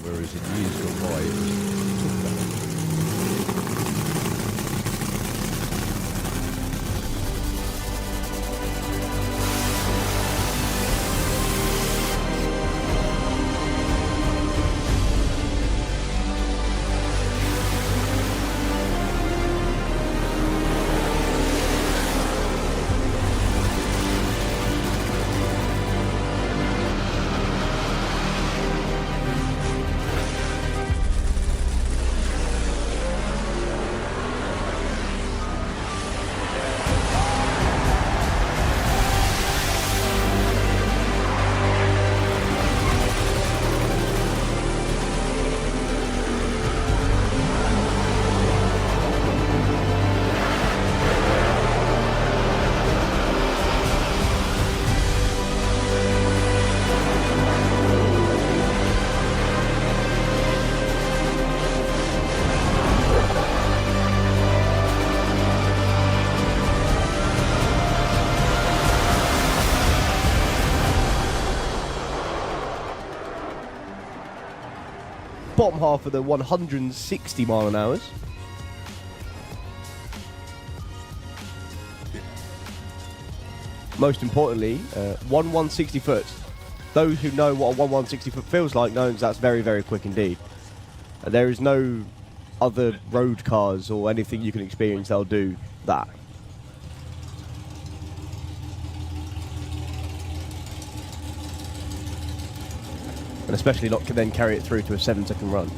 whereas in years gone by it was bottom half of the 160 mile an hour. Most importantly, 160 foot. Those who know what a 160 foot feels like knows that's very, very quick indeed. There is no other road cars or anything you can experience that'll do that. And especially not can then carry it through to a 7-second run.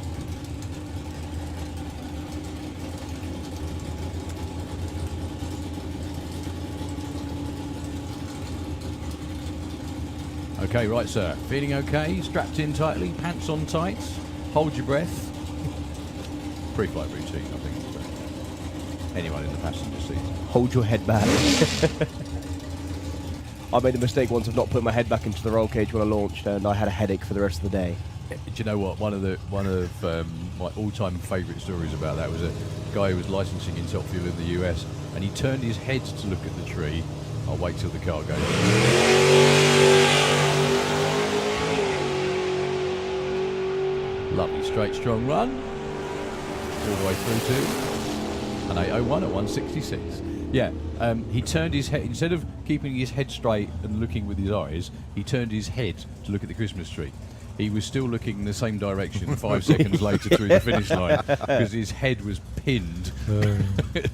okay, right, sir. Feeling okay? Strapped in tightly? Pants on tight? Hold your breath? Pre-flight routine, I think. So anyone in the passenger seat. Hold your head back. I made the mistake once of not putting my head back into the roll cage when I launched, and I had a headache for the rest of the day. Do you know what? One of my all-time favourite stories about that was a guy who was licensing in Top Fuel in the US, and he turned his head to look at the tree. I'll wait till the car goes. Lovely straight strong run all the way through to an 801 at 166. Yeah, he turned his head, instead of keeping his head straight and looking with his eyes, he turned his head to look at the Christmas tree. He was still looking in the same direction 5 seconds later through the finish line because his head was pinned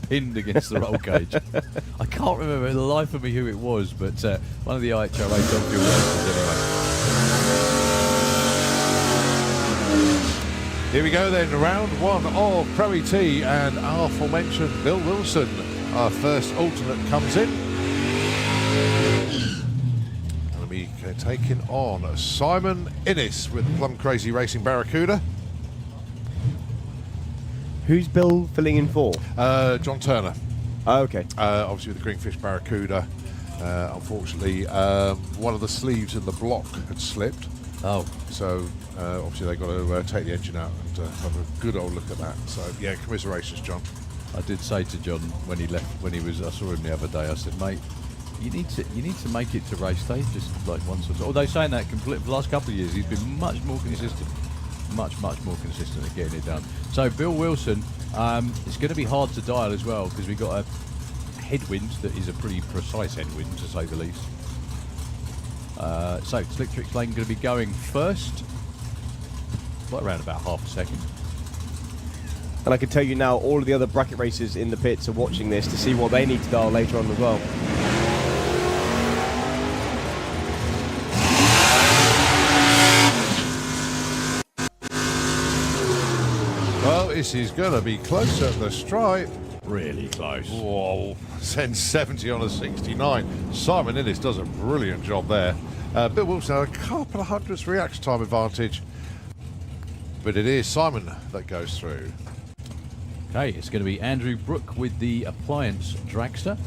pinned against the roll cage. I can't remember in the life of me who it was, but one of the IHRA Top Fuel racers anyway. Here we go then, round one of Pro ET, and our aforementioned Bill Wilson, our first alternate, comes in. And we taking on Simon Innes with Plum Crazy Racing Barracuda. Who's Bill filling in for? John Turner. Oh, okay. Obviously with the Greenfish Barracuda. Unfortunately, one of the sleeves in the block had slipped. Oh. So obviously they've got to take the engine out and have a good old look at that. So yeah, commiserations, John. I did say to John when he left, I saw him the other day, I said, mate, you need to make it to race day just like once or so. Although saying that, for the last couple of years he's been much more consistent at getting it done. So Bill Wilson, it's going to be hard to dial as well because we've got a headwind that is a pretty precise headwind to say the least. So Slick Tricks Lane going to be going first, right around about half a second. And I can tell you now, all of the other bracket racers in the pits are watching this to see what they need to dial later on as well. Well, this is going to be close at the stripe. Really close. Whoa, sends 70 on a 69. Simon Innes does a brilliant job there. Bill Wilson had a couple of hundredths reaction time advantage, but it is Simon that goes through. Okay, it's going to be Andrew Brook with the Appliance Dragster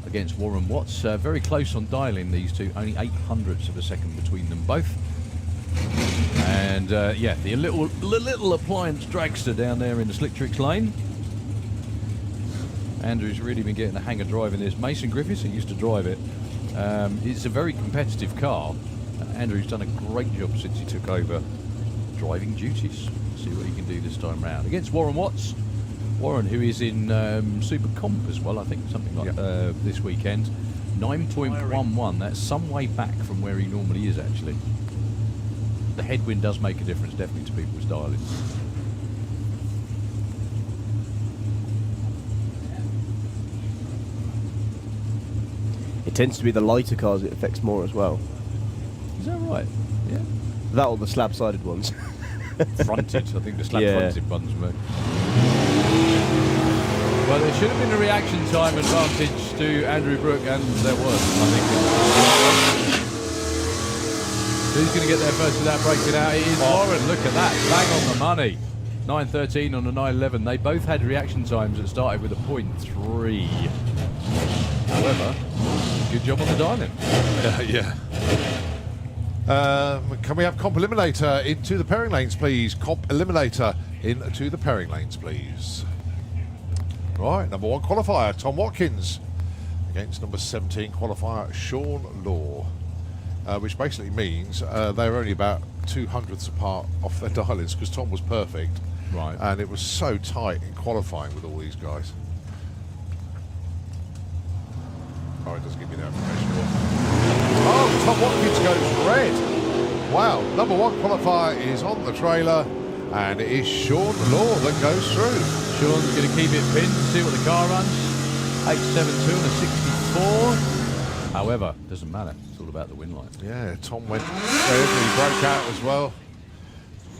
against Warren Watts. Very close on dialing, these two, only 0.08 of a second between them both. And yeah, the little Appliance Dragster down there in the Slick Tricks Lane. Andrew's really been getting the hang of driving this. Mason Griffiths, who used to drive it, it's a very competitive car. Andrew's done a great job since he took over driving duties. See what he can do this time round against Warren Watts. Warren, who is in Super Comp as well, I think, something like this weekend. 9.11. That's some way back from where he normally is, actually. The headwind does make a difference, definitely, to people's dialing. It tends to be the lighter cars it affects more as well. Is that right? Yeah. That or the slab-sided ones. Fronted. I think the slab-fronted ones were. Well, there should have been a reaction time advantage to Andrew Brook, and there was, I think. Who's going to get there first without breaking out? It is Warren. Look at that. Bang on the money. 9.13 on a 9.11. They both had reaction times that started with a 0.3. However, good job on the dialing. Yeah. Can we have Comp Eliminator into the pairing lanes, please? Comp Eliminator into the pairing lanes, please. Right, number 1 qualifier, Tom Watkins, against number 17 qualifier, Sean Law. Which basically means they're only about 200ths apart off their dialings, because Tom was perfect. Right. And it was so tight in qualifying with all these guys. Oh, it doesn't give me the information. Oh, Tom Watkins goes red. Wow, number 1 qualifier is on the trailer, and it is Sean Law that goes through. Sean's going to keep it pinned to see what the car runs. 8.72 and a 64. However, doesn't matter. It's all about the win line. Yeah, Tom went red, he broke out as well.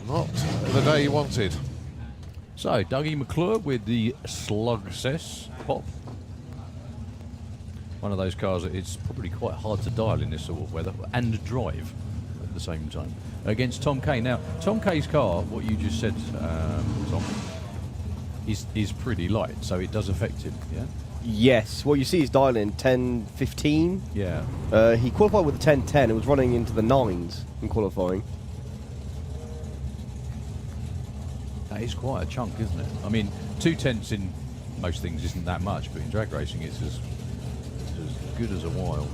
Not the day he wanted. So, Dougie McClure with the Slugcess pop. One of those cars that it's probably quite hard to dial in this sort of weather and drive at the same time. Against Tom Kay. Now, Tom Kay's car, what you just said, Tom, is pretty light, so it does affect him, yeah? Yes. What you see is dialing 10.15. Yeah. He qualified with a 10.10 and was running into the 9s in qualifying. That is quite a chunk, isn't it? I mean, 2/10 in most things isn't that much, but in drag racing it's as good as a while.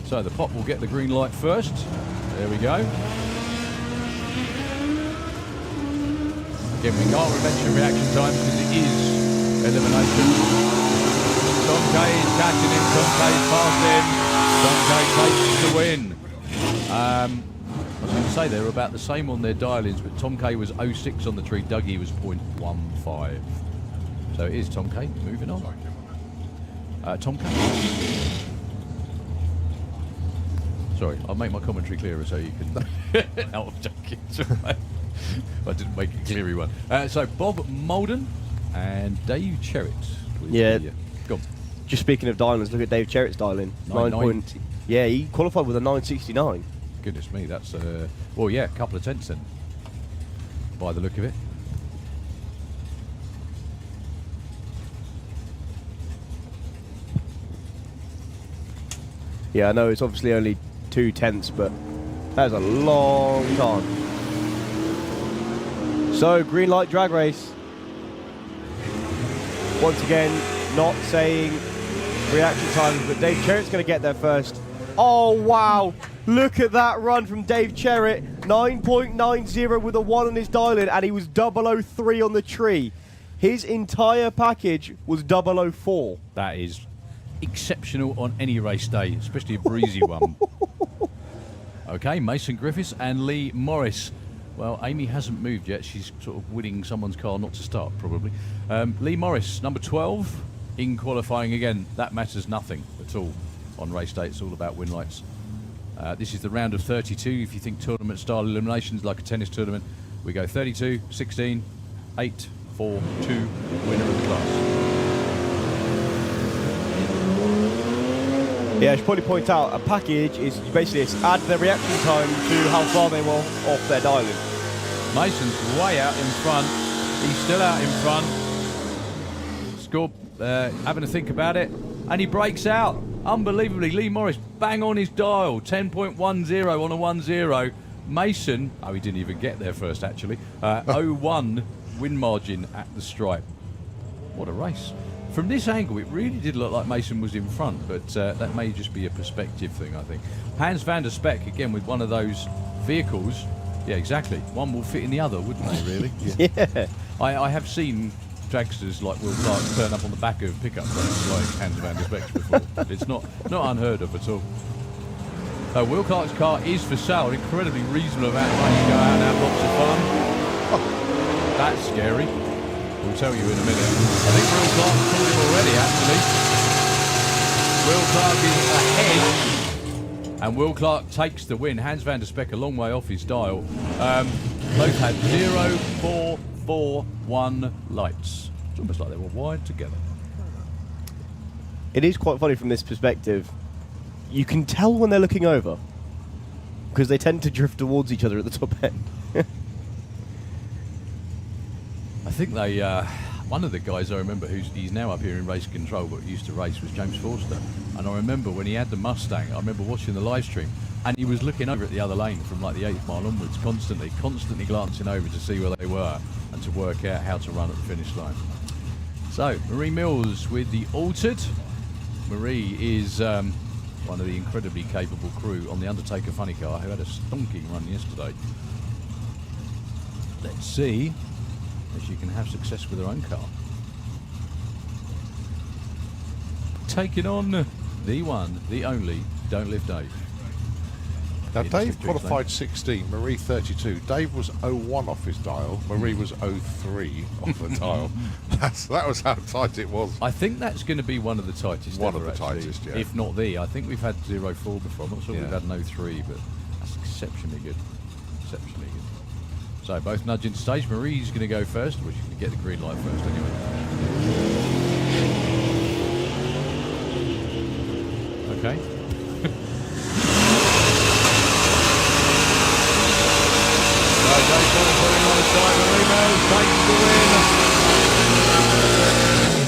So the pop will get the green light first. There we go. Again, we can't mention reaction times because it is elimination. Tom Kay is catching him. Tom Kay's past him. Tom Kay takes the win. I was going to say they were about the same on their dial-ins, but Tom Kay was 0.6 on the tree. Dougie was 0.15. So it is Tom Kay. Moving on. Tom Kay. Sorry, I'll make my commentary clearer so you can. No, I'm joking. I didn't make a cleary one. So Bob Molden and Dave Cherritt. Yeah. Go on. Just speaking of dialings, look at Dave Cherritt's dialing. 9.90. Yeah, he qualified with a 9.69. Goodness me, that's well, yeah, a couple of tenths then, by the look of it. Yeah, I know it's obviously only 2/10, but that is a long time. So, green light drag race. Once again, not saying reaction times, but Dave Cherritt's going to get there first. Oh, wow. Look at that run from Dave Cherritt. 9.90 with a 1 on his dial-in, and he was 003 on the tree. His entire package was 004. That is exceptional on any race day, especially a breezy one. Okay, Mason Griffiths and Lee Morris. Well, Amy hasn't moved yet. She's sort of winning someone's car not to start, probably. Lee Morris, number 12, in qualifying again. That matters nothing at all on race day. It's all about win lights. This is the round of 32. If you think tournament-style eliminations like a tennis tournament, we go 32, 16, 8, 4, 2, winner of the class. Yeah, I should probably point out, a package is basically add their reaction time to how far they were off their dial-in. Mason's way out in front. He's still out in front. Score, having a think about it, and he breaks out. Unbelievably, Lee Morris bang on his dial, 10.10 on a 1-0. Mason, oh, he didn't even get there first actually. 0-1 win margin at the stripe. What a race. From this angle, it really did look like Mason was in front, but that may just be a perspective thing, I think. Hans van der Speck, again, with one of those vehicles Yeah, exactly. One will fit in the other, wouldn't they, really? Yeah. I have seen dragsters like Will Clark turn up on the back of pickup trucks like Hans van der Speck's before. It's not unheard of at all. Will Clark's car is for sale, an incredibly reasonable amount of money to go out and have lots of fun. Oh, that's scary. We'll tell you in a minute. I think Will Clark's called him already, actually. Will Clark is ahead, and Will Clark takes the win. Hans van der Speck a long way off his dial. Both had 0, 4, 4, 1 lights. It's almost like they were wired together. It is quite funny from this perspective. You can tell when they're looking over, because they tend to drift towards each other at the top end. I think they, one of the guys I remember he's now up here in race control, but used to race, was James Forster. And I remember when he had the Mustang, I remember watching the live stream, and he was looking over at the other lane from like the 8th mile onwards, constantly glancing over to see where they were and to work out how to run at the finish line. So, Marie Mills with the altered. Marie is one of the incredibly capable crew on the Undertaker funny car who had a stonking run yesterday. Let's see if she can have success with her own car. Taking on the one, the only, Don't Live Dave. Now, Dave qualified 16, Marie 32. Dave was 01 off his dial. Marie was 03 off the dial. That was how tight it was. I think that's going to be one of the tightest One ever, of the actually, tightest, yeah. if not the. I think we've had 04 before. I'm not sure Yeah. we've had an 03, but that's exceptionally good. Exceptionally good. So both nudge into stage. Marie's going to go first, which she's going to get the green light first anyway. Okay.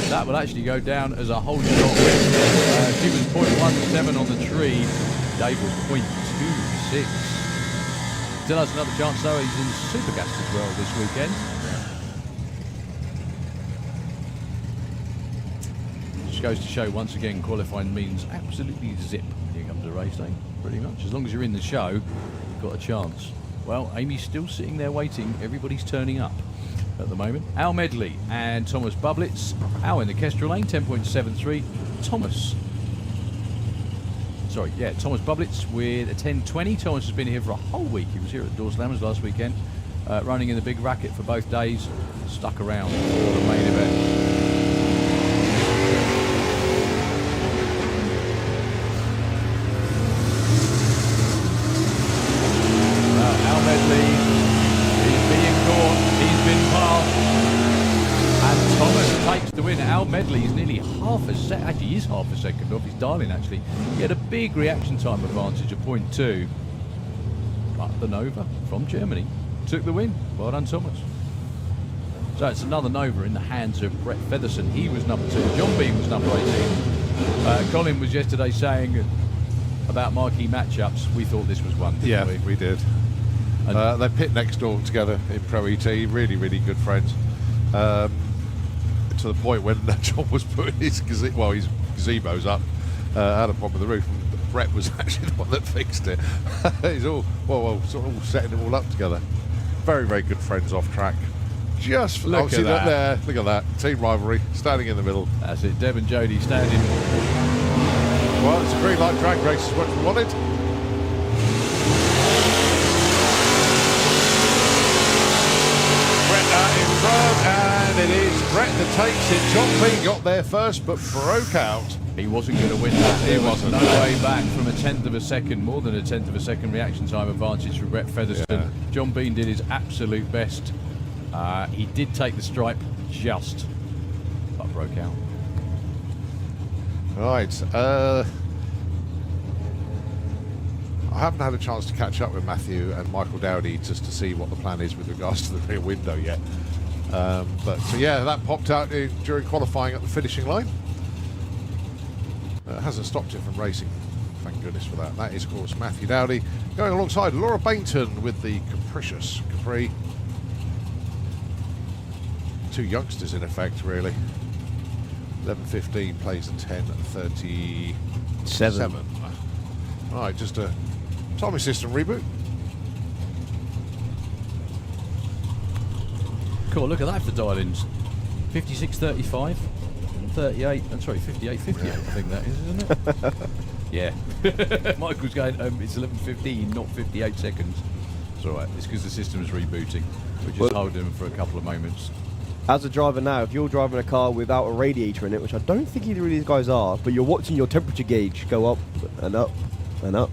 That will actually go down as a whole shot win. She was 0.17 on the tree. Dave was 0.26. Still has another chance though. He's in Supergas as well this weekend. Just goes to show once again qualifying means absolutely zip when you come to race day, pretty much. As long as you're in the show, you've got a chance. Well, Amy's still sitting there waiting. Everybody's turning up at the moment. Al Medley and Thomas Bublitz. Al in the Kestrel lane, 10.73. Thomas Bublitz with a 10.20. Thomas has been here for a whole week. He was here at Door Slammers last weekend, running in the big racket for both days. Stuck around for the main event. To win. Al Medley is nearly half a second, actually he is half a second off his dialing actually. He had a big reaction time advantage of 0.2, but the Nova from Germany took the win. Well done, Thomas. So it's another Nova in the hands of Brett Featherson. He was number 2. John Beam was number 18. Colin was yesterday saying about marquee matchups, we thought this was one, didn't we? We did. They pit next door together in Pro ET, really, really good friends. To the point when John was putting his gazebos up, had a problem with the roof, and Brett was actually the one that fixed it. He's all sort of all setting it all up together. Very, very good friends off track. Just look at that. There, look at that team rivalry standing in the middle. That's it. Deb and Jody standing. Well, it's a green light drag race, is what we wanted. In front, and it is Brett that takes it. John B got there first, but broke out. He wasn't going to win that. He wasn't. No way back from a 1/10 of a second, more than a 1/10 of a second reaction time advantage for Brett Featherstone. Yeah. John Bean did his absolute best. He did take the stripe just, but broke out. Right. I haven't had a chance to catch up with Matthew and Michael Dowdy just to see what the plan is with regards to the rear window yet. So yeah, that popped out during qualifying at the finishing line. It hasn't stopped him from racing. Thank goodness for that. That is, of course, Matthew Dowdy going alongside Laura Bainton with the capricious Capri. Two youngsters, in effect, really. 11.15 plays a 10.37. Right, just a timing system reboot. cool. Look at that for dial-ins. 56.35 and 38. I'm sorry, 58.58. I think that is, isn't it? Yeah. Michael's going. It's 11:15, not 58 seconds. It's all right. It's because the system is rebooting. We're just holding them for a couple of moments. As a driver now, if you're driving a car without a radiator in it, which I don't think either of these guys are, but you're watching your temperature gauge go up and up and up.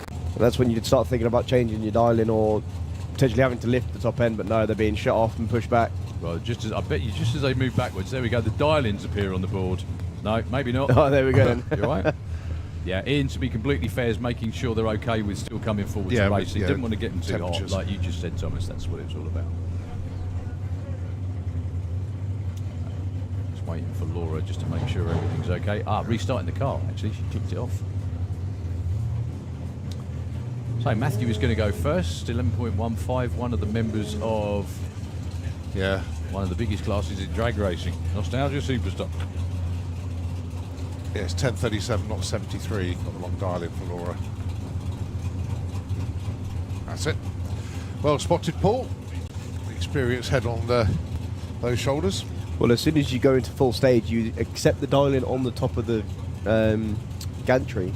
And that's when you start thinking about changing your dial-in or potentially having to lift the top end, but no, they're being shut off and pushed back. Well, I bet you, just as they move backwards, there we go. The dial-ins appear on the board. No, maybe not. Oh, there we go then. You all right? Yeah, Ian, to be completely fair, is making sure they're okay with still coming forward to racing. Didn't want to get them too hot, like you just said, Thomas. That's what it was all about. Just waiting for Laura just to make sure everything's okay. Restarting the car, actually. She clicked it off. So Matthew is going to go first, 11.15, one of the members of one of the biggest classes in drag racing. Nostalgia Superstar. Yeah, it's 10:37, not 73. Got the long dial in for Laura. That's it. Well spotted, Paul. Experience head on those shoulders. Well, as soon as you go into full stage, you accept the dial-in on the top of the gantry.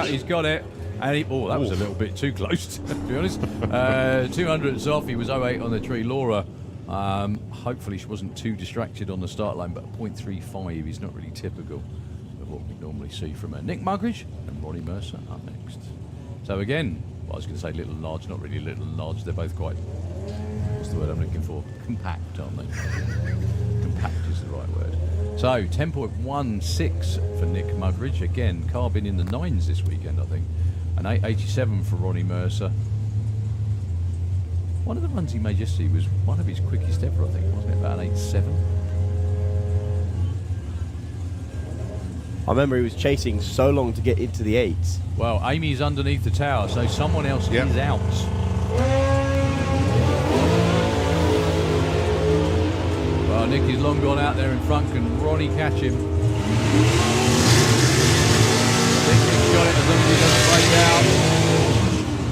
He's got it, and that was a little bit too close, to be honest. 200s off, he was 08 on the tree. Laura, hopefully she wasn't too distracted on the start line, but 0.35 is not really typical of what we normally see from her. Nick Mugridge and Ronnie Mercer up next. So again, well, I was going to say little and large, not really little and large, they're both quite, what's the word I'm looking for? Compact, aren't they? Compact is the right word. So 10.16 for Nick Mugridge. Again, car been in the 9s this weekend, I think. An 8.87 for Ronnie Mercer. One of the runs he made yesterday was one of his quickest ever, I think, wasn't it? About an 8.7. I remember he was chasing so long to get into the 8s. Well, Amy's underneath the tower, so someone else is out. Well, Nick is long gone out there in front. Can Ronnie catch him? I think Nick's got it as long as he doesn't break out,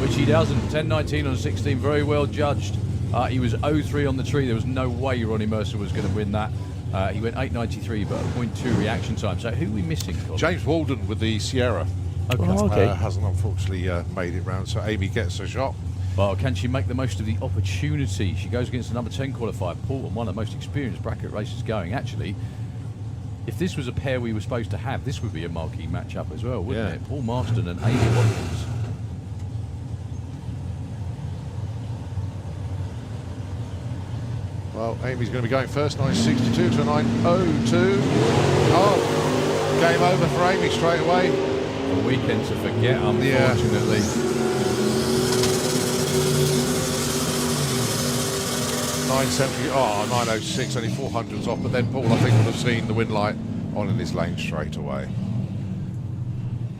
which he doesn't. 10.19 on 16, very well judged. He was 0.3 on the tree. There was no way Ronnie Mercer was going to win that. He went 8.93, but a 0.2 reaction time. So who are we missing, Colin? James Walden with the Sierra. Okay. Hasn't unfortunately made it round, so Amy gets a shot. Well, can she make the most of the opportunity? She goes against the number 10 qualifier, Paul, and one of the most experienced bracket racers going. Actually, if this was a pair we were supposed to have, this would be a marquee matchup as well, wouldn't it? Paul Marston and Amy Watkins. Well, Amy's going to be going first, 9.62 to 9.02. Oh, game over for Amy straight away. A weekend to forget, unfortunately. 9.70, 9.06, only 400s off, but then Paul, I think, would have seen the win light on in his lane straight away.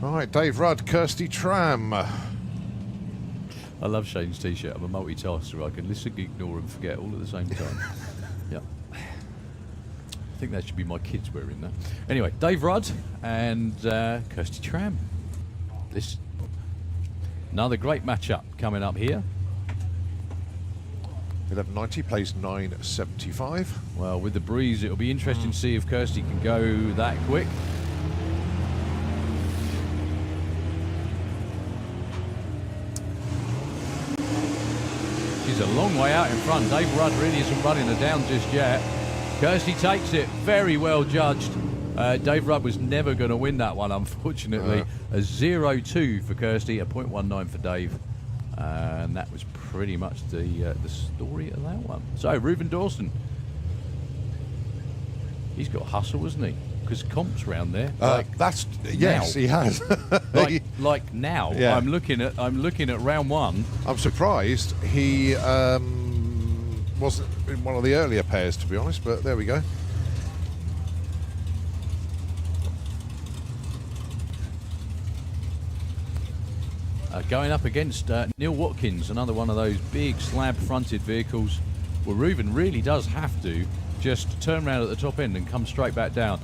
All right, Dave Rudd, Kirsty Tram. I love Shane's t-shirt. I'm a multitasker. I can listen, ignore and forget all at the same time. Yeah. I think that should be my kids wearing that. Anyway, Dave Rudd and Kirsty Tram. This another great matchup coming up here. 11.90 plays 9.75. Well, with the breeze, it'll be interesting to see if Kirsty can go that quick. She's a long way out in front. Dave Rudd really isn't running her down just yet. Kirsty takes it, very well judged. Dave Rudd was never going to win that one, unfortunately. A 0.2 for Kirsty, a 0.19 for Dave. And that was pretty much the story of that one. So, Reuben Dawson. He's got hustle, hasn't he? Because Comp's round there. Yes, he has. like now. Yeah. I'm looking at round one. I'm surprised he wasn't in one of the earlier pairs, to be honest. But there we go. Going up against Neil Watkins, another one of those big slab-fronted vehicles. Well, Reuben really does have to just turn around at the top end and come straight back down.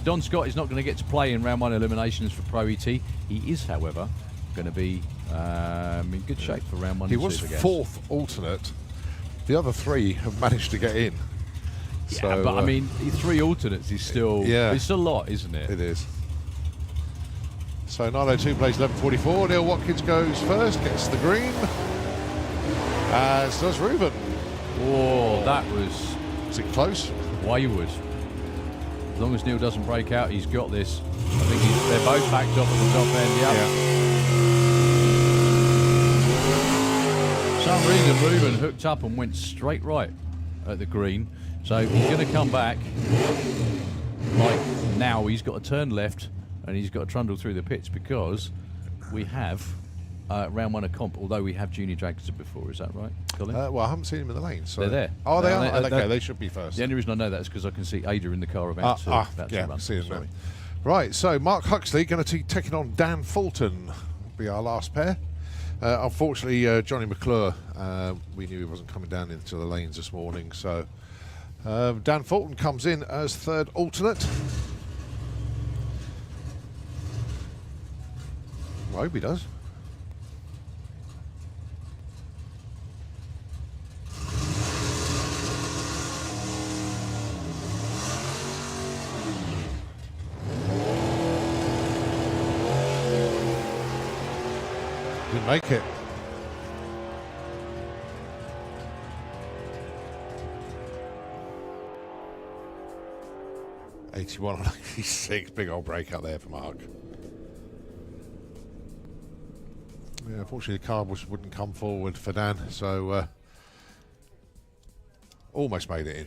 Don Scott is not going to get to play in round 1 eliminations for Pro ET. He is, however, going to be in good shape for round 1 He and was 2, I guess. 4th alternate. The other 3 have managed to get in. Yeah, So, but I mean, 3 alternates is still it's a lot, isn't it? It is. So 902 plays 11:44. Neil Watkins goes first, gets the green, as does Reuben. Oh, that was Is it close? why you would. As long as Neil doesn't break out, he's got this. I think they're both backed off at the top end. Yep. For some reason, Reuben hooked up and went straight right at the green. So he's going to come back. Like now, he's got to turn left and he's got to trundle through the pits because we have round 1 of comp, although we have junior dragsters before. Is that right, Colin? Well, I haven't seen him in the lane. So They're there. Oh, they No, are? they- Okay, they should be first. The only reason I know that is because I can see Ada in the car about to Yeah, run. see him Sorry. now. Right, so Mark Huxley going to be taking on Dan Fulton. Will be our last pair. Unfortunately, Johnny McClure, we knew he wasn't coming down into the lanes this morning, so Dan Fulton comes in as 3rd alternate. I hope he does. Didn't make it. '81 on '86, big old break out there for Mark. Yeah, unfortunately the car wouldn't come forward for Dan, so almost made it in.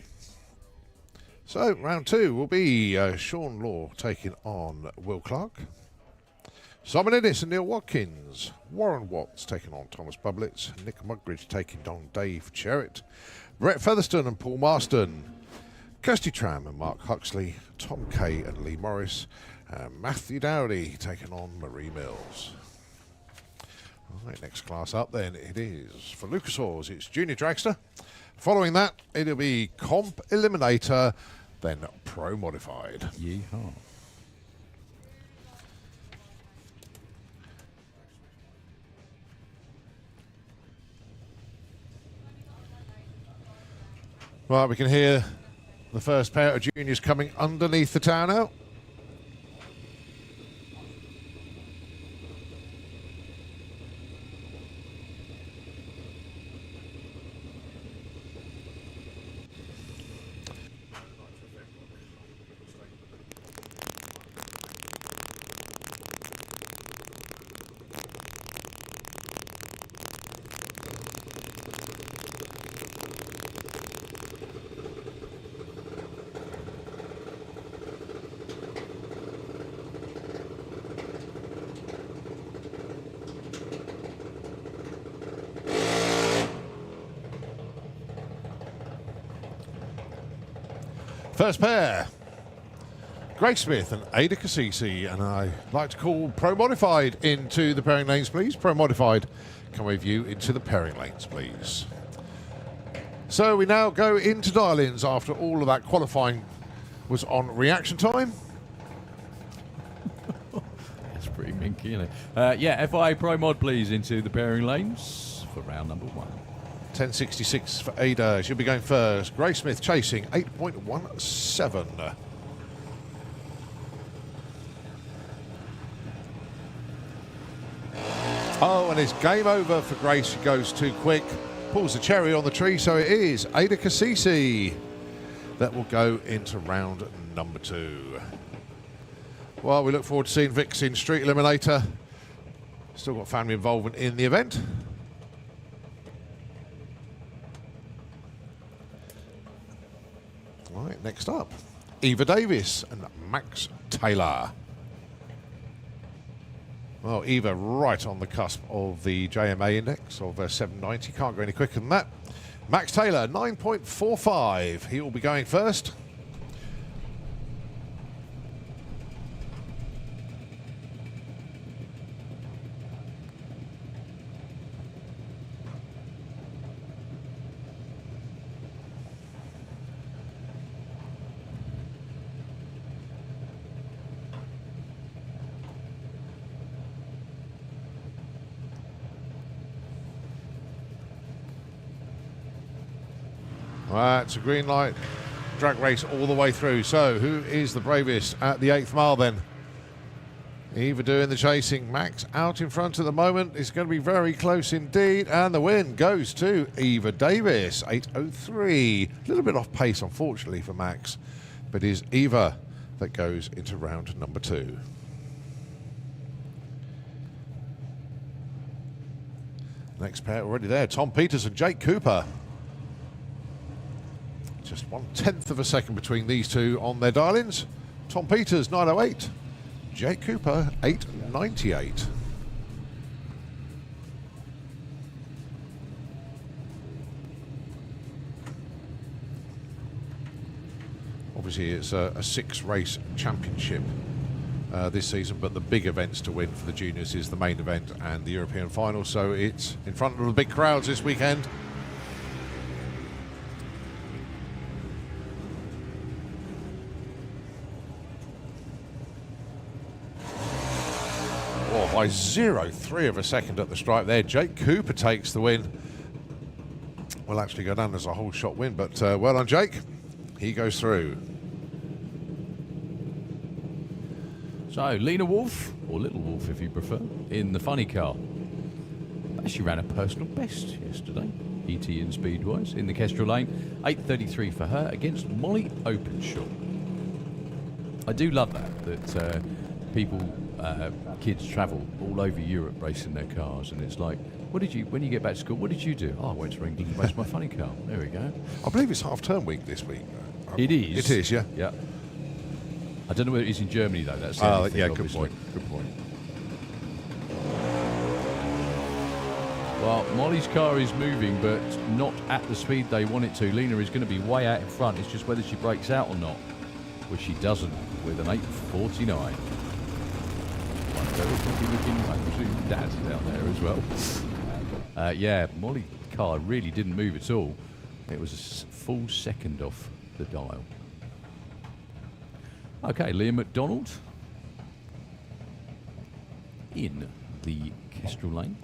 So round 2 will be Sean Law taking on Will Clark. Simon Innes and Neil Watkins. Warren Watts taking on Thomas Bublitz. Nick Mugridge taking on Dave Cherritt. Brett Featherston and Paul Marston. Kirsty Tram and Mark Huxley. Tom Kay and Lee Morris. Matthew Dowdy taking on Marie Mills. All right, next class up then it is for Lucas Oars. It's Junior Dragster. Following that, it'll be Comp Eliminator, then Pro Modified. Yeehaw. Right, we can hear the first pair of juniors coming underneath the tower now. First pair, Grace Smith and Ada Cassisi, and I like to call Pro Modified into the pairing lanes, please. Pro Modified, come with you into the pairing lanes, please. So we now go into dial-ins after all of that qualifying was on reaction time. That's pretty minky, isn't it? Yeah, FIA Pro Mod, please, into the pairing lanes for round number 1. 10.66 for Ada. She'll be going first. Grace Smith chasing 8.17. Oh, and it's game over for Grace. She goes too quick. Pulls the cherry on the tree, so it is Ada Cassisi that will go into round number 2. Well, we look forward to seeing Vix in Street Eliminator. Still got family involvement in the event. Right, next up, Eva Davis and Max Taylor. Well, Eva right on the cusp of the JMA index of 790. Can't go any quicker than that. Max Taylor, 9.45. He will be going first. It's a green light drag race all the way through. So who is the bravest at the 8th mile then? Eva doing the chasing. Max out in front at the moment. It's going to be very close indeed. And the win goes to Eva Davis, 8:03. A little bit off pace, unfortunately, for Max. But it is Eva that goes into round number 2. Next pair already there. Tom Peters and Jake Cooper. Just 1/10 of a second between these two on their dial-ins. Tom Peters, 9:08. Jake Cooper, 8:98. Obviously, it's a 6-race championship this season, but the big events to win for the juniors is the main event and the European final, so it's in front of the big crowds this weekend. By 0.3 of a second at the stripe there. Jake Cooper takes the win. Will actually go down as a whole shot win, but well done, Jake. He goes through. So, Lena Wolf, or Little Wolf if you prefer, in the funny car. She ran a personal best yesterday, ET and speed-wise, in the Kestrel lane. 8:33 for her against Molly Openshaw. I do love that people... kids travel all over Europe racing their cars, and it's like, when you get back to school, what did you do? Oh, I went to England and raced my funny car. There we go. I believe it's half-term week this week. It is. It is, yeah. Yeah. I don't know whether it is in Germany, though. That's the only thing, yeah, obviously. good point. Good point. Well, Molly's car is moving, but not at the speed they want it to. Lena is going to be way out in front. It's just whether she breaks out or not, which she doesn't with an 8:49. Looking, I presume Dad's down there as well. Yeah, Molly's car really didn't move at all. It was a full second off the dial. Okay, Liam McDonald in the Kestrel lane.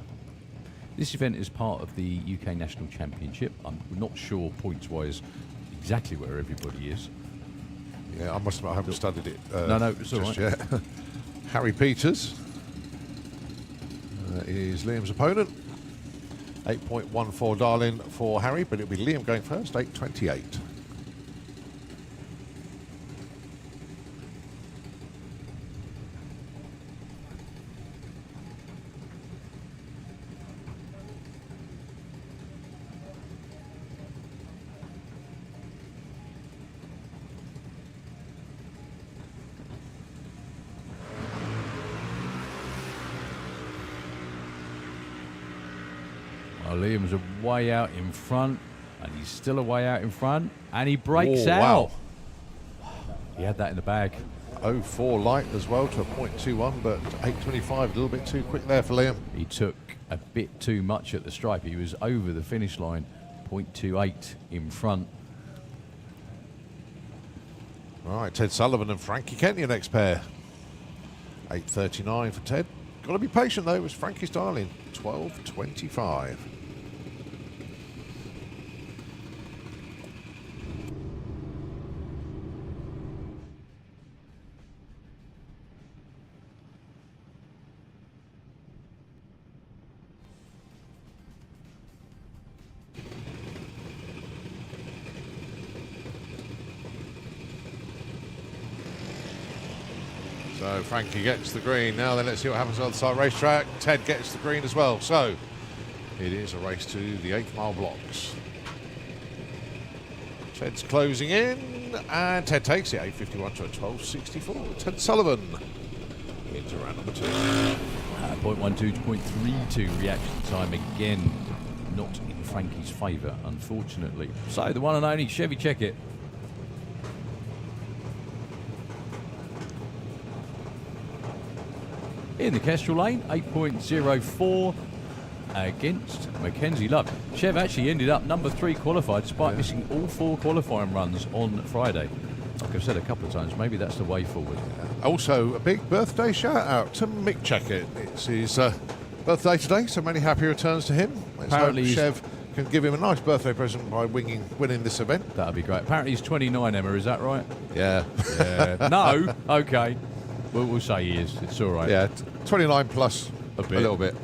This event is part of the UK National Championship. I'm not sure points-wise exactly where everybody is. Yeah, I must admit I haven't studied it no, it's all just right. yet. Harry Peters is Liam's opponent. 8.14 dial-in for Harry, but it'll be Liam going first, 8:28. Liam's a way out in front, and he's still a way out in front, and he breaks out. Wow. He had that in the bag. 0.4 light as well to a 0.21, but 8.25, a little bit too quick there for Liam. He took a bit too much at the stripe. He was over the finish line, 0.28 in front. Right, Ted Sullivan and Frankie Kenya next pair. 8.39 for Ted. Got to be patient though, it was Frankie's dial-in, 12.25. So Frankie gets the green. Now then, let's see what happens on the side racetrack. Ted gets the green as well. So it is a race to the 8th mile blocks. Ted's closing in, and Ted takes it, 8.51 to a 12.64. Ted Sullivan into round number 2. 0.12 to 0.32 reaction time again, not in Frankie's favour, unfortunately. So the one and only Chevy Checkit. In the Kestrel lane, 8.04 against Mackenzie Love. Chev actually ended up number 3 qualified despite missing all 4 qualifying runs on Friday. Like I've said a couple of times, maybe that's the way forward. Also, a big birthday shout out to Mick Checkett. It's his birthday today, so many happy returns to him. Let's Apparently hope Chev can give him a nice birthday present by winning this event. That'd be great. Apparently he's 29, Emma. Is that right? Yeah. Yeah. No. Okay. We'll say he is. It's all right. Yeah. 29 plus A a bit. little bit.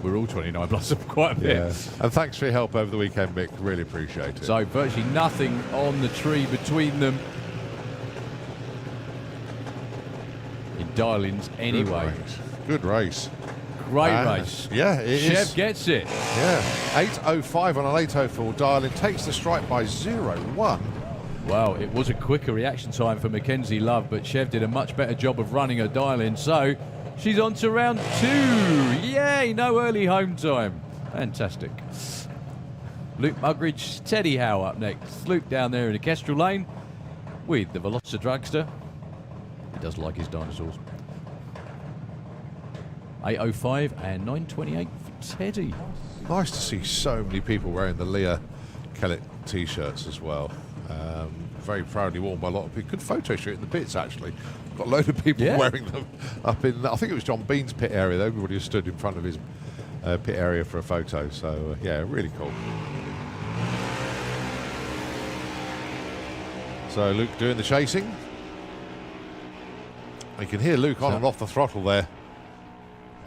We're all 29 plus quite a bit. Yeah. And thanks for your help over the weekend, Mick. Really appreciate it. So virtually nothing on the tree between them. In dial-ins anyway. Good race. Great race. Yeah, it Chev is. gets it. Yeah. 8.05 on an 8.04 dial-in. Takes the strike by 0.1. Well, it was a quicker reaction time for Mackenzie Love, but Chev did a much better job of running her dial-in. So she's on to round 2. Yay, no early home time. Fantastic. Luke Mugridge, Teddy Howe up next. Luke down there in the Kestrel Lane with the Veloci Dragster. He does like his dinosaurs. 8.05 and 9.28 for Teddy. Nice to see so many people wearing the Leah Kellett t-shirts as well. Very proudly worn by a lot of people. Good photo shoot in the pits, actually. Got a load of people wearing them up in, I think it was John Bean's pit area. Everybody was stood in front of his pit area for a photo. So, yeah, really cool. So, Luke doing the chasing. You can hear Luke on and off the throttle there.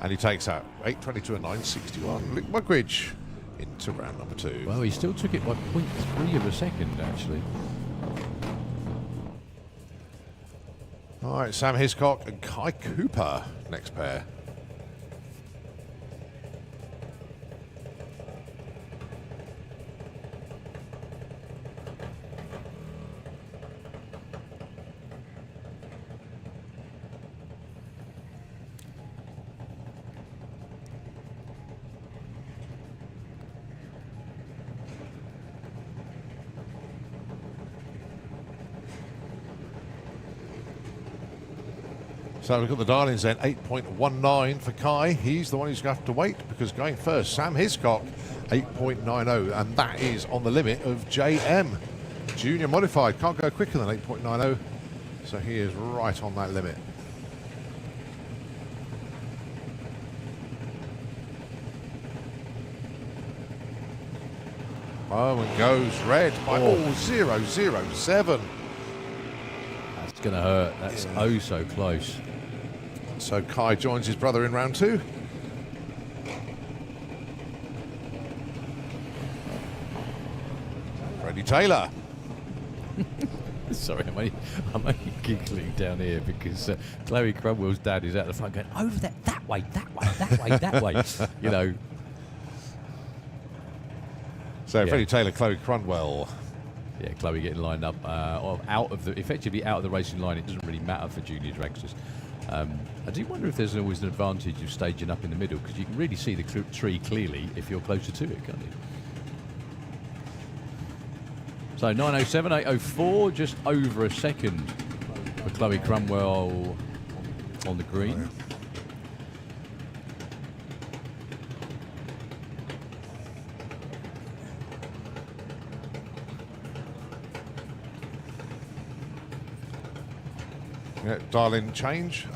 And he takes out 8.22 and 9.61. Luke Mugridge into round number 2. Well, he still took it by 0.3 of a second, actually. All right, Sam Hiscock and Kai Cooper, next pair. So we've got the dial-ins then, 8.19 for Kai. He's the one who's going to have to wait because going first, Sam Hiscock, 8.90, and that is on the limit of JM. Junior modified, can't go quicker than 8.90, so he is right on that limit. Oh, and goes red by 0.007. That's going to hurt. That's oh so close. So Kai joins his brother in round 2. Freddie Taylor. Sorry, I'm only giggling down here because Chloe Cromwell's dad is out the front going, over that way, that way, that way, that way. You know. So Freddie Taylor, Chloe Cromwell. Yeah, Chloe getting lined up effectively out of the racing line. It doesn't really matter for junior dragsters. I do wonder if there's always an advantage of staging up in the middle because you can really see the tree clearly if you're closer to it, can't you? So 9.07, 8.04, just over a second for Chloe Cromwell on the green. Yeah, dial-in change.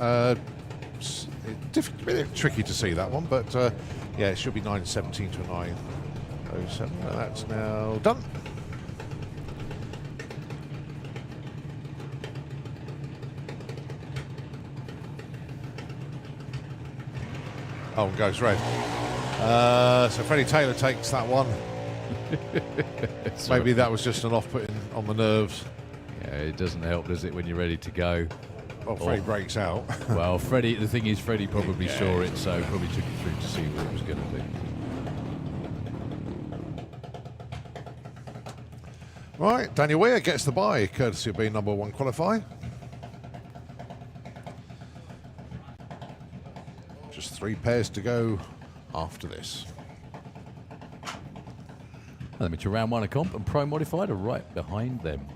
It's bit tricky to see that one, but yeah, it should be 9.17 to 9.07. That's now done. Oh, and goes red. So Freddie Taylor takes that one. Maybe that was just an off-putting on the nerves. Yeah, it doesn't help, does it, when you're ready to go? Well, Freddie breaks out. Well, Freddie, the thing is, Freddie probably saw it, so probably took it through to see what it was going to be. Right, Daniel Weir gets the bye, courtesy of being number 1 qualifier. Just 3 pairs to go after this. Amateur round 1 of comp and Pro Modified are right behind them.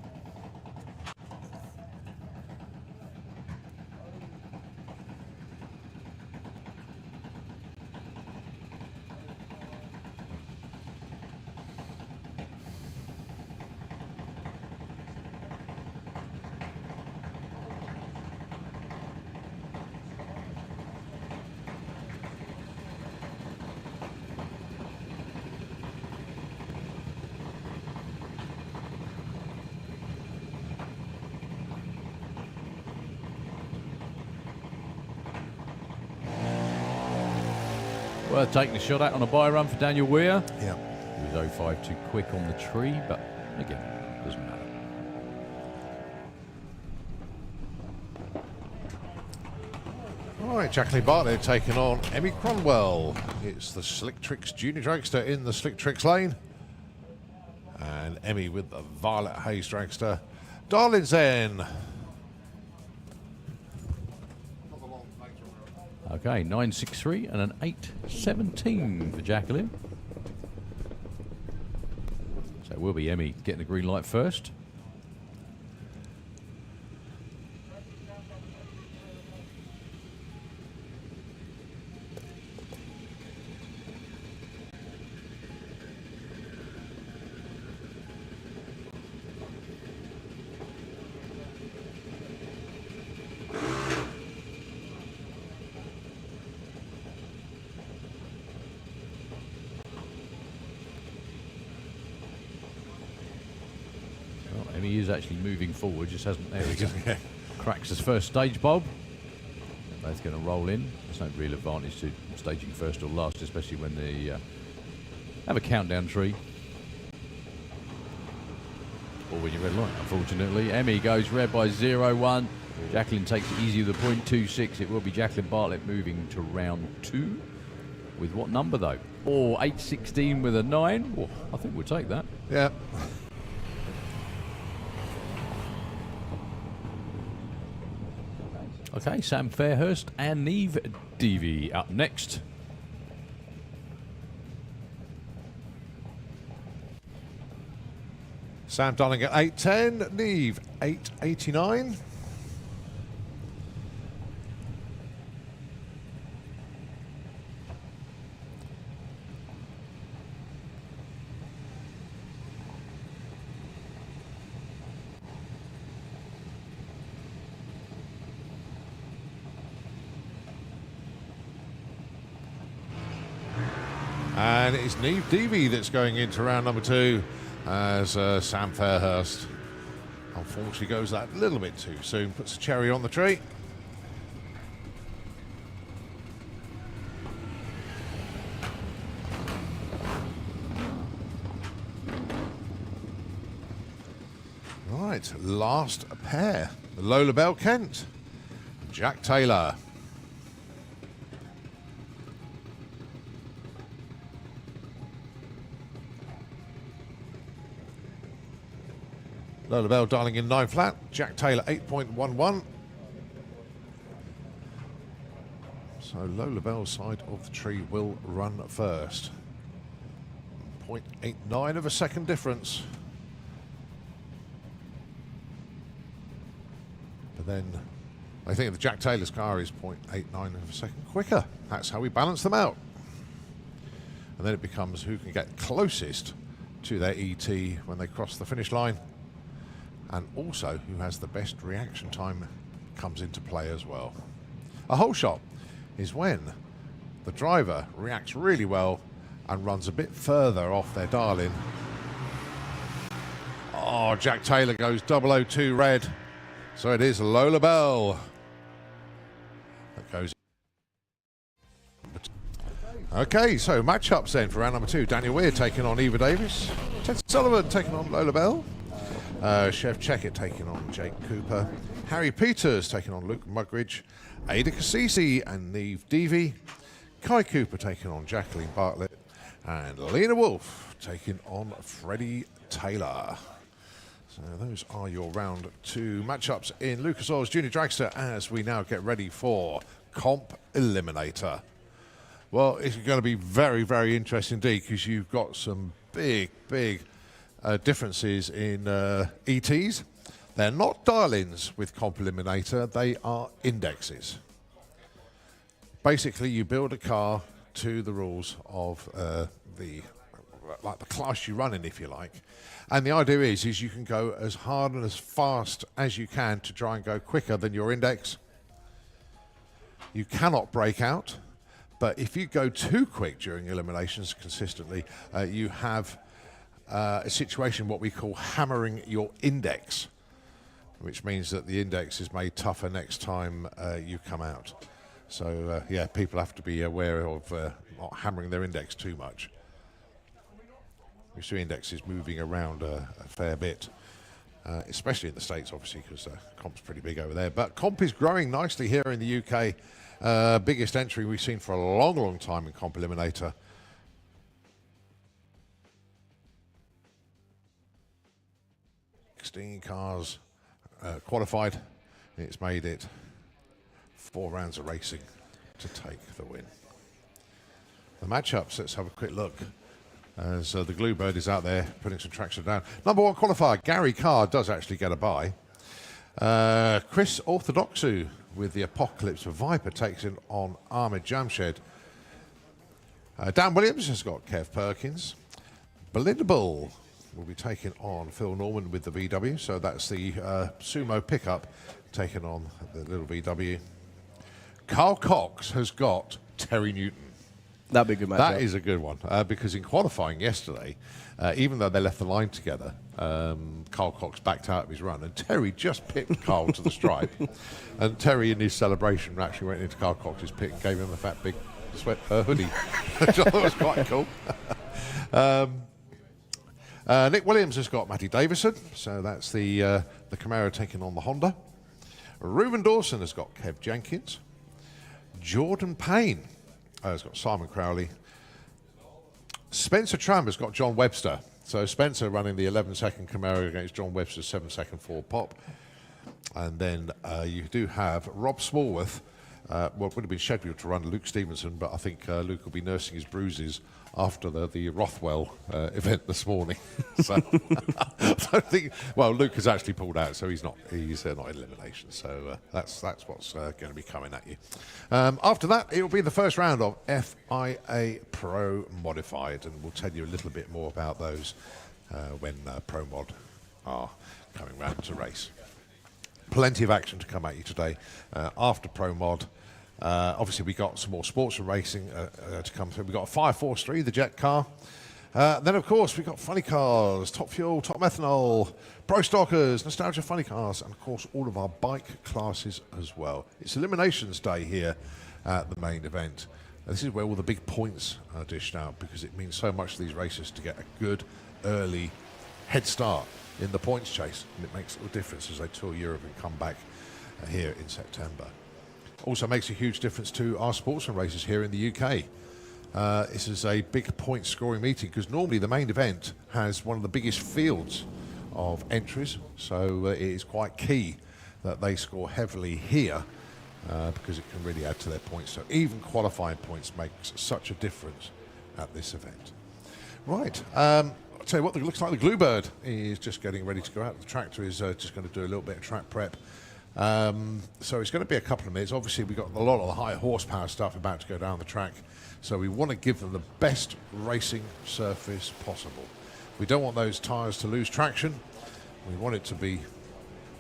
Worth taking a shot at on a bye run for Daniel Weir. Yeah. He was 0.5 too quick on the tree, but again, doesn't matter. All right, Jacqueline Bartlett taking on Emmy Cronwell. It's the Slick Tricks Junior Dragster in the Slick Tricks lane. And Emmy with the Violet Haze Dragster. Darling's End. Okay, 9.63 and an 8.17 for Jacqueline. So it will be Emmy getting the green light first. Emmy is actually moving forward, just hasn't. There we go. Cracks his first stage bulb. Both going to roll in. There's no real advantage to staging first or last, especially when they have a countdown tree. Or when you're red light, unfortunately. Emmy goes red by 0-1. Jacqueline takes it easy with a 0.26. It will be Jacqueline Bartlett moving to round 2. With what number though? Or 8.16 with a 9. Oh, I think we'll take that. Yeah. Okay, Sam Fairhurst and Neve Devi up next. Sam Darling at 8.10, Neve 8.89. And it's Neve Devi that's going into round number 2 as Sam Fairhurst unfortunately goes that little bit too soon, puts a cherry on the tree. Right, last pair. Lola Bell Kent, Jack Taylor. Lola Bell dialing in 9 flat, Jack Taylor 8.11. So Lola Bell's side of the tree will run first. 0.89 of a second difference. But then I think the Jack Taylor's car is 0.89 of a second quicker. That's how we balance them out. And then it becomes who can get closest to their ET when they cross the finish line. And also who has the best reaction time comes into play as well. A whole shot is when the driver reacts really well and runs a bit further off their darling. Oh, Jack Taylor goes 002 red. So it is Lola Bell that goes. Okay, so matchups then for round number 2. Daniel Weir taking on Eva Davis. Ted Sullivan taking on Lola Bell. Chef Checkett taking on Jake Cooper. Harry Peters taking on Luke Mugridge. Ada Cassisi and Neve Devi. Kai Cooper taking on Jacqueline Bartlett. And Lena Wolf taking on Freddie Taylor. So those are your round 2 matchups in Lucas Oil's Junior Dragster as we now get ready for Comp Eliminator. Well, it's going to be very, very interesting indeed because you've got some big differences in ETs. They're not dial-ins with Comp Eliminator, they are indexes. Basically, you build a car to the rules of the class you run in, if you like. And the idea is you can go as hard and as fast as you can to try and go quicker than your index. You cannot break out, but if you go too quick during eliminations consistently, you have a situation what we call hammering your index, which means that the index is made tougher next time you come out. So yeah, people have to be aware of not hammering their index too much. We see indexes moving around a fair bit, especially in the States, obviously, because comp's pretty big over there. But comp is growing nicely here in the UK. Biggest entry we've seen for a long, long time in Comp Eliminator. Cars qualified. It's made it 4 rounds of racing to take the win. The matchups, let's have a quick look as the Bluebird is out there putting some traction down. Number 1 qualifier, Gary Carr, does actually get a bye. Chris Orthodoxou with the Apocalypse Viper takes in on Ahmed Jamshed. Dan Williams has got Kev Perkins. Belinda Bull will be taking on Phil Norman with the VW, so that's the Sumo pickup taking on the little VW. Carl Cox has got Terry Newton. That'd be a good match. That is a good one, because in qualifying yesterday, even though they left the line together, Carl Cox backed out of his run, and Terry just pipped Carl to the stripe. And Terry, in his celebration, actually went into Carl Cox's pit and gave him a fat big sweat hoodie, which I thought was quite cool. Nick Williams has got Matty Davison, so that's the Camaro taking on the Honda. Reuben Dawson has got Kev Jenkins. Jordan Payne has got Simon Crowley. Spencer Tram has got John Webster. So Spencer running the 11-second Camaro against John Webster's 7-second Ford Pop. And then you do have Rob Smallworth, what would have been scheduled to run Luke Stevenson, but I think Luke will be nursing his bruises after the Rothwell event this morning. So I don't think. Well, Luke has actually pulled out, so he's not in elimination. So that's what's going to be coming at you. After that, it will be the first round of FIA Pro Modified, and we'll tell you a little bit more about those when Pro Mod are coming round to race. Plenty of action to come at you today after Pro Mod. Obviously, we got some more sports and racing to come through. We've got a Fire Force 3, the jet car. Then, of course, we've got funny cars, Top Fuel, Top Methanol, Pro Stockers, Nostalgia Funny Cars, and, of course, all of our bike classes as well. It's Eliminations Day here at the main event. This is where all the big points are dished out, because it means so much to these racers to get a good early head start in the points chase, and it makes a little difference as they tour Europe and come back here in September. Also makes a huge difference to our Sportsman races here in the UK. This is a big point scoring meeting, because normally the main event has one of the biggest fields of entries, so it is quite key that they score heavily here, because it can really add to their points. So even qualifying points makes such a difference at this event. Right. I'll tell you what, it looks like the Bluebird is just getting ready to go out. The tractor is just going to do a little bit of track prep. So it's going to be a couple of minutes. Obviously, we've got a lot of the high horsepower stuff about to go down the track. So we want to give them the best racing surface possible. We don't want those tyres to lose traction. We want it to be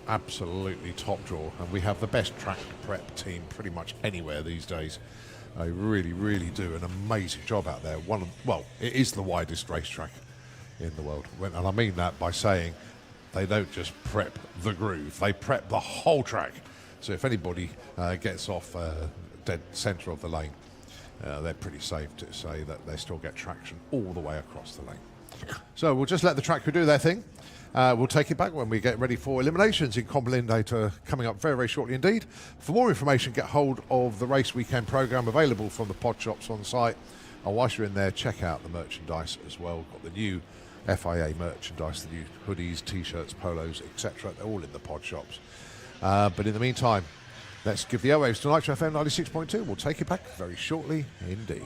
absolutely top draw. And we have the best track prep team pretty much anywhere these days. They really, really do an amazing job out there. Well, it is the widest racetrack in the world. And I mean that by saying they don't just prep the groove, they prep the whole track. So if anybody gets off dead centre of the lane, they're pretty safe to say that they still get traction all the way across the lane. So we'll just let the track crew do their thing. We'll take it back when we get ready for Eliminations in Comp Eliminator coming up very, very shortly indeed. For more information, get hold of the race weekend programme available from the pod shops on site. And whilst you're in there, check out the merchandise as well. We've got the new FIA merchandise, the new hoodies, t-shirts, polos, etc. They're all in the pod shops. But in the meantime, let's give the airwaves to Nitro FM 96.2. We'll take it back very shortly indeed.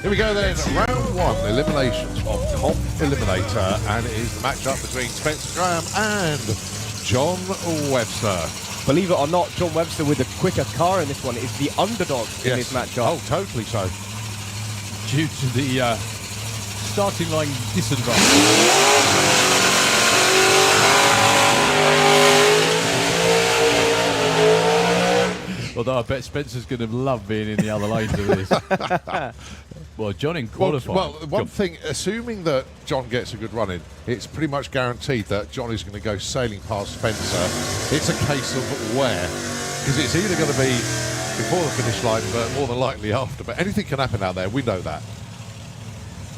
Here we go then, round 1, eliminations of Comp Eliminator, and it is the matchup between Spencer Graham and John Webster. Believe it or not, John Webster with the quicker car in this one is the underdog in this matchup. Oh, totally so. Due to the starting line disadvantage. Although I bet Spencer's going to love being in the other lanes of this. Well, John in qualifying. Well, one thing, assuming that John gets a good run in, it's pretty much guaranteed that John is going to go sailing past Spencer. It's a case of where. Because it's either going to be before the finish line, but more than likely after. But anything can happen out there, we know that.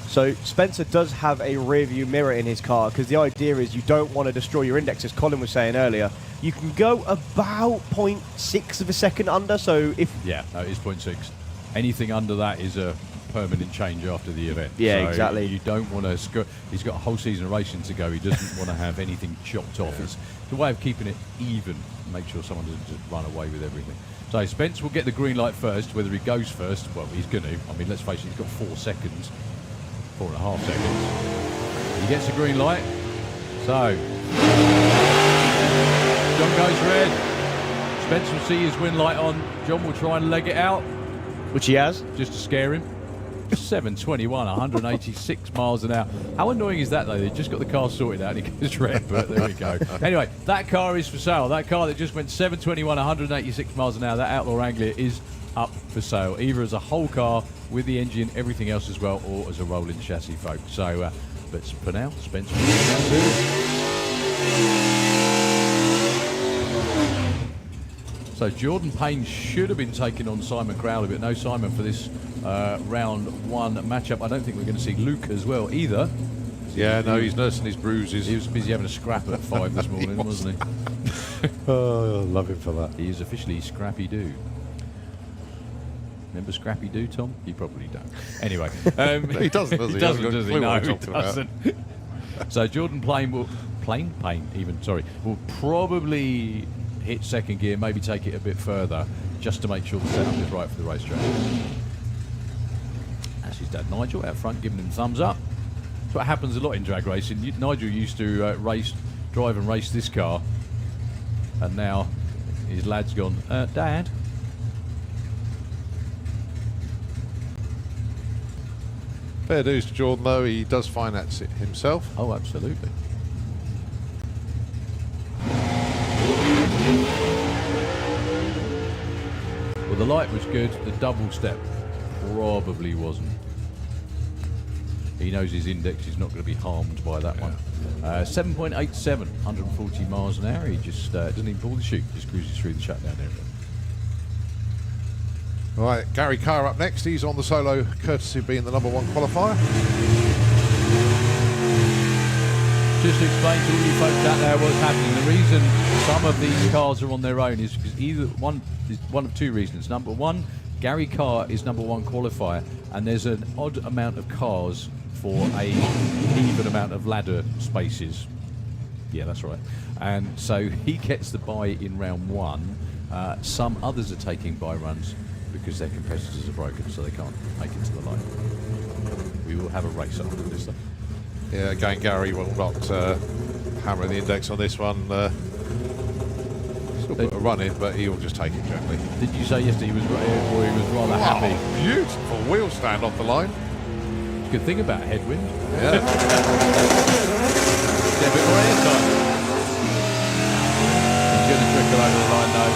So Spencer does have a rear view mirror in his car, because the idea is you don't want to destroy your index, as Colin was saying earlier. You can go about 0.6 of a second under, so if... Yeah, no, it is 0.6. Anything under that is a permanent change after the event. Yeah, so exactly. You don't want to... He's got a whole season of racing to go. He doesn't want to have anything chopped off. It's a way of keeping it even. Make sure someone doesn't just run away with everything. So Spence will get the green light first. Whether he goes first, well, he's going to. I mean, let's face it, he's got 4 seconds. 4.5 seconds. He gets a green light. So John goes red. Spence will see his win light on. John will try and leg it out, which he has, just to scare him. 721, 186 miles an hour. How annoying is that, though? They just got the car sorted out and he goes red, but there we go. Anyway, that car is for sale. That car that just went 721, 186 miles an hour, that Outlaw Wrangler, is up for sale, either as a whole car with the engine, everything else as well, or as a rolling chassis, folks. So, but for now, Spencer. So Jordan Payne should have been taking on Simon Crowley, but no Simon for this round 1 matchup. I don't think we're going to see Luke as well either. Yeah, no, he's nursing his bruises. He was busy having a scrap at 5 this morning, wasn't he? Oh, I love him for that. He is officially Scrappy Doo. Remember Scrappy Doo, Tom? You probably don't. Anyway. He doesn't, does he? He doesn't, does he? No, he doesn't. So Jordan Payne will... Payne, sorry. Will probably hit second gear, maybe take it a bit further, just to make sure the setup is right for the racetrack. That's his dad, Nigel, out front, giving him thumbs up. That's what happens a lot in drag racing. Nigel used to drive and race this car, and now his lad's gone, Dad? Fair dues to Jordan, though. He does finance it himself. Oh, absolutely. Well, the light was good. The double step probably wasn't. He knows his index is not going to be harmed by that one. 7.87, 140 miles an hour. He just doesn't even pull the chute, just cruises through the shutdown area. All right, Gary Carr up next. He's on the solo, courtesy of being the #1 qualifier. Just to explain to all you folks out there what's happening, the reason some of these cars are on their own is because either one of 2 reasons. Number 1, Gary Carr is #1 qualifier, and there's an odd amount of cars for a even amount of ladder spaces. Yeah, that's right. And so he gets the buy in round 1. Some others are taking buy runs because their competitors are broken, so they can't make it to the line. We will have a race after this, though. Yeah, again, Gary will not hammer the index on this one. Still put a run in, but he'll just take it gently. Did you say yesterday he was rather happy? Beautiful wheel stand off the line. Good thing about headwind. Yeah. Get a bit more airtime. He's going to trickle over the line, though.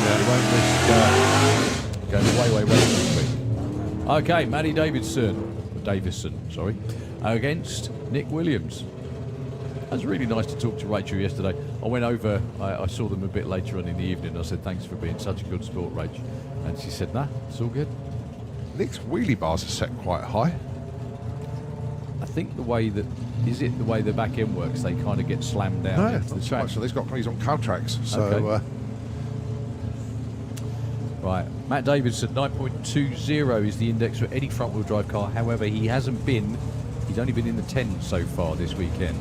Yeah. He won't risk going way quickly. Okay, Matty Davison, sorry, against Nick Williams. It was really nice to talk to Rachel yesterday. I went over, I saw them a bit later on in the evening. I said, thanks for being such a good sport, Rach. And she said, nah, it's all good. Nick's wheelie bars are set quite high. I think the way the back end works, they kind of get slammed down into the track. So he's on car tracks. So, okay. Right, Matt Davidson, 9.20 is the index for any front-wheel drive car. However, he's only been in the 10 so far this weekend.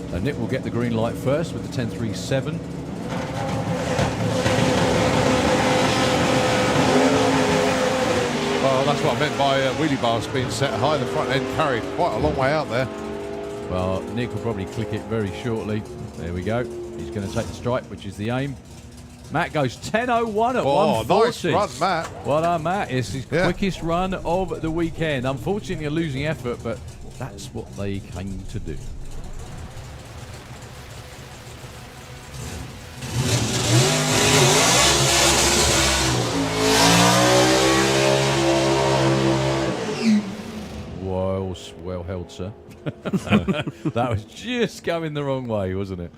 So Nick will get the green light first with the 10.37. I meant by wheelie bars being set high, the front end carried quite a long way out there. Well, Nick will probably click it very shortly. There we go. He's going to take the stripe, which is the aim. Matt goes 10.01 at 140. Nice run, Matt. Well done, Matt. It's his Yeah. quickest run of the weekend. Unfortunately, a losing effort, but that's what they came to do. Well held, sir. That was just going the wrong way, wasn't it?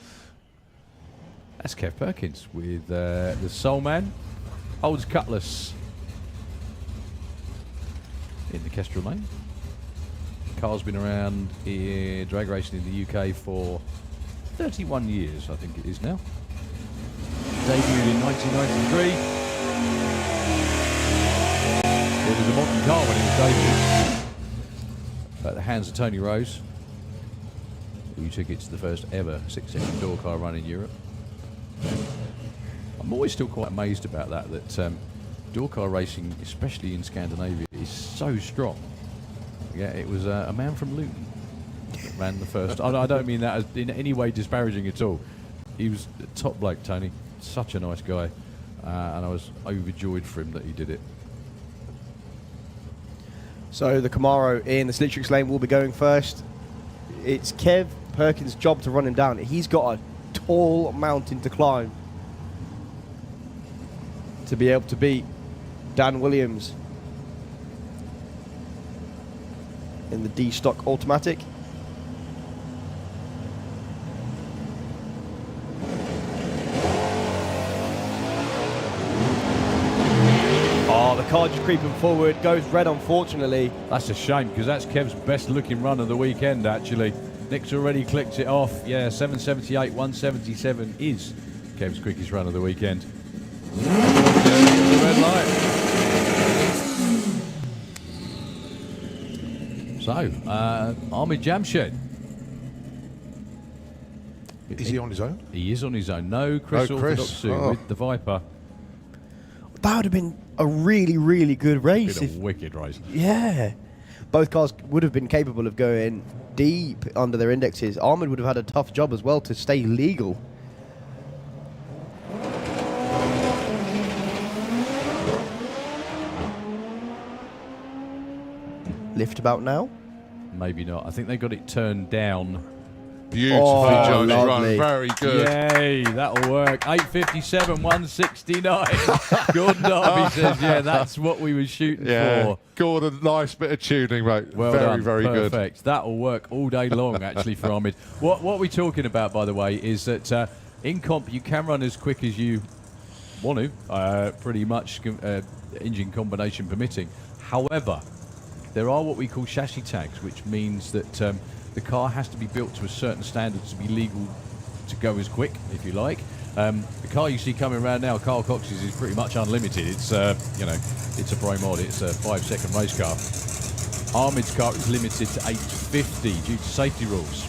That's Kev Perkins with the Soul Man. Holds Cutlass in the Kestrel lane. Car's been around in drag racing in the UK for 31 years, I think it is now. Debuted in 1993. It was a modern car when it was debuted. At the hands of Tony Rose, who took it to the first ever 6-engine door car run in Europe. I'm always still quite amazed about that door car racing, especially in Scandinavia, is so strong. Yeah, it was a man from Luton that ran the first. I don't mean that as in any way disparaging at all. He was a top bloke, Tony. Such a nice guy. And I was overjoyed for him that he did it. So the Camaro in the Slick Tricks lane will be going first. It's Kev Perkins' job to run him down. He's got a tall mountain to climb to be able to beat Dan Williams in the D-Stock Automatic. Oh, the car just creeping forward, goes red unfortunately. That's a shame, because that's Kev's best looking run of the weekend, actually. Nick's already clicked it off. Yeah, 778, 177 is Kev's quickest run of the weekend. The red light. So, Ahmed Jamshed. Is he on his own? He is on his own. No Chris Orthodoxou with the Viper. That would have been a really, really good race. Been a wicked race. Yeah. Both cars would have been capable of going deep under their indexes. Ahmed would have had a tough job as well to stay legal. Lift about now? Maybe not. I think they got it turned down. Beautifully judged lovely. run, very good. Yay, that'll work. 8:57, 169. Gordon Darby says, yeah, that's what we were shooting for. Gordon, nice bit of tuning, mate. Well very, done. very good. Perfect. That'll work all day long, actually, for Ahmed. What we're talking about, by the way, is that in comp, you can run as quick as you want to, pretty much engine combination permitting. However, there are what we call chassis tags, which means that the car has to be built to a certain standard to be legal to go as quick, if you like. The car you see coming around now, Carl Cox's, is pretty much unlimited. It's it's a pro mod. It's a 5-second race car. Ahmed's car is limited to 850 due to safety rules.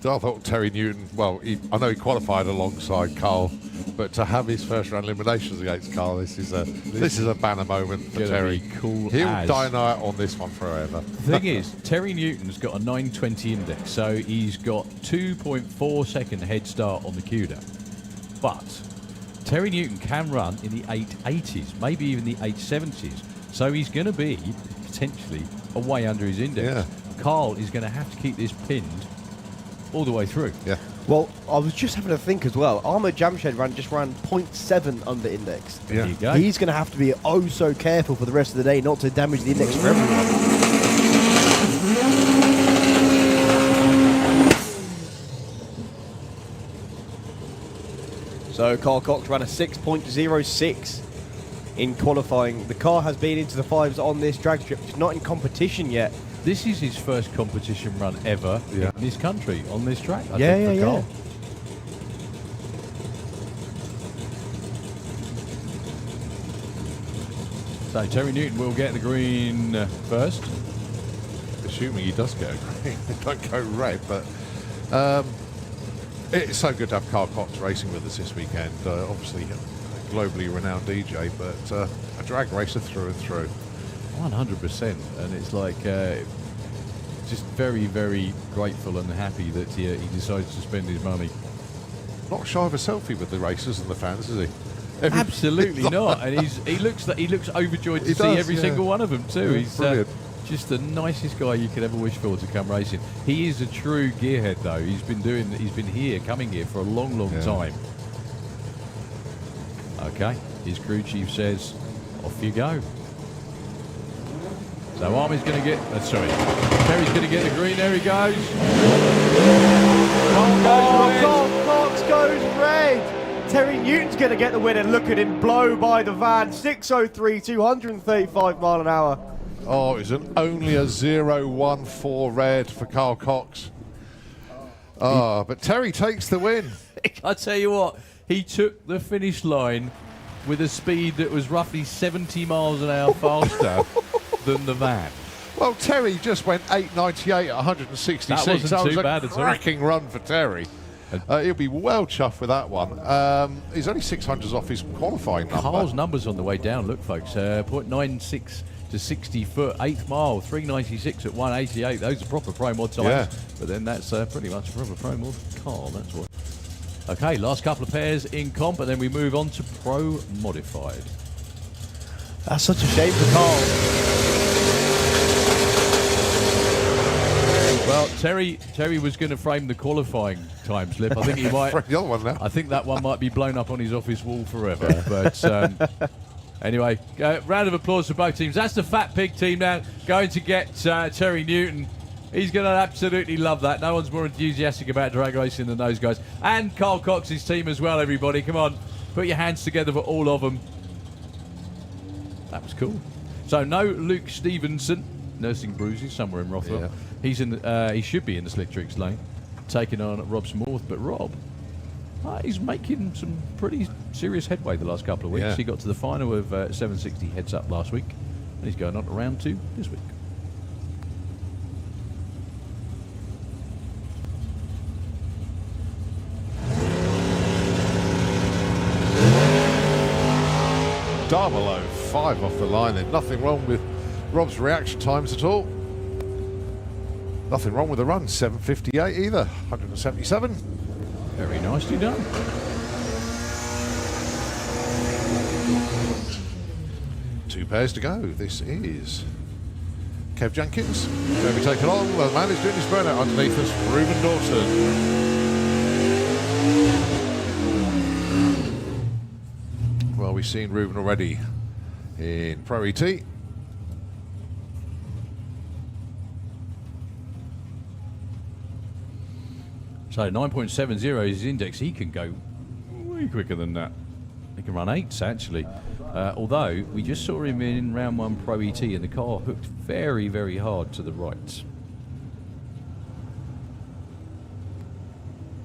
I thought Terry Newton, well, I know he qualified alongside Carl, but to have his first round eliminations against Carl, this is a banner moment for Terry. Cool. He'll dynamite on this one forever. The thing is, Terry Newton's got a 920 index, so he's got 2.4 second head start on the CUDA. But Terry Newton can run in the 880s, maybe even the 870s, so he's going to be potentially way under his index. Yeah. Carl is going to have to keep this pinned all the way through. Yeah. Well, I was just having a think as well. Ahmed Jamshed just ran 0.7 under index. Yeah. There you go. He's going to have to be oh so careful for the rest of the day not to damage the index for everyone. So Carl Cox ran a 6.06 in qualifying. The car has been into the fives on this drag strip. It's not in competition yet. This is his first competition run ever in this country on this track. I Yeah, think, for Carl. So Terry Newton will get the green first. assuming he does get a green. They don't go red, but it's so good to have Carl Cox racing with us this weekend. Obviously, a globally renowned DJ, but a drag racer through and through. 100%, and it's like just very, very grateful and happy that he decides to spend his money. Not shy of a selfie with the racers and the fans, is he? Absolutely not, and he looks overjoyed to see every single one of them too. He's just the nicest guy you could ever wish for to come racing. He is a true gearhead, though. He's been coming here for a long, long time. Okay, his crew chief says, "Off you go." So Army's going to get, Terry's going to get the green. There he goes. Cox goes red. Terry Newton's going to get the win, and look at him blow by the van. 6:03, 235 mile an hour. Oh, it's only a 0.14 red for Carl Cox. Oh, but Terry takes the win. I tell you what, he took the finish line with a speed that was roughly 70 miles an hour faster than the van. Well, Terry just went 8.98 at 166. That wasn't too bad at at all. Cracking run for Terry. He'll be well chuffed with that one. He's only 600s off his qualifying number. Carl's numbers on the way down, look, folks. 0.96 to 60 foot, 8th mile, 396 at 188. Those are proper pro mod times. Yeah. But then that's pretty much proper pro mod Carl, that's what. Okay, last couple of pairs in comp, and then we move on to pro modified. That's such a shame for Carl. Well, Terry was going to frame the qualifying time slip. I think he might. The other one now. I think that one might be blown up on his office wall forever. But anyway, round of applause for both teams. That's the Fat Pig team now going to get Terry Newton. He's going to absolutely love that. No one's more enthusiastic about drag racing than those guys. And Carl Cox's team as well, everybody. Come on, put your hands together for all of them. That was cool. So no Luke Stevenson, nursing bruises somewhere in Rothwell. Yeah. He's in. He should be in the Slick Tricks lane, taking on Rob Smorth. But Rob, he's making some pretty serious headway the last couple of weeks. Yeah. He got to the final of 760 heads up last week, and he's going on to round 2 this week. Double 05 off the line. There's nothing wrong with Rob's reaction times at all. Nothing wrong with the run. 7:58 either. 177. Very nicely done. Two pairs to go. This is Kev Jenkins. Going to be taken on. Well, the man is doing his burnout underneath us. Ruben Dawson. Well, we've seen Ruben already in Pro ET. So 9.70 is his index. He can go way quicker than that. He can run 8s actually. Although we just saw him in round 1 Pro ET and the car hooked very, very hard to the right.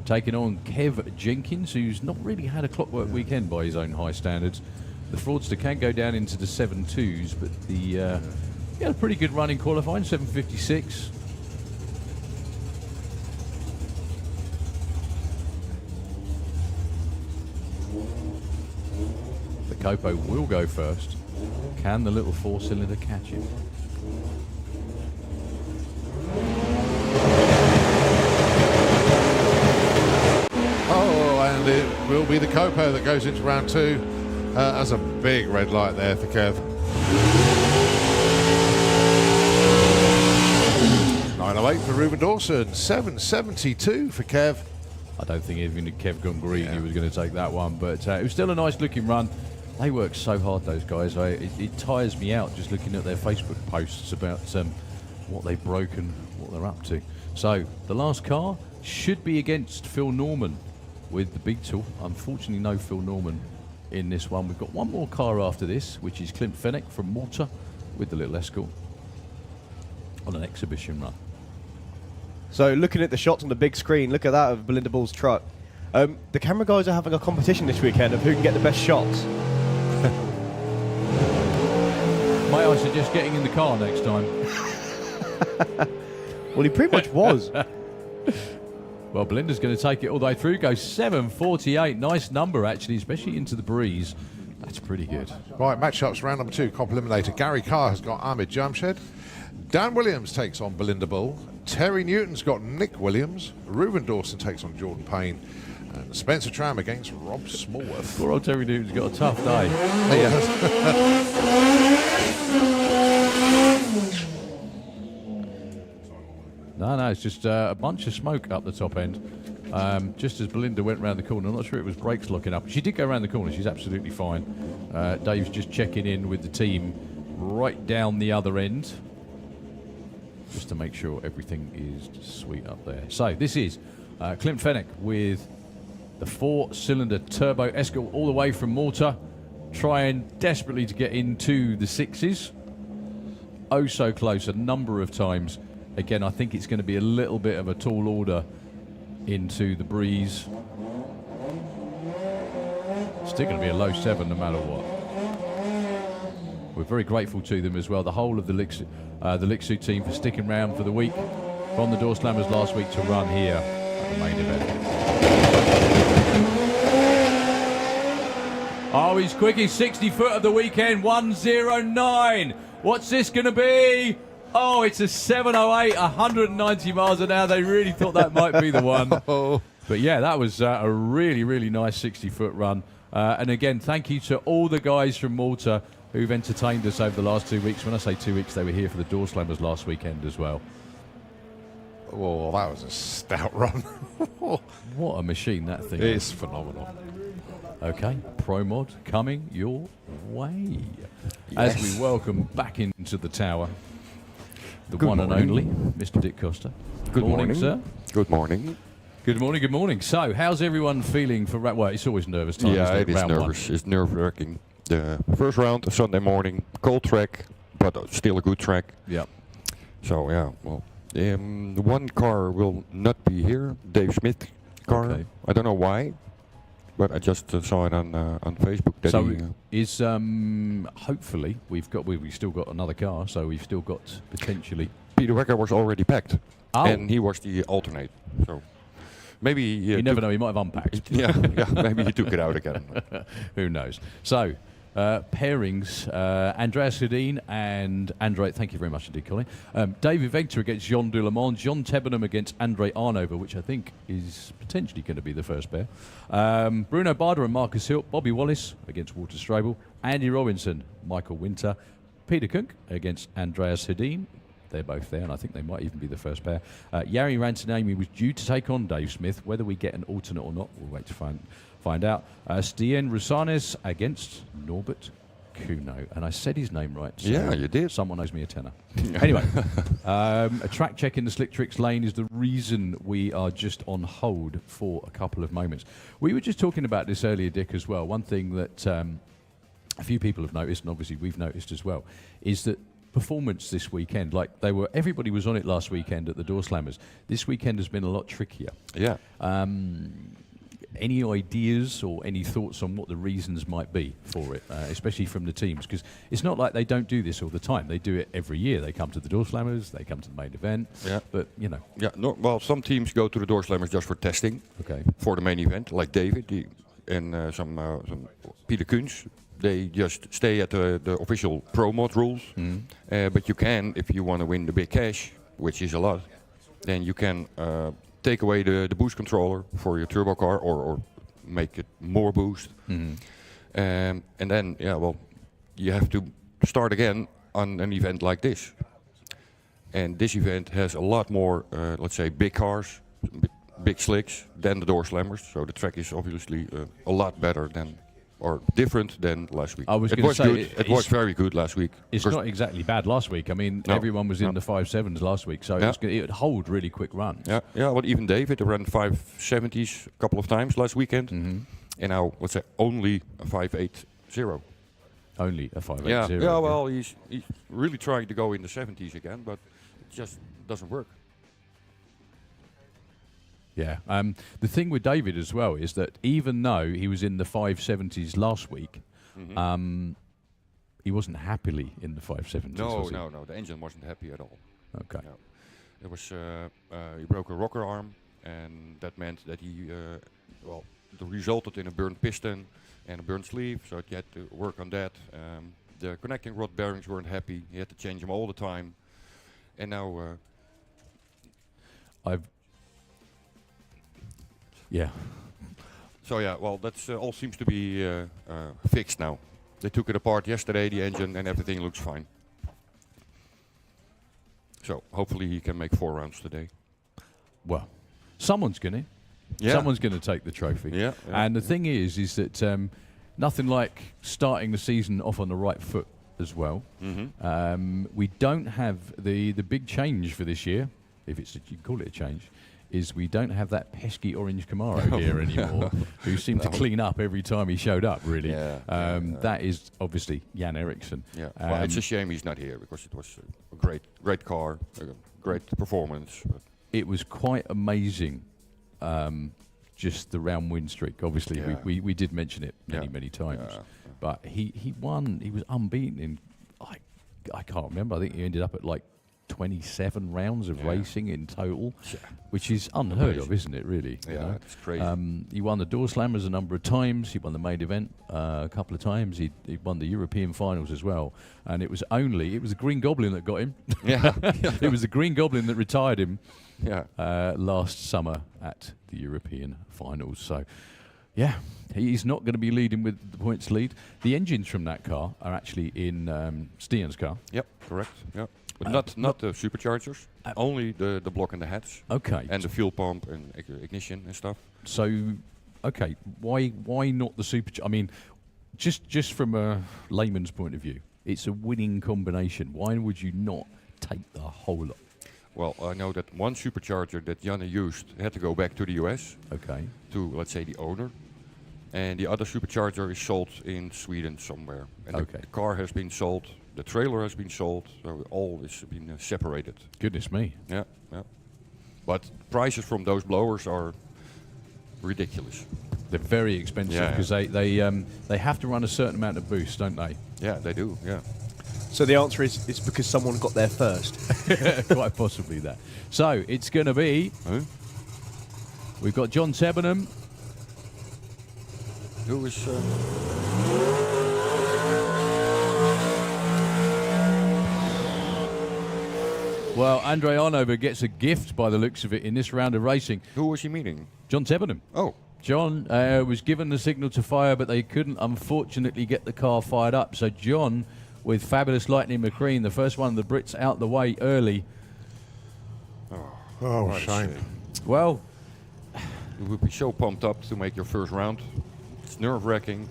Taking on Kev Jenkins, who's not really had a clockwork weekend by his own high standards. The fraudster can go down into the 7.2s, but he had a pretty good run in qualifying, 7.56. The Copo will go first. Can the little 4-cylinder catch him? Oh, and it will be the Copo that goes into round 2. That's a big red light there for Kev. 908 for Ruben Dawson. 7.72 for Kev. I don't think even if Kev gone green he was going to take that one, but it was still a nice looking run. They work so hard, those guys. It tires me out just looking at their Facebook posts about what they've broken, what they're up to. So the last car should be against Phil Norman with the big tool. Unfortunately, no Phil Norman in this one. We've got one more car after this, which is Clint Fennick from Malta with the little Escort on an exhibition run. So looking at the shots on the big screen, look at that of Belinda Ball's truck. The camera guys are having a competition this weekend of who can get the best shots. Might I suggest getting in the car next time? Well, he pretty much was. Well, Belinda's going to take it all the way through. Goes 7:48. Nice number, actually, especially into the breeze. That's pretty good. Right, matchups, round number 2, comp eliminator. Gary Carr has got Ahmed Jamshed. Dan Williams takes on Belinda Bull. Terry Newton's got Nick Williams. Reuben Dawson takes on Jordan Payne. And Spencer Tram against Rob Smallworth. Poor old Terry Newton's got a tough day. No, it's just a bunch of smoke up the top end. Just as Belinda went round the corner. I'm not sure it was brakes locking up. She did go round the corner. She's absolutely fine. Dave's just checking in with the team right down the other end, just to make sure everything is sweet up there. So this is Clint Fennick with the 4-cylinder turbo Escort all the way from Malta, trying desperately to get into the 6s. Oh, so close a number of times. Again, I think it's going to be a little bit of a tall order into the breeze. Still going to be a low 7 no matter what. We're very grateful to them as well, the whole of the Lixu team, for sticking around for the week from the Door Slammers last week to run here at the main event. Oh, he's quick. He's 60 foot of the weekend, 1:09. What's this going to be? Oh, it's a 7:08, 190 miles an hour. They really thought that might be the one. But yeah, that was a really, really nice 60-foot run. And again, thank you to all the guys from Malta who've entertained us over the last 2 weeks. When I say 2 weeks, they were here for the Door Slammers last weekend as well. Oh, that was a stout run. What a machine that thing It's is. phenomenal. Okay, Pro Mod coming your way. As we welcome back into the tower, the Good one morning. and only Mr. Dick Costa. Good morning, sir. Good morning. Good morning, good morning. So, how's everyone feeling for well, it's always nervous time. Yeah, isn't it is round nervous. It's nerve-wracking. The first round, Sunday morning, cold track, but still a good track. One. Yep. So yeah, well, one car will not be here. Dave Smith car. Okay. I don't know why, but I just saw it on Facebook. That So he, is hopefully we've still got another car, so we've still got potentially. Peter Wecker was already packed, Oh. and he was the alternate. So maybe You never know, he might have unpacked. Yeah, maybe he took it out again. Who knows? So, pairings, Andreas Houdin and Andre, thank you very much indeed, Colin. David Vector against Jean Doulemont, John Tebenham against Andre Arnover, which I think is potentially going to be the first pair. Bruno Bader and Marcus Hilt, Bobby Wallace against Walter Strobel, Andy Robinson, Michael Winter, Peter Kunk against Andreas Houdin. They're both there, and I think they might even be the first pair. Jari Rantanami was due to take on Dave Smith. Whether we get an alternate or not, we'll wait to find out. Stien Rusanes against Norbert Kuno. And I said his name right. So Yeah, you did. Someone owes me a tenner. Anyway, a track check in the Slick Tricks lane is the reason we are just on hold for a couple of moments. We were just talking about this earlier, Dick, as well. One thing that a few people have noticed, and obviously we've noticed as well, is that performance this weekend, like everybody was on it last weekend at the Door Slammers. This weekend has been a lot trickier. Yeah. Any ideas or any thoughts on what the reasons might be for it, especially from the teams? Because it's not like they don't do this all the time. They do it every year. They come to the Door Slammers, they come to the main event. Yeah. But, you know. Yeah. No, well, some teams go to the Door Slammers just for testing. Okay. For the main event, like David and some Peter Kunz. They just stay at the official Pro Mod rules. But you can, if you want to win the big cash, which is a lot, then you can take away the boost controller for your turbo car or make it more boost. And then, yeah, well, you have to start again on an event like this. And this event has a lot more, let's say, big cars, big slicks than the Door Slammers. So the track is obviously a lot better than, or different than last week. I was it going to was say, good. It was very good last week. It's not exactly bad last week. I mean, No. everyone was in No. the 5.7s last week, so Yeah. it would hold really quick runs. Yeah, well, even David ran 570s a couple of times last weekend, and now let's say only a 580. Only a 5.80. Yeah, well, he's really trying to go in the 70s again, but it just doesn't work. Yeah. The thing with David as well is that even though he was in the 5.70s last week, he wasn't happily in the 5.70s. No, was he? no, the engine wasn't happy at all. Okay. Yeah. It was he broke a rocker arm, and that meant that he it resulted in a burnt piston and a burnt sleeve. So he had to work on that. The connecting rod bearings weren't happy. He had to change them all the time, and now Yeah. So yeah, well, that's all seems to be fixed now. They took it apart yesterday, the engine, and everything looks fine. So hopefully he can make 4 rounds today. Well, someone's going to. Yeah. Someone's going to take the trophy. Yeah. And the thing is that nothing like starting the season off on the right foot as well. Mm-hmm. We don't have the big change for this year, if it's you can call it a change, is we don't have that pesky orange Camaro here anymore, who seemed to clean up every time he showed up, really. Yeah, that is obviously Jan Eriksson. Yeah, well, it's a shame he's not here because it was a great car, a great performance. It was quite amazing, just the round win streak. Obviously, Yeah. we did mention it many times, but he won. He was unbeaten in I can't remember. I think he ended up at like 27 rounds of racing in total, which is unheard of, isn't it, really? Yeah, you know? it's crazy. He won the door slammers a number of times. He won the main event a couple of times. He won the European finals as well. And it was the Green Goblin that got him. Yeah. It was the Green Goblin that retired him Yeah. last summer at the European finals. So, yeah, he's not going to be leading with the points lead. The engines from that car are actually in Stian's car. Yep, correct. Yeah. But not the superchargers, only the block and the heads. Okay. And the fuel pump and ignition and stuff. So, okay, why not the supercharger? I mean, just from a layman's point of view, it's a winning combination. Why would you not take the whole lot? Well, I know that one supercharger that Janne used had to go back to the US. Okay. To, let's say, the owner. And the other supercharger is sold in Sweden somewhere. And the car has been sold, the trailer has been sold, so all is been separated. Goodness me. Yeah, yeah. But prices from those blowers are ridiculous. They're very expensive because they have to run a certain amount of boost, don't they? Yeah, they do, yeah. So the answer is it's because someone got there first. Quite possibly that. So it's going to be... We've got John Tebenham. Who is... Well, Andre Arnover gets a gift by the looks of it in this round of racing. Who was he meeting? John Tebenham. Oh. John was given the signal to fire, but they couldn't, unfortunately, get the car fired up. So John, with Fabulous Lightning McQueen, the first one of the Brits out the way early. Oh, shame. Well... You would be so pumped up to make your first round. It's nerve-wracking,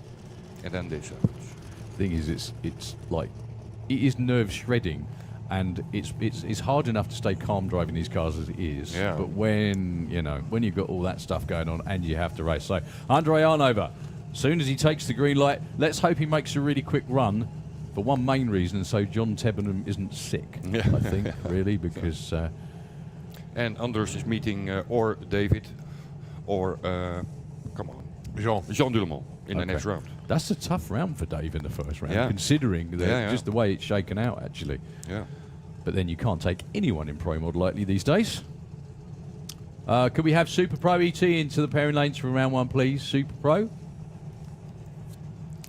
and then this happens. Thing is, it's like... It is nerve-shredding. And it's hard enough to stay calm driving these cars as it is. Yeah. But when you've got all that stuff going on and you have to race. So, Andre Arnover, as soon as he takes the green light, let's hope he makes a really quick run for one main reason, so John Tebenham isn't sick, I think, really, because... and Anders is meeting or David or, come on, Jean Dulemont in the next round. That's a tough round for Dave in the first round, considering just the way it's shaken out, actually. Yeah. But then you can't take anyone in Pro Mod lightly these days. Could we have Super Pro ET into the pairing lanes for round one, please? Super Pro.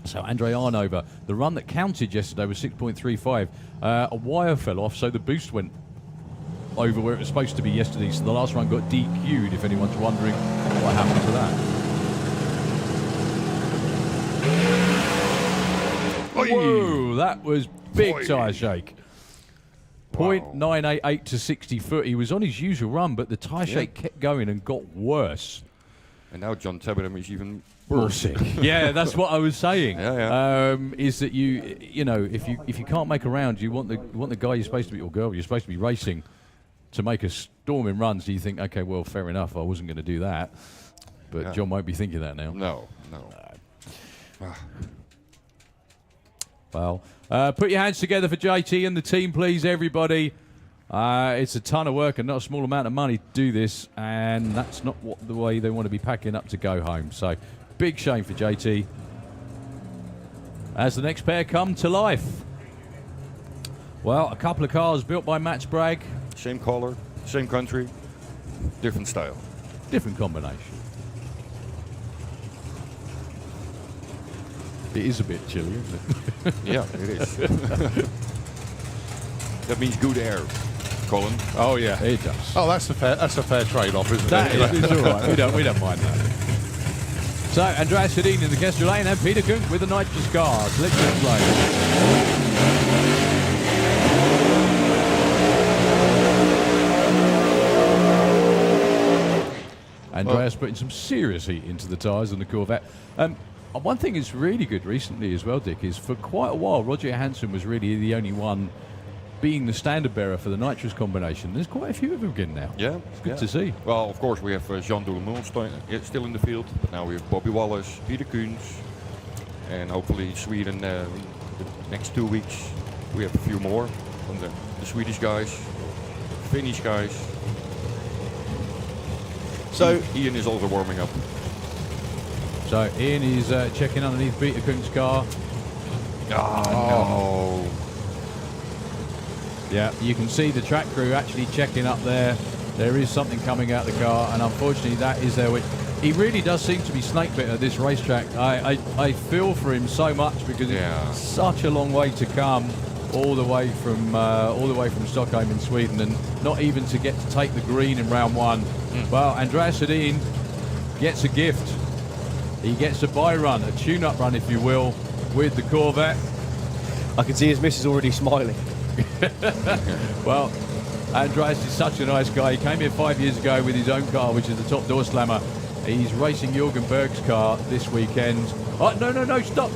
So Andre Arnover, the run that counted yesterday was 6.35. A wire fell off, so the boost went over where it was supposed to be yesterday. So the last run got DQ'd, if anyone's wondering what happened to that. Whoa, that was big tyre shake. 0.988 to 60 foot. He was on his usual run, but the tyre shake kept going and got worse. And now John Tebenham is even more sick. Yeah, that's what I was saying. Is that if you can't make a round, you want the guy you're supposed to be, or girl you're supposed to be racing, to make a storming run. So you think, okay, well, fair enough, I wasn't going to do that. But John won't be thinking that now. No. Well, put your hands together for JT and the team, please, everybody. It's a ton of work and not a small amount of money to do this, and that's not the way they want to be packing up to go home. So, big shame for JT. As the next pair come to life. Well, a couple of cars built by Matt Bragg same color, same country, different style. Different combination. It is a bit chilly, isn't it? Yeah, it is. That means good air, Colin. Oh yeah. It does. Oh, that's a fair trade-off, isn't That it? is all right. We don't mind that. So, Andreas Sedin in the Kestrel lane and Peter Kunk with the nitrous cars. Let's play. Andreas putting some serious heat into the tyres on the Corvette. One thing that's really good recently as well, Dick, is for quite a while, Roger Hansen was really the only one being the standard bearer for the nitrous combination. There's quite a few of them again now. Yeah, It's good to see. Well, of course, we have Jean Doulemont still in the field, but now we have Bobby Wallace, Peter Kunz, and hopefully Sweden the next 2 weeks we have a few more from the Swedish guys, Finnish guys. So Ian is also warming up. So Ian is checking underneath Peter Kunk's car. Oh. Yeah, you can see the track crew actually checking up there. There is something coming out of the car, and unfortunately that is there. He really does seem to be snake bit at this racetrack. I feel for him so much because it's such a long way to come, all the way from Stockholm in Sweden, and not even to get to take the green in round one. Well, Andreas Sedin gets a gift. He gets a buy run, a tune-up run, if you will, with the Corvette. I can see his missus already smiling. Well, Andreas is such a nice guy. He came here 5 years ago with his own car, which is the top door slammer. He's racing Jürgen Berg's car this weekend. Oh, no, stop.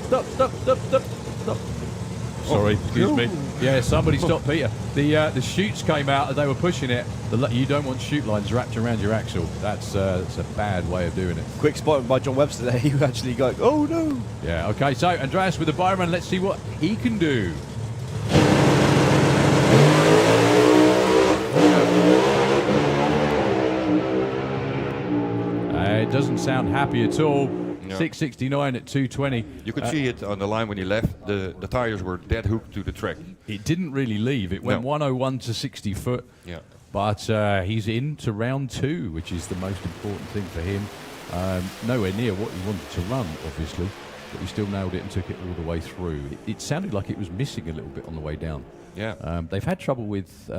Sorry, excuse me. Yeah, somebody stop Peter. The chutes came out as they were pushing it. You don't want chute lines wrapped around your axle. That's a bad way of doing it. Quick spot by John Webster there. He actually going, oh no. Yeah, okay, so Andreas with the buy run. Let's see what he can do. It doesn't sound happy at all. No. 669 at 220. You could see it on the line when he left. The tires were dead hooked to the track. It didn't really leave. It went 101 to 60 foot. Yeah. But he's into round two, which is the most important thing for him. Nowhere near what he wanted to run, obviously, but he still nailed it and took it all the way through. It sounded like it was missing a little bit on the way down. Yeah. They've had trouble with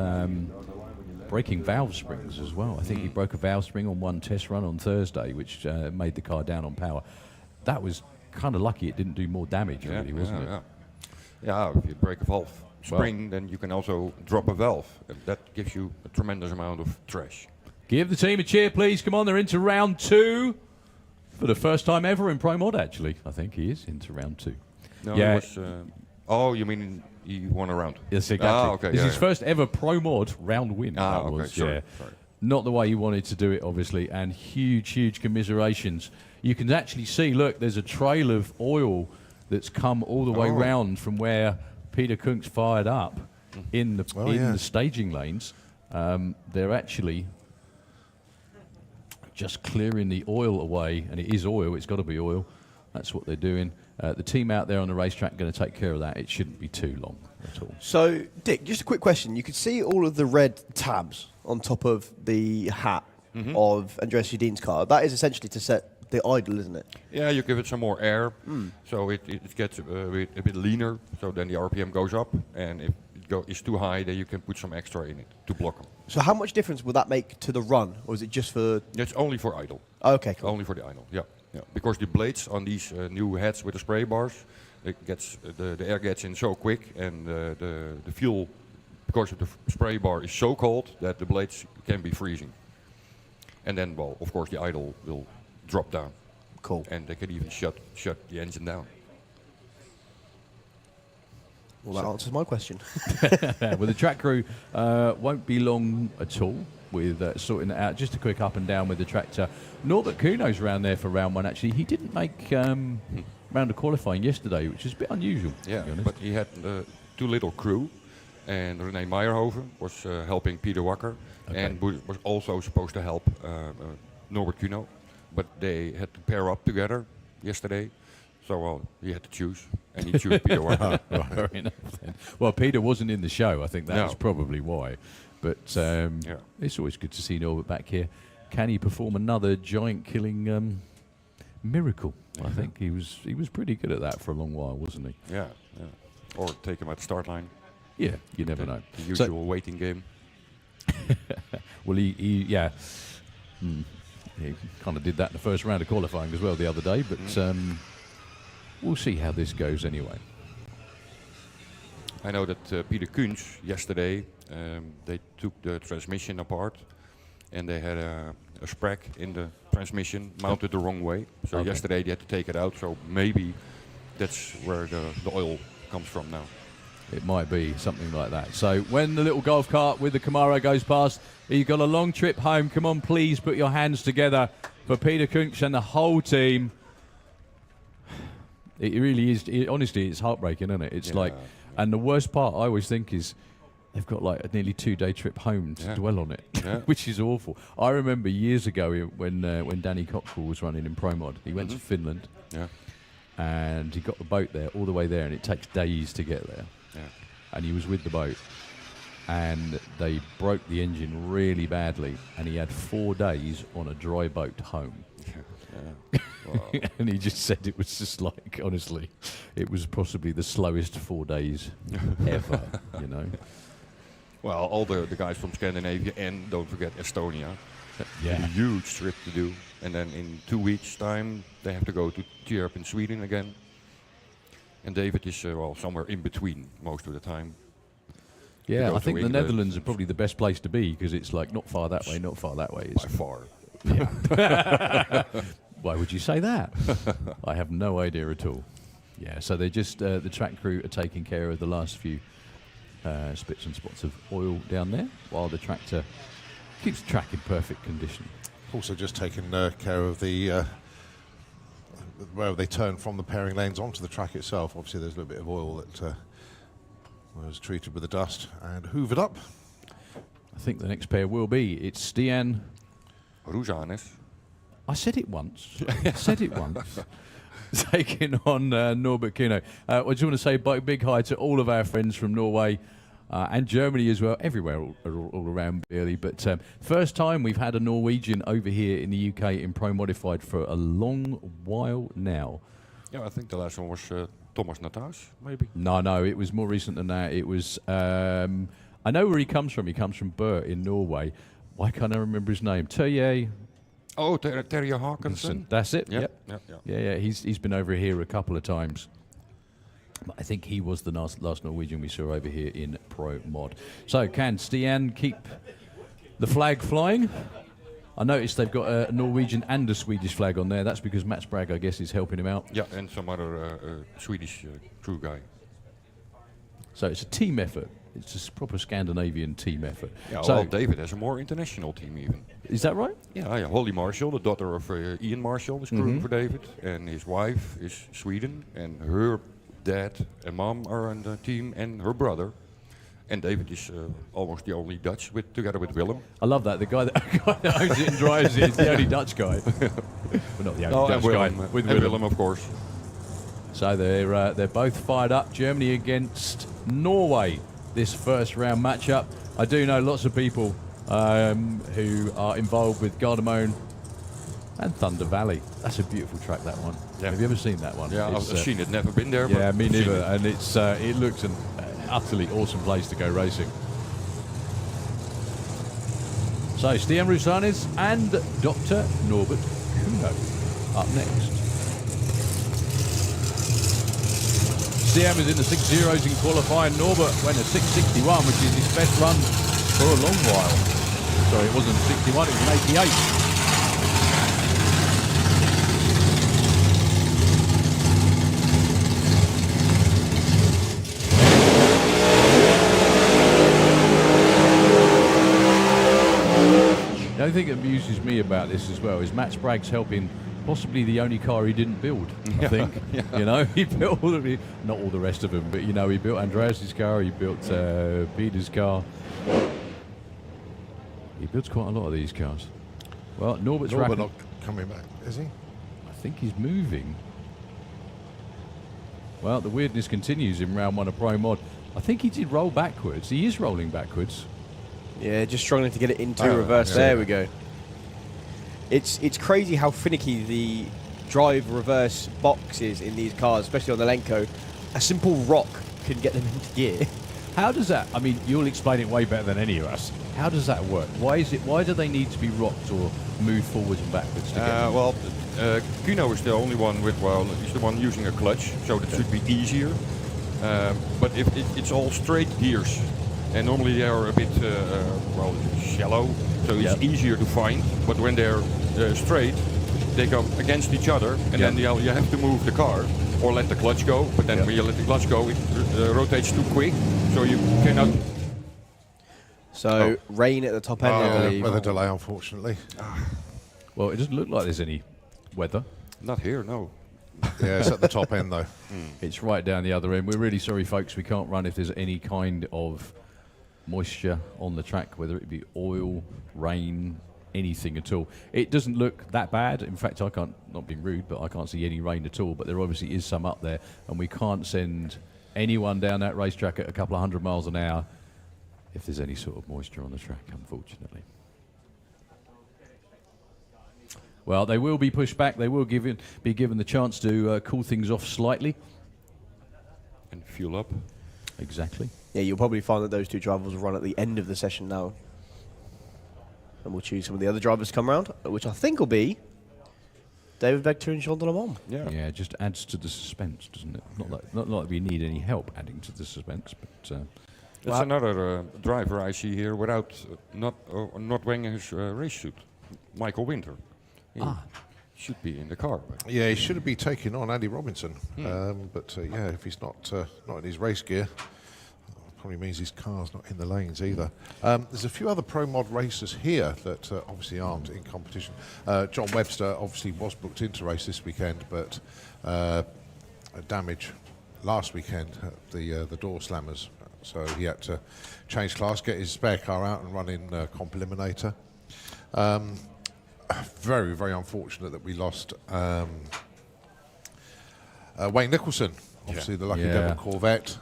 breaking valve springs as well. I think he broke a valve spring on one test run on Thursday, which made the car down on power. That was kind of lucky it didn't do more damage, really, wasn't it? Yeah, if you break a valve spring, then you can also drop a valve. And that gives you a tremendous amount of trash. Give the team a cheer, please. Come on, they're into round two. For the first time ever in Pro Mod, actually. I think he is into round two. No, yeah. It was, you mean he won a round? Yes, exactly. Okay, It's his first ever Pro Mod round win. That okay, was, sorry. Not the way he wanted to do it, obviously, and huge commiserations. You can actually see, look, there's a trail of oil that's come all the way round from where Peter Kunk's fired up in the staging lanes. They're actually just clearing the oil away, and it is oil, it's got to be oil. That's what they're doing. The team out there on the racetrack are going to take care of that. It shouldn't be too long at all. So, Dick, just a quick question. You could see all of the red tabs on top of the hat of Andreas Sedin's car. That is essentially to set the idle, isn't it? Yeah, you give it some more air, so it gets a bit leaner, so then the RPM goes up, and if it's too high, then you can put some extra in it to block them. So how much difference will that make to the run, or is it just for... It's only for idle. Okay, cool. Only for the idle, yeah. Because the blades on these new heads with the spray bars, the air gets in so quick, and the fuel, because of the spray bar, is so cold that the blades can be freezing. And then, well, of course, the idle will drop down. Cool. And they can even shut the engine down. Well, that answers my question. Well, the track crew won't be long at all with sorting it out. Just a quick up and down with the tractor. Norbert Kuno's around there for round one, actually. He didn't make round of qualifying yesterday, which is a bit unusual, to be honest. But he had too little crew, and René Meyerhoven was helping Peter Wacker, and was also supposed to help Norbert Kuno, but they had to pair up together yesterday, so he had to choose, and he chose Peter Wacker. Fair enough then. Well, Peter wasn't in the show. I think that was probably why. But it's always good to see Norbert back here. Can he perform another giant-killing miracle? I think he was pretty good at that for a long while, wasn't he? Yeah. Or take him at the start line. Yeah, you never know. The usual waiting game. Well, he kind of did that in the first round of qualifying as well the other day, but we'll see how this goes anyway. I know that Peter Kunz yesterday, they took the transmission apart and they had a sprack in the transmission mounted the wrong way. So yesterday they had to take it out, so maybe that's where the oil comes from now. It might be something like that. So when the little golf cart with the Camaro goes past, you've got a long trip home. Come on, please put your hands together for Peter Kunz and the whole team. It really is. Honestly, it's heartbreaking, isn't it? It's like, and the worst part I always think is they've got like a nearly 2-day trip home to dwell on it, which is awful. I remember years ago when Danny Cockrell was running in Pro Mod, he went to Finland, and he got the boat there all the way there, and it takes days to get there. And he was with the boat, and they broke the engine really badly, and he had 4 days on a dry boat home. Wow. And he just said it was just like, honestly, it was possibly the slowest 4 days ever, you know. Well, all the guys from Scandinavia, and don't forget Estonia. Yeah. A huge trip to do. And then in 2 weeks' time, they have to go to Tierp in Sweden again. And David is somewhere in between most of the time. Yeah, I think the Netherlands are probably the best place to be because it's like not far that way, not far that way. By far. Yeah. Why would you say that? I have no idea at all. Yeah, so they're just, the track crew are taking care of the last few spits and spots of oil down there while the tractor keeps the track in perfect condition. Also just taking care of the where they turn from the pairing lanes onto the track itself. Obviously there's a little bit of oil that was treated with the dust and hoovered up. I think the next pair will be, it's Stian Ruzanes. I said it once. Taking on Norbert Kino. I just want to say a big hi to all of our friends from Norway and Germany as well, everywhere all around really. But first time we've had a Norwegian over here in the UK in Pro Modified for a long while now. Yeah, I think the last one was Thomas Nataus, maybe. No, it was more recent than that. It was, I know where he comes from. He comes from Bør in Norway. Why can't I remember his name? Terje. Oh, Terje Haakensen. That's it. Yep. Yeah. He's been over here a couple of times. I think he was the last Norwegian we saw over here in Pro Mod. So can Stian keep the flag flying? I noticed they've got a Norwegian and a Swedish flag on there. That's because Mats Bragg, I guess, is helping him out. Yeah, and some other Swedish crew guy. So it's a team effort. It's a proper Scandinavian team effort. Yeah, so well, David has a more international team even. Is that right? Yeah, Holly Marshall, the daughter of Ian Marshall, is crewing for David. And his wife is Sweden. And her dad and mom are on the team, and her brother. And David is almost the only Dutch, together with Willem. I love that. The guy that owns it and drives it is the only Dutch guy. Well, not the only Dutch guy. With Willem, of course. So they're both fired up. Germany against Norway. This first round matchup. I do know lots of people who are involved with Gardermoen and Thunder Valley. That's a beautiful track, that one. Yeah. Have you ever seen that one? Yeah, I've seen it. Never been there. Yeah, but me neither. And it looks an utterly awesome place to go racing. So Stian Ruzanes and Dr. Norbert Kuno up next. Stian was in the 6.0s in qualifying. Norbert went a 6.61, which is his best run for a long while. Sorry, it wasn't a 61, it was an 88. The only thing that amuses me about this as well is Mats Bragg's helping possibly the only car he didn't build, I think. You know, he built not all the rest of them, but, you know, he built Andreas's car, he built Peter's car. He builds quite a lot of these cars. Well, Norbert not coming back, is he? I think he's moving. Well, the weirdness continues in round one of Pro Mod. I think he did roll backwards. He is rolling backwards. Yeah, just struggling to get it into Oh, reverse. yeah. There we go. It's crazy how finicky the drive reverse box is in these cars, especially on the Lenko. A simple rock can get them into gear. How does that? I mean, you'll explain it way better than any of us. How does that work? Why do they need to be rocked or moved forwards and backwards to get them? Kino is the only one he's the one using a clutch, so that should be easier. But if it's all straight gears, and normally they are a bit shallow, so it's easier to find. But when they're straight, they go against each other, and then you have to move the car or let the clutch go. But then when you let the clutch go, it rotates too quick, so you cannot. So rain at the top end, I believe. Weather delay, unfortunately. Well, it doesn't look like there's any weather. Not here, no. Yeah, it's at the top end though. It's right down the other end. We're really sorry, folks. We can't run if there's any kind of moisture on the track, whether it be oil, rain, anything at all. It doesn't look that bad. In fact, I can't, not being rude, but I can't see any rain at all. But there obviously is some up there, and we can't send anyone down that racetrack at a couple of 100 miles an hour if there's any sort of moisture on the track, unfortunately. Well, they will be pushed back. They will be given the chance to cool things off slightly. And fuel up. Exactly. Yeah, you'll probably find that those two drivers will run at the end of the session now. And we'll choose some of the other drivers to come around, which I think will be David Vector and Jean Delamont. Yeah. Yeah, it just adds to the suspense, doesn't it? Not like we need any help adding to the suspense, but... That's another driver I see here without not wearing his race suit. Michael Winter. He should be in the car. But Yeah, he should be taking on Andy Robinson, but if he's not in his race gear, probably means his car's not in the lanes either. There's a few other Pro Mod racers here that obviously aren't in competition. John Webster obviously was booked into race this weekend, but damage last weekend at the door slammers, so he had to change class, get his spare car out and run in Comp Eliminator. Very, very unfortunate that we lost Wayne Nicholson, obviously the Lucky Devil Corvette,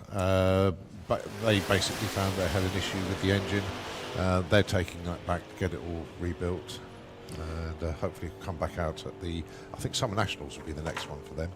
but they basically found they had an issue with the engine. They're taking that back to get it all rebuilt and hopefully come back out at I think Summer Nationals will be the next one for them.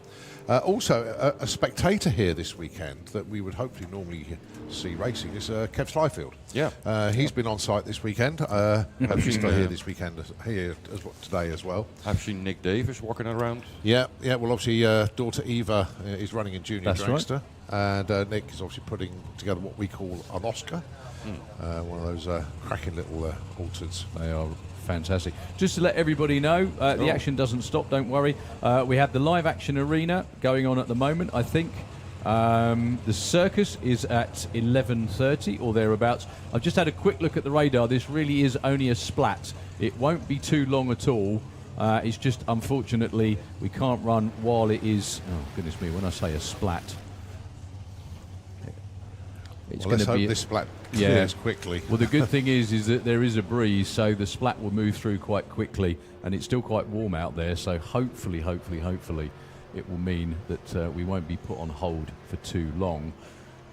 Also, a spectator here this weekend that we would hopefully normally see racing is Kev Slyfield. Yeah. He's been on site this weekend. He's still here this weekend, today as well. I've seen Nick Davis walking around. Yeah. Well, obviously, daughter Eva is running in Junior Dragster, and Nick is obviously putting together what we call an Oscar, one of those cracking little alters. They are fantastic. Just to let everybody know, the action doesn't stop, don't worry. We have the live action arena going on at the moment, I think. The Circus is at 11:30 or thereabouts. I've just had a quick look at the radar. This really is only a splat. It won't be too long at all. It's just, unfortunately, we can't run while it is... Oh, goodness me, when I say a splat... It's let's hope this splat clears quickly. Well, the good thing is that there is a breeze, so the splat will move through quite quickly, and it's still quite warm out there, so hopefully it will mean that we won't be put on hold for too long.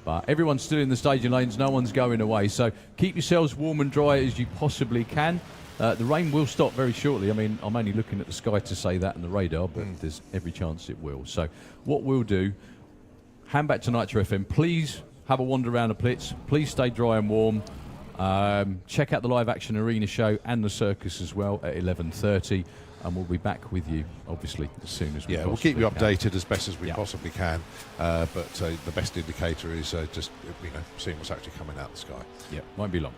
But everyone's still in the staging lanes, no one's going away, so keep yourselves warm and dry as you possibly can. The rain will stop very shortly. I mean, I'm only looking at the sky to say that and the radar, but there's every chance it will. So what we'll do, hand back to Nitro FM, please have a wander around the pits. Please stay dry and warm. Check out the live action arena show and the Circus as well at 11:30, and we'll be back with you, obviously, as soon as we we'll keep you possibly updated as best as we possibly can. But the best indicator is just seeing what's actually coming out of the sky. Yeah, won't be long.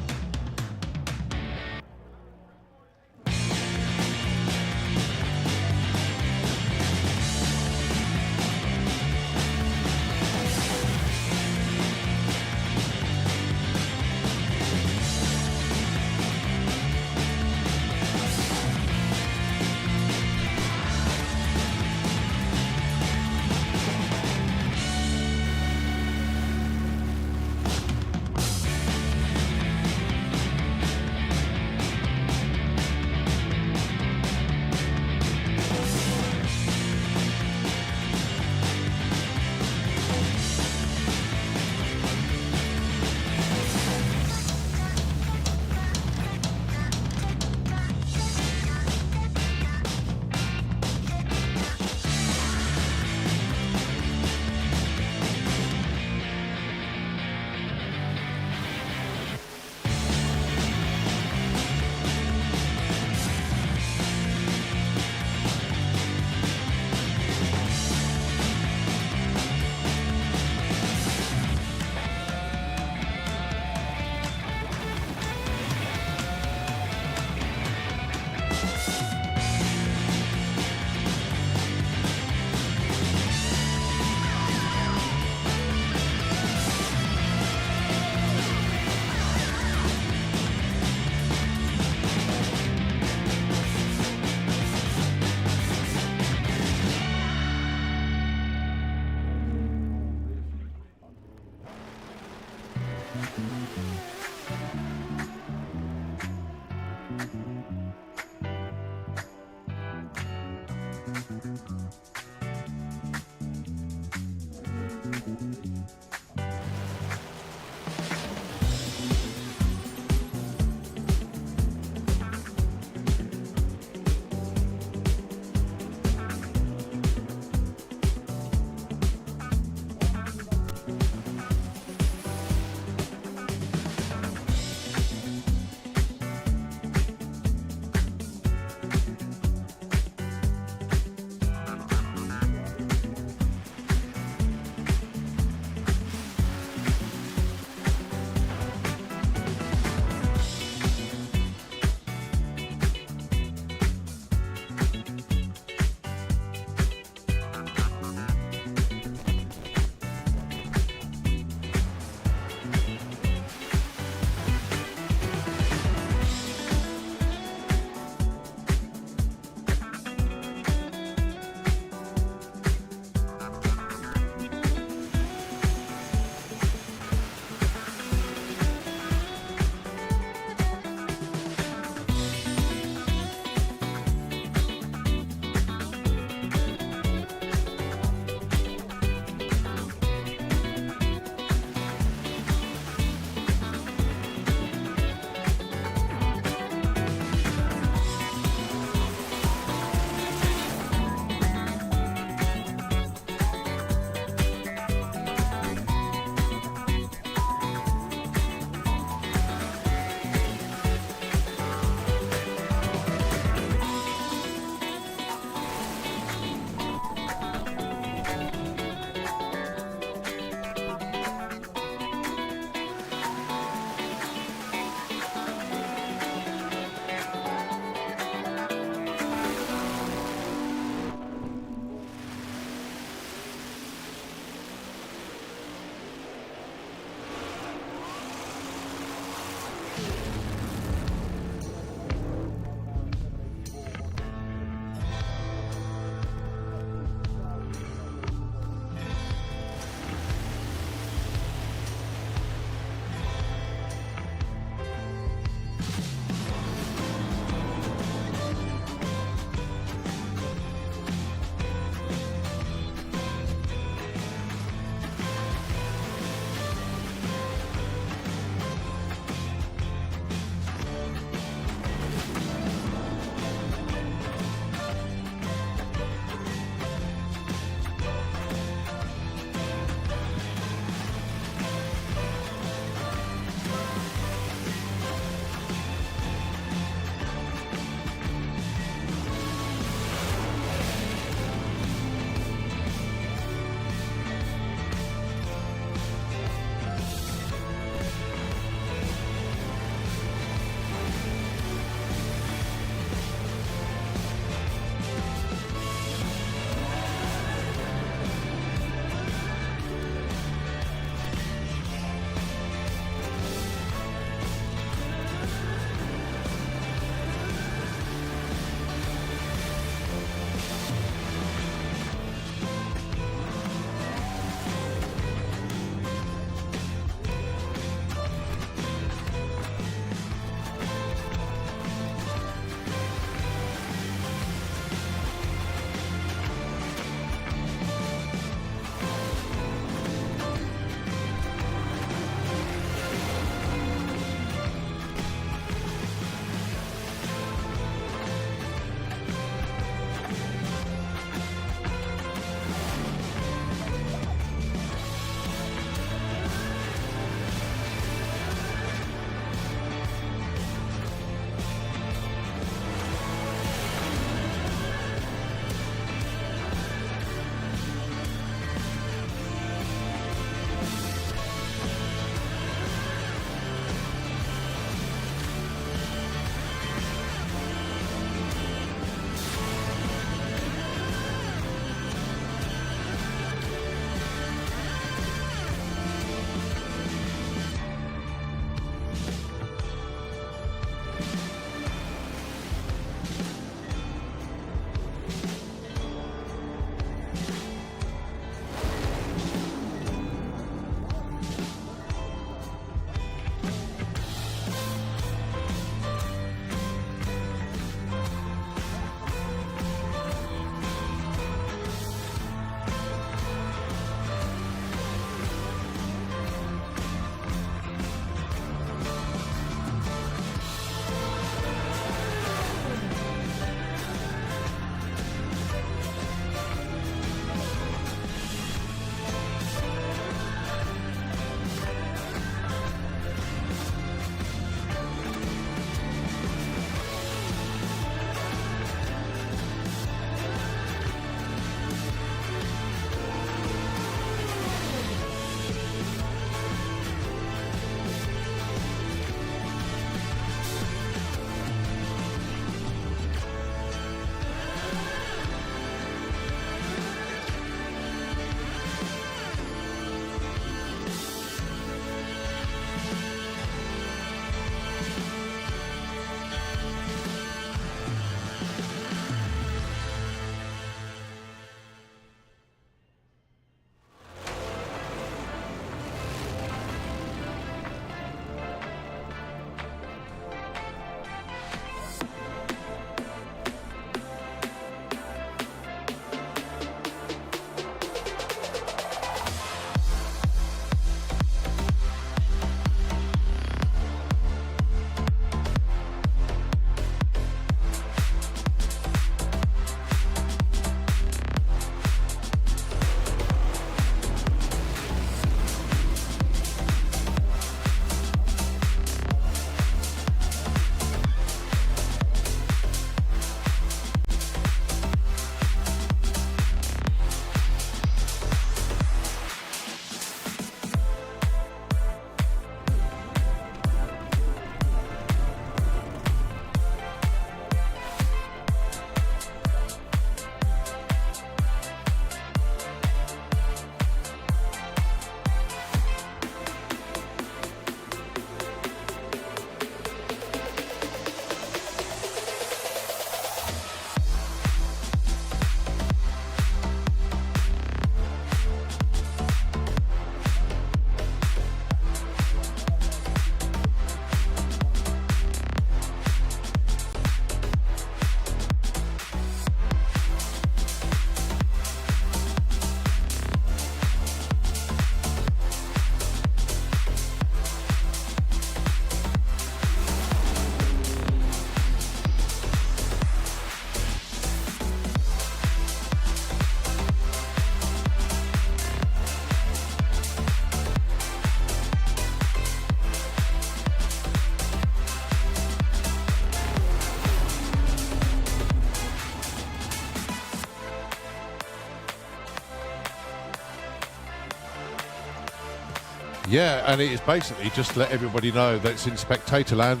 Yeah, and it is basically just to let everybody know that it's in spectator land.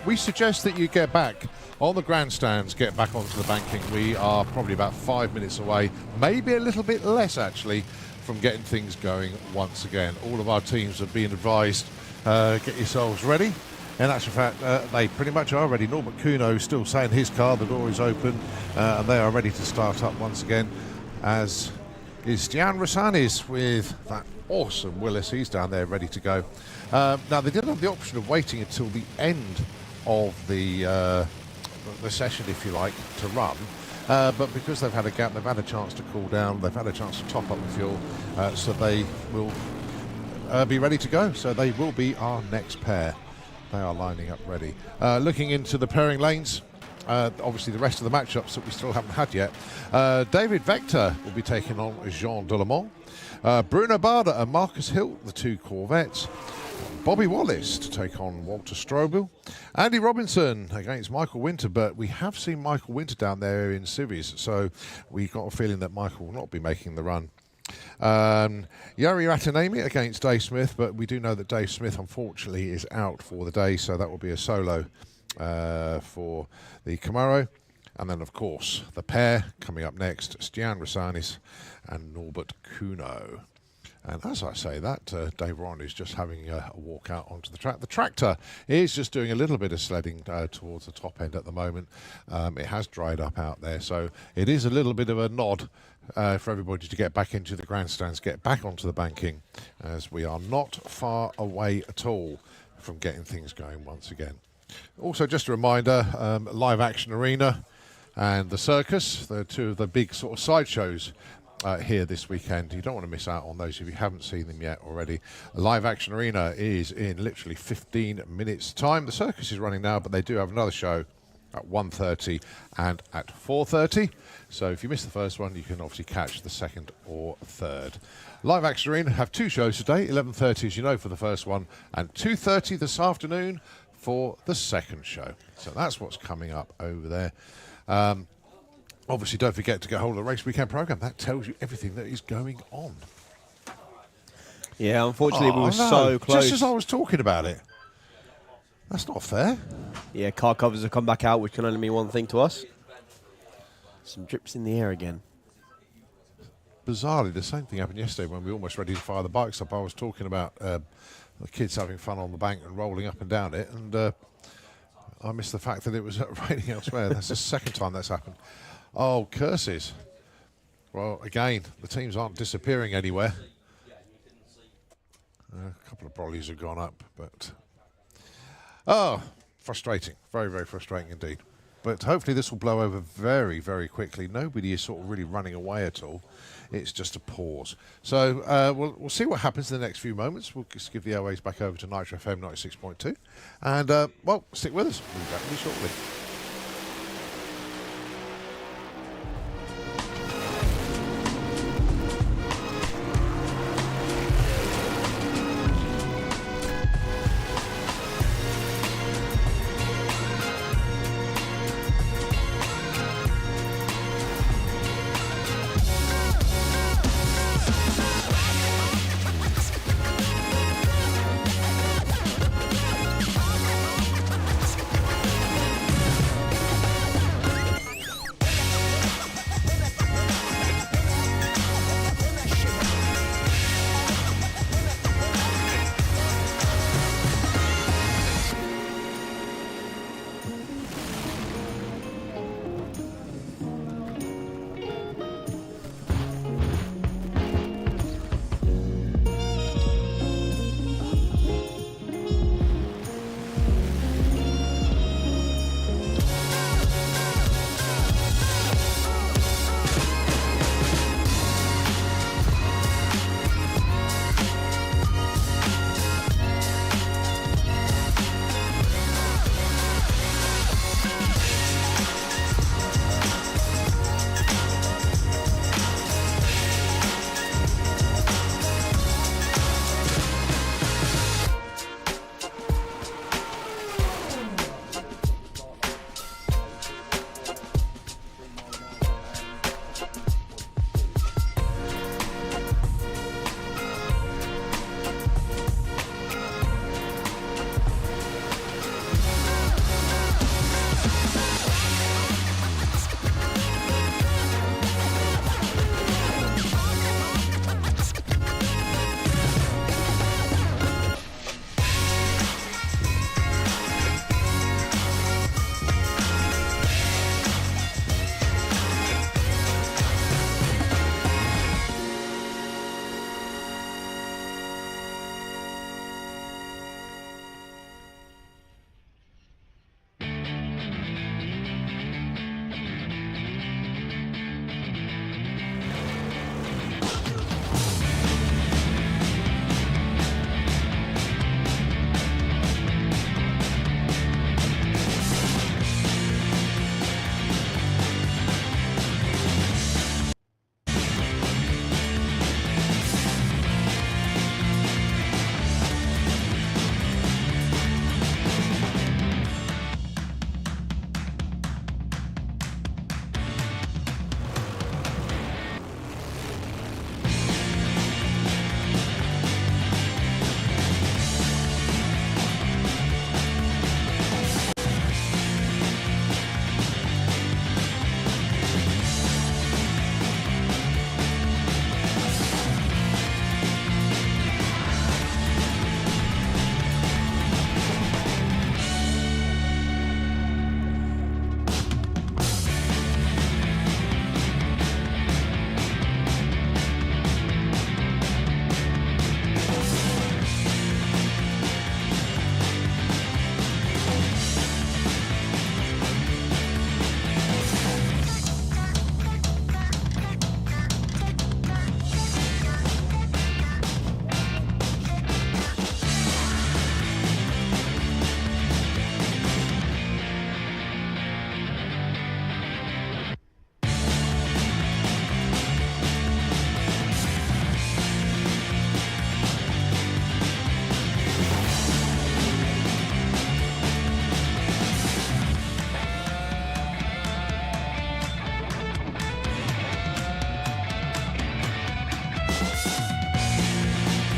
We suggest that you get back on the grandstands, get back onto the banking. We are probably about 5 minutes away, maybe a little bit less actually, from getting things going once again. All of our teams are being advised, get yourselves ready. In actual fact, they pretty much are ready. Norbert Kuno is still saying his car, the door is open, and they are ready to start up once again, as is Stian Rosanis with that awesome Willis. He's down there ready to go. Now, they did have the option of waiting until the end of the session, if you like, to run. But because they've had a gap, they've had a chance to cool down, they've had a chance to top up the fuel, so they will be ready to go. So they will be our next pair. They are lining up ready. Looking into the pairing lanes, obviously the rest of the matchups that we still haven't had yet. David Vector will be taking on Jean Delemont. Bruno Barda and Marcus Hilt, the two Corvettes. Bobby Wallace to take on Walter Strobel. Andy Robinson against Michael Winter, but we have seen Michael Winter down there in series, so we got a feeling that Michael will not be making the run. Yari Ratanemi against Dave Smith, but we do know that Dave Smith unfortunately is out for the day, so that will be a solo for the Camaro. And then of course the pair coming up next, Stian Rosanis and Norbert Kuno. And as I say that, Dave Ron is just having a walk out onto the track. The tractor is just doing a little bit of sledding towards the top end at the moment. It has dried up out there, so it is a little bit of a nod for everybody to get back into the grandstands, get back onto the banking, as we are not far away at all from getting things going once again. Also, just a reminder, Live Action Arena and the Circus, they're two of the big sort of sideshows here this weekend. You don't want to miss out on those if you haven't seen them yet already. Live Action Arena is in literally 15 minutes time. The Circus is running now, but they do have another show at 1:30 and at 4:30. So if you miss the first one, you can obviously catch the second or third. Live Action Arena have two shows today, 11:30 as you know for the first one, and 2:30 this afternoon for the second show. So that's what's coming up over there. Obviously, don't forget to get hold of the Race Weekend programme. That tells you everything that is going on. Yeah, unfortunately, we were so close. Just as I was talking about it. That's not fair. Yeah, car covers have come back out, which can only mean one thing to us. Some drips in the air again. Bizarrely, the same thing happened yesterday when we were almost ready to fire the bikes up. I was talking about the kids having fun on the bank and rolling up and down it, and I missed the fact that it was raining elsewhere. That's the second time that's happened. Oh, curses. Well, again, the teams aren't disappearing anywhere. A couple of brollies have gone up, but... Oh, frustrating. Very, very frustrating indeed. But hopefully this will blow over very, very quickly. Nobody is sort of really running away at all. It's just a pause. So we'll see what happens in the next few moments. We'll just give the airways back over to Nitro FM 96.2. And, well, stick with us. We'll be back really shortly.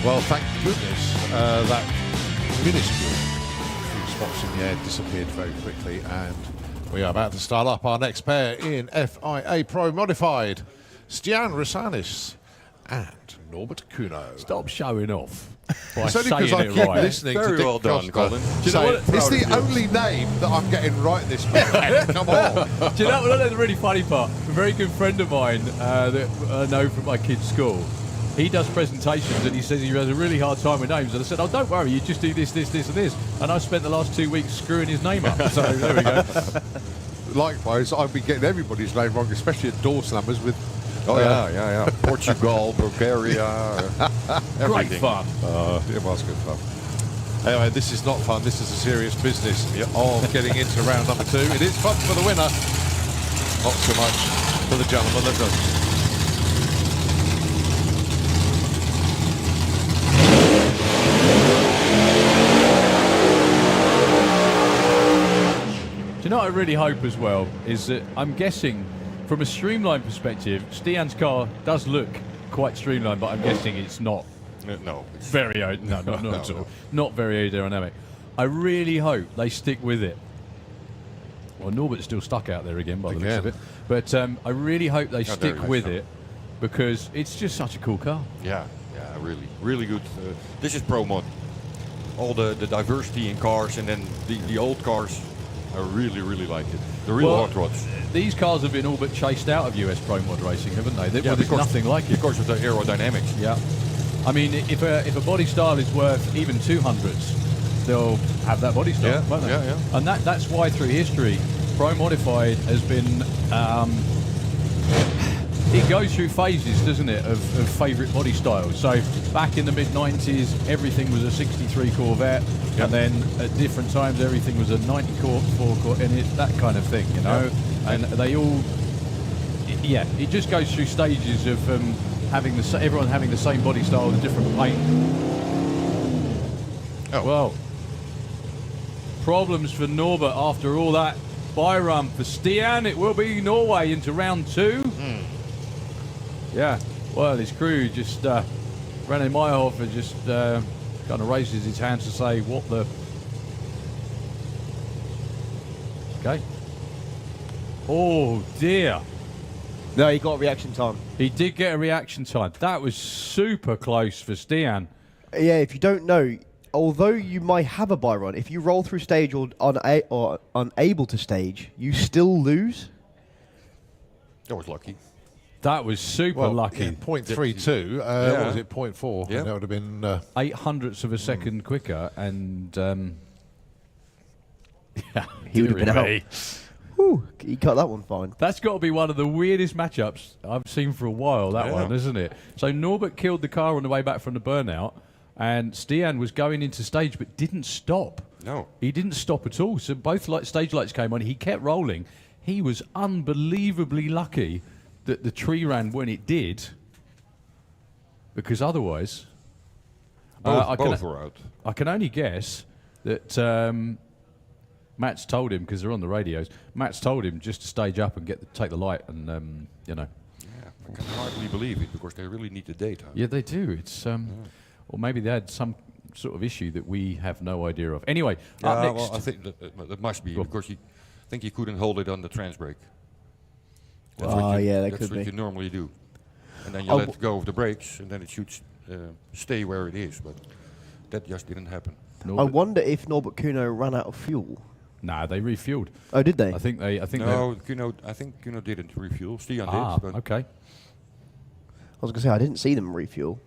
Well, thank goodness that minuscule few spots in the air disappeared very quickly, and we are about to start up our next pair in FIA Pro Modified. Stian Rasanis and Norbert Kuno. Stop showing off by It's only saying because I it keep right. listening Very to Dick well done, Costa Colin. Do you know say, what? it's Proud the of you. only name that I'm getting right this weekend. Come on. Do you know what? The really funny part? A very good friend of mine that I know from my kid's school. He does presentations and he says he has a really hard time with names. And I said, "Oh, don't worry, you just do this, this, this, and this." And I spent the last 2 weeks screwing his name up. So there we go. Likewise, I've been getting everybody's name wrong, especially at door slammers with. Oh yeah. Portugal, Bulgaria, Great everything. fun. It was good fun. Anyway, this is not fun. This is a serious business of getting into round number 2. It is fun for the winner, not so much for the gentleman that doesn't. Do you know what I really hope as well is that I'm guessing from a streamline perspective, Stian's car does look quite streamlined, but I'm guessing it's not No, it's very not at all. Not very aerodynamic. I really hope they stick with it. Well, Norbert's still stuck out there again by the looks of it. But I really hope they stick very with nice it because it's just such a cool car. yeah, really good. This is Pro Mod. All the diversity in cars, and then the old cars, I really like it. The real hot rods. These cars have been all but chased out of US Pro Mod racing, haven't they? Yeah, There's nothing like it. Because of the aerodynamics. Yeah. I mean, if a body style is worth even 200s, they'll have that body style, won't they? Yeah. And that's why through history, Pro Modified has been... it goes through phases, doesn't it, of favourite body styles. So back in the mid-90s, everything was a 63 Corvette, and then at different times, everything was a 94 Corvette, and that kind of thing, you know? And they all... it just goes through stages of... everyone having the same body style with a different paint. Oh. Well, problems for Norbert after all that by run for Stian. It will be Norway into round 2. Yeah, well, his crew just René Meyerhofer just kind of raises his hands to say, "What the?" Okay. Oh dear. No, he got reaction time. He did get a reaction time. That was super close for Stian. Yeah, if you don't know, although you might have a buy run, if you roll through stage or unable to stage, you still lose. That was lucky. That was super lucky. Yeah, 0.32. What was it? 0.4. Yeah. That would have been... 800ths of a second quicker, and He would have been dearie me. out. Whew, he cut that one fine. That's got to be one of the weirdest matchups I've seen for a while, that one, isn't it? So Norbert killed the car on the way back from the burnout, and Stian was going into stage but didn't stop. No. He didn't stop at all. So both stage lights came on. He kept rolling. He was unbelievably lucky that the tree ran when it did, because otherwise... Both were out. I can only guess that Matt's told him, because they're on the radios, Matt's told him just to stage up and take the light and, you know. Yeah, I can hardly believe it, because they really need the data. Yeah, they do. It's or maybe they had some sort of issue that we have no idea of. Anyway, up next... Well, I think that must be, because I think you couldn't hold it on the trans brake. That's could what be. you normally do. And then you let go of the brakes, and then it should stay where it is, but that just didn't happen. I wonder if Norbert Kuno ran out of fuel. Nah, they refueled. Oh, did they? I think I think Kuno didn't refuel. Stian did. But Okay. I was going to say, I didn't see them refuel.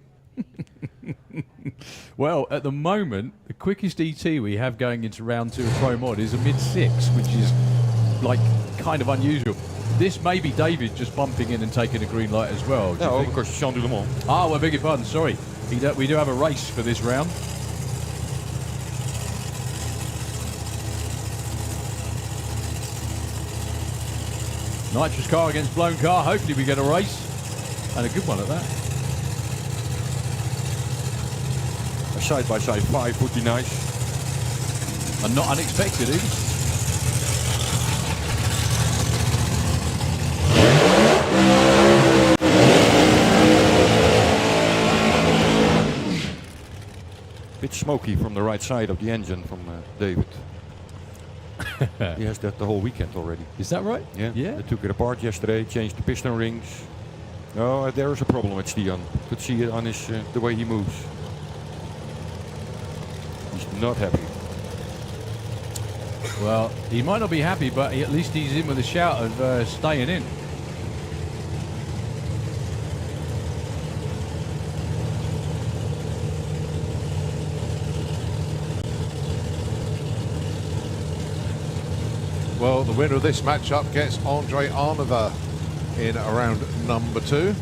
Well, at the moment, the quickest ET we have going into round 2 of Pro Mod is a mid-6, which is like kind of unusual. This may be David just bumping in and taking a green light as well. do you no, think? because Jean du Le Mans. I beg your pardon, sorry. We do have a race for this round. Nitrous car against blown car. Hopefully we get a race. And a good one at that. A side-by-side 5 would be nice. And not unexpected either. bit smoky from the right side of the engine from David. He has that the whole weekend already. Is that right? Yeah. Yeah. They took it apart yesterday, changed the piston rings. Oh, there is a problem with Stian. Could see it on his the way he moves. He's not happy. Well, he might not be happy, but at least he's in with a shout of staying in. Well, the winner of this matchup gets Andre Arnova in around number 2.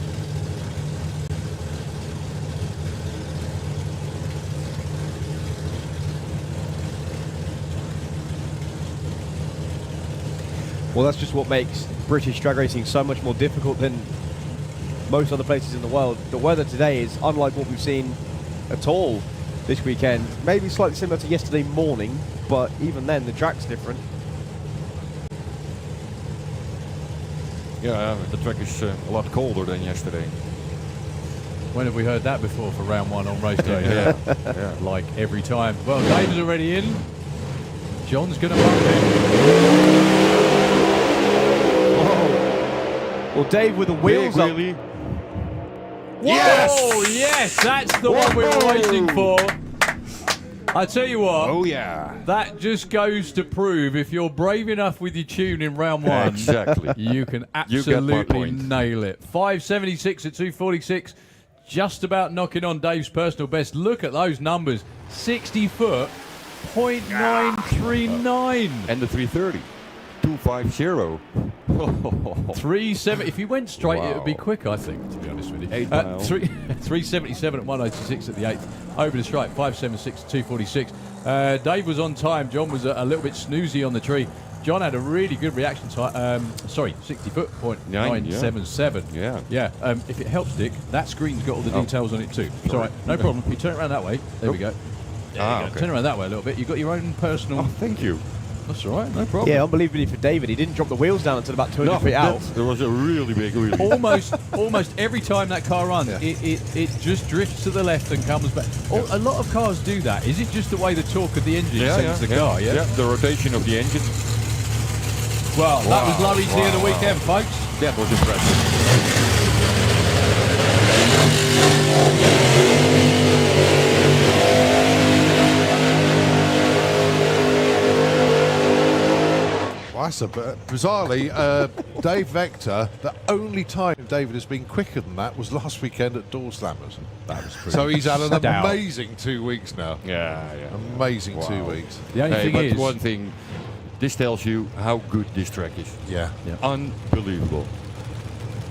Well, that's just what makes British drag racing so much more difficult than most other places in the world. The weather today is unlike what we've seen at all this weekend. Maybe slightly similar to yesterday morning, but even then the track's different. Yeah, the track is a lot colder than yesterday. When have we heard that before for round 1 on race day? Yeah. Yeah. Like every time. Well, Dave's already in. John's going to bump in. Well, Dave with the wheels up. Wheelie. Yes! Oh, yes, that's the one we were waiting for. I tell you what. Oh yeah. That just goes to prove if you're brave enough with your tune in round 1, Exactly. you can You get my absolutely point. nail it. 576 at 246, just about knocking on Dave's personal best. Look at those numbers. 60 foot, 0.939. And the 330. 250. 370. If you went straight, it would be Wow. quick, I think, to be honest with you. 8 mile. 377 at 186 at the 8th. Over the strike, 576 at 246. Dave was on time. John was a little bit snoozy on the tree. John had a really good reaction time. 60 foot, 0.977. Yeah. Yeah. If it helps, Dick, that screen's got all the details on it too. It's all right. No problem. You turn it around that way. There we go. There you go. Okay. Turn around that way a little bit. You've got your own personal... Oh, thank you. That's all right. No problem. Yeah, unbelievably for David, he didn't drop the wheels down until about 200 feet out. There was a really big wheelie. almost every time that car runs, it just drifts to the left and comes back. A lot of cars do that. Is it just the way the torque of the engine sends the car? Yeah. The rotation of the engine. Well, that was lovely to hear the weekend, folks. That was impressive. Well, that's bizarrely, Dave Vector, the only time David has been quicker than that was last weekend at Door Slammers. That was pretty So he's had an stout. amazing 2 weeks now. Yeah. Amazing 2 weeks. The only thing but is, one thing, this tells you how good this track is. Yeah. Unbelievable.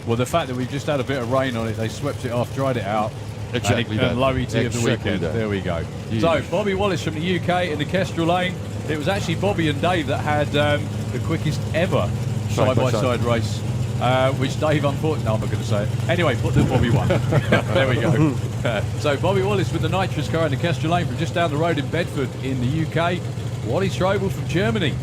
well, the fact that we've just had a bit of rain on it, they swept it off, dried it out. Exactly And that. low ET of the Exactly weekend. that. There we go. Yes. So, Bobby Wallace from the UK in the Kestrel Lane. It was actually Bobby and Dave that had the quickest ever side-by-side race, which Dave, unfortunately, no, I'm not going to say it. Anyway, but the Bobby won. There we go. So, Bobby Wallace with the nitrous car in the Kestrel Lane from just down the road in Bedford in the UK. Wally Strobel from Germany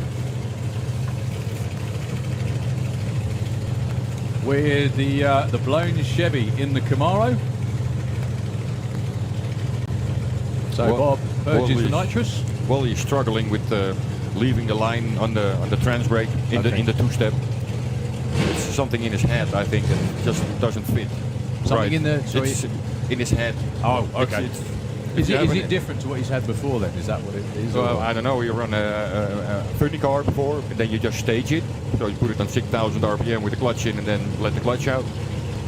with the blown Chevy in the Camaro. So Well, Bob purges the Wally's- nitrous. Well, he's struggling with leaving the line on the trans brake in the two-step. It's something in his head, I think, that just doesn't fit. Something in the- sorry? It's in his head. Oh, okay. Is Yeah, it different to what he's had before then? Is that what it is? So or- I don't know. You run a funny car before, and then you just stage it. So you put it on 6,000 RPM with the clutch in, and then let the clutch out.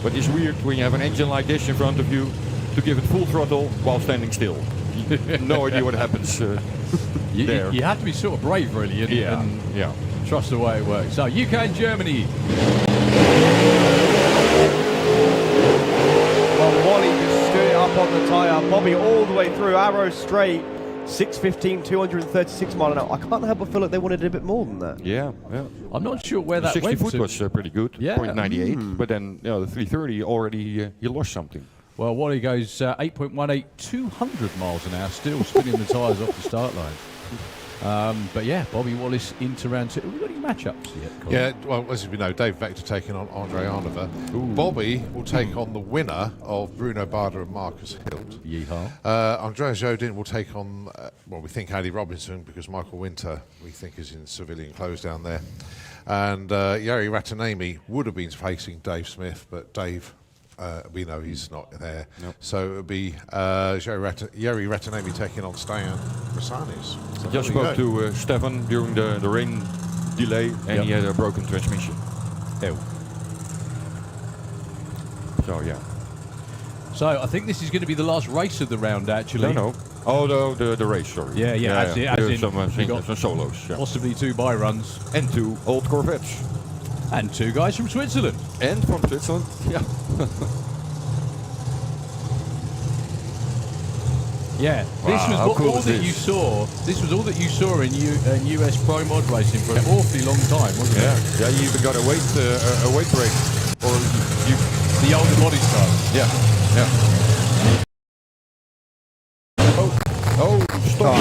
But it's weird when you have an engine like this in front of you to give it full throttle while standing still. You have no idea what happens there. you have to be sort of brave, really, and Yeah. trust the way it works. So UK and Germany. Well, Wally just stood it up on the tyre. Bobby all the way through, arrow straight. 615, 236 mile an hour. I can't help but feel like they wanted a bit more than that. Yeah. I'm not sure where that 60 went foot to. was pretty good, Yeah. 0.98. But then the 330 already he lost something. Well, Wally goes 8.18, 200 miles an hour, still spinning the tyres off the start line. But yeah, Bobby Wallace into round 2. Have we got any matchups yet, Colin? Yeah, well, as we know, Dave Vector taking on Andre Arnova. Bobby will take on the winner of Bruno Barda and Marcus Hilt. Yeehaw. Andreas Jodin will take on, we think Andy Robinson, because Michael Winter, we think, is in civilian clothes down there. And Jari Ratanemi would have been facing Dave Smith, but Dave, we know he's not there. Nope. So it would be Jari Ratanemi taking on Stajan Rasanis. So I just spoke to Stefan during the rain delay, and he had a broken transmission. Ew. So yeah. So I think this is going to be the last race of the round, actually. No. Oh, the race, sorry. Yeah, as in some, we got some solos. Yeah. possibly 2 by runs. And 2 old Corvettes. And 2 guys from Switzerland. And from Switzerland, yeah. Yeah, this was how cool all is that this? you saw. This was all that you saw in US Pro Mod racing for an awfully long time, wasn't it? Yeah, you even got a weight break. Or you, The older body style. yeah. Oh, stop.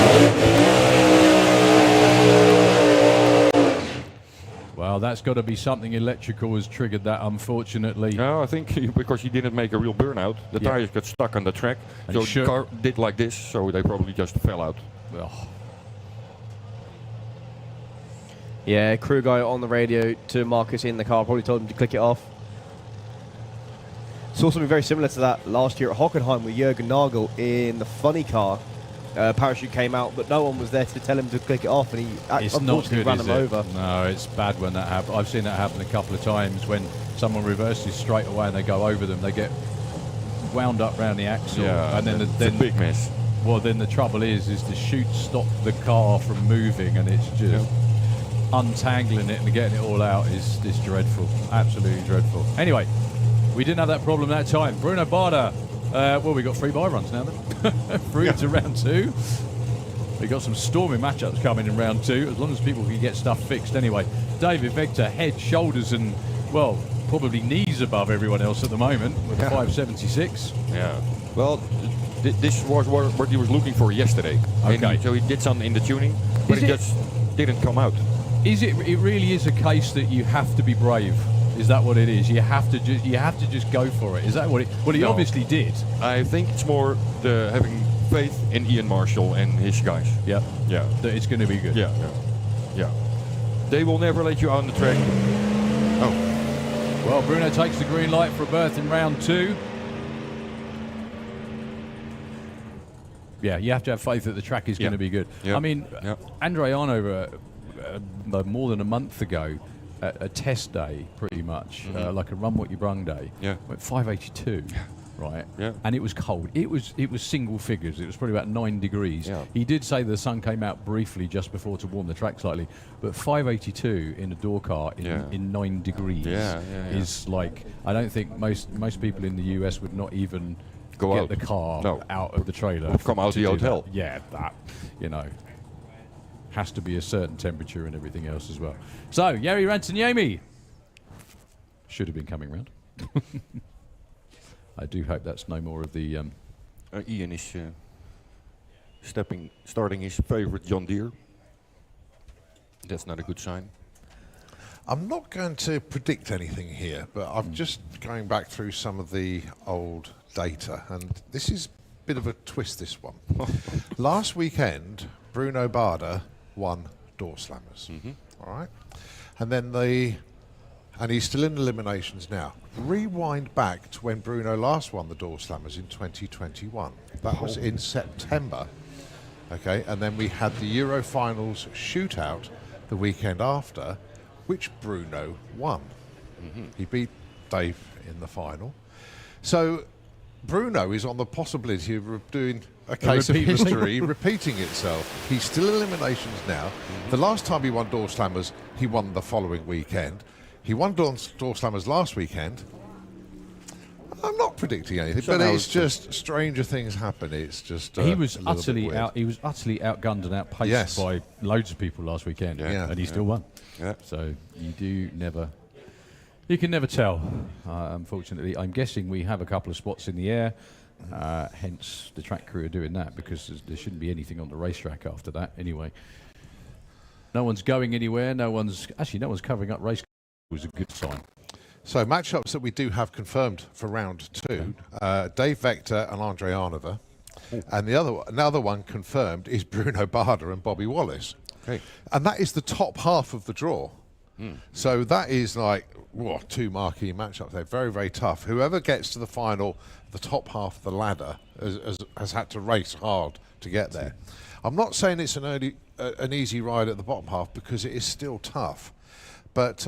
Well, that's got to be something electrical has triggered that, unfortunately. No, I think because he didn't make a real burnout, the tires got stuck on the track. And So the car did like this, so they probably just fell out. Oh, Yeah, crew guy on the radio to Marcus in the car probably told him to click it off. Saw something very similar to that last year at Hockenheim with Jürgen Nagel in the funny car. Parachute came out, but no one was there to tell him to click it off, and he it's not unfortunately good, ran is him it? over. No, it's bad when that happens. I've seen that happen a couple of times when someone reverses straight away and they go over them. They get wound up round the axle, and then it's a big mess. Well, then the trouble is the chute stopped the car from moving, and it's just untangling it and getting it all out is dreadful, absolutely dreadful. Anyway, we didn't have that problem that time. Bruno Barda. Well, we got 3 by runs now then. Through to round 2. We got some stormy matchups coming in round 2, as long as people can get stuff fixed anyway. David Vector, head, shoulders, and, well, probably knees above everyone else at the moment with a 576. Yeah. Well, this was what he was looking for yesterday. Okay. So he did something in the tuning, but it just didn't come out. It really is a case that you have to be brave. Is that what it is? You have to just go for it. Is that what it? Well, he obviously did. I think it's more the having faith in Ian Marshall and his guys. Yeah. Yeah. That it's going to be good. Yeah. They will never let you on the track. Oh. Well, Bruno takes the green light for a berth in round 2. Yeah, you have to have faith that the track is going to be good. Yeah. I mean, Andre Arnova, more than a month ago, a test day, pretty much, like a run what you brung day, went 582, right? Yeah. And it was cold. It was single figures. It was probably about 9 degrees. Yeah. He did say the sun came out briefly just before to warm the track slightly, but 582 in a door car in 9 degrees is like, I don't think most people in the US would not even get the car out of the trailer. Or come out of the hotel. That. Yeah, that, has to be a certain temperature and everything else as well. So, Jari Rantaniemi should have been coming round. I do hope that's no more of the... Ian is starting his favorite John Deere. That's not a good sign. I'm not going to predict anything here, but I'm just going back through some of the old data, and this is a bit of a twist, this one. Last weekend, Bruno Barda won door slammers. All right, and then and he's still in eliminations now. Rewind back to when Bruno last won the door slammers in 2021. That was in September. Okay, and then we had the Euro Finals shootout the weekend after, which Bruno won. He beat Dave in the final. So Bruno is on the possibility of doing a case of history repeating itself. He's still eliminations now. The last time he won door slammers, he won the following weekend. He won door slammers last weekend. I'm not predicting anything, but it's just stranger things happen. It's just he was utterly outgunned and outpaced by loads of people last weekend, and he still won. Yeah. So you can never tell. Unfortunately, I'm guessing we have a couple of spots in the air. Hence, the track crew are doing that because there shouldn't be anything on the racetrack after that. Anyway, No one's going anywhere. No one's covering up race. Was a good sign. So matchups that we do have confirmed for round 2, Dave Vector and Andre Arnova. And another one confirmed is Bruno Barda and Bobby Wallace. Okay. And that is the top half of the draw. So that is like, two marquee matchups. They're very, very tough. Whoever gets to the final, the top half of the ladder, has had to race hard to get there. I'm not saying it's an easy ride at the bottom half, because it is still tough. But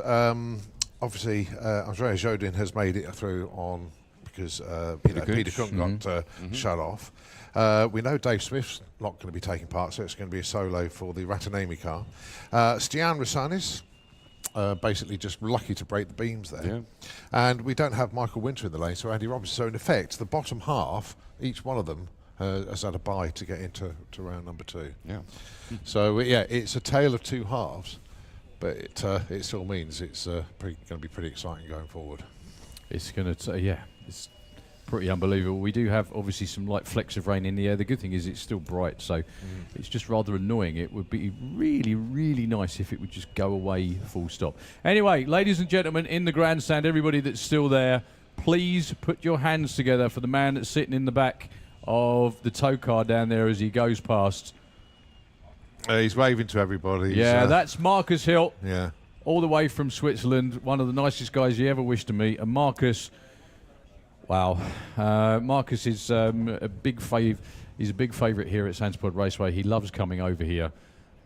obviously, Andrea Jodin has made it through on because Peter Cook got shut off. We know Dave Smith's not going to be taking part, so it's going to be a solo for the Ratanemi car. Stian Rosanis, basically just lucky to break the beams there. Yeah. And we don't have Michael Winter in the lane, so Andy Robinson. So in effect, the bottom half, each one of them has had a bye to get into round number 2. Yeah. So yeah, it's a tale of two halves, but it still means it's going to be pretty exciting going forward. It's going to, it's pretty unbelievable. We do have obviously some light flecks of rain in the air. The good thing is it's still bright, so it's just rather annoying. It would be really, really nice if it would just go away full stop. Anyway, ladies and gentlemen, in the grandstand, everybody that's still there, please put your hands together for the man that's sitting in the back of the tow car down there as he goes past. He's waving to everybody. Yeah, that's Marcus Hill. Yeah. All the way from Switzerland, one of the nicest guys you ever wish to meet. And Marcus, wow, Marcus is a big he's a big favourite here at Santipod Raceway. He loves coming over here,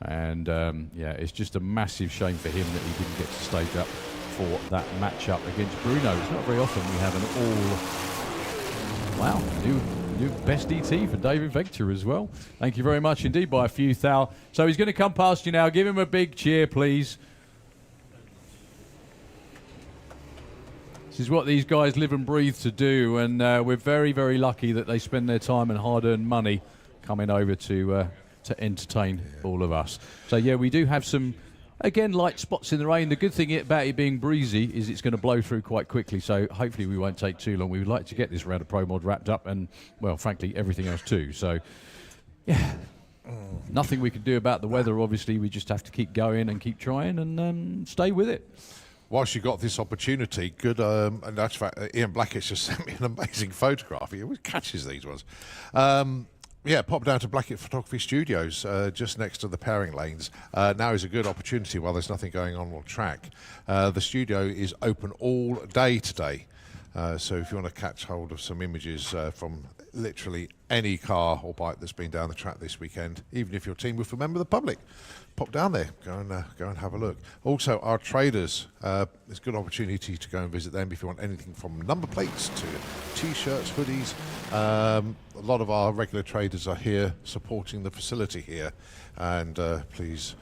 and it's just a massive shame for him that he didn't get to stage up for that matchup against Bruno. It's not very often we have an new best DT for David Vector as well. Thank you very much indeed, by a few thou. So he's going to come past you now. Give him a big cheer, please. This is what these guys live and breathe to do, and we're very, very lucky that they spend their time and hard-earned money coming over to entertain all of us. So yeah, we do have some, again, light spots in the rain. The good thing about it being breezy is it's going to blow through quite quickly, so hopefully we won't take too long. We would like to get this round of Pro Mod wrapped up, and, well, frankly, everything else too. So, yeah, nothing we can do about the weather, obviously. We just have to keep going and keep trying and stay with it. Whilst you got this opportunity, good, and that's fact, Ian Blackett's just sent me an amazing photograph. He always catches these ones. Pop down to Blackett Photography Studios, just next to the pairing lanes. Now is a good opportunity while there's nothing going on track. The studio is open all day today. So if you want to catch hold of some images from literally any car or bike that's been down the track this weekend, even if your team will remember the public, pop down there, go and have a look. Also, our traders, it's a good opportunity to go and visit them if you want anything from number plates to t-shirts, hoodies. A lot of our regular traders are here supporting the facility here, and please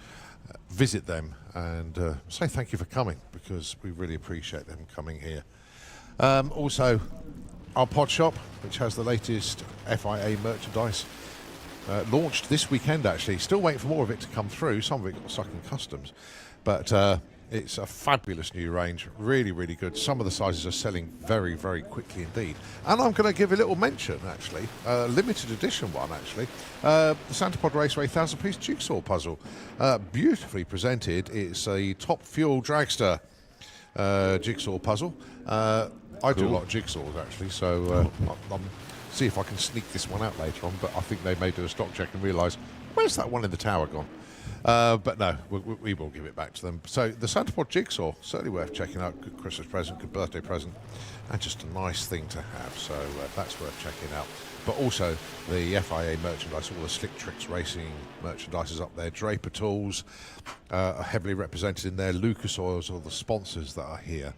visit them and say thank you for coming, because we really appreciate them coming here. Also, our pod shop, which has the latest FIA merchandise, launched this weekend actually. Still waiting for more of it to come through. Some of it got stuck in customs, but it's a fabulous new range, really, really good. Some of the sizes are selling very, very quickly indeed. And I'm going to give a little mention actually, limited edition one actually, the Santipod Raceway 1000-piece jigsaw puzzle, beautifully presented. It's a top Fuel Dragster jigsaw puzzle. I do a lot of jigsaws actually, so I'm see if I can sneak this one out later on, but I think they may do a stock check and realise, where's that one in the tower gone? But no, we will give it back to them. So the Santipod jigsaw, certainly worth checking out. Good Christmas present, good birthday present, and just a nice thing to have, so that's worth checking out. But also the FIA merchandise, all the Slick Tricks Racing merchandise is up there. Draper Tools are heavily represented in there. Lucas Oils are the sponsors that are here.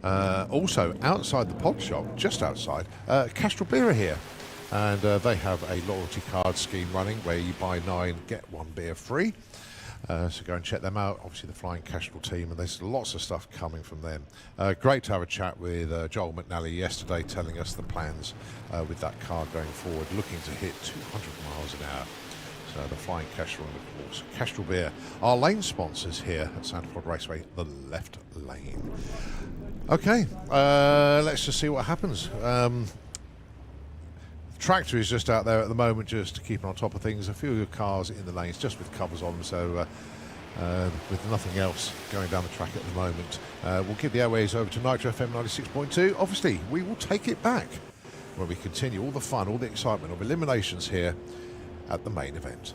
Also, outside the pod shop, just outside, Castrol Beer are here. And they have a loyalty card scheme running where you buy 9, get 1 beer free. So go and check them out. Obviously, the Flying Castrol team, and there's lots of stuff coming from them. Great to have a chat with Joel McNally yesterday, telling us the plans with that car going forward, looking to hit 200 miles an hour. So the Flying Castrol, and of course, Castrol Beer, our lane sponsors here at Santipod Raceway, the left lane. Okay, let's just see what happens. Tractor is just out there at the moment, just to keep on top of things. A few cars in the lanes just with covers on them, so with nothing else going down the track at the moment. We'll give the airways over to Nitro FM 96.2. Obviously, we will take it back where we continue all the fun, all the excitement of Eliminations here at the main event.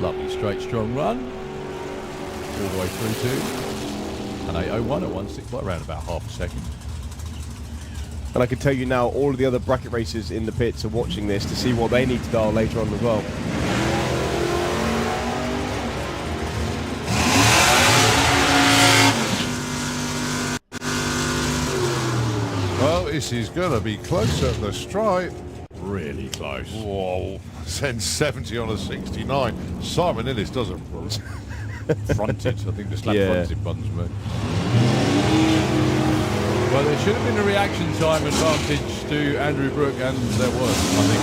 Lovely straight strong run all the way through to an 8:01 at 1:06, well, around about half a second. And I can tell you now, all of the other bracket racers in the pits are watching this to see what they need to dial later on as well. Well, this is going to be close at the stripe. Really close. Whoa, sends 70 on a 69. Simon Innes doesn't. Fronted, I think the slap Yeah. fronted buttons were. Well, there should have been a reaction time advantage to Andrew Brook, and there was, I think.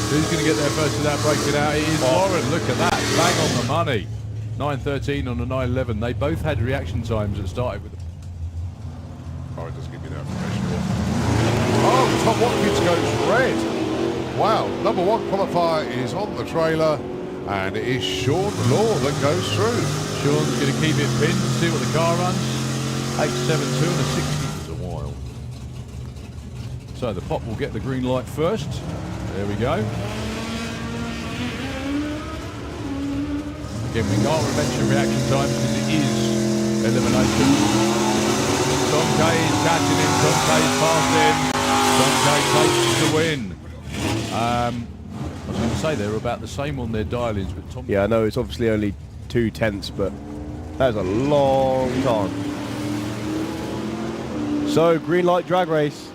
Who's going to get there first without breaking out? It is Warren. Look at that. Bang on the money. 9:13 on the 9:11. They both had reaction times that started with. Oh, it does give me that information. Oh, Tom Watkins goes red. Wow, number one qualifier is on the trailer, and it is Sean Law that goes through. Sean's going to keep it pinned, see what the car runs. 8.72 and a 60 was a while. So the pop will get the green light first. There we go. Again, we can't mention reaction times because it is elimination. Tom Kay is catching him, Tom Kay's past him. Tom Kay takes the win. I was going to say they were about the same on their dial-ins, but Tom... Yeah, I know it's obviously only 2/10, but that was a long time. So, green light drag race.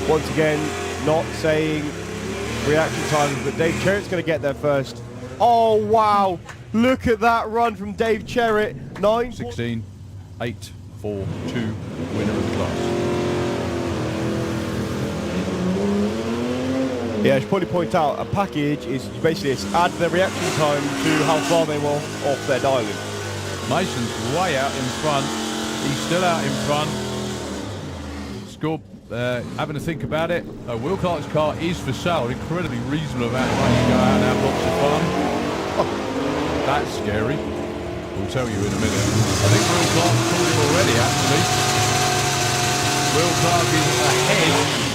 Once again, not saying reaction times, but Dave Cherritt's going to get there first. Oh, wow. Look at that run from Dave Cherritt. 16, 8, 4, 2, winner of the class. Yeah, I should probably point out, a package is basically add the reaction time to how far they were off their dialing. Mason's way out in front. He's still out in front. Score, having to think about it. Will Clark's car is for sale. An incredibly reasonable amount of money to go out and have lots of fun. Oh, that's scary. We'll tell you in a minute. I think Will Clark's called him already, actually. Will Clark is ahead.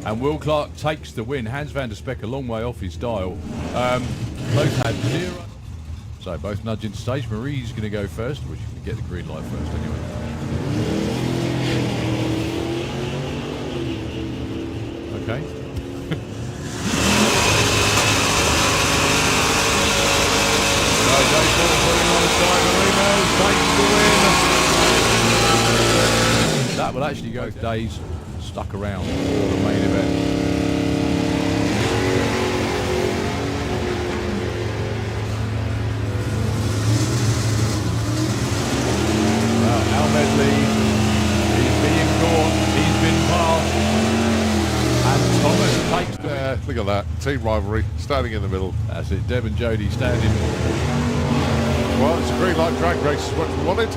And And Will Clark takes the win. Hans van der Speck a long way off his dial. Both had 0. So both nudge into stage. Marie's going to go first, which can get the green light first anyway. Okay. That will actually go days stuck around for the main event. Well, Al Medley is being caught. He's been passed. And Thomas takes the... Look at that. Team rivalry standing in the middle. That's it. Deb and Jody standing. Well, it's a green light drag race is what we wanted.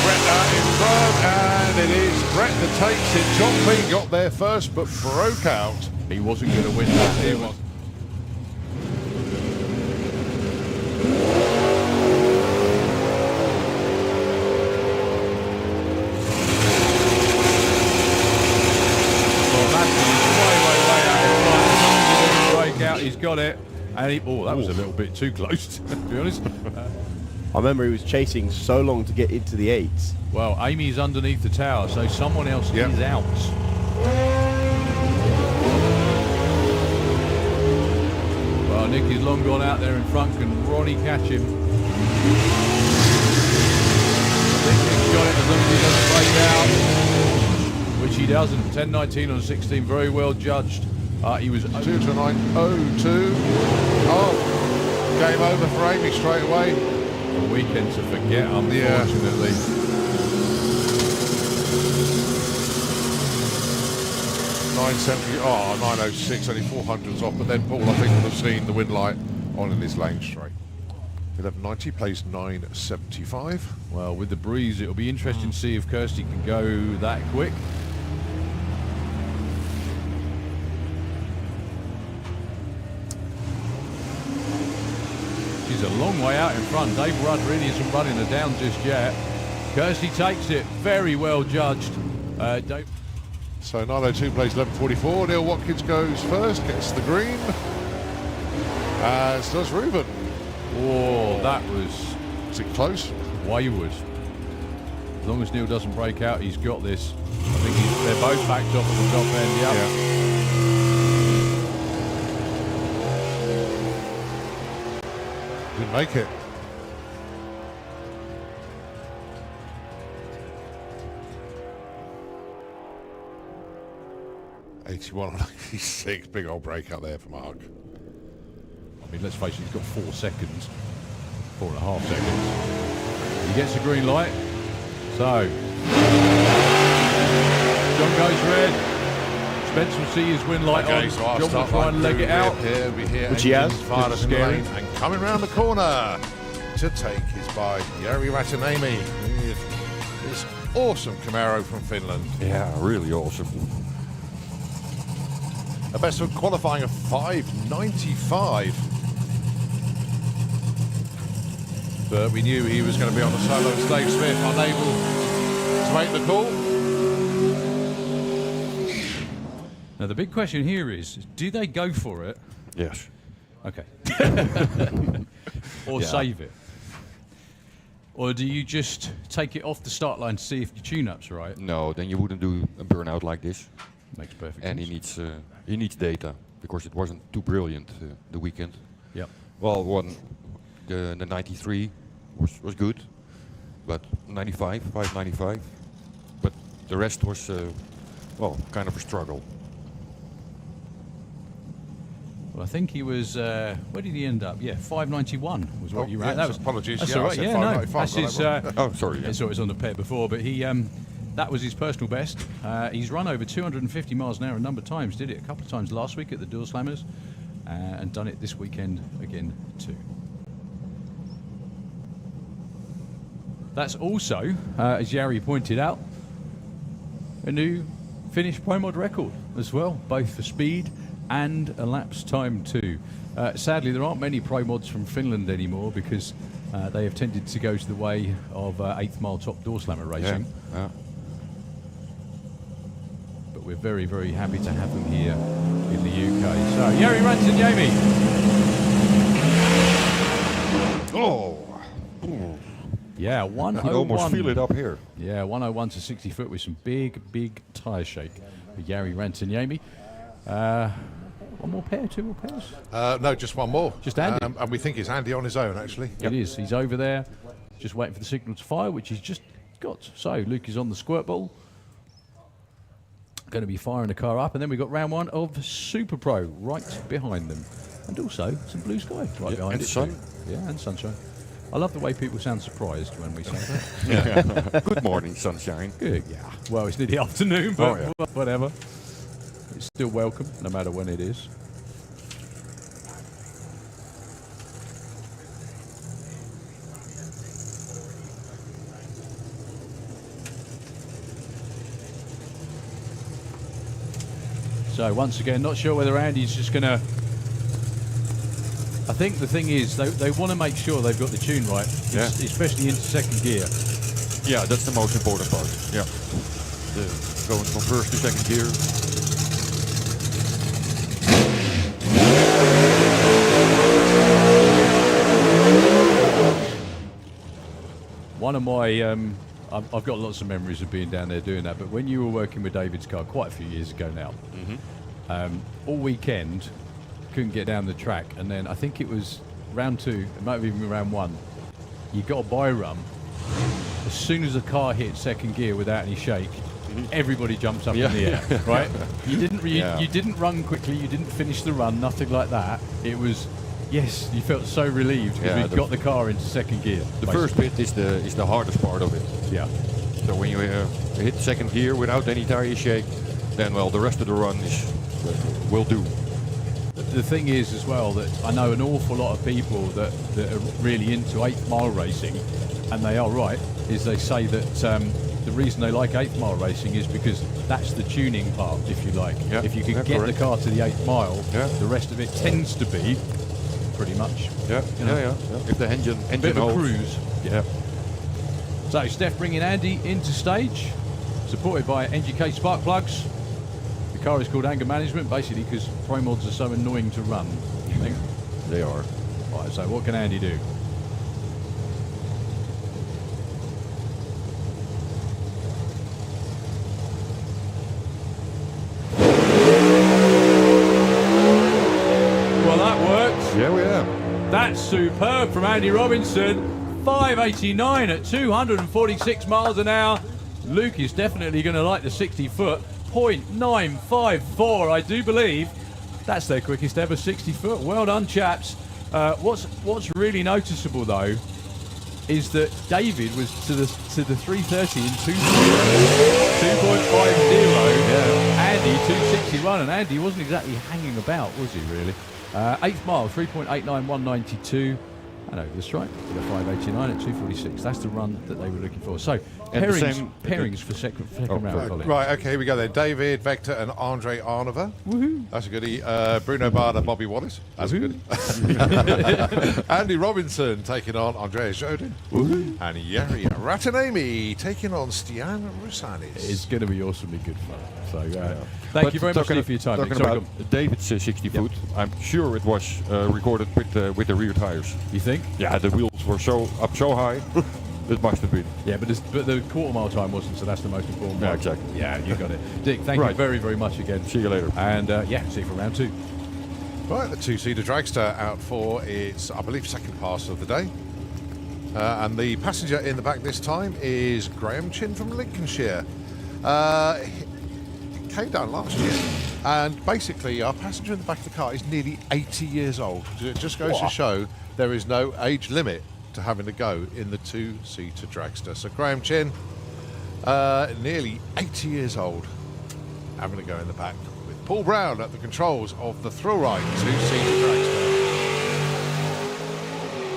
Brett in front, and it is Brett that takes it. John P got there first, but broke out. He wasn't going to win that. He was. Out, he's got it, and that was a little bit too close, to be honest. I remember he was chasing so long to get into the 8s. Well, Amy's underneath the tower, so someone else is out. Well, Nicky's long gone out there in front. Can Ronnie catch him? I think Nick's got it as long as he doesn't break out, which he doesn't. 10.19 on 16, very well judged. He was 2 to 9.02. Oh, game over for Amy straight away. A weekend to forget, unfortunately. Yeah. 9.06, only 400s off, but then Paul, I think, would have seen the win light on in his lane straight. 11.90 plays 9.75. Well, with the breeze, it'll be interesting to see if Kirsty can go that quick. She's a long way out in front. Dave Rudd really isn't running her down just yet. Kirsty takes it. Very well judged. Dave. So 9.02 plays 11.44. Neil Watkins goes first, gets the green. As does Ruben. Oh, that was... Is it close? Wayward. As long as Neil doesn't break out, he's got this. I think they're both backed off at the top end. Yep. Yeah. Didn't make it. '81 on 86, big old breakout there for Mark. I mean, let's face it, he's got 4 seconds. 4.5 seconds. He gets a green light. So, John goes red. Spence will see his win light on. So John will try and leg it out. Which he has. Fired us Scary. and coming round the corner to take his by Jari Ratanemi with this awesome Camaro from Finland. Yeah, really awesome. A best of qualifying of 5.95. But we knew he was going to be on the solo. Dave Smith unable to make the call. Now, the big question here is, do they go for it? Yes. Okay. Or save it? Or do you just take it off the start line to see if your tune-up's right? No, then you wouldn't do a burnout like this. Makes perfect And sense. he needs data because it wasn't too brilliant the weekend. Yep. Well, the 93 was good, but 95, 595. But the rest was kind of a struggle. Well, I think he was. Where did he end up? Yeah, 591 was what you ran. Yeah, that was apologies. That's Yeah, all I right. said Yeah, no. 595, That's his. Oh, sorry. Yeah, so it was on the pet before, but he. That was his personal best. He's run over 250 miles an hour a number of times. Did it a couple of times last week at the Dual Slammers, and done it this weekend again too. That's also, as Jari pointed out, a new Finnish Pro Mod record as well, both for speed and elapsed time too. Sadly, there aren't many Pro Mods from Finland anymore because They have tended to go to the way of 8th mile top door slammer racing. Yeah. But we're very, very happy to have them here in the UK. So, Jari Rantaniemi. Oh. Yeah, I 101. can almost feel it up here. Yeah, 101 to 60 foot with some big, big tyre shake for Jari Rantaniemi. One more pair, 2 more pairs? No, just one more. Just Andy. And we think it's Andy on his own, actually. It is. He's over there, just waiting for the signal to fire, which he's just got. So Luke is on the squirt ball. Going to be firing the car up, and then we've got round 1 of Super Pro right behind them. And also some blue sky right behind and it. sun. Too. Yeah, and sunshine. I love the way people sound surprised when we say that. Good morning, sunshine. Good, yeah. Well, it's nearly afternoon, but Oh, yeah. whatever. It's still welcome, no matter when it is. So once again, not sure whether Andy's just going to... I think the thing is, they want to make sure they've got the tune right, especially into second gear. Yeah, that's the most important part. Yeah. Going from first to second gear. One of my... I've got lots of memories of being down there doing that, but when you were working with David's car quite a few years ago now, all weekend, couldn't get down the track, and then I think it was round 2, it might have even been round 1, you got a buy run. As soon as the car hit second gear without any shake, everybody jumps up in the air, right? You didn't run quickly, you didn't finish the run, nothing like that. It was, yes, you felt so relieved because we'd got the car into second gear. The first bit is the hardest part of it. Yeah. So when you hit second gear without any tire shake, then well, the rest of the run will do. The thing is as well that I know an awful lot of people that are really into 8th mile racing, and they are right, is they say that the reason they like 8th mile racing is because that's the tuning part, if you like. Yeah, if you can get correct. the car to the 8th mile, the rest of it tends to be pretty much. If the engine Bit of a holds. cruise. Yeah. So Steph bringing Andy into stage, supported by NGK spark plugs. The car is called Anger Management, basically because Pro Mods are so annoying to run. You think? They are. Right, so what can Andy do? Well, that works. Yeah, we are. That's superb from Andy Robinson. 589 at 246 miles an hour. Luke is definitely going to like the 60 foot. 0.954, I do believe. That's their quickest ever 60 foot. Well done, chaps. What's really noticeable though is that David was to the 330 in 2.50. Andy 261, and Andy wasn't exactly hanging about, was he really? 8th mile 3.89192. And over the stripe, with a 589 at 246. That's the run that they were looking for. So, pairings for second round, Colin. Right, okay, here we go then. David Vector and Andre Arnova. Woohoo. That's a goodie. Bruno Barda, Bobby Wallace. That's a goodie. Andy Robinson taking on Andreas Jodin. Woohoo. And Jari Rantaniemi taking on Stian Roussanis. It's going to be awesomely good fun. So, thank you very much for your time. Talking about David's 60 foot, I'm sure it was recorded with the rear tires. You think? Yeah, the wheels were so high. It must have been. Yeah, but the quarter mile time wasn't, so that's the most important Yeah, part. exactly. Yeah, you got it. Dick, thank you very, very much again. See you later. And see you for round 2. Right, the 2-seater Dragster out for its, I believe, second pass of the day. And the passenger in the back this time is Graham Chin from Lincolnshire. He came down last year, and basically our passenger in the back of the car is nearly 80 years old. It just goes to show there is no age limit to having to go in the 2-seater Dragster. So Graham Chin, nearly 80 years old, having to go in the back with Paul Brown at the controls of the Thrill Ride 2-seater Dragster.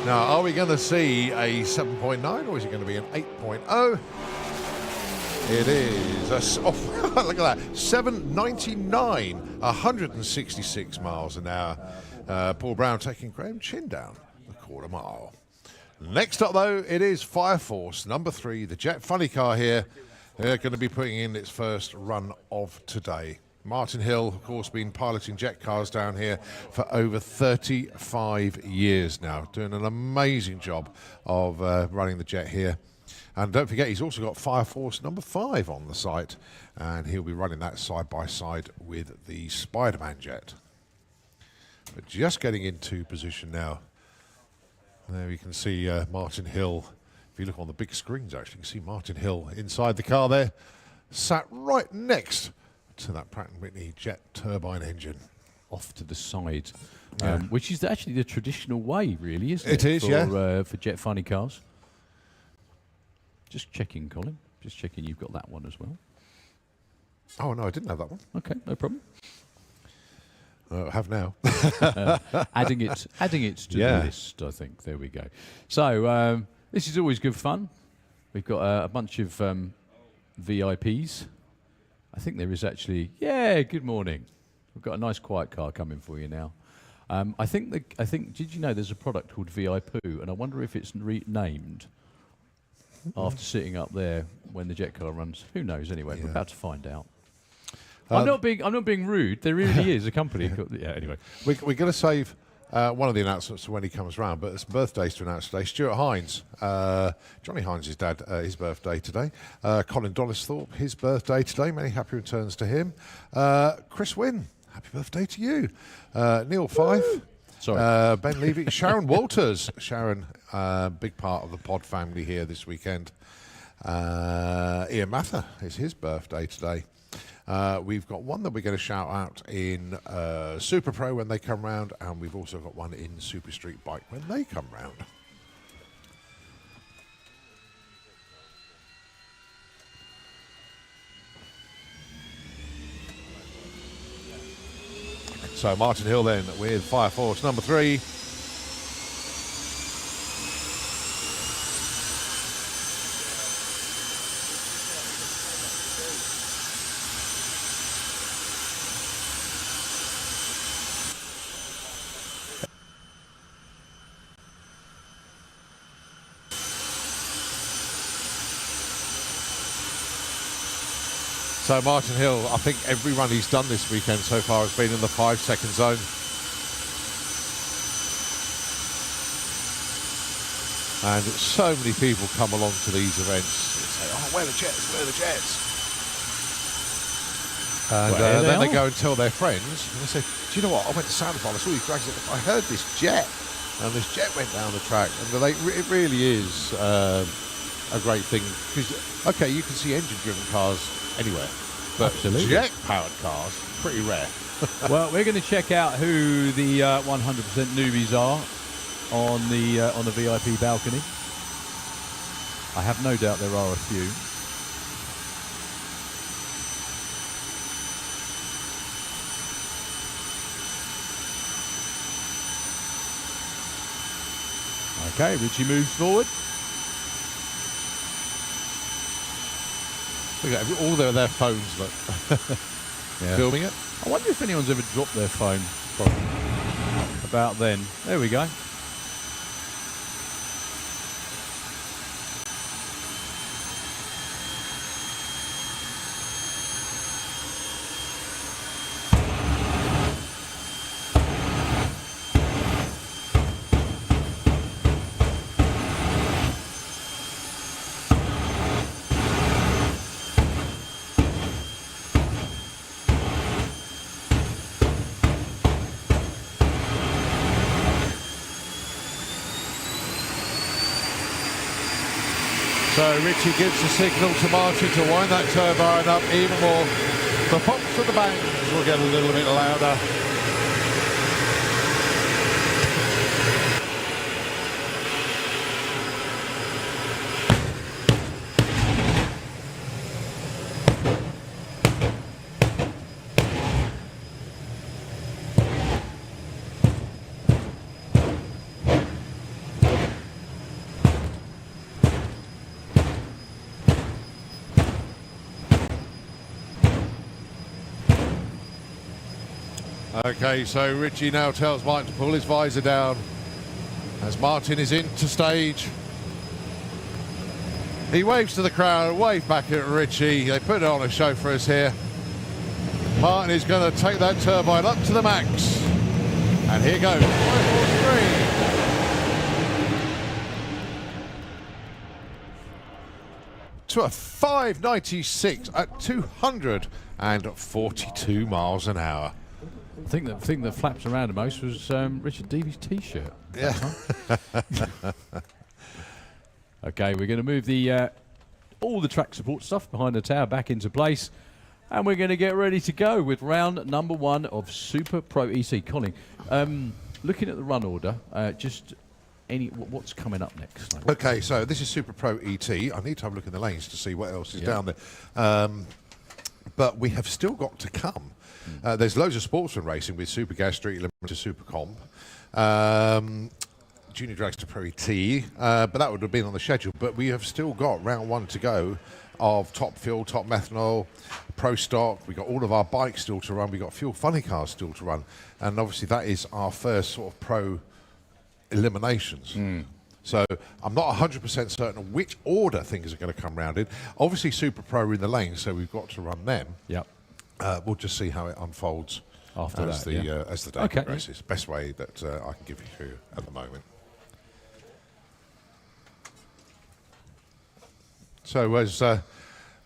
Now, are we going to see a 7.9 or is it going to be an 8.0? It is. Look at that. 799, 166 miles an hour. Paul Brown taking Graham Chin down the quarter mile. Next up, though, it is Fire Force number 3, the Jet Funny car here. They're going to be putting in its first run of today. Martin Hill, of course, been piloting jet cars down here for over 35 years now, doing an amazing job of running the jet here. And don't forget, he's also got Fire Force number 5 on the site, and he'll be running that side by side with the Spider-Man jet. But just getting into position now. There you can see Martin Hill. If you look on the big screens, actually, you can see Martin Hill inside the car there, sat right next to that Pratt & Whitney jet turbine engine. Off to the side, Yeah. which is actually the traditional way, really, isn't it? It is, for, yeah. For jet funny cars. Just checking, Colin. Just checking you've got that one as well. Oh, no, I didn't have that one. Okay, no problem. I have now. Adding it to the list, I think. There we go. So this is always good fun. We've got a bunch of VIPs. I think there is actually. Yeah, good morning. We've got a nice quiet car coming for you now. I think. Did you know there's a product called VIP, and I wonder if it's renamed after sitting up there when the jet car runs. Who knows? Anyway, Yeah. we're about to find out. I'm not being rude. There really is a company. Yeah. Anyway, We're going to save one of the announcements for when he comes round, but it's birthdays to announce today. Stuart Hines, Johnny Hines' dad, his birthday today. Colin Donisthorpe, his birthday today. Many happy returns to him. Chris Wynn, happy birthday to you. Neil Fife. Sorry. Ben Levy. Sharon Walters. Sharon, big part of the pod family here this weekend. Ian Mather is his birthday today. We've got one that we're going to shout out in Super Pro when they come round, and we've also got one in Super Street Bike when they come round. So Martin Hill then with Fire Force number 3. So Martin Hill, I think every run he's done this weekend so far has been in the 5-second zone. And so many people come along to these events and say, oh, where are the jets, where are the jets? And then they go and tell their friends, and they say, do you know what, I went to Soundfall, I saw these drags, I heard this jet, and this jet went down the track. And it really is a great thing, because, okay, you can see engine-driven cars anywhere, but jet-powered cars, pretty rare. Well, we're going to check out who the 100% newbies are on the VIP balcony. I have no doubt there are a few. Okay, Richie moves forward. Look at all their phones, look. Yeah. Filming it. I wonder if anyone's ever dropped their phone about then. There we go. So Richie gives the signal to Martin to wind that turbine up even more. The pops and the bangs will get a little bit louder. Okay, so Richie now tells Martin to pull his visor down. as Martin is into stage. He waves to the crowd, wave back at Richie. They put on a show for us here. Martin is going to take that turbine up to the max. And here goes. 543. To a 596 at 242 miles an hour. I think the thing that flaps around the most was Richard Deavy's T-shirt. Yeah. Okay, we're going to move the all the track support stuff behind the tower back into place, and we're going to get ready to go with round number 1 of Super Pro EC. Colin, looking at the run order, just what's coming up next? Okay, so this is Super Pro ET. I need to have a look in the lanes to see what else is down there. But we have still got to come. There's loads of sportsman racing with Super Gas Street, Eliminator, Super Comp, Junior Dragster Pro ET, but that would have been on the schedule. But we have still got round 1 to go of Top Fuel, Top Methanol, Pro Stock. We've got all of our bikes still to run. We've got Fuel Funny Cars still to run. And obviously that is our first sort of Pro Eliminations. So I'm not 100% certain which order things are going to come round in. Obviously Super Pro are in the lane, so we've got to run them. Yep. We'll just see how it unfolds after as that, as the day progresses. Best way that I can give you at the moment. So as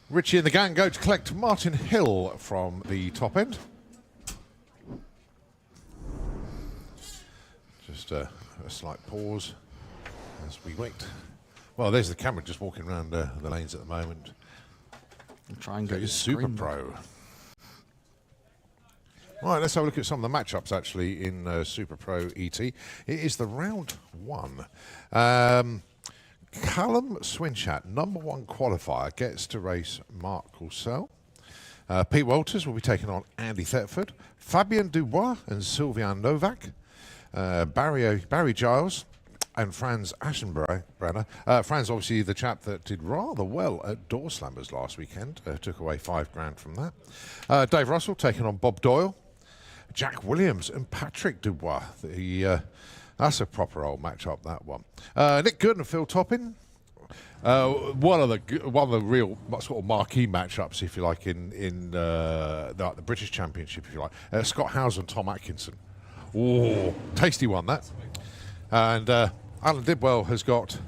Richie and the gang go to collect Martin Hill from the top end. Just a slight pause as we wait. Well, there's the camera just walking around the lanes at the moment. I'll try and get Goes the Super screen. Pro. Right, let's have a look at some of the matchups actually in Super Pro ET. It is the round 1. Callum Swinchat, number 1 qualifier, gets to race Mark Courcelle. Pete Walters will be taking on Andy Thetford. Fabien Dubois and Sylvian Novak. Barry Giles and Franz Aschenbrenner. Franz, obviously the chap that did rather well at Door Slammers last weekend. Took away $5,000 from that. Dave Russell taking on Bob Doyle. Jack Williams and Patrick Dubois. That's a proper old match-up, that one. Nick Good and Phil Toppin. One of the real sort of marquee matchups, if you like, in the British Championship, if you like. Scott Howes and Tom Atkinson. Oh, tasty one, that. And Alan Dibwell has got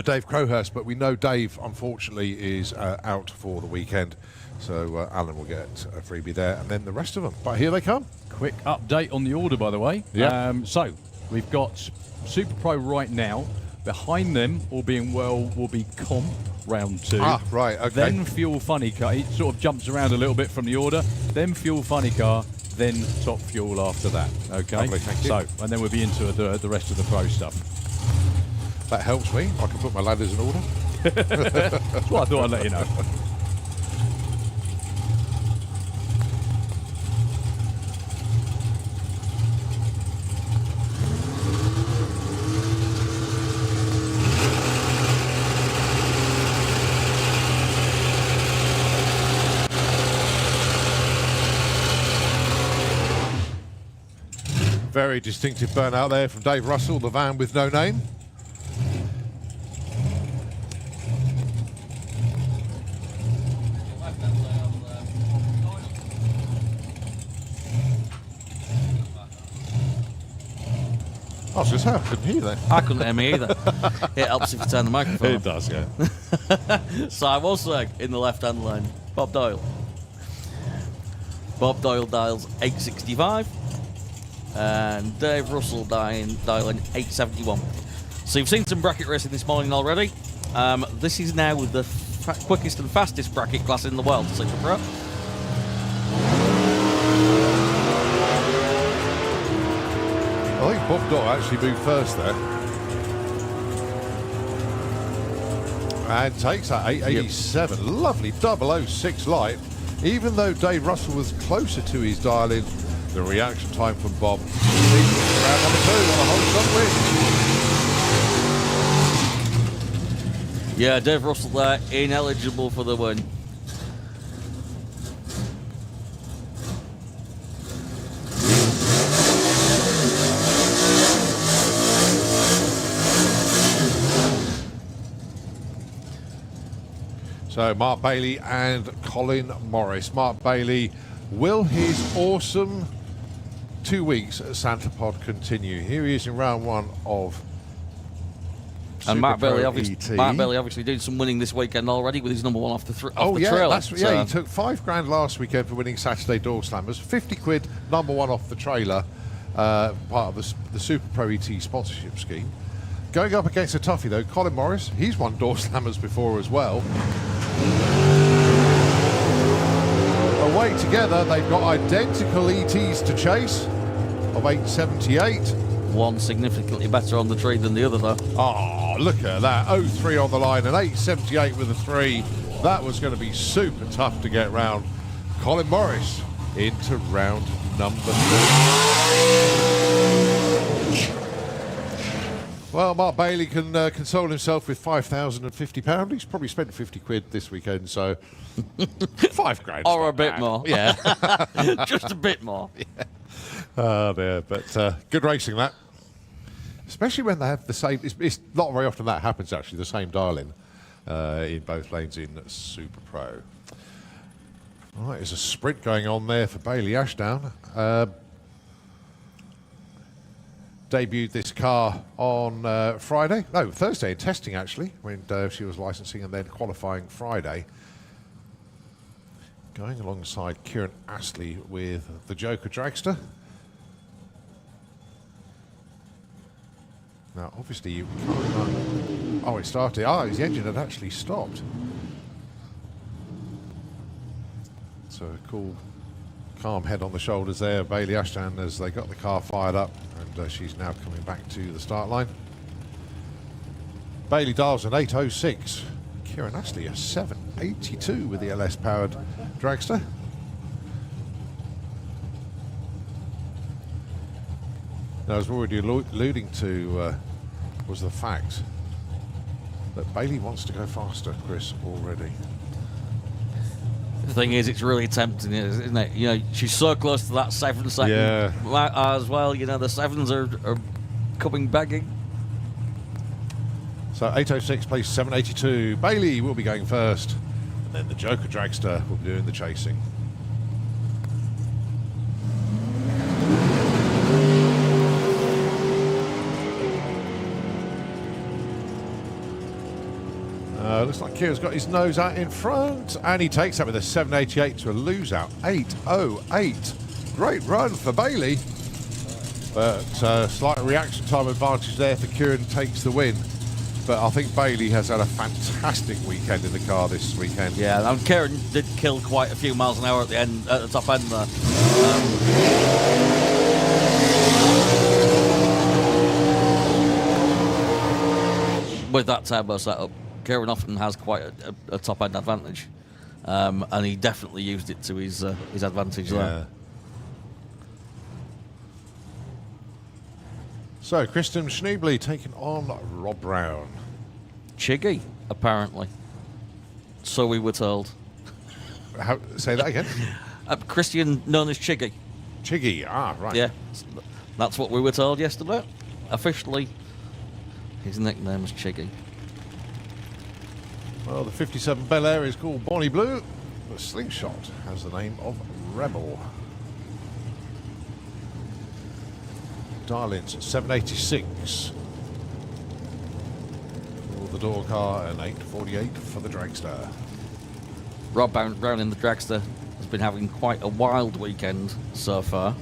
Dave Crowhurst, but we know Dave, unfortunately, is out for the weekend. So Alan will get a freebie there, and then the rest of them. But here they come. Quick update on the order, by the way. Yeah. So we've got Super Pro right now. Behind them, all being well, will be Comp round 2. Ah, right, okay. Then Fuel Funny Car. It sort of jumps around a little bit from the order. Then Fuel Funny Car. Then Top Fuel after that. Okay. Lovely, thank you. So, and then we'll be into the rest of the pro stuff. That helps me. I can put my ladders in order. That's what I thought I'd let you know. Very distinctive burnout there from Dave Russell, the van with no name. I was just saying, I couldn't hear that. I couldn't hear me either. It helps if you turn the microphone. It does, yeah. So I was saying, in the left-hand lane, Bob Doyle. Bob Doyle dials 865. And Dave Russell dialing 871. So you've seen some bracket racing this morning already. This is now the quickest and fastest bracket class in the world, Super Pro. I think Bob Doyle actually moved first there. And takes that 887. Yep. Lovely 006 light. Even though Dave Russell was closer to his dial-in, the reaction time from Bob. Round number 2 on a whole win. Yeah, Dave Russell there, ineligible for the win. So Mark Bailey and Colin Morris. Mark Bailey, will his awesome 2 weeks at Santa Pod continue? Here he is in round 1 of And Mark Bailey, Super obviously doing some winning this weekend already with his number 1 off the trailer. He took £5,000 last weekend for winning Saturday Door Slammers. 50 quid, number 1 off the trailer, part of the Super Pro ET sponsorship scheme. Going up against a toughie though, Colin Morris. He's won Door Slammers before as well. Away together, they've got identical ETs to chase of 878. One significantly better on the tree than the other, though. Oh, look at that. 0-3 on the line and 878 with a 3. That was going to be super tough to get round. Colin Morris into round number 3. Well, Mark Bailey can console himself with £5,050. He's probably spent 50 quid this weekend, so £5,000. Or a bit more. Yeah. Just a bit more. Yeah. Oh, dear. But good racing, that. Especially when they have the same... It's not very often that happens, actually, the same dial-in both lanes in Super Pro. All right, there's a sprint going on there for Bailey Ashdown. Debuted this car on Thursday in testing, actually, when she was licensing, and then qualifying Friday. Going alongside Kieran Astley with the Joker Dragster. Now, obviously, you can't... Oh, it started. His engine had actually stopped. So, cool, calm head on the shoulders there, Bailey Ashdown, as they got the car fired up, and she's now coming back to the start line. Bailey dials an 806. Kieran Astley a 782 with the LS-powered Dragster. Now, as we're already alluding to, was the fact that Bailey wants to go faster, Chris, already. The thing is, it's really tempting, isn't it? You know, she's so close to that 7-second as well. You know, the 7s are coming begging. So 806 plays 782. Bailey will be going first, and then the Joker Dragster will be doing the chasing. Looks like Kieran's got his nose out in front, and he takes that with a 788 to a lose out 808. Great run for Bailey, but slight reaction time advantage there for Kieran, takes the win. But I think Bailey has had a fantastic weekend in the car this weekend. Yeah, and Kieran did kill quite a few miles an hour at the end, at the top end there. With that turbo setup, Kieran often has quite a top end advantage, and he definitely used it to his advantage there. So Kristen Schneebly taking on Rob Brown. Chiggy, apparently. So we were told. Say that again? Christian known as Chiggy. Chiggy, right. Yeah, that's what we were told yesterday. Officially, his nickname is Chiggy. Well, the 57 Bel Air is called Bonnie Blue. The Slingshot has the name of Rebel. Dial-ins at 786 for the door car and 848 for the Dragster. Rob Brown in the Dragster has been having quite a wild weekend so far.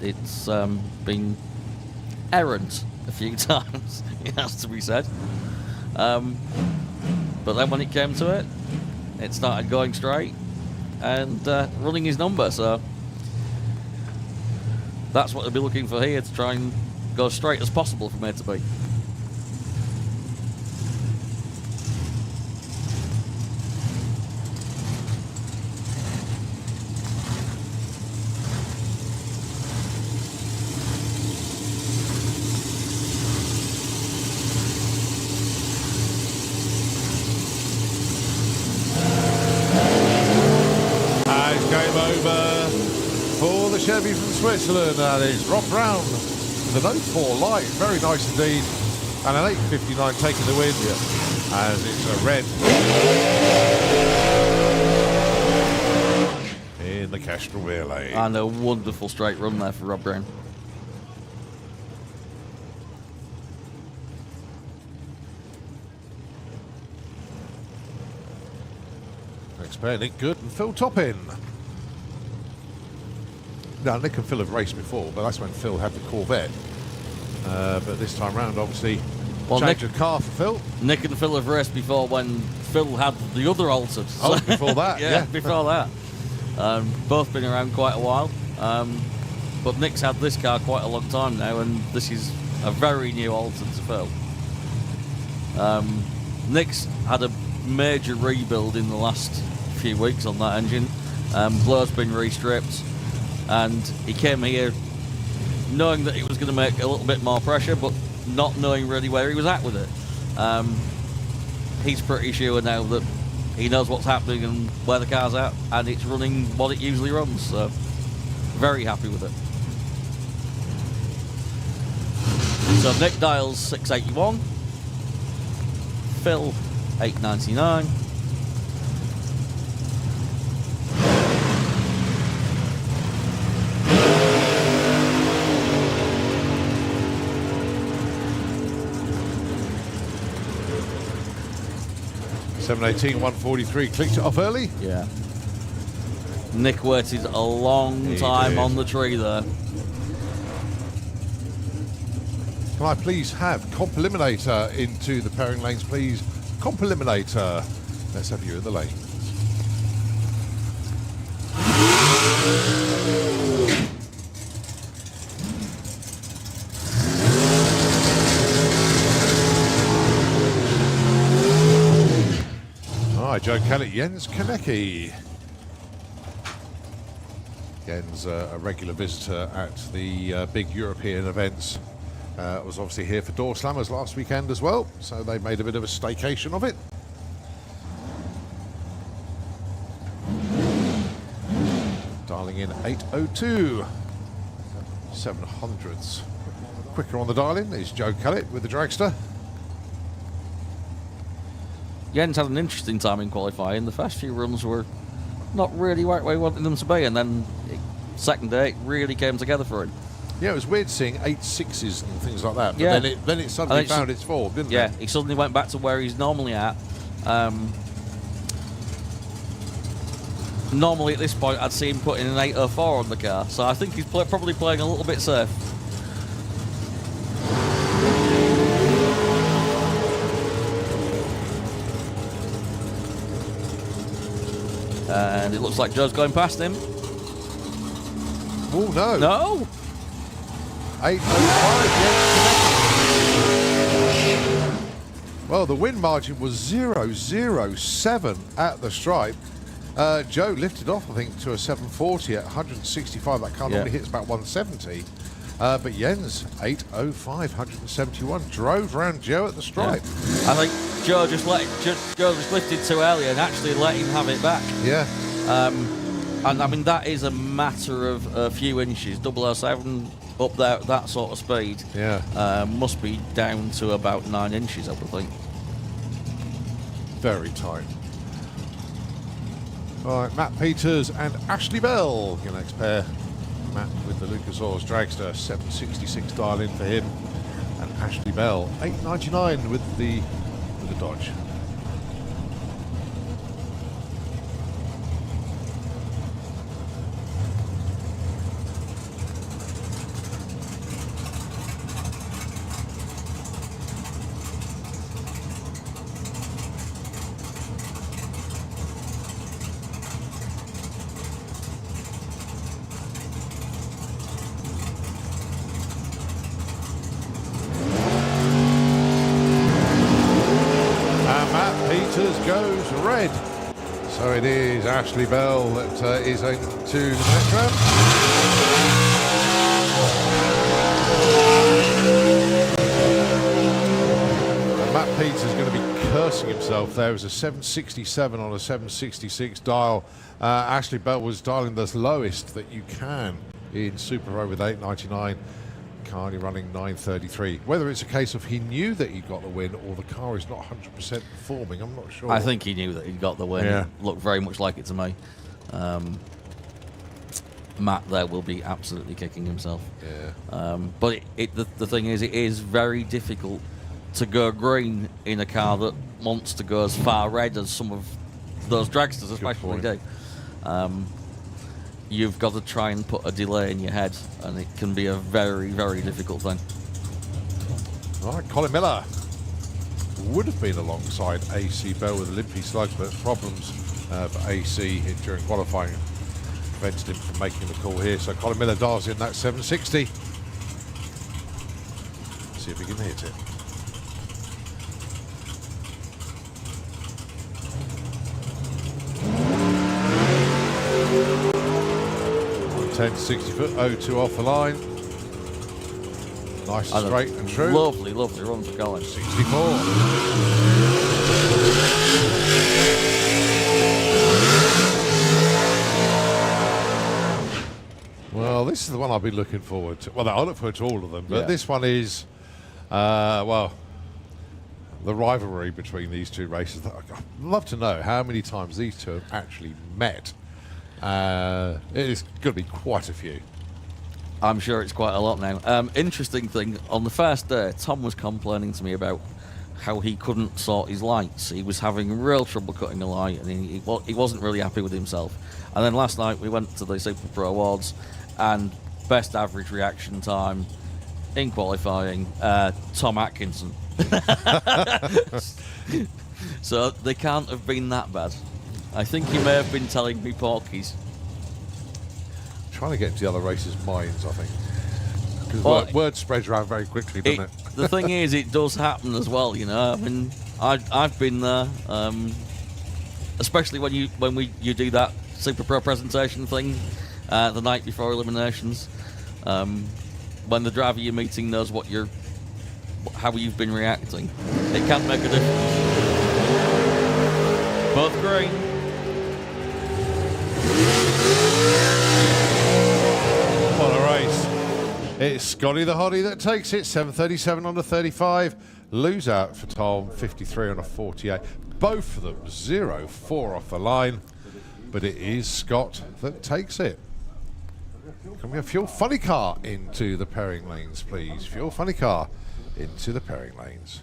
It's been errant a few times, it has to be said. But then when it came to it, it started going straight and running his number. So that's what they'll be looking for here, to try and go straight as possible from A to B. Chevy from Switzerland, that is Rob Brown with an 04 light, very nice indeed, and an 859 taking the win. as it's a red in the Castrol Relay. And a wonderful straight run there for Rob Brown. Next pair, Nick Good and Phil Toppin. Now, Nick and Phil have raced before, but that's when Phil had the Corvette. But this time round, obviously, changed the car for Phil. Nick and Phil have raced before when Phil had the other altered. Oh, before that, yeah. Before that. Both been around quite a while. But Nick's had this car quite a long time now, and this is a very new altered to Phil. Nick's had a major rebuild in the last few weeks on that engine. Blur's been restripped, and he came here knowing that it was going to make a little bit more pressure, but not knowing really where he was at with it. He's pretty sure now that he knows what's happening and where the car's at, and it's running what it usually runs, so very happy with it. So Nick Dials 681, Phil 899. $718, $143. Clicked it off early. Yeah. Nick waited a long time on the tree there. Can I please have Comp Eliminator into the pairing lanes, please? Comp Eliminator. Let's have you in the lane. Hi, Joe Kellett, Jens Kanecki. Jens, a regular visitor at the big European events. Was obviously here for Door Slammers last weekend as well, so they made a bit of a staycation of it. Dialing in 802. 700s. Quicker on the dial-in is Joe Kellett with the Dragster. Jens had an interesting time in qualifying. The first few runs were not really where we wanted them to be, and then second day it really came together for him. Yeah, it was weird seeing 8.6s and things like that, but Yeah. then it suddenly found its form, didn't Yeah, it? he suddenly went back to where he's normally at. Normally at this point I'd see him putting an 804 on the car, so I think he's probably playing a little bit safe. And it looks like Joe's going past him. Oh, no. No! 8.05. Well, the win margin was 0.007 at the stripe. Joe lifted off, I think, to a 740 at 165. That car normally hits about 170. But Jens, 8.05, 171. Drove round Joe at the stripe. Yeah. I think Joe just lifted too early and actually let him have it back. Yeah. And I mean, that is a matter of a few inches. 007 up there at that sort of speed. Yeah. Must be down to about 9 inches, I would think. Very tight. All right, Matt Peters and Ashley Bell, your next pair. Matt with the Lucas Oils Dragster, 766 dial in for him, and Ashley Bell, 899 with the Dodge. Goes red. So it is Ashley Bell that is into the next round. And Matt Peters is going to be cursing himself there. It was a 767 on a 766 dial. Ashley Bell was dialing the lowest that you can in Super Row with 899. car, only running 9:33. Whether it's a case of he knew that he got the win or the car is not 100% performing, I'm not sure. I think he knew that he got the win. Yeah. It looked very much like it to me. Matt there will be absolutely kicking himself. Yeah. But the thing is, it is very difficult to go green in a car that wants to go as far red as some of those dragsters especially do. You've got to try and put a delay in your head, and it can be a very, very difficult thing. Right, Colin Miller would have been alongside AC Bell with a limpy slug, but problems for AC during qualifying prevented him from making the call here. So Colin Miller dials in that 760. See if he can hit it. 10-60 foot, 0-2 off the line. Nice, straight and true. Lovely, lovely run for Colin. 64. Well, this is the one I've been looking forward to. Well, I look forward to all of them, but Yeah. this one is, well, the rivalry between these two races. I'd love to know how many times these two have actually met. It is going to be quite a few. I'm sure it's quite a lot now. Interesting thing, on the first day, Tom was complaining to me about how he couldn't sort his lights. He was having real trouble cutting a light, and he wasn't really happy with himself. And then last night we went to the Super Pro Awards, and best average reaction time in qualifying, Tom Atkinson. So they can't have been that bad. I think he may have been telling me porkies. Trying to get into the other races' minds, I think. Because Well, word spreads around very quickly, doesn't it? The thing is, it does happen as well, you know. I mean, I've been there, especially when you do that Super Pro presentation thing the night before eliminations. When the driver you're meeting knows how you've been reacting, it can make a difference. Both green. What a race. It's Scotty the Hottie that takes it. 7:37 on the 35. Lose out for Tom, 53 on a 48. Both of them 0-4 off the line. But it is Scott that takes it. Can we have Fuel Funny Car into the pairing lanes, please? Fuel Funny Car into the pairing lanes.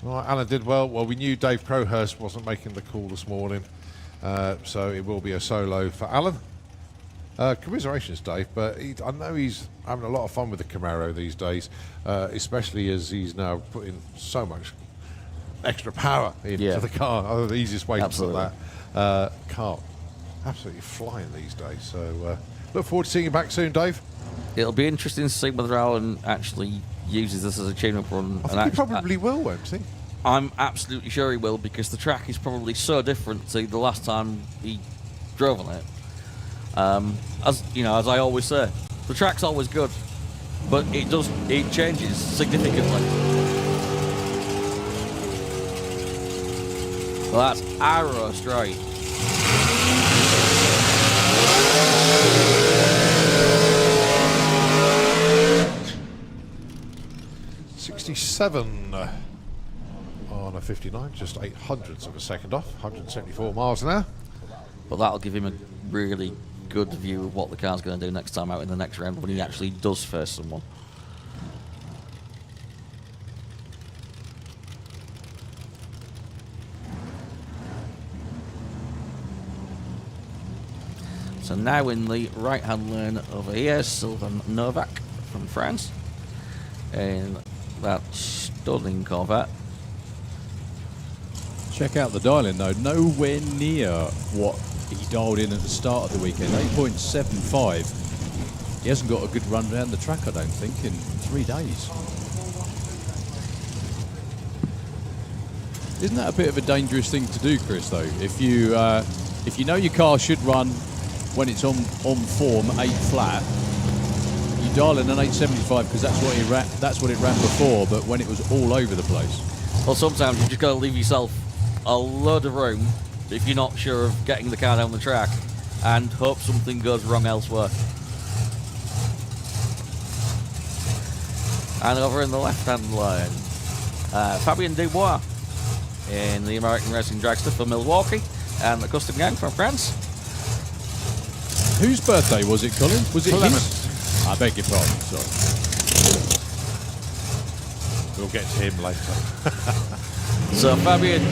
Right, Alan did well. Well, we knew Dave Crowhurst wasn't making the call this morning, so it will be a solo for Alan. Commiserations, Dave, but I know he's having a lot of fun with the Camaro these days, especially as he's now putting so much extra power into the car. Oh, the easiest way to put that. Car absolutely flying these days. So look forward to seeing you back soon, Dave. It'll be interesting to see whether Alan actually uses this as a tune-up run. I think he probably will, won't he? I'm absolutely sure he will, because the track is probably so different to the last time he drove on it. As you know, as I always say, the track's always good, but it changes significantly. Well, that's arrow straight. .67 on a 59, just 0.08 of a second off, 174 miles an hour. But that'll give him a really good view of what the car's going to do next time out in the next round when he actually does face someone. So now in the right-hand lane over here, Sylvain Novak from France in that stunning Corvette. Check out the dialing though, nowhere near what he dialed in at the start of the weekend, 8.75. He hasn't got a good run around the track, I don't think, in 3 days. Isn't that a bit of a dangerous thing to do, Chris, though? If you know your car should run when it's on form 8 flat, you dial in an 875 because that's what it ran before, but when it was all over the place. Well, sometimes you've just got to leave yourself a load of room if you're not sure of getting the car down the track and hope something goes wrong elsewhere. And over in the left-hand lane, Fabien Dubois in the American Racing Dragster for Milwaukee, and the Custom Gang from France. Whose birthday was it, Colin? Was it Clement. his? I beg your pardon, sorry. We'll get to him later. So Fabien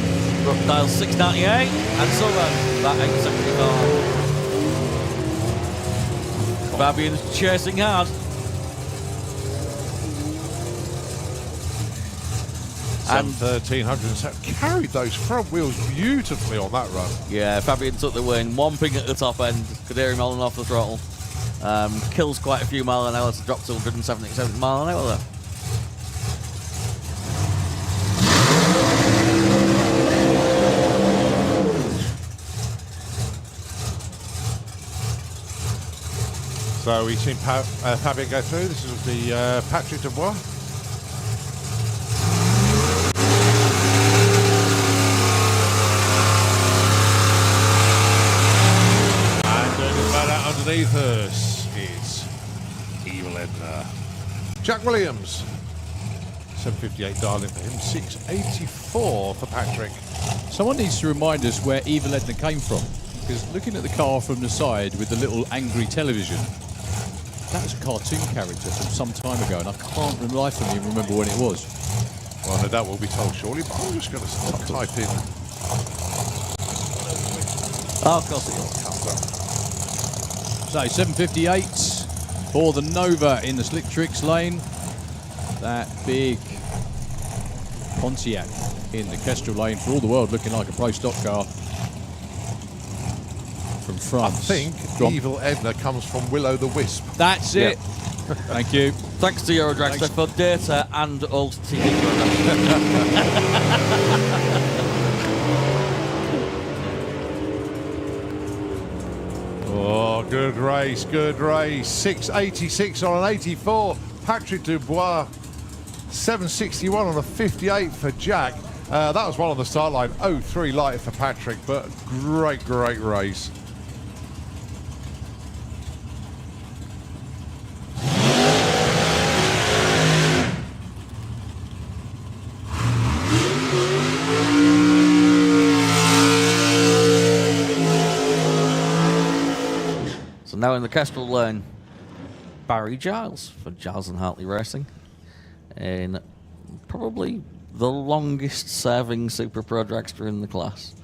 dials 698 and Silver that 875. Fabian's chasing hard. And 1307 carried those front wheels beautifully on that run. Yeah, Fabien took the win, whomping at the top end, could hear him on and off the throttle. Kills quite a few mile an hour to drop to 177 mile an hour there. So we've seen Fabien go through. This is the Patrick Dubois. Underneath us is Evil Edna. Jack Williams, 758 dialing for him, 684 for Patrick. Someone needs to remind us where Evil Edna came from, because looking at the car from the side with the little angry television, that was a cartoon character from some time ago, and I can't for the life of me remember when it was. Well, no, that will be told shortly, but I'm just going to type in. Oh, of course it is. So 758 for the Nova in the Slick Tricks lane. That big Pontiac in the Kestrel lane, for all the world looking like a pro stock car from I France. think Go on. Evil Edna comes from Will-O-the-Wisp. That's it. Thank you. Thanks to Euro Dragster for data and old TV programmes. Oh, good race, good race. 686 on an 84. Patrick Dubois. 761 on a 58 for Jack. That was one on the start line. 03 lighter for Patrick, but great, great race. Now in the Kestrel lane, Barry Giles for Giles and Hartley Racing, in probably the longest serving Super Pro dragster in the class.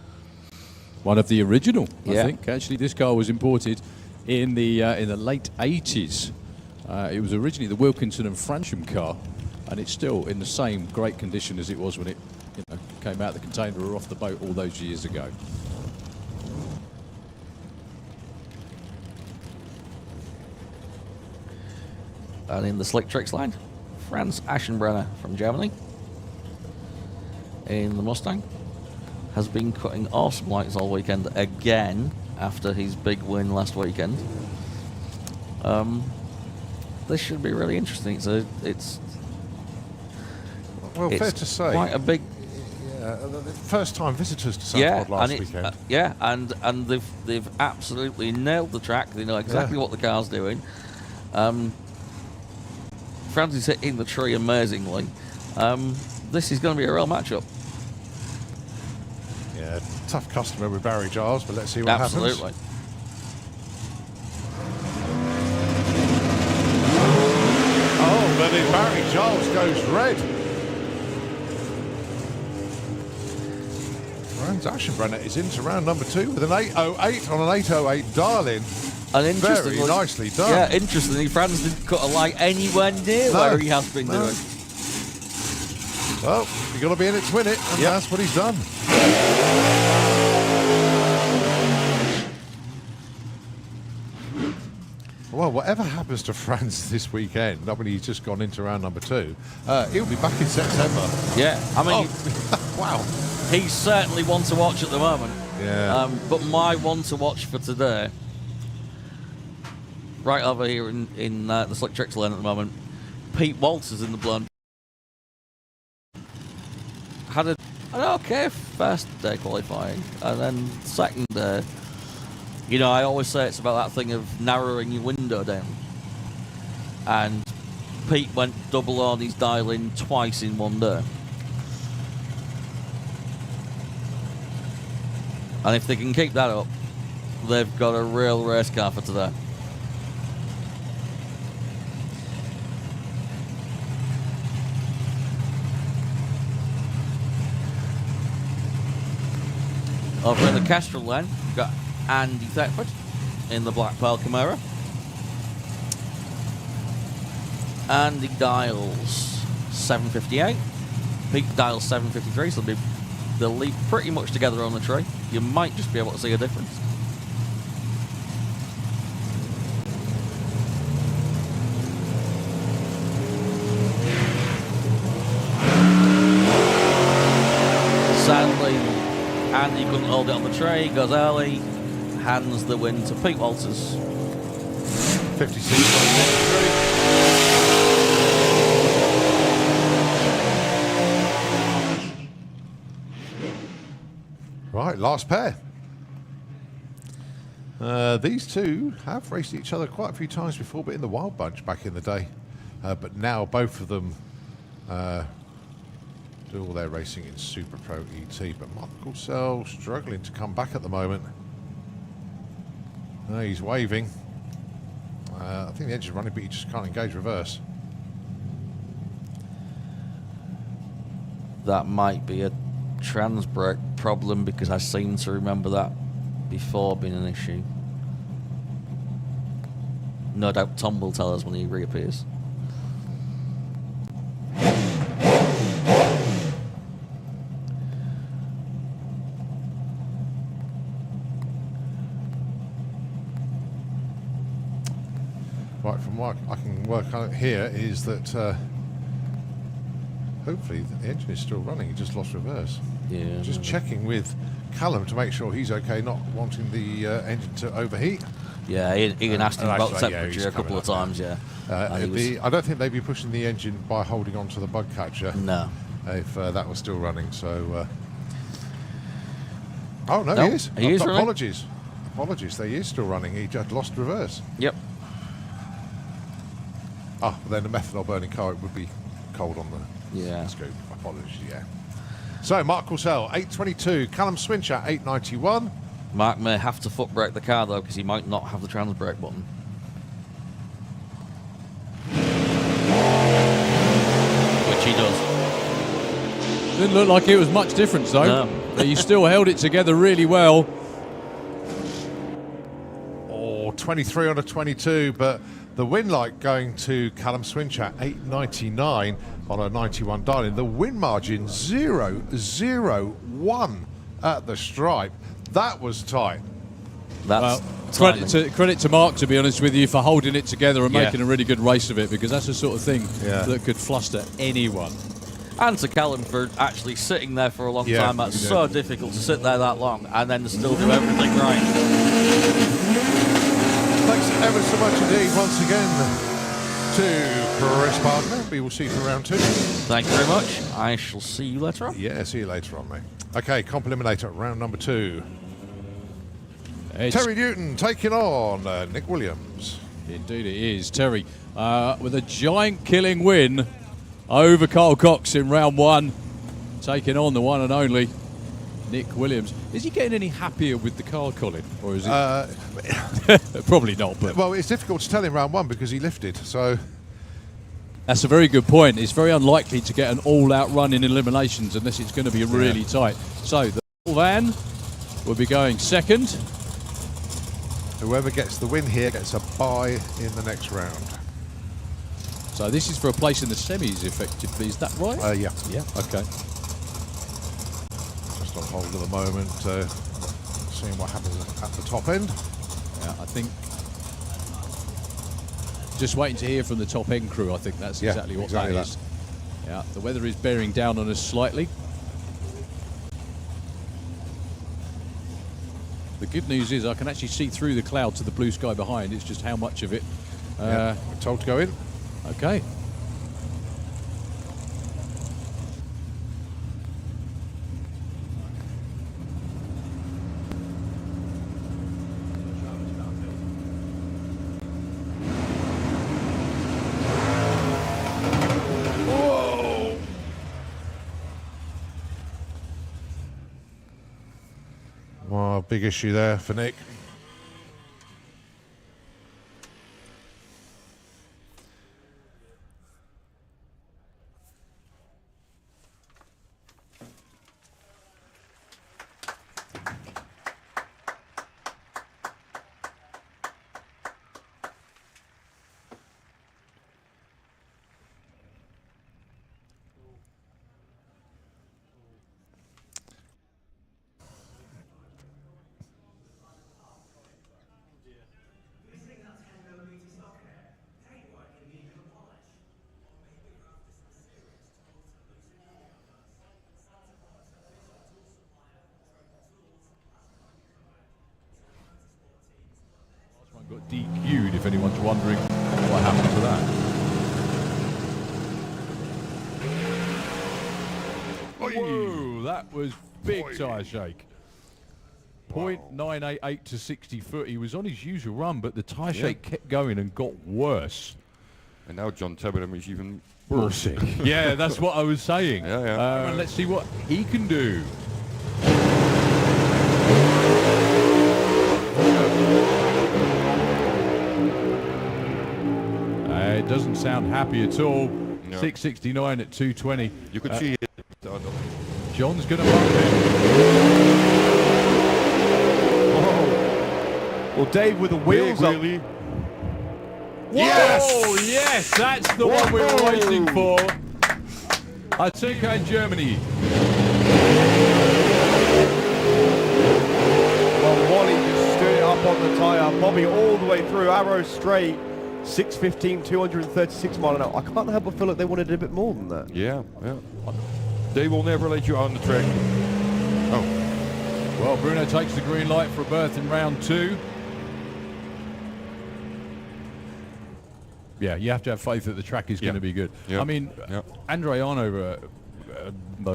One of the original, I Yeah. think. Actually, this car was imported in the late 80s. It was originally the Wilkinson and Fransham car, and it's still in the same great condition as it was when it came out of the container or off the boat all those years ago. And in the Slick Tricks line, Franz Aschenbrenner from Germany in the Mustang has been cutting awesome lights all weekend again after his big win last weekend. This should be really interesting. It's Well, fair to say. quite a big First time visitors to Southport last and weekend. and they've absolutely nailed the track. They know exactly what the car's doing. Franz is hitting the tree amazingly. This is going to be a real matchup. Yeah, tough customer with Barry Giles, but let's see what Absolutely. happens. Oh, but if Barry Giles goes red. Franz Aschenbrenner is into round number 2 with an 808 on an 808 dial-in. And Very interestingly, nicely done. Yeah, interestingly, Franz didn't cut a light anywhere near No, where he has been no. doing. Well, you've got to be in it to win it, and that's what he's done. Well, whatever happens to Franz this weekend, not when he's just gone into round number 2, he'll be back in September. Yeah, I mean, Wow. he's certainly one to watch at the moment. Yeah. But my one to watch for today, right over here in the Slick Tricks lane at the moment, Pete Walters in the blonde. Had an okay first day qualifying, and then second day, you know, I always say it's about that thing of narrowing your window down. And Pete went double on his dial-in twice in one day. And if they can keep that up, they've got a real race car for today. Over in the Castrol lane, we've got Andy Thetford in the Black Pearl Camaro. Andy dials 758. Pete dials 753, so they'll leave pretty much together on the tree. You might just be able to see a difference. Sadly, Andy couldn't hold it on the tray, goes early, hands the win to Pete Walters. 56. Right, last pair. These two have raced each other quite a few times before, but in the Wild Bunch back in the day. But now both of them do all their racing in Super Pro ET. But Michael Sell struggling to come back at the moment. He's waving. I think the engine's running, but he just can't engage reverse. That might be a trans brake problem, because I seem to remember that before being an issue. No doubt Tom will tell us when he reappears. Right, from what I can work out here is that hopefully the engine is still running. He just lost reverse. Yeah. Just checking with Callum to make sure he's okay, not wanting the engine to overheat. Yeah, Ian asked him about actually, temperature he's a couple of times, yeah. I don't think they'd be pushing the engine by holding onto the bug catcher. No. If that was still running, so... oh, no, No, he is. he is running. Apologies. Apologies, he is still running. He just lost reverse. Yep. Ah, but then the methanol burning car, it would be cold on the scoop. Apologies, yeah. So, Mark Corsell, 822. Callum Swincher, 891. Mark may have to foot brake the car, though, because he might not have the trans brake button. Which he does. Didn't look like it was much difference, though. No. But you still held it together really well. Oh, 23 on a 22, but the win light going to Callum Swincher, 899 on a 91 dial-in. The win margin 0.001 at the stripe. That was tight. That's Credit to Mark, to be honest with you, for holding it together and Yeah. making a really good race of it, because that's the sort of thing Yeah. that could fluster anyone. And to Callum for actually sitting there for a long Yeah, time. That's yeah. so difficult to sit there that long and then still do everything right. Thanks ever so much indeed once again to Chris Parker. We will see you for round 2. Thank you very much. I shall see you later on. Yeah, see you later on, mate. Okay, comp eliminator, round number 2. It's Terry Newton taking on Nick Williams. Indeed it is. Terry, with a giant killing win over Carl Cox in round 1, taking on the one and only Nick Williams. Is he getting any happier with the car, Colin? Or is it? Probably not, but Well, it's difficult to tell in round 1 because he lifted, so... that's a very good point. It's very unlikely to get an all-out run in eliminations unless it's going to be really tight. So the van will be going second. Whoever gets the win here gets a bye in the next round. So this is for a place in the semis, effectively. Is that right? Yeah. Yeah. Okay. Just on hold at the moment, seeing what happens at the top end. Yeah, I think just waiting to hear from the top end crew. I think that's exactly what that is. Yeah, the weather is bearing down on us slightly. The good news is I can actually see through the cloud to the blue sky behind. It's just how much of it. We're told to go in. Okay. Oh, big issue there for Nick. Got DQ'd, if anyone's wondering what happened to that. Whoa, that was big tyre shake. 0.988 to 60 foot. He was on his usual run, but the tyre shake kept going and got worse. And now John Taberham is even More worse. sick. Yeah, that's what I was saying. Yeah. Let's see what he can do. It doesn't sound happy at all. No. 669 at 220. You could see it. John's going to bump him. Well, Dave with the wheels up. Wheelie. Oh, yes, that's the one we were Whoa. waiting for. I think in Germany. Well, Wally just stood it up on the tyre. Bobby all the way through, arrow straight. 615, 236 mile an hour. I can't help but feel like they wanted a bit more than that. Yeah. They will never let you on the track. Oh. Well, Bruno takes the green light for a berth in round 2. Yeah, you have to have faith that the track is going to be good. Yeah. I mean, Yeah. Andreano,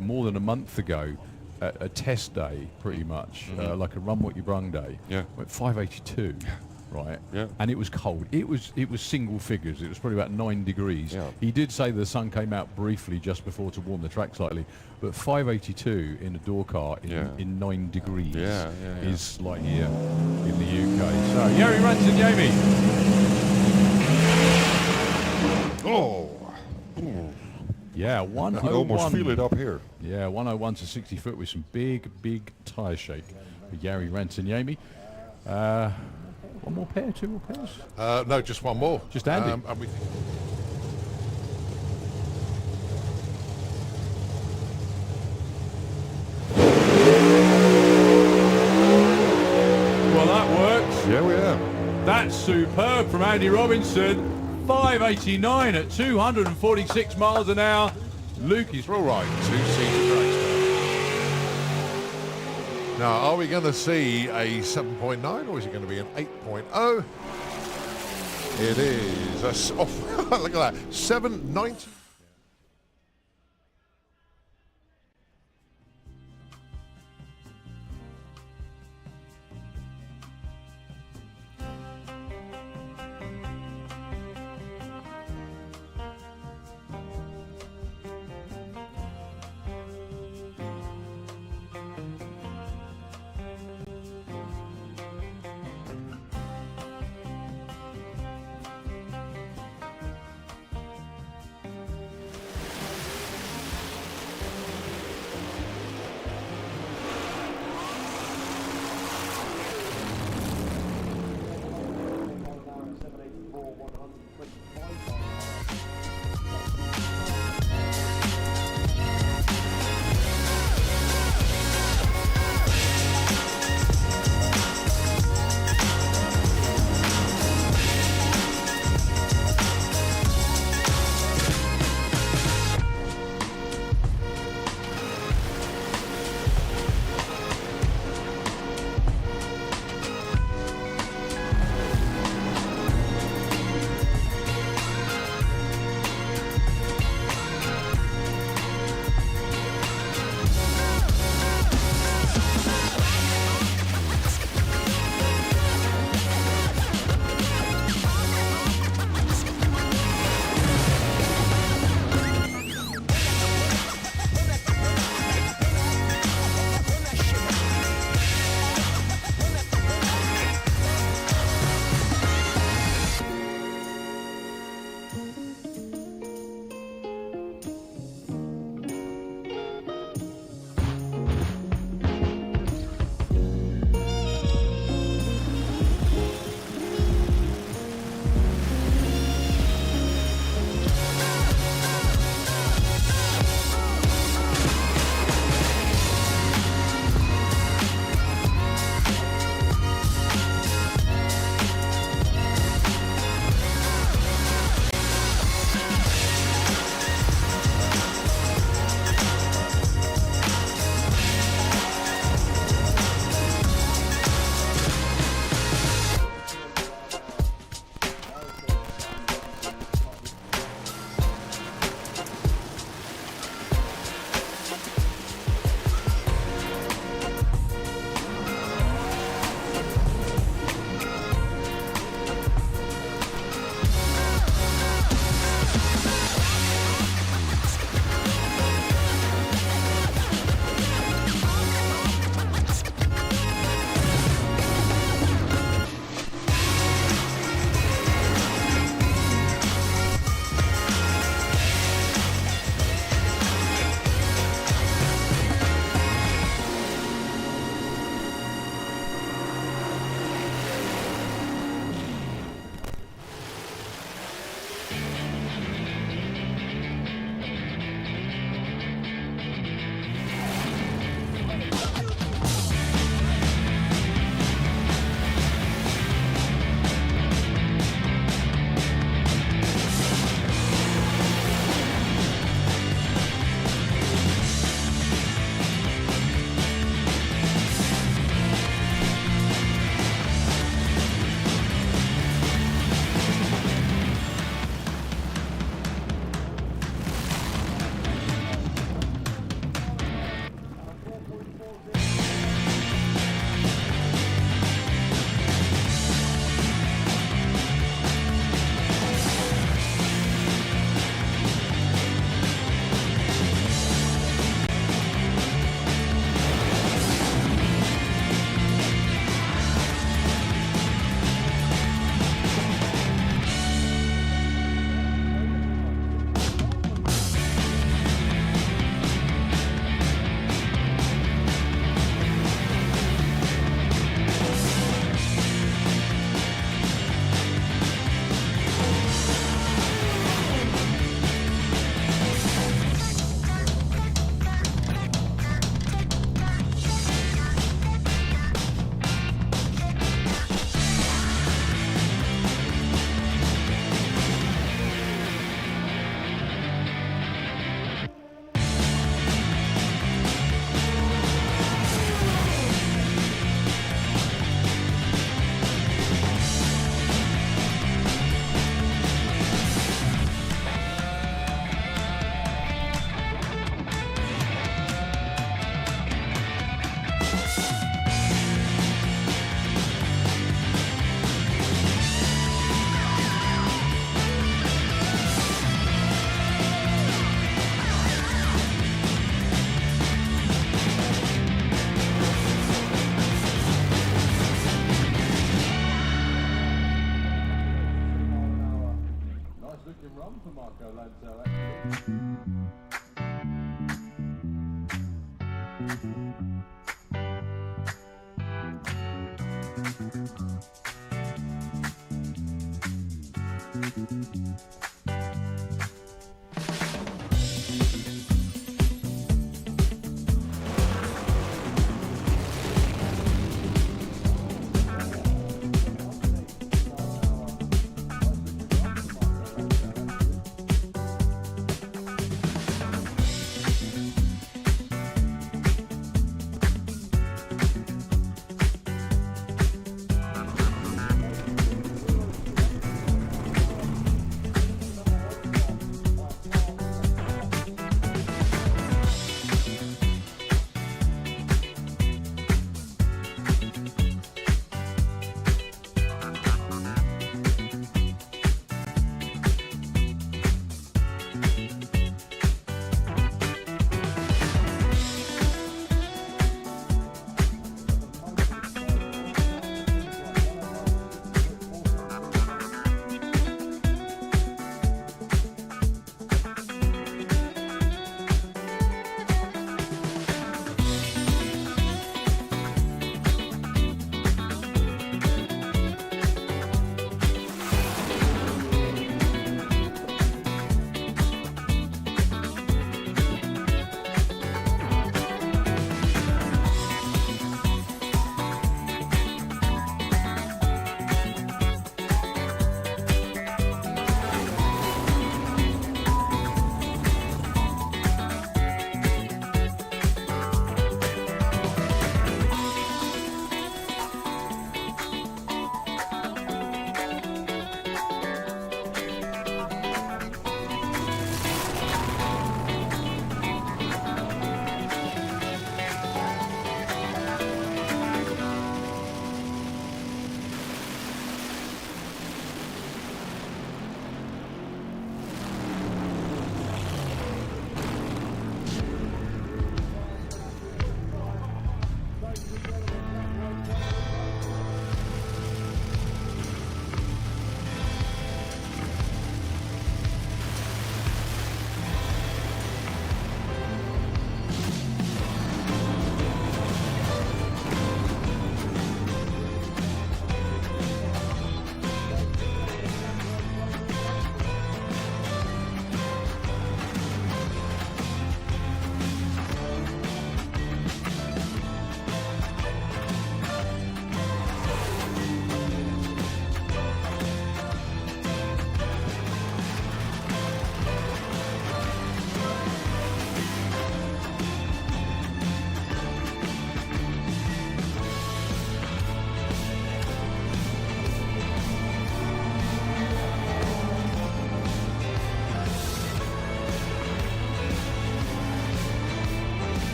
more than a month ago, a test day, pretty much, like a run what you brung day, went 582. Right, and it was cold. It was single figures. It was probably about 9 degrees. Yeah. He did say the sun came out briefly just before to warm the track slightly, but 582 in a door car in 9 degrees is like here in the UK. So Jari Rantagnemi. Oh. Yeah, You can 101. almost feel it up here. Yeah, 101 to 60 foot with some big tyre shake for Jari Rantagnemi. One more pair, 2 more pairs? No, just one more. Just Andy. And we Well, that works. Yeah, we are. That's superb from Andy Robinson. 589 at 246 miles an hour. Luke is all right. 2-seater Dragster. Now, are we going to see a 7.9 or is it going to be an 8.0? It is. Look at that. 790. for Marco Lanzo, actually.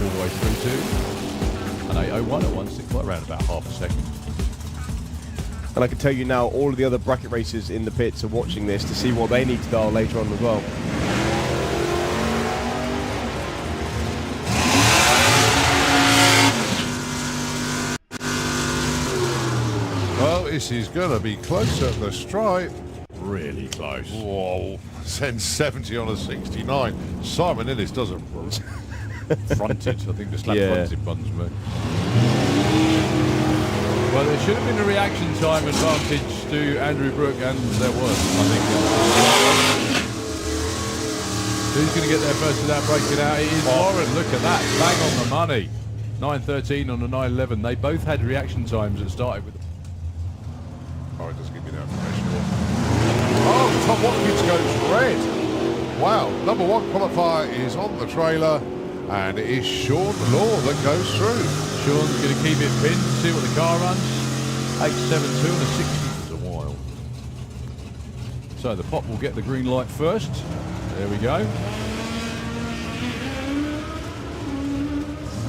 all the way through to an 8:01 at 1:06, well, around about half a second. And I can tell you now, all of the other bracket racers in the pits are watching this to see what they need to dial later on as well. Well, this is going to be close at the stripe. Really close. Whoa, sends 70 on a 69. Simon Innes doesn't. Fronted, I think the slap Yeah. fronted ones were. Well, there should have been a reaction time advantage to Andrew Brook, and there was, I think. Who's going to get there first without breaking out? It is Warren. Look at that, bang on the money. 9:13 on the 9:11. They both had reaction times that started with. Oh, it does give you that information. Oh, Tom Watkins goes red. Wow, number one qualifier is on the trailer, and it is Sean Law that goes through. Sean's going to keep it pinned, see what the car runs. 8.72 and a 60 is a while. So the pop will get the green light first. There we go.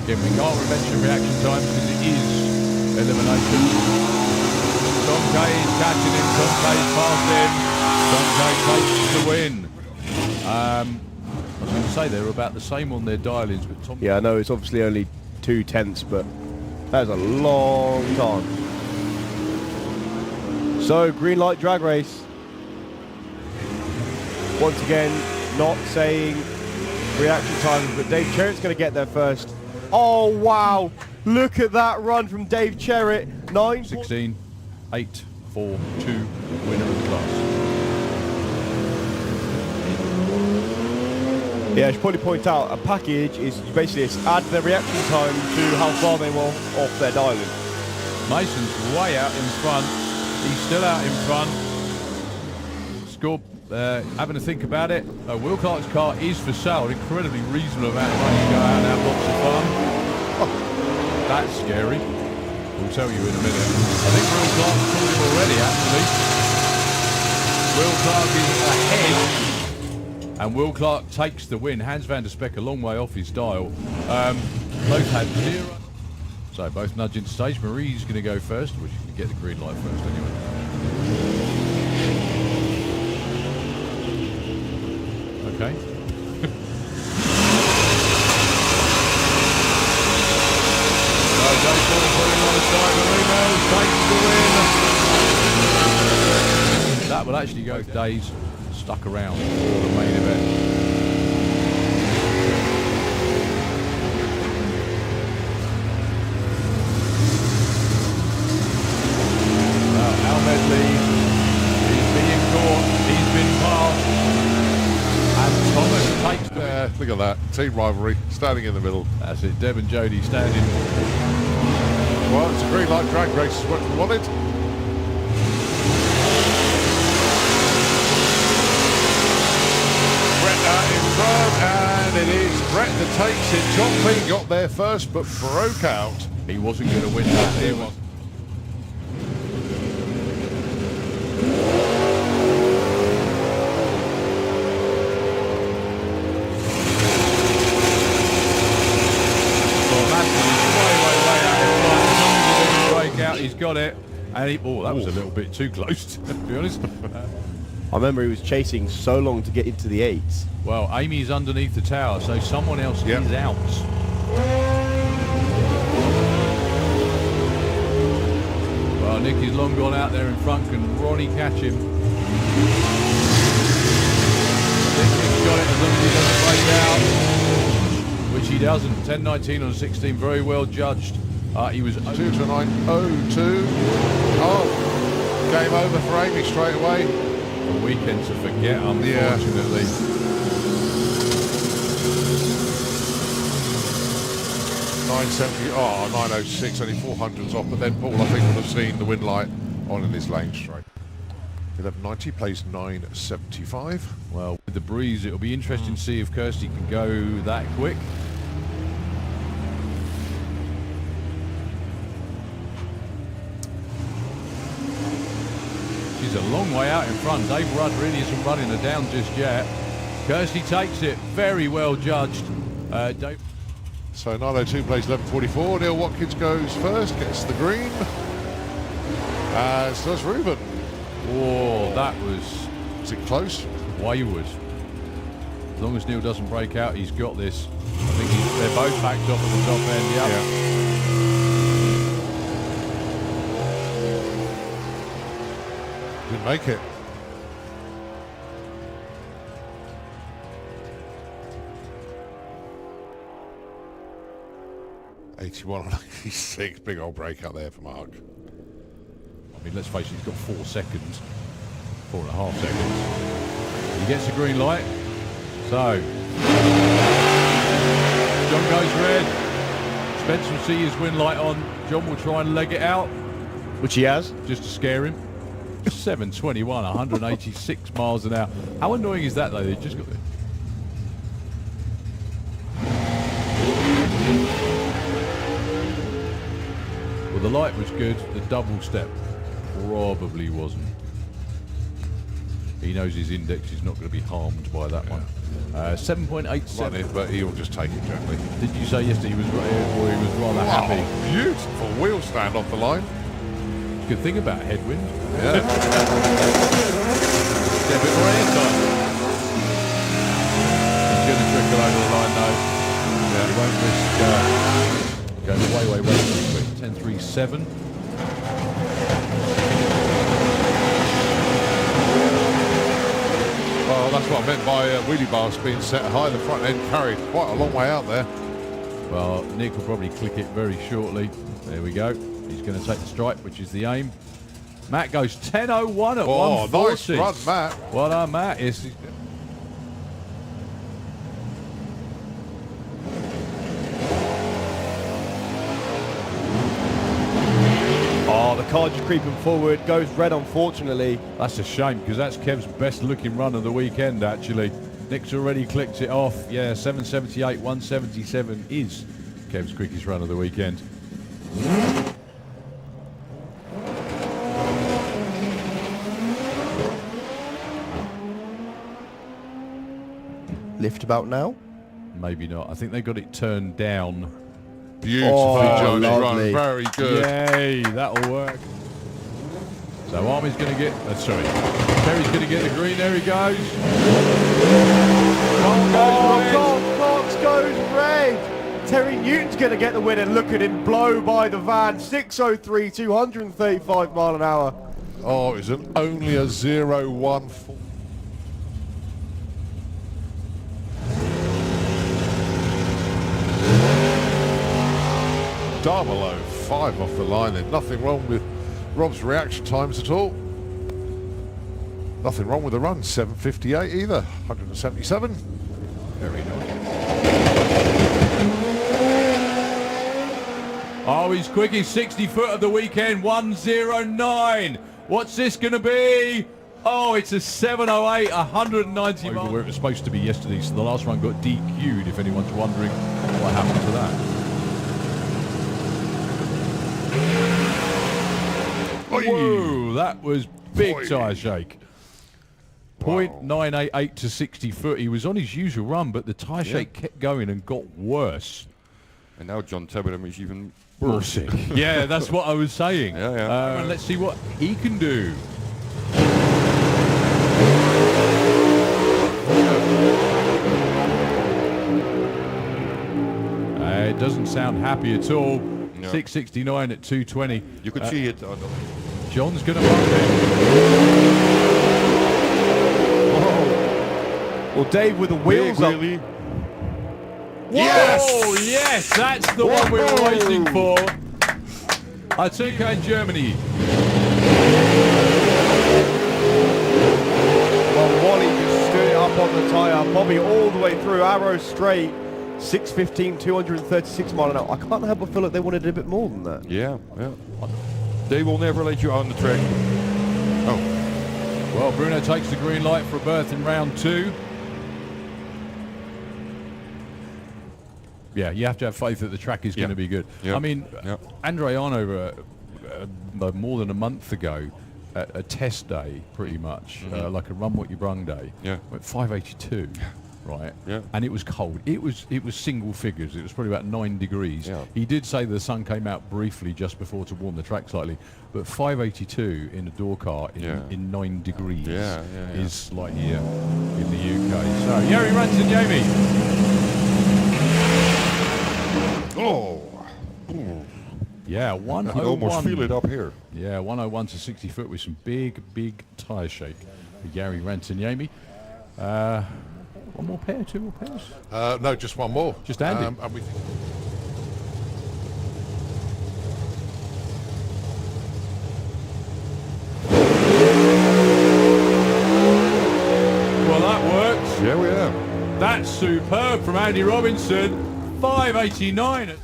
Again, we can't mention reaction time because it is elimination. Tom Kay is catching him, Tom Kay's past him. Tom Kay takes the win. I was going to say they were about the same on their dial-ins, but Tom... Yeah, I know it's obviously only 2/10, but that is a long time. So, green light drag race. Once again, not saying reaction times, but Dave Cherritt's going to get there first. Oh, wow. Look at that run from Dave Cherritt. 16, 8, 4, 2, winner of the class. Yeah, I should probably point out, a package is basically add the reaction time to how far they were off their dial-in. Mason's way out in front. He's still out in front. Score, having a think about it. Will Clark's car is for sale. An incredibly reasonable amount of money to go out and have lots of fun. Oh, that's scary. We'll tell you in a minute. I think Will Clark's called him already, actually. Will Clark is ahead. And Will Clark takes the win. Hans van der Speck a long way off his dial. Both had 0. So both nudging stage. Marie's going to go first, which can get the green light first anyway. Okay. That will actually go days stuck around for the main event. Al Medley is being caught, he's been passed, and Thomas takes the... Look at that, team rivalry, standing in the middle. That's it, Deb and Jody standing. Well, it's a green light drag race, is what we wanted. Brett out in front, and it is Brett that takes it. John Payne got there first, but broke out. He wasn't going to win that, he was. He's got it, and that was a little bit too close, to be honest. I remember he was chasing so long to get into the 8s. Well, Amy's underneath the tower, so someone else is out. Well, Nicky's long gone out there in front. Can Ronnie catch him? I think Nick's got it as long as he doesn't break out, which he doesn't. 10.19 on 16, very well judged. He was 2 to 9.02. Oh, game over for Amy straight away. a weekend to forget, unfortunately. Yeah. 970, 906, only 400s off, but then Paul, I think, would have seen the win light on in his lane straight. 1190 plays 975. Well, with the breeze, it'll be interesting to see if Kirsty can go that quick. She's a long way out in front. Dave Rudd really isn't running her down just yet. Kirsty takes it. Very well judged. Dave. So 902 plays 11:44. Neil Watkins goes first, gets the green. As does Ruben. Oh, that was Is it close? why you would. As long as Neil doesn't break out, he's got this. I think they're both backed up at the top end. Yeah. Didn't make it. '81 on '86. Big old breakout there for Mark. I mean, let's face it, he's got 4 seconds. 4.5 seconds. He gets the green light. So, John goes red. Spence will see his win light on. John will try and leg it out, Which he has. just to scare him. 7:21, 186 miles an hour. How annoying is that, though? They just got the... Well, the light was good. The double step probably wasn't. He knows his index is not going to be harmed by that one. 7.87. But he'll just take it gently. Did you say yesterday he was rather happy? Beautiful wheel stand off the line. Good thing about headwind. Yeah. Get a bit more airtime. He's going to trickle over the line though. Yeah. He won't risk going way too quick. 10.37. Well, that's what I meant by wheelie bars being set high. The front end carried quite a long way out there. Well, Nick will probably click it very shortly. There we go. He's going to take the stripe, which is the aim. Matt goes 10.01 at 140. Nice run, Matt. Well done, Matt. Oh, the car just creeping forward. Goes red, unfortunately. That's a shame, because that's Kev's best looking run of the weekend, actually. Nick's already clicked it off. Yeah, 778, 177 is Kev's quickest run of the weekend. Lift about now. Maybe not. I think they got it turned down. Beautifully judged lovely. run. Very good. Yay, that'll work. So Army's going to get... sorry. Terry's going to get the green. There he goes. Cox goes red. Terry Newton's going to get the win, and look at him blow by the van. 6:03, 235 mile an hour. Oh, it was only a 0.14. Double 05 off the line. There's nothing wrong with Rob's reaction times at all. Nothing wrong with the run. 7:58 either. 177. Very nice. Oh, he's quick. He's 60 foot of the weekend. 1:09. What's this going to be? Oh, it's a 7:08, 190 over miles. where it was supposed to be yesterday. So the last one got DQ'd, if anyone's wondering what happened to that. Whoa, that was big Oi. tyre shake. Wow. 0.988 to 60 foot. He was on his usual run, but the tyre shake kept going and got worse. And now John Taberham is even More worse. sick. Yeah, that's what I was saying. Yeah, yeah. And let's see what he can do. It doesn't sound happy at all. No. 669 at 220. You could see it. John's going to bump it. Well, Dave with the wheels up. Yes! Oh, yes, that's the one we were waiting for. I think in Germany. Well, Wally just stood it up on the tyre. Bobby all the way through, arrow straight. 6:15, 236 mile an hour. I can't help but feel like they wanted a bit more than that. Yeah, yeah. They will never let you on the track. Oh, Well, Bruno takes the green light for a berth in round 2. Yeah, you have to have faith that the track is going to be good. Yeah. I mean, Yeah. Andre Arno, more than a month ago, a test day, pretty much, like a run what you brung day, Yeah. went 582. right? Yeah. And it was cold. It was single figures. It was probably about 9 degrees. Yeah. He did say the sun came out briefly just before to warm the track slightly, but 582 in a door car in 9 degrees is like here in the UK. So Jari Rantanjärvi. Oh, Yeah, I could 101. almost feel it up here. Yeah, 101 to 60 foot with some big tyre shake for Jari Rantanjärvi. One more pair, 2 more pairs. No, just one more. Just Andy. And we Well, that works. Yeah, we are. That's superb from Andy Robinson. 589.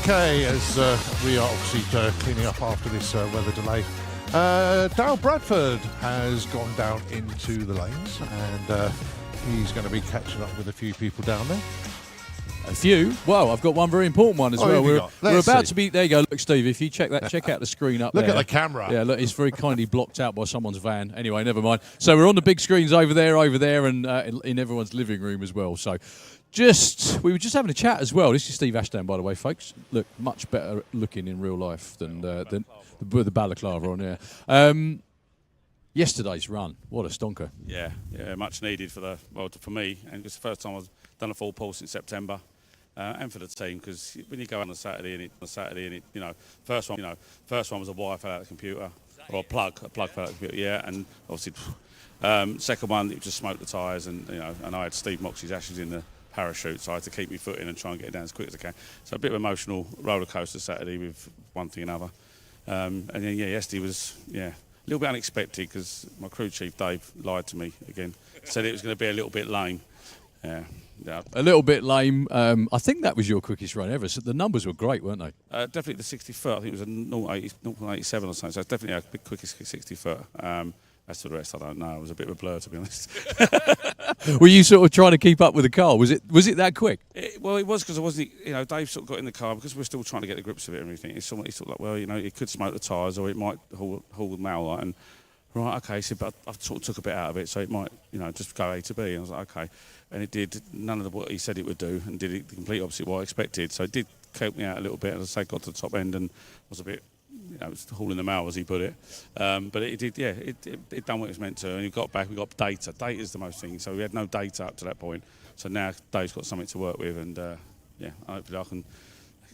Okay, as we are obviously cleaning up after this weather delay, Darryl Bradford has gone down into the lanes, and he's going to be catching up with a few people down there. A few. Well, I've got one very important one as well. We're Let's about see. to be. There you go. Look, Steve. If you check out the screen up Look there. at the camera. Yeah, look, it's very kindly blocked out by someone's van. Anyway, never mind. So we're on the big screens over there, and in everyone's living room as well. So, we were just having a chat as well. This is Steve Ashdown, by the way, folks. Look, much better looking in real life than with the balaclava on there. Yesterday's run, what a stonker. Yeah, much needed for me, and it's the first time I've done a full pulse in September, and for the team, because when you go on a Saturday and it, first one was a wire fell out of the computer, or a plug fell out of the computer, yeah, and obviously, second one it just smoked the tyres, and I had Steve Moxey's ashes in the parachute, so I had to keep my foot in and try and get it down as quick as I can. So a bit of emotional roller coaster Saturday with one thing and another, and then yesterday was a little bit unexpected because my crew chief Dave lied to me again, said it was going to be a little bit lame. Yeah. A little bit lame. I think that was your quickest run ever. So the numbers were great, weren't they? Definitely the 60 foot. I think it was a 0.87 or something. So it's definitely a big quickest 60 foot. As for the rest, I don't know. It was a bit of a blur, to be honest. Were you sort of trying to keep up with the car? Was it that quick? Well, it was because I wasn't. Dave sort of got in the car because we're still trying to get the grips of it and everything. He sort of like, well, it could smoke the tyres or it might haul the mail light. And right, okay. So, but I sort of took a bit out of it, so it might, just go A to B. And I was like, okay. And it did none of what he said it would do, and did it the complete opposite of what I expected. So it did help me out a little bit. As I say, got to the top end and was a bit, hauling the mail, as he put it. But it did, it done what it was meant to. And we got back, we got data. Data is the most thing. So we had no data up to that point. So now Dave's got something to work with, and hopefully I can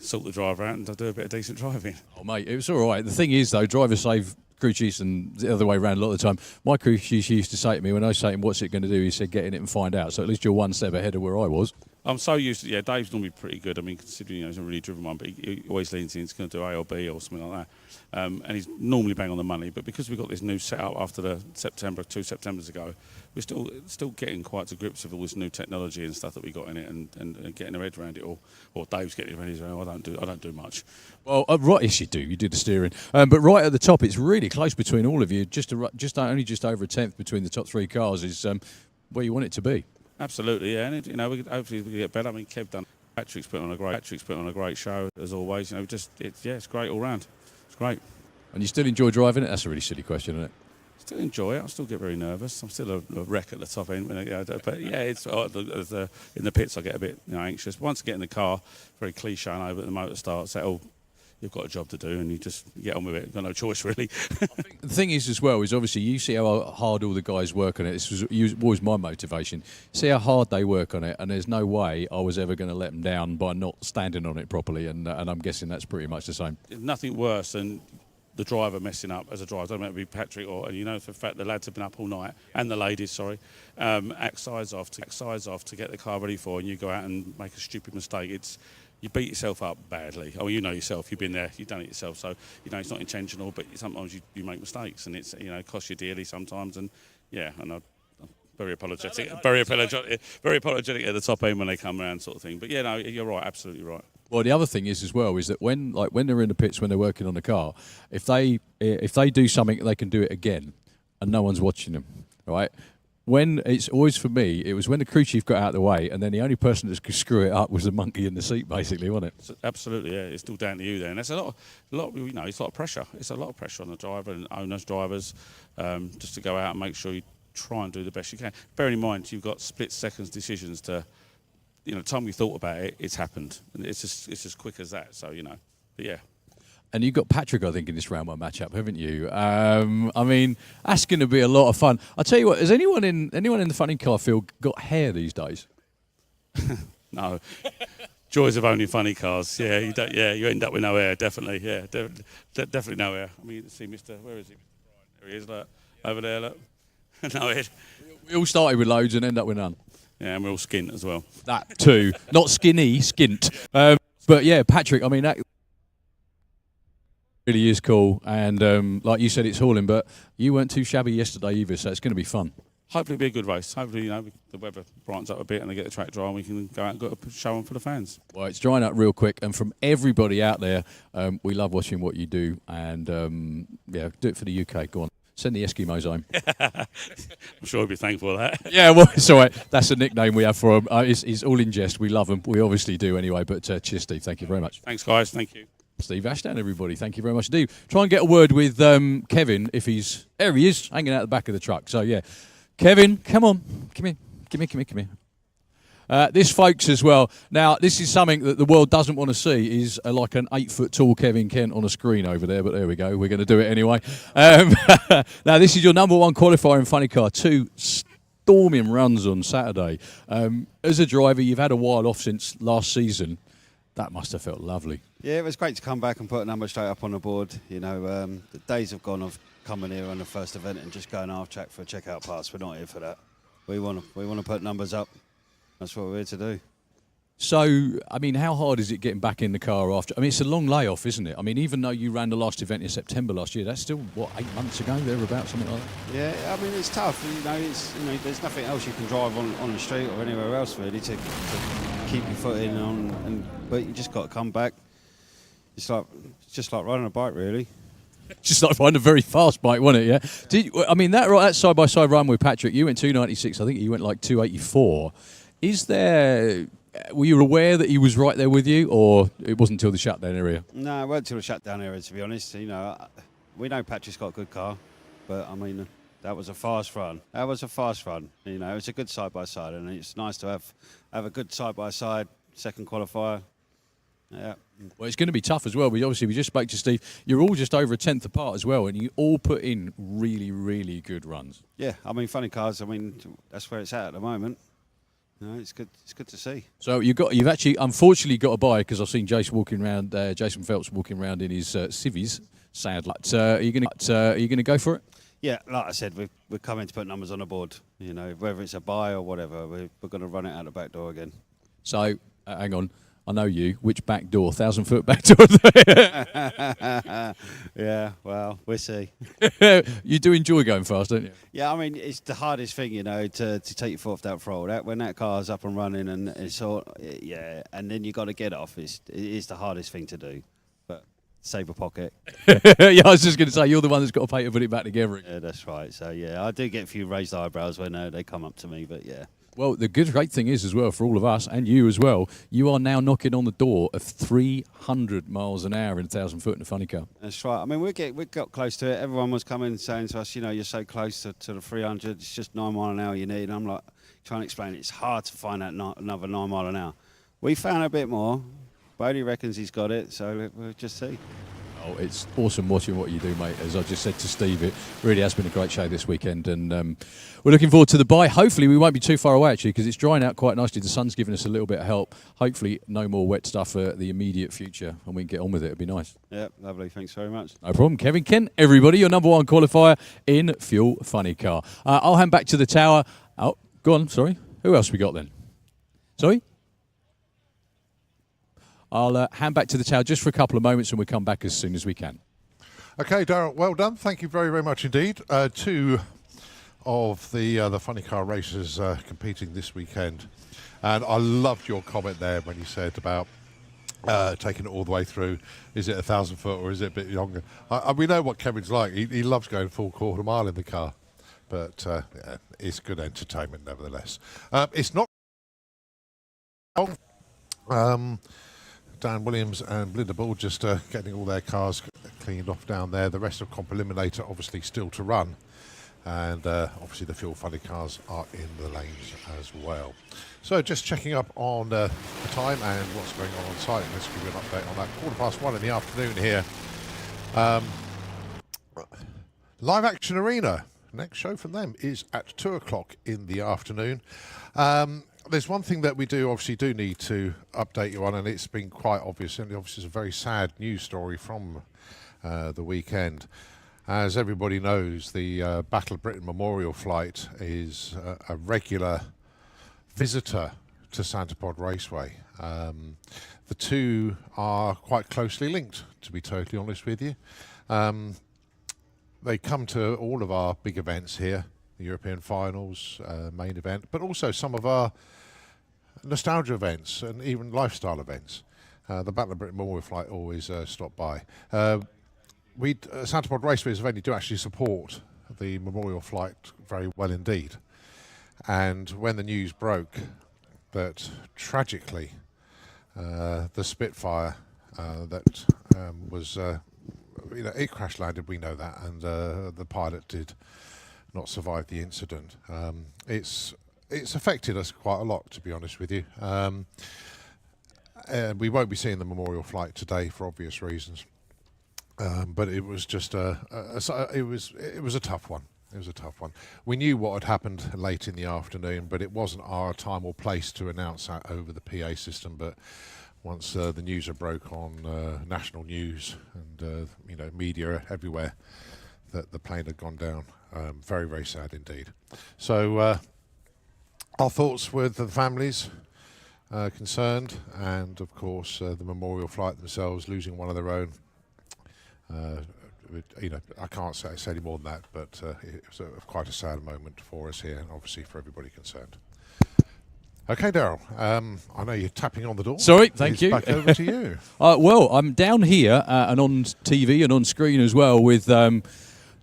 sort the driver out and do a bit of decent driving. Oh, mate, it was all right. The thing is, though, drivers save crew chiefs and the other way around a lot of the time. My crew chief used to say to me, when I say to him, what's it going to do? He said, get in it and find out. So at least you're one step ahead of where I was. I'm so used to, Dave's normally pretty good. I mean, considering he's a really driven one, but he always leans in, he's going to do A or B or something like that. And he's normally bang on the money. But because we've got this new setup after the 2 Septembers ago, we're still getting quite to grips with all this new technology and stuff that we got in it, and getting our head around it all. Or Dave's getting his head around. I don't do much. Well, right, yes, you do. You do the steering, but right at the top, it's really close between all of you. Only just over a tenth between the top 3 cars is where you want it to be. Absolutely, yeah. And hopefully we get better. I mean, Patrick's put on a great show as always. It's great all round. It's great. And you still enjoy driving it? That's a really silly question, isn't it? Still enjoy it. I still get very nervous. I'm still a wreck at the top end. But yeah, it's in the pits I get a bit anxious. Once I get in the car, very cliche over at the motor start, say, you've got a job to do, and you just get on with it. You've got no choice, really. The thing is, as well, is obviously you see how hard all the guys work on it. This was always my motivation. See how hard they work on it, and there's no way I was ever going to let them down by not standing on it properly. And I'm guessing that's pretty much the same. There's nothing worse than the driver messing up as a driver. Don't matter if it be Patrick or, and for the fact the lads have been up all night, and the ladies, sorry, act sides off to get the car ready for, and you go out and make a stupid mistake. You beat yourself up badly. Oh, you know yourself. You've been there. You've done it yourself. So it's not intentional, but sometimes you make mistakes, and it's it costs you dearly sometimes. And and I'm very apologetic, very apologetic at the top end when they come around, sort of thing. But you're right, absolutely right. Well, the other thing is as well is that when they're in the pits, when they're working on the car, if they do something, they can do it again, and no one's watching them, right? When it's always, for me, it was when the crew chief got out of the way, and then the only person that could screw it up was the monkey in the seat, basically, wasn't it? Absolutely, yeah. It's still down to you then. That's a lot. It's a lot of pressure. It's a lot of pressure on the driver and owners, drivers, just to go out and make sure you try and do the best you can. Bearing in mind, you've got split seconds decisions to, the time you thought about it, it's happened. And it's as quick as that. So but yeah. And you've got Patrick, I think, in this round one matchup, haven't you? I mean, that's going to be a lot of fun. I'll tell you what, has anyone in the funny car field got hair these days? No. Joys of owning funny cars. Yeah, you end up with no hair, definitely. Yeah, definitely no hair. I mean, see, where is he? Mr. Brian. There he is, look. Over there, look. No head. We all started with loads and end up with none. Yeah, and we're all skint as well. That too. Not skinny, skint. But yeah, Patrick, I mean, that really is cool, and like you said, it's hauling, but you weren't too shabby yesterday either, so it's going to be fun. Hopefully it'll be a good race. Hopefully, the weather brightens up a bit and they get the track dry and we can go out and get a show on for the fans. Well, it's drying up real quick, and from everybody out there, we love watching what you do, and do it for the UK. Go on. Send the Eskimos home. I'm sure he'll be thankful for that. Yeah, well, it's all right. That's a nickname we have for him. It's all in jest. We love him. We obviously do anyway, but cheers, Steve. Thank you very much. Thanks, guys. Thank you. Steve Ashdown, everybody. Thank you very much indeed. Try and get a word with Kevin if he's... There he is, hanging out the back of the truck. So, yeah. Kevin, come on. Come here. This, folks, as well. Now, this is something that the world doesn't want to see, is like an 8-foot-tall Kevin Kent on a screen over there, but there we go. We're going to do it anyway. Now, this is your number one qualifier in funny car. 2 storming runs on Saturday. As a driver, you've had a while off since last season. That must have felt lovely. Yeah, it was great to come back and put a number straight up on the board. The days have gone of coming here on the first event and just going half track for a checkout pass. We're not here for that. We want to put numbers up. That's what we're here to do. So, I mean, how hard is it getting back in the car after? I mean, it's a long layoff, isn't it? I mean, even though you ran the last event in September last year, that's still, 8 months ago, thereabouts, something like that? Yeah, I mean, it's tough. There's nothing else you can drive on the street or anywhere else, really, to keep your foot in on. But you just got to come back. It's just like riding a bike, really. Just like riding a very fast bike, wasn't it, yeah? That side-by-side run with Patrick, you went 296, I think you went like 284. Were you aware that he was right there with you, or it wasn't until the shutdown area? No, it wasn't until the shutdown area, to be honest. We know Patrick's got a good car, but I mean, that was a fast run. It was a good side-by-side, and it's nice to have a good side-by-side second qualifier. Yeah. Well, it's going to be tough as well. We just spoke to Steve. You're all just over a tenth apart as well, and you all put in really, really good runs. Yeah, I mean, funny cars. I mean, that's where it's at the moment. It's good. It's good to see. So you've actually unfortunately got to buy, because I've seen Jason Phelps walking around in his civvies. Sadly, are you going to go for it? Yeah, like I said, we're coming to put numbers on the board. Whether it's a buy or whatever, we're going to run it out the back door again. So, hang on. I know you. Which back door? 1,000-foot back door there? Yeah, well, we'll see. You do enjoy going fast, don't you? Yeah, I mean, it's the hardest thing, to take your foot off that throttle. When that car's up and running and it's all, yeah, and then you got to get off. It is the hardest thing to do, but save a pocket. Yeah, I was just going to say, you're the one that's got to pay to put it back together again. Yeah, that's right. So, yeah, I do get a few raised eyebrows when they come up to me, but yeah. Well, the great thing is as well, for all of us, and you as well, you are now knocking on the door of 300 miles an hour in 1,000 foot in a funny car. That's right. I mean, we got close to it. Everyone was coming saying to us, you're so close to the 300. It's just 9 mile an hour you need. And I'm like, trying to explain it's hard to find that another 9 mile an hour. We found a bit more. Bodie reckons he's got it, so we'll just see. Oh, it's awesome watching what you do, mate. As I just said to Steve, it really has been a great show this weekend, and we're looking forward to the bye. Hopefully, we won't be too far away, actually, because it's drying out quite nicely. The sun's giving us a little bit of help. Hopefully, no more wet stuff for the immediate future, and we can get on with it. It'd be nice. Yeah, lovely. Thanks very much. No problem. Kevin Kent, everybody, your number one qualifier in Fuel Funny Car. I'll hand back to the tower. Oh, go on. Sorry. Who else we got then? Sorry? I'll hand back to the tower just for a couple of moments, and we'll come back as soon as we can. Okay, Darryl, well done. Thank you very, very much indeed. Two of the funny car racers competing this weekend. And I loved your comment there when you said about taking it all the way through. Is it 1,000 foot or is it a bit longer? We know what Kevin's like. He loves going full quarter mile in the car. But yeah, it's good entertainment nevertheless. It's not long. Dan Williams and Belinda Ball just getting all their cars cleaned off down there. The rest of Comp Eliminator obviously still to run. And obviously the Fuel Funny cars are in the lanes as well. So just checking up on the time and what's going on site. Let's give you an update on that. 1:15 in the afternoon here. Live Action Arena. Next show from them is at 2 o'clock in the afternoon. There's one thing that we obviously do need to update you on, and it's been quite obvious, and obviously it's a very sad news story from the weekend. As everybody knows, the Battle of Britain Memorial Flight is a regular visitor to Santa Pod Raceway. The two are quite closely linked, to be totally honest with you. They come to all of our big events here, the European Finals, main event, but also some of our nostalgia events and even lifestyle events. The Battle of Britain Memorial Flight always stop by. Santa Pod Raceway's venue do actually support the Memorial Flight very well indeed. And when the news broke that tragically the Spitfire that was, it crash landed, we know that, and the pilot did not survive the incident. It's affected us quite a lot, to be honest with you. We won't be seeing the Memorial Flight today for obvious reasons. But it was just it was a tough one. It was a tough one. We knew what had happened late in the afternoon, but it wasn't our time or place to announce that over the PA system. But once the news broke on national news and media everywhere that the plane had gone down, very, very sad indeed. So our thoughts with the families concerned, and of course the Memorial Flight themselves losing one of their own. I can't say any more than that, but it was quite a sad moment for us here, and obviously for everybody concerned. Okay, Darryl, I know you're tapping on the door. Sorry, thank you. Back over to you. Well, I'm down here and on TV and on screen as well with the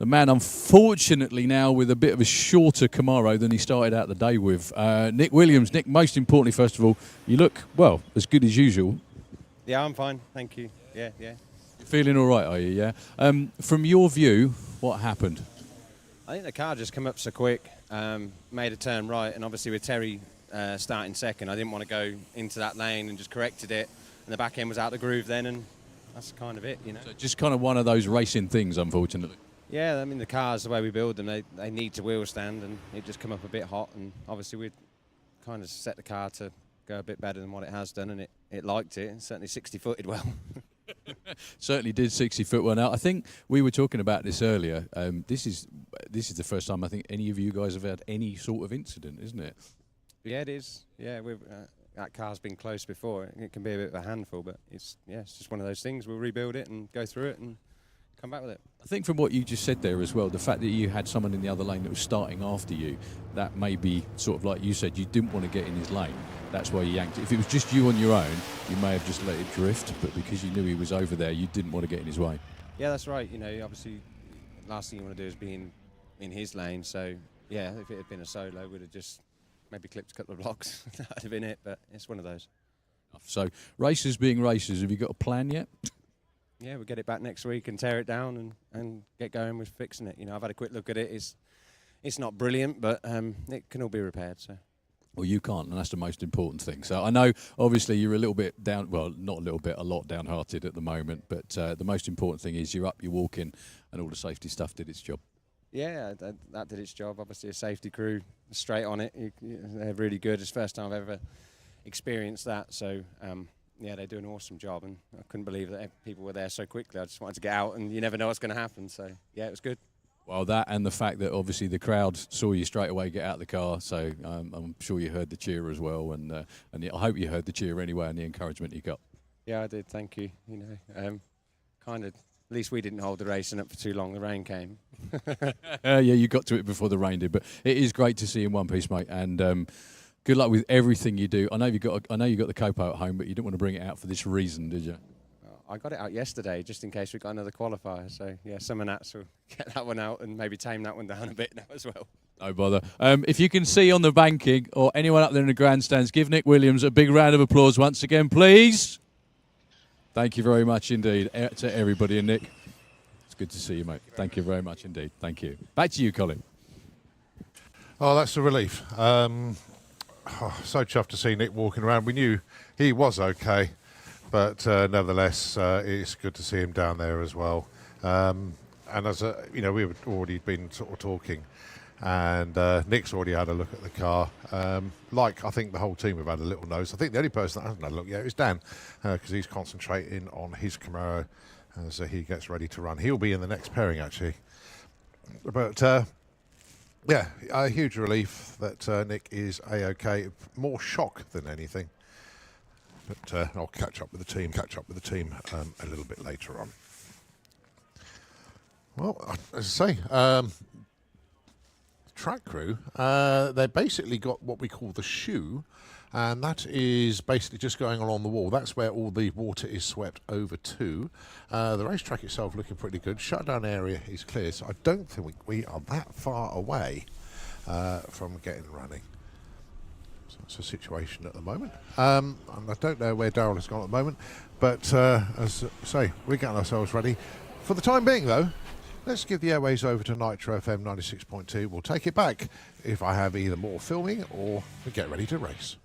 man, unfortunately, now with a bit of a shorter Camaro than he started out the day with. Nick Williams. Nick, most importantly, first of all, you look, well, as good as usual. Yeah, I'm fine, thank you. Yeah. You're feeling all right, are you, yeah? From your view, what happened? I think the car just came up so quick, made a turn right, and obviously with Terry starting second, I didn't want to go into that lane and just corrected it, and the back end was out of the groove then, and that's kind of it, So just kind of one of those racing things, unfortunately. Yeah, I mean, the cars, the way we build them, they need to wheel stand, and it just come up a bit hot, and obviously we'd kind of set the car to go a bit better than what it has done, and it liked it, and certainly 60-footed well. Certainly did 60-foot one out. I think we were talking about this earlier. This is the first time I think any of you guys have had any sort of incident, isn't it? Yeah, it is. Yeah, that car's been close before. It can be a bit of a handful, but it's just one of those things. We'll rebuild it and go through it and come back with it. I think from what you just said there as well, the fact that you had someone in the other lane that was starting after you, that may be sort of like you said, you didn't want to get in his lane. That's why you yanked it. If it was just you on your own, you may have just let it drift, but because you knew he was over there, you didn't want to get in his way. Yeah, that's right. You know, obviously, last thing you want to do is be in his lane. So, yeah, if it had been a solo, we'd have just maybe clipped a couple of blocks. That would have been it, but it's one of those. So, racers being racers, have you got a plan yet? Yeah, we'll get it back next week and tear it down and get going with fixing it. You know, I've had a quick look at it. It's not brilliant, but it can all be repaired. So. Well, you can't, and that's the most important thing. So I know, obviously, you're a little bit down, well, not a little bit, a lot downhearted at the moment, but the most important thing is you're up, you're walking, and all the safety stuff did its job. Yeah, that did its job. Obviously, a safety crew straight on it. They're really good. It's the first time I've ever experienced that. So, yeah, they do an awesome job, and I couldn't believe that people were there so quickly. I just wanted to get out, and you never know what's going to happen. So, yeah, it was good. Well, that and the fact that obviously the crowd saw you straight away get out of the car, so I'm sure you heard the cheer as well, and I hope you heard the cheer anyway and the encouragement you got. Yeah, I did. Thank you. You know, kind of. At least we didn't hold the racing up for too long. The rain came. Yeah, you got to it before the rain did, but it is great to see you in one piece, mate. And good luck with everything you do. I know you got the Copo at home, but you didn't want to bring it out for this reason, did you? I got it out yesterday just in case we got another qualifier. So, yeah, some of Nats will get that one out and maybe tame that one down a bit now as well. No bother. If you can see on the banking or anyone up there in the grandstands, give Nick Williams a big round of applause once again, please. Thank you very much indeed to everybody. And Nick, it's good to see you, mate. Thank you very much indeed. Thank you. Back to you, Colin. Oh, that's a relief. So chuffed to see Nick walking around. We knew he was okay. But nevertheless, it's good to see him down there as well. And as we've already been sort of talking, and Nick's already had a look at the car. Like I think the whole team have had a little nose. I think the only person that hasn't had a look yet is Dan, because he's concentrating on his Camaro as he gets ready to run. He'll be in the next pairing actually. But yeah, a huge relief that Nick is a-okay. More shock than anything. But I'll catch up with the team a little bit later on. Well, as I say, track crew, they basically got what we call the shoe, and that is basically just going along the wall. That's where all the water is swept over to. The racetrack itself looking pretty good. Shutdown area is clear, so I don't think we are that far away from getting running. That's the situation at the moment. And I don't know where Darryl has gone at the moment, but as I say, we're getting ourselves ready. For the time being, though, let's give the airways over to Nitro FM 96.2. We'll take it back if I have either more filming or we get ready to race.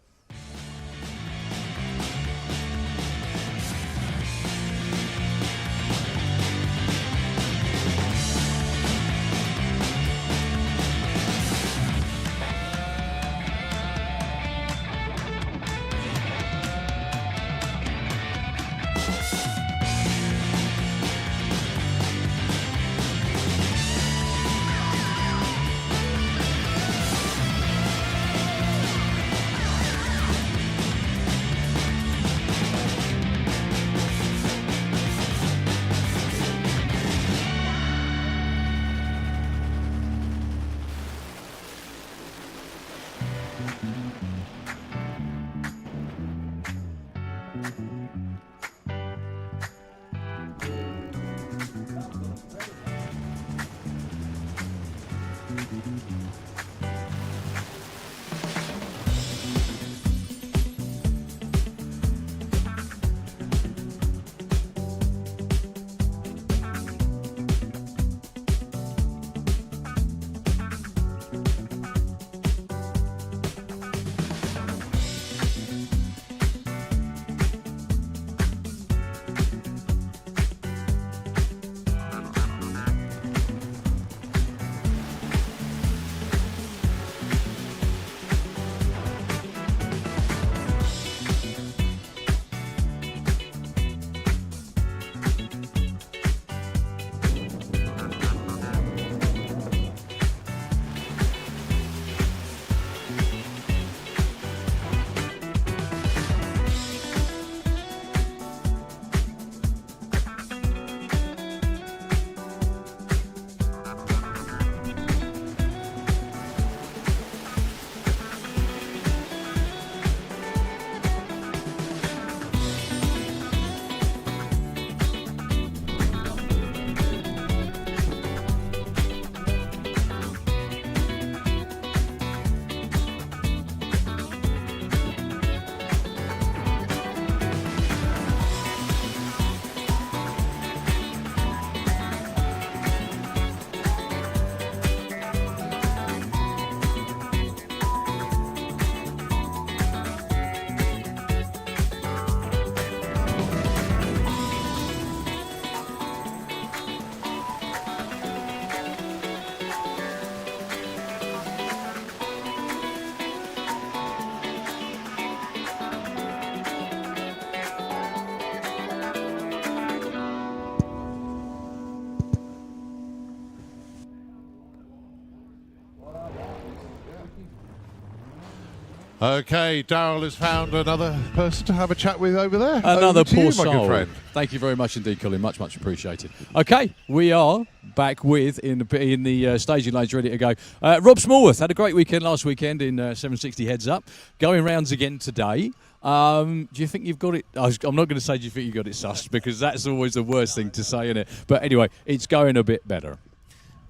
Okay, Daryl has found another person to have a chat with over there. Another Over to poor you, my good soul. friend. Thank you very much indeed, Colin. Much, much appreciated. Okay, we are back with in the staging lanes, ready to go. Rob Smallworth had a great weekend last weekend in 760 Heads Up. Going rounds again today. Do you think you've got it? I'm not going to say do you think you got it sussed, because that's always the worst thing to say, isn't it? But anyway, it's going a bit better.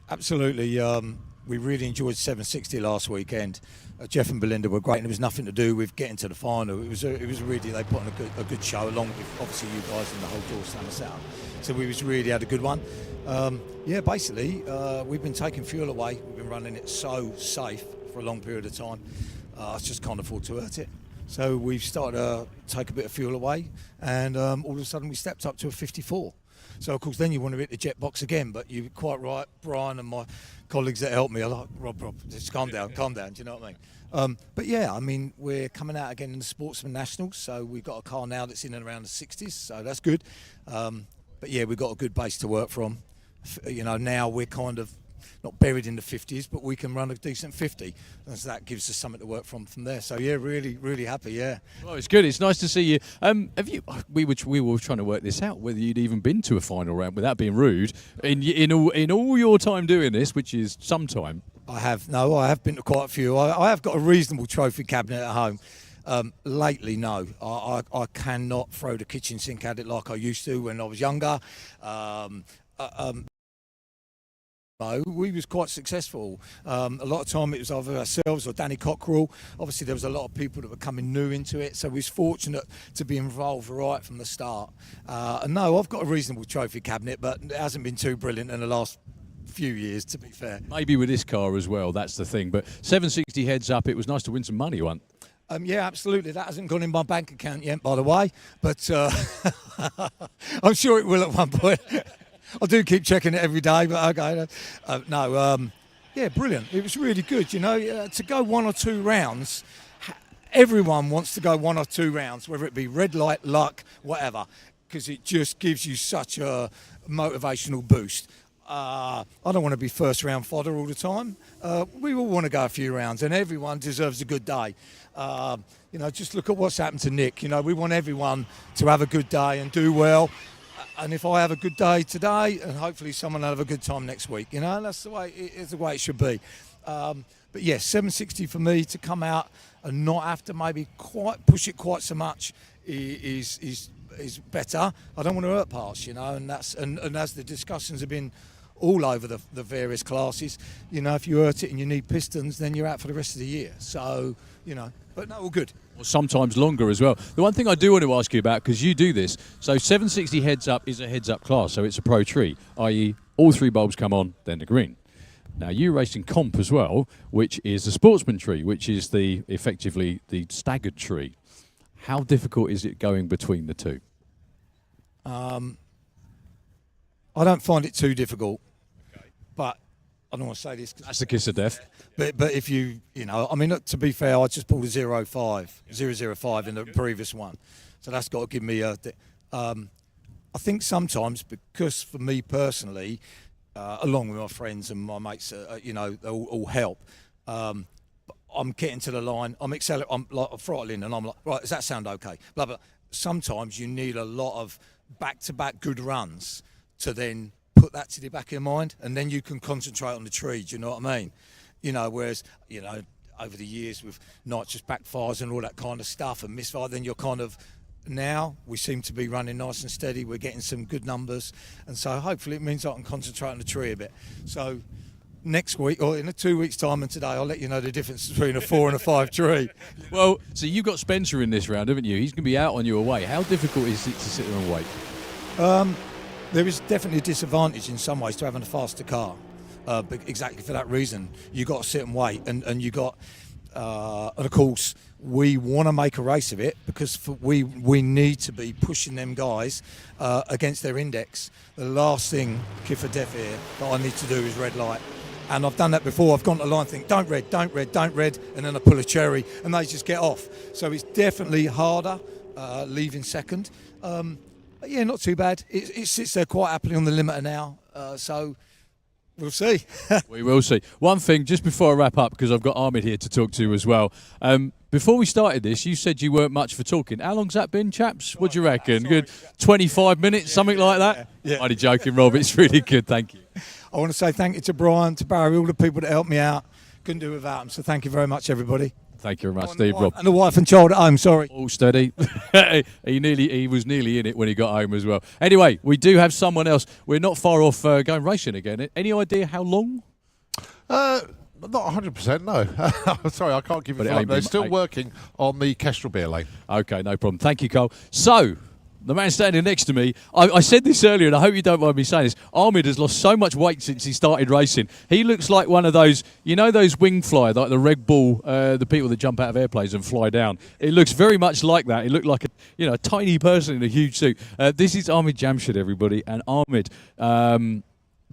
Absolutely. We really enjoyed 760 last weekend. Jeff and Belinda were great, and it was nothing to do with getting to the final. It was really, they put on a good show, along with obviously you guys and the whole Door Slammer setup. So we really had a good one. Basically, we've been taking fuel away. We've been running it so safe for a long period of time. I just can't afford to hurt it. So we've started to take a bit of fuel away, and all of a sudden we stepped up to a 54. So, of course, then you want to hit the jet box again, but you're quite right, Brian and my colleagues that helped me are like, Rob, just calm down, do you know what I mean? But yeah, I mean, we're coming out again in the Sportsman Nationals, so we've got a car now that's in and around the 60s, so that's good. But yeah, we've got a good base to work from. You know, now we're kind of not buried in the 50s, but we can run a decent 50, and so that gives us something to work from there. So yeah, really, really happy. Yeah. Well, it's good. It's nice to see you. Have you? We were trying to work this out, whether you'd even been to a final round, without being rude, in all your time doing this, which is some time. I have been to quite a few. I have got a reasonable trophy cabinet at home. Lately, no. I cannot throw the kitchen sink at it like I used to when I was younger. No, we was quite successful. A lot of time it was either ourselves or Danny Cockrell. Obviously, there was a lot of people that were coming new into it, so we was fortunate to be involved right from the start. And no, I've got a reasonable trophy cabinet, but it hasn't been too brilliant in the last few years, to be fair. Maybe with this car as well, that's the thing. But 760 Heads Up, it was nice to win some money, wasn't it? Yeah, absolutely. That hasn't gone in my bank account yet, by the way, but I'm sure it will at one point. I do keep checking it every day, but okay. Yeah, brilliant. It was really good, you know, to go one or two rounds. Everyone wants to go one or two rounds, whether it be red light, luck, whatever, because it just gives you such a motivational boost. I don't want to be first round fodder all the time. We all want to go a few rounds, and everyone deserves a good day. You know, just look at what's happened to Nick. You know, we want everyone to have a good day and do well. And if I have a good day today, and hopefully someone will have a good time next week, you know, that's the way it's the way it should be. But yes, 760 for me to come out and not have to maybe quite push it quite so much is better. I don't want to hurt parts, you know, and as the discussions have been all over the various classes, you know, if you hurt it and you need pistons, then you're out for the rest of the year. So, you know, but no, all good. Or sometimes longer as well. The one thing I do want to ask you about, because you do this, so 760 Heads Up is a heads up class, so it's a pro tree, i.e. all three bulbs come on, then the green. Now you race in comp as well, which is the Sportsman tree, which is effectively the staggered tree. How difficult is it going between the two? I don't find it too difficult, but I don't want to say this. That's the kiss of death. But if you know, I mean, to be fair, I just pulled a 005 in the previous one. So that's got to give me a... I think sometimes, because for me personally, along with my friends and my mates, you know, they all help. I'm getting to the line, I'm like throttling, and I'm like, right, does that sound okay? Blah, blah. Sometimes you need a lot of back-to-back good runs to then put that to the back of your mind, and then you can concentrate on the tree. Do you know what I mean? You know, whereas, you know, over the years with nitrous backfires and all that kind of stuff and misfire, then you're kind of, now we seem to be running nice and steady. We're getting some good numbers, and so hopefully it means I can concentrate on the tree a bit. So next week, or in 2 weeks' time and today, I'll let you know the difference between a 4 and a 5 tree. Well, so you've got Spencer in this round, haven't you? He's going to be out on you away. How difficult is it to sit there and wait? There is definitely a disadvantage in some ways to having a faster car. But exactly for that reason, you got to sit and wait, and you got, and of course, we want to make a race of it because we need to be pushing them guys against their index. The last thing, kick for death here, that I need to do is red light. And I've done that before. I've gone to the line, think, don't red, and then I pull a cherry, and they just get off. So it's definitely harder leaving second. But yeah, not too bad. It sits there quite happily on the limiter now. So We'll see. We will see. One thing, just before I wrap up, because I've got Ahmed here to talk to as well. Before we started this, you said you weren't much for talking. How long's that been, chaps? What do you reckon? Good 25 minutes, something like that? Yeah. Only joking, Rob. It's really good. Thank you. I want to say thank you to Brian, to Barry, all the people that helped me out. Couldn't do it without them. So thank you very much, everybody. Thank you very much, Steve. Rob. And the wife and child at home, sorry. All steady. He was nearly in it when he got home as well. Anyway, we do have someone else. We're not far off going racing again. Any idea how long? Not 100%, no. Sorry, I can't give you that. They're still working on the Kestrel beer lane. Okay, no problem. Thank you, Cole. So, the man standing next to me, I said this earlier, and I hope you don't mind me saying this. Ahmed has lost so much weight since he started racing. He looks like one of those, you know, those wing fly, like the Red Bull, the people that jump out of airplanes and fly down. It looks very much like that. He looked like a tiny person in a huge suit. This is Ahmed Jamshed, everybody, and Ahmed.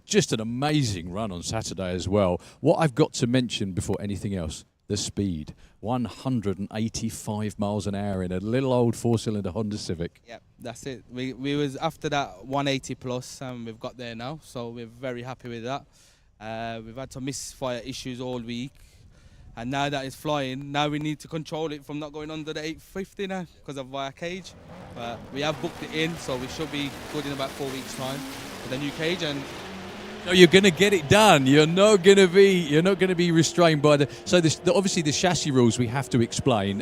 Just an amazing run on Saturday as well. What I've got to mention before anything else, the speed. 185 miles an hour in a little old four-cylinder Honda Civic. Yeah, that's it. We was after that 180 plus, and we've got there now, so we're very happy with that. We've had some misfire issues all week, and now that it's flying, now we need to control it from not going under the 850 now because of our cage. But we have booked it in, so we should be good in about 4 weeks' time with the new cage. And no, you're going to get it done. You're not going to be restrained by the. So obviously the chassis rules we have to explain.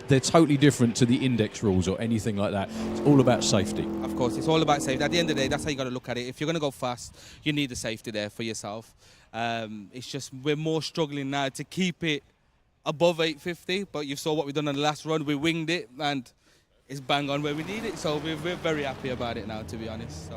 They're totally different to the index rules or anything like that. It's all about safety. of course, it's all about safety. At the end of the day, that's how you got to look at it. If you're going to go fast, you need the safety there for yourself. It's just we're more struggling now to keep it above 850. But you saw what we've done on the last run. We winged it and it's bang on where we need it. So we're very happy about it now, to be honest.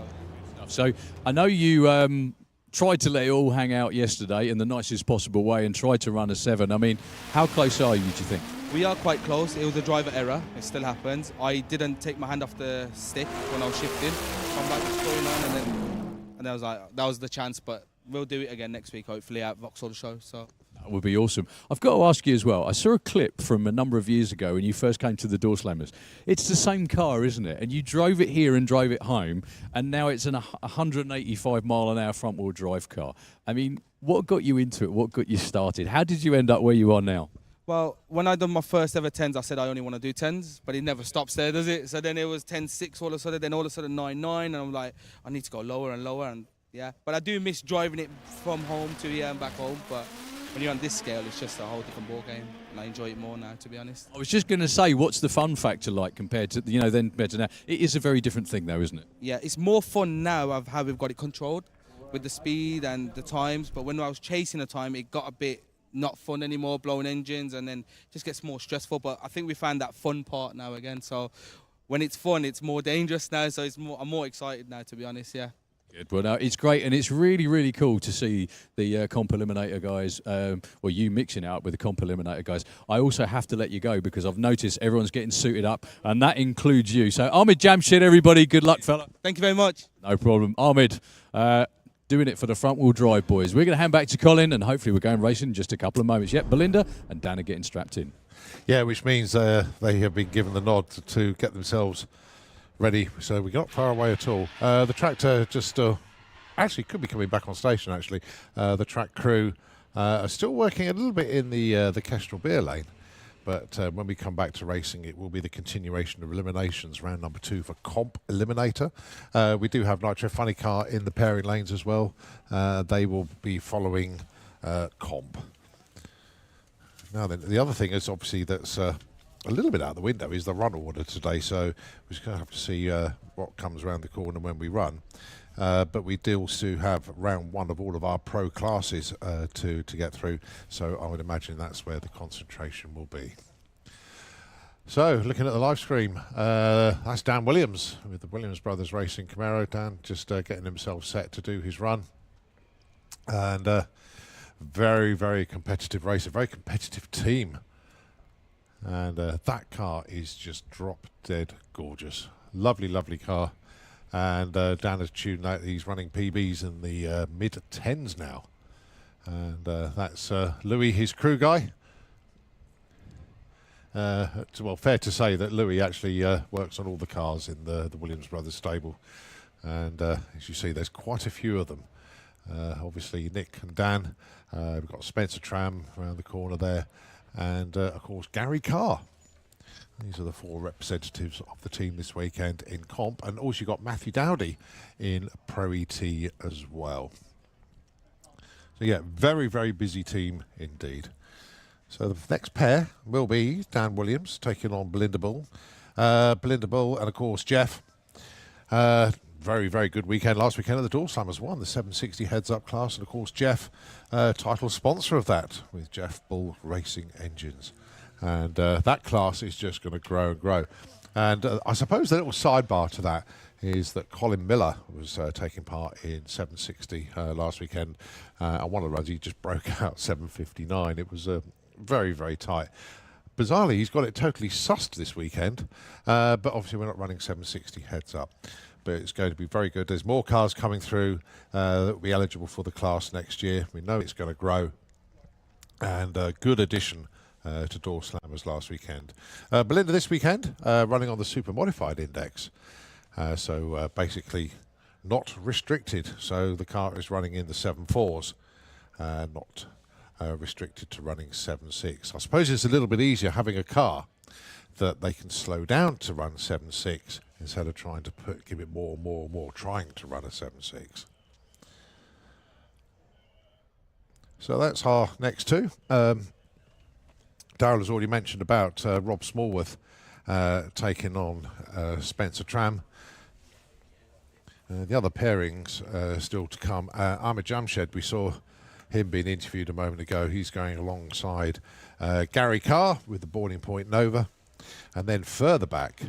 So I know you tried to let it all hang out yesterday in the nicest possible way and tried to run a 7. I mean, how close are you, do you think? We are quite close. It was a driver error. It still happens. I didn't take my hand off the stick when I was shifting. So I'm like, what's going on? And I was like, that was the chance, but we'll do it again next week, hopefully, at Vauxhall Show. So that would be awesome. I've got to ask you as well. I saw a clip from a number of years ago when you first came to the Door Slammers. It's the same car, isn't it? And you drove it here and drove it home, and now it's an 185 mile an hour front wheel drive car. I mean, what got you into it? What got you started? How did you end up where you are now? well, when I done my first ever 10s, I said I only want to do 10s, but it never stops there, does it? So then it was 10.6 all of a sudden, then all of a sudden 9.9, and I'm like, I need to go lower and lower, and yeah. But I do miss driving it from home to here and back home, but when you're on this scale, it's just a whole different ball game, and I enjoy it more now, to be honest. I was just going to say, what's the fun factor like compared to, then compared to now? It is a very different thing though, isn't it? Yeah, it's more fun now of how we've got it controlled with the speed and the times, but when I was chasing the time, it got a bit not fun anymore, blowing engines, and then just gets more stressful. But I think we found that fun part now again. So when it's fun, it's more dangerous now. So I'm more excited now, to be honest. Yeah. Good. Well, no, it's great, and it's really, really cool to see the Comp Eliminator guys, you mixing it up with the Comp Eliminator guys. I also have to let you go because I've noticed everyone's getting suited up, and that includes you. So, Ahmed Jamshed, everybody, good luck, fella. Thank you very much. No problem. Ahmed, doing it for the front-wheel drive, boys. We're going to hand back to Colin, and hopefully we're going racing in just a couple of moments. Yep, Belinda and Dan are getting strapped in. Yeah, which means they have been given the nod to get themselves ready. So we're not far away at all. The tractor just actually could be coming back on station, actually. The track crew are still working a little bit in the Kestrel beer lane. But when we come back to racing, it will be the continuation of Eliminations, round number 2 for Comp Eliminator. We do have Nitro Funny Car in the pairing lanes as well. They will be following Comp. Now then, the other thing is obviously that's a little bit out the window is the run order today. So we're just going to have to see what comes around the corner when we run. But we do also have round 1 of all of our pro classes to get through. So I would imagine that's where the concentration will be. So looking at the live stream, that's Dan Williams with the Williams Brothers Racing Camaro. Dan just getting himself set to do his run. And very, very competitive race, a very competitive team. And that car is just drop dead gorgeous. Lovely, lovely car. And Dan has tuned out. He's running PBs in the mid-10s now. And that's Louis, his crew guy. Well, fair to say that Louis actually works on all the cars in the Williams Brothers stable. And as you see, there's quite a few of them. Obviously, Nick and Dan. We've got Spencer Tram around the corner there. And, of course, Gary Carr. These are the 4 representatives of the team this weekend in comp. And also you've got Matthew Dowdy in Pro ET as well. So, yeah, very, very busy team indeed. So the next pair will be Dan Williams taking on Belinda Bull. Belinda Bull and, of course, Jeff. Very, very good weekend last weekend at the Door Slammers won the 760 heads-up class. And, of course, Jeff, title sponsor of that with Jeff Bull Racing Engines. And that class is just going to grow and grow. And I suppose the little sidebar to that is that Colin Miller was taking part in 760 last weekend. And one of the runs, he just broke out 759. It was very, very tight. Bizarrely, he's got it totally sussed this weekend. But obviously, we're not running 760 heads up. But it's going to be very good. There's more cars coming through that will be eligible for the class next year. We know it's going to grow. And a good addition to Door Slammers last weekend. Belinda this weekend running on the Super Modified Index. So basically not restricted. So the car is running in the 7.4s, not restricted to running 7.6. I suppose it's a little bit easier having a car that they can slow down to run 7.6 instead of trying to give it more and more and more, trying to run a 7.6. So that's our next two. Darryl has already mentioned about Rob Smallworth taking on Spencer Tram. The other pairings still to come. Ahmed Jamshed, we saw him being interviewed a moment ago. He's going alongside Gary Carr with the Boiling Point Nova. And then further back,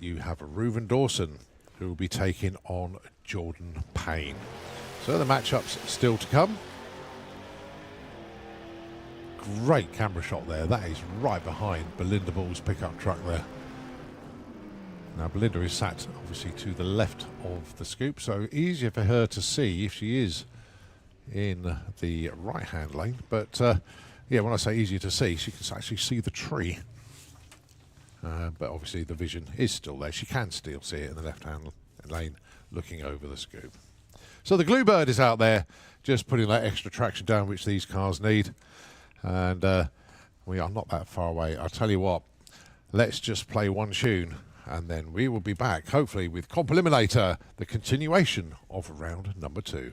you have Reuven Dawson, who will be taking on Jordan Payne. So the matchups still to come. Great camera shot there. That is right behind Belinda Bull's pickup truck there. Now Belinda is sat obviously to the left of the scoop, so easier for her to see if she is in the right-hand lane. But yeah, when I say easier to see, she can actually see the tree. But obviously the vision is still there. She can still see it in the left-hand lane looking over the scoop. So the Glue Bird is out there just putting that extra traction down which these cars need. And we are not that far away. I'll tell you what, let's just play one tune and then we will be back, hopefully with Comp Eliminator, the continuation of round number 2.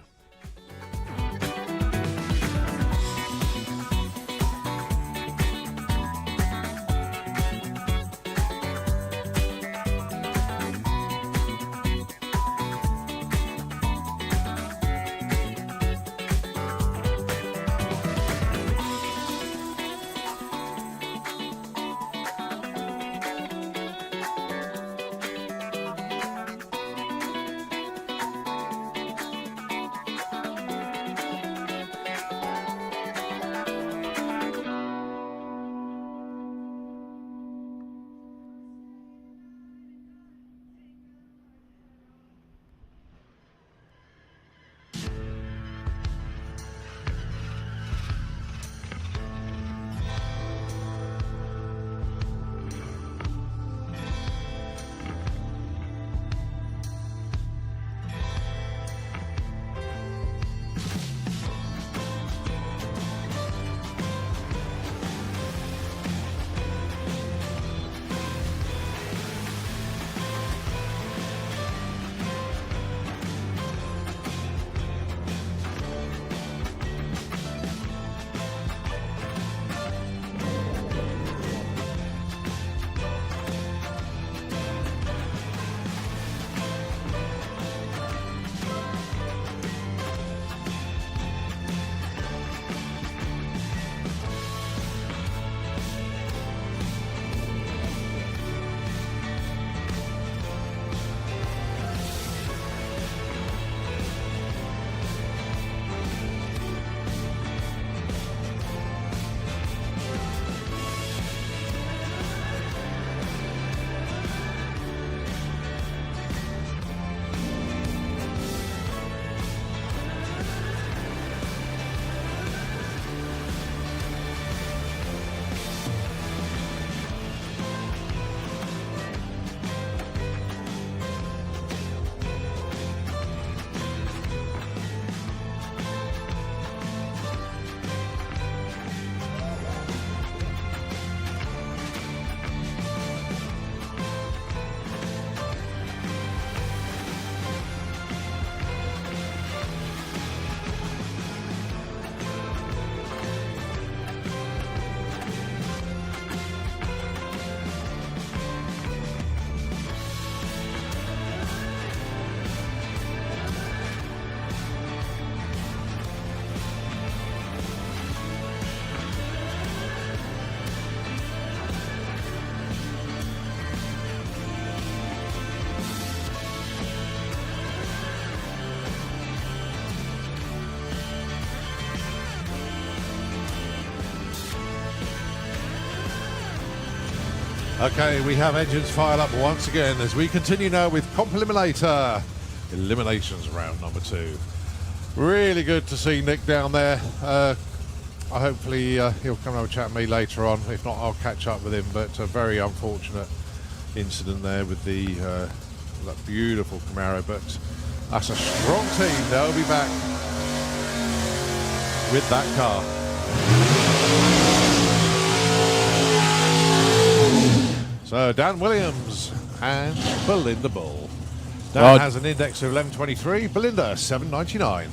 Okay, we have engines fired up once again as we continue now with Comp Eliminator. Eliminations round number 2. Really good to see Nick down there. Hopefully he'll come and have a chat with me later on. If not, I'll catch up with him. But a very unfortunate incident there with that beautiful Camaro. But that's a strong team. They'll be back with that car. So Dan Williams and Belinda Bull. Dan has an index of 1123, Belinda 799.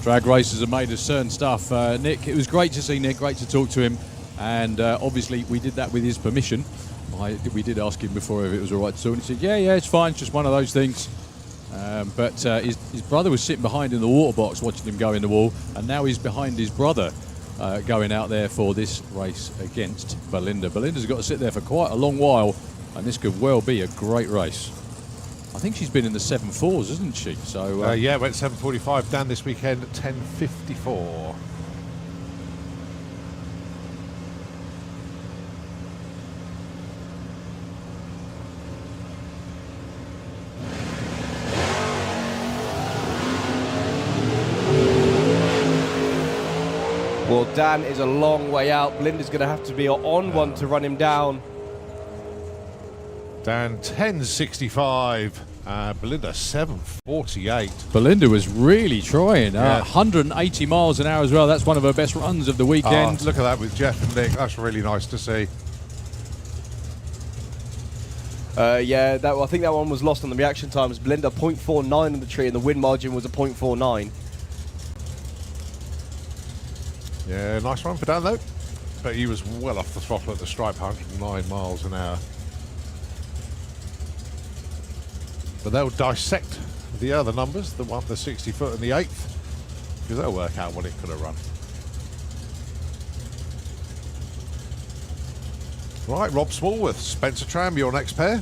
Drag races are made of certain stuff. Nick, it was great to see Nick, great to talk to him, and obviously we did that with his permission. We did ask him before if it was all right to talk, and he said, yeah, it's fine, it's just one of those things. But his brother was sitting behind in the water box watching him go in the wall, and now he's behind his brother going out there for this race against Belinda. Belinda's got to sit there for quite a long while, and this could well be a great race. I think she's been in the 7.4s, isn't she? So yeah, went 7:45 down this weekend at 10:54. Well, Dan is a long way out. Belinda's going to have to be on one to run him down. Dan 10:65. Belinda 7:48. Belinda was really trying. 180 miles an hour as well. That's one of her best runs of the weekend. Look at that with Jeff and Nick. That's really nice to see. Yeah, I think that one was lost on the reaction times. Belinda 0.49 on the tree, and the win margin was a 0.49. Yeah, nice run for Dan though. But he was well off the throttle at the stripe, 109 miles an hour. But they'll dissect the other numbers, the 60 foot and the 8th, because they'll work out what it could have run. Right, Rob Smallworth, Spencer Tram, your next pair.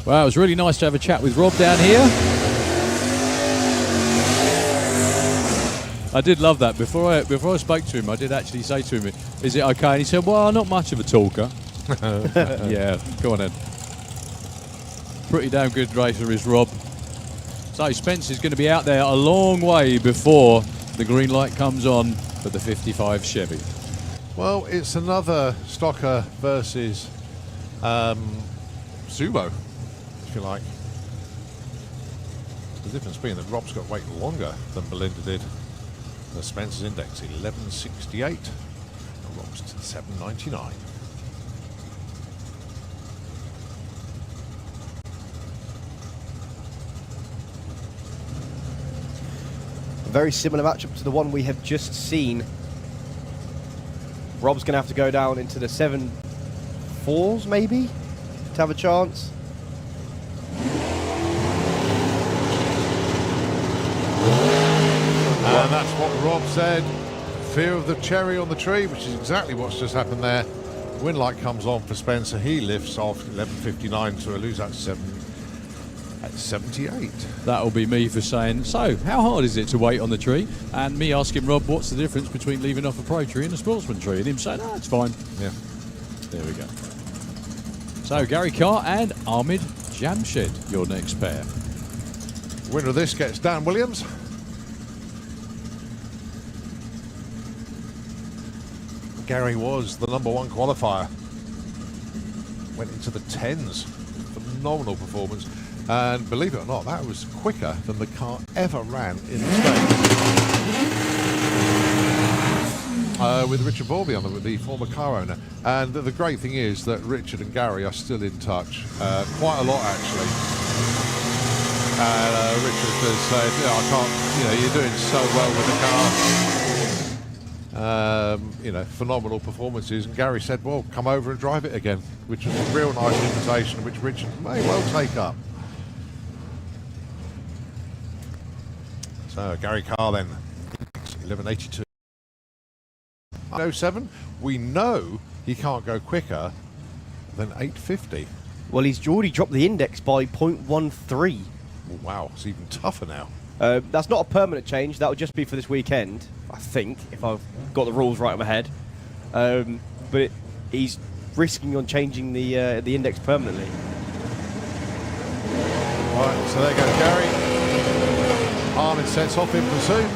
Well, it was really nice to have a chat with Rob down here. I did love that. Before I spoke to him, I did actually say to him, is it okay? And he said, well, not much of a talker. Yeah, go on then. Pretty damn good racer is Rob. So Spencer's going to be out there a long way before the green light comes on for the 55 Chevy. Well, it's another stocker versus Subo, if you like. The difference being that Rob's got to wait longer than Belinda did. The Spencer's index 1168, and Rob's 799. A very similar matchup to the one we have just seen. Rob's going to have to go down into the 7.4s maybe to have a chance. And that's what Rob said. Fear of the cherry on the tree, which is exactly what's just happened there. Wind light comes on for Spencer. He lifts off 11:59 to lose that 78. That'll be me for saying, so how hard is it to wait on the tree? And me asking Rob, what's the difference between leaving off a pro tree and a Sportsman tree? And him saying, it's fine. Yeah. There we go. So Gary Carr and Ahmed Jamshed, your next pair. Winner of this gets Dan Williams. Gary was the #1 qualifier. Went into the 10s. Phenomenal performance. And believe it or not, that was quicker than the car ever ran in the States. With Richard Borby on the former car owner. And the great thing is that Richard and Gary are still in touch. Quite a lot, actually. And Richard has said, I can't, you're doing so well with the car. Phenomenal performances. And Gary said, well, come over and drive it again, which was a real nice invitation, which Richard may well take up. So Gary Carr then, 1182. 07, we know he can't go quicker than 850. Well, he's already dropped the index by 0.13. Wow, it's even tougher now. That's not a permanent change. That would just be for this weekend, I think, if I've got the rules right in my head. But he's risking on changing the index permanently. Right, so there goes Gary. Ahmed sets off in pursuit.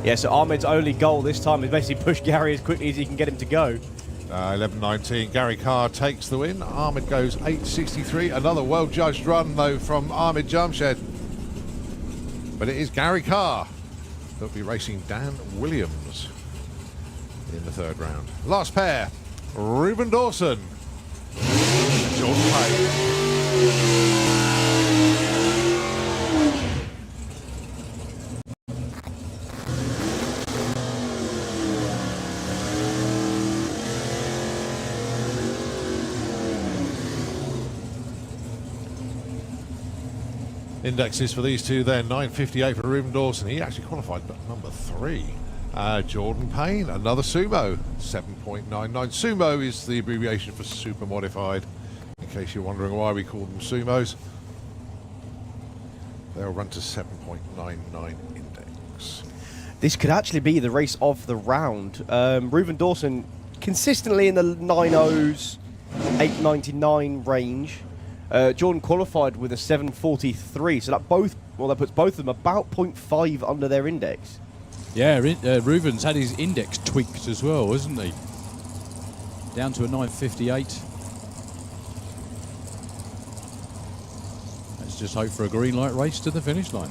Yeah, so Ahmed's only goal this time is basically push Gary as quickly as he can get him to go. 11.19, Gary Carr takes the win. Ahmed goes 8.63. Another well-judged run, though, from Ahmed Jamshed. But it is Gary Carr that'll be racing Dan Williams in the third round. Last pair, Ruben Dawson and Jordan Payne. Indexes for these two then, 9.58 for Ruben Dawson. He actually qualified number 3. Jordan Payne, another sumo, 7.99. Sumo is the abbreviation for super modified, in case you're wondering why we call them sumos. They'll run to 7.99 index. This could actually be the race of the round. Ruben Dawson consistently in the 9.0s, 8.99 range. Jordan qualified with a 7.43, so that puts both of them about 0.5 under their index. Yeah, Ruben's had his index tweaked as well, hasn't he? Down to a 9.58. Let's just hope for a green light race to the finish line.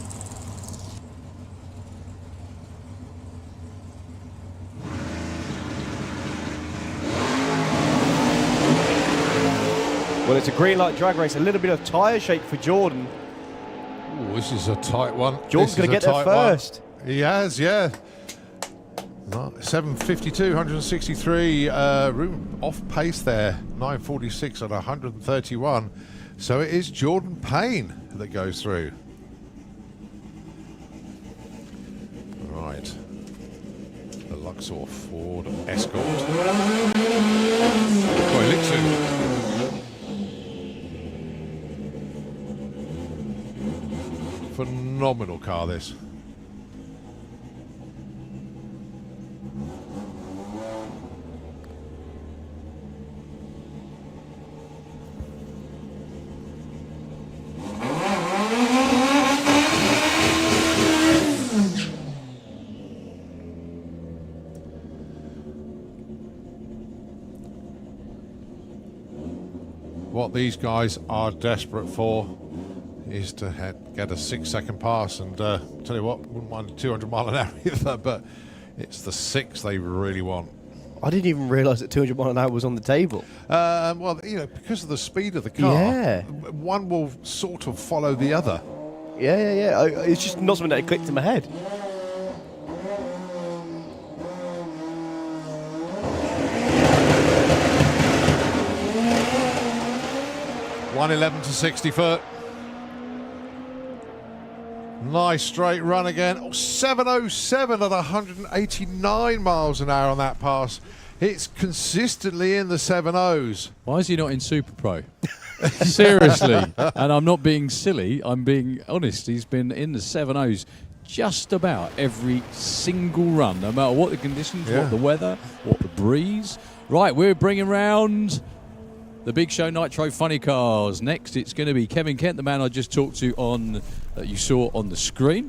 Well, it's a green light drag race. A little bit of tyre shake for Jordan. Ooh, this is a tight one. Jordan's going to get there first. He has, yeah. 7.52, 163. Room off pace there. 9.46 at 131. So it is Jordan Payne that goes through. Right. The Luxor Ford Escort. Koilitsu. Phenomenal car, this. What these guys are desperate for is to get a 6-second pass, and tell you what, wouldn't mind 200 mile an hour either, but it's the 6 they really want. I didn't even realise that 200 mile an hour was on the table. Well, you know, because of the speed of the car, Yeah. one will sort of follow the other. Yeah. It's just not something that clicked in my head. .111 to 60 foot. Nice straight run again. 707 at 189 miles an hour on that pass. It's consistently in the 7.0s. Why is he not in Super Pro? Seriously. And I'm not being silly, I'm being honest. He's been in the 7.0s just about every single run, no matter what the conditions, what the weather, what the breeze. Right, we're bringing round the Big Show Nitro Funny Cars. Next, it's going to be Kevin Kent, the man I just talked to on that you saw on the screen.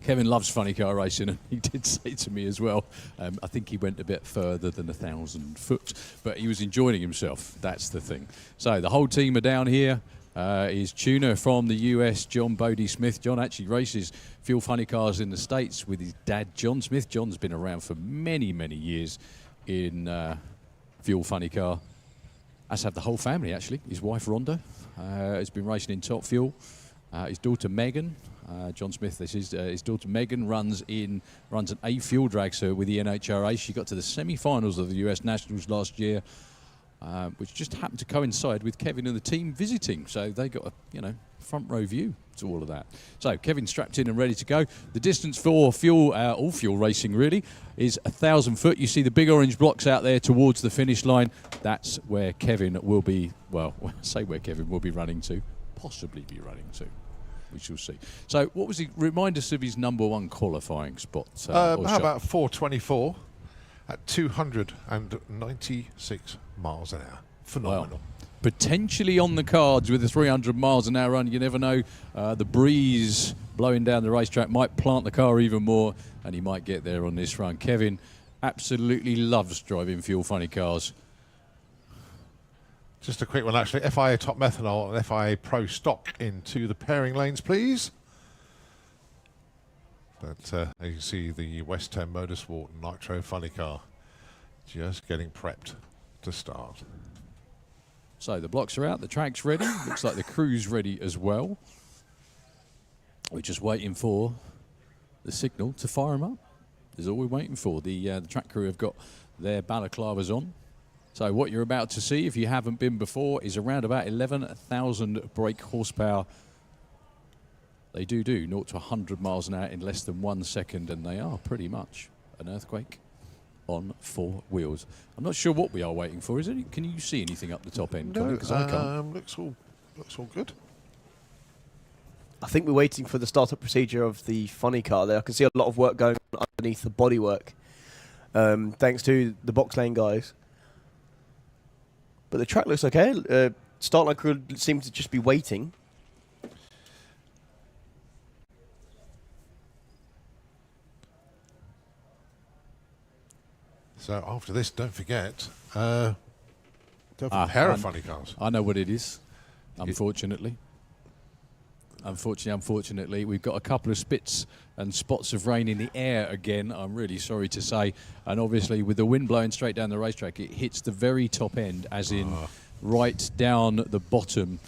Kevin loves funny car racing, and he did say to me as well, I think he went a bit further than 1,000 foot, but he was enjoying himself. That's the thing. So the whole team are down here. Is tuner from the US, John Bodie Smith. John actually races Fuel Funny Cars in the States with his dad, John Smith. John's been around for many, many years in Fuel Funny Car. As have the whole family, actually. His wife, Rhonda, has been racing in Top Fuel. His daughter, Megan, John Smith, this is his daughter, Megan, runs an A Fuel Dragster with the NHRA. She got to the semi-finals of the US Nationals last year. which just happened to coincide with Kevin and the team visiting. So they got a front row view to all of that. So Kevin strapped in and ready to go. The distance for fuel, all fuel racing really, is 1,000 foot. You see the big orange blocks out there towards the finish line. That's where Kevin will be, well, say where Kevin will be running to, possibly be running to. We shall see. So what was he, remind us of his number one qualifying spot? How about 4:24 at 296 miles an hour? Phenomenal. Well, potentially on the cards with a 300 miles an hour run. You never know. The breeze blowing down the racetrack might plant the car even more, and he might get there on this run. Kevin absolutely loves driving fuel funny cars. Just a quick one, actually. FIA Top Methanol and FIA Pro Stock into the pairing lanes, please. But as you can see, the West 10 Motorsport Nitro funny car just getting prepped to start. So the blocks are out, the track's ready. Looks like the crew's ready as well. We're just waiting for the signal to fire them up. Is all we're waiting for. The track crew have got their balaclavas on. So what you're about to see, if you haven't been before, is around about 11,000 brake horsepower. They do 0 to 100 miles an hour in less than 1 second, and they are pretty much an earthquake on 4 wheels. I'm not sure what we are waiting for. Is it? Can you see anything up the top end? No, Because I can't. looks all good. I think we're waiting for the startup procedure of the funny car there. I can see a lot of work going on underneath the bodywork, thanks to the box lane guys. But the track looks okay. Start line crew seem to just be waiting. So after this, don't forget, don't pair of funny cars. I know what it is, unfortunately. Unfortunately, we've got a couple of spits and spots of rain in the air again, I'm really sorry to say. And obviously, with the wind blowing straight down the racetrack, it hits the very top end, as in right down the bottom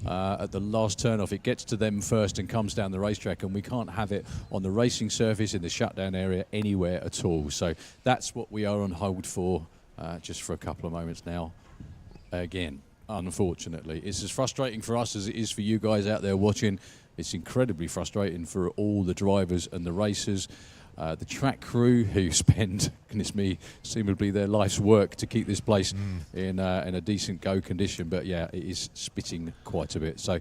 at the last turn-off. It gets to them first and comes down the racetrack, and we can't have it on the racing surface, in the shutdown area, anywhere at all. So that's what we are on hold for, just for a couple of moments now. Again, unfortunately, it's as frustrating for us as it is for you guys out there watching. It's incredibly frustrating for all the drivers and the racers, the track crew who spend, goodness me, seemingly their life's work to keep this place in a decent go condition. But yeah, it is spitting quite a bit. So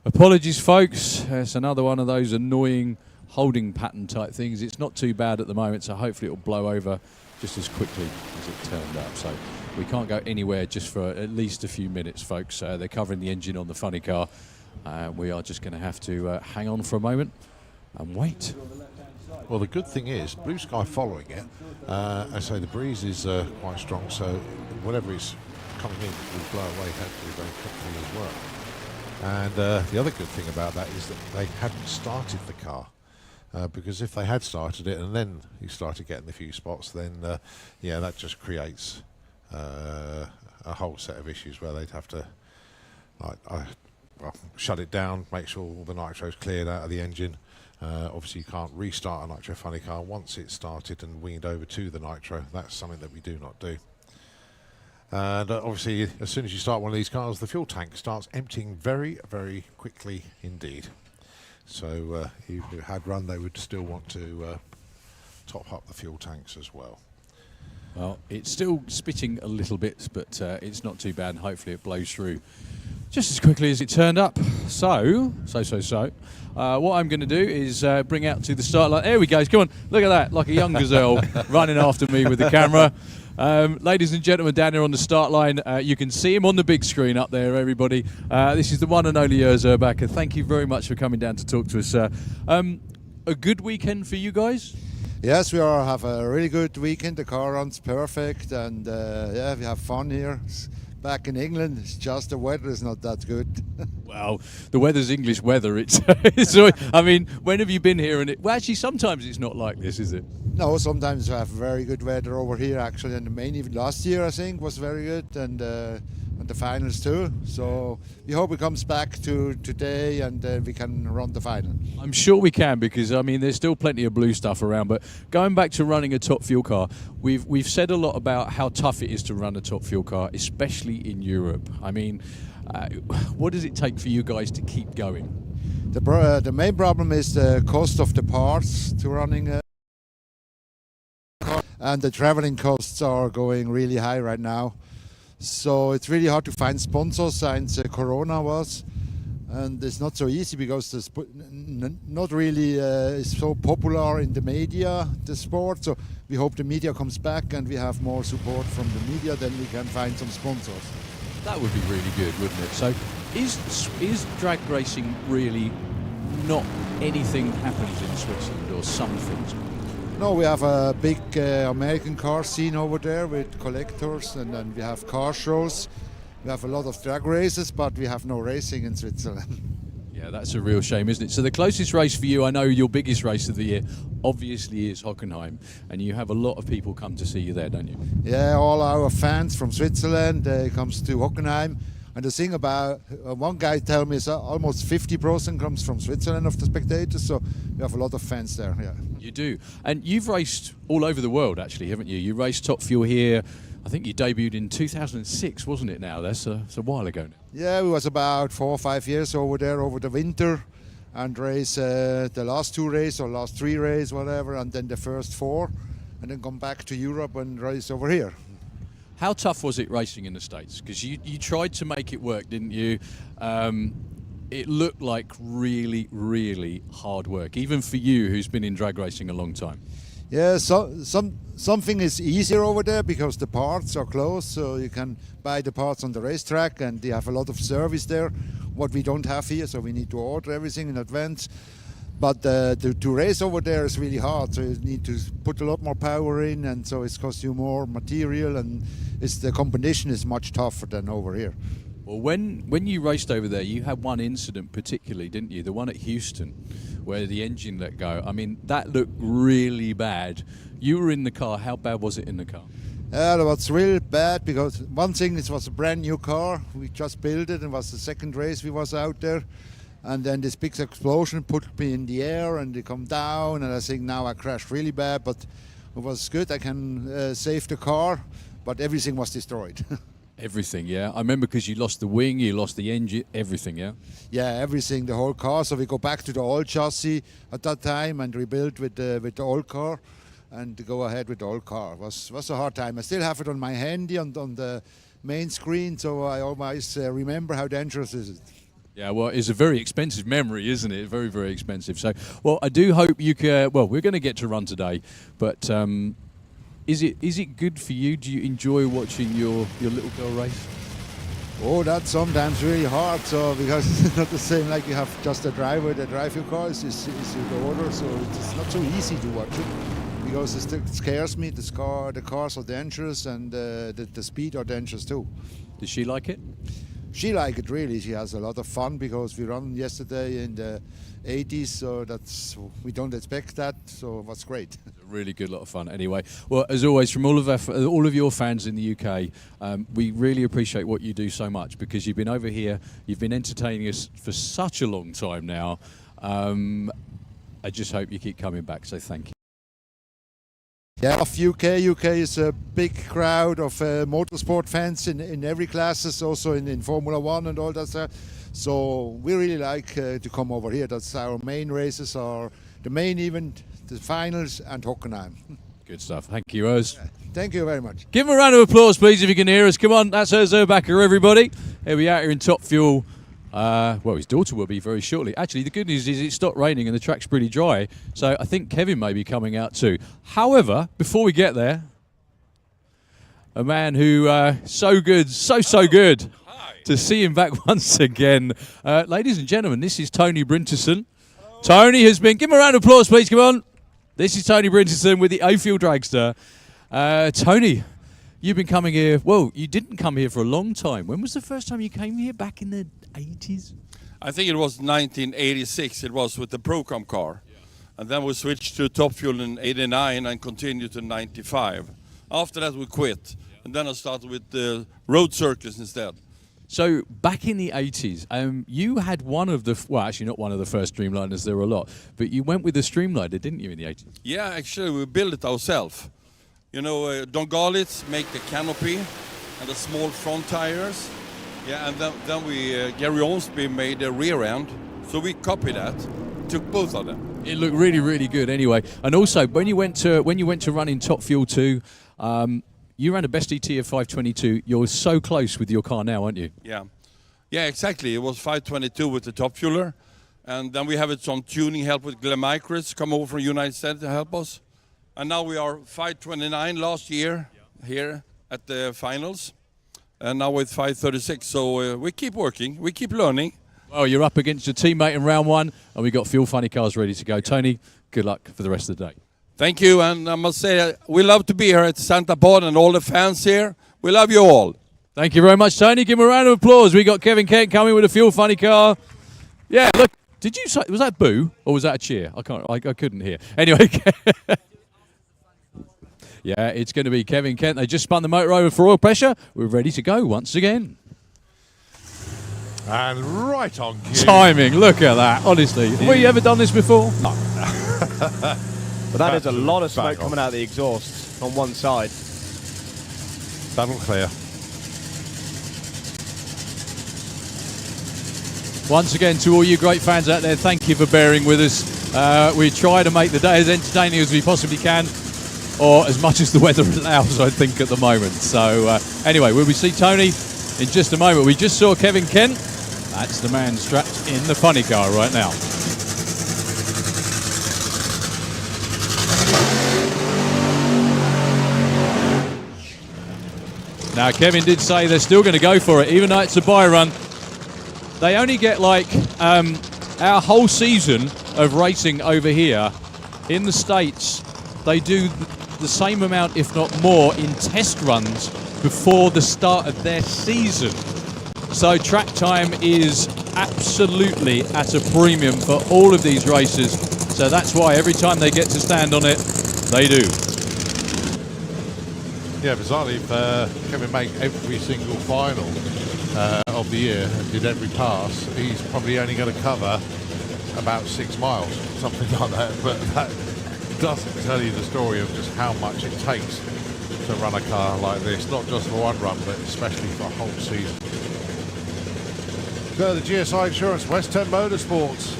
apologies, folks. It's another one of those annoying holding pattern type things. It's not too bad at the moment, so hopefully it'll blow over just as quickly as it turned up. So we can't go anywhere just for at least a few minutes, folks. They're covering the engine on the funny car. We are just going to have to hang on for a moment and wait. Well, the good thing is, blue sky following it. I say the breeze is quite strong, so whatever is coming in will blow away hopefully very quickly as well. And the other good thing about that is that they hadn't started the car. Because if they had started it and then you started getting a few spots, then yeah, that just creates a whole set of issues where they'd have to shut it down, make sure all the nitro's cleared out of the engine. Obviously, you can't restart a nitro funny car once it's started and weaned over to the nitro. That's something that we do not do. And obviously, as soon as you start one of these cars, the fuel tank starts emptying very, very quickly indeed. So if it had run, they would still want to top up the fuel tanks as well. Well, it's still spitting a little bit, but it's not too bad, and hopefully it blows through just as quickly as it turned up. So. What I'm going to do is bring out to the start line. There we go. Come on, look at that, like a young gazelle running after me with the camera. Ladies and gentlemen, down here on the start line, you can see him on the big screen up there, everybody. This is the one and only Urs Urbacher. Thank you very much for coming down to talk to us. A good weekend for you guys? Yes, we have a really good weekend. The car runs perfect, and yeah, we have fun here. Back in England, it's just the weather is not that good. Well, the weather's English weather. It's I mean, when have you been here? And well, actually, sometimes it's not like this, is it? No, sometimes we have very good weather over here, actually. And the main even last year, I think, was very good. And and the finals too. So we hope he comes back to today and we can run the final. I'm sure we can, because I mean there's still plenty of blue stuff around. But going back to running a top fuel car, we've said a lot about how tough it is to run a top fuel car, especially in Europe. I mean, what does it take for you guys to keep going? The main problem is the cost of the parts to running a car, and the traveling costs are going really high right now. So it's really hard to find sponsors since Corona was, and it's not so easy because the not really is so popular in the media, the sport. So we hope the media comes back and we have more support from the media, then we can find some sponsors. That would be really good, wouldn't it? So is drag racing really not anything happens in Switzerland, or some things? No, we have a big American car scene over there with collectors, and then we have car shows. We have a lot of drag races, but we have no racing in Switzerland. Yeah, that's a real shame, isn't it? So the closest race for you, I know your biggest race of the year, obviously is Hockenheim, and you have a lot of people come to see you there, don't you? Yeah, all our fans from Switzerland comes to Hockenheim. And the thing about, one guy told me almost 50% comes from Switzerland of the spectators, so we have a lot of fans there, yeah. You do. And you've raced all over the world, actually, haven't you? You raced Top Fuel here. I think you debuted in 2006, wasn't it now? That's a while ago now. Yeah, we was about 4 or 5 years over there over the winter and race the last 2 races or last 3 races, whatever, and then the first 4, and then come back to Europe and race over here. How tough was it racing in the States? Because you tried to make it work, didn't you? It looked like really, really hard work, even for you who's been in drag racing a long time. Yeah, so something is easier over there because the parts are close, so you can buy the parts on the racetrack, and they have a lot of service there, what we don't have here, so we need to order everything in advance. But to race over there is really hard, so you need to put a lot more power in, and so it costs you more material, and the competition is much tougher than over here. Well, when you raced over there, you had one incident particularly, didn't you? The one at Houston, where the engine let go. I mean, that looked really bad. You were in the car. How bad was it in the car? It was real bad because one thing, it was a brand new car. We just built it, and it was the second race we was out there. And then this big explosion put me in the air, and they come down, and I think now I crashed really bad, but it was good. I can save the car, but everything was destroyed. Everything, yeah. I remember because you lost the wing, you lost the engine, everything, yeah? Yeah, everything, the whole car. So we go back to the old chassis at that time and rebuild with the old car and go ahead with the old car. It was a hard time. I still have it on my handy on the main screen, so I always remember how dangerous it is. Yeah, well, it's a very expensive memory, isn't it? Very, very expensive. So, well, I do hope you can... Well, we're going to get to run today, but is it good for you? Do you enjoy watching your little girl race? Oh, that's sometimes really hard, so because it's not the same like you have just a driver that drive your car, it's your daughter, so it's not so easy to watch it because it still scares me. The cars are dangerous, and the speed are dangerous too. Does she like it? She likes it really. She has a lot of fun because we ran yesterday in the 80s, so we don't expect that. So it was great. A really good lot of fun. Anyway, well, as always, from all of your fans in the UK, we really appreciate what you do so much because you've been over here, you've been entertaining us for such a long time now. I just hope you keep coming back. So thank you. Yeah, of UK is a big crowd of motorsport fans in every classes, also in Formula 1 and all that stuff. So we really like to come over here. That's our main races, are the main event, the finals, and Hockenheim. Good stuff. Thank you, Urs. Yeah, thank you very much. Give him a round of applause, please, if you can hear us. Come on, that's Urs Erbacher, everybody. He'll be out here in Top Fuel. Well, his daughter will be very shortly. Actually, the good news is it stopped raining and the track's pretty dry, so I think Kevin may be coming out too. However, before we get there, a man who so good to see him back once again. Ladies and gentlemen, this is Tony Brinterson. Hello. Tony has been... Give him a round of applause, please. Come on. This is Tony Brinterson with the Fuel Dragster. Tony, you've been coming here... Well, you didn't come here for a long time. When was the first time you came here? Back in the 80s? I think it was 1986. It was with the Procom car. Yeah. And then we switched to Top Fuel in 89 and continued to 95. After that, we quit. Yeah. And then I started with the Road Circus instead. So back in the 80s, you had one of the, well, actually not one of the first Streamliners, there were a lot, but you went with the Streamliner, didn't you, in the 80s? Yeah, actually we built it ourselves. You know, Don Garlitz make the canopy and the small front tires. Yeah, and then we, Gary Ormsby made the rear end. So we copied that, took both of them. It looked really, really good anyway. And also, when you went to run in Top Fuel 2, you ran a best ET of 522. You're so close with your car now, aren't you? Yeah, yeah, exactly. It was 522 with the top fueler. And then we have it some tuning help with Glenn Micros, come over from United States to help us. And now we are 529 last year here at the finals. And now with 536. So we keep working, we keep learning. Well, you're up against your teammate in round one, and we've got Fuel Funny cars ready to go. Tony, good luck for the rest of the day. Thank you, and I must say, we love to be here at Santa Pod and all the fans here. We love you all. Thank you very much, Tony. Give him a round of applause. We got Kevin Kent coming with a Fuel Funny car. Yeah, look, did you say, was that boo, or was that a cheer? I couldn't hear. Anyway, yeah, it's going to be Kevin Kent. They just spun the motor over for oil pressure. We're ready to go once again. And right on cue. Timing, look at that, honestly. Have you ever done this before? No. But that is a lot of smoke coming out of the exhaust on one side. That'll clear. Once again, to all you great fans out there, thank you for bearing with us. We try to make the day as entertaining as we possibly can, or as much as the weather allows, I think, at the moment. So anyway, we'll see Tony in just a moment. We just saw Kevin Kent. That's the man strapped in the funny car right now. Now, Kevin did say they're still going to go for it, even though it's a buy run. They only get like our whole season of racing over here in the States. They do the same amount, if not more, in test runs before the start of their season. So track time is absolutely at a premium for all of these races. So that's why every time they get to stand on it, they do. Yeah, bizarrely, if Kevin made every single final of the year and did every pass, he's probably only going to cover about 6 miles, something like that. But that doesn't tell you the story of just how much it takes to run a car like this, not just for one run, but especially for a whole season. Go to the GSI Insurance, West 10 Motorsports.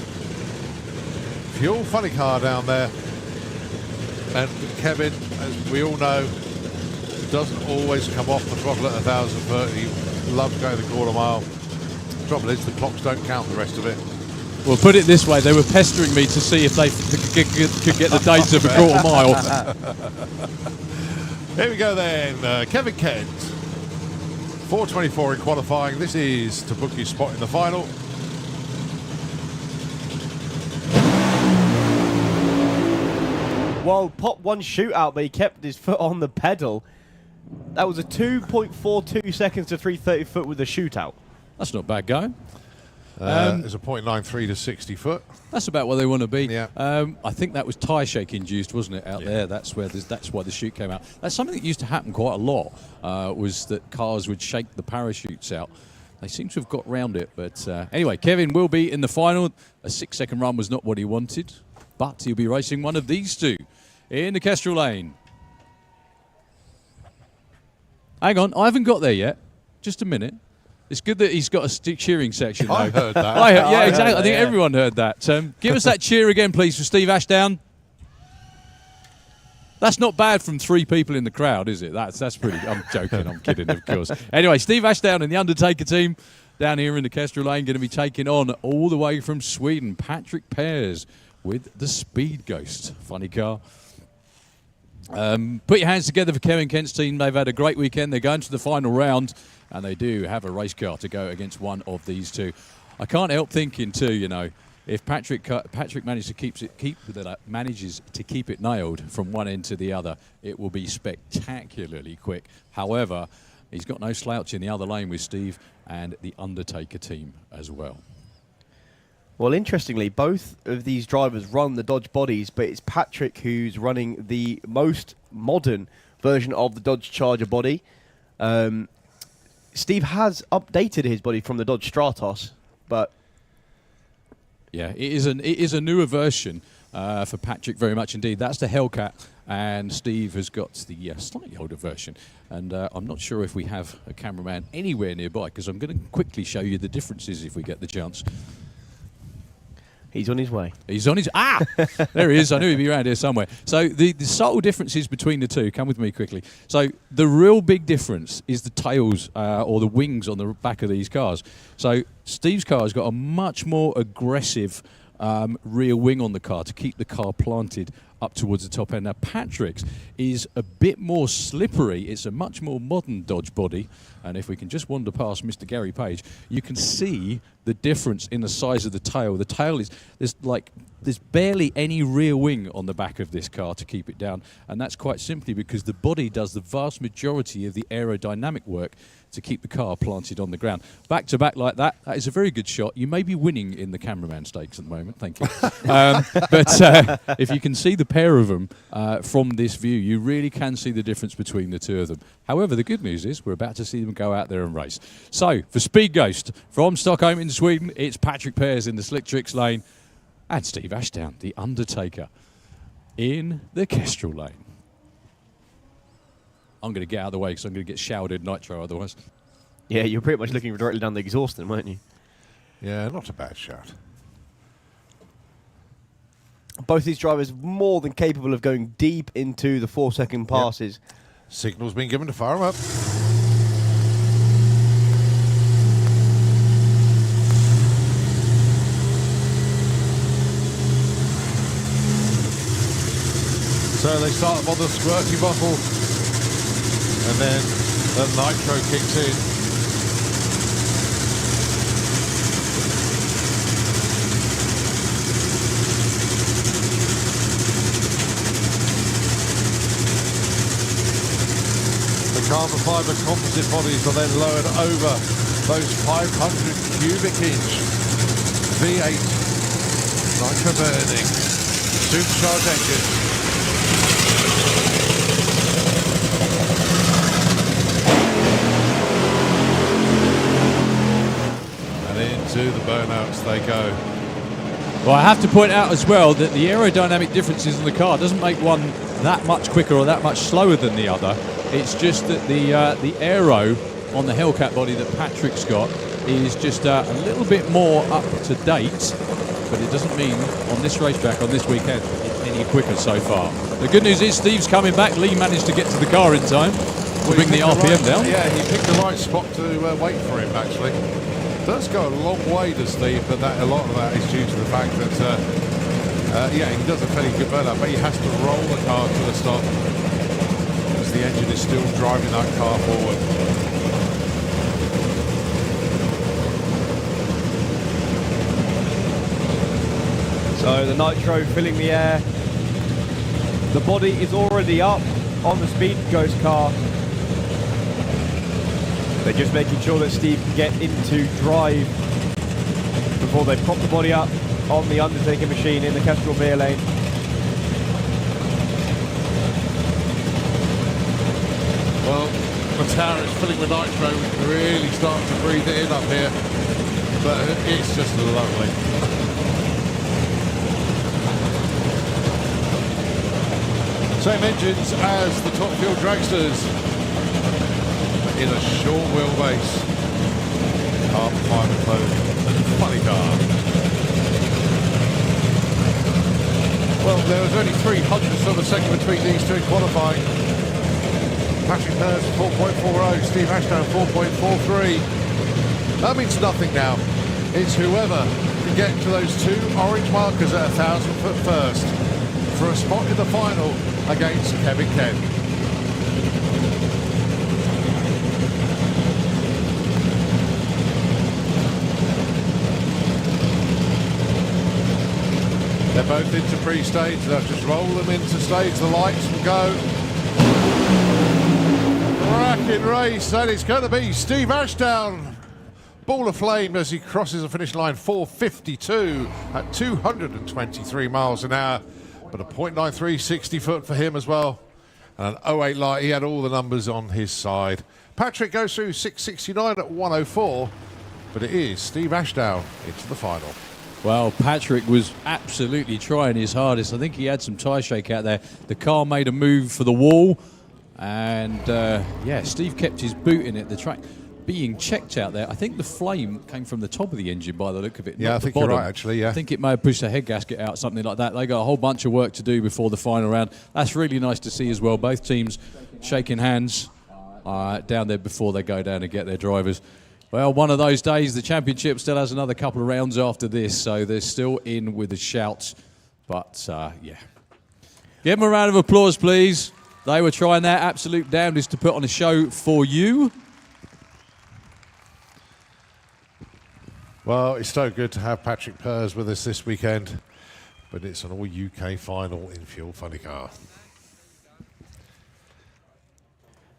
Fuel Funny car down there. And Kevin, as we all know, doesn't always come off the throttle at 1,000 foot. He loves going the quarter mile. Trouble is, the clocks don't count the rest of it. Well, put it this way, they were pestering me to see if they could get the data of a quarter mile. Here we go then, Kevin Kent. 4:24 in qualifying. This is to book your spot in the final. Well, Pop one shootout, but he kept his foot on the pedal. That was a 2.42 seconds to 330 foot with a shootout. That's not bad going. There's a 0.93 to 60 foot. That's about where they want to be. Yeah. I think that was tyre shake induced, wasn't it, out there? That's why the chute came out. That's something that used to happen quite a lot, was that cars would shake the parachutes out. They seem to have got round it. But anyway, Kevin will be in the final. A 6-second run was not what he wanted, but he'll be racing one of these two in the Kestrel Lane. Hang on, I haven't got there yet. Just a minute. It's good that he's got a cheering section, though. I heard that. Yeah, exactly. I think everyone heard that. Give us that cheer again, please, for Steve Ashdown. That's not bad from 3 people in the crowd, is it? That's pretty... I'm joking. I'm kidding, of course. Anyway, Steve Ashdown and the Undertaker team down here in the Kestrel Lane going to be taking on, all the way from Sweden, Patrick Pears with the Speed Ghost. Funny car. Put your hands together for Kevin Kent's team. They've had a great weekend. They're going to the final round, and they do have a race car to go against one of these two. I can't help thinking too, you know, if Patrick manages to keep it nailed from one end to the other, it will be spectacularly quick. However, he's got no slouch in the other lane with Steve and the Undertaker team as well. Well, interestingly, both of these drivers run the Dodge bodies, but it's Patrick who's running the most modern version of the Dodge Charger body. Steve has updated his body from the Dodge Stratos, but yeah, it is a newer version for Patrick, very much indeed. That's the Hellcat, and Steve has got the slightly older version. And I'm not sure if we have a cameraman anywhere nearby, because I'm going to quickly show you the differences if we get the chance. he's on his way. He's on his... Ah! There he is. I knew he'd be around here somewhere. So the subtle differences between the two, come with me quickly. So the real big difference is the tails or the wings on the back of these cars. So Steve's car has got a much more aggressive rear wing on the car to keep the car planted up towards the top end. Now Patrick's is a bit more slippery. It's a much more modern Dodge body, and if we can just wander past Mr. Gary Page, you can see the difference in the size of the tail. The tail is, there's barely any rear wing on the back of this car to keep it down, and that's quite simply because the body does the vast majority of the aerodynamic work to keep the car planted on the ground. Back to back like that, that is a very good shot. You may be winning in the cameraman stakes at the moment, thank you. But if you can see the pair of them from this view, you really can see the difference between the two of them. However, the good news is we're about to see them go out there and race. So, for Speed Ghost, from Stockholm in Sweden, it's Patrick Pears in the Slick Tricks lane and Steve Ashdown, the Undertaker, in the Kestrel lane. I'm going to get out of the way because I'm going to get showered in nitro otherwise. Yeah, you're pretty much looking directly down the exhaust then, weren't you? Yeah, not a bad shot. Both these drivers more than capable of going deep into the 4-second passes. Yep. Signal's been given to fire them up. So they start them on the squirty bottle, and then the nitro kicks in. The carbon fibre composite bodies are then lowered over those 500 cubic inch V8 nitro burning supercharged engines. To the burnouts they go. Well, I have to point out as well that the aerodynamic differences in the car doesn't make one that much quicker or that much slower than the other. It's just that the aero on the Hellcat body that Patrick's got is just a little bit more up to date, but it doesn't mean on this racetrack on this weekend it's any quicker so far. The good news is Steve's coming back. Lee managed to get to the car in time to bring the RPM down. Yeah, he picked the right spot to wait for him actually. Does go a long way to Steve, but a lot of that is due to the fact that yeah, he does a fairly good burnout, but he has to roll the car to the stop because the engine is still driving that car forward. So the nitro filling the air. The body is already up on the Speed Ghost car. They're just making sure that Steve can get into drive before they prop the body up on the Undertaker machine in the Kestrel rear lane. Well, the tower is filling with nitro, really starting to breathe it in up here, but it's just lovely. Same engines as the top Fuel Dragsters, in a short wheelbase, carbon fibre clothes, funny car. Well, there was only 300ths of a second between these two in qualifying. Patrick Pears 4.40, Steve Ashdown 4.43. That means nothing now. It's whoever can get to those two orange markers at 1,000 foot first for a spot in the final against Kevin Kent. They're both into pre-stage, they'll just roll them into stage, the lights will go. Cracking race, and it's going to be Steve Ashdown. Ball of flame as he crosses the finish line, 4:52 at 223 miles an hour, but a .93 60 foot for him as well. And an 08 light, he had all the numbers on his side. Patrick goes through 6:69 at 1:04, but it is Steve Ashdown into the final. Well, Patrick was absolutely trying his hardest. I think he had some tyre shake out there. The car made a move for the wall, and yeah, Steve kept his boot in it. The track being checked out there. I think the flame came from the top of the engine by the look of it. Yeah, not I the think bottom. you're right, actually, yeah. I think it may have pushed the head gasket out, something like that. They got a whole bunch of work to do before the final round. That's really nice to see as well. Both teams shaking hands down there before they go down and get their drivers. Well, one of those days. The championship still has another couple of rounds after this, so they're still in with a shout. But, yeah. Give them a round of applause, please. They were trying their absolute damnedest to put on a show for you. Well, it's so good to have Patrick Pers with us this weekend, but it's an all-UK final in Fuel Funny Car.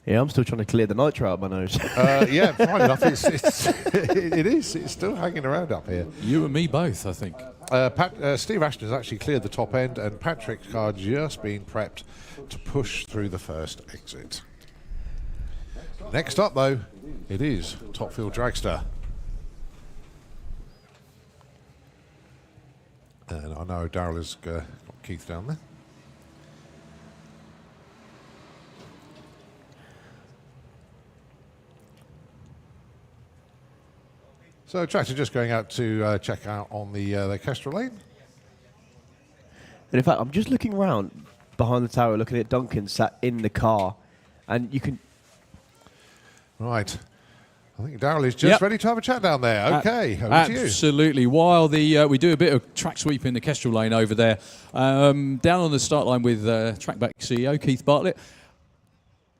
Yeah, I'm still trying to clear the nitro out of my nose. Yeah, fine enough. It is. It's still hanging around up here. You and me both, I think. Steve Ashton has actually cleared the top end, and Patrick's car just been prepped to push through the first exit. Next up, though, it is Top Fuel Dragster. And I know Daryl has got Keith down there. So Dragster just going out to check out on the Kestrel lane. And in fact, I'm just looking around behind the tower, looking at Duncan sat in the car, and you can... Right. I think Daryl is just ready to have a chat down there. Okay, over to you. Absolutely. While we do a bit of track sweep in the Kestrel lane over there, down on the start line with Trackback CEO Keith Bartlett.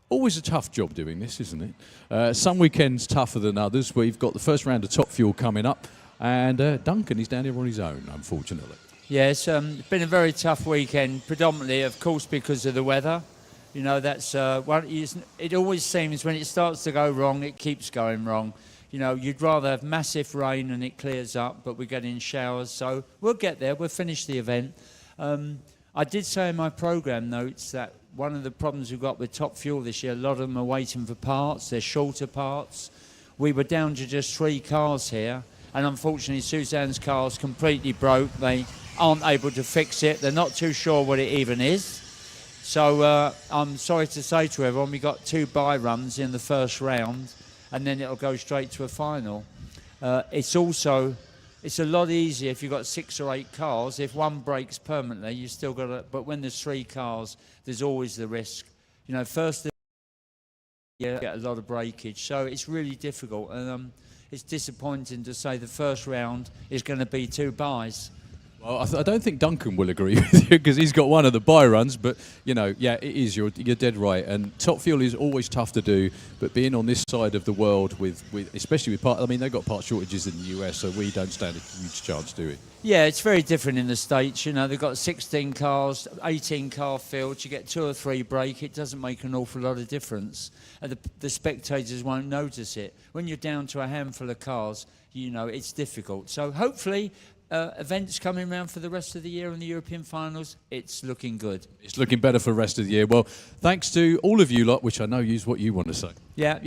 Always a tough job doing this, isn't it? Some weekends tougher than others. We've got the first round of Top Fuel coming up, and Duncan is down here on his own, unfortunately. Yeah, it's been a very tough weekend, predominantly, of course, because of the weather. You know, that's it always seems when it starts to go wrong, it keeps going wrong. You know, you'd rather have massive rain and it clears up, but we're getting showers, so we'll get there. We'll finish the event. I did say in my programme notes that one of the problems we've got with Top Fuel this year, a lot of them are waiting for parts. They're shorter parts. We were down to just 3 cars here, and unfortunately Suzanne's car's completely broke. They aren't able to fix it. They're not too sure what it even is. So I'm sorry to say to everyone, we got 2 bye runs in the first round, and then it'll go straight to a final. It's a lot easier if you've got 6 or 8 cars. If one breaks permanently, you still got to. But when there's 3 cars, there's always the risk. You know, first you get a lot of breakage, so it's really difficult. And it's disappointing to say the first round is going to be 2 byes. Well, I don't think Duncan will agree with you because he's got one of the bye runs, but, you know, yeah, it is. You're dead right. And Top Fuel is always tough to do, but being on this side of the world with especially with I mean, they've got part shortages in the US, so we don't stand a huge chance, do we? Yeah, it's very different in the States. You know, they've got 16 cars, 18 car fields. You get 2 or 3 break. It doesn't make an awful lot of difference. And the spectators won't notice it. When you're down to a handful of cars, you know, it's difficult. So hopefully... events coming around for the rest of the year in the European finals, it's looking good. It's looking better for the rest of the year. Well, thanks to all of you lot, which I know is what you want to say. Yeah.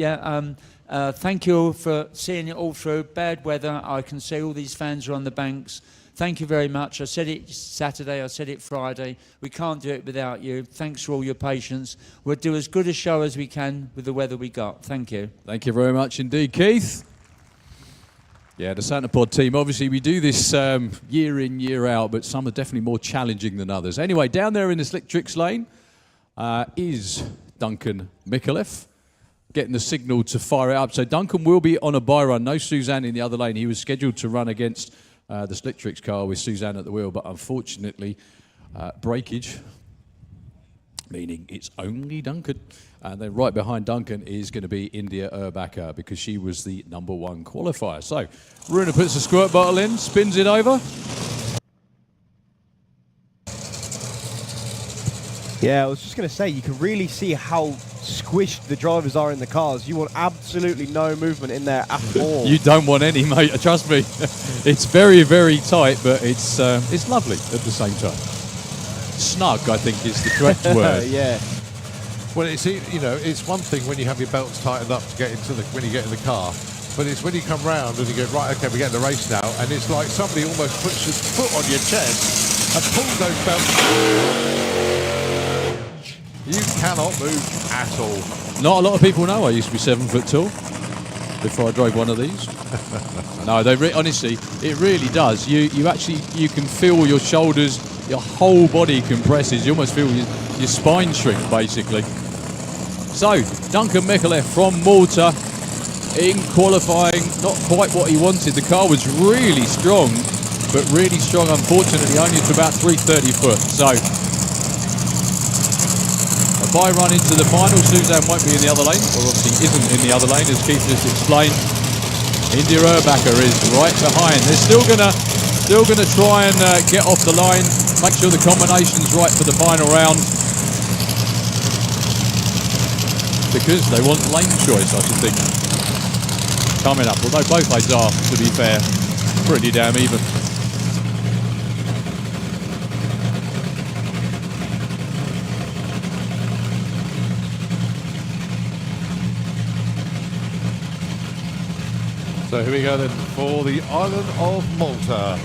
Thank you all for seeing it all through. Bad weather. I can see all these fans are on the banks. Thank you very much. I said it Saturday. I said it Friday. We can't do it without you. Thanks for all your patience. We'll do as good a show as we can with the weather we got. Thank you. Thank you very much indeed, Keith. Yeah, the Santa Pod team, obviously we do this year in, year out, but some are definitely more challenging than others. Anyway, down there in the Slick Tricks lane is Duncan Mikulev, getting the signal to fire it up. So Duncan will be on a bye run. No Suzanne in the other lane. He was scheduled to run against the Slick Tricks car with Suzanne at the wheel, but unfortunately, breakage, meaning it's only Duncan. And then right behind Duncan is going to be India Urbacher because she was the #1 qualifier. So Runa puts a squirt bottle in, spins it over. Yeah, I was just going to say, you can really see how squished the drivers are in the cars. You want absolutely no movement in there at all. You don't want any, mate. Trust me. It's very, very tight, but it's lovely at the same time. Snug, I think, is the correct word. Yeah. Well, it's, you know, it's one thing when you have your belts tightened up to get into when you get in the car, but it's when you come round and you go, right, okay, we're getting the race now, and it's like somebody almost puts his foot on your chest and pulls those belts. You cannot move at all. Not a lot of people know I used to be 7 foot tall before I drove one of these. No, honestly, it really does. You can feel your shoulders, your whole body compresses. You almost feel your spine shrink, basically. So, Duncan Micallef from Malta in qualifying, not quite what he wanted. The car was really strong, but really strong, unfortunately, only to about 330 foot. So, if I run into the final, Suzanne won't be in the other lane, or obviously isn't in the other lane, as Keith just explained. India Urbacher is right behind. They're still gonna try and get off the line, make sure the combination's right for the final round, because they want lane choice, I should think, coming up. Although both lanes are, to be fair, pretty damn even. So here we go then for the island of Malta.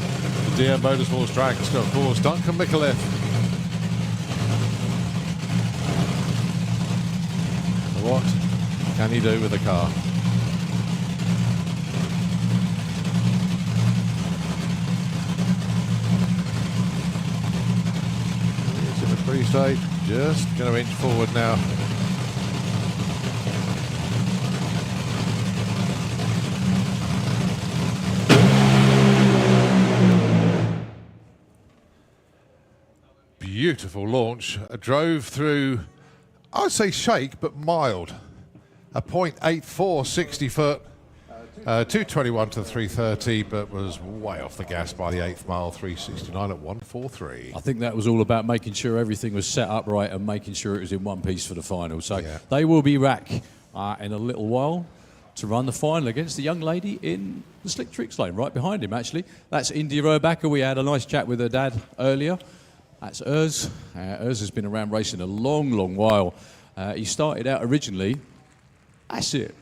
The DM Motorsports Dragster, of course, Duncan Micallef. What can he do with the car? It's in the pre-stage, just going to inch forward now. Beautiful launch. Drove through, I'd say shake, but mild. A .84 60 foot, 221 to 330, but was way off the gas by the 8th mile, 369 at 143. I think that was all about making sure everything was set up right and making sure it was in one piece for the final. So Yeah. they will be back in a little while to run the final against the young lady in the slick tricks lane, right behind him, actually. That's India Urbacher. We had a nice chat with her dad earlier. That's Urs. Urs has been around racing a long, long while. He started out originally. That's it.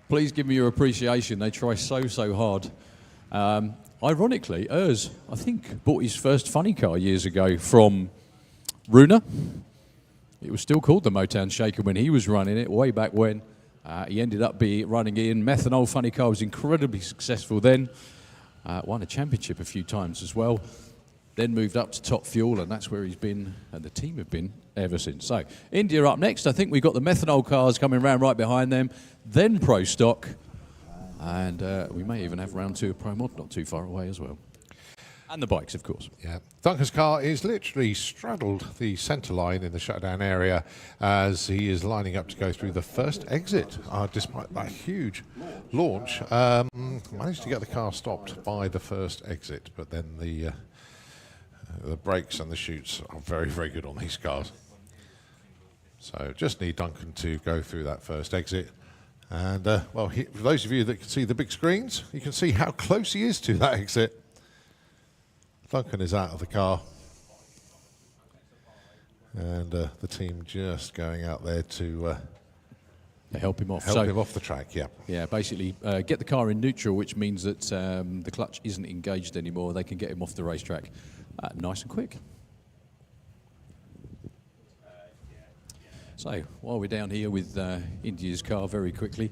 Please give me your appreciation. They try so, so hard. Ironically, Urs, I think, bought his first funny car years ago from Runa. It was still called the Motown Shaker when he was running it way back when. He ended up running it in methanol funny car. Was incredibly successful then. Won a championship a few times as well. Then moved up to Top Fuel, and that's where he's been, and the team have been ever since. So, India up next. I think we've got the methanol cars coming around right behind them, then Pro Stock, and we may even have round 2 of Pro Mod not too far away as well. And the bikes, of course. Yeah, Duncan's car is literally straddled the centre line in the shutdown area as he is lining up to go through the first exit. Despite that huge launch, managed to get the car stopped by the first exit, but then the brakes and the chutes are very, very good on these cars. So just need Duncan to go through that first exit. And, well, for those of you that can see the big screens, you can see how close he is to that exit. Duncan is out of the car. And the team just going out there to help him off. Help him off the track, yeah. Yeah, basically get the car in neutral, which means that the clutch isn't engaged anymore. They can get him off the racetrack nice and quick. So, while we're down here with India's car very quickly.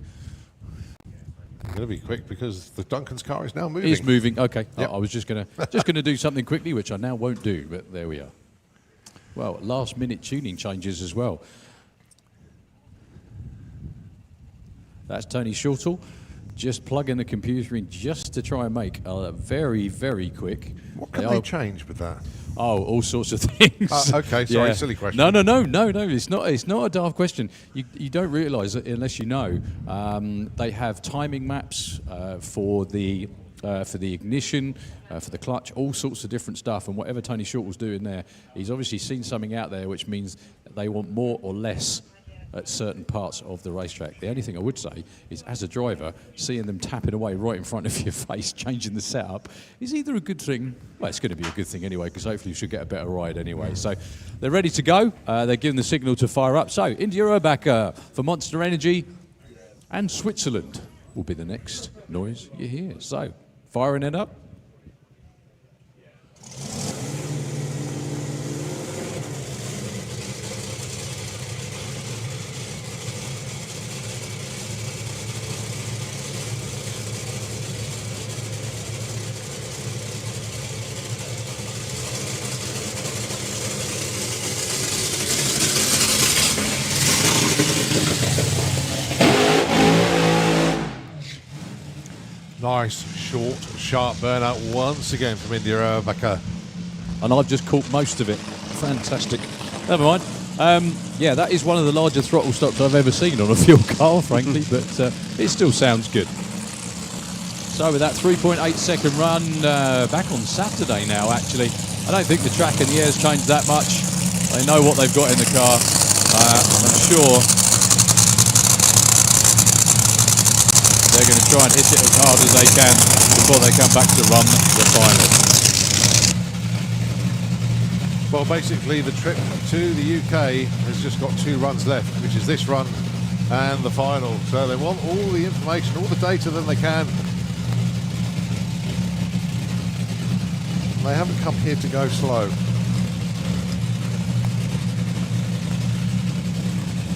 It's going to be quick because the Duncan's car is now moving. It is moving, okay. Yep. I was just going to do something quickly, which I now won't do, but there we are. Well, last minute tuning changes as well. That's Tony Shortall, just plugging the computer in just to try and make a very, very quick. What can they change with that? Oh, all sorts of things. Okay, sorry, silly question. No. It's not a daft question. You don't realise it unless you know. They have timing maps for the ignition, for the clutch, all sorts of different stuff. And whatever Tony Short was doing there, he's obviously seen something out there, which means they want more or less at certain parts of the racetrack. The only thing I would say is, as a driver, seeing them tapping away right in front of your face, changing the setup, is either a good thing. Well, it's going to be a good thing anyway, because hopefully you should get a better ride anyway. So they're ready to go. They're giving the signal to fire up. So India are back for Monster Energy, and Switzerland will be the next noise you hear. So firing it up. Nice, short, sharp burnout once again from India Backer. And I've just caught most of it. Fantastic. Never mind. Yeah, that is one of the larger throttle stops I've ever seen on a fuel car, frankly, but it still sounds good. So with that 3.8 second run, back on Saturday now, actually. I don't think the track and the air's changed that much. They know what they've got in the car. And I'm sure they're going to try and hit it as hard as they can before they come back to run the final. Well, basically the trip to the UK has just got 2 runs left, which is this run and the final. So they want all the information, all the data that they can. They haven't come here to go slow.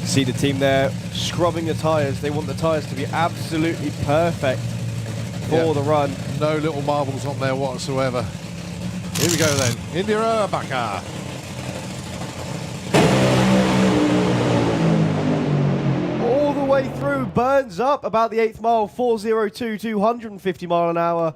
See the team there scrubbing the tyres. They want the tyres to be absolutely perfect for the run. No little marbles on there whatsoever. Here we go then. India Backer. All the way through, burns up about the 8th mile, 402, 250 mile an hour.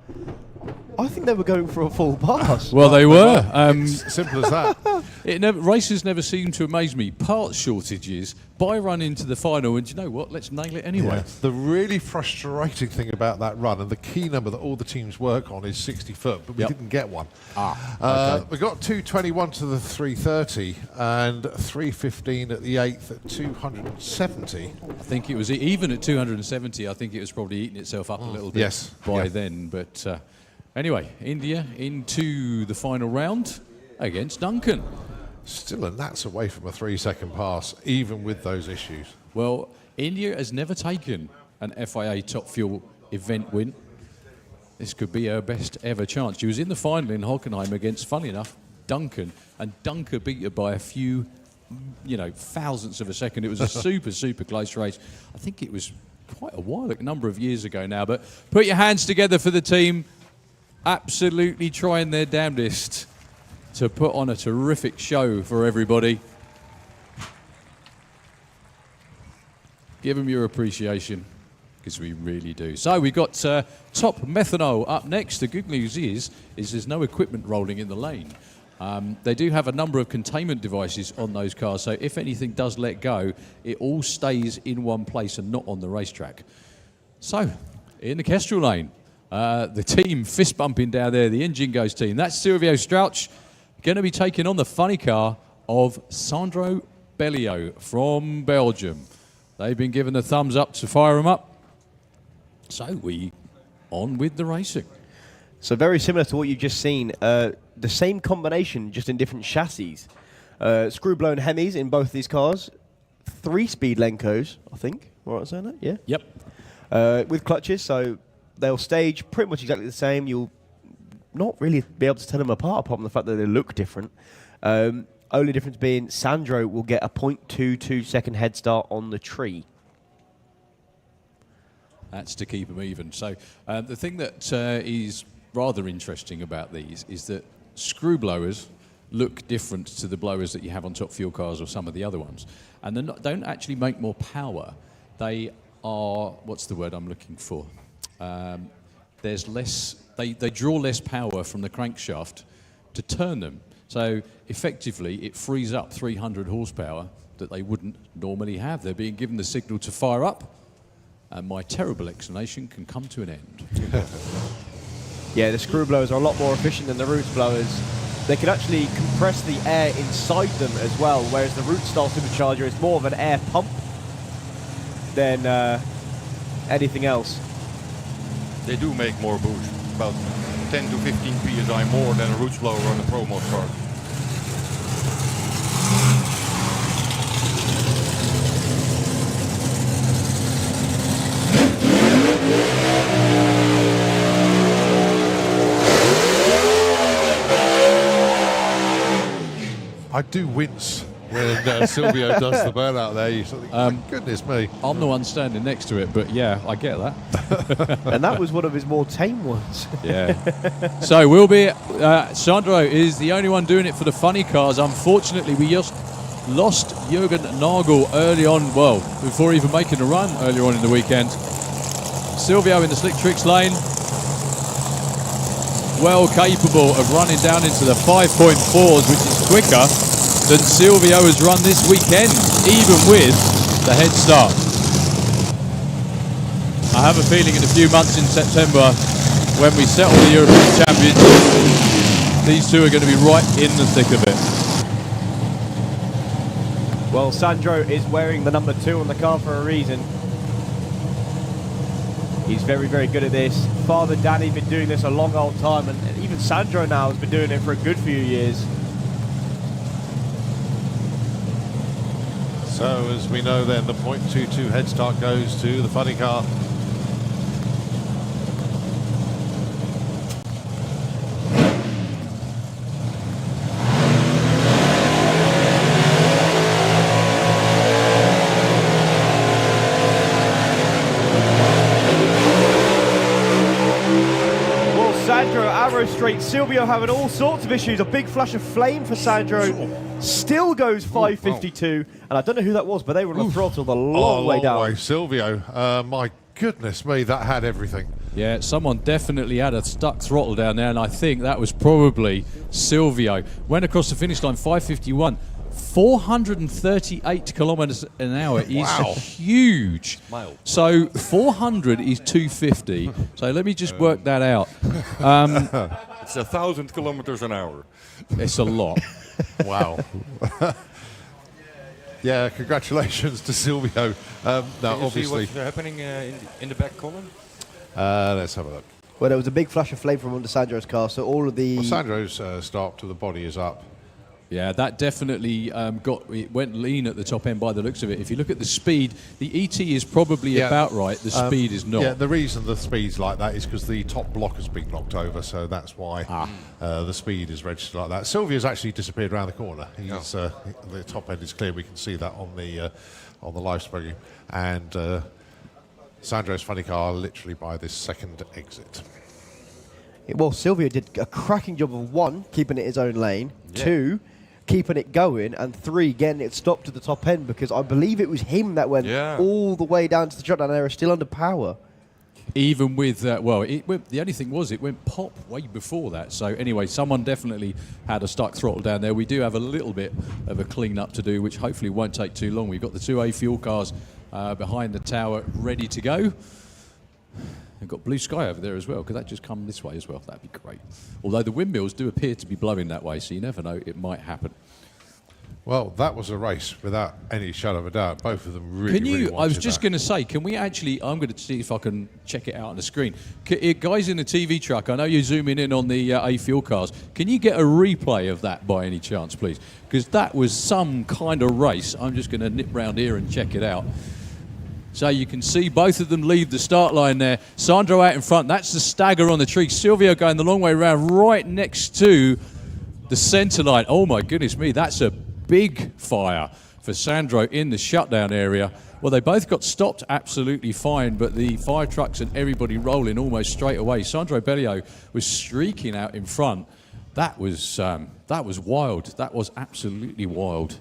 I think they were going for a full pass. Well, they were. It's simple as that. Races never seem to amaze me. Parts shortages, by run into the final, and you know what? Let's nail it anyway. Yeah. The really frustrating thing about that run, and the key number that all the teams work on, is 60 foot, but we didn't get one. Okay. We got 221 to the 330 and 315 at the 8th at 270. I think it was even at 270. I think it was probably eating itself up a little bit by then. But anyway, India into the final round against Duncan. Still a gnats away from a 3-second pass, even with those issues. Well, India has never taken an FIA Top Fuel event win. This could be her best ever chance. She was in the final in Hockenheim against, funny enough, Duncan, and Duncan beat her by a few, thousandths of a second. It was a super close race. I think it was quite a number of years ago now. But put your hands together for the team. Absolutely trying their damnedest to put on a terrific show for everybody. Give them your appreciation, because we really do. So we've got Top Methanol up next. The good news is there's no equipment rolling in the lane. They do have a number of containment devices on those cars, so if anything does let go, it all stays in one place and not on the racetrack. So, in the Kestrel lane, the team fist bumping down there, the Engine Goes team. That's Silvio Strauch, going to be taking on the funny car of Sandro Bellio from Belgium. They've been given the thumbs up to fire them up. So we on with the racing. So very similar to what you've just seen. The same combination, just in different chassis. Screw-blown Hemis in both these cars. 3-speed Lenkos, I think. Right, saying that? Yeah. Yep. With clutches, so they'll stage pretty much exactly the same. You'll not really be able to tell them apart from the fact that they look different. Only difference being Sandro will get a 0.22 second head start on the tree. That's to keep them even. So the thing that is rather interesting about these is that screw blowers look different to the blowers that you have on Top Fuel cars or some of the other ones. And they don't actually make more power. They are, what's the word I'm looking for? There's less, they draw less power from the crankshaft to turn them. So effectively, it frees up 300 horsepower that they wouldn't normally have. They're being given the signal to fire up, and my terrible explanation can come to an end. Yeah, the screw blowers are a lot more efficient than the roots blowers. They can actually compress the air inside them as well, whereas the root style supercharger is more of an air pump than anything else. They do make more boost, about 10 to 15 psi more than a root slower on a Pro Mod car. I do wince when Silvio does the burnout there. You sort of think, my goodness me. I'm the one standing next to it, but yeah, I get that. And that was one of his more tame ones. Yeah. So we'll be. Sandro is the only one doing it for the funny cars. Unfortunately, we just lost Jürgen Nagel early on. Well, before even making a run earlier on in the weekend. Silvio in the slick tricks lane. Well capable of running down into the 5.4s, which is quicker than Silvio has run this weekend, even with the head start. I have a feeling in a few months in September, when we settle the European Championships, these two are going to be right in the thick of it. Well, Sandro is wearing the number 2 on the car for a reason. He's very, very good at this. Father Danny been doing this a long old time, and even Sandro now has been doing it for a good few years. So as we know then, the .22 head start goes to the funny car. Straight. Silvio having all sorts of issues. A big flash of flame for Sandro. Still goes 552. And I don't know who that was, but they were on the throttle the long way down. Silvio, my goodness me, that had everything. Yeah, someone definitely had a stuck throttle down there, and I think that was probably Silvio. Went across the finish line, 551. 438 kilometers an hour is huge. So 400 is 250. So let me just work that out. It's 1,000 kilometers an hour. It's a lot. Wow. Yeah, congratulations to Silvio. No, obviously. See what's happening in the back column? Let's have a look. Well, there was a big flash of flame from under Sandro's car, so all of the... Well, Sandro's start to the body is up. Yeah, that definitely it went lean at the top end by the looks of it. If you look at the speed, the ET is probably about right. The speed is not. Yeah, the reason the speed's like that is because the top block has been knocked over, so that's why the speed is registered like that. Silvia's actually disappeared around the corner. He's the top end is clear. We can see that on the live stream. And Sandro's funny car literally by this second exit. Well, Silvio did a cracking job of 1, keeping it his own lane, 2, keeping it going, and 3, getting it stopped at the top end, because I believe it was him that went all the way down to the shutdown area, still under power. Even with, the only thing was it went pop way before that. So anyway, someone definitely had a stuck throttle down there. We do have a little bit of a clean-up to do, which hopefully won't take too long. We've got the 2A fuel cars behind the tower ready to go. We've got blue sky over there as well. Could that just come this way as well? That'd be great. Although the windmills do appear to be blowing that way, so you never know, it might happen. Well, that was a race without any shadow of a doubt. Both of them really I was just going to say, can we actually, I'm going to see if I can check it out on the screen. Guys in the TV truck, I know you're zooming in on the A fuel cars. Can you get a replay of that by any chance, please? Because that was some kind of race. I'm just going to nip round here and check it out. So you can see both of them leave the start line there. Sandro out in front. That's the stagger on the tree. Silvio going the long way around right next to the centre line. Oh, my goodness me. That's a big fire for Sandro in the shutdown area. Well, they both got stopped absolutely fine, but the fire trucks and everybody rolling almost straight away. Sandro Bellio was streaking out in front. That was wild. That was absolutely wild.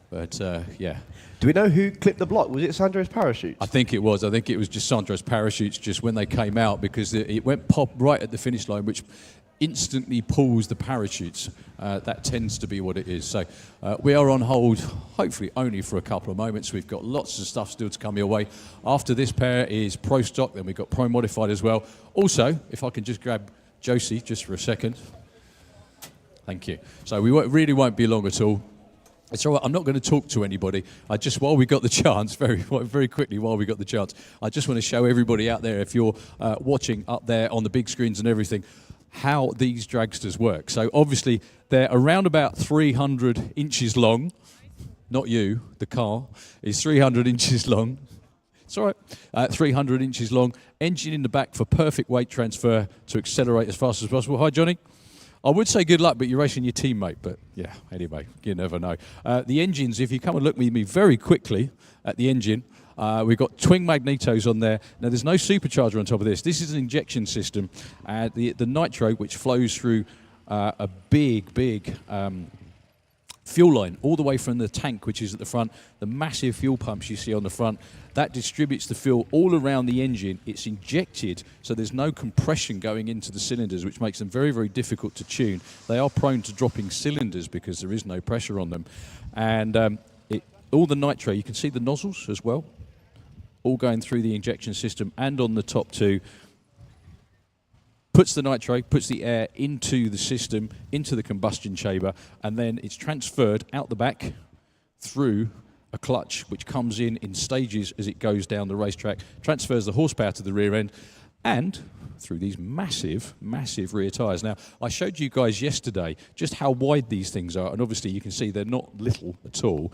But, yeah. Do we know who clipped the block? Was it Sandro's parachutes? I think it was. I think it was just Sandro's parachutes just when they came out, because it went pop right at the finish line, which instantly pulls the parachutes. That tends to be what it is. So we are on hold, hopefully only for a couple of moments. We've got lots of stuff still to come your way. After this pair is Pro Stock, then we've got Pro Modified as well. Also, if I can just grab Josie just for a second. Thank you. So we really won't be long at all. It's all right. I'm not going to talk to anybody. I just, while we got the chance, very quickly, while we got the chance, I just want to show everybody out there, if you're watching up there on the big screens and everything, how these dragsters work. So obviously they're around about 300 inches long. Not you, the car is 300 inches long. It's all right. 300 inches long. Engine in the back for perfect weight transfer to accelerate as fast as possible. Hi, Johnny. I would say good luck, but you're racing your teammate. But yeah, anyway, you never know. The engines, if you come and look with me very quickly at the engine, we've got twin magnetos on there. Now, there's no supercharger on top of this. This is an injection system. The nitro, which flows through a big fuel line all the way from the tank, which is at the front, the massive fuel pumps you see on the front, that distributes the fuel all around the engine. It's injected, so there's no compression going into the cylinders, which makes them very difficult to tune. They are prone to dropping cylinders because there is no pressure on them. And all the nitro, you can see the nozzles as well, all going through the injection system and on the top two. Puts the nitro, puts the air into the system, into the combustion chamber, and then it's transferred out the back through a clutch, which comes in stages as it goes down the racetrack, transfers the horsepower to the rear end, and through these massive rear tyres. Now, I showed you guys yesterday just how wide these things are, and obviously you can see they're not little at all.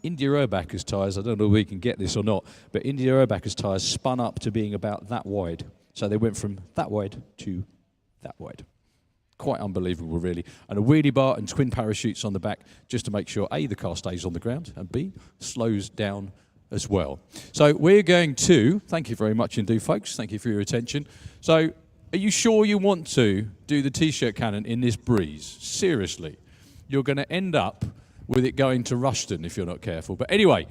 India Urbacher's tyres, I don't know if we can get this or not, but India Urbacher's tyres spun up to being about that wide. So they went from that wide to that wide. Quite unbelievable, really. And a wheelie bar and twin parachutes on the back just to make sure, A, the car stays on the ground, and B, slows down as well. So we're going to, thank you very much indeed, folks. Thank you for your attention. So are you sure you want to do the T-shirt cannon in this breeze? Seriously. You're going to end up with it going to Rushton if you're not careful. But anyway,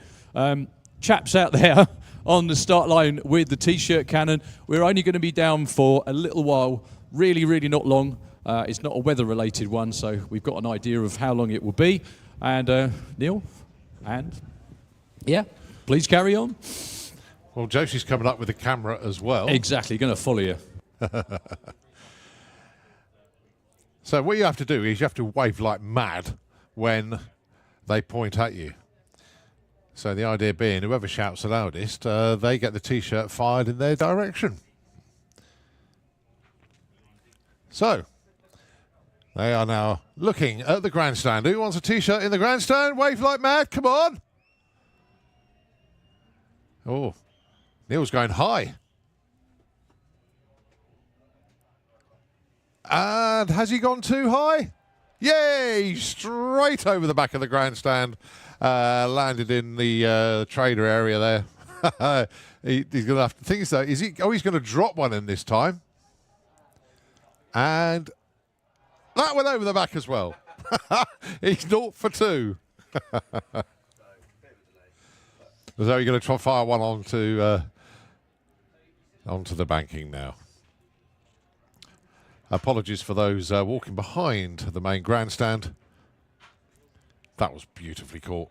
chaps out there on the start line with the T-shirt cannon. We're only going to be down for a little while, really not long. It's not a weather-related one, so we've got an idea of how long it will be. And Neil, and yeah, please carry on. Well, Josie's coming up with the camera as well. Exactly, going to follow you. So what you have to do is you have to wave like mad when they point at you. So the idea being, whoever shouts the loudest, they get the T-shirt fired in their direction. So, they are now looking at the grandstand. Who wants a T-shirt in the grandstand? Wave like mad, come on. Oh, Neil's going high. And has he gone too high? Yay! Straight over the back of the grandstand. Landed in the trader area there. He's going to have to think so. Is he? Oh, he's going to drop one in this time. And that went over the back as well. He's 0 for 2. So you're going to try fire one onto the banking now. Apologies for those walking behind the main grandstand. That was beautifully caught.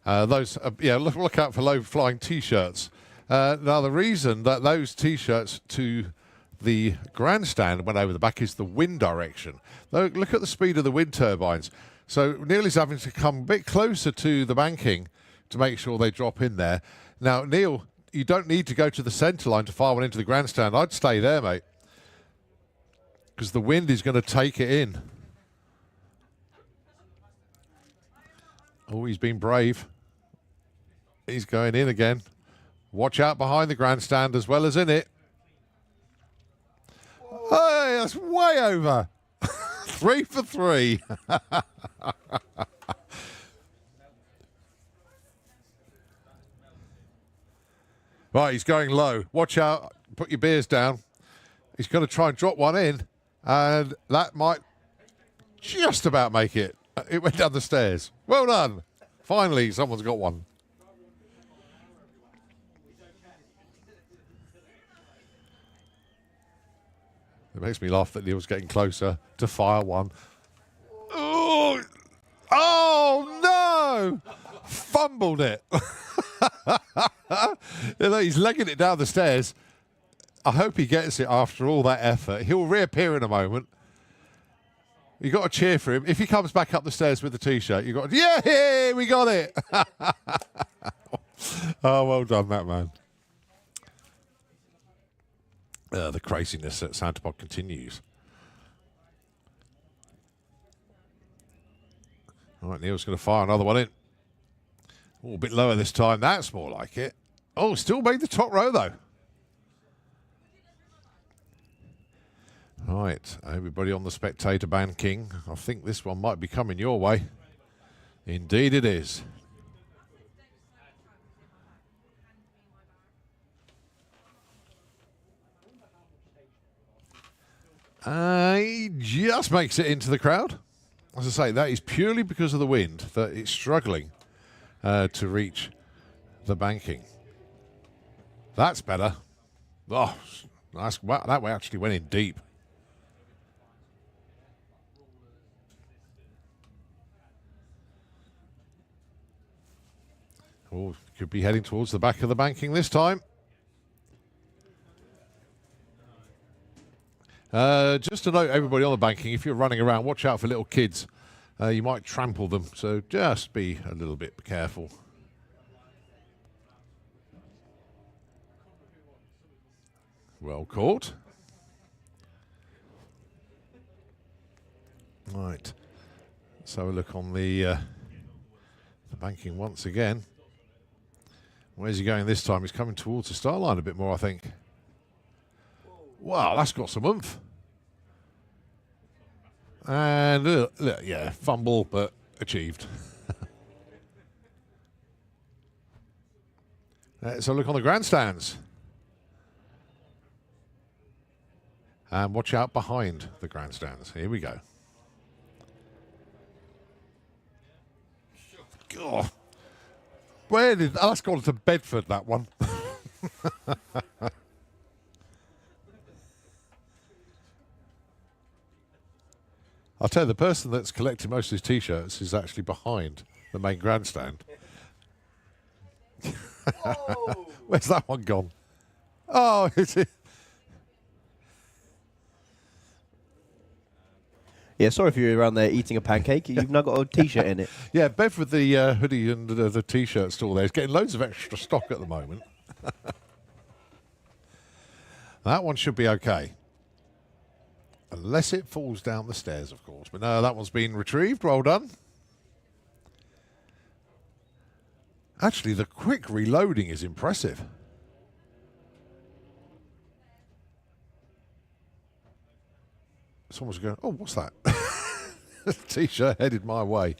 Look out for low-flying T-shirts. Now, the reason that those T-shirts to the grandstand went over the back is the wind direction. Look at the speed of the wind turbines. So Neil is having to come a bit closer to the banking to make sure they drop in there. Now, Neil, you don't need to go to the centre line to fire one into the grandstand. I'd stay there, mate, because the wind is going to take it in. Oh, he's been brave. He's going in again. Watch out behind the grandstand as well as in it. Hey, that's way over. 3 for 3. Right, he's going low. Watch out. Put your beers down. He's going to try and drop one in, and that might just about make it. It went down the stairs. Well done. Finally, someone's got one. It makes me laugh that Neil's getting closer to fire one. Oh, no! Fumbled it. He's legging it down the stairs. I hope he gets it after all that effort. He'll reappear in a moment. You got to cheer for him. If he comes back up the stairs with the T-shirt, you got to, yeah, we got it. Oh, well done, that man. The craziness at Santa Pod continues. All right, Neil's going to fire another one in. Oh, a bit lower this time. That's more like it. Oh, still made the top row, though. Right, everybody on the spectator banking. I think this one might be coming your way. Indeed it is. He just makes it into the crowd. As I say, that is purely because of the wind that it's struggling to reach the banking. That's better. Oh, nice. Wow, that way actually went in deep. Oh, could be heading towards the back of the banking this time. Just to note, everybody on the banking, if you're running around, watch out for little kids. You might trample them, so just be a little bit careful. Well caught. Right. Let's have a look on the banking once again. Where's he going this time? He's coming towards the start line a bit more, I think. Wow, that's got some oomph. And, yeah, fumble, but achieved. Let's have a look on the grandstands. And watch out behind the grandstands. Here we go. God. Where did... Oh, that's gone to Bedford, that one. I'll tell you, the person that's collecting most of his T-shirts is actually behind the main grandstand. Where's that one gone? Oh, it's... Yeah, sorry if you're around there eating a pancake. You've now got a T-shirt in it. Yeah, Bev with the hoodie and the T-shirt store there is getting loads of extra stock at the moment. That one should be okay. Unless it falls down the stairs, of course. But no, that one's been retrieved. Well done. Actually, the quick reloading is impressive. Someone's going, oh, what's that? T-shirt headed my way.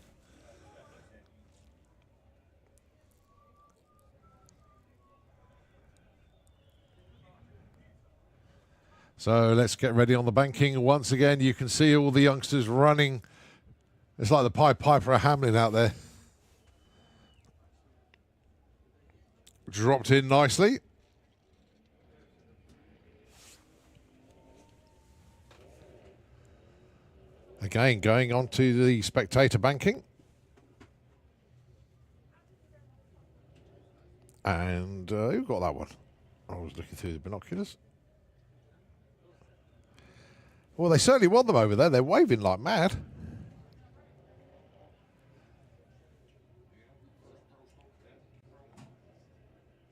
So let's get ready on the banking. Once again, you can see all the youngsters running. It's like the Pied Piper of Hamelin out there. Dropped in nicely. Again, going on to the spectator banking. And who got that one? I was looking through the binoculars. Well, they certainly want them over there. They're waving like mad.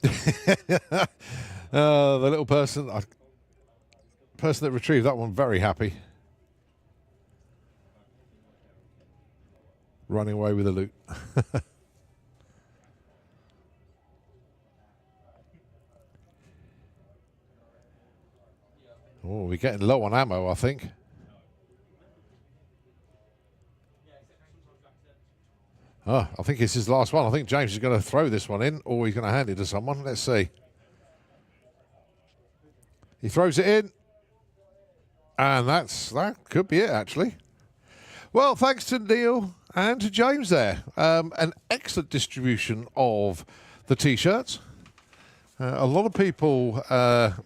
The little person that retrieved that one, very happy. Running away with the loot. Oh, we're getting low on ammo, I think. Oh, I think it's his last one. I think James is going to throw this one in, or he's going to hand it to someone. Let's see. He throws it in. And that could be it, actually. Well, thanks to Neil and to James there. An excellent distribution of the T-shirts. A lot of people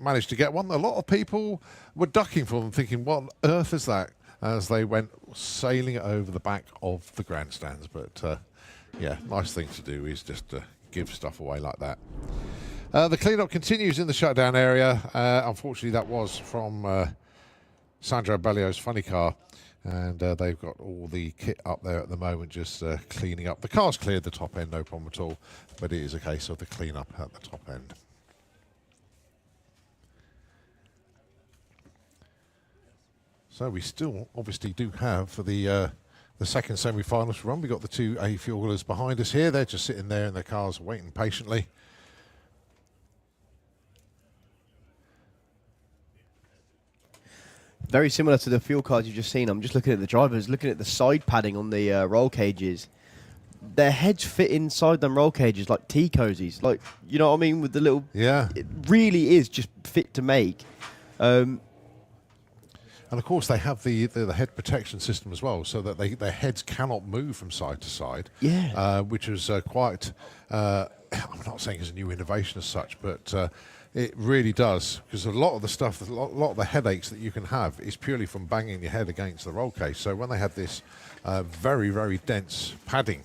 managed to get one. A lot of people were ducking for them, thinking, what on earth is that? As they went sailing over the back of the grandstands. But, yeah, nice thing to do is just give stuff away like that. The clean-up continues in the shutdown area. Unfortunately, that was from Sandro Bellio's funny car. And they've got all the kit up there at the moment, just cleaning up. The car's cleared the top end, no problem at all, but it is a case of the clean up at the top end. So we still obviously do have for the second semi-finals run. We've got the two A fuelers behind us here. They're just sitting there in their cars waiting patiently. Very similar to the fuel cars you've just seen. I'm just looking at the drivers, looking at the side padding on the roll cages. Their heads fit inside them roll cages like tea cozies. Like, you know what I mean? With the little... Yeah. It really is just fit to make. And of course, they have the head protection system as well, so that their heads cannot move from side to side. Yeah. Which is quite... I'm not saying it's a new innovation as such, but... it really does, because a lot of the stuff, a lot of the headaches that you can have is purely from banging your head against the roll cage. So when they have this very, very dense padding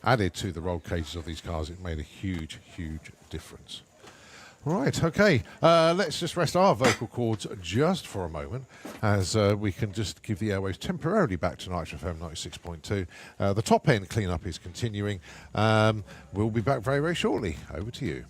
added to the roll cages of these cars, it made a huge, huge difference. Right, okay, let's just rest our vocal cords just for a moment, as we can just give the airwaves temporarily back to Nitro FM 96.2. The top end cleanup is continuing. We'll be back very, very shortly. Over to you.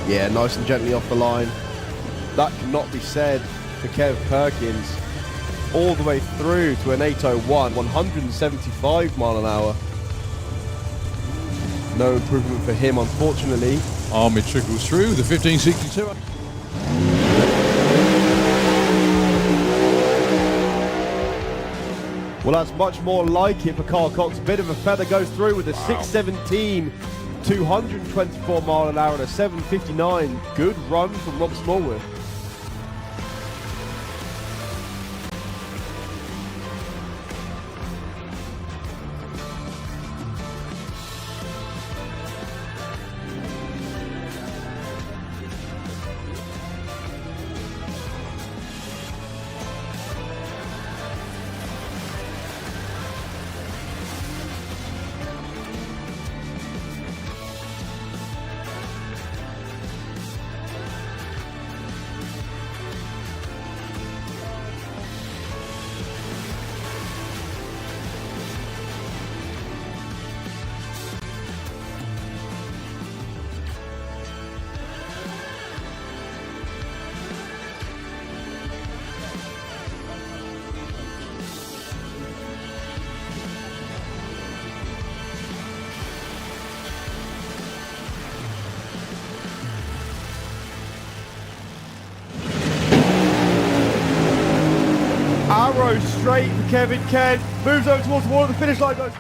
Yeah, nice and gently off the line. That cannot be said for Kev Perkins. All the way through to an 801, 175 mile an hour. No improvement for him, unfortunately. Ahmed trickles through the 1562. Well, that's much more like it for Carl Cox. A bit of a feather goes through with a 617, 224 mile an hour and a 759. Good run from Rob Smallwood. Arrow straight for Kevin Kent. Moves over towards the wall of the finish line. Goes.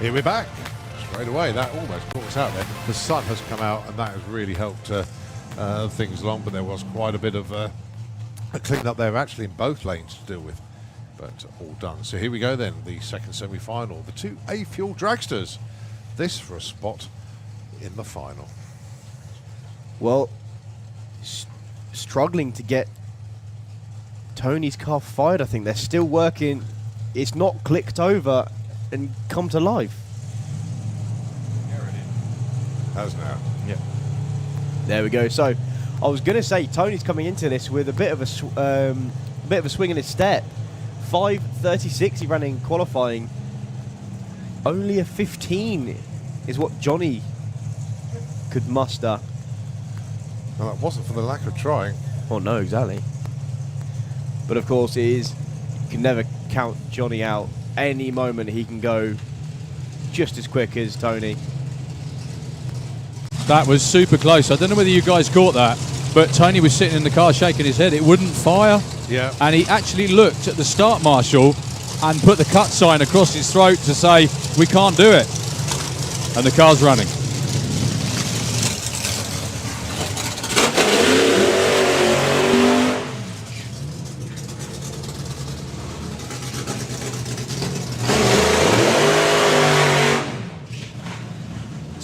Here we're back. Straight away, that almost caught us out there. The sun has come out and that has really helped things along, but there was quite a bit of a clean up there actually in both lanes to deal with, but all done. So here we go then, the second semi-final. The two Fuel Dragsters. This for a spot in the final. Well, struggling to get Tony's car fired, I think. They're still working. It's not clicked over and come to life. Has now. Yeah. There we go. So, I was going to say Tony's coming into this with a bit of a swing in his step. 5:36 he ran in qualifying. Only a 15 is what Johnny could muster. Well, that wasn't for the lack of trying. Oh no, exactly. But of course, you can never count Johnny out. Any moment he can go just as quick as Tony. That was super close. I don't know whether you guys caught that, but Tony was sitting in the car shaking his head. It wouldn't fire. Yeah. And he actually looked at the start marshal and put the cut sign across his throat to say, we can't do it. And the car's running.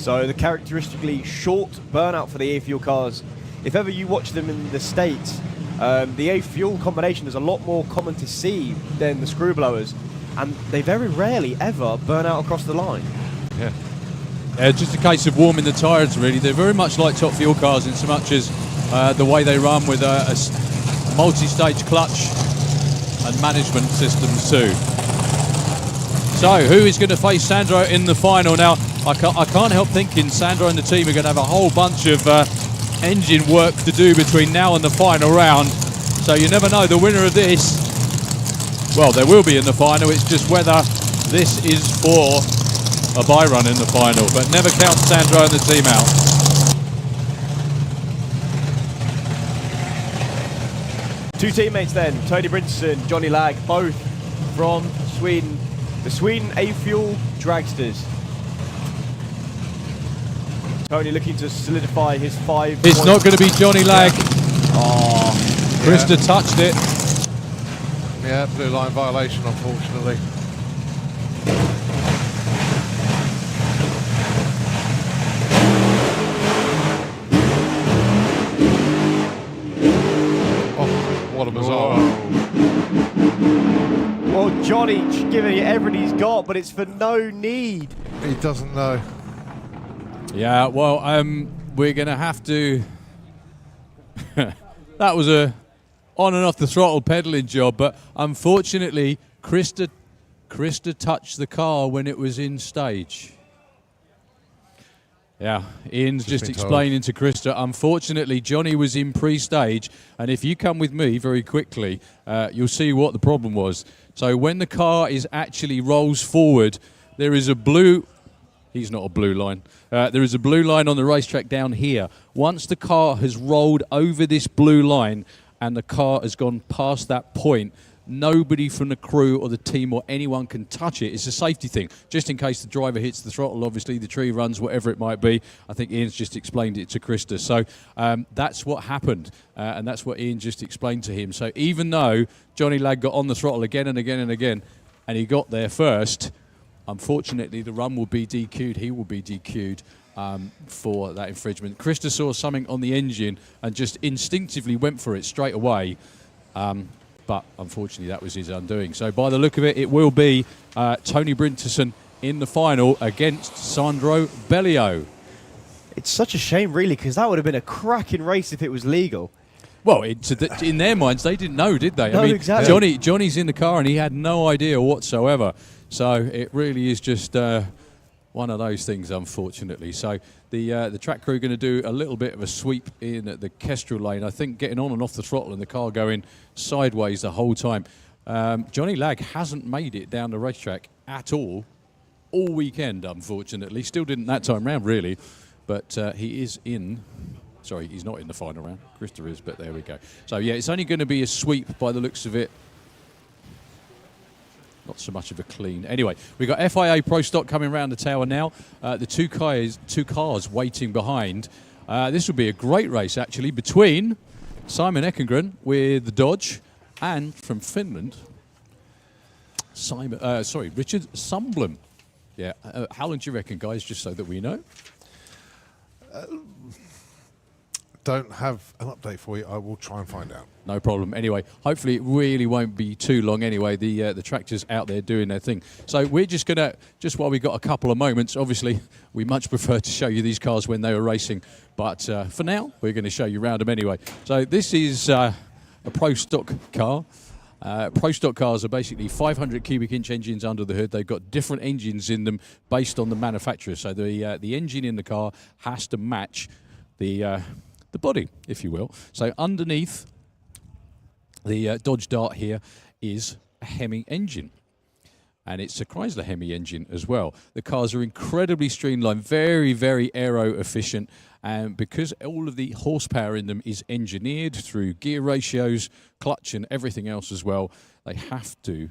So the characteristically short burnout for the A-Fuel cars. If ever you watch them in the States, the A-Fuel combination is a lot more common to see than the screw blowers, and they very rarely ever burn out across the line. Yeah. Just a case of warming the tyres, really. They're very much like top fuel cars in so much as the way they run with a multi-stage clutch and management systems too. So, who is going to face Sandro in the final? Now, I can't help thinking Sandro and the team are going to have a whole bunch of engine work to do between now and the final round. So you never know, the winner of this, well, there will be in the final. It's just whether this is for a bye run in the final. But never count Sandro and the team out. Two teammates then, Tony Brinson, Johnny Lag, both from Sweden. The Sweden A-Fuel Dragsters. Tony looking to solidify his 5 It's not going to be Johnny Lag. Oh, Krista touched it. Yeah, blue line violation, unfortunately. Oh, what a bizarre. Well, Johnny giving it everything he's got, but it's for no need. He doesn't know. Yeah, well, we're going to have to... That was a on and off the throttle pedaling job, but unfortunately, Krista touched the car when it was in stage. Yeah, Ian's just explaining to Krista, unfortunately, Johnny was in pre-stage, and if you come with me very quickly, you'll see what the problem was. So when the car actually rolls forward, there is a blue... He's not a blue line. There is a blue line on the racetrack down here. Once the car has rolled over this blue line and the car has gone past that point, nobody from the crew or the team or anyone can touch it. It's a safety thing, just in case the driver hits the throttle, obviously the tree runs, whatever it might be. I think Ian's just explained it to Krista. So that's what happened, and that's what Ian just explained to him. So even though Johnny Lag got on the throttle again and again and again, and he got there first, unfortunately, the run will be DQ'd. He will be DQ'd for that infringement. Krista saw something on the engine and just instinctively went for it straight away. But unfortunately, that was his undoing. So by the look of it, it will be Tony Brinterson in the final against Sandro Bellio. It's such a shame, really, because that would have been a cracking race if it was legal. Well, in their minds, they didn't know, did they? No, I mean, exactly. Johnny's in the car and he had no idea whatsoever. So it really is just one of those things, unfortunately. So the track crew are going to do a little bit of a sweep in at the Kestrel lane. I think getting on and off the throttle and the car going sideways the whole time. Johnny Lag hasn't made it down the racetrack at all weekend, unfortunately. Still didn't that time round, really. But he is in... Sorry, he's not in the final round. Krista is, but there we go. So, yeah, it's only going to be a sweep by the looks of it. Not so much of a clean. Anyway, we've got FIA Pro Stock coming around the tower now. The two cars waiting behind. This will be a great race, actually, between Simon Ekengren with the Dodge and from Finland, Richard Sundblom. Yeah, how long do you reckon, guys, just so that we know? Don't have an update for you. I will try and find out. No problem. Anyway, hopefully it really won't be too long anyway. The tractors out there doing their thing. So we're just going to, just while we've got a couple of moments, obviously we much prefer to show you these cars when they were racing. But for now, we're going to show you around them anyway. So this is a Pro Stock car. Pro Stock cars are basically 500 cubic inch engines under the hood. They've got different engines in them based on the manufacturer. So the engine in the car has to match the body, if you will. So underneath the Dodge Dart here is a Hemi engine. And it's a Chrysler Hemi engine as well. The cars are incredibly streamlined, very, very aero efficient. And because all of the horsepower in them is engineered through gear ratios, clutch and everything else as well, they have to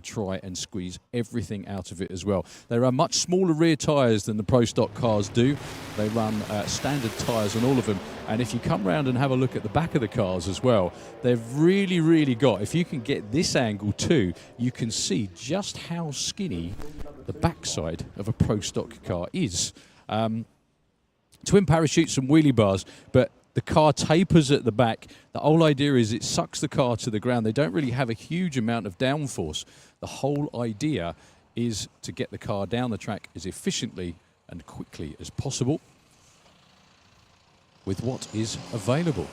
try and squeeze everything out of it as well. They run much smaller rear tyres than the Pro Stock cars do. They run standard tyres on all of them. And if you come round and have a look at the back of the cars as well, they've really, really got, if you can get this angle too, you can see just how skinny the backside of a Pro Stock car is. Twin parachutes and wheelie bars, but the car tapers at the back. The whole idea is it sucks the car to the ground. They don't really have a huge amount of downforce. The whole idea is to get the car down the track as efficiently and quickly as possible with what is available.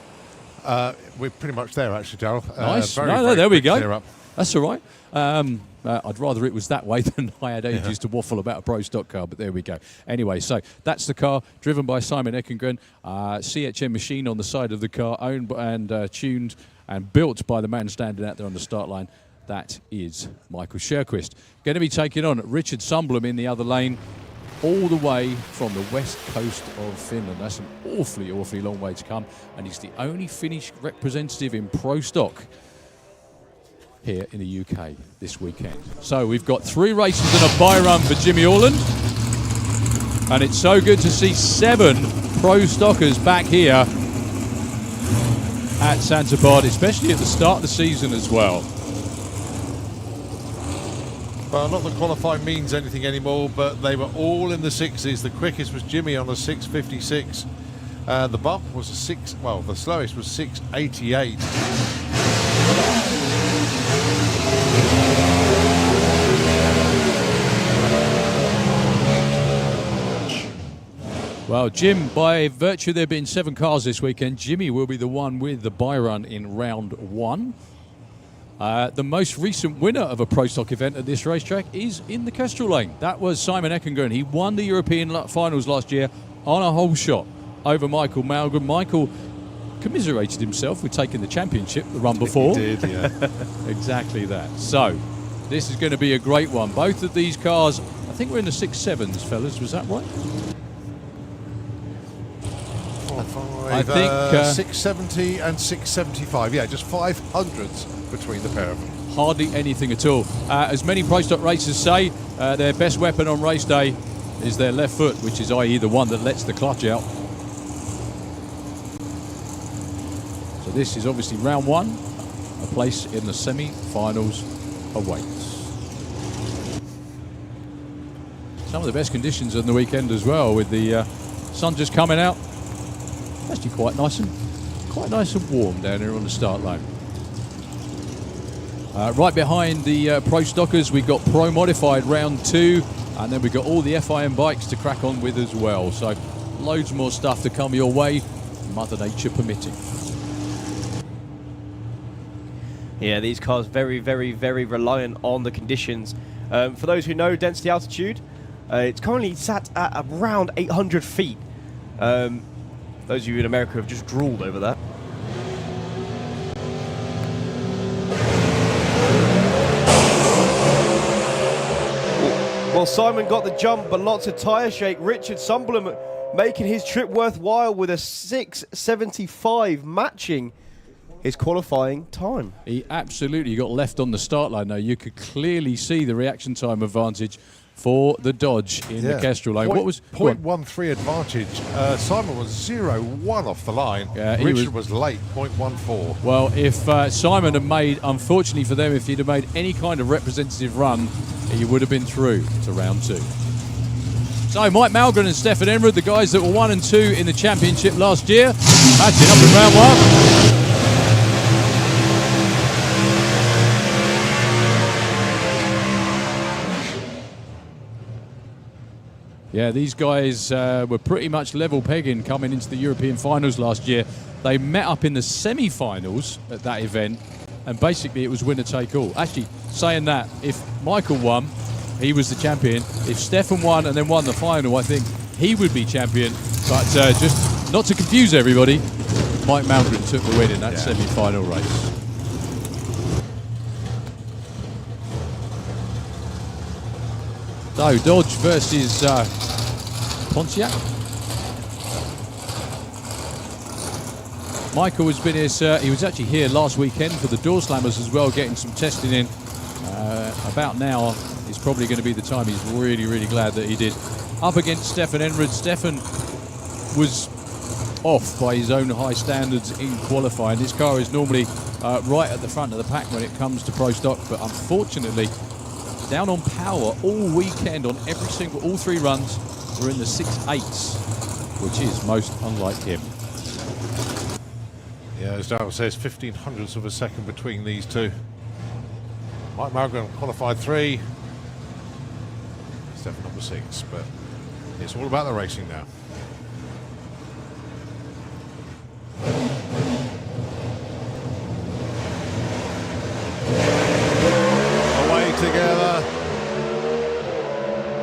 We're pretty much there, actually, Daryl. Nice. Very, no, very there we quick clear go. up. That's all right. I'd rather it was that way than I had ages to waffle about a Pro Stock car, but there we go. Anyway, so that's the car driven by Simon Ekengren, CHM machine on the side of the car, owned and tuned and built by the man standing out there on the start line. That is Michael Scherquist. Going to be taking on Richard Sundblom in the other lane, all the way from the west coast of Finland. That's an awfully, awfully long way to come, and he's the only Finnish representative in Pro Stock here in the UK this weekend. So we've got 3 races and a bye run for Jimmy Orland, and it's so good to see 7 Pro Stockers back here at Santa Pod, especially at the start of the season as well. Well, not that qualifying means anything anymore, but they were all in the 6s. The quickest was Jimmy on a 6:56. The bump was a 6. Well, the slowest was 6:88. Well, Jim, by virtue of there being 7 cars this weekend, Jimmy will be the one with the bye run in round 1. The most recent winner of a Pro Stock event at this racetrack is in the Kestrel Lane. That was Simon Ekengren. He won the European finals last year on a whole shot over Michael Malgren. Michael commiserated himself with taking the championship the run before. He did, yeah. Exactly that. So, this is going to be a great one. Both of these cars, I think we're in the 6.7s, fellas. Was that right? I think 670 and 675. Yeah, just 500ths between the pair of them. Hardly anything at all. As many Pro Stock racers say, their best weapon on race day is their left foot, which is i.e. the one that lets the clutch out. So this is obviously round 1, a place in the semi-finals awaits. Some of the best conditions on the weekend as well, with the sun just coming out. Actually quite nice and warm down here on the start line. Right behind the Pro Stockers, we've got Pro Modified round 2, and then we've got all the FIM bikes to crack on with as well. So loads more stuff to come your way, Mother Nature permitting. Yeah, these cars very, very, very reliant on the conditions. For those who know density altitude, it's currently sat at around 800 feet. Those of you in America have just drooled over that. Well, Simon got the jump, but lots of tyre shake. Richard Sundblom making his trip worthwhile with a 6:75, matching his qualifying time. He absolutely got left on the start line, though. You could clearly see the reaction time advantage for the Dodge in the Kestrel Lane. What was 0.13 advantage? Simon was 0-1 off the line. Richard was late, 0.14. Well, if Simon had made, unfortunately for them, if he'd have made any kind of representative run, he would have been through to round 2. So Mike Malgren and Stefan Enrud, the guys that were 1 and 2 in the championship last year, matching up in round 1. Yeah, these guys were pretty much level pegging coming into the European finals last year. They met up in the semi-finals at that event, and basically it was winner take all. Actually, saying that, if Michael won, he was the champion. If Stefan won and then won the final, I think he would be champion. But just not to confuse everybody, Mike Malgren took the win in that semi-final race. So, Dodge versus Pontiac. Michael has been here, he was actually here last weekend for the door slammers as well, getting some testing in. About now is probably going to be the time. He's really, really glad that he did. Up against Stefan Enrud. Stefan was off by his own high standards in qualifying. This car is normally right at the front of the pack when it comes to Pro Stock, but unfortunately, down on power all weekend on all 3 runs. were in the 6.8s, which is most unlike him. Yeah, as Darrell says, 1500ths of a second between these two. Mike Malgren qualified 3. Stefan number 6, but it's all about the racing now. Away together.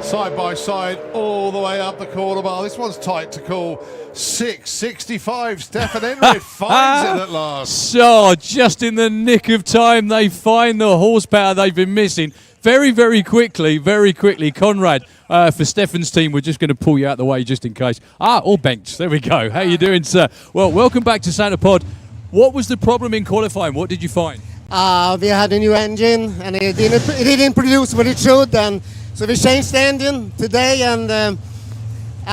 Side by side, all the way up the corner bar. This one's tight to call. 6.65. Stefan Enright finds it at last. So, just in the nick of time, they find the horsepower they've been missing. Very, very quickly, Conrad, for Stefan's team, we're just going to pull you out the way just in case. All banked. There we go. How you doing, sir? Well, welcome back to Santa Pod. What was the problem in qualifying? What did you find? We had a new engine, and it didn't produce what it should, and so we changed the engine today, and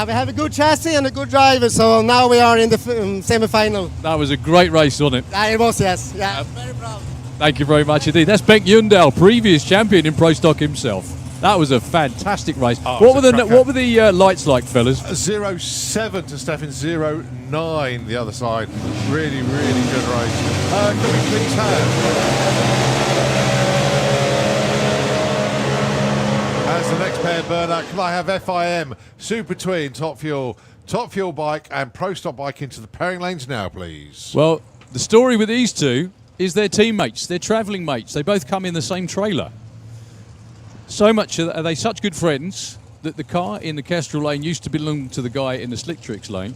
we have a good chassis and a good driver, so now we are in the semi-final. That was a great race, wasn't it? It was, yes. Yeah, very proud. Thank you very much indeed. That's Bengt Jundal, previous champion in Pro Stock himself. That was a fantastic race. What were the lights like, fellas? 0.7 to Stefan, 0.9 the other side. Really, really good race. Can we please have, as the next pair burn out, can I have FIM, Super Twin, Top Fuel bike and Pro Stock bike into the pairing lanes now, please? Well, the story with these two is they're teammates, they're travelling mates. They both come in the same trailer. So much are they such good friends that the car in the Kestrel lane used to belong to the guy in the Slick Tricks lane.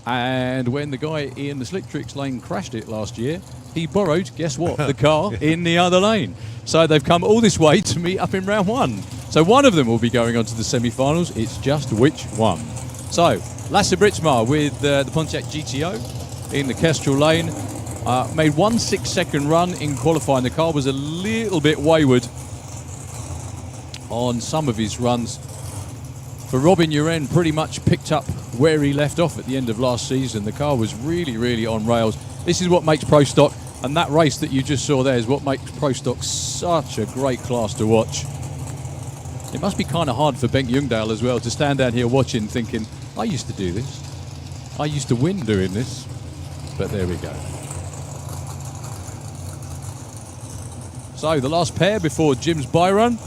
And when the guy in the Slick Tricks lane crashed it last year, he borrowed, guess what, the car in the other lane. So they've come all this way to meet up in round 1. So one of them will be going on to the semi-finals. It's just which one. So Lasse Britsmar with the Pontiac GTO in the Kestrel lane. Made 1 6-second run in qualifying. The car was a little bit wayward on some of his runs. For Robin Uren, pretty much picked up where he left off at the end of last season. The car was really, really on rails. This is what makes Pro Stock, and that race that you just saw there is what makes Pro Stock such a great class to watch. It must be kind of hard for Bengt Jungdahl as well to stand down here watching thinking, I used to do this. I used to win doing this. But there we go. So the last pair before Jim's byrun.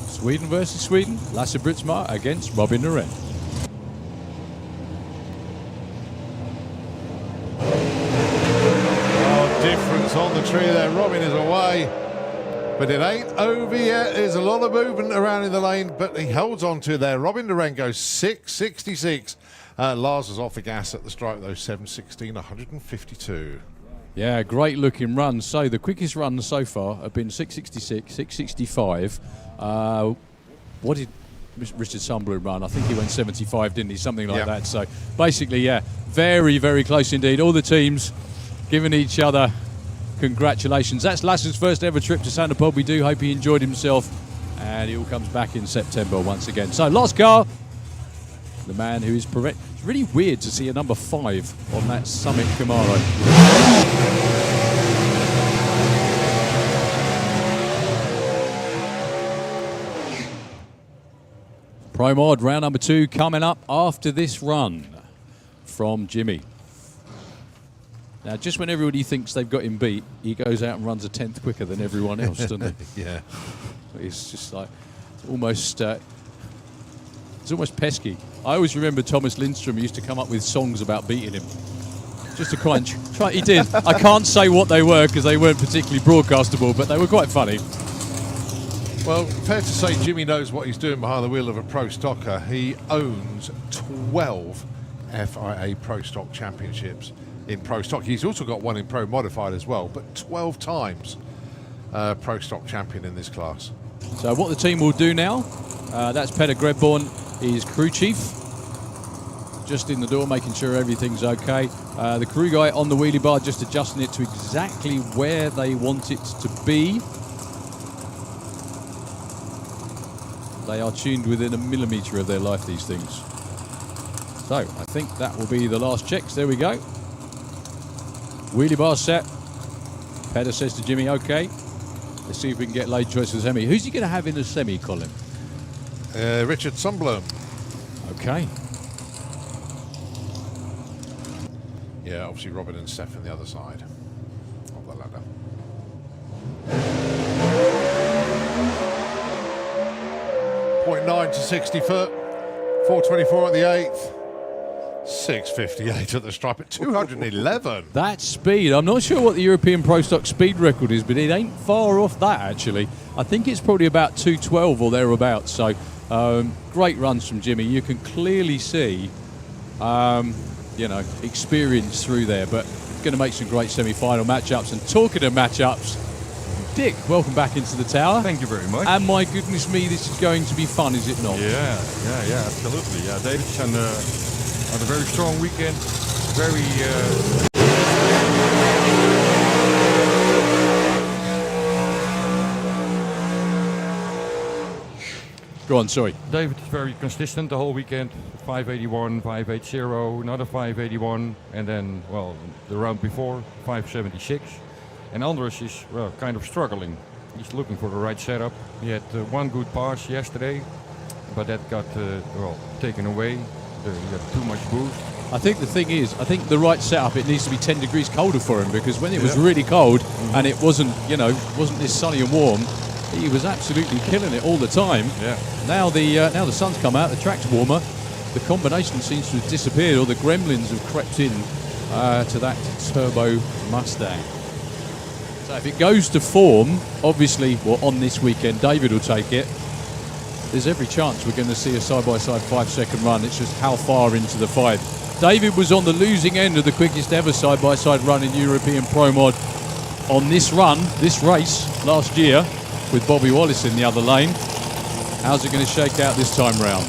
Sweden versus Sweden. Lasse Britsmar against Robin Uren. Oh, difference on the tree there. Robin is away. But it ain't over yet. There's a lot of movement around in the lane, but he holds on to there. Robin Uren goes 6.66. Lars is off the gas at the stripe, though, 7.16, 152. Yeah, great looking run. So the quickest runs so far have been 6.66, 6.65. What did Richard Sundblom run? I think he went 75, didn't he? Something like that. So basically, yeah, very, very close indeed. All the teams giving each other congratulations. That's Lasse's first ever trip to Santa Pod. We do hope he enjoyed himself, and he all comes back in September once again. So last car, the man who is it's really weird to see a number 5 on that Summit Camaro. Pro Mod round number 2 coming up after this run from Jimmy. Now, just when everybody thinks they've got him beat, he goes out and runs a 10th quicker than everyone else, doesn't he? Yeah. It's just like almost it's almost pesky. I always remember Thomas Lindstrom used to come up with songs about beating him. Just to try. He did. I can't say what they were because they weren't particularly broadcastable, but they were quite funny. Well, fair to say Jimmy knows what he's doing behind the wheel of a Pro Stocker. He owns 12 FIA Pro Stock Championships in Pro Stock. He's also got one in Pro Modified as well, but 12 times Pro Stock champion in this class. So what the team will do now, that's Petter Grebborn, is crew chief. Just in the door, making sure everything's okay. The crew guy on the wheelie bar, just adjusting it to exactly where they want it to be. They are tuned within a millimetre of their life, these things. So I think that will be the last checks. There we go. Wheelie bar set. Petter says to Jimmy, okay. Let's see if we can get late choice for the semi. Who's he going to have in the semi, Colin? Richard Sunblom. Okay. Yeah, obviously Robin and Steph on the other side of the ladder. .9 to 60 foot, 424 at the 8th, 658 at the stripe at 211. That speed, I'm not sure what the European Pro Stock speed record is, but it ain't far off that actually. I think it's probably about 212 or thereabouts. So great runs from Jimmy. You can clearly see, experience through there, but going to make some great semi-final matchups. And talking of matchups, Dick, welcome back into the tower. Thank you very much. And my goodness me, this is going to be fun, is it not? Yeah, absolutely. Yeah, David's had a very strong weekend. Very. Go on, sorry. David is very consistent the whole weekend. 581, 580, another 581, and then, well, the round before, 576. And Andres is, well, kind of struggling. He's looking for the right setup. He had one good pass yesterday, but that got, taken away. He had too much boost. I think the thing is, I think the right setup, it needs to be 10 degrees colder for him, because when it was really cold and it wasn't this sunny and warm, he was absolutely killing it all the time. Yeah. Now the sun's come out, the track's warmer, the combination seems to have disappeared, or the gremlins have crept in to that turbo Mustang. So if it goes to form, obviously, well, on this weekend, David will take it. There's every chance we're going to see a side-by-side 5-second run. It's just how far into the 5. David was on the losing end of the quickest ever side-by-side run in European Pro Mod on this race last year, with Bobby Wallace in the other lane. How's it going to shake out this time round?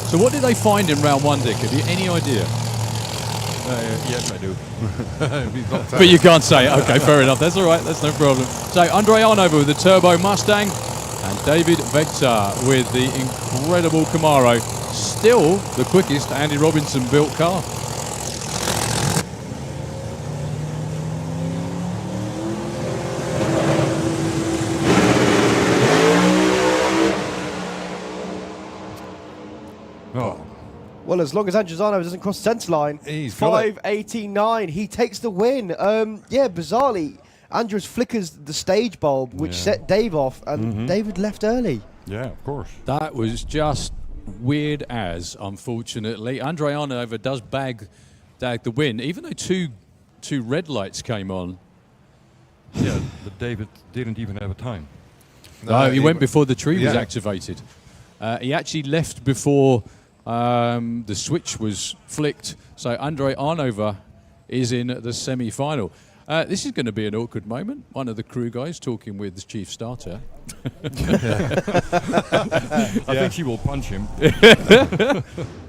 So what did they find in round 1, Dick? Have you any idea? Yes, I do. But you can't say it. Okay, fair enough. That's all right. That's no problem. So Andre Arnover with the turbo Mustang, and David Vector with the incredible Camaro. Still the quickest Andy Robinson built car. Well, as long as Andrezano doesn't cross the centre line, he's 589. He takes the win. Bizarrely, Andres flickers the stage bulb, which set Dave off, and David left early. Yeah, of course. That was just weird as, unfortunately. Andre Arnover does bag the win, even though two red lights came on. Yeah, but David didn't even have a time. No, he went before the tree was activated. He actually left before the switch was flicked. So Andre Arnover is in the semi-final. This is going to be an awkward moment. One of the crew guys talking with the chief starter. I think she will punch him.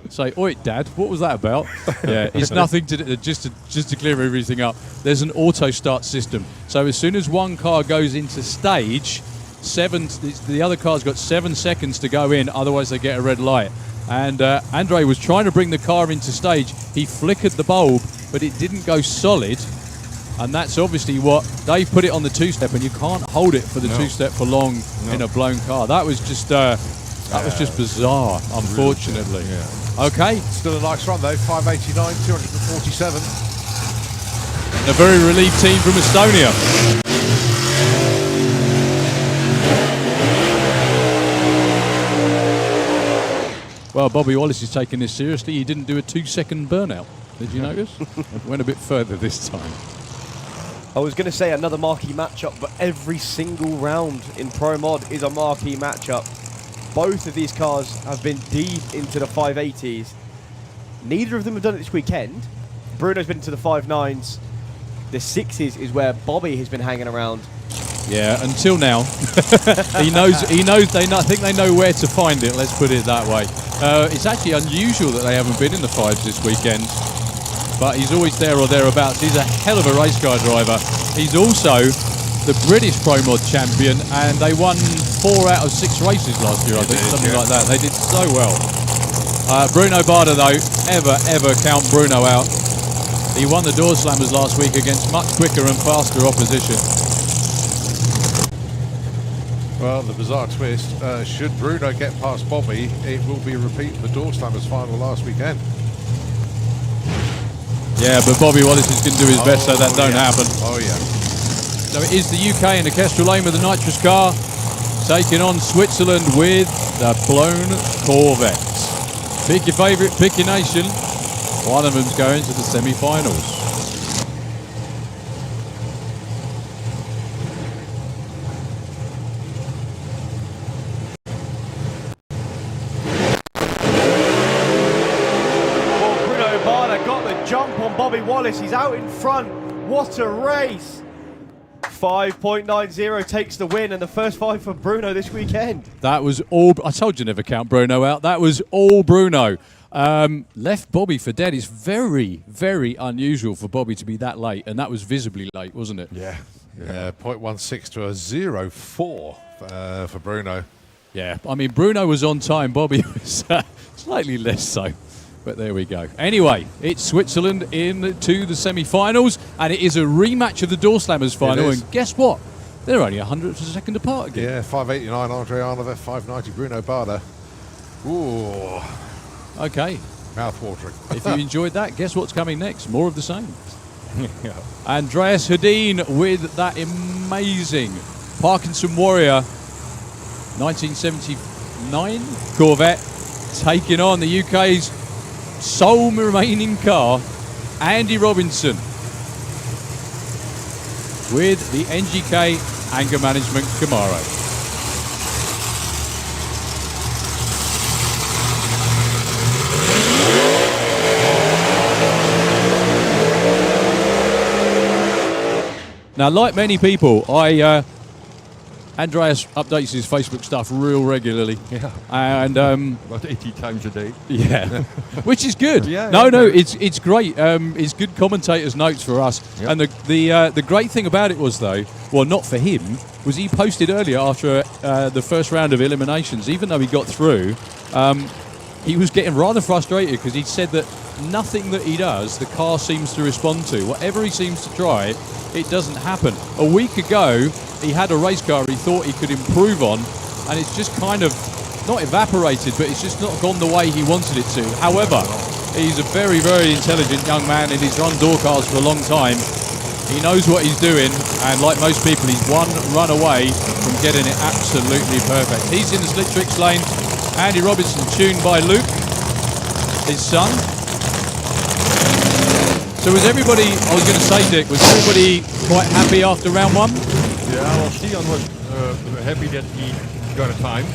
Say, oi, Dad, what was that about? Yeah, it's nothing to do. Just to clear everything up, there's an auto start system. So as soon as one car goes into stage, the other car's got 7 seconds to go in, otherwise they get a red light. And Andre was trying to bring the car into stage. He flickered the bulb, but it didn't go solid. And that's obviously what Dave put it on the 2-step, and you can't hold it for the 2-step for long in a blown car. That was just bizarre, unfortunately. Really, Okay. Still a nice run though, 589, 247. And a very relieved team from Estonia. Well, Bobby Wallace is taking this seriously. He didn't do a 2-second burnout. Did you notice? Went a bit further this time. I was going to say another marquee matchup, but every single round in Pro Mod is a marquee matchup. Both of these cars have been deep into the 580s. Neither of them have done it this weekend. Bruno's been into the 59s. The 6s is where Bobby has been hanging around. Yeah, until now. He knows. I think they know where to find it. Let's put it that way. It's actually unusual that they haven't been in the 5s this weekend, but he's always there or thereabouts. He's a hell of a race car driver. He's also the British Pro Mod champion, and they won 4 out of 6 races last year, I think, something like that. They did so well. Bruno Barda, though, ever count Bruno out. He won the door slammers last week against much quicker and faster opposition. Well, the bizarre twist, should Bruno get past Bobby, it will be a repeat of the Door Slammers final last weekend. Yeah, but Bobby Wallace is going to do his best so that don't happen. Oh, yeah. So it is the UK in the Kestrel Lane with the nitrous car, taking on Switzerland with the blown Corvette. Pick your favourite, pick your nation. One of them's going to the semi-finals. Jump on Bobby Wallace, he's out in front. What a race! 5.90 takes the win, and the first 5 for Bruno this weekend. That was all. I told you never count Bruno out. That was all Bruno. Left Bobby for dead. It's very, very unusual for Bobby to be that late, and that was visibly late, wasn't it? Yeah. 0.16 to a 0.4 for Bruno. Yeah, I mean, Bruno was on time. Bobby was slightly less so. But there we go. Anyway, it's Switzerland into the semi-finals, and it is a rematch of the Door Slammers final. And guess what? They're only 100th of a second apart again. Yeah, 5.89 Andre Arnold, 5.90 Bruno Barda. Ooh. Okay. Mouth-watering. If you enjoyed that, guess what's coming next? More of the same. Andreas Hedin with that amazing Parkinson Warrior 1979 Corvette, taking on the UK's sole remaining car, Andy Robinson, with the NGK Anger Management Camaro. Now, like many people, Andreas updates his Facebook stuff real regularly. Yeah. And about 80 times a day. Yeah. Which is good. Yeah, no, yeah. It's great. It's good commentators' notes for us. Yep. And the great thing about it was, though, well, not for him, was he posted earlier after the first round of eliminations, even though he got through, he was getting rather frustrated because he said that nothing that he does, the car seems to respond to. Whatever he seems to try, it doesn't happen. A week ago, he had a race car he thought he could improve on, and it's just kind of not evaporated, but it's just not gone the way he wanted it to. However, he's a very, very intelligent young man, and he's run door cars for a long time. He knows what he's doing, and like most people, he's one run away from getting it absolutely perfect. He's in the Slick Tricks lane. Andy Robinson, tuned by Luke, his son. So was everybody, I was going to say, Dick, was everybody quite happy after round one? Yeah, well, Stian was happy that he got a time,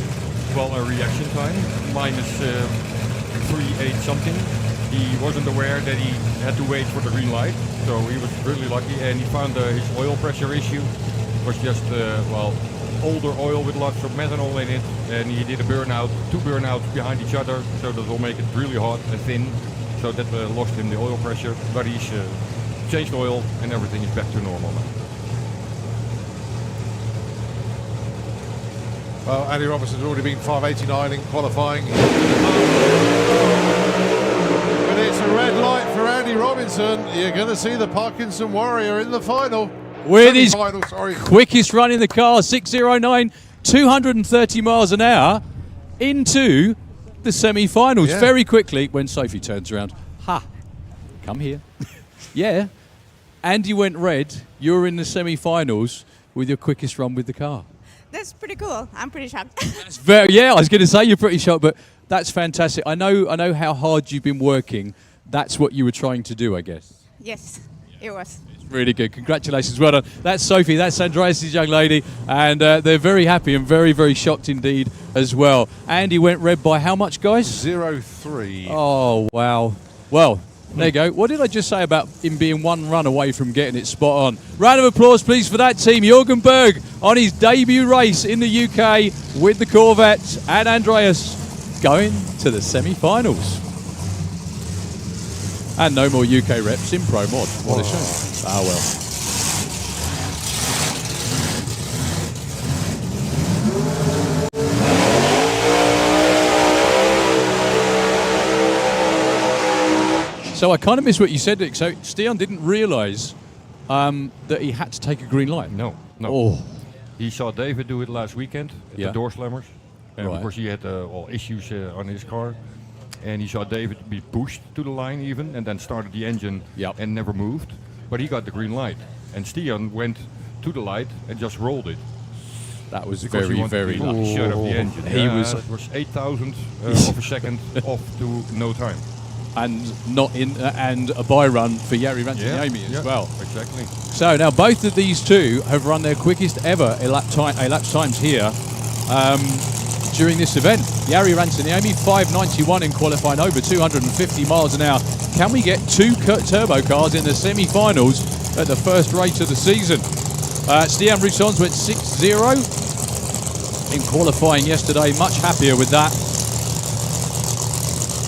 well, a reaction time, minus 3.8 something. He wasn't aware that he had to wait for the green light, so he was really lucky, and he found his oil pressure issue was just, older oil with lots of methanol in it, and he did a burnout, 2 burnouts behind each other, so that will make it really hot and thin. So that lost him the oil pressure, but he's changed oil and everything is back to normal now. Well, Andy Robinson's already been 5.89 in qualifying. But it's a red light for Andy Robinson. You're going to see the Parkinson Warrior in the final. With his quickest run in the car, 6.09, 230 miles an hour, into the semi-finals. Yeah. Very quickly, when Sophie turns around, come here. Yeah, Andy went red. You're in the semi-finals with your quickest run with the car. That's pretty cool. I'm pretty shocked. Yeah, I was going to say you're pretty shocked, but that's fantastic. I know how hard you've been working. That's what you were trying to do, I guess. Yes, it was. Really good. Congratulations. Well done. That's Sophie. That's Andreas' young lady. And they're very happy and very, very shocked indeed as well. Andy went red by how much, guys? 0.3. Oh, wow. Well, there you go. What did I just say about him being one run away from getting it spot on? Round of applause, please, for that team. Jürgen Berg on his debut race in the UK with the Corvette. And Andreas going to the semi-finals. And no more UK reps in Pro Mod. What a shame. Ah, well. So I kind of missed what you said, Dick. So Stian didn't realise that he had to take a green light. No. Oh. He saw David do it last weekend at the door slammers. Right. Because he had issues on his car. And he saw David be pushed to the line even, and then started the engine and never moved. But he got the green light. And Stian went to the light and just rolled it. That was because very, he wanted very to lucky. shut off the engine. He was it was 8,000 of a second off to no time. And not in and a bye run for Jari Rantaniemi as well. Exactly. So now both of these two have run their quickest ever elapsed times here during this event. Jari Rantaniemi 5:91 in qualifying, over 250 miles an hour. Can we get two turbo cars in the semi-finals at the first race of the season? Stian Roussons went 6-0 in qualifying yesterday. Much happier with that.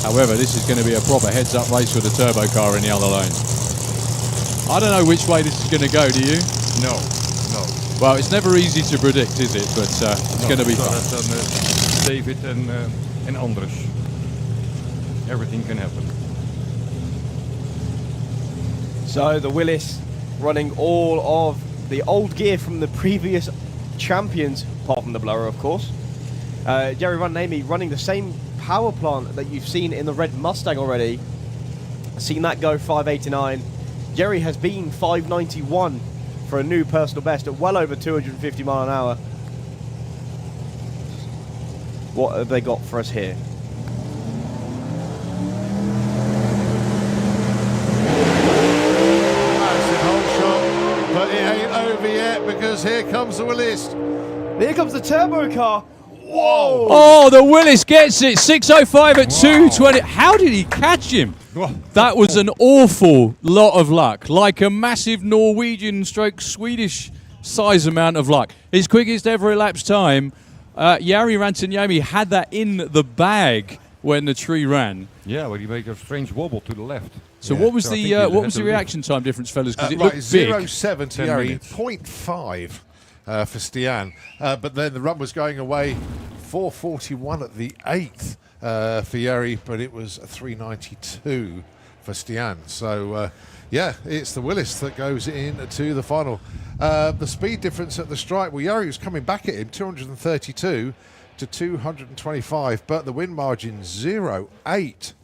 However, this is going to be a proper heads-up race for the turbo car in the other lane. I don't know which way this is going to go, do you? No. Well, it's never easy to predict, is it? But it's going to be fun. That's on David and Anders. Everything can happen. So the Willis running all of the old gear from the previous champions, apart from the blower, of course. Jari Rantaniemi running the same power plant that you've seen in the red Mustang already. Seen that go 589. Jerry has been 591 for a new personal best at well over 250 mile an hour. What have they got for us here? Massive hole shot, but it ain't over yet because here comes the Willis. Here comes the turbo car. Whoa! Oh, the Willis gets it. 6:05 at 2:20. How did he catch him? That was an awful lot of luck. Like a massive Norwegian stroke Swedish size amount of luck. His quickest ever elapsed time. Jari Rantaniemi had that in the bag when the tree ran. Yeah, well, he made a strange wobble to the left. So what was the reaction time difference, fellas? Because it looked big. 0.7 to Jari, 0.5 for Stian. But then the run was going away. 4:41 at the 8th for Jari, but it was 3:92 for Stian. So, yeah, it's the Willis that goes into the final. The speed difference at the stripe, well, Jari was coming back at him, 232 to 225, but the win margin 0.8.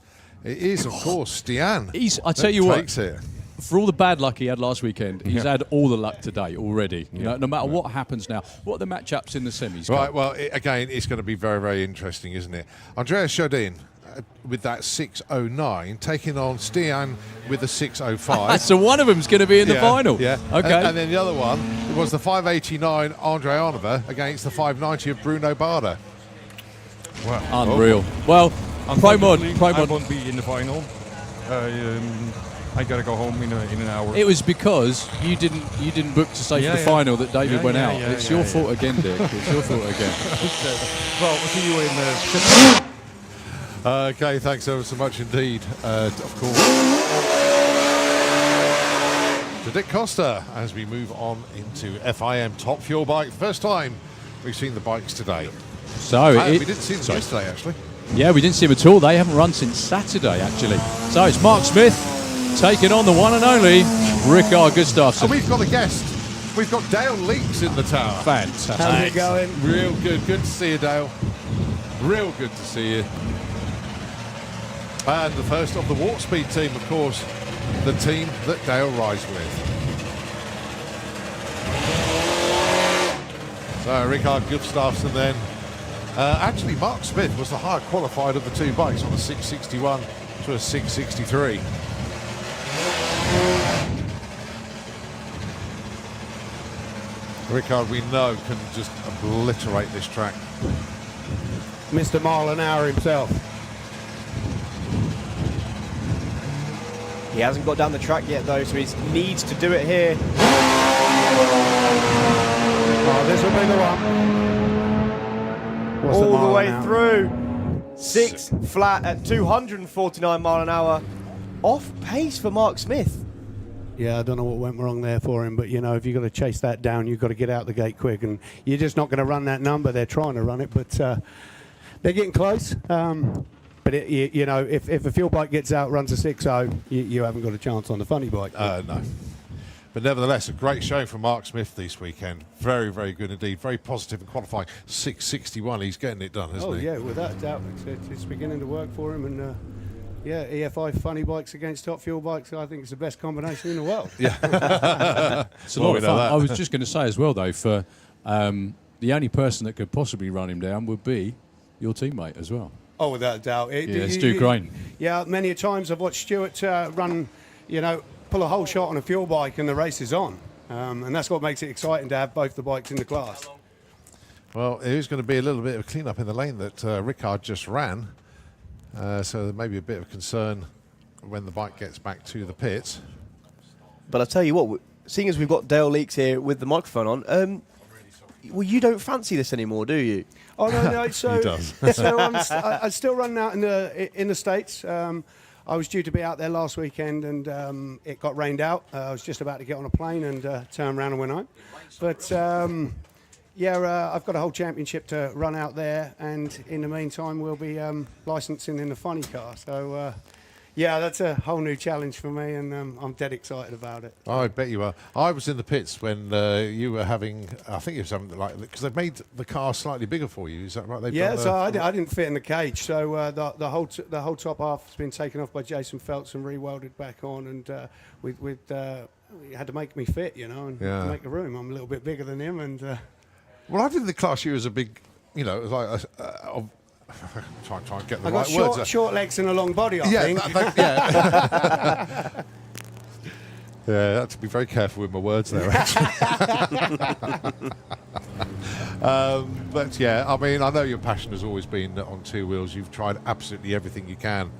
It is, of course, Stian. I tell you what, takes it. for all the bad luck he had last weekend, he's had all the luck today already. You know, no matter what happens now. What are the matchups in the semis? Right, well, again, it's going to be very, very interesting, isn't it? Andreas Chodin with that 6:09, taking on Stian with the 6:05. So one of them's going to be in the final. Yeah. Okay. And then the other one was the 5:89 Andre Arnova against the 5:90 of Bruno Barda. Wow. Unreal. Well, Promod I won't be in the final. I gotta go home in an hour. It was because you didn't book to stay for the final that David went out. It's your fault again, Dick. It's your fault again. Well, we'll see you in okay, thanks ever so much indeed. Of course, to Dick Costa as we move on into FIM Top Fuel Bike. First time we've seen the bikes today. So we didn't see them yesterday, actually. Yeah, we didn't see them at all. They haven't run since Saturday, actually. So it's Mark Smith taking on the one and only Rikard Gustafsson. And we've got a guest. We've got Dale Leaks in the tower. Fantastic. How's it going? Real good. Good to see you, Dale. Real good to see you. And the first of the Walk Speed team, of course, the team that Dale rides with. So Rikard Gustafsson then. Actually, Mark Smith was the higher qualified of the two bikes on a 661 to a 663. Rikard, we know, can just obliterate this track. Mr. Mile an Hour himself. He hasn't got down the track yet though, so he needs to do it here. Oh, this will be the one. What's All the way now? through. 6 flat at 249 mile an hour. Off pace for Mark Smith. Yeah, I don't know what went wrong there for him, but you know, if you've got to chase that down, you've got to get out the gate quick, and you're just not going to run that number. They're trying to run it, but they're getting close. But you know, if a fuel bike gets out, runs a 6.0, you haven't got a chance on the funny bike. No. But nevertheless, a great showing from Mark Smith this weekend. Very, very good indeed. Very positive in qualifying. 6:61. He's getting it done, isn't he? Yeah, without a doubt. It's beginning to work for him. And EFI funny bikes against top fuel bikes, I think it's the best combination in the world. Yeah. It's a lot of fun. I was just going to say as well, though, for the only person that could possibly run him down would be your teammate as well. Oh, without a doubt. Stu Crane. Yeah, many a times I've watched Stuart run, pull a whole shot on a fuel bike and the race is on. And that's what makes it exciting to have both the bikes in the class. Well, there's going to be a little bit of clean-up in the lane that Ricard just ran. So there may be a bit of concern when the bike gets back to the pits. But I'll tell you what, seeing as we've got Dale Leaks here with the microphone on, well, you don't fancy this anymore, do you? Oh no! So, He does. So I'm still running out in the States. I was due to be out there last weekend, and it got rained out. I was just about to get on a plane and turn around and went home. But I've got a whole championship to run out there, and in the meantime, we'll be licensing in the funny car. So. That's a whole new challenge for me, and I'm dead excited about it. I bet you are. I was in the pits when you were having, I think it was something like, because they've made the car slightly bigger for you. Is that right? So I didn't fit in the cage, so the whole top half has been taken off by Jason Phelps and re-welded back on, and we had to make me fit, and to make the room. I'm a little bit bigger than him, and. Well, I didn't class you as a big, it was like. Try and get the right words. Short legs and a long body, I think. Yeah, I have to be very careful with my words there, actually. But yeah, I mean, I know your passion has always been on two wheels. You've tried absolutely everything you can,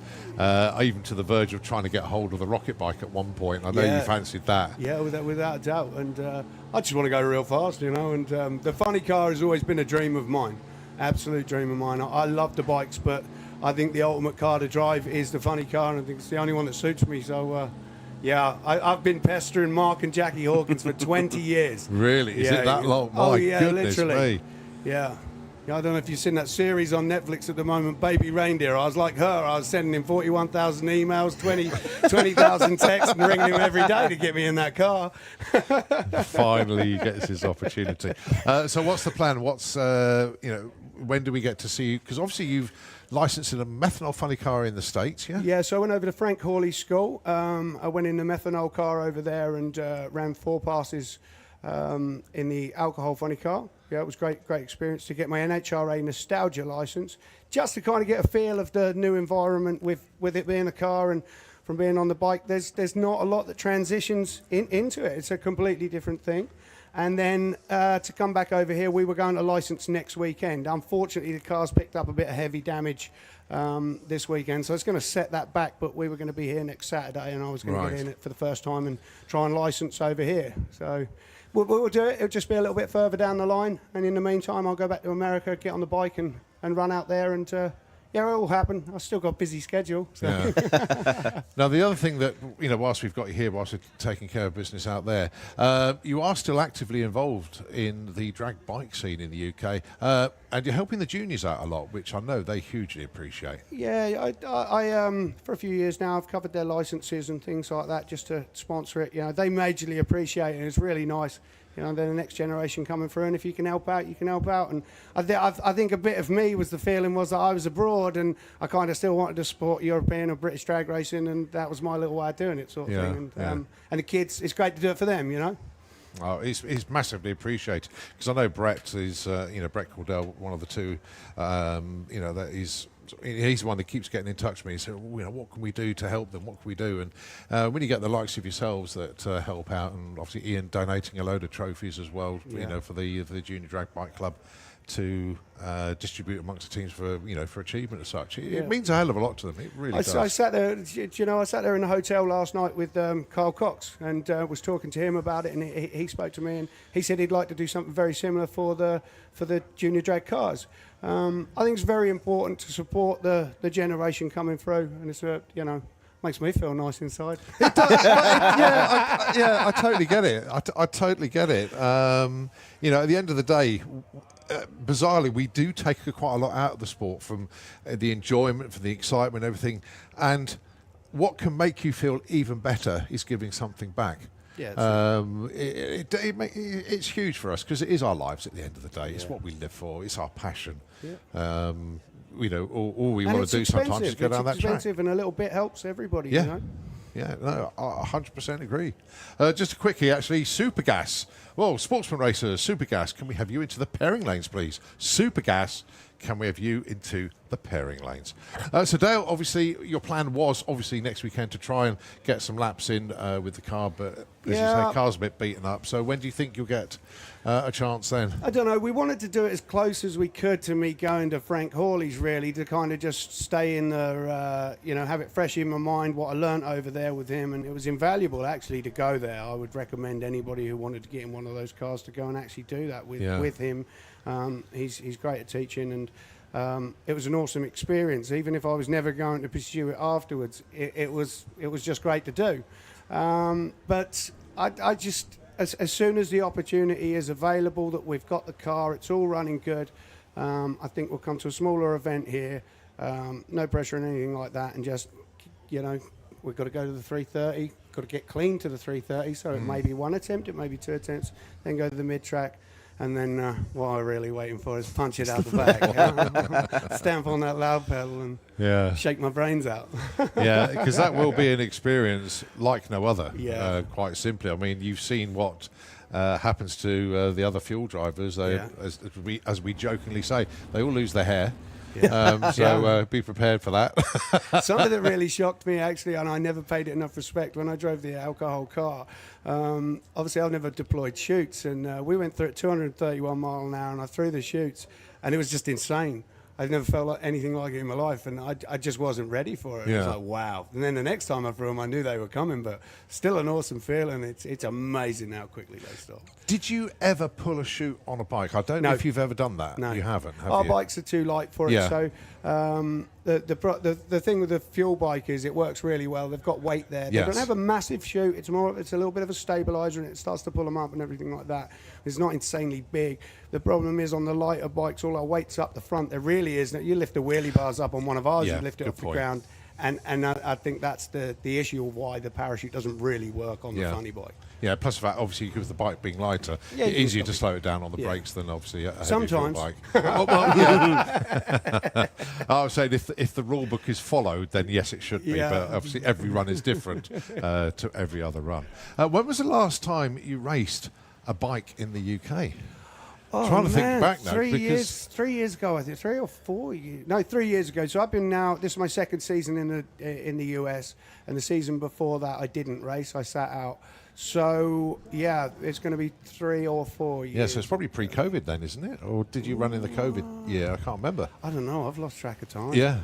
even to the verge of trying to get hold of the rocket bike at one point. I know you fancied that. Yeah, without a doubt. And I just want to go real fast, and the funny car has always been a dream of mine. Absolute dream of mine. I love the bikes, but I think the ultimate car to drive is the funny car, and I think it's the only one that suits me. So, I've been pestering Mark and Jackie Hawkins for 20 years. Really? Is it that long? My goodness literally. me. Yeah. I don't know if you've seen that series on Netflix at the moment, Baby Reindeer. I was like her. I was sending him 41,000 emails, 20,000 texts, and ringing him every day to get me in that car. Finally, he gets his opportunity. So what's the plan? What's, when do we get to see you? Because obviously you've licensed in a methanol funny car in the States, yeah? Yeah, so I went over to Frank Hawley's school. I went in the methanol car over there and ran 4 passes in the alcohol funny car. Yeah, it was great experience to get my NHRA nostalgia license, just to kind of get a feel of the new environment with it being a car and from being on the bike. There's not a lot that transitions into it. It's a completely different thing. And then to come back over here, we were going to license next weekend. Unfortunately, the car's picked up a bit of heavy damage this weekend, so it's going to set that back. But we were going to be here next Saturday, and I was going to get in it for the first time and try and license over here. So we'll do it. It'll just be a little bit further down the line, and in the meantime, I'll go back to America, get on the bike, and run out there, and it'll all happen. I've still got a busy schedule. So. Yeah. Now, the other thing that, whilst we've got you here, whilst we're taking care of business out there, you are still actively involved in the drag bike scene in the UK, and you're helping the juniors out a lot, which I know they hugely appreciate. Yeah, I for a few years now, I've covered their licenses and things like that just to sponsor it. They majorly appreciate it, and it's really nice. They're the next generation coming through, and if you can help out, you can help out. And I think a bit of me was the feeling was that I was abroad, and I kind of still wanted to support European or British drag racing, and that was my little way of doing it, sort of thing. And the kids, it's great to do it for them, Oh, he's massively appreciated, because I know Brett is, Brett Cordell, one of the two, that he's the one that keeps getting in touch with me. He said, what can we do to help them? What can we do? And when you get the likes of yourselves that help out, and obviously Ian donating a load of trophies as well, for the Junior Drag Bike Club to distribute amongst the teams for achievement as such. It means a hell of a lot to them. It really does. I sat there, I sat there in the hotel last night with Carl Cox and was talking to him about it, and he spoke to me, and he said he'd like to do something very similar for the junior drag cars. I think it's very important to support the generation coming through, and it's makes me feel nice inside. It does. I totally get it. I totally get it. At the end of the day, bizarrely, we do take quite a lot out of the sport, from the enjoyment, from the excitement, everything. And what can make you feel even better is giving something back. Yeah, it's huge for us because it is our lives at the end of the day. It's what we live for. It's our passion. Yeah. You know, all we want to do sometimes is go down that track. It's expensive, and a little bit helps everybody. Yeah. You know? Yeah, no, I 100% agree. Just a quickie, actually, Supergas. Well, Sportsman racers, Supergas, can we have you into the pairing lanes, please? Supergas, can we have you into the pairing lanes? So, Dale, obviously, your plan was, obviously, next weekend to try and get some laps in with the car, but as you say, car's a bit beaten up. So when do you think you'll get a chance then? I don't know. We wanted to do it as close as we could to me going to Frank Hawley's, really, to kind of just stay in the, have it fresh in my mind, what I learnt over there with him. And it was invaluable, actually, to go there. I would recommend anybody who wanted to get in one of those cars to go and actually do that with him. He's great at teaching, and it was an awesome experience. Even if I was never going to pursue it afterwards, it was just great to do. But I just, as soon as the opportunity is available, that we've got the car, it's all running good, I think we'll come to a smaller event here, no pressure or anything like that, and just, we've got to go to the 330, got to get clean to the 330, so it may be one attempt, it may be two attempts, then go to the mid-track. And then what I'm really waiting for is punch it out the back, stamp on that loud pedal and shake my brains out. Yeah, because that will be an experience like no other, quite simply. I mean, you've seen what happens to the other fuel drivers. They, as we jokingly say, they all lose their hair. Be prepared for that. Something that really shocked me, actually, and I never paid it enough respect, when I drove the alcohol car. Obviously, I've never deployed chutes, and we went through at 231 mile an hour, and I threw the chutes, and it was just insane. I've never felt like anything like it in my life, and I just wasn't ready for it. It was like, wow. And then the next time I threw them, I knew they were coming, but still an awesome feeling. It's amazing how quickly they stop. Did you ever pull a chute on a bike? I don't know if you've ever done that. No. You haven't, have Our you? bikes are too light for it, so the thing with the fuel bike is it works really well. They've got weight there. They don't have a massive chute. It's a little bit of a stabilizer, and it starts to pull them up and everything like that. It's not insanely big. The problem is on the lighter bikes, all our weight's up the front. There really is. You lift the wheelie bars up on one of ours, you lift it off the ground. And I think that's the issue of why the parachute doesn't really work on the funny bike. Yeah, plus the fact, obviously, because the bike being lighter, it's easier to slow it down on the brakes than, obviously, a heavy fuel bike. I was saying, if the rule book is followed, then yes, it should be. But obviously, every run is different to every other run. When was the last time you raced a bike in the UK? Trying to think back now. 3 years ago, I think 3 or 4 years. No, 3 years ago. So I've been now. This is my second season in the US, and the season before that I didn't race. I sat out. So yeah, it's going to be 3 or 4 years. Yeah, so it's probably pre-COVID then, isn't it? Or did you run in the COVID year? I can't remember. I don't know. I've lost track of time. Yeah.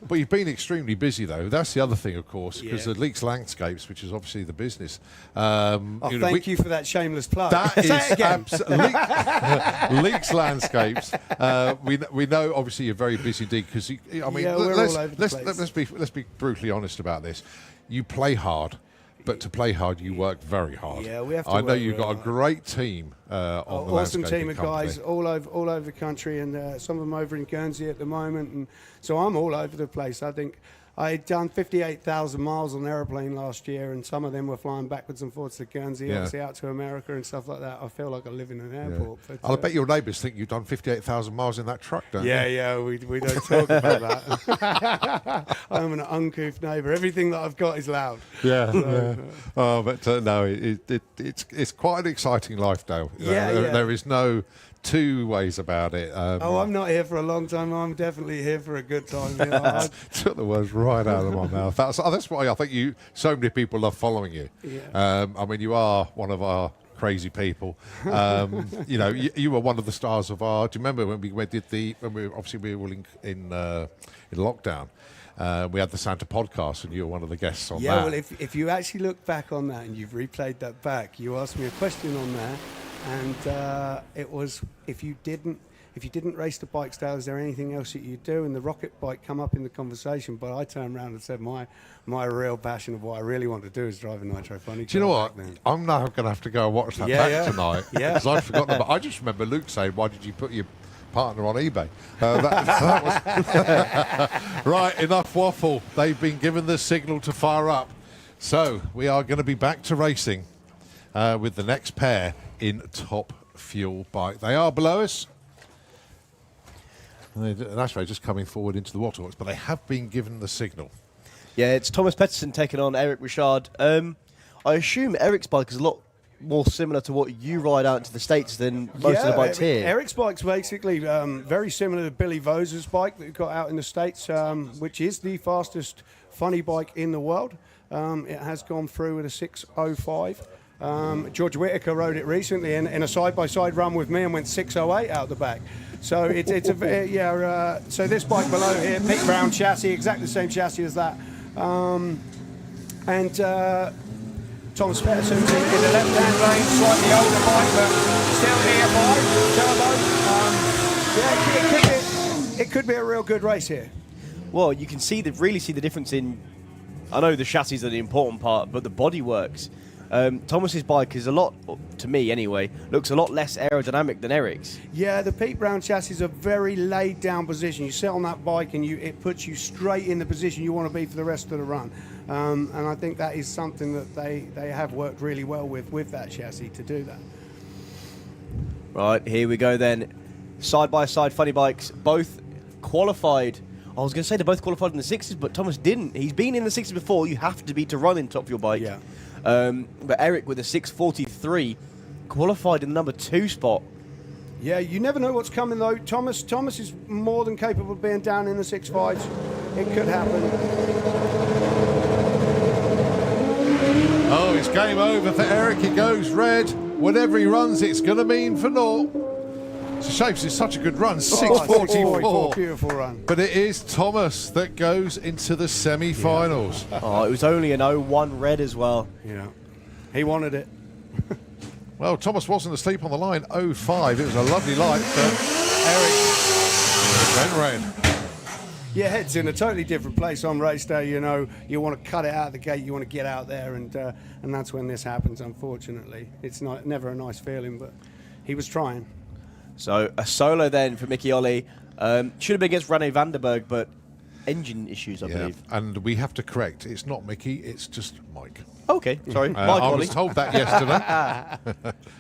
But you've been extremely busy, though. That's the other thing, of course, because the Leaks Landscapes, which is obviously the business. Thank you for that shameless plug. That is absolutely Leaks Landscapes. We know, obviously, you're very busy indeed. Because let's be brutally honest about this. You play hard. But to play hard, you work very hard. Yeah, we have to. I know you've got a great team on the awesome team of company. guys all over the country, and some of them over in Guernsey at the moment. And so I'm all over the place. I think I had done 58,000 miles on an aeroplane last year, and some of them were flying backwards and forwards to Guernsey, obviously out to America and stuff like that. I feel like I live in an airport. Yeah. But, I bet your neighbours think you've done 58,000 miles in that truck, don't they? Yeah, we don't talk about that. I'm an uncouth neighbour. Everything that I've got is loud. Yeah. Oh, but no, it's quite an exciting life, Dale. There is no two ways about it. I'm not here for a long time. I'm definitely here for a good time. Took the words right out of my mouth. That's why I think so many people love following you. Yeah. I mean, you are one of our crazy people. You were one of the stars of our. Do you remember when we were all in lockdown? We had the Santa podcast, and you were one of the guests on that. Yeah, well, if you actually look back on that and you've replayed that back, you asked me a question on there, and it was if you didn't race the bike style, is there anything else that you do? And the rocket bike come up in the conversation, but I turned around and said my real passion of what I really want to do is drive a nitro funny car. Do you know what? I'm now going to have to go and watch that back tonight because I've forgotten about. I just remember Luke saying, "Why did you put your partner on eBay?" Right, enough waffle. They've been given the signal to fire up. So we are going to be back to racing with the next pair in top fuel bike. They are below us. That's right, just coming forward into the waterworks, but they have been given the signal. Yeah, it's Thomas Pettersson taking on Eric Richard. I assume Eric's bike is a lot more similar to what you ride out into the States than most of the bikes here. Eric's bike's basically very similar to Billy Voser's bike that we got out in the States, which is the fastest funny bike in the world. It has gone through with a 6:05. George Whitaker rode it recently in a side-by-side run with me and went 6:08 out the back. So it's a so this bike below here, Pete Brown chassis, exactly the same chassis as that, and Thomas Pettersson's in the left-hand lane, slightly older bike, but still turbo. It could be a real good race here. Well, you can really see the difference in. I know the chassis are the important part, but the body works. Thomas's bike is a lot, to me anyway, looks a lot less aerodynamic than Eric's. Yeah, the Pete Brown chassis is a very laid down position. You sit on that bike and it puts you straight in the position you want to be for the rest of the run. And I think that is something that they have worked really well with that chassis to do that. Right, here we go then. Side-by-side funny bikes, both qualified. I was going to say they're both qualified in the 60s, but Thomas didn't. He's been in the 60s before. You have to be to run in top fuel bike. Yeah. But Eric with a 6:43 qualified in the number 2 spot. Yeah, you never know what's coming though. Thomas is more than capable of being down in the 6.5s. It could happen. Oh, it's game over for Eric. He goes red. Whatever he runs, it's going to mean for naught. It's a shame, 'cause it's such a good run. 6:44. Beautiful run. But it is Thomas that goes into the semi-finals. Oh, it was only an 01 red as well. Yeah, he wanted it. Well, Thomas wasn't asleep on the line. 05. It was a lovely light, but Eric went red. Your head's in a totally different place on race day. You know, you want to cut it out of the gate. You want to get out there, and that's when this happens. Unfortunately, it's never a nice feeling, but he was trying. So a solo then for Mickey Ollie. Should have been against Rene Vandenberg, but engine issues, I believe. And we have to correct. It's not Mickey. It's just Mike. Okay, sorry, Mike I Ollie. was told that yesterday.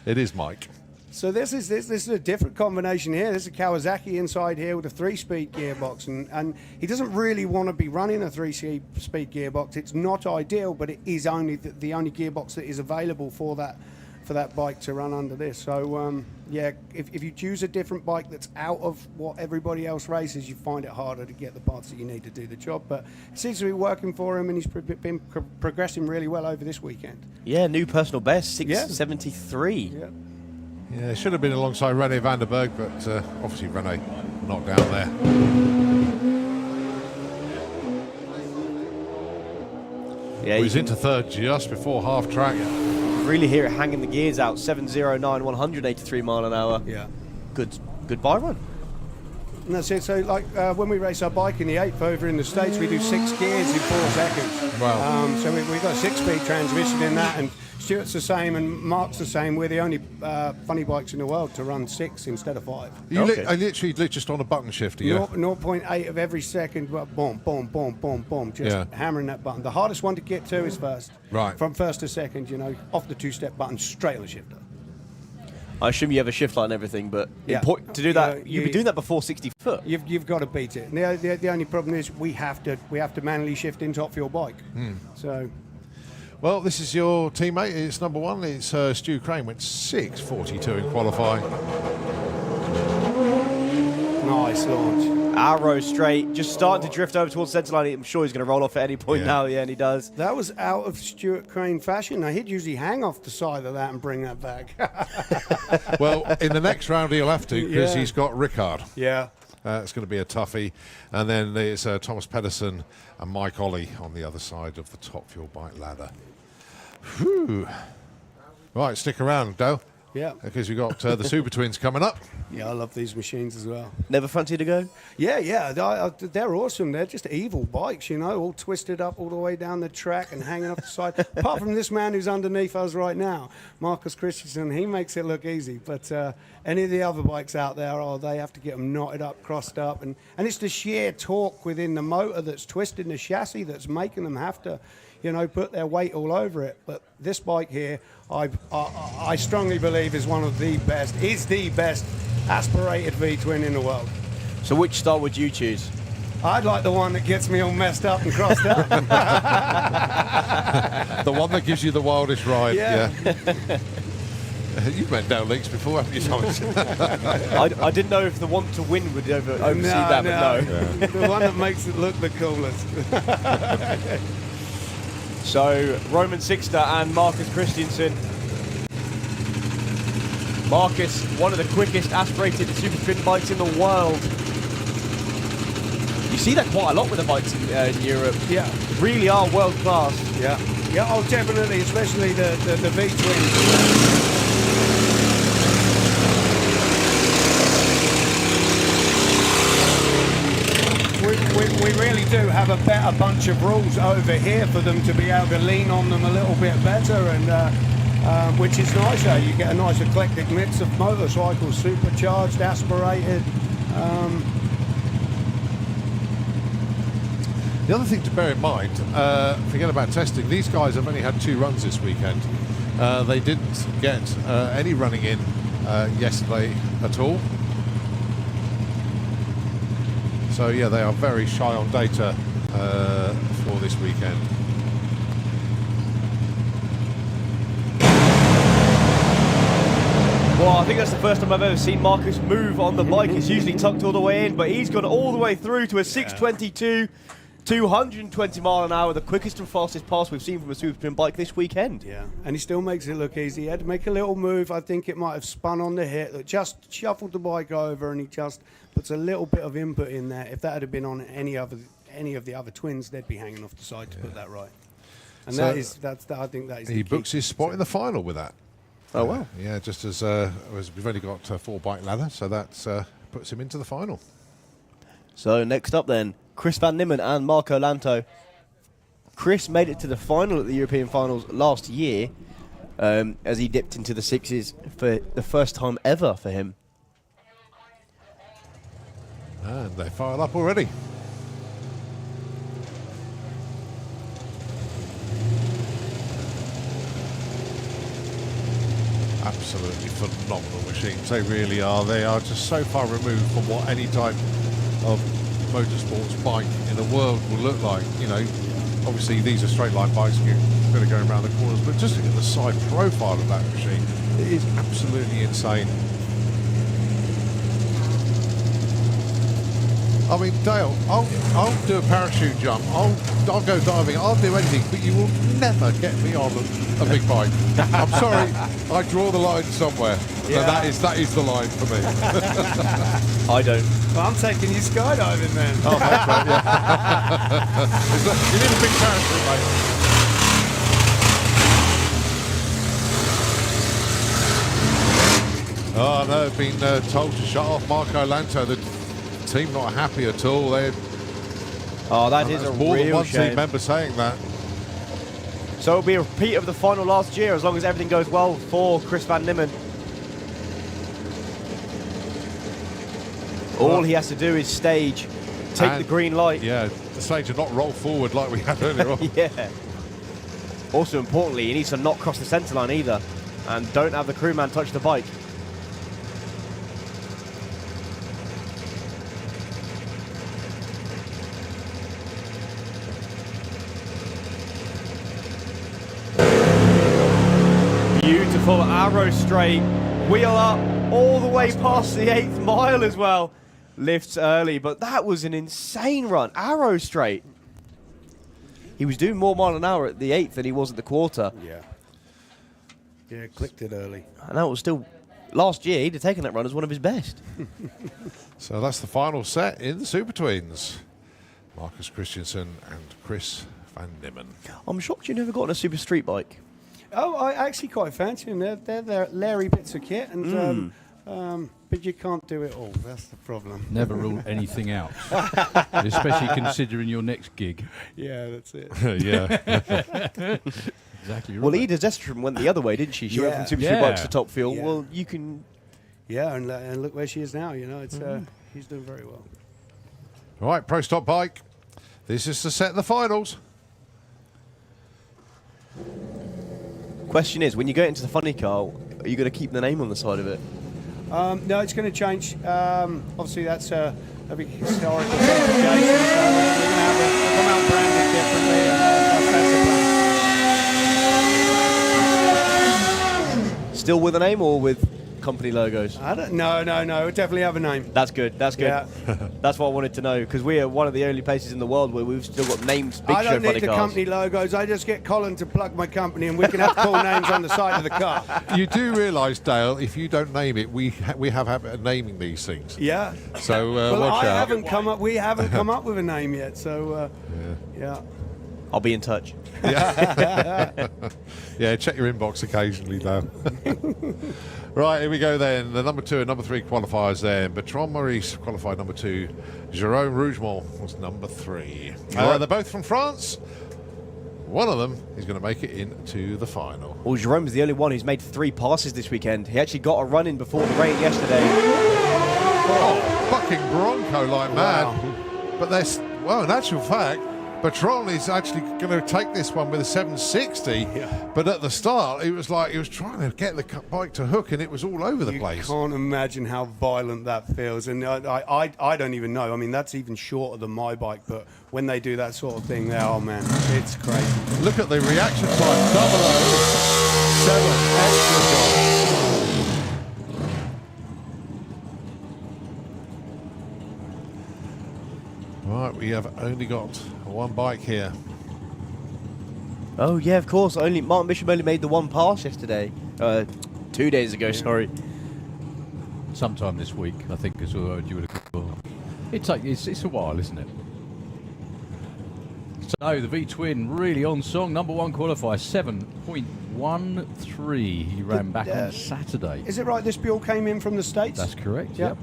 It is Mike. So this is a different combination here. There's a Kawasaki inside here with a 3-speed gearbox, and he doesn't really want to be running a 3-speed gearbox. It's not ideal, but it is only the only gearbox that is available for that bike to run under this. So yeah, if you choose a different bike that's out of what everybody else races, you find it harder to get the parts that you need to do the job. But it seems to be working for him, and he's been progressing really well over this weekend. Yeah, new personal best, 6:73. Yeah. Yeah, it should have been alongside Rene Vandenberg, but obviously Rene not down there. Yeah, he's into third just before half track. Really hear it hanging the gears out. 709, 183 mile an hour. Yeah. Good bike run. And that's it. So, like when we race our bike in the 8th over in the States, we do 6 gears in 4 seconds. Wow. So we've got a 6-speed transmission in that, and Stuart's the same, and Mark's the same. We're the only funny bikes in the world to run 6 instead of 5. I literally just on a button shifter, yeah? 0.8 of every second, boom, boom, boom, boom, boom, just hammering that button. The hardest one to get to is first. Right. From first to second, off the 2-step button, straight on the shifter. I assume you have a shift light and everything, but Yeah. to do that, you'd be doing that before 60 foot. You've got to beat it. And the only problem is we have to manually shift in top fuel bike. So. Well, this is your teammate. It's number 1. It's Stu Crane. Went 6:42 in qualifying. Nice launch. Arrow straight, just starting to drift over towards the centre line. I'm sure he's going to roll off at any point now. Yeah, and he does. That was out of Stuart Crane fashion. Now, he'd usually hang off the side of that and bring that back. Well, in the next round he'll have to, because he's got Rickard. Yeah. It's going to be a toughie. And then there's Thomas Pettersson and Mike Ollie on the other side of the top fuel bike ladder. Whew. Right, stick around, Dale. Yeah. Because we've got the Super Twins coming up. Yeah, I love these machines as well. Never fancied to go? Yeah. They're awesome. They're just evil bikes, all twisted up all the way down the track and hanging off the side. Apart from this man who's underneath us right now, Marcus Christensen, he makes it look easy. But any of the other bikes out there, they have to get them knotted up, crossed up. And it's the sheer torque within the motor that's twisting the chassis that's making them have to, you know, put their weight all over it. But this bike here, I strongly believe is the best aspirated V-twin in the world. So which style would you choose? I'd like the one that gets me all messed up and crossed up. The one that gives you the wildest ride. Yeah. You've been down links before, haven't you, Thomas? I didn't know if the want to win would oversee that, but no. The one that makes it look the coolest. So, Roman Sixter and Marcus Christiansen. Marcus, one of the quickest aspirated super twin bikes in the world. You see that quite a lot with the bikes in Europe. Yeah. Really are world class. Yeah. Yeah, oh, definitely, especially the V-twins. We really do have a better bunch of rules over here for them to be able to lean on them a little bit better, and which is nicer. You get a nice eclectic mix of motorcycles, supercharged, aspirated. The other thing to bear in mind, forget about testing, these guys have only had 2 runs this weekend. They didn't get any running in yesterday at all. So yeah, they are very shy on data for this weekend. Well, I think that's the first time I've ever seen Marcus move on the bike. It's usually tucked all the way in, but he's gone all the way through to a 622, 220 mile an hour, the quickest and fastest pass we've seen from a super twin bike this weekend. Yeah, and he still makes it look easy. He had to make a little move. I think it might have spun on the hit, that just shuffled the bike over, and he just puts a little bit of input in there. If that had been on any of the other twins, they'd be hanging off the side to put that right. And So I think that is. He books his spot in the final with that. Oh wow! Yeah, just as we've only got 4 bike ladder, so that puts him into the final. So next up then, Chris Van Nimmen and Marco Lanto. Chris made it to the final at the European finals last year, as he dipped into the 6s for the first time ever for him. And they fired up already. Absolutely phenomenal machines, they really are. They are just so far removed from what any type of motorsports bike in the world will look like. You know, obviously these are straight line bikes, you're going to go around the corners, but just look at the side profile of that machine. It is absolutely insane. I mean, Dale, I'll do a parachute jump, I'll go diving, I'll do anything, but you will never get me on a big bike. I'm sorry, I draw the line somewhere. Yeah. So that is the line for me. I don't. Well, I'm taking you skydiving then. Oh, that's right, yeah. You need a big parachute, mate. Oh no, I've been told to shut off Marco Lanto. The team not happy at all. That is a more than real one shame. team member saying that. So it'll be a repeat of the final last year, as long as everything goes well for Chris Van Nimmen. All he has to do is stage, take the green light. Yeah, the stage and not roll forward like we had earlier on. Yeah. Also importantly, he needs to not cross the centre line either, and don't have the crewman touch the bike. Beautiful arrow straight, wheel up all the way past the 8th mile as well. Lifts early, but that was an insane run. Arrow straight. He was doing more mile an hour at the 8th than he was at the quarter. Yeah. Yeah, clicked it early. And that was still, last year, he'd have taken that run as one of his best. So that's the final set in the Super Twins. Marcus Christiansen and Chris Van Nimmen. I'm shocked you never got on a super street bike. Oh, I actually quite fancy them. They're Larry bits of kit, and but you can't do it all. That's the problem. Never rule anything out, especially considering your next gig. Yeah, that's it. Yeah. Exactly right. Well, Ida Zestrom went the other way, didn't she? She went from super street bikes to Top Fuel. Yeah. Well, you can... Yeah, and look where she is now. You know, it's he's doing very well. All right, Pro Stock Bike. This is to set the finals. Question is, when you go into the funny car, are you going to keep the name on the side of it? No, it's going to change. Obviously, that's a big historical certification, so we're going to have it come out branded differently, and that's the plan. Still with a name or with company logos? I don't, no, we'll definitely have a name. That's good. That's good. Yeah. That's what I wanted to know, because we are one of the only places in the world where we've still got names. Big I Show don't funny need the cars. company logos. I just get Colin to plug my company, and we can have cool names on the side of the car. You do realise, Dale, if you don't name it, we have habit of naming these things. Yeah. So well, watch out. We haven't come up with a name yet. So yeah. I'll be in touch. Yeah. Yeah, check your inbox occasionally, Dale. Right, here we go then. The number 2 and number 3 qualifiers then. Bertrand Maurice qualified number 2. Jerome Rougemont was number 3. They're both from France. One of them is going to make it into the final. Well, Jerome's the only one who's made 3 passes this weekend. He actually got a run in before the rain yesterday. Oh, fucking Bronco like mad. But there's, well, in actual fact, Bertrand is actually going to take this one with a 760, but at the start it was like he was trying to get the bike to hook and it was all over the place. You can't imagine how violent that feels, and I don't even know. I mean, that's even shorter than my bike, but when they do that sort of thing, oh man, it's crazy. Look at the reaction time, 007, extra job. Right, we have only got one bike here. Oh yeah, of course. Martin Bishop only made the 1 pass yesterday. 2 days ago, sorry. Sometime this week, I think, as well. You would have. It's a while, isn't it? So the V-twin really on song. Number 1 qualifier, 7.13. He ran back on Saturday. Is it right? This Buell came in from the States. That's correct. Yep. Yep.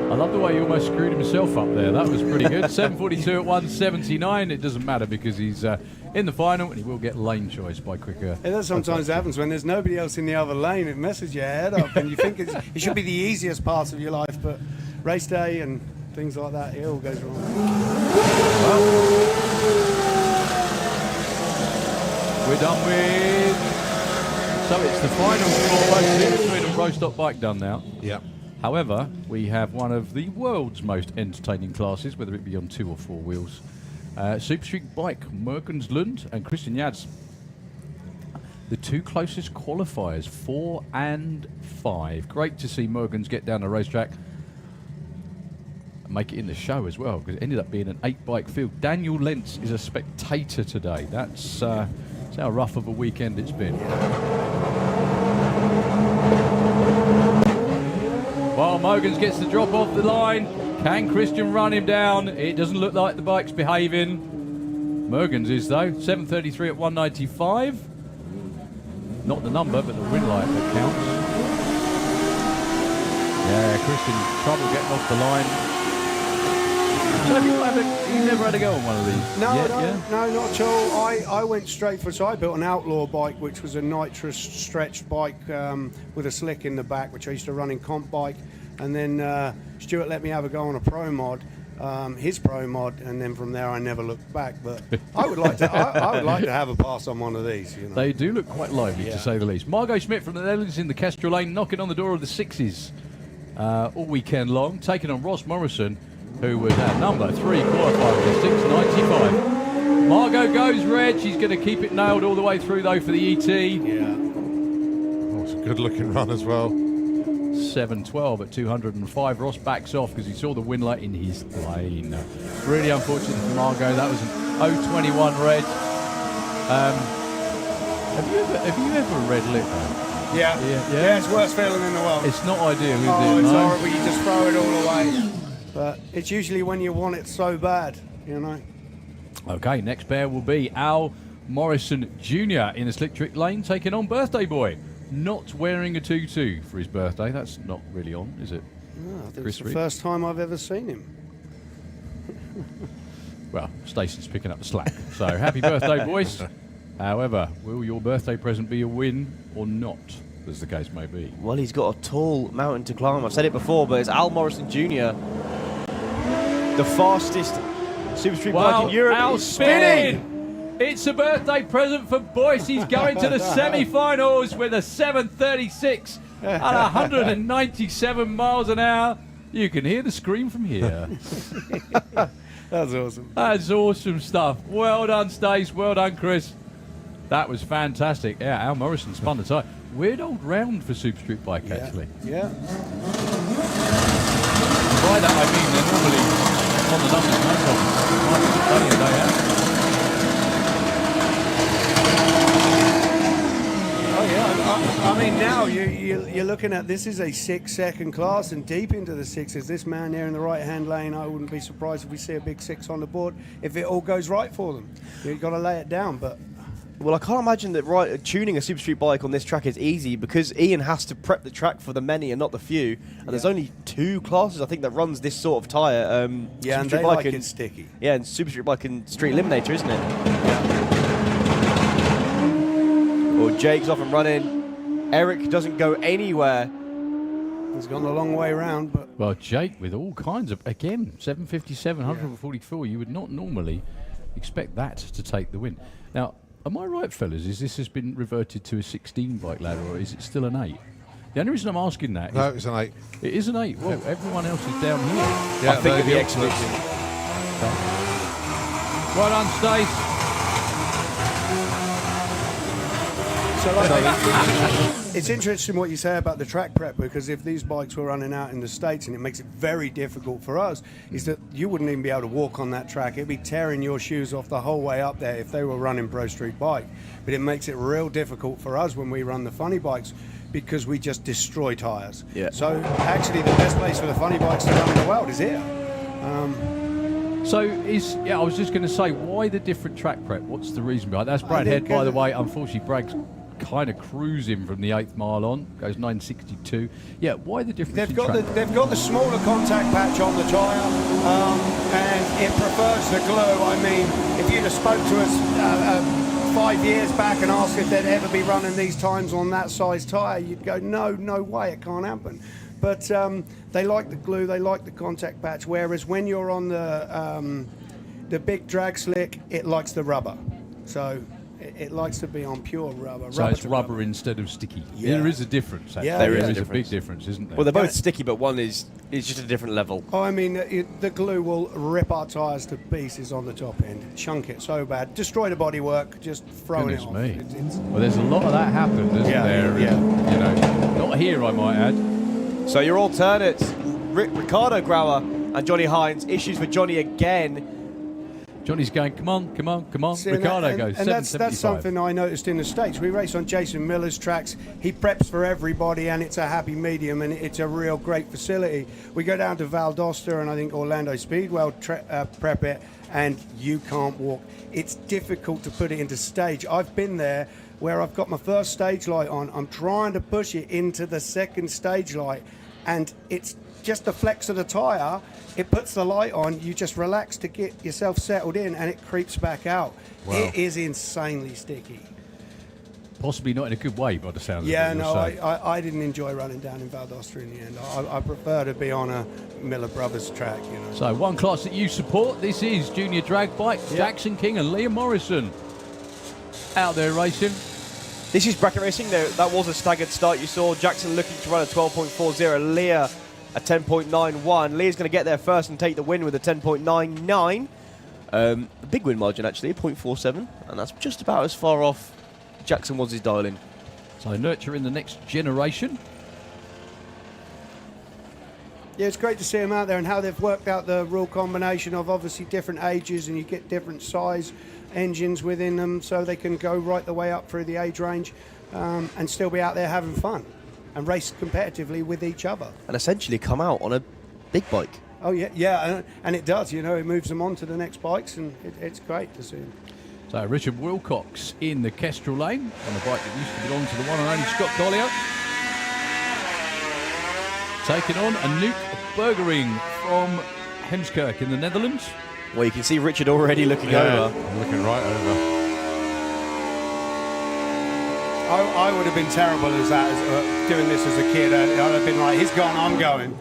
I love the way he almost screwed himself up there. That was pretty good. 7:42 at 1:79. It doesn't matter because he's in the final and he will get lane choice by quicker. That sometimes happens when there's nobody else in the other lane. It messes your head up, and you think it should be the easiest part of your life, but race day and things like that, it all goes wrong. We're done with. So it's the final for both the twin and pro stock bike done now. Yeah. However, we have one of the world's most entertaining classes, whether it be on 2 or 4 wheels. Super Street Bike, Mergens Lund and Christian Yads. The 2 closest qualifiers, 4 and 5. Great to see Mergens get down the racetrack and make it in the show as well, because it ended up being an 8-bike field. Daniel Lentz is a spectator today. That's how rough of a weekend it's been. While Mogans gets the drop off the line, can Christian run him down? It doesn't look like the bike's behaving. Mergens is though, 7:33 at 1:95. Not the number, but the win light that counts. Yeah, Christian, trouble getting off the line. So have you never had a go on one of these? No, yet, no, yeah? no, not at all. I went straight for, so I built an Outlaw bike, which was a nitrous stretched bike with a slick in the back, which I used to run in comp bike. And then Stuart let me have a go on a pro mod, his pro mod, and then from there I never looked back. But I would like to, I would like to have a pass on one of these. You know? They do look quite lively, to say the least. Margot Schmidt from the Netherlands in the Kestrel Lane, knocking on the door of the 6s all weekend long, taking on Ross Morrison, who was at number 3 qualified with a 6.95. Margot goes red. She's going to keep it nailed all the way through, though, for the ET. Yeah. Oh, it's a good-looking run as well. 7.12 at 205. Ross backs off because he saw the win light in his lane. Really unfortunate for Margot. That was an 0.21 red. Have you ever red lit though? Yeah. Yeah, it's the worst feeling in the world. It's not ideal, is it? Oh, it's No? horrible. You just throw it all away. But it's usually when you want it so bad, you know. Okay, next pair will be Al Morrison Jr. in the Slick Trick Lane, taking on Birthday Boy. Not wearing a tutu for his birthday. That's not really on, is it? No, I think Chris it's the Reed? first time I've ever seen him. Well, Stacey's picking up the slack. So happy birthday, boys. However, will your birthday present be a win or not, as the case may be? Well, he's got a tall mountain to climb. I've said it before, but it's Al Morrison Jr., the fastest Super Street bike in Europe. Al He's spinning! It's a birthday present for Boyce. He's going to the semi-finals with a 7:36 at 197 miles an hour. You can hear the scream from here. That's awesome. That's awesome stuff. Well done, Stace. Well done, Chris. That was fantastic. Yeah, Al Morrison spun the tyre. Weird old round for Super Street bike, actually. Yeah. By that I mean they're normally on the numbers, no problem. Might be day in, day out. Oh yeah. I mean, now you're looking at this is a 6-second class and deep into the sixes. This man here in the right-hand lane, I wouldn't be surprised if we see a big 6 on the board if it all goes right for them. You've got to lay it down, but. Well, I can't imagine that tuning a Super Street bike on this track is easy because Ian has to prep the track for the many and not the few. And there's only 2 classes, I think, that runs this sort of tyre. Yeah, and they like it sticky. Yeah, and Super Street bike and Street Eliminator, isn't it? Well, Jake's off and running. Eric doesn't go anywhere. He's gone a long way around, but. Well, Jake with all kinds of, again, 757, 144. You would not normally expect that to take the win. Now, am I right, fellas? Is this has been reverted to a 16 bike ladder, or is it still an 8? The only reason I'm asking that No, is it's an 8. It is an 8. Well, everyone else is down here. Yeah, I think the the experts. Well done, Stace. So it's interesting what you say about the track prep, because if these bikes were running out in the States, and it makes it very difficult for us, is that you wouldn't even be able to walk on that track. It'd be tearing your shoes off the whole way up there if they were running Pro Street bike. But it makes it real difficult for us when we run the funny bikes, because we just destroy tyres. Yeah. So actually the best place for the funny bikes to run in the world is here. So I was just going to say, why the different track prep? What's the reason behind that? That's Brad Head, by the way. Unfortunately, Brad's kind of cruising from the 8th mile on, goes 962. Yeah, why the difference? They've got the smaller contact patch on the tyre, and it prefers the glue. I mean, if you'd have spoke to us 5 years back and asked if they'd ever be running these times on that size tyre, you'd go, no way, it can't happen. But they like the glue, they like the contact patch, whereas when you're on the big drag slick, it likes the rubber. So it likes to be on pure rubber. So it's rubber instead of sticky. Yeah. There is a difference. Actually. Yeah, there yeah. is a big difference, isn't there? Well, they're both sticky, but one is just a different level. Oh, I mean, the glue will rip our tyres to pieces on the top end, chunk it so bad, destroy the bodywork, just throwing it off. Goodness me. Well, there's a lot of that happened, isn't there? Yeah. You know, not here, I might add. So your alternates, Ricardo Grauer and Johnny Hines. Issues for Johnny again. Johnny's going, come on. See, Ricardo goes, and that's 775. something I noticed in the States. We race on Jason Miller's tracks. He preps for everybody, and it's a happy medium, and it's a real great facility. We go down to Valdosta, and I think Orlando Speedwell prep it, and you can't walk. It's difficult to put it into stage. I've been there where I've got my first stage light on. I'm trying to push it into the second stage light, and it's just the flex of the tyre. It puts the light on, you just relax to get yourself settled in, and it creeps back out. Wow. It is insanely sticky. Possibly not in a good way, by the sound of it. Yeah, no, I didn't enjoy running down in Valdosta in the end. I prefer to be on a Miller Brothers track, you know. So one class that you support, this is Junior Drag Bike, Jackson King and Liam Morrison out there racing. This is bracket racing. That was a staggered start. You saw Jackson looking to run a 12.40, Leah a 10.91. Leah's going to get there first and take the win with a 10.99. A big win margin, actually, 0.47, and that's just about as far off Jackson was his dial-in. So nurturing the next generation. Yeah, it's great to see them out there and how they've worked out the rule combination of obviously different ages, and you get different size engines within them, so they can go right the way up through the age range and still be out there having fun and race competitively with each other. And essentially come out on a big bike. Oh, yeah, and it does, you know, it moves them on to the next bikes, and it's great to see them. So Richard Wilcox in the Kestrel lane on the bike that used to belong to the one and only Scott Collier. Taking on Anouk Bergering from Heemskerk in the Netherlands. Well, you can see Richard already looking over. Looking right over. I would have been terrible as that, doing this as a kid. I'd have been like, he's gone, I'm going.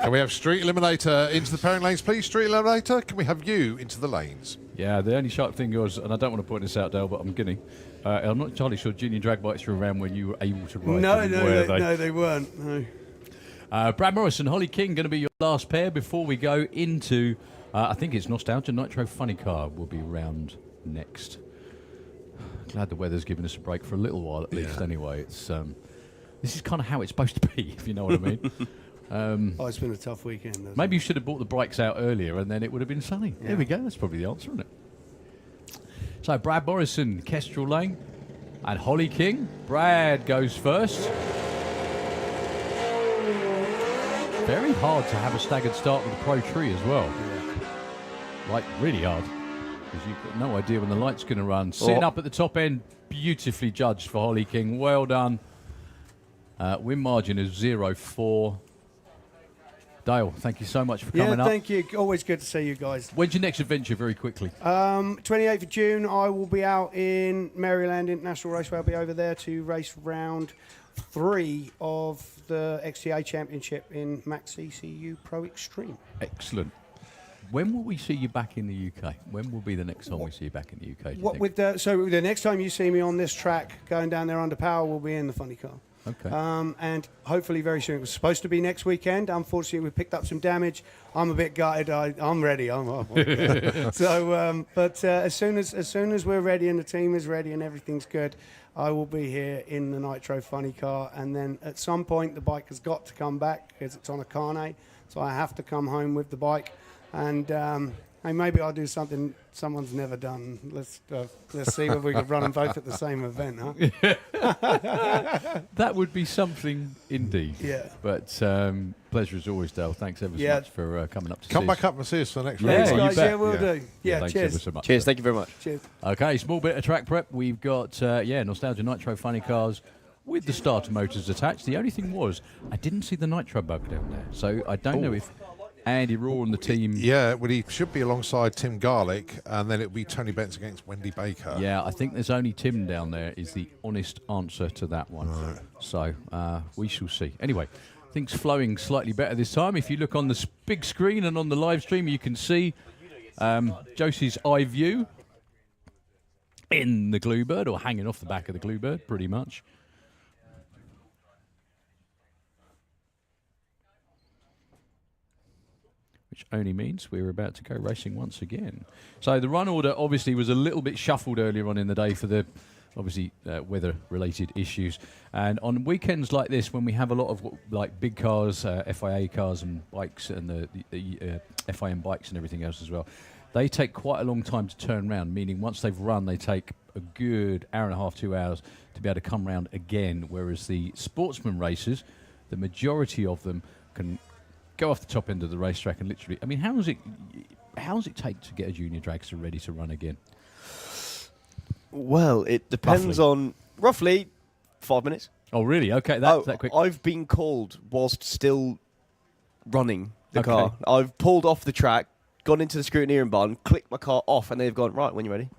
Can we have Street Eliminator into the pairing lanes, please? Street Eliminator, can we have you into the lanes? Yeah, the only sharp thing was, and I don't want to point this out, Dale, but I'm guinea. I'm not entirely sure junior drag bikes were around when you were able to ride them, were they? No, they weren't. No. Brad Morris and Holly King going to be your last pair before we go into, I think it's Nostalgia Nitro Funny Car will be round next. Glad the weather's given us a break for a little while at least. Anyway, it's this is kind of how it's supposed to be, if you know what I mean. It's been a tough weekend. Maybe you should have bought the bikes out earlier and then it would have been sunny. Yeah. There we go. That's probably the answer, isn't it? So Brad Morrison, Kestrel Lane, and Holly King. Brad goes first. Very hard to have a staggered start with a pro tree as well. Like, really hard. Because you've got no idea when the light's going to run. Sitting up at the top end, beautifully judged for Holly King. Well done. Win margin is 0-4. Dale, thank you so much for coming up. Yeah, thank you. Always good to see you guys. When's your next adventure, very quickly? 28th of June, I will be out in Maryland International Raceway. I'll be over there to race round 3 of the XTA Championship in Max CCU Pro Extreme. Excellent. When will we see you back in the UK? When will be the next time we see you back in the UK? So the next time you see me on this track going down there under power, we'll be in the funny car. Okay. And hopefully very soon. It was supposed to be next weekend. Unfortunately, we picked up some damage. I'm a bit gutted. I'm ready. So, but as soon as we're ready and the team is ready and everything's good, I will be here in the Nitro Funny Car. And then at some point, the bike has got to come back because it's on a carnet. So I have to come home with the bike. And maybe I'll do something someone's never done. Let's see if we could run them both at the same event, huh? That would be something indeed. Yeah. But pleasure as always, Dale. Thanks ever so much for coming up to Come see back us. up and see us for the next Yeah, race. you guys, bet. yeah, we'll do. Yeah, thanks cheers. ever so much. Cheers, thank you very much. Cheers. Okay, small bit of track prep. We've got, Nostalgia Nitro Funny Cars with the starter motors attached. The only thing was, I didn't see the nitro bug down there. So I don't know if Andy Raw and the team... Yeah, well, he should be alongside Tim Garlick, and then it'll be Tony Benz against Wendy Baker. Yeah, I think there's only Tim down there is the honest answer to that one. Right. So we shall see. Anyway, things flowing slightly better this time. If you look on the big screen and on the live stream, you can see Josie's eye view in the Gluebird, or hanging off the back of the Gluebird, pretty much. Which only means we're about to go racing once again. So the run order obviously was a little bit shuffled earlier on in the day for the weather-related issues. And on weekends like this, when we have a lot of like big cars, FIA cars and bikes, and the FIM bikes and everything else as well, they take quite a long time to turn around, meaning once they've run, they take a good hour and a half, 2 hours to be able to come round again, whereas the Sportsman races, the majority of them can go off the top end of the racetrack and literally... I mean, how does it take to get a junior dragster ready to run again? Well, it depends on... Roughly 5 minutes. Oh, really? Okay, that quick. I've been called whilst still running the car. I've pulled off the track, gone into the scrutineering barn, clicked my car off, and they've gone, right, when you're ready.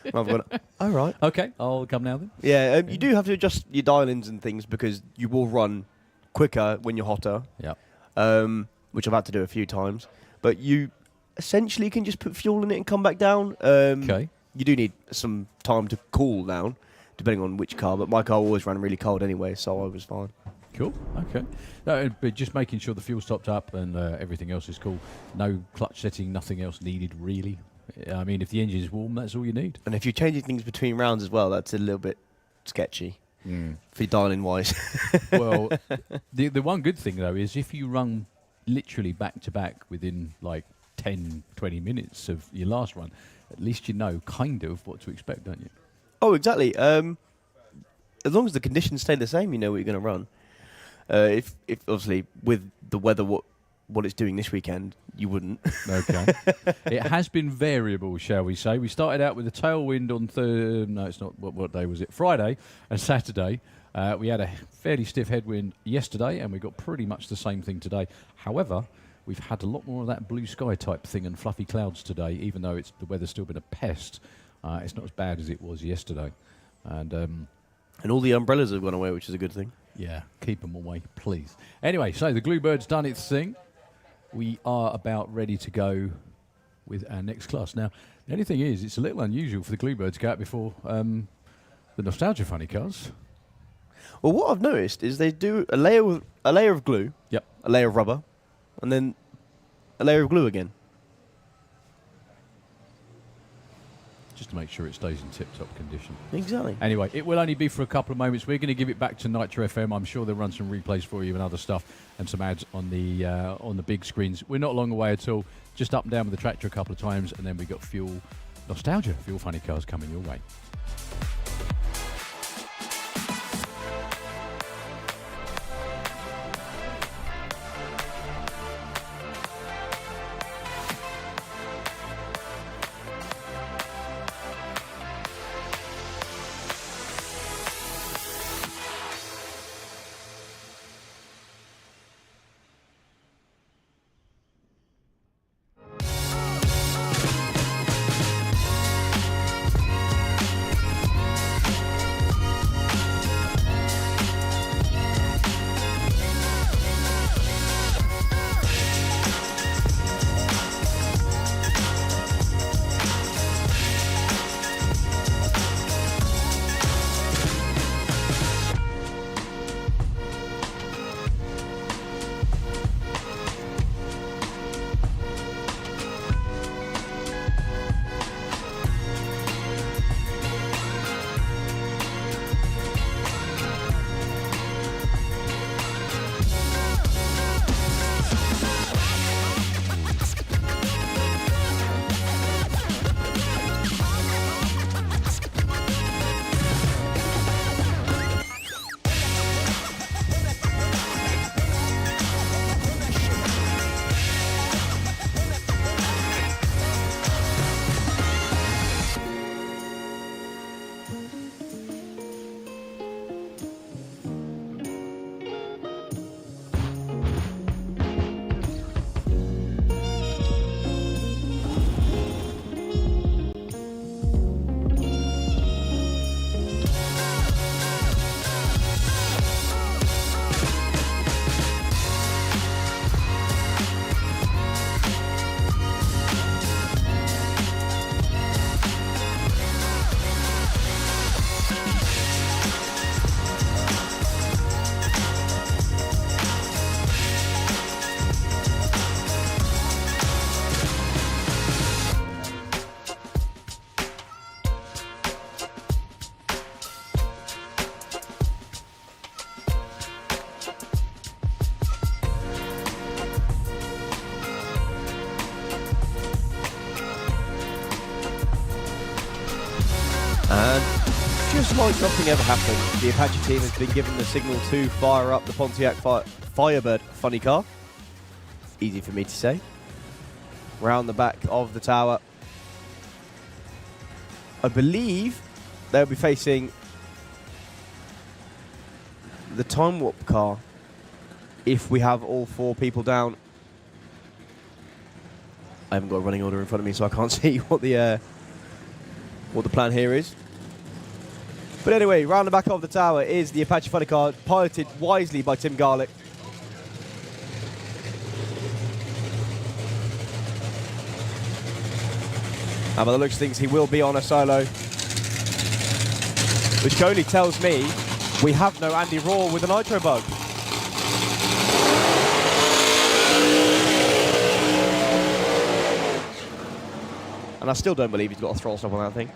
And I've gone, all right. Okay, I'll come now then. Yeah, you do have to adjust your dial-ins and things because you will run quicker when you're hotter. Yeah. Which I've had to do a few times. But you essentially can just put fuel in it and come back down. Okay. You do need some time to cool down, depending on which car. But my car always ran really cold anyway, so I was fine. Cool. Okay. No, but just making sure the fuel's topped up and everything else is cool. No clutch setting, nothing else needed really. I mean, if the engine is warm, that's all you need. And if you're changing things between rounds as well, that's a little bit sketchy. For dialing wise. Well, the one good thing though is if you run literally back to back within like 10, 20 minutes of your last run, at least you know kind of what to expect, don't you? Oh, exactly. As long as the conditions stay the same, you know what you're going to run. If obviously with the weather what it's doing this weekend, you wouldn't. Okay. It has been variable, shall we say. We started out with a tailwind on no, it's not. What day was it? Friday and Saturday. We had a fairly stiff headwind yesterday, and we got pretty much the same thing today. However, we've had a lot more of that blue sky type thing and fluffy clouds today, even though the weather's still been a pest It's not as bad as it was yesterday. And all the umbrellas have gone away, which is a good thing. yeah, keep them away, please. Anyway, so the Bluebird's done its thing. We are about ready to go with our next class. Now, the only thing is, it's a little unusual for the Bluebird to go out before the Nostalgia Funny Cars. Well, what I've noticed is they do a layer of glue, yep, a layer of rubber, and then a layer of glue again. Just to make sure it stays in tip-top condition. Exactly. Anyway, it will only be for a couple of moments. We're going to give it back to Nitro FM. I'm sure they'll run some replays for you and other stuff and some ads on the big screens. We're not long away at all. Just up and down with the tractor a couple of times, and then we got Fuel Nostalgia, Fuel Funny Cars coming your way. And just like nothing ever happened, the Apache team has been given the signal to fire up the Pontiac Firebird funny car. Easy for me to say. Round the back of the tower. I believe they'll be facing the Time Warp car if we have all four people down. I haven't got a running order in front of me, so I can't see what the plan here is. But anyway, round the back of the tower is the Apache funny car, piloted wisely by Tim Garlick. And by the looks of things, he will be on a solo, which only tells me we have no Andy Raw with a nitro bug. And I still don't believe he's got a throttle stop on that thing.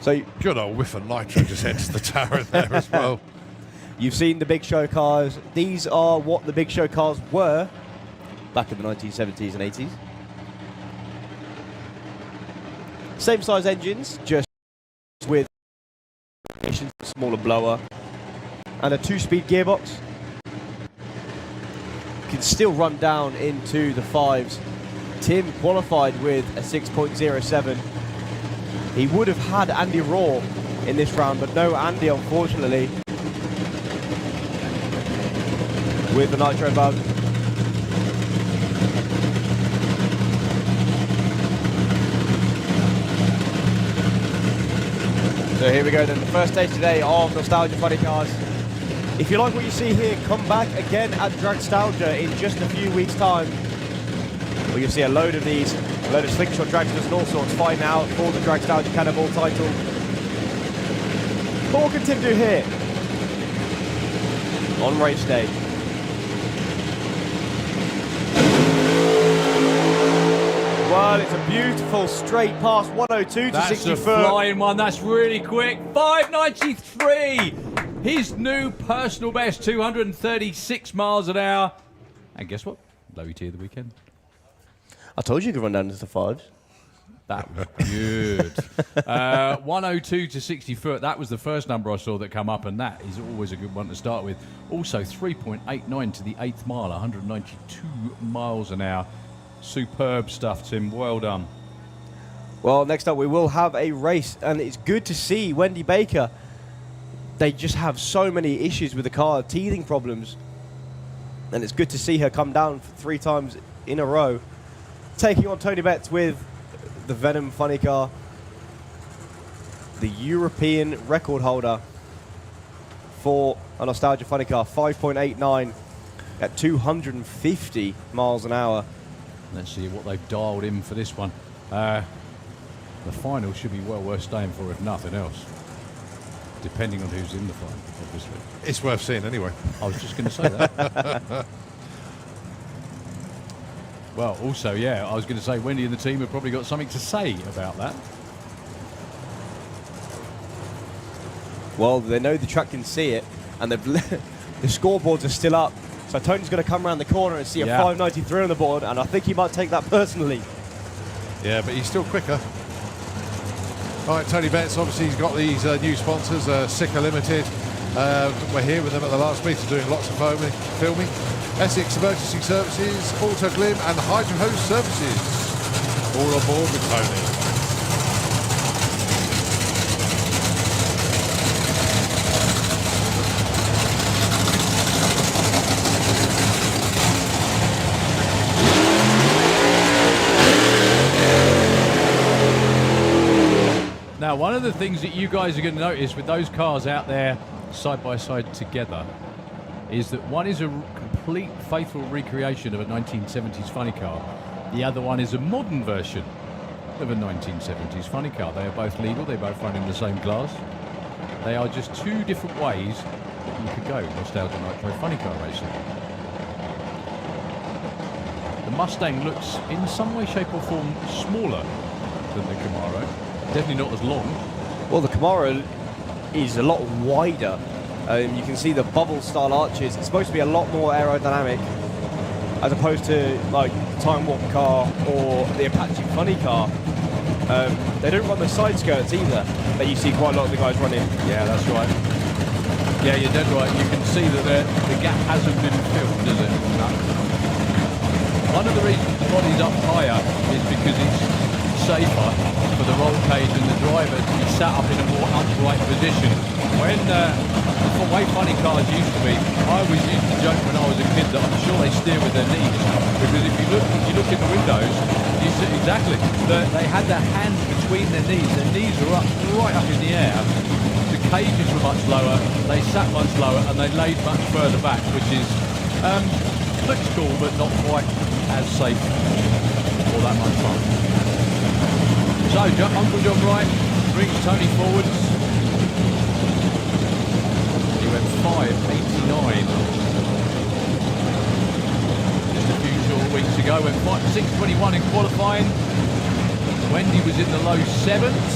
So good old whiff of nitro just enters the tower there as well. You've seen the big show cars. These are what the big show cars were back in the 1970s and 80s. Same size engines, just with a smaller blower and a 2-speed gearbox. Can still run down into the 5s. Tim qualified with a 6.07. He would have had Andy Raw in this round, but no Andy, unfortunately, with the nitro bug. So here we go then, the first stage today of Nostalgia Funny Cars. If you like what you see here, come back again at Dragstalgia in just a few weeks' time. Where you'll see a load of these, a load of slingshot dragsters and all sorts fighting out for the Dragstalgia Cannonball title. But we'll continue here on race day. Well, it's a beautiful straight pass, 102 to 60 That's a foot. flying one. That's really quick. 593. His new personal best, 236 miles an hour. And guess what? Low T of the weekend. I told you you could run down into the fives. That was good. 102 to 60 foot. That was the first number I saw that come up, and that is always a good one to start with. Also, 3.89 to the 8th mile, 192 miles an hour. Superb stuff, Tim. Well done. Well, next up we will have a race, and it's good to see Wendy Baker. They just have so many issues with the car, teething problems, and it's good to see her come down 3 times in a row, taking on Tony Betts with the Venom funny car, the European record holder for a Nostalgia funny car, 5.89 at 250 miles an hour. Let's see what they've dialed in for this one. The final should be well worth staying for, if nothing else. Depending on who's in the final, obviously. It's worth seeing anyway. I was just going to say that. Well, also, yeah, I was going to say Wendy and the team have probably got something to say about that. Well, they know the track can see it, and the scoreboards are still up. So Tony's going to come around the corner and see a 593 on the board, and I think he might take that personally. Yeah, but he's still quicker. All right, Tony Betts, obviously he's got these new sponsors, Sika Limited. We're here with them at the last meeting doing lots of filming. Essex Emergency Services, Auto Glim and Hydro Hose Services. All on board with Tony. Now, one of the things that you guys are going to notice with those cars out there side by side together is that one is a complete faithful recreation of a 1970s funny car. The other one is a modern version of a 1970s funny car. They are both legal, they both run in the same class. They are just 2 different ways that you could go Nostalgia Nitro funny car racing. The Mustang looks in some way, shape or form smaller than the Camaro. Definitely not as long. Well, the Camaro is a lot wider. You can see the bubble style arches. It's supposed to be a lot more aerodynamic as opposed to like Time Warp car or the Apache funny car. They don't run the side skirts either that you see quite a lot of the guys running. Yeah, that's right. Yeah, you're dead right. You can see that the gap hasn't been filled, does it? No. One of the reasons the body's up higher is because it's safer for the roll cage and the driver to be sat up in a more upright position. When the way funny cars used to be, I always used to joke when I was a kid that I'm sure they steer with their knees, because if you look in the windows, you see exactly that they had their hands between their knees were up right up in the air, the cages were much lower, they sat much lower, and they laid much further back, which is looks cool but not quite as safe or that much fun. So, Uncle John Wright brings Tony forwards. He went 5.89 just a few short weeks ago. Went 6.21 in qualifying. Wendy was in the low 7s.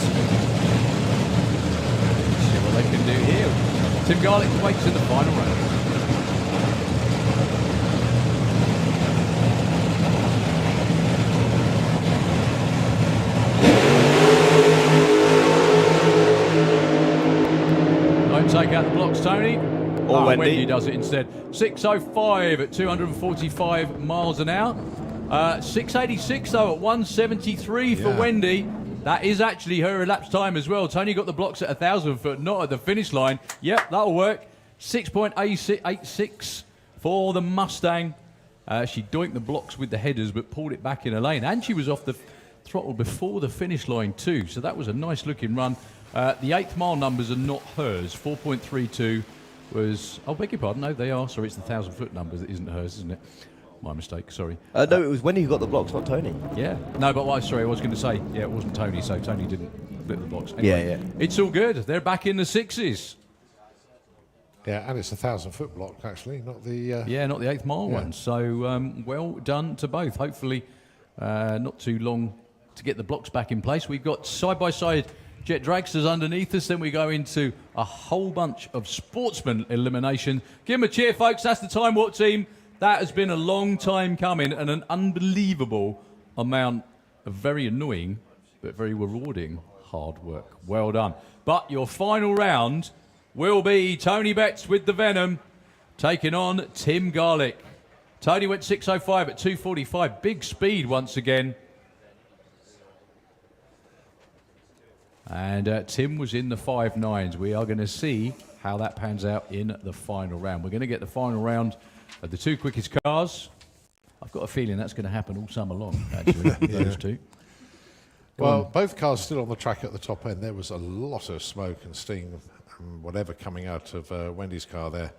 See what they can do here. Tim Garlick waits in the final round. Take out the blocks, Tony. Or Wendy does it instead. 6.05 at 245 miles an hour. 6.86 though at 173 for Wendy. That is actually her elapsed time as well. Tony got the blocks at 1,000 foot, not at the finish line. Yep, that'll work. 6.86 for the Mustang. She doinked the blocks with the headers, but pulled it back in a lane, and she was off the throttle before the finish line too. So that was a nice looking run. The 8th mile numbers are not hers. 4.32 was, oh, beg your pardon, no, they are. Sorry, it's the 1,000-foot numbers that isn't hers, isn't it? My mistake, sorry. No, it was Wendy who got the blocks, not Tony. Yeah. No, but sorry, I was going to say, yeah, it wasn't Tony, so Tony didn't flip the blocks. Anyway, Yeah. It's all good. They're back in the 6s. Yeah, and it's a 1,000-foot block, actually, not the... Yeah, not the 8th mile one. So, well done to both. Hopefully, not too long to get the blocks back in place. We've got side-by-side Jet Dragsters underneath us. Then we go into a whole bunch of Sportsman elimination. Give them a cheer, folks. That's the Time Warp team. That has been a long time coming and an unbelievable amount of very annoying but very rewarding hard work. Well done. But your final round will be Tony Betts with the Venom taking on Tim Garlick. Tony went 6:05 at 2:45. Big speed once again. And Tim was in the 5.9s. We are going to see how that pans out in the final round. We're going to get the final round of the 2 quickest cars. I've got a feeling that's going to happen all summer long, actually, those 2. Well, both cars still on the track at the top end. There was a lot of smoke and steam and whatever coming out of Wendy's car there.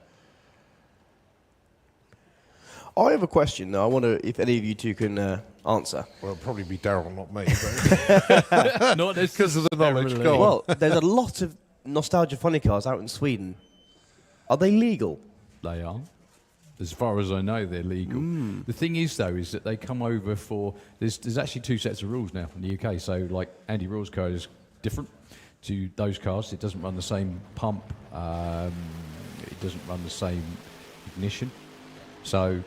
I have a question, though. I wonder if any of you two can answer. Well, it'll probably be Daryl, not me. Not because of the knowledge. Go on. Well, there's a lot of nostalgia funny cars out in Sweden. Are they legal? They are. As far as I know, they're legal. The thing is, though, is that they come over for... There's actually 2 sets of rules now in the UK. So, like, Andy Raw's car is different to those cars. It doesn't run the same pump. It doesn't run the same ignition. So,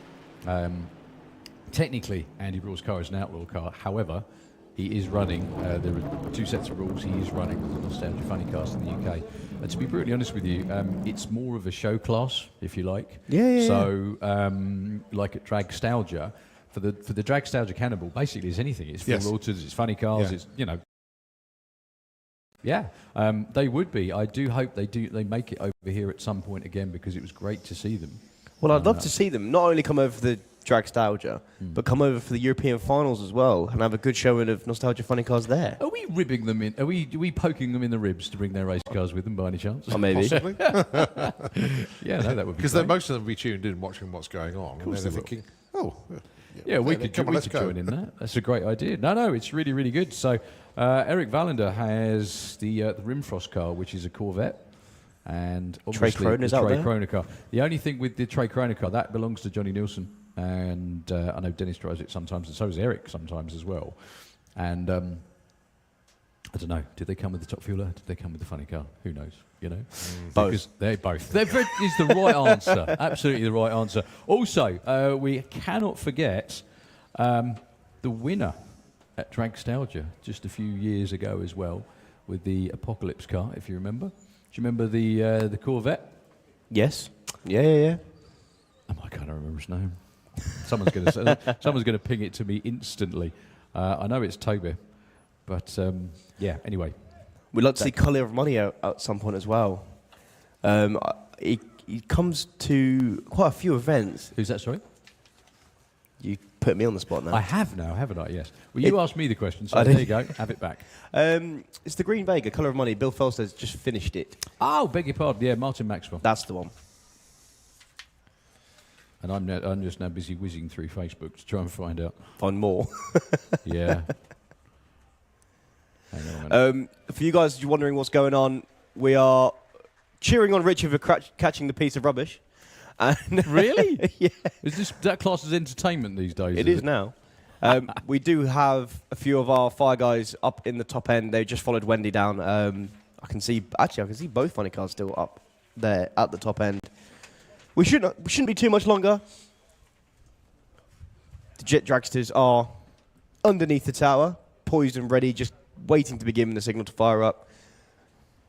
technically, Andy Raw's car is an outlaw car. However, he is running... there are 2 sets of rules. He is running the Nostalgia Funny cars in the UK. And to be brutally honest with you, it's more of a show class, if you like. Yeah. So, like at Dragstalgia, for the Dragstalgia Cannibal, basically it's anything. It's full autos, it's funny cars, it's, you know. Yeah, they would be. I do hope they make it over here at some point again, because it was great to see them. Well, I'd love to see them not only come over for the Dragstalgia, but come over for the European finals as well and have a good showing of nostalgia funny cars there. Are we ribbing them in? Are we poking them in the ribs to bring their race cars with them by any chance? Or maybe. Possibly. Yeah, no, that would be because great. most of them will be tuned in watching what's going on. Of course and they they're will. thinking, oh, yeah, we okay, could come on, let's go. join in that. That's a great idea. No, it's really, really good. So Eric Wallander has the Rimfrost car, which is a Corvette. And obviously Kroner's the out Trey there. Kroner car. The only thing with the Trey Kroner car, that belongs to Johnny Nielsen. And I know Dennis drives it sometimes, and so does Eric sometimes as well. And I don't know, did they come with the top fueler? Did they come with the funny car? Who knows, you know? Both. Because they're both. Is the right answer. Absolutely the right answer. Also, we cannot forget the winner at Dragstalgia just a few years ago as well, with the Apocalypse car, if you remember. Do you remember the Corvette? Yes. Yeah. Oh, I can't remember his name. Someone's going to ping it to me instantly. I know it's Toby, but yeah. Anyway, We'd like to see Colour of Money out at some point as well. He comes to quite a few events. Who's that? Sorry. You put me on the spot now. I have now, haven't I? Yes. Well, you asked me the question, so I there did. you go. Have it back. It's the Green Vega, Colour of Money. Bill Felsted's just finished it. Oh, beg your pardon. Yeah, Martin Maxwell. That's the one. And I'm just now busy whizzing through Facebook to try and find out. Find more. Yeah. Hang on a minute. For you guys, you're wondering what's going on, we are cheering on Richard for catching the piece of rubbish. And Really? Yeah. Is that class as entertainment these days? It is now. We do have a few of our fire guys up in the top end. They just followed Wendy down. I can see both funny cars still up there at the top end. We shouldn't be too much longer. The Jet Dragsters are underneath the tower, poised and ready, just waiting to be given the signal to fire up.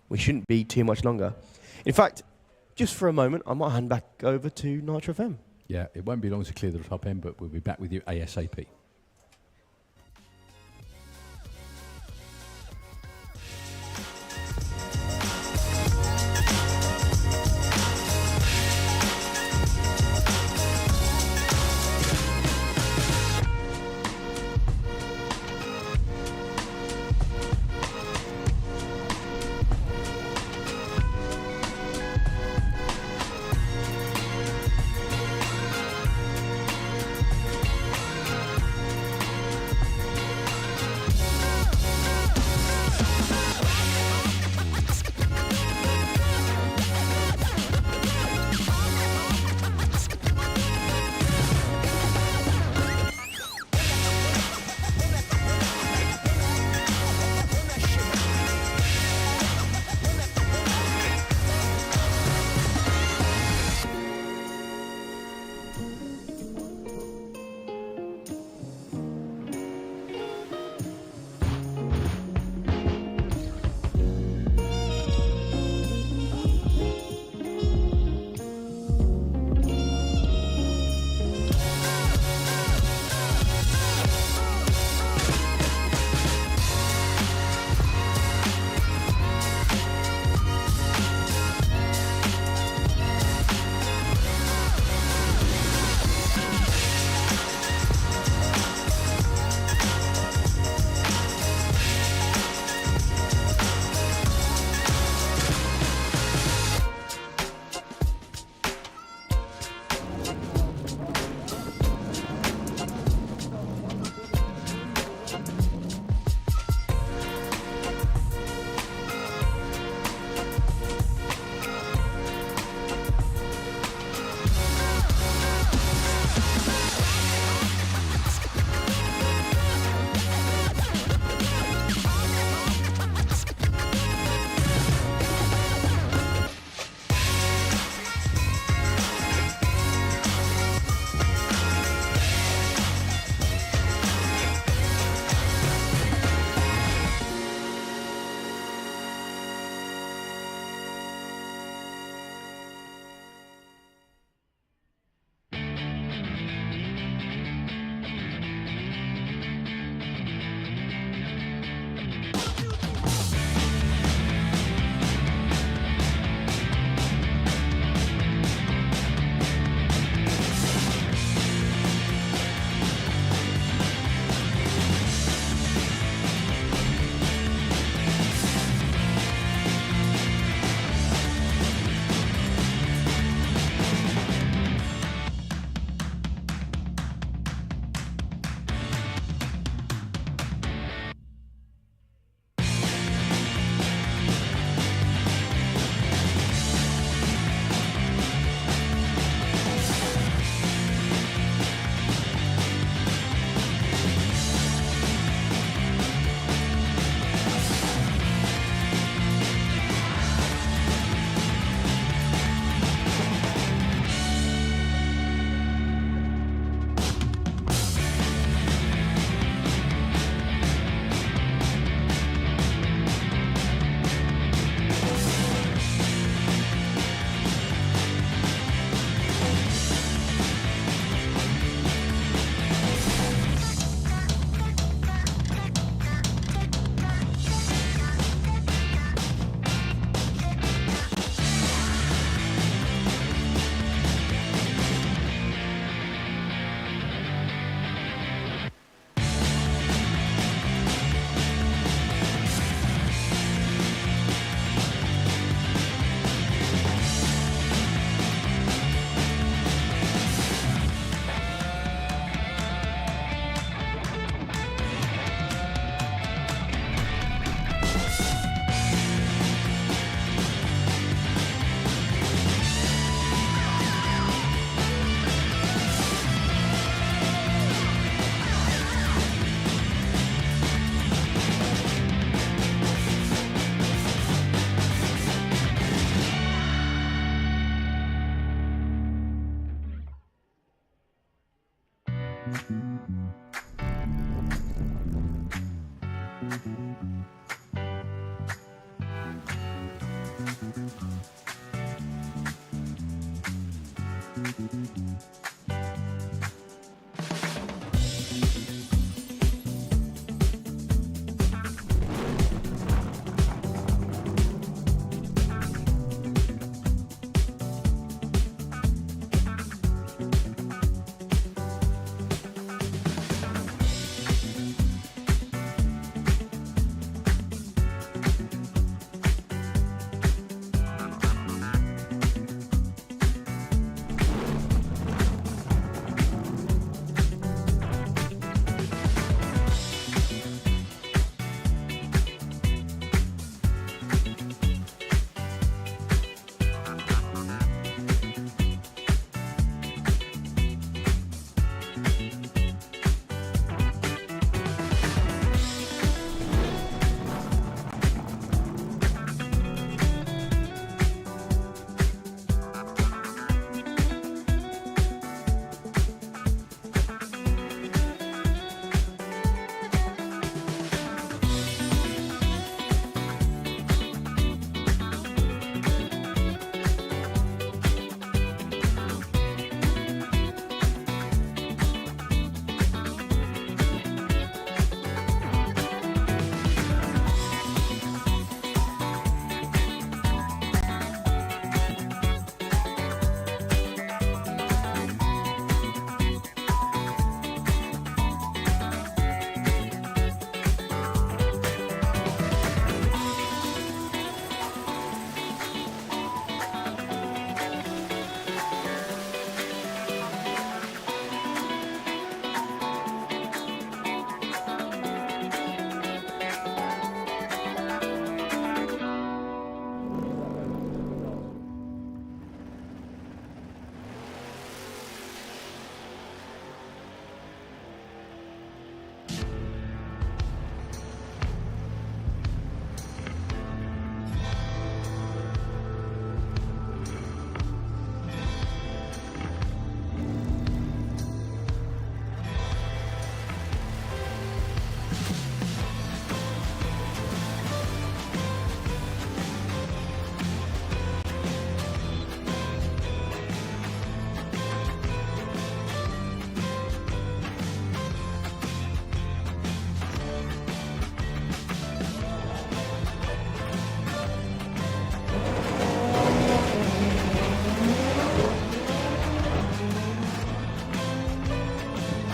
We shouldn't be too much longer. In fact, just for a moment, I might hand back over to Nitro FM. Yeah, it won't be long to clear the top end, but we'll be back with you ASAP.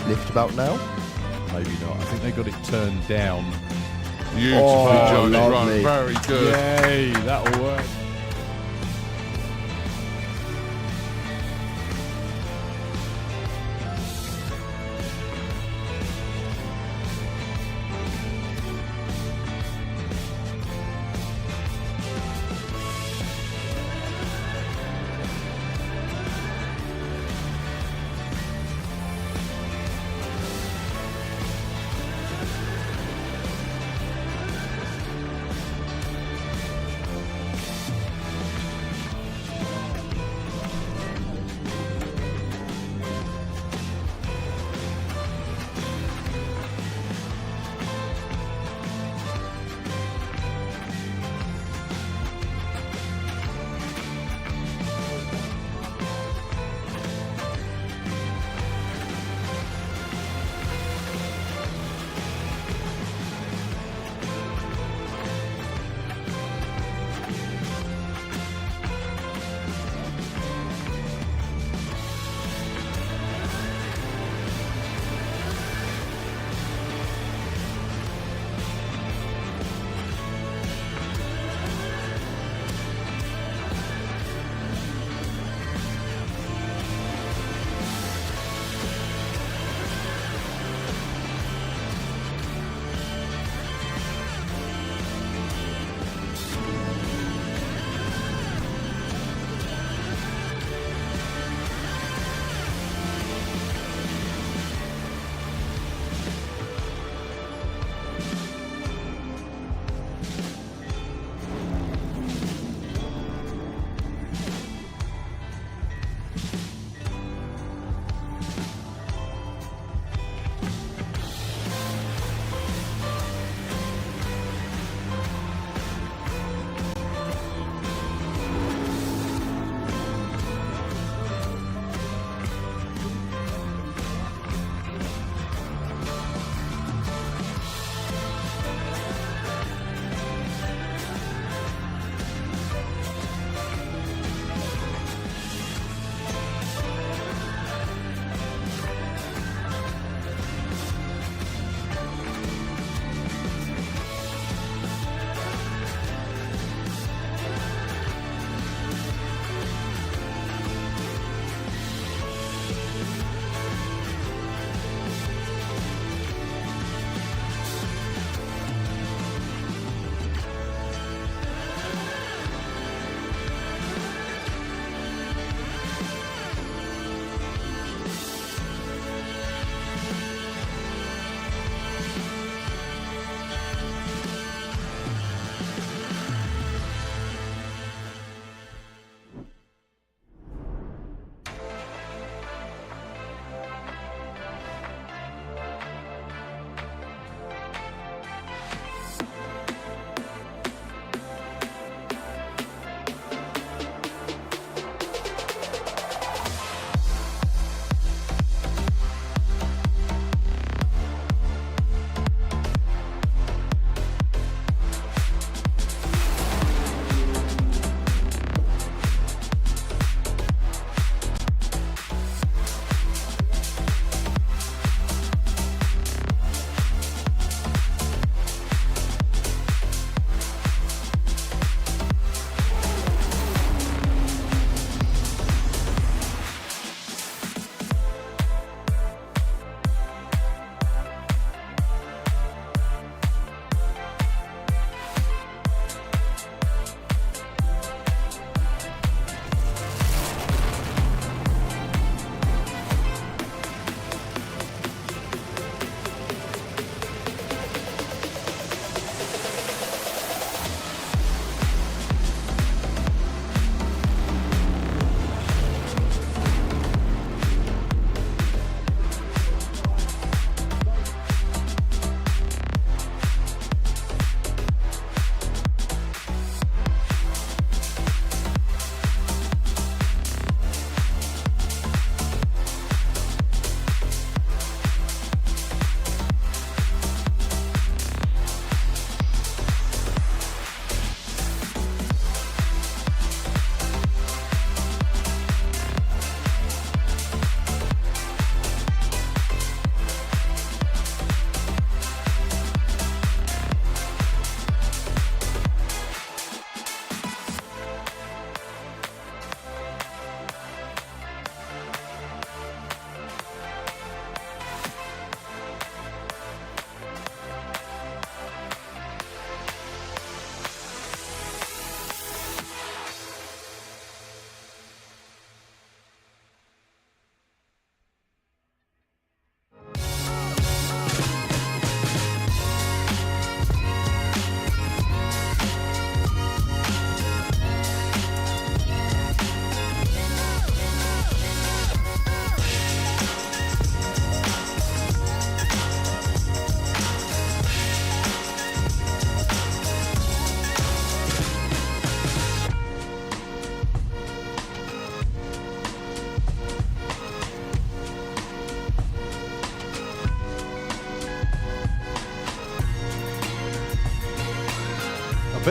lift about now? Maybe not. I think they got it turned down. Beautifully, Johnny. Run. Very good. Yay, that'll work.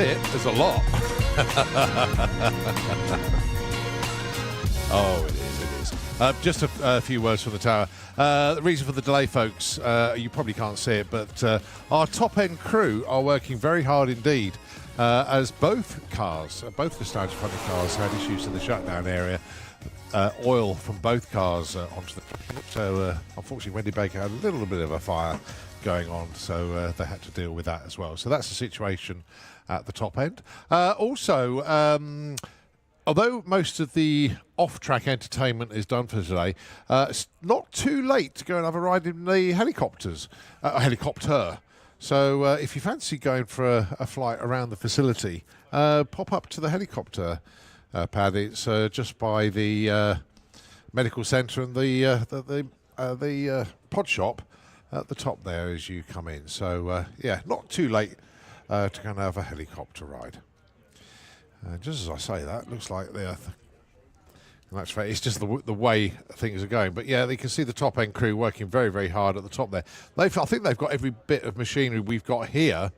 it. There's a lot. Oh, it is. Just a few words from the tower. The reason for the delay, folks, you probably can't see it, but our top-end crew are working very hard indeed, as both cars, both nostalgia funded cars, had issues in the shutdown area. Oil from both cars onto the track. So unfortunately Wendy Baker had a little bit of a fire going on, so they had to deal with that as well. So that's the situation at the top end. Also, although most of the off-track entertainment is done for today, it's not too late to go and have a ride in the helicopter. So if you fancy going for a flight around the facility, pop up to the helicopter pad. It's just by the medical centre and the pod shop at the top there as you come in. So yeah, not too late to go and have a helicopter ride. Just as I say that, looks like the that's right. It's just the way things are going. But yeah, you can see the top end crew working very, very hard at the top there. I think they've got every bit of machinery we've got here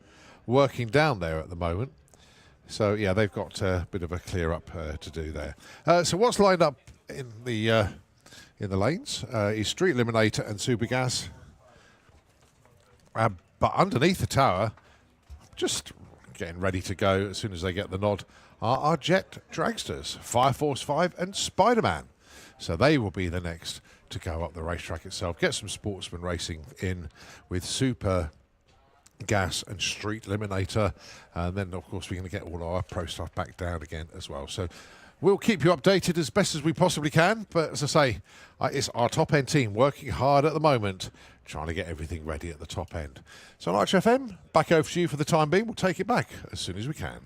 working down there at the moment. So yeah, they've got a bit of a clear up to do there. So what's lined up in the lanes is Street Eliminator and Super Gas. But underneath the tower, just getting ready to go as soon as they get the nod, are our Jet Dragsters, Fire Force 5 and Spider-Man. So they will be the next to go up the racetrack itself. Get some Sportsman racing in with Super Gas and Street Eliminator. And then, of course, we're going to get all our pro stuff back down again as well. So we'll keep you updated as best as we possibly can. But as I say, it's our top-end team working hard at the moment, trying to get everything ready at the top end. So on Arch FM, back over to you for the time being. We'll take it back as soon as we can.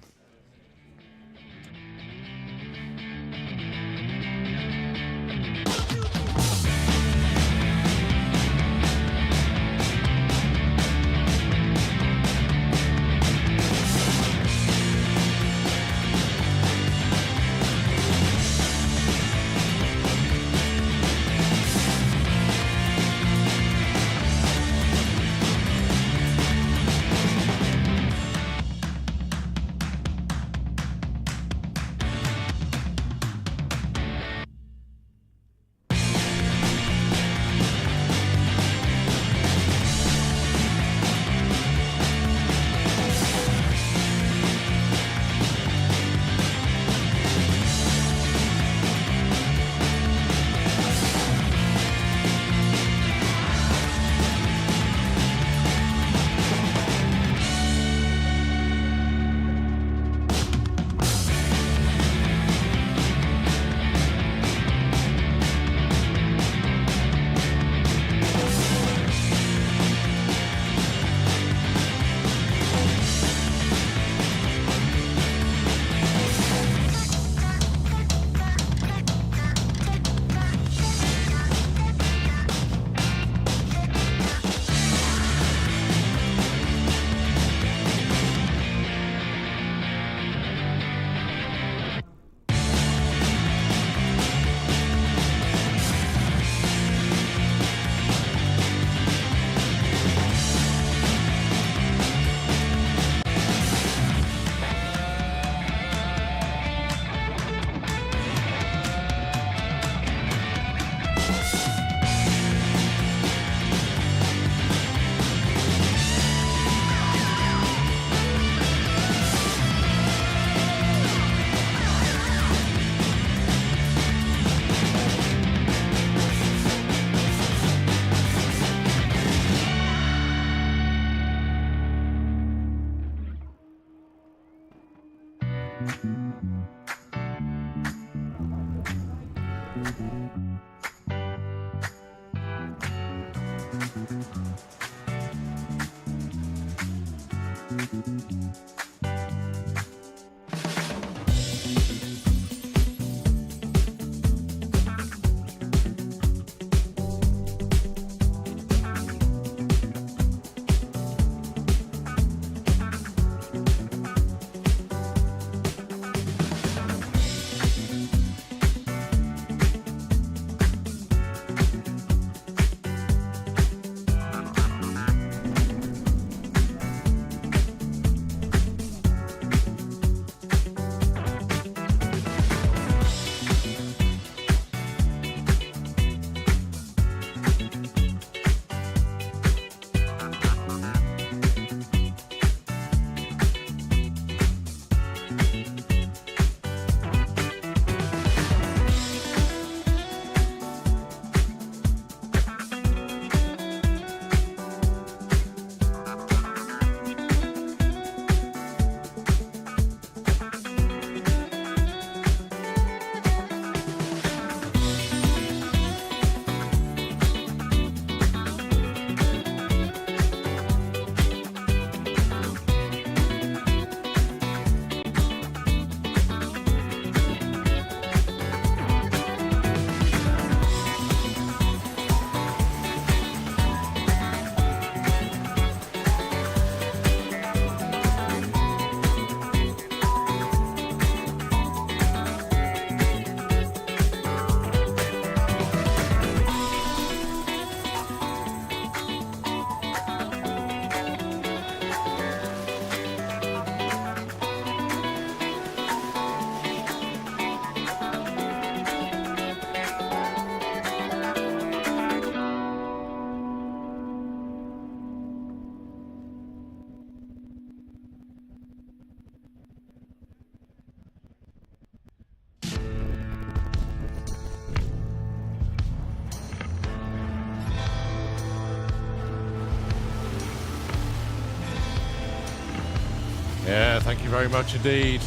thank you very much indeed.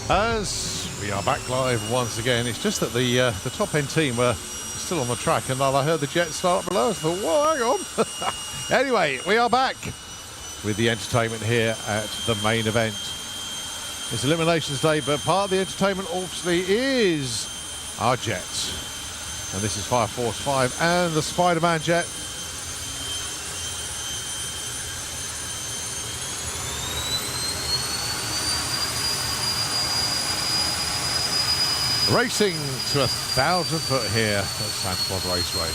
As we are back live once again, it's just that the top end team were still on the track, and then I heard the jet start below. I thought, whoa, hang on. Anyway, we are back with the entertainment here at the main event. It's Eliminations Day, but part of the entertainment obviously is our jets. And this is Fire Force 5 and the Spider-Man jet. Racing to 1,000 foot here at Sandspod Raceway.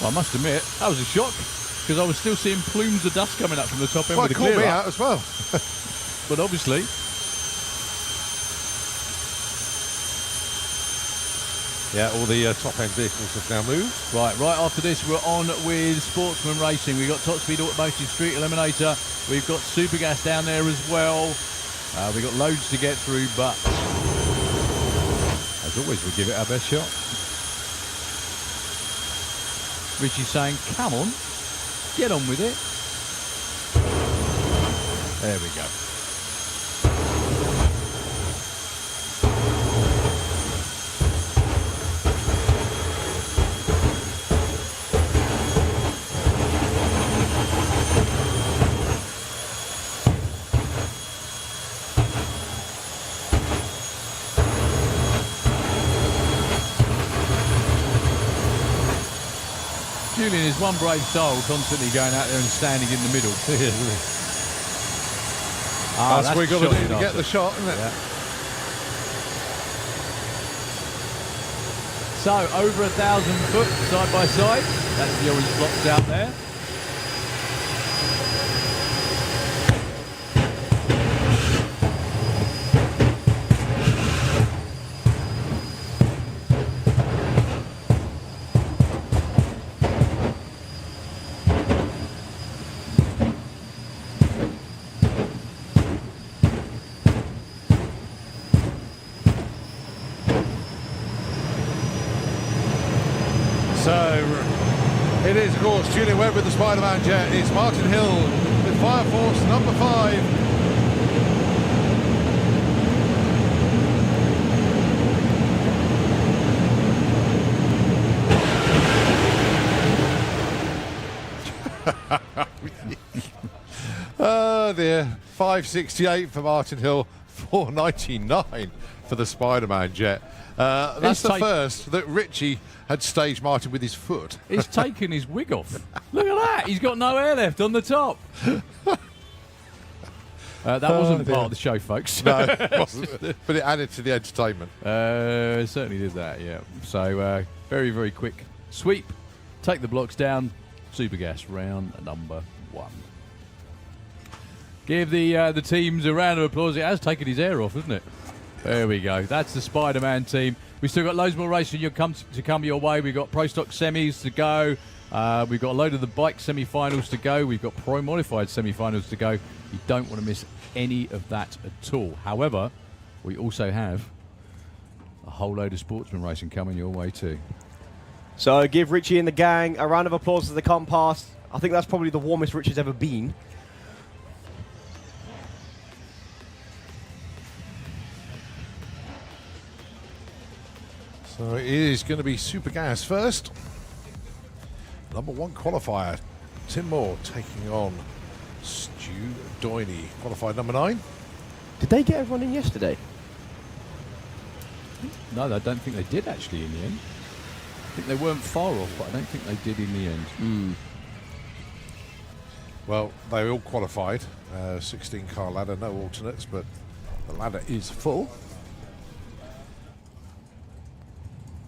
Well, I must admit, that was a shock, because I was still seeing plumes of dust coming up from the top end Well, with it the caught clear me up. out as well. But obviously, yeah, all the top end vehicles have now moved. right after this, we're on with Sportsman Racing. We've got Top Speed Automotive Street Eliminator. We've got Supergas down there as well. We've got loads to get through, but as always, we give it our best shot. Richie's saying, come on, get on with it. There we go. Julian is one brave soul, constantly going out there and standing in the middle. That's what we've got to shot do to get the shot, isn't it? Yeah. So, over 1,000 foot, side by side. That's the orange blocks out there. It is, of course, Julian Webb with the Spider-Man jet. It's Martin Hill with Fire Force number 5. Oh dear. 568 for Martin Hill, 499 for the Spider-Man jet. That's the first that Richie had staged Martin with his foot. He's taken his wig off. Look at that. He's got no hair left on the top. That wasn't part of the show, folks. No, it wasn't. But it added to the entertainment. It certainly did that, yeah. So, very, very quick sweep. Take the blocks down. Supergas, round number 1. Give the teams a round of applause. It has taken his hair off, hasn't it? There we go. That's the Spider-Man team. We've still got loads more racing to come your way. We've got Pro Stock semis to go. We've got a load of the bike semi-finals to go. We've got Pro Modified semi-finals to go. You don't want to miss any of that at all. However, we also have a whole load of Sportsman racing coming your way too. So give Richie and the gang a round of applause as they come past. I think that's probably the warmest Richie's ever been. So it is going to be Supergas first. Number 1 qualifier, Tim Moore taking on Stu Doiney, qualified number 9. Did they get everyone in yesterday? No, I don't think they did actually in the end. I think they weren't far off, but I don't think they did in the end. Well, they all qualified. 16-car ladder, no alternates, but the ladder is full.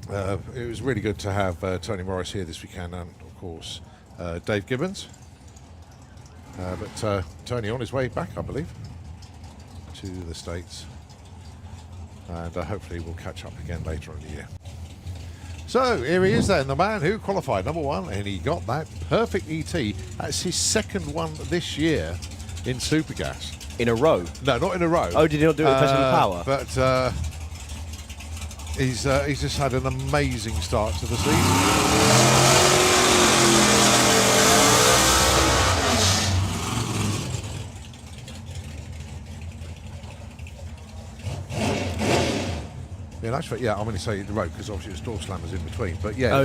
It was really good to have Tony Morris here this weekend, and of course Dave Gibbons. But Tony on his way back, I believe, to the States, and hopefully we'll catch up again later in the year. So here he is then, the man who qualified number 1, and he got that perfect ET. That's his second one this year in Supergas. In a row? No, not in a row. Oh, did he not do it with President Power? But He's just had an amazing start to the season. Yeah, that's right. Yeah, I'm going to say the road because obviously it's door slammers in between. But yeah,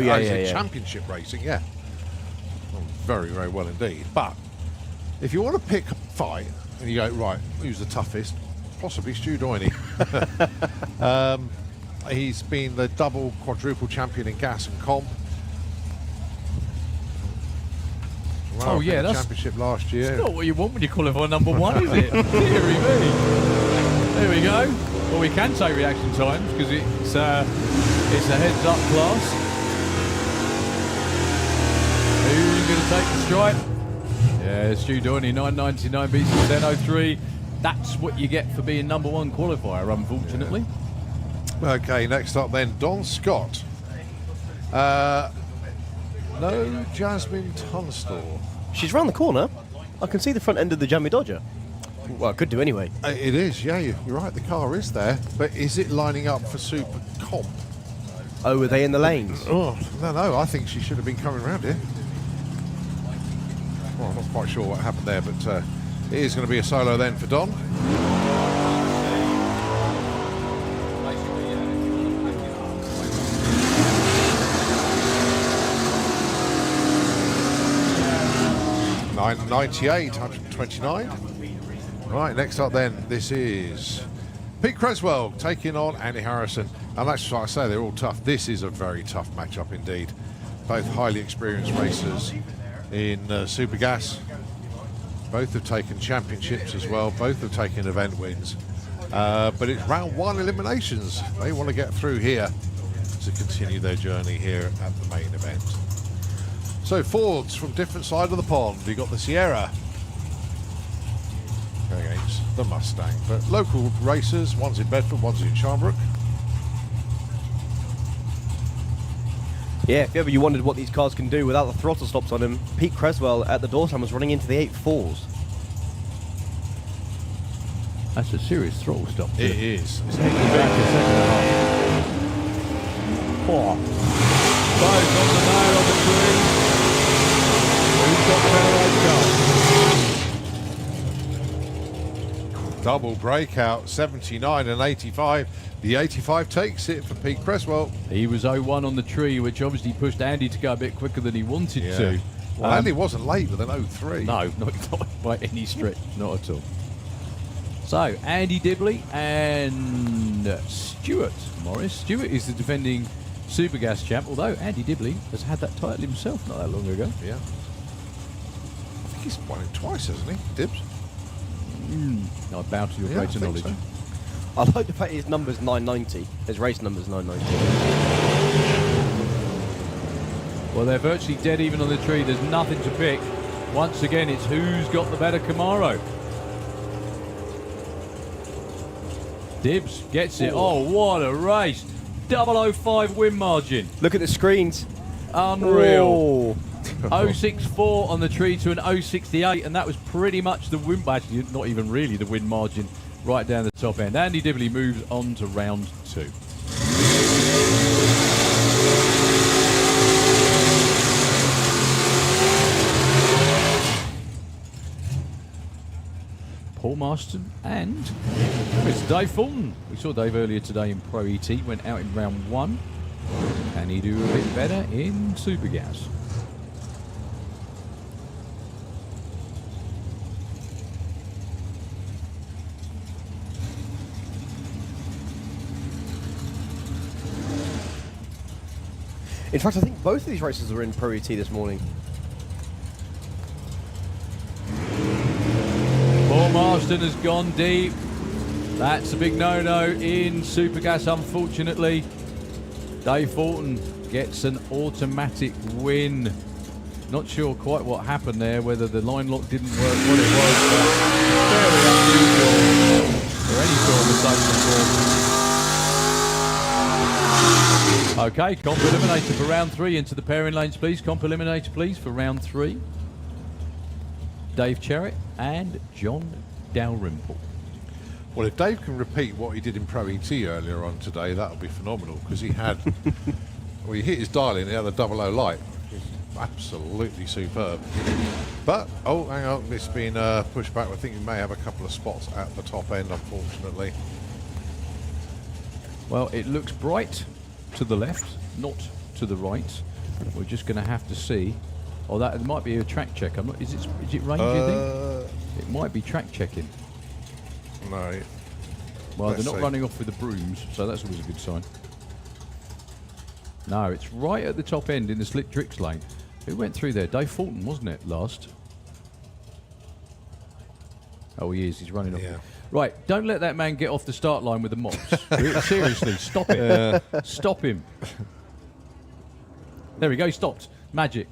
championship racing, yeah. Oh, very, very well indeed. But if you want to pick a fight and you go, right, who's the toughest? Possibly Stu Doyney. He's been the double, quadruple champion in gas and comp. Oh yeah, that's championship last year. It's not what you want when you qualify number one, is it? Deary me. There we go. Well, we can say reaction times because it's a heads up class. Who's going to take the stripe? Yeah, Stu Doyney, 999 beats 1003. That's what you get for being number one qualifier, unfortunately. Yeah. Okay, next up then, Don Scott. No Jasmine Tunstall. She's round the corner. I can see the front end of the Jammy Dodger. Well, I could do anyway. It is, yeah, you're right, the car is there. But is it lining up for Super Comp? Oh, were they in the lanes? Oh, no, I think she should have been coming around here. Well, I'm not quite sure what happened there, but it is going to be a solo then for Don. 98, 129. Right, next up then, this is Pete Creswell taking on Andy Harrison. And that's what I say, they're all tough. This is a very tough matchup indeed. Both highly experienced racers in Super Gas. Both have taken championships as well. Both have taken event wins. But it's round one eliminations. They want to get through here to continue their journey here at the main event. So Fords from different side of the pond. You've got the Sierra against the Mustang. But local racers, one's in Bedford, one's in Sharnbrook. Yeah, if ever you wondered what these cars can do without the throttle stops on them, Pete Creswell at the Dorsam was running into the 8.4s. That's a serious throttle stop. It is. It's taking back a second and a half. Both on the nail of the tree. Who's got better car? Double breakout, 79 and 85. The 85 takes it for Pete Creswell. He was 0-1 on the tree, which obviously pushed Andy to go a bit quicker than he wanted to. Well, Andy wasn't late with an 03. No, not by any stretch, not at all. So, Andy Dibley and Stuart Morris. Stuart is the defending Super Gas champ, although Andy Dibley has had that title himself not that long ago. Yeah. I think he's won it twice, hasn't he, Dibs? I bow to your greater knowledge. So. I like the fact his number's 990. His race number's 990. Well, they're virtually dead even on the tree. There's nothing to pick. Once again, it's who's got the better Camaro. Dibs gets it. Oh, what a race. 005 win margin. Look at the screens. Unreal. 064 on the tree to an 068, and that was pretty much the win, actually not even really the win margin, right down the top end. Andy Dibley moves on to round two. Paul Marston and it's Dave Fulton. We saw Dave earlier today in Pro ET, went out in round one. Can he do a bit better in Super Gas? In fact, I think both of these races were in Pro ET this morning. Paul Marston has gone deep. That's a big no-no in Super Gas, unfortunately. Dave Fulton gets an automatic win. Not sure quite what happened there, whether the line lock didn't work, what it was, but very unusual for any sort of mistake. Okay, comp eliminator for round three. Into the pairing lanes, please. Comp eliminator, please, for round three. Dave Cherritt and John Dalrymple. Well, if Dave can repeat what he did in Pro ET earlier on today, that'll be phenomenal, because he had, well, he hit his dial in, he had the 00 light. Absolutely superb. But, oh, hang on, it's been pushed back. I think we may have a couple of spots at the top end, unfortunately. Well, it looks bright to the left, not to the right. We're just going to have to see. Oh, that might be a track check. I'm not. Is it rain? Do you think? It might be track checking. No. Well, Let's they're not see. running off with the brooms, so that's always a good sign. No, it's right at the top end in the slick tricks lane. Who went through there? Dave Fulton, wasn't it, last? Oh, he is. He's running off. Yeah. Right, don't let that man get off the start line with the mops. Seriously, stop it. Stop him. There we go, he stopped. Magic.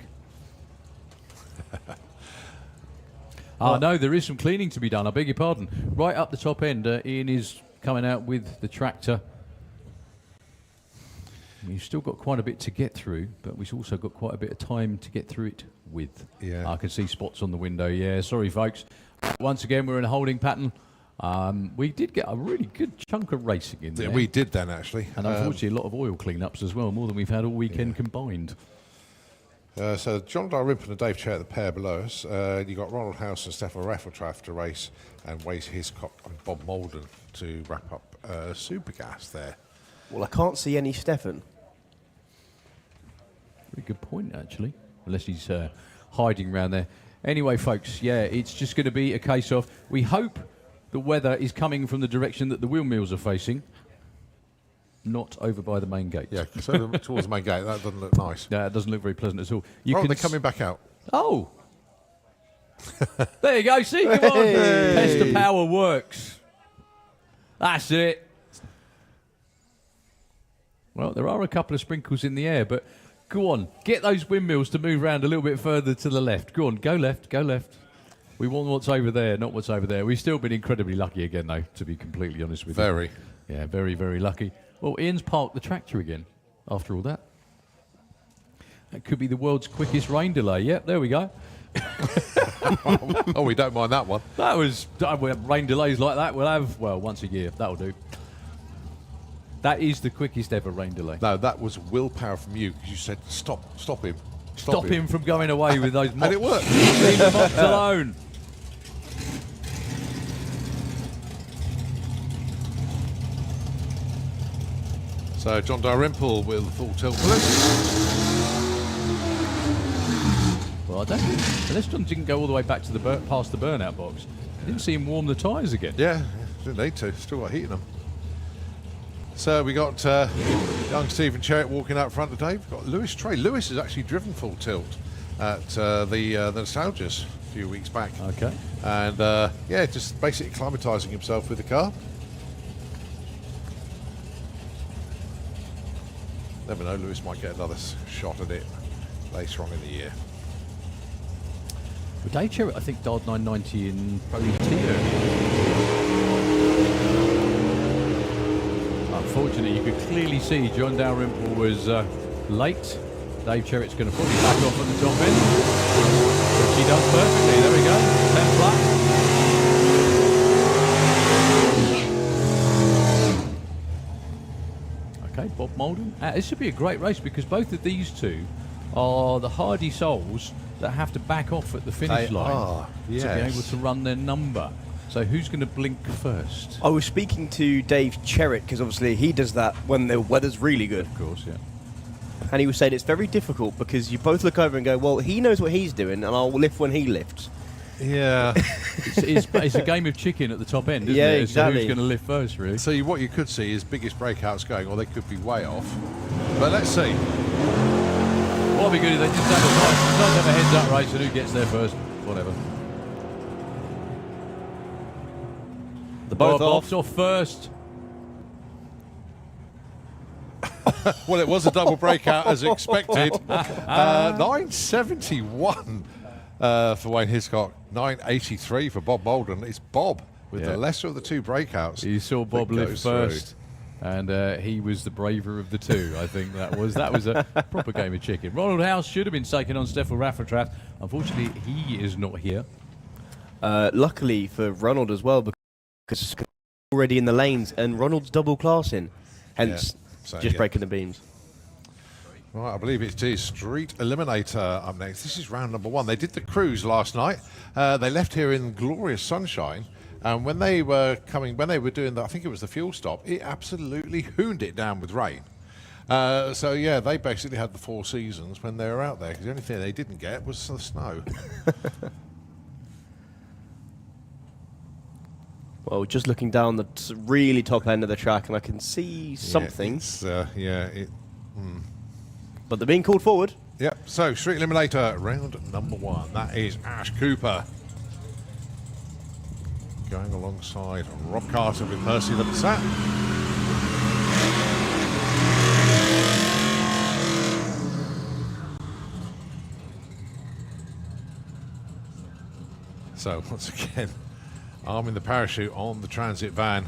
No, there is some cleaning to be done. I beg your pardon. Right up the top end, Ian is coming out with the tractor. You've still got quite a bit to get through, but we've also got quite a bit of time to get through it with. Yeah. I can see spots on the window. Yeah, sorry, folks. Once again, we're in a holding pattern. We did get a really good chunk of racing in there. Yeah, we did then, actually. And unfortunately, a lot of oil clean-ups as well, more than we've had all weekend combined. So John Dalrymple and Dave Cherrett, the pair below us. You got Ronald House and Stefan Raffeltraff to race, and Wes Hiscock and Bob Malden to wrap up Supergas there. Well, I can't see any Stefan. Very good point, actually, unless he's hiding around there. Anyway, folks, yeah, it's just going to be a case of, we hope the weather is coming from the direction that the wheel mills are facing, not over by the main gate. Yeah, so towards the main gate. That doesn't look nice. Yeah, it doesn't look very pleasant at all. They're coming back out. Oh! There you go, see, come on. Test of power works. That's it. Well, there are a couple of sprinkles in the air, but go on, get those windmills to move around a little bit further to the left. Go on, go left, go left. We want what's over there, not what's over there. We've still been incredibly lucky again, though, to be completely honest with you. Very. Yeah, very, very lucky. Well, Ian's parked the tractor again, after all that. That could be the world's quickest rain delay. Yep, there we go. Oh, we don't mind that one. That was... rain delays like that we'll have, well, once a year. That'll do. That is the quickest ever rain delay. No, that was willpower from you, because you said, stop him. Stop him from going away with those mops. And it worked. Leave the mops alone. So John Dalrymple with the full tilt. Well, I don't think... Unless John didn't go all the way back to the past the burnout box. I didn't see him warm the tyres again. Yeah, didn't need to. Still got heat in them. So we got young Stephen Cherrett walking out front today. We've got Lewis Trey. Lewis has actually driven full tilt at the Nostalgias a few weeks back. Okay. And yeah, just basically acclimatising himself with the car. Never know, Lewis might get another shot at it later on in the year. But Dave Cherrett, I think, dialed 990 in Pro ET. Unfortunately, you could clearly see John Dalrymple was late. Dave Cherrett's going to put it back off at the top end. Which he does perfectly. There we go. 10 flat. Okay, Bob Malden. This should be a great race because both of these two are the hardy souls that have to back off at the finish line to be able to run their number. So who's going to blink first? I was speaking to Dave Cherrett because obviously he does that when the weather's really good. Of course, yeah. And he was saying it's very difficult because you both look over and go, well, he knows what he's doing and I'll lift when he lifts. Yeah. it's a game of chicken at the top end, isn't it? Exactly. So who's going to lift first, really? So what you could see is biggest breakouts going, or they could be way off. But let's see. What'll be good if they just have a heads up race and who gets there first. Whatever. The both Bob's off first. Well, it was a double breakout as expected. 971 for Wayne Hiscock, 983 for Bob Malden. It's Bob with the lesser of the two breakouts. You saw Bob lift first, and he was the braver of the two. I think that was a proper game of chicken. Ronald House should have been taking on Stefan Raffeltraff. Unfortunately, he is not here. Luckily for Ronald as well, because already in the lanes, and Ronald's double classing, hence So, just breaking the beams. Right, I believe it is Street Eliminator up next. This is round number 1. They did the cruise last night. They left here in glorious sunshine. And when they were doing I think it was the fuel stop, it absolutely hooned it down with rain. So yeah, they basically had the 4 seasons when they were out there, because the only thing they didn't get was the snow. Well, just looking down the really top end of the track, and I can see something. But they're being called forward. Yep, so Street Eliminator, round number 1. That is Ash Cooper. Going alongside Rob Carter with Percy Lipsat. So, once again, arming the parachute on the transit van.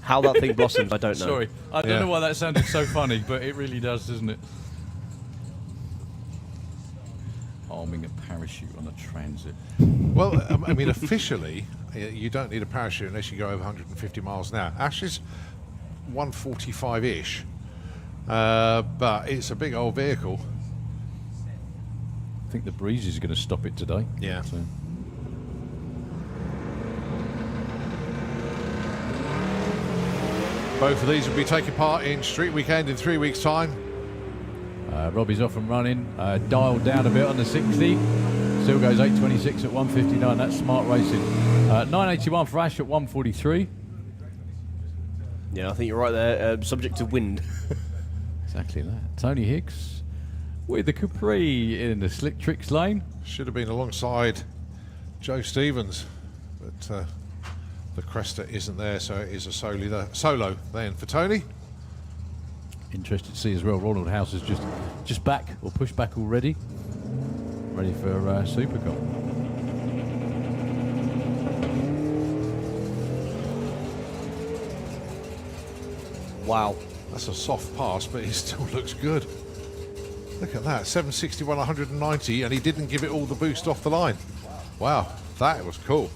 How that thing blossomed, I don't know. Sorry, I don't know why that sounded so funny, but it really does, doesn't it? Arming a parachute on a transit. Well, I mean, officially, you don't need a parachute unless you go over 150 miles an hour. Ash is 145-ish, but it's a big old vehicle. I think the breeze is going to stop it today. Yeah. So. Both of these will be taking part in Street Weekend in 3 weeks' time. Robbie's off and running, dialed down a bit on the 60. Still goes 8.26 at 1:59. That's smart racing. 9.81 for Ash at 1:43. Yeah, I think you're right there. Subject to wind. Exactly that. Tony Higgs with the Capri in the Slick Tricks lane. Should have been alongside Joe Stevens, but the Cresta isn't there, so it is a solo then for Tony. Interested to see as well, Ronald House is just back, or pushed back already. Ready for Supercom. Wow. That's a soft pass, but he still looks good. Look at that, 761, 190, and he didn't give it all the boost off the line. Wow, that was cool.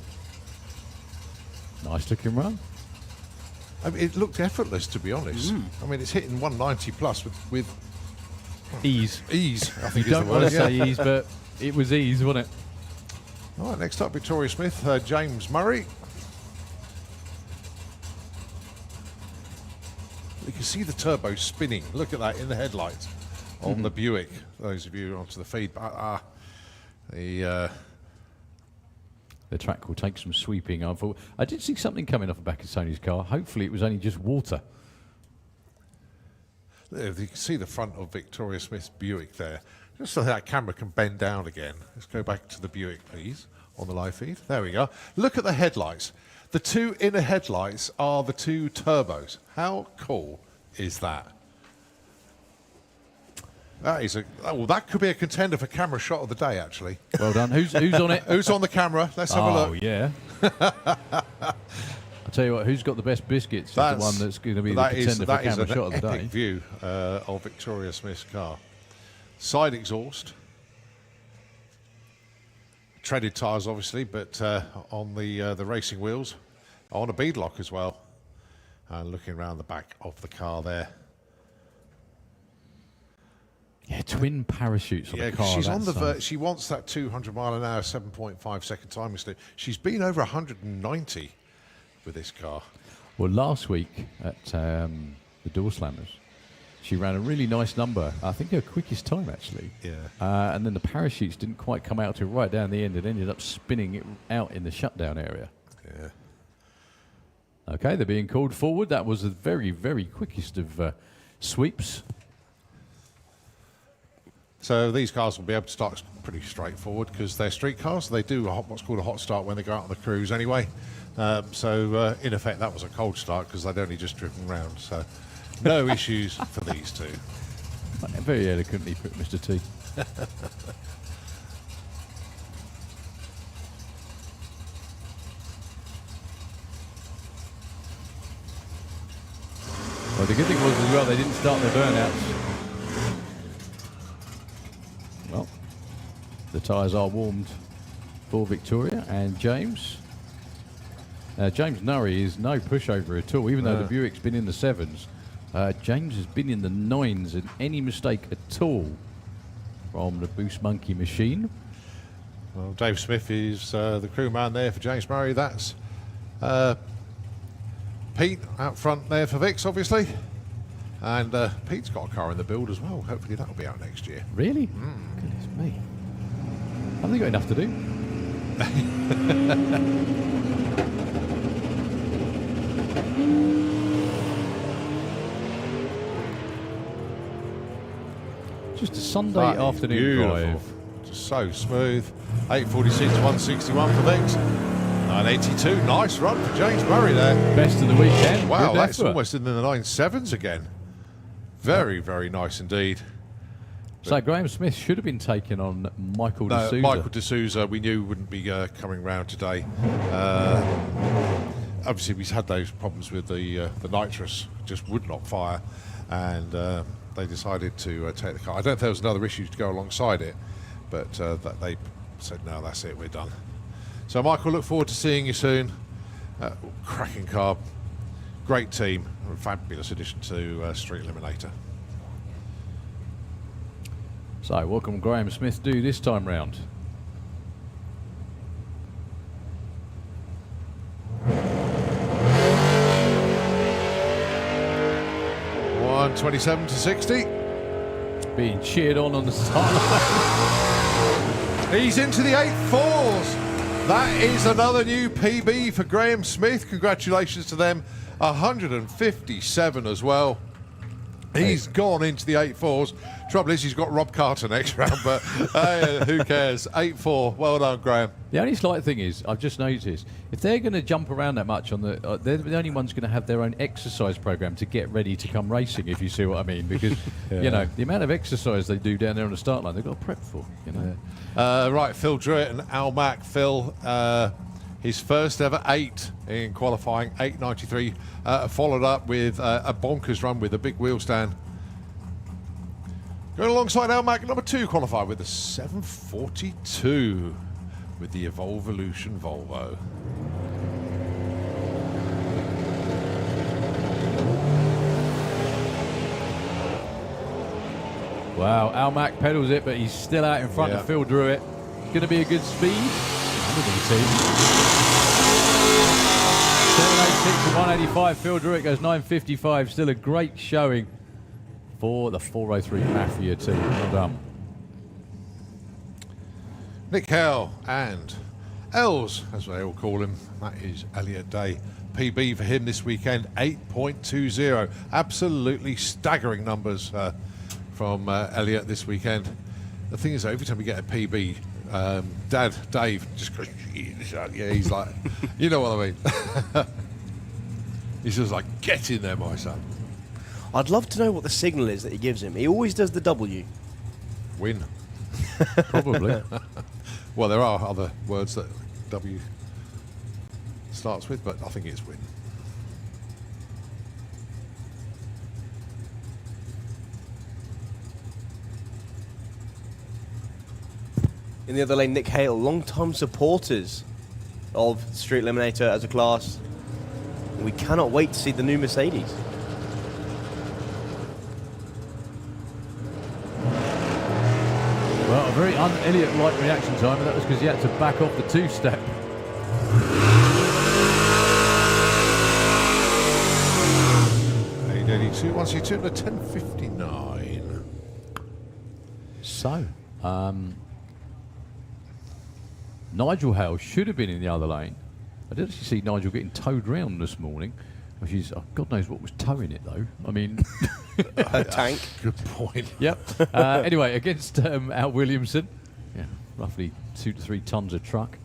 Nice looking run. I mean, it looked effortless, to be honest. I mean, it's hitting 190 plus with ease. Ease, I think You is don't the want word. to say ease, but it was ease, wasn't it? All right, next up, Victoria Smith, James Murray. You can see the turbo spinning. Look at that in the headlights on the Buick. Those of you onto the feed, The track will take some sweeping. I did see something coming off the back of Tony's car. Hopefully it was only just water. You can see the front of Victoria Smith's Buick there. Just so that camera can bend down again. Let's go back to the Buick, please, on the live feed. There we go. Look at the headlights. The 2 inner headlights are the 2 turbos. How cool is that? That is that could be a contender for camera shot of the day, actually. Well done. Who's on it? Who's on the camera? Let's have a look. Oh, yeah. I'll tell you what, who's got the best biscuits is the one that's going to be the contender for camera shot of the That is an day. epic view of Victoria Smith's car. Side exhaust. Treaded tyres, obviously, but on the racing wheels. On a beadlock as well. And looking around the back of the car there. Yeah, twin parachutes on the car. She's on the she wants that 200 mile an hour, 7.5 second timing slip. She's been over 190 with this car. Well, last week at the Door Slammers, she ran a really nice number. I think her quickest time, actually. Yeah. And then the parachutes didn't quite come out till right down the end. It ended up spinning it out in the shutdown area. Yeah. Okay, they're being called forward. That was the very, very quickest of sweeps. So these cars will be able to start pretty straightforward because they're street cars. They do what's called a hot start when they go out on the cruise anyway. So in effect, that was a cold start because they'd only just driven round. So no issues for these two. Very eloquently put, Mr. T. Well, the good thing was as well, they didn't start their burnouts. Well, the tyres are warmed for Victoria and James. James Nurry is no pushover at all, even though the Buick's been in the 7s. James has been in the 9s, and any mistake at all from the Boost Monkey machine. Well, Dave Smith is the crew man there for James Murray. That's Pete out front there for Vix, obviously. And Pete's got a car in the build as well. Hopefully that'll be out next year. Really? Goodness me. Haven't they got enough to do? Just a Sunday afternoon drive. Just so smooth. 846, 161 for Vix. 982. Nice run for James Murray there. Best of the weekend. Wow, Good that's effort. almost in the 9.7s again. Very, very nice indeed. So Graham Smith should have been taken on Michael No, D'Souza. Michael D'Souza we knew wouldn't be coming round today. Obviously, we've had those problems with the nitrous, just would not fire, and they decided to take the car. I don't think there was another issue to go alongside it, but that they said, no, that's it, we're done. So Michael, look forward to seeing you soon. Cracking car, great team, a fabulous addition to Street Eliminator. So what can Graham Smith do this time round? $127 to 60. Being cheered on the start line. He's into the 8.4s. That is another new PB for Graham Smith. Congratulations to them. 157 as well. He's gone into the 8.4s. Trouble is, he's got Rob Carter next round, but who cares? 8.4. Well done, Graham. The only slight thing is, I've just noticed, if they're going to jump around that much on the, they're the only ones going to have their own exercise program to get ready to come racing, if you see what I mean, because you know the amount of exercise they do down there on the start line, they've got to prep for. You know. Right, Phil Druitt and Al Mack. Phil, his first ever 8 in qualifying, 8.93, followed up with a bonkers run with a big wheel stand. Going alongside Al Mack, number 2 qualified with a 7.42 with the Evolution Volvo. Wow, Al Mack pedals it, but he's still out in front of Phil Druitt. Going to be a good speed. 786 to 185. Phil Druitt goes 955. Still a great showing for the 403 Mafia team. Well done. Nick Hale and Els, as they all call him, that is Elliot Day. PB for him this weekend, 8.20. Absolutely staggering numbers from Elliot this weekend. The thing is, though, every time we get a PB, Dad, Dave, just goes, yeah, he's like, you know what I mean. He's just like, get in there, my son. I'd love to know what the signal is that he gives him. He always does the W. Win. Probably. Well, there are other words that W starts with, but I think it's win. In the other lane, Nick Hale, long-time supporters of Street Eliminator as a class. We cannot wait to see the new Mercedes. Well, a very un-Elliot-like reaction time, and that was because he had to back off the 2-step. Once you took the 10.59. So, Nigel Hale should have been in the other lane. I did actually see Nigel getting towed round this morning. Which is, God knows what was towing it though. I mean, a tank. Good point. Yep. Anyway, against Al Williamson, roughly 2 to 3 tons of truck.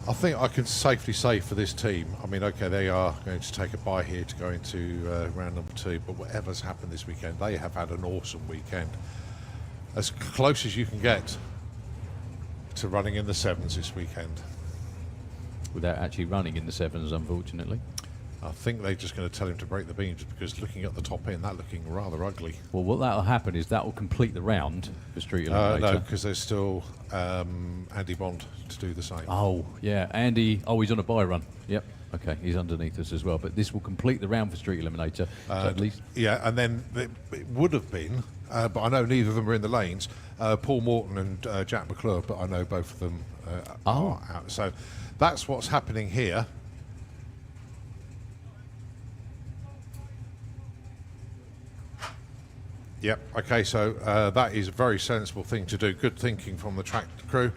I think I can safely say for this team, I mean, okay, they are going to take a bye here to go into round number 2, but whatever's happened this weekend, they have had an awesome weekend. As close as you can get to running in the 7s this weekend. Without actually running in the 7s, unfortunately. I think they're just going to tell him to break the beams because looking at the top end, that looking rather ugly. Well, what that'll happen is that will complete the round for Street Eliminator. No, because there's still Andy Bond to do the same. Oh, yeah. Andy, he's on a buy run. Yep. Okay, he's underneath us as well. But this will complete the round for Street Eliminator. So at least. Yeah, and then it would have been, but I know neither of them are in the lanes, Paul Morton and Jack McClure, but I know both of them are out. So that's what's happening here. Yep, okay, so that is a very sensible thing to do. Good thinking from the track crew.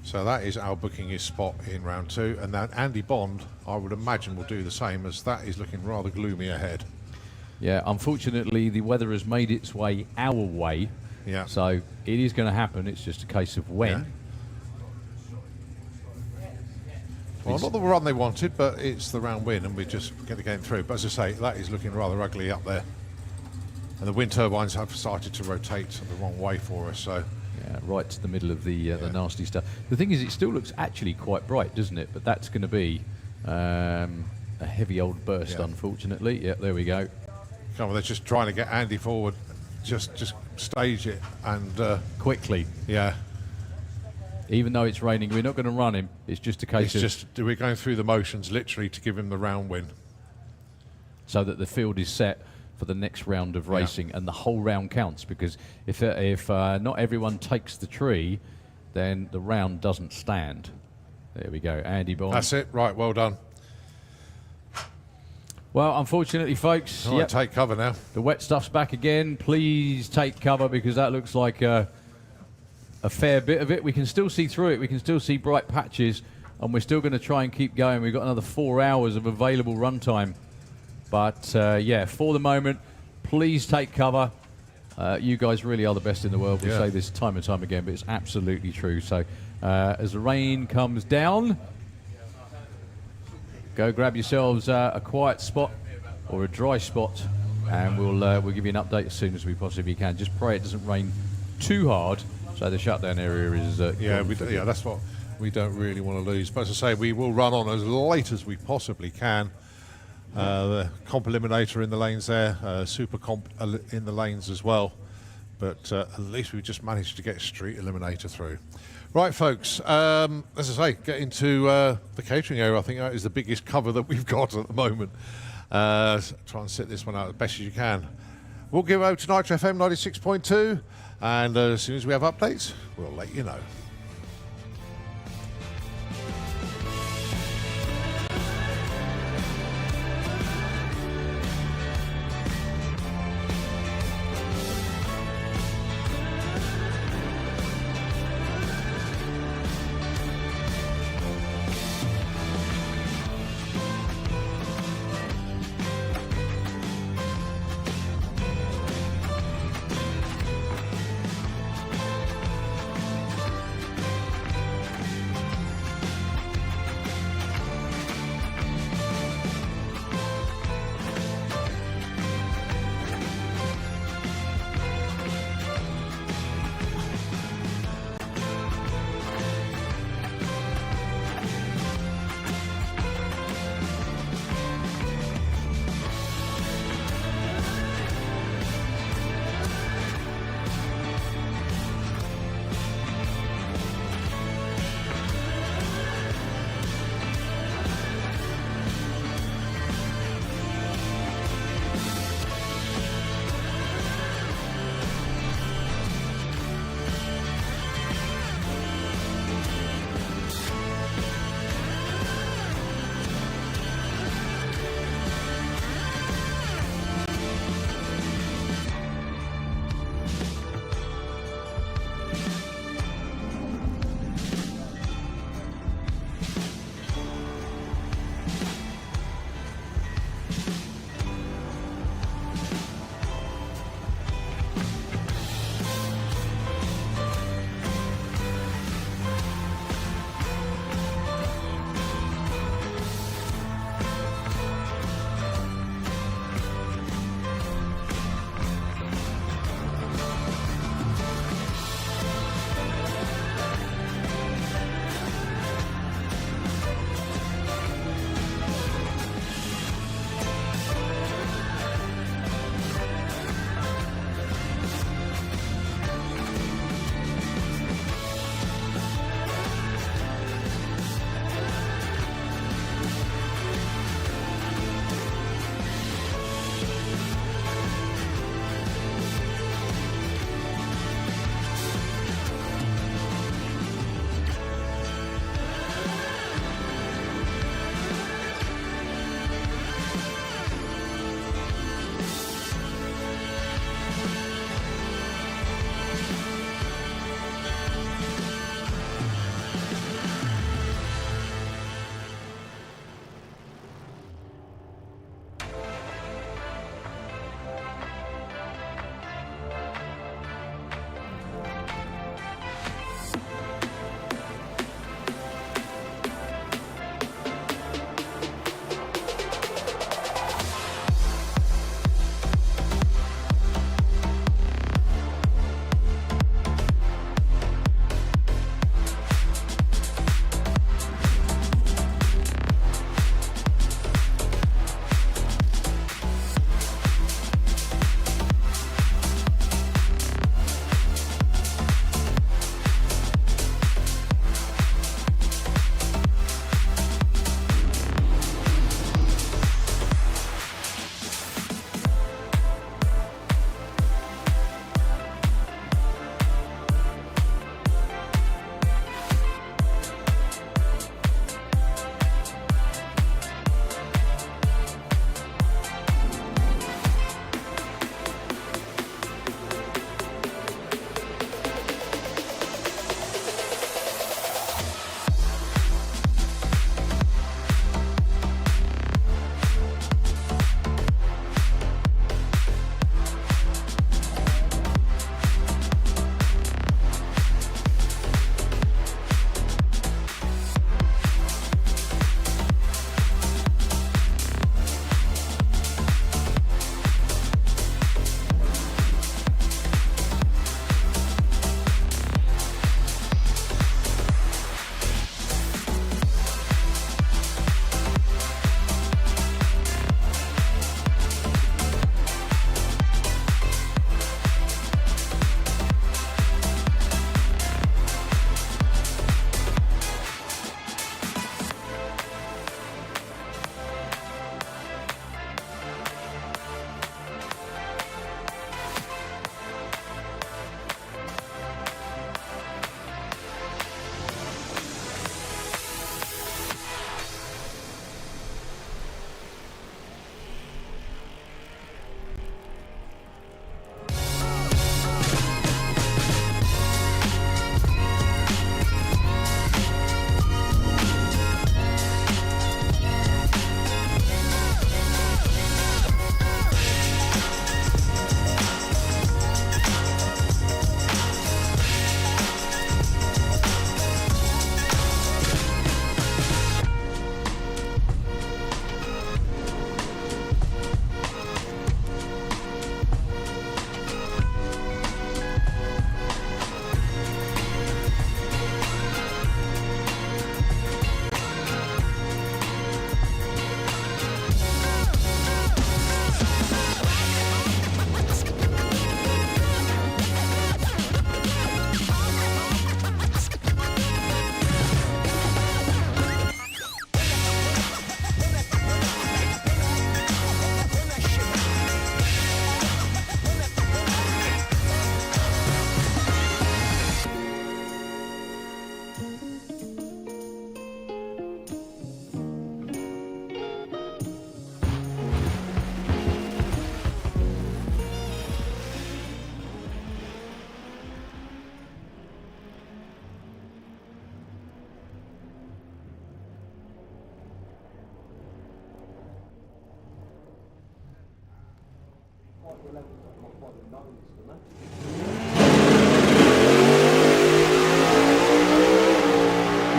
So that is Al booking his spot in round 2. And then Andy Bond, I would imagine, will do the same, as that is looking rather gloomy ahead. Yeah, unfortunately, the weather has made its way our way. Yeah. So it is going to happen. It's just a case of when. Yeah. Well, not the run they wanted, but it's the round win, and we just get the game through. But as I say, that is looking rather ugly up there. And the wind turbines have started to rotate the wrong way for us, so... Yeah, right to the middle of the nasty stuff. The thing is, it still looks actually quite bright, doesn't it? But that's going to be a heavy old burst, unfortunately. Yeah, there we go. Come on, they're just trying to get Andy forward. Just stage it and... quickly. Yeah. Even though it's raining, we're not going to run him. It's just a case of... we're going through the motions, literally, to give him the round win. So that the field is set for the next round of racing, and the whole round counts, because if not everyone takes the tree, then the round doesn't stand. There we go, Andy Bond. That's it, right, well done. Well, unfortunately, folks, take cover now. The wet stuff's back again. Please take cover, because that looks like a fair bit of it. We can still see through it. We can still see bright patches, and we're still going to try and keep going. We've got another 4 hours of available run time. But, yeah, for the moment, please take cover. You guys really are the best in the world. We say this time and time again, but it's absolutely true. So, as the rain comes down, go grab yourselves a quiet spot or a dry spot, and we'll give you an update as soon as we possibly can. Just pray it doesn't rain too hard, so the shutdown area is... that's what we don't really want to lose. But as I say, we will run on as late as we possibly can. The comp eliminator in the lanes there, super comp in the lanes as well, but at least we've just managed to get street eliminator through. Right, folks, as I say, get into the catering area. I think that is the biggest cover that we've got at the moment. Try and sit this one out as best as you can. We'll give over to Nitro FM 96.2, and as soon as we have updates, we'll let you know.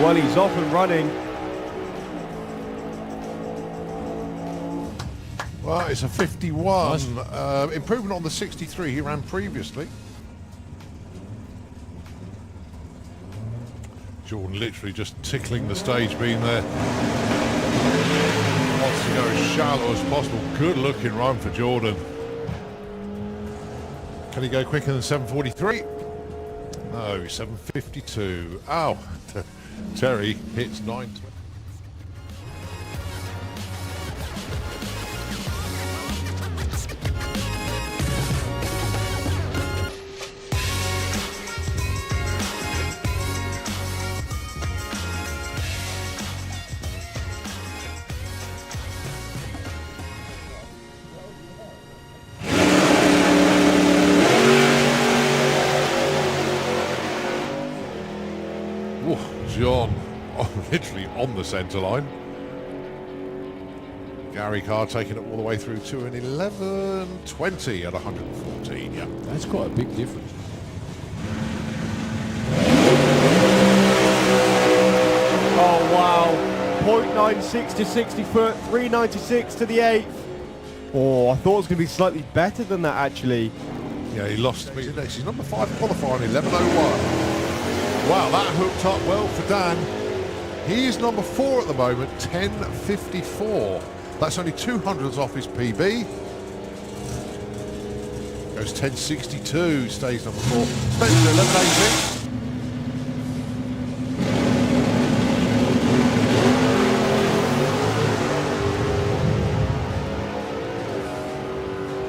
Well, he's off and running. Well, it's a 51. Improvement on the 63 he ran previously. Jordan literally just tickling the stage beam there. Wants to go as shallow as possible. Good looking run for Jordan. Can he go quicker than 7:43? No, 7:52. Ow. Terry hits 9:20. John, literally on the centre line. Gary Carr taking it all the way through to an 11:20 at 114. Yeah, that's quite a big difference. Oh wow, 0.96 to 60 foot, 396 to the 8th. Oh, I thought it was going to be slightly better than that actually. Yeah, he lost me next. He's number 5 qualifying, 11:01. Wow, that hooked up well for Dan. He is number 4 at the moment, 10:54. That's only 200s off his PB. Goes 10:62, stays number 4. Spencer, 11:86.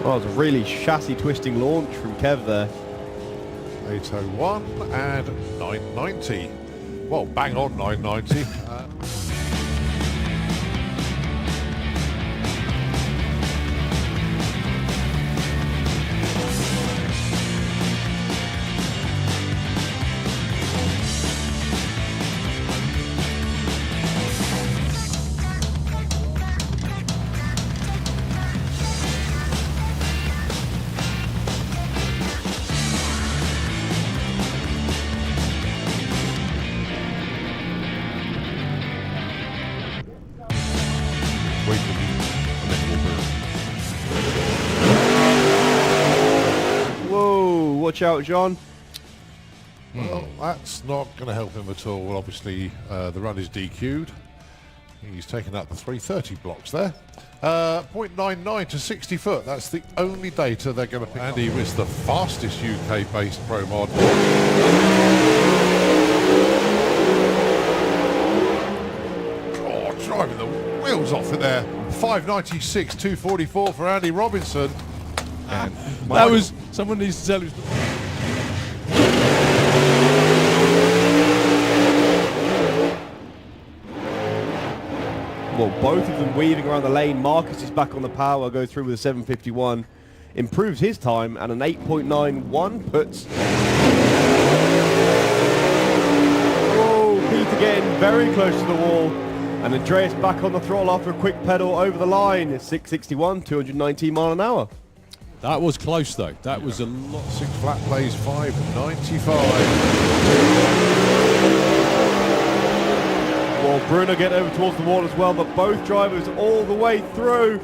Well, it was a really chassis twisting launch from Kev there. 8:01 and 9:90. Well, bang on 9:90. Whoa, watch out, John. Well, that's not going to help him at all. Well, obviously, the run is DQ'd. He's taken out the 330 blocks there. 0.99 to 60 foot. That's the only data they're going to pick up. And he was the fastest UK-based pro mod. Oh, driving the wheels off it there. 596, 244 for Andy Robinson. And that was, someone needs to tell us. Well, both of them weaving around the lane. Marcus is back on the power, goes through with a 7:51. Improves his time and an 8.91 puts. Oh, Peter getting very close to the wall. And Andreas back on the throttle after a quick pedal over the line. It's 6:61, 219 mile an hour. That was close though. That was a lot. 6 flat plays, 595. Well, Bruno getting over towards the wall as well, but both drivers all the way through.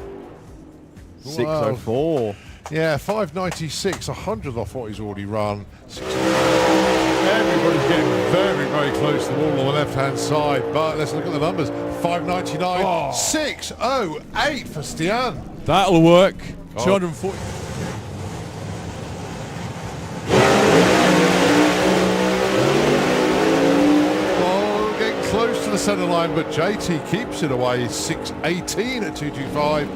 6:04. Yeah, 596, 100 off what he's already run. Everybody's getting very, very close to the wall on the left-hand side, but let's look at the numbers. 599, 608 for Stian. That'll work. 240. Close to the centre line, but JT keeps it away. 618 at 225.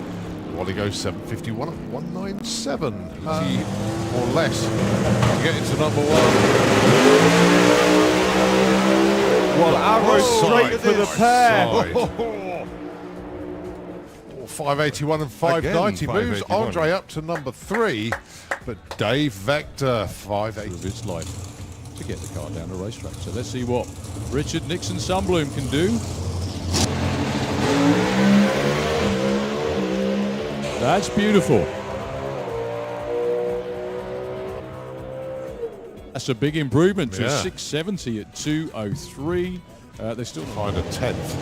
Wally goes 751 at 197. Or less to get into number 1. Well, arrow straight for the pair. 581 and 590 moves Andre up to number 3, but Dave Vector 580. It's like to get the car down the racetrack. So let's see what Richard Nixon Sunbloom can do. That's beautiful. That's a big improvement to Yeah. 670 at 2:03. They still find a 10th.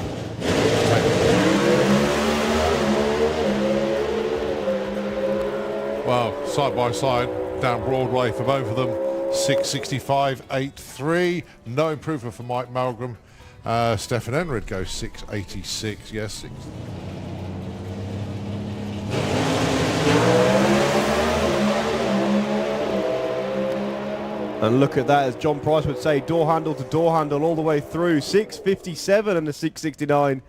Well, side by side down Broadway for both of them. 665.83. No improvement for Mike Malgrim. Stefan Enrid goes 686. Yes, 6. And look at that, as John Price would say, door handle to door handle all the way through. 657 and the 669.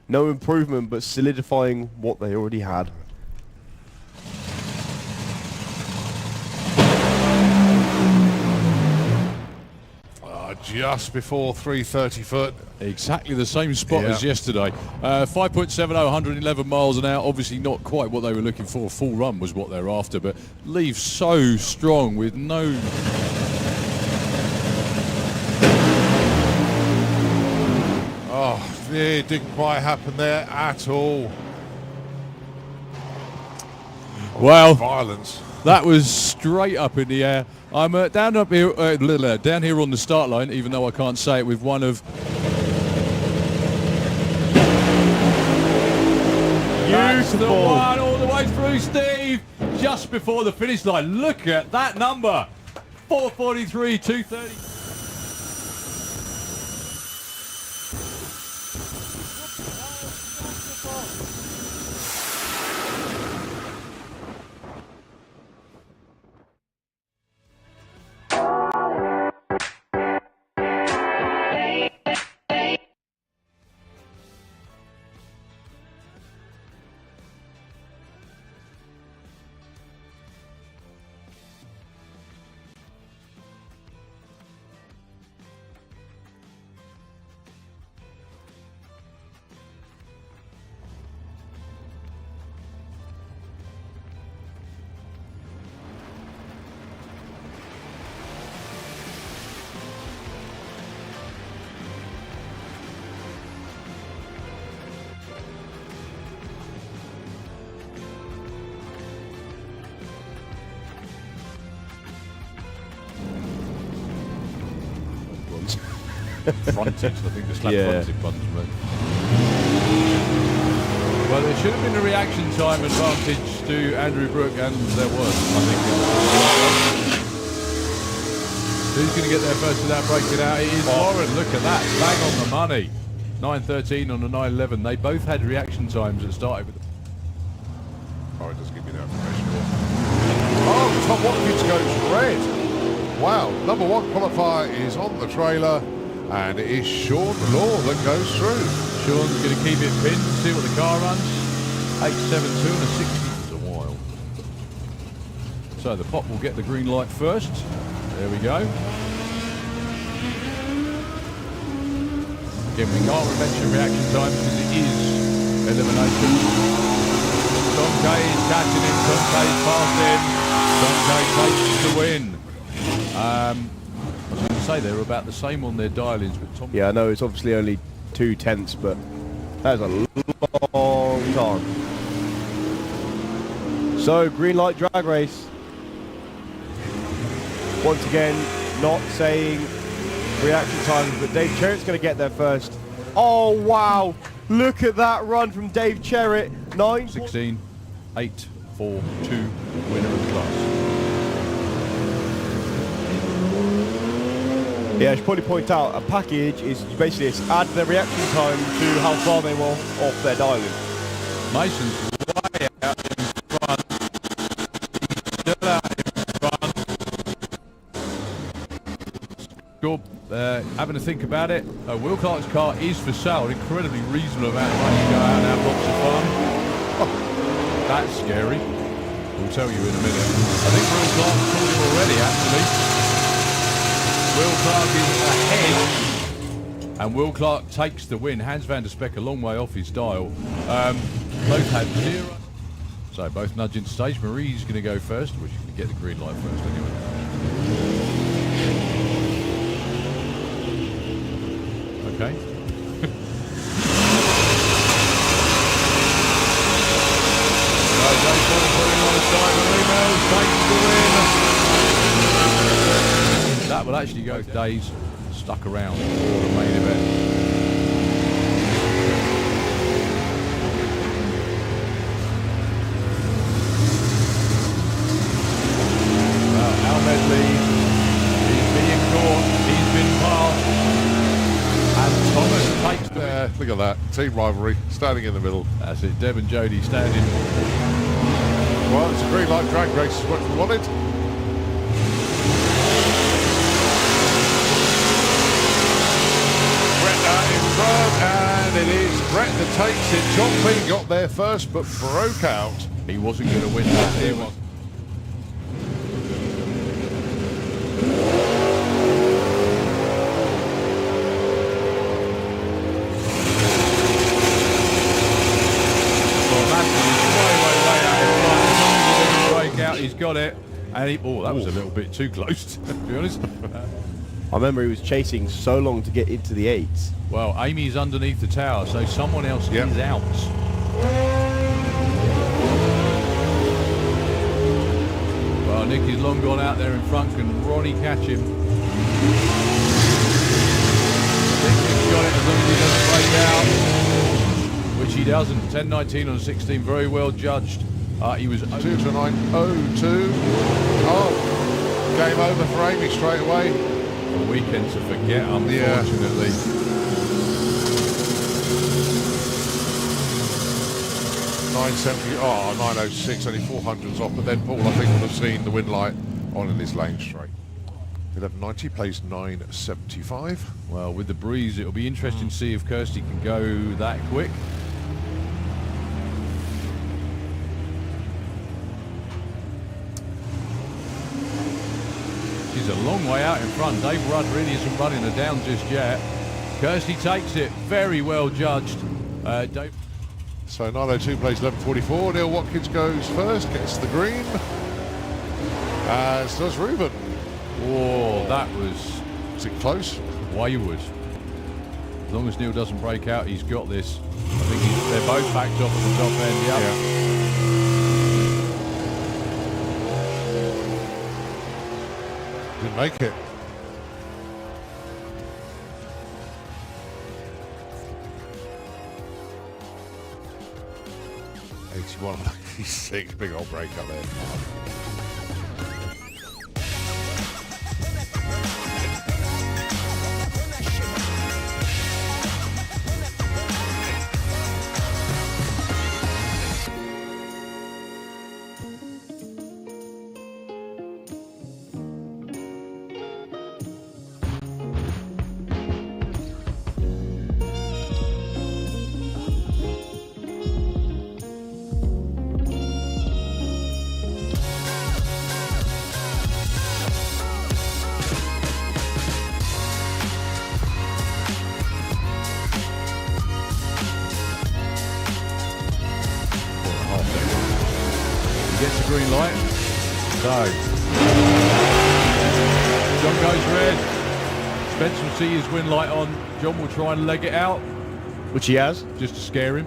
No improvement, but solidifying what they already had. Just before 330 foot. Exactly the same spot Yeah. as yesterday. 5.70, 111 miles an hour. Obviously not quite what they were looking for. Full run was what they're after, but leaves so strong with no... Oh, it didn't quite happen there at all. Well, violence. That was straight up in the air. I'm down here on the start line, even though I can't say it, with one of... That's the one all the way through, Steve. Just before the finish line. Look at that number. 4:43, 2:30. Frontage, I think the slap frontage ones. Well, there should have been a reaction time advantage to Andrew Brook, and there was, I think. Who's going to get there first without breaking out? It is Warren. Look at that, bang on the money. 9:13 on the 9:11. They both had reaction times that started with. Oh, it does give me that professional. Oh, Tom Watkins goes red. Wow, number one qualifier is on the trailer, and it is Sean Law that goes through. Sean's going to keep it pinned, see what the car runs. 8.72 and a 60 is a while. So the pop will get the green light first. There we go. Again, we can't mention reaction time because it is elimination. Tom Kay is catching him, Tom Kay's past him. Tom Kay takes the win. I was going to say they were about the same on their dial-ins, but Tom... Yeah, I know it's obviously only 2 tenths, but that is a long time. So, green light drag race. Once again, not saying reaction times, but Dave Cherritt's going to get there first. Oh, wow. Look at that run from Dave Cherritt. 16, 8, 4, 2, winner of the class. Yeah, I should probably point out, a package is basically add the reaction time to how far they were off their dialing. Mason's way out in front. Still out in front. Good. Having to think about it, Will Clark's car is for sale. An incredibly reasonable amount of money to go out and have lots of fun. Oh, that's scary. We'll tell you in a minute. I think Will Clark's called him already, actually. Will Clark is ahead, and Will Clark takes the win. Hans van der Speck a long way off his dial. Both had 0. So both nudge into stage. Marie's going to go first, which can get the green light first anyway. Okay. will actually go days stuck around for the main event. Al Medley is being caught, he's been passed, and Thomas takes the... Look at that, team rivalry, standing in the middle. That's it, Deb and Jody standing. Well, it's a green light, drag race is what we wanted. Brett in front, and it is Brett that takes it. John Bean got there first, but broke out. He wasn't going to win that, he was. He's got it, and that was a little bit too close, to be honest. I remember he was chasing so long to get into the 8s. Well, Amy's underneath the tower, so someone else is out. Well, Nick is long gone out there in front. Can Ronnie catch him? I think Nick's got it as long as he doesn't break out, which he doesn't. 10.19 on 16, very well judged. He was 2 to 9.02. Oh, game over for Amy straight away. A weekend to forget, unfortunately. Oh, 9.06, only 400s off. But then Paul, I think, would have seen the wind light on in his lane straight. 11.90 plays 9.75. Well, with the breeze, it'll be interesting to see if Kirsty can go that quick. She's a long way out in front. Dave Rudd really isn't running her down just yet. Kirsty takes it. Very well judged. Dave. So 9.02 plays 11.44. Neil Watkins goes first, gets the green. As does Ruben. Whoa, that was... Is it close? Wayward. As long as Neil doesn't break out, he's got this. I think they're both backed off at the top end. Yep. Yeah. Didn't make it. '86, big old break up there. Gets a green light. So John goes red. Spence will see his win light on. John will try and leg it out, which he has, just to scare him.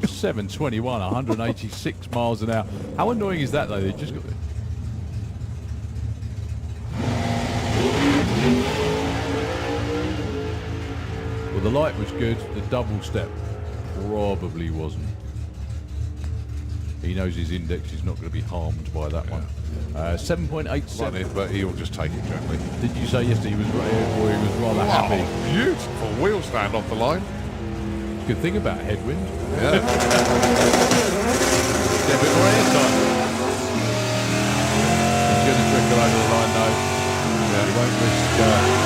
7:21, 186 miles an hour. How annoying is that though? They just got. Well, the light was good. The double step probably wasn't. He knows his index is not going to be harmed by that one. 7.87. But he'll just take it gently. Did you say yesterday he was rather happy? Beautiful wheel stand off the line. Good thing about headwind. Yeah. Get a bit more airtime. He's going to trickle over the line though. Yeah. He won't risk. Go.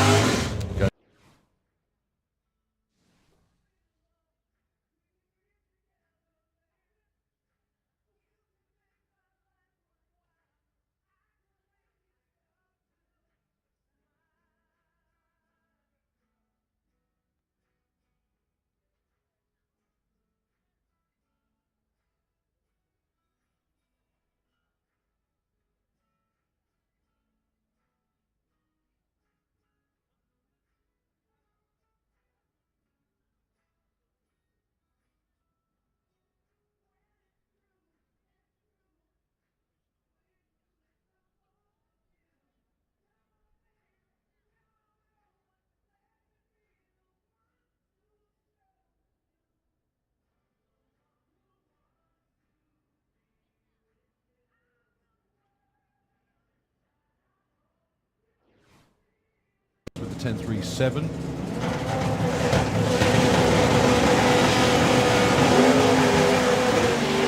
10.37.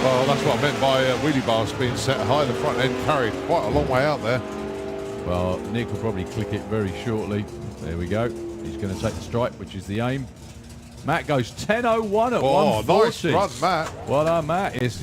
Well, that's what I meant by wheelie bars being set high. The front end carried quite a long way out there. Well, Nick will probably click it very shortly. There we go. He's going to take the stripe, which is the aim. Matt goes 10.01 at 140. Nice run, Matt. Well done, Matt. Yes.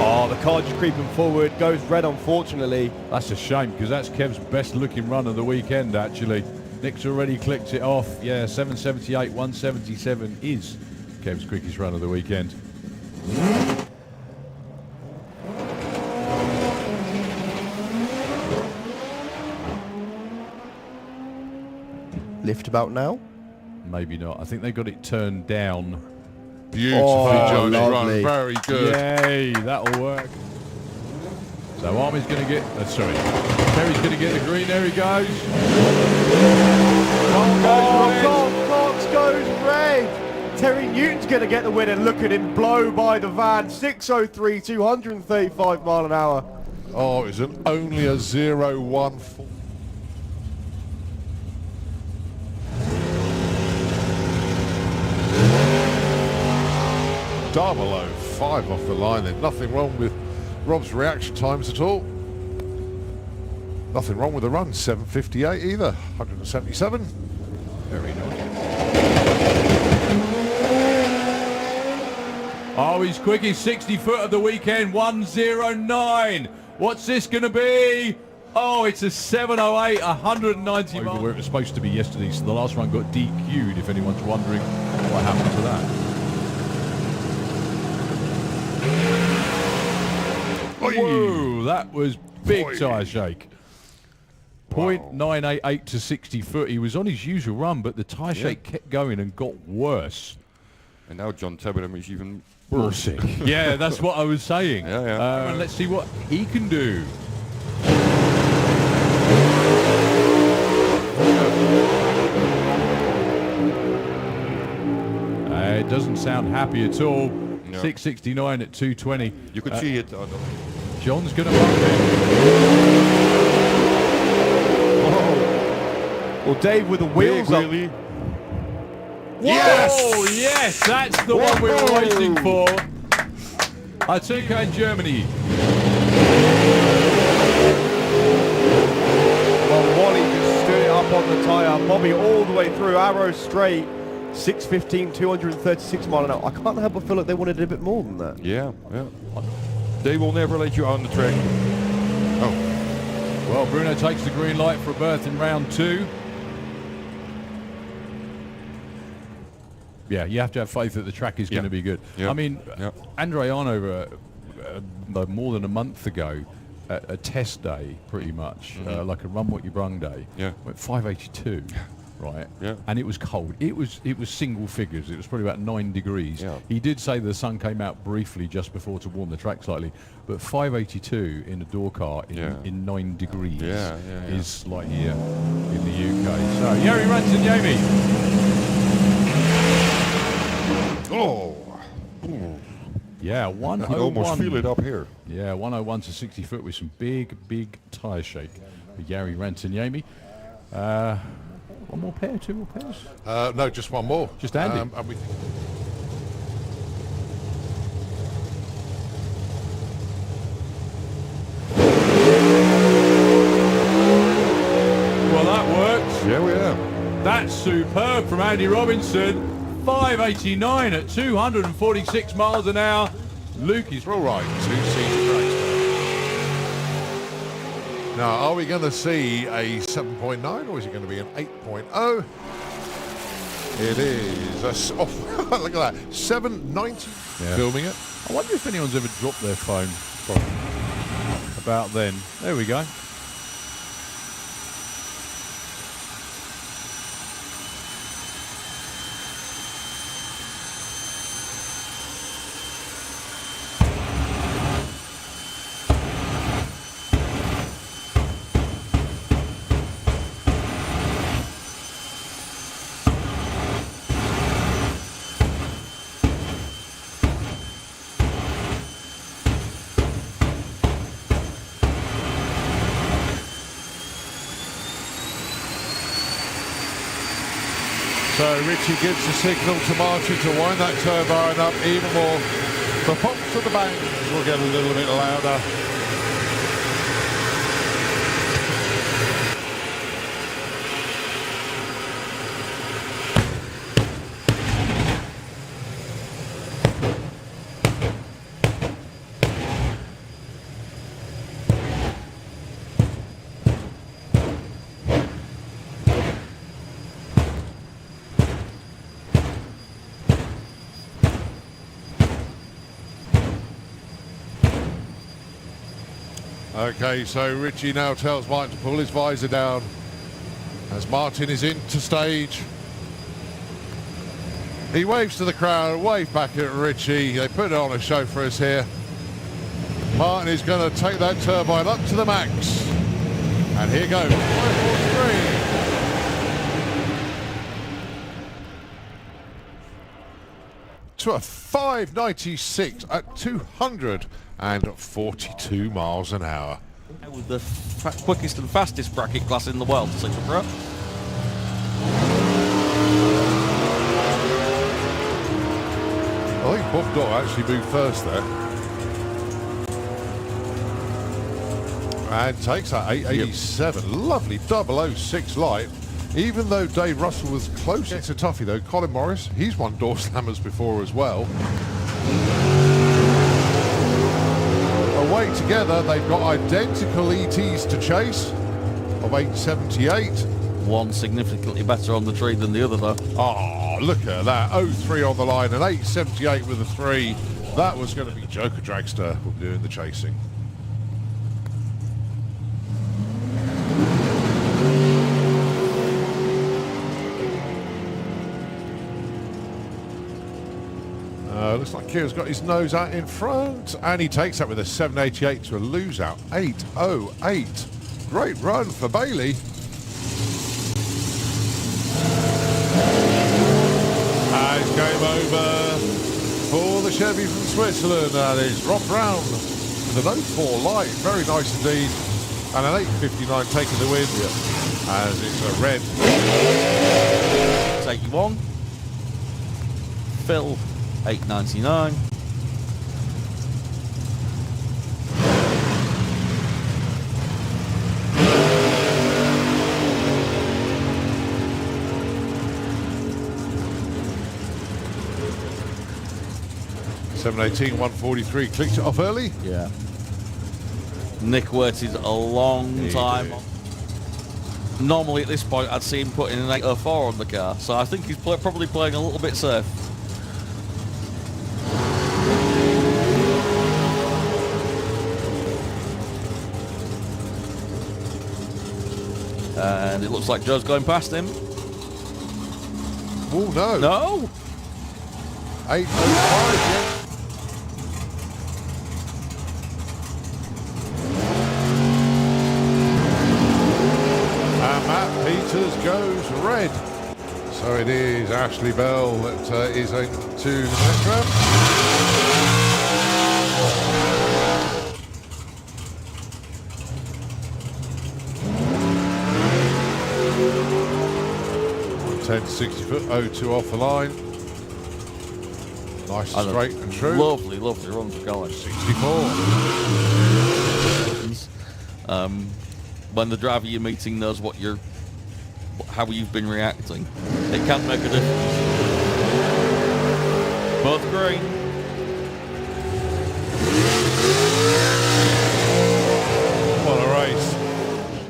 Oh, the car just creeping forward, goes red, unfortunately. That's a shame, because that's Kev's best looking run of the weekend, actually. Nick's already clicked it off. Yeah, 778, 177 is Kev's quickest run of the weekend. Lift about now? Maybe not. I think they got it turned down. Beautifully Johnny run, very good. Yay, that'll work. So Army's going to get, sorry, Terry's going to get the green, there he goes. Cox goes red. Terry Newton's going to get the win, and look at him blow by the van. 603, 235 mile an hour. Oh, it was only a 0.14. Double 05 off the line then. Nothing wrong with Rob's reaction times at all. Nothing wrong with the run. 7.58 either. 177. Very nice. Oh, he's quick. He's 60 foot of the weekend. 109. What's this going to be? Oh, it's a 708, 190 miles. Where it was supposed to be yesterday, so the last one got DQ'd, if anyone's wondering what happened to that. Whoa, that was big tyre shake. 0.988 to 60 foot. He was on his usual run, but the tyre shake kept going and got worse. And now John Taberham is even More worse. sick. Yeah, that's what I was saying. Yeah. And let's see what he can do. It doesn't sound happy at all. No. 669 at 220. You could see it. John's going to bump it. Well, Dave with the wheels up. Whoa, yes, that's the one we were waiting for. Azuka in Germany. Well, Wally just stood it up on the tyre. Bobby all the way through, arrow straight. 615, 236 mile an hour. I can't help but feel like they wanted a bit more than that. Yeah. They will never let you on the track. Oh. Well, Bruno takes the green light for a berth in round 2. Yeah, you have to have faith that the track is going to be good. Yeah. I mean, Andre Arnover, more than a month ago, a test day, pretty much, like a run what you brung day, went 582, right? Yeah. And it was cold. It was single figures. It was probably about 9 degrees. Yeah. He did say the sun came out briefly just before to warm the track slightly, but 582 in a door car in 9 degrees is like here in the UK. So, Jari Rantanjärvi. Oh. Yeah, 101. I can almost feel it up here. Yeah, 101 to 60 foot with some big tyre shake for Jari Rantanjärvi. One more pair, 2 more pairs? No, just one more. Just Andy. And we Well, that works. Yeah, we are. That's superb from Andy Robinson. 589 at 246 miles an hour. Luke is all right. 2-seater Dragster. Now, are we going to see a 7.9 or is it going to be an 8.0? It is. Look at that. 790. Filming it. I wonder if anyone's ever dropped their phone about then. There we go. So Richie gives the signal to Martin to wind that turbine up even more. The pops and the bangs will get a little bit louder. Okay, so Richie now tells Martin to pull his visor down as Martin is into stage. He waves to the crowd, wave back at Richie. They put on a show for us here. Martin is going to take that turbine up to the max. And here goes. 543. To a 596 at 242 miles an hour. With the quickest and fastest bracket class in the world, Super Pro. I think Bob Dot actually moved first there. And takes that 887. Yep. Lovely 006 light. Even though Dave Russell was close, it's a toughie though. Colin Morris, he's won door slammers before as well. Away together, they've got identical ETs to chase of 878. One significantly better on the tree than the other though. Oh, look at that. 03 on the line and 878 with a 3. That was going to be Joker Dragster doing the chasing. Looks like Kieran's got his nose out in front, and he takes that with a 788 to a lose out 808. Great run for Bailey. And game over for the Chevy from Switzerland. That is Rob Brown with an 04 light, very nice indeed, and an 859 taking the win as it's a red. 81. Phil. 899. $718, 143. Clicked it off early. Yeah. Nick waited a long time. Normally at this point I'd see him putting an 804 on the car, so I think he's probably playing a little bit safe. And it looks like Joe's going past him. Oh, no. No? 805, yeah. And Matt Peters goes red. So it is Ashley Bell that is into the next round. Ten 60-foot 02 off the line. Nice, straight and true. Lovely, lovely run for going. 64. When the driver you're meeting knows how you've been reacting, it can make a difference. Both green. What a race.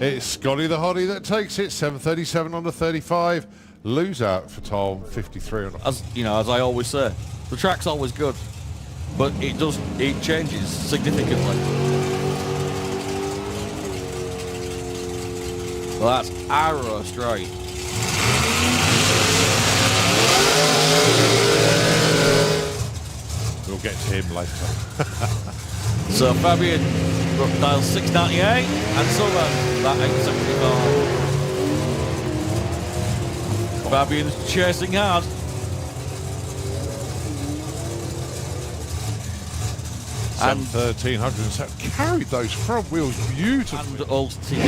It's Scotty the Hottie that takes it. 737 on the 35. Lose out for Tom, 53 on the... As I always say, the track's always good, but it changes significantly. Well, that's arrow straight. We'll get to him later. So Fabian dials 698 and Sullivan that 875. Fabian's chasing hard. And 1307 carried those front wheels beautifully. And old TV.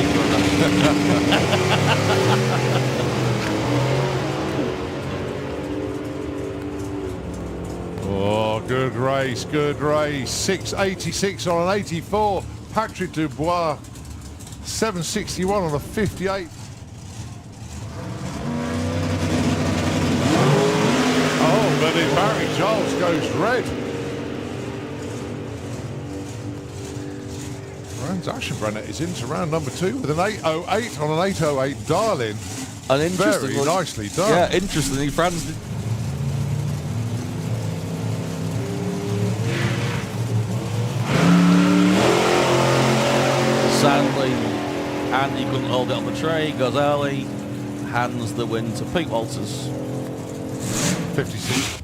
Oh, good race, good race. 686 on an 84. Patrick Dubois, 761 on a 58. Oh, but then Barry Charles goes red. Franz Aschenbrenner is into round number 2 with an 808 on an 808 dial-in. And interestingly, very nicely done. Yeah, interestingly, Franz did. Sadly, Andy couldn't hold it on the tray. Goes early, hands the win to Pete Walters. 56.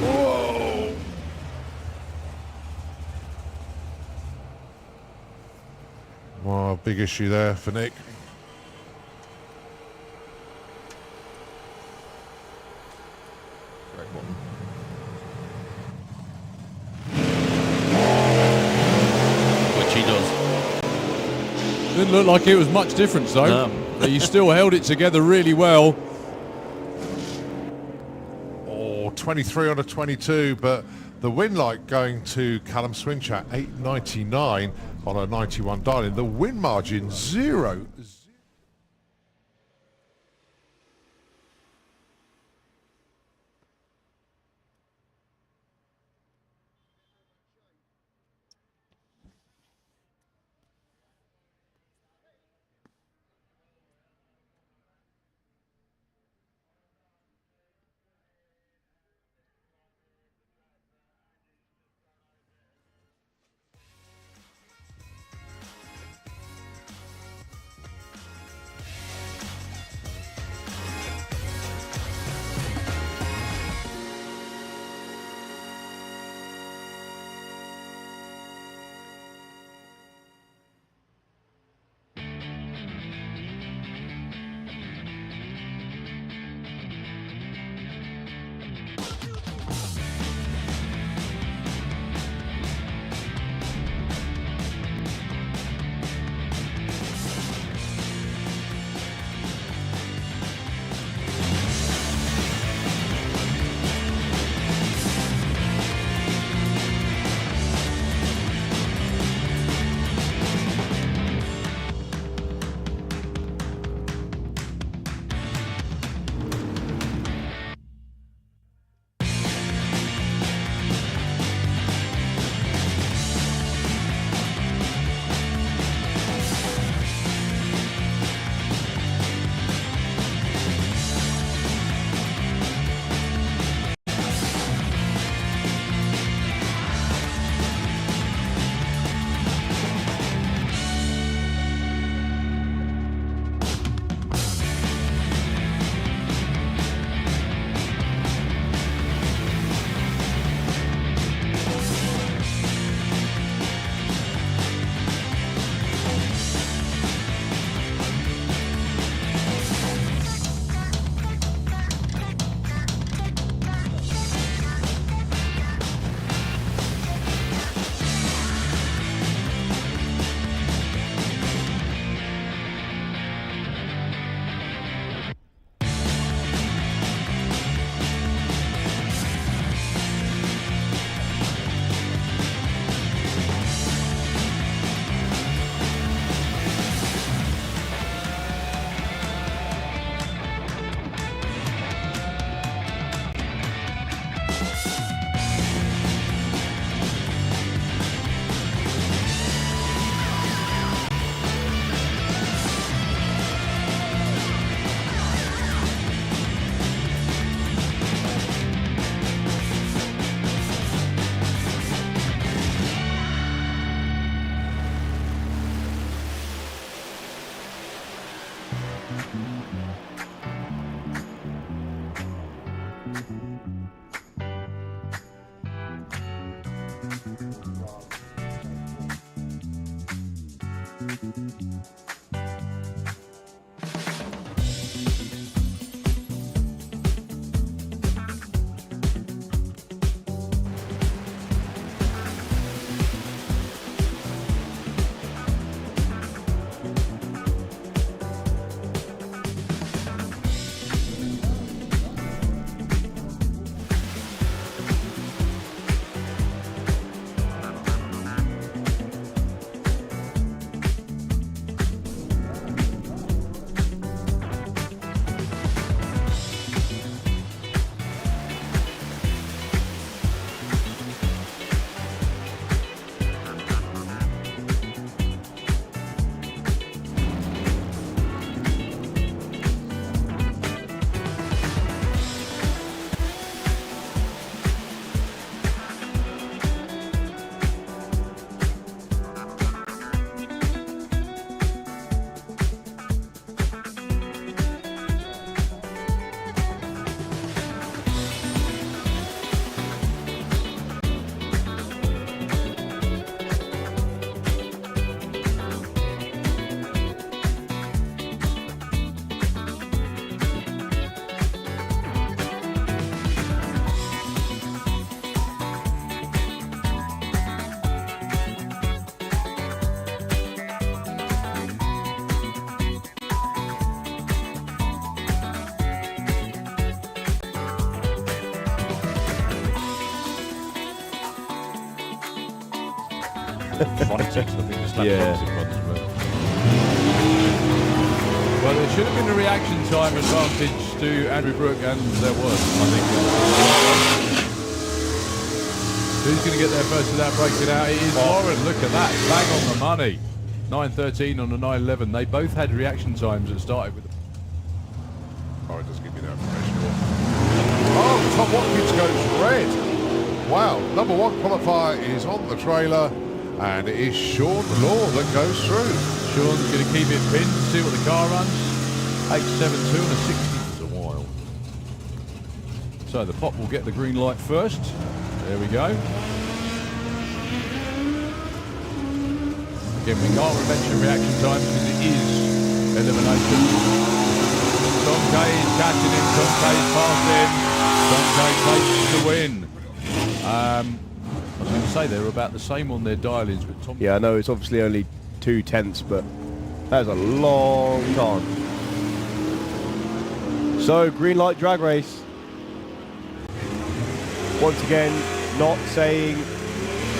Whoa! Wow, big issue there for Nick. Which he does. Didn't look like it was much difference though. No. But he still held it together really well. Oh, 23 on a 22, but the win light going to Callum Swinchak, 899 on a 91 dial-in. The win margin 0. Phonics, I think the stat Yeah. phonics ones were. Well, there should have been a reaction time advantage to Andrew Brook, and there was, I think. Who's going to get there first without breaking out? It is Warren. Look at that. Bang on the money. 9.13 on the 9.11. They both had reaction times that started with... Oh, it does give me that professional. Oh, Tom Watkins goes red. Wow, number one qualifier is on the trailer, and it is Sean Law that goes through. Sean's going to keep it pinned to see what the car runs. 8.72 and a 60 is a while. So the pop will get the green light first. There we go. Again, we can't mention reaction time because it is elimination. Tom Kay is catching him. Tom Kay is passing. Tom Kay takes the win. I was going to say they were about the same on their dial-ins, but Tom... Yeah, I know it's obviously only 2/10, but that was a long time. So, green light drag race. Once again, not saying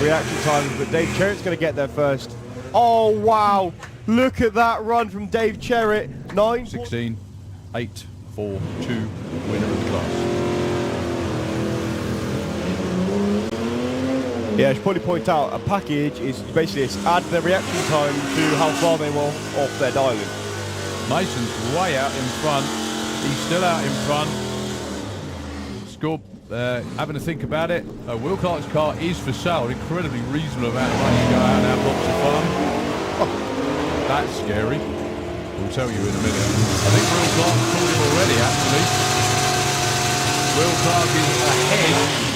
reaction times, but Dave Cherritt's going to get there first. Oh, wow. Look at that run from Dave Cherritt. 16, 8, 4, 2, winner of the class. Yeah, I should probably point out, a package is basically add the reaction time to how far they were off their dial-in. Mason's way out in front. He's still out in front. Score, having a think about it. Will Clark's car is for sale. An incredibly reasonable amount of money to go out and have lots of fun. Oh, that's scary. We'll tell you in a minute. I think Will Clark's called him already, actually. Will Clark is ahead.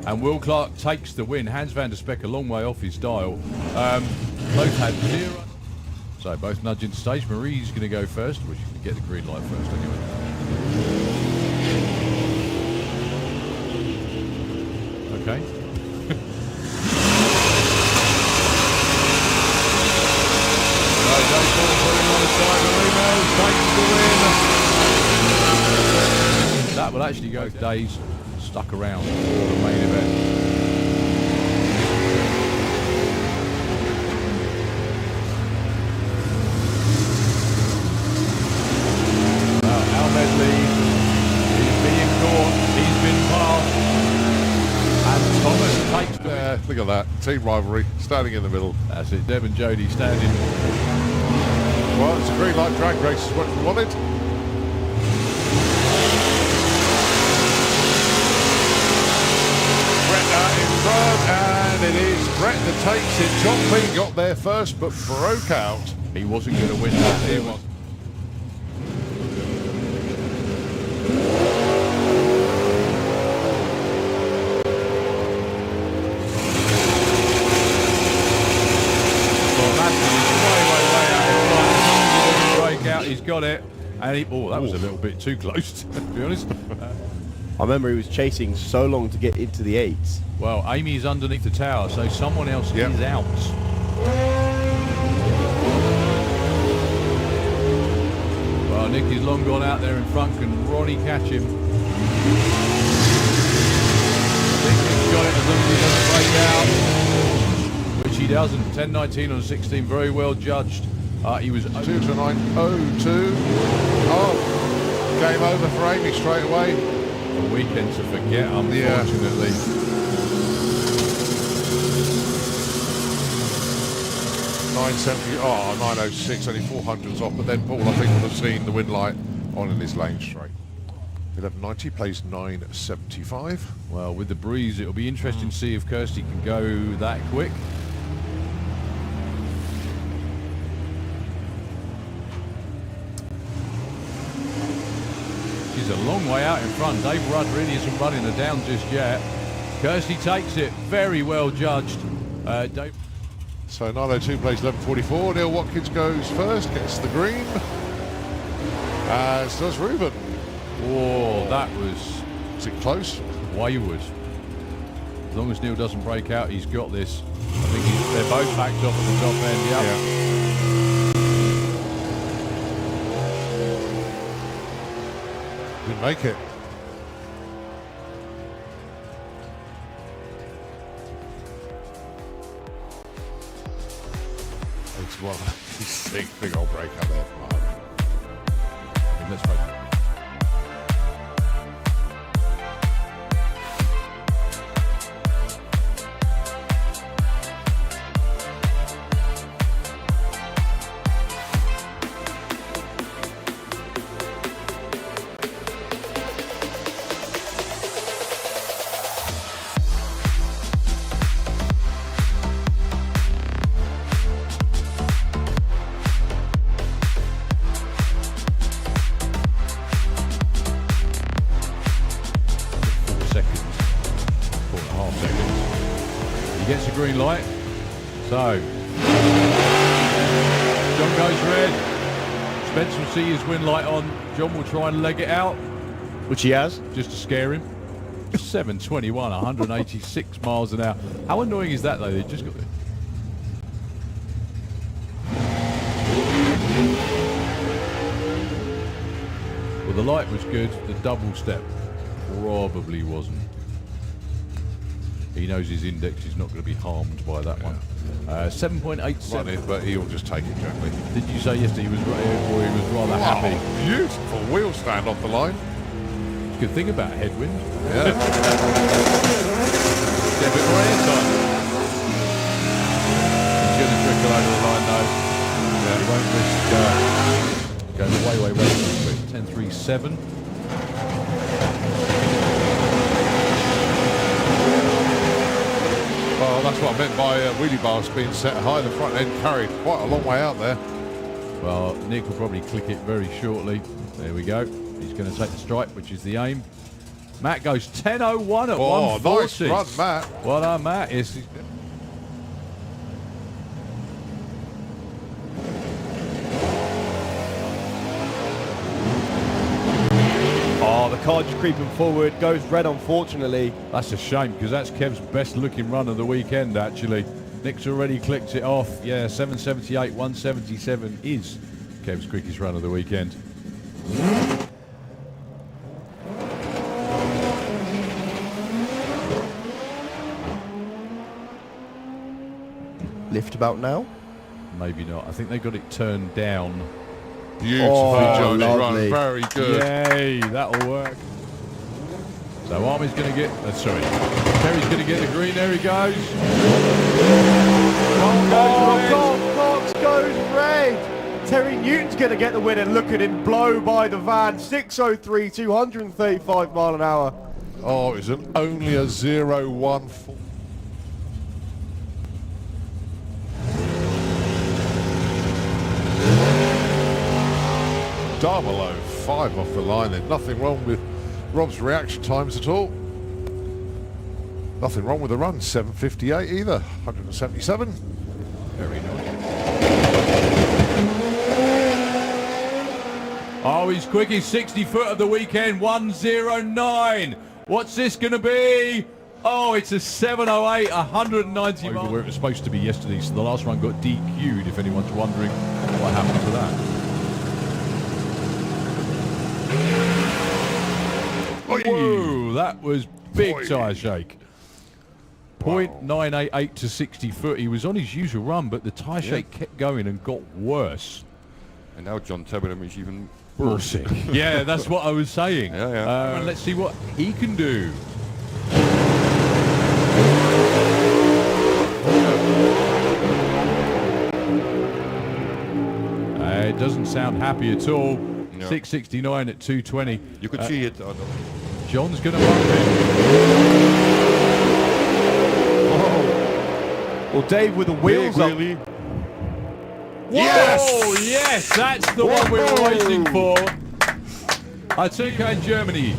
And Will Clark takes the win. Hans van der Speck a long way off his dial. Both had 0. So both nudge into stage. Marie's going to go first. Well, she's going to get the green light first anyway. Okay. That will actually go days stuck around for the main event. Al Medley is being caught. He's been passed. And Thomas takes there. Look at that. Team rivalry standing in the middle. That's it. Deb and Jody standing. Well, it's a green light drag race is what we wanted. In front, and it is Brett that takes it. John P got there first but broke out. He wasn't going to win that. He was. Out, he's got it, and he, oh, that was a little bit too close, to be honest. I remember he was chasing so long to get into the 8s. Well, Amy's underneath the tower, so someone else is out. Well, Nick is long gone out there in front. Can Ronnie catch him? I think Nick's got it as long as he doesn't break out, which he doesn't. 10.19 on 16, very well judged. He was 2 to 9.02. Oh, game over for Amy straight away. A weekend to forget, unfortunately. .970. Oh, 9.06. Only 400s off. But then Paul, I think, would have seen the win light on in his lane straight. 11.90 plays 9.75. Well, with the breeze, it'll be interesting to see if Kirsty can go that quick. She's a long way out in front. Dave Rudd really isn't running her down just yet. Kirsty takes it. Very well judged. Dave. So 9.02 plays 11.44. Neil Watkins goes first, gets the green. As does Ruben. Whoa, that was... Is it close? Wayward. As long as Neil doesn't break out, he's got this. I think they're both backed off at the top end. Yeah. Didn't make it. to 186. Big old break out there from 100. Let's face it. Gets a green light. So, John goes red. Spence will see his win light on. John will try and leg it out. Which he has. Just to scare him. 7:21, 186 miles an hour. How annoying is that though? They just got the... Well, the light was good. The double step probably wasn't. He knows his index is not going to be harmed by that one. 7.87. But he'll just take it gently. Did you say yesterday he was rather happy? Beautiful wheel stand off the line. Good thing about headwind. Yeah. Get a bit more airtime. He's going to trickle over the line though. Yeah. He won't risk going way quick. 10.37. Well, that's what I meant by wheelie bars being set high. The front end carried quite a long way out there. Well, Nick will probably click it very shortly. There we go. He's going to take the stripe, which is the aim. Matt goes 10.01 at 140. Nice run, Matt. Well done, Matt. Yes. Oh, the car just creeping forward, goes red unfortunately. That's a shame because that's Kev's best looking run of the weekend actually. Nick's already clicked it off. Yeah, 778, 177 is Kev's quickest run of the weekend. Lift about now? Maybe not. I think they got it turned down. Beautifully judged run, very good. Yay, that'll work. So Army's going to get, sorry, Terry's going to get the green, there he goes. Cox goes red. Terry Newton's going to get the win and look at him blow by the van. 6:03, 235 mile an hour. Oh, it was only a 0.14. Double 05 off the line. There's nothing wrong with Rob's reaction times at all. Nothing wrong with the run. 7:58 either. 177. Very nice. Oh, he's quick. He's 60 foot of the weekend. 1:09. What's this going to be? Oh, it's a 7:08, 190 miles. Over where it was supposed to be yesterday. So the last one got DQ'd, if anyone's wondering what happened to that. Whoa, that was big tyre shake. 0.988 to 60 foot. He was on his usual run, but the tyre shake kept going and got worse. And now John Tebbenham is even worse. Yeah, that's what I was saying. Yeah. Let's see what he can do. It doesn't sound happy at all. No. 669 at 220. You could see it. John's going to bump it. Oh. Well, Dave with the wheels up. Yes! Oh, yes, that's the one we were waiting for. I took in Germany.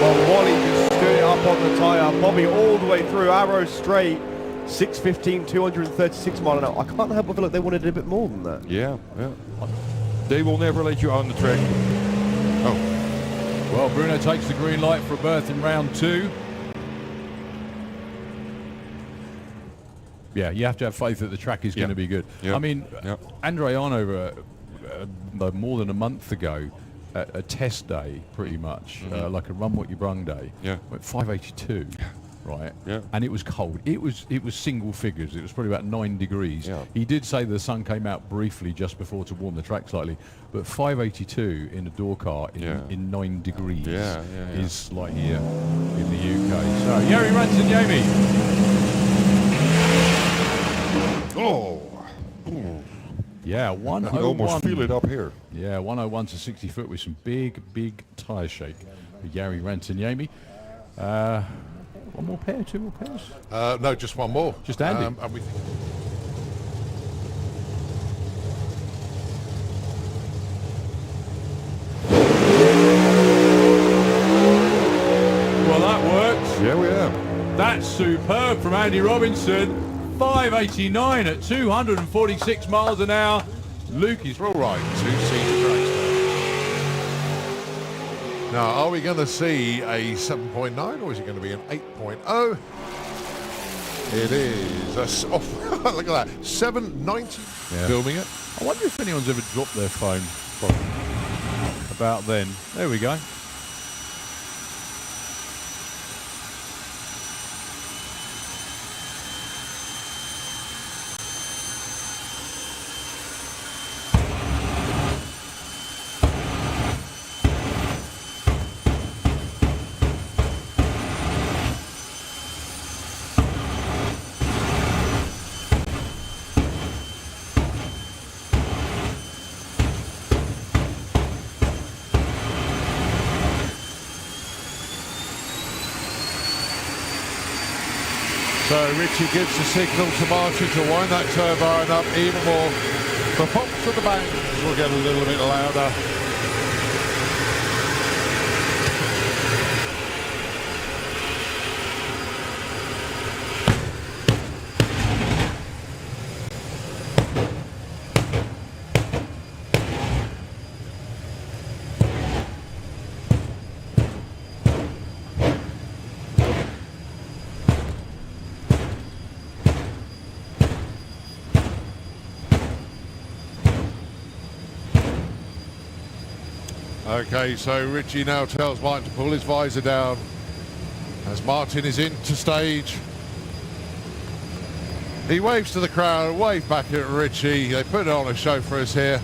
Well, Wally just stood it up on the tyre. Bobby all the way through, arrow straight. 6:15, 236 mile an hour. I can't help but feel like they wanted a bit more than that. Yeah. They will never let you on the track. Oh. Well, Bruno takes the green light for a berth in round 2. Yeah, you have to have faith that the track is going to be good. I mean, Andre Arnover, more than a month ago, at a test day, pretty much, like a run what you brung day, went 5:82. right? Yeah. And it was cold. It was single figures. It was probably about 9 degrees. Yeah. He did say the sun came out briefly just before to warm the track slightly, but 582 in a door car in 9 degrees is like here in the UK. So Jari Rantaniemi. Oh. Yeah, 101. I can almost feel it up here. Yeah, 101 to 60 foot with some big tyre shake for Jari Rantaniemi. One more pair, 2 more pairs? No, just one more. Just Andy. And we Well, that works. Yeah, we have. That's superb from Andy Robinson. 589 at 246 miles an hour. Luke is all right. 2-seater Dragster. Now, are we going to see a 7.9 or is it going to be an 8.0? It is. Look at that. 790. Filming it. I wonder if anyone's ever dropped their phone about then. There we go. So Richie gives the signal to Martin to wind that turbine up even more. The pops of the bangs will get a little bit louder. Okay, so Richie now tells Martin to pull his visor down as Martin is into stage. He waves to the crowd, wave back at Richie. They put on a show for us here.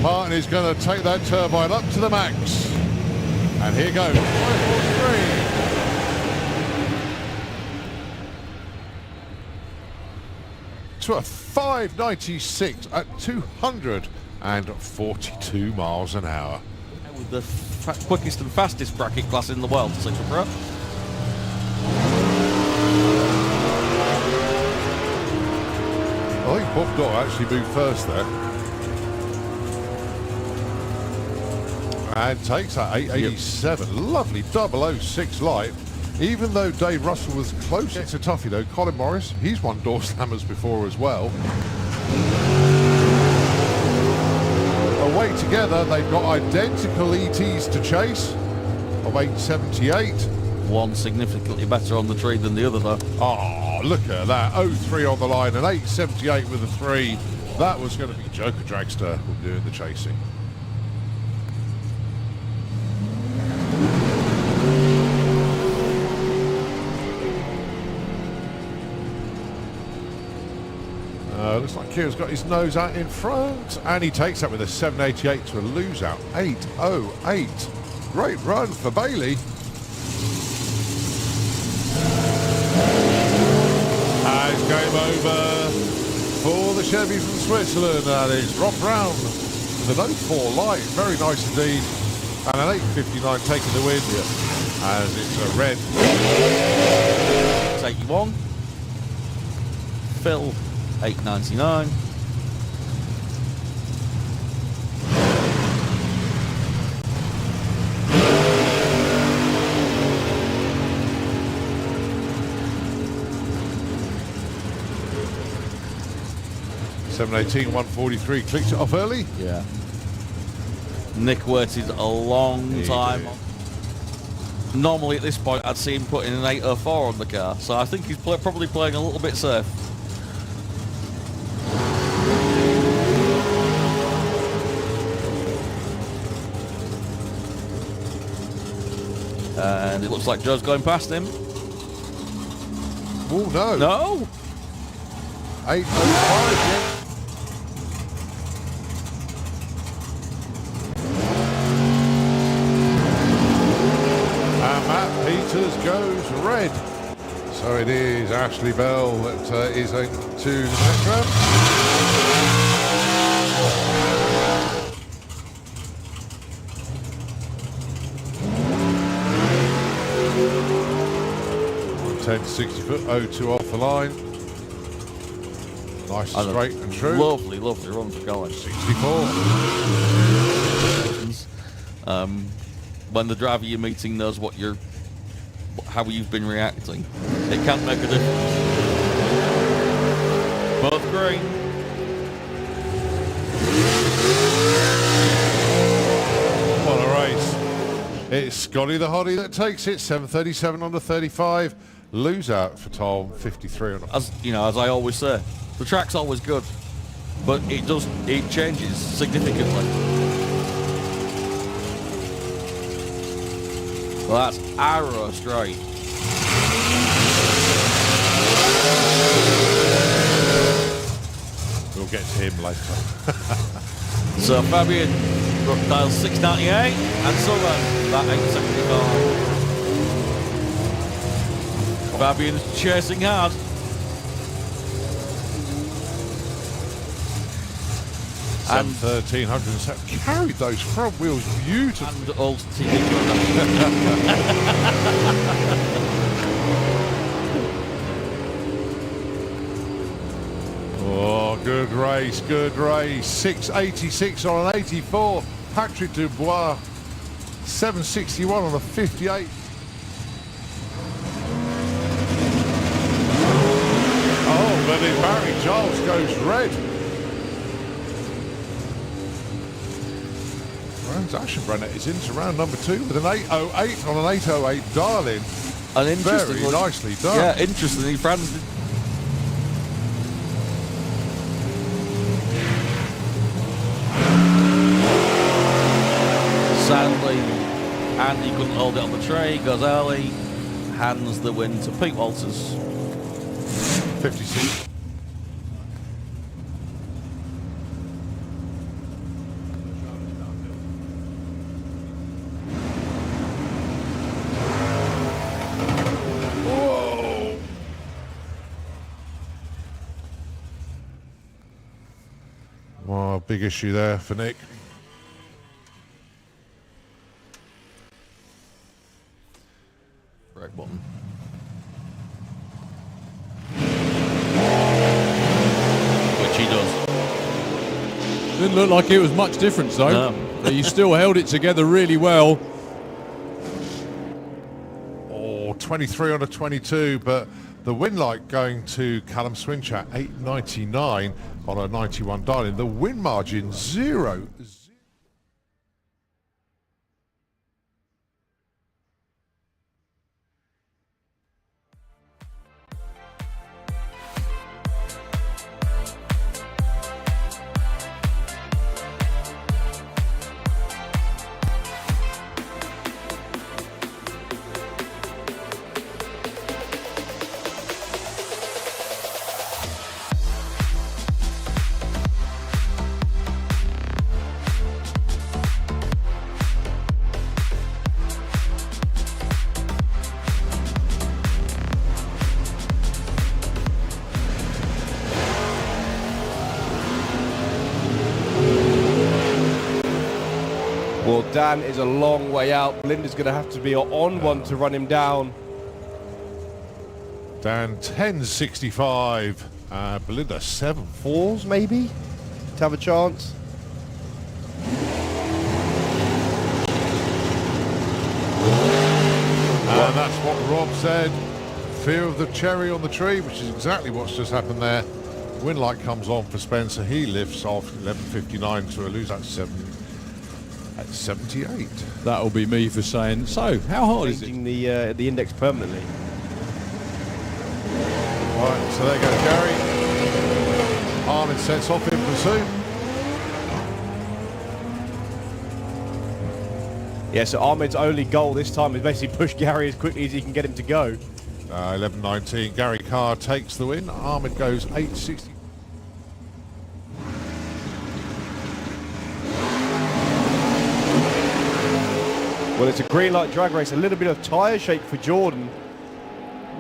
Martin is going to take that turbine up to the max. And here goes. 543. To a 596 at 242 miles an hour. With the quickest and fastest bracket class in the world, Central Pro. I think Bob Dot actually moved first there. And takes that 887. Yep. Lovely 006 light. Even though Dave Russell was close, it's a toughie though. Colin Morris, he's won door slammers before as well. Away together, they've got identical ETs to chase of 878. One significantly better on the tree than the other though. Oh, look at that. 03 on the line and 878 with a 3. That was going to be Joker Dragster doing the chasing. Looks like Kieran's got his nose out in front, and he takes that with a 788 to a lose out 808. Great run for Bailey. As game over for the Chevy from Switzerland, and it's Rob Brown with an 04 light, very nice indeed, and an 859 taking the win as it's a red. 81. Phil 899. $718, 143. Clicks it off early. Yeah. Nick waited a long time. Normally at this point I'd see him putting an 804 on the car, so I think he's probably playing a little bit safe. And it looks like Joe's going past him. Oh, no. No. 8:05, yeah. And Matt Peters goes red. So it is Ashley Bell that is into the next round. On 10 60 foot, 02 off the line. Nice, straight and true. Lovely, lovely run for going. 64. When the driver you're meeting knows how you've been reacting, it can make a difference. Both green. What a race. It's Scotty the Hottie that takes it. 7:37 on the 35. Lose out for Tom. 53 on the... As I always say, the track's always good, but it changes significantly. Well, that's arrow straight. We'll get to him later. So Fabian dials 698 and Sullivan that 875. Fabian's chasing hard. And 1307 carried those front wheels beautifully. And old TV. Oh, good race, good race. 686 on an 84. Patrick Dubois. 761 on a 58. Oh, but then Barry Giles goes red. Ashenbrenner is into round number 2 with an 808 on an 808 dial-in. And interestingly, very nicely done. Yeah, interestingly, Franz did. Sadly, Andy couldn't hold it on the tray. Goes early, hands the win to Pete Walters. 56. Oh, big issue there for Nick. Right button. Which he does. Didn't look like it was much difference though. No. He still held it together really well. Oh, 23 on a 22, but the win light going to Callum Swinchak, 899 on a 91 dial-in. The win margin 0. Well, Dan is a long way out. Linda's going to have to be on one to run him down. Dan 1065. Belinda 7-4s maybe to have a chance. And that's what Rob said. Fear of the cherry on the tree, which is exactly what's just happened there. Win light comes on for Spencer. He lifts off 11:59 to a lose at 78. That'll be me for saying. So, how hard is it? Changing the index permanently. Right, so there goes Gary. Armin sets off in pursuit. Yeah, so Ahmed's only goal this time is basically push Gary as quickly as he can get him to go. 11.19. Gary Carr takes the win. Ahmed goes 8.60. Well, it's a green light drag race. A little bit of tyre shake for Jordan.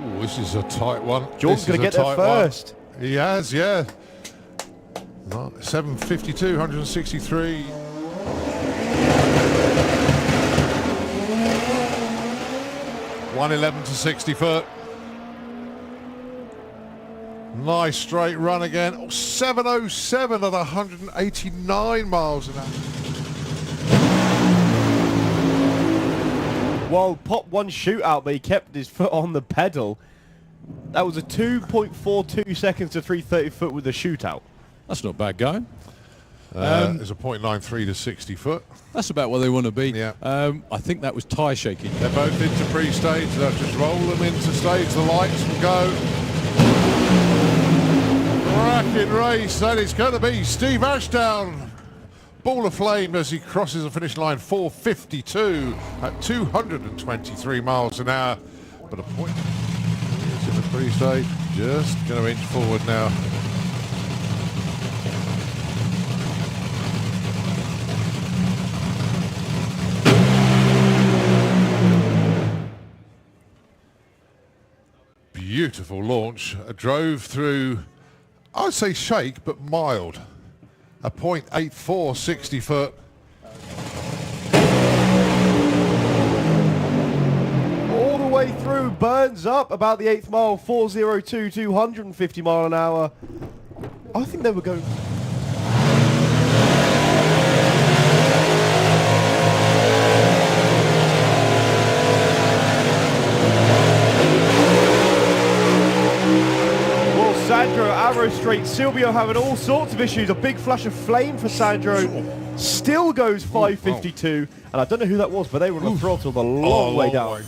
Ooh, this is a tight one. Jordan's going to get there first. One. He has, yeah. 7.52, 163. .111 to 60 foot. Nice straight run again. Oh, 7.07 at 189 miles an hour. Well, Pop one shootout, but he kept his foot on the pedal. That was a 2.42 seconds to 330 foot with the shootout. That's not bad going. There's a .93 to 60 foot. That's about where they want to be. Yeah. I think that was tyre shaking. They're both into pre-stage. They'll just roll them into stage. The lights will go. Cracking race. That is going to be Steve Ashdown. Ball of flame as he crosses the finish line. 4.52 at 223 miles an hour. But a point in the pre-stage. Just going to inch forward now. Beautiful launch. Drove through, I'd say shake, but mild. A .84, 60 foot. All the way through, burns up about the 8th mile, 4.02, 250 mile an hour. I think they were going... Sandro, Arrow Straight, Silvio having all sorts of issues. A big flash of flame for Sandro. Still goes 5.52. And I don't know who that was, but they were on the throttle the long way down.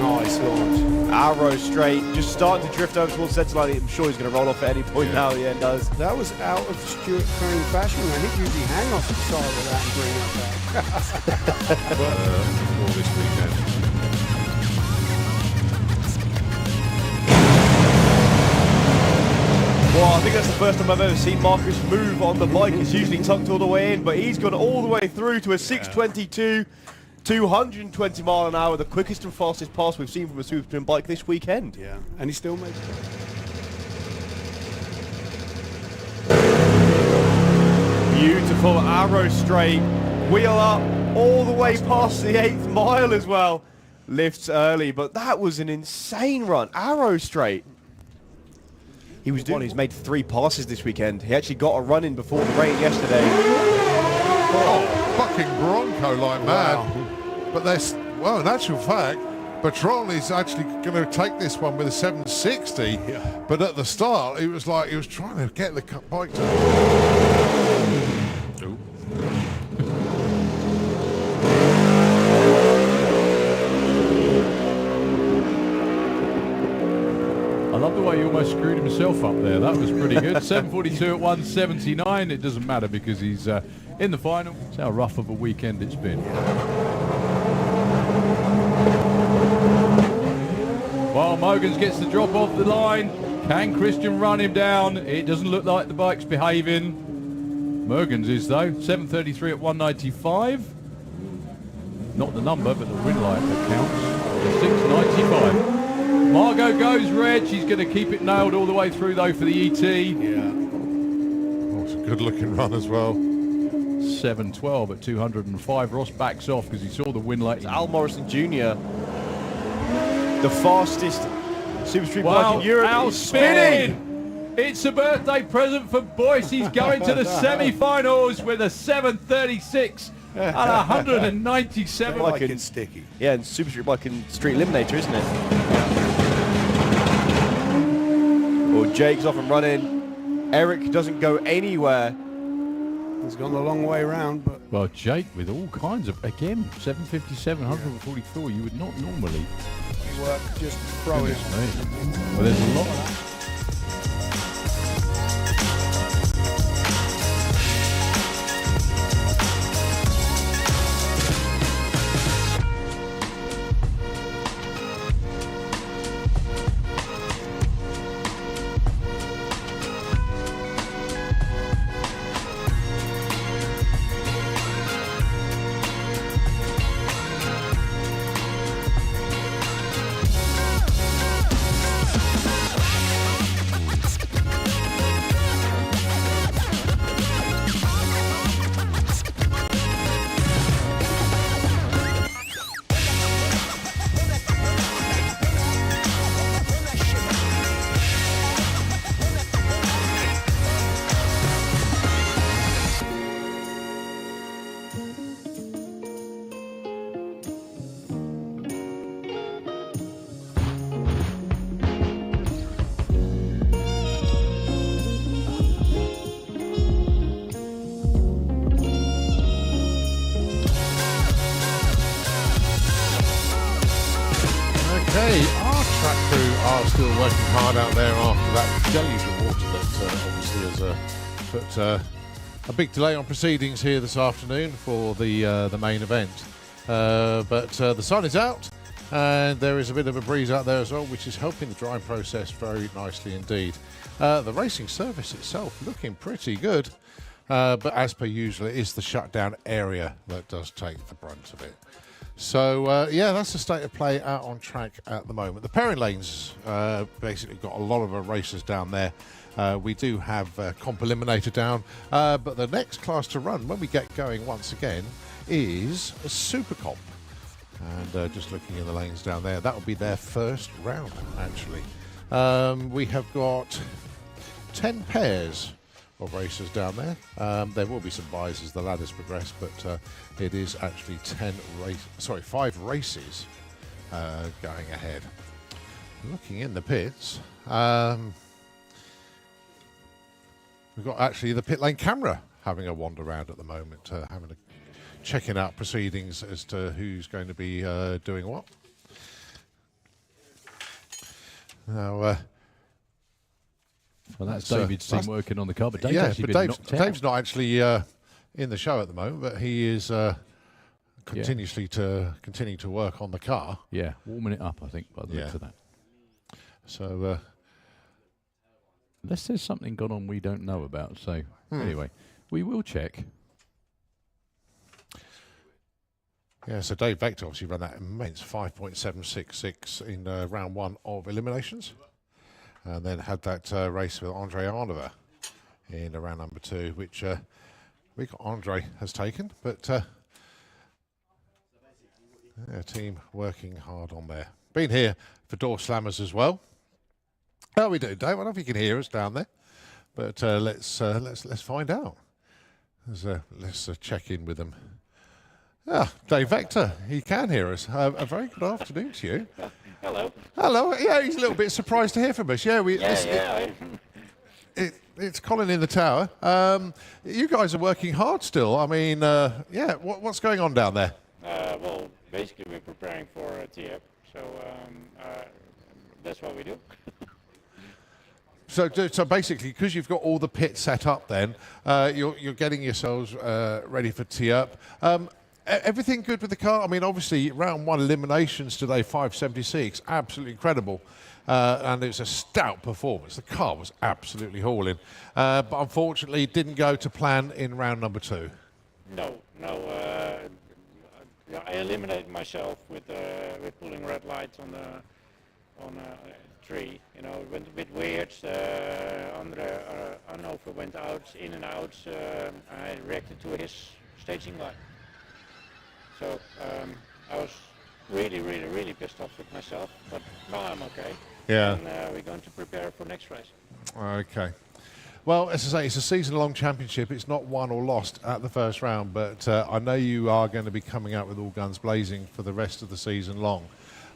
Nice launch. Arrow Straight, just starting to drift over towards the centre line. I'm sure he's going to roll off at any point now. Yeah, it does. That was out of Stuart Crane fashion. I think usually hang off the side of that and bring it back. For this weekend. Well, I think that's the first time I've ever seen Marcus move on the bike. It's usually tucked all the way in, but he's gone all the way through to a 6.22, 220 mile an hour, the quickest and fastest pass we've seen from a super sprint bike this weekend. Yeah, and he still makes it. Beautiful Arrow Straight, wheel up all the way past the 8th mile as well. Lifts early, but that was an insane run. Arrow Straight. He was one who's made 3 passes this weekend. He actually got a run in before the rain yesterday. Oh, fucking Bronco like mad. But there's, well, in actual fact, Patron is actually going to take this one with a 760. Yeah. But at the start, it was like he was trying to get the bike to... I love the way he almost screwed himself up there. That was pretty good. 7.42 at 179. It doesn't matter because he's in the final. That's how rough of a weekend it's been. While Mogans gets the drop off the line, can Christian run him down? It doesn't look like the bike's behaving. Mogans is though. 7.33 at 195. Not the number, but the win light that counts. 6.95. Margot goes red. She's going to keep it nailed all the way through, though, for the ET. Yeah. Oh, it's a good-looking run as well. 7:12 at 205. Ross backs off because he saw the win late. Al Morrison Jr., the fastest Super Street bike Wow, in Europe, Al's is spinning. It's a birthday present for Boyce. He's going to the semi-finals with a 7:36 and 197. Bike and sticky. Yeah, and Super Street bike and Street Eliminator, isn't it? Well, Jake's off and running. Eric doesn't go anywhere. He's gone a long way around, but... Well, Jake with all kinds of, again, 757, 144, you would not normally... Work, just throw it. Well, there's a lot of that. Okay, our track crew are still working hard out there after that deluge of water that obviously has put a big delay on proceedings here this afternoon for the main event. But the sun is out and there is a bit of a breeze out there as well, which is helping the drying process very nicely indeed. The racing surface itself looking pretty good, but as per usual, it is the shutdown area that does take the brunt of it. So, yeah, that's the state of play out on track at the moment. The pairing lanes basically got a lot of racers down there. We do have Comp Eliminator down, but the next class to run when we get going once again is a Super Comp. And just looking in the lanes down there, that will be their first round, actually. We have got 10 pairs of racers down there. There will be some buys as the ladders progress, but it is actually 5 races going ahead. Looking in the pits, we've got actually the pit lane camera having a wander around at the moment, checking out proceedings as to who's going to be doing what. Now, well, that's David's team working on the car, but Dave's yeah, actually but been knocked out. Dave's not actually in the show at the moment, but he is continuing to work on the car. Yeah, warming it up, I think, by the looks of that. So, unless there's something gone on we don't know about. So, anyway, we will check. Yeah, so Dave Vector obviously ran that immense 5.766 in round 1 of Eliminations. And then had that race with Andre Arnova in round number 2, which we got Andre has taken, but team working hard on there. Been here for door slammers as well. How are we doing, Dave? I don't know if you can hear us down there, but let's find out. Let's check in with them. Ah, Dave Vector, he can hear us. A very good afternoon to you. Hello. Hello. Yeah, he's a little bit surprised to hear from us. Yeah, it's Colin in the tower. You guys are working hard still. I mean, yeah. What's going on down there? Well, basically we're preparing for a tee-up, so that's what we do. So basically, because you've got all the pits set up, then you're getting yourselves ready for tee-up. Everything good with the car? I mean, obviously, round 1 eliminations today, 576, absolutely incredible. And it was a stout performance. The car was absolutely hauling. But unfortunately, it didn't go to plan in round number 2. No. I eliminated myself with pulling red lights on a tree. You know, it went a bit weird. Arnover went out, in and out. I reacted to his staging line. So I was really pissed off with myself, but now I'm okay. Yeah. And we're going to prepare for next race. Okay. Well, as I say, it's a season-long championship. It's not won or lost at the first round, but I know you are going to be coming out with all guns blazing for the rest of the season long.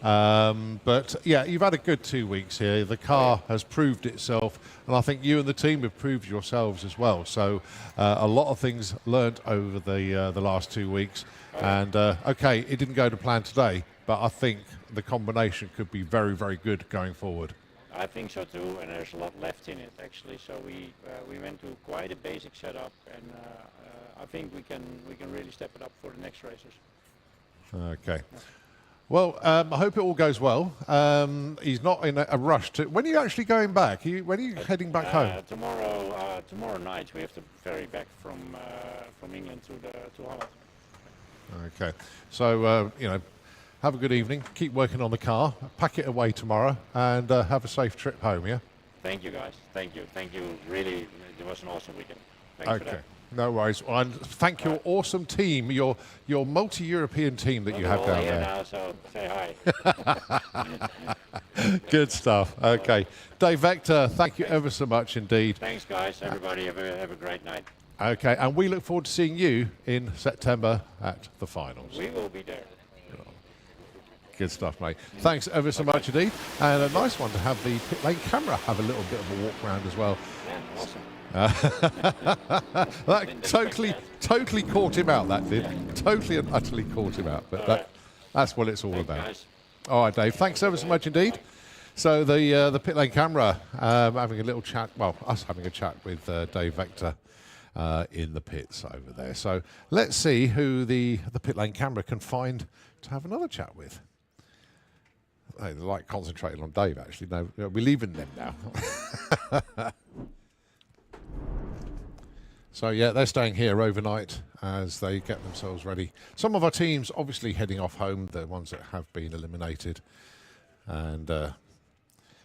But yeah, you've had a good 2 weeks here. The car has proved itself, and I think you and the team have proved yourselves as well. So a lot of things learnt over the last 2 weeks. And okay, it didn't go to plan today, but I think the combination could be very good going forward. I think so too, and there's a lot left in it actually. So we went to quite a basic setup, and I think we can really step it up for the next races. Okay. Well, I hope it all goes well. He's not in a rush to. When are you actually going back? When are you heading back home? Tomorrow night we have to ferry back from England to Holland. Okay. So you know, have a good evening. Keep working on the car. Pack it away tomorrow, and have a safe trip home. Yeah. Thank you, guys. Thank you. Really, it was an awesome weekend. Thanks for that. No worries. Well, and thank your awesome team, your multi-European team that you have down there. Now, so say hi. Good stuff. Okay. Dave Vector, thank you ever so much indeed. Thanks, guys. Everybody have a great night. Okay, and we look forward to seeing you in September at the finals. We will be there. Good stuff, mate. Thanks ever so much indeed. And a nice one to have the pit lane camera have a little bit of a walk around as well. Yeah, awesome. That totally caught him out, that did. Totally and utterly caught him out. But that's what it's all about. Guys. All right, Dave. Thanks ever so much indeed. So the pit lane camera having a little chat, well, us having a chat with Dave Vector in the pits over there. So let's see who the pit lane camera can find to have another chat with. They like concentrating on Dave, actually. No, we're leaving them now. So, yeah, they're staying here overnight as they get themselves ready. Some of our teams obviously heading off home, the ones that have been eliminated. And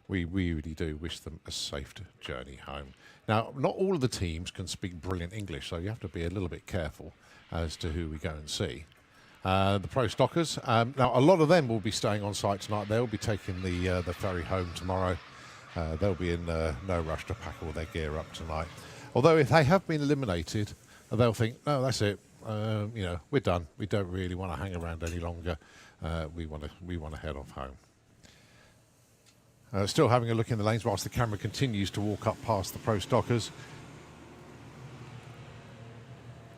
we really do wish them a safe journey home. Now, not all of the teams can speak brilliant English, so you have to be a little bit careful as to who we go and see. The Pro Stockers, now a lot of them will be staying on site tonight. They'll be taking the ferry home tomorrow. They'll be in no rush to pack all their gear up tonight. Although if they have been eliminated, they'll think, no, that's it. You know, we're done. We don't really want to hang around any longer. We want to head off home. Still having a look in the lanes whilst the camera continues to walk up past the Pro Stockers.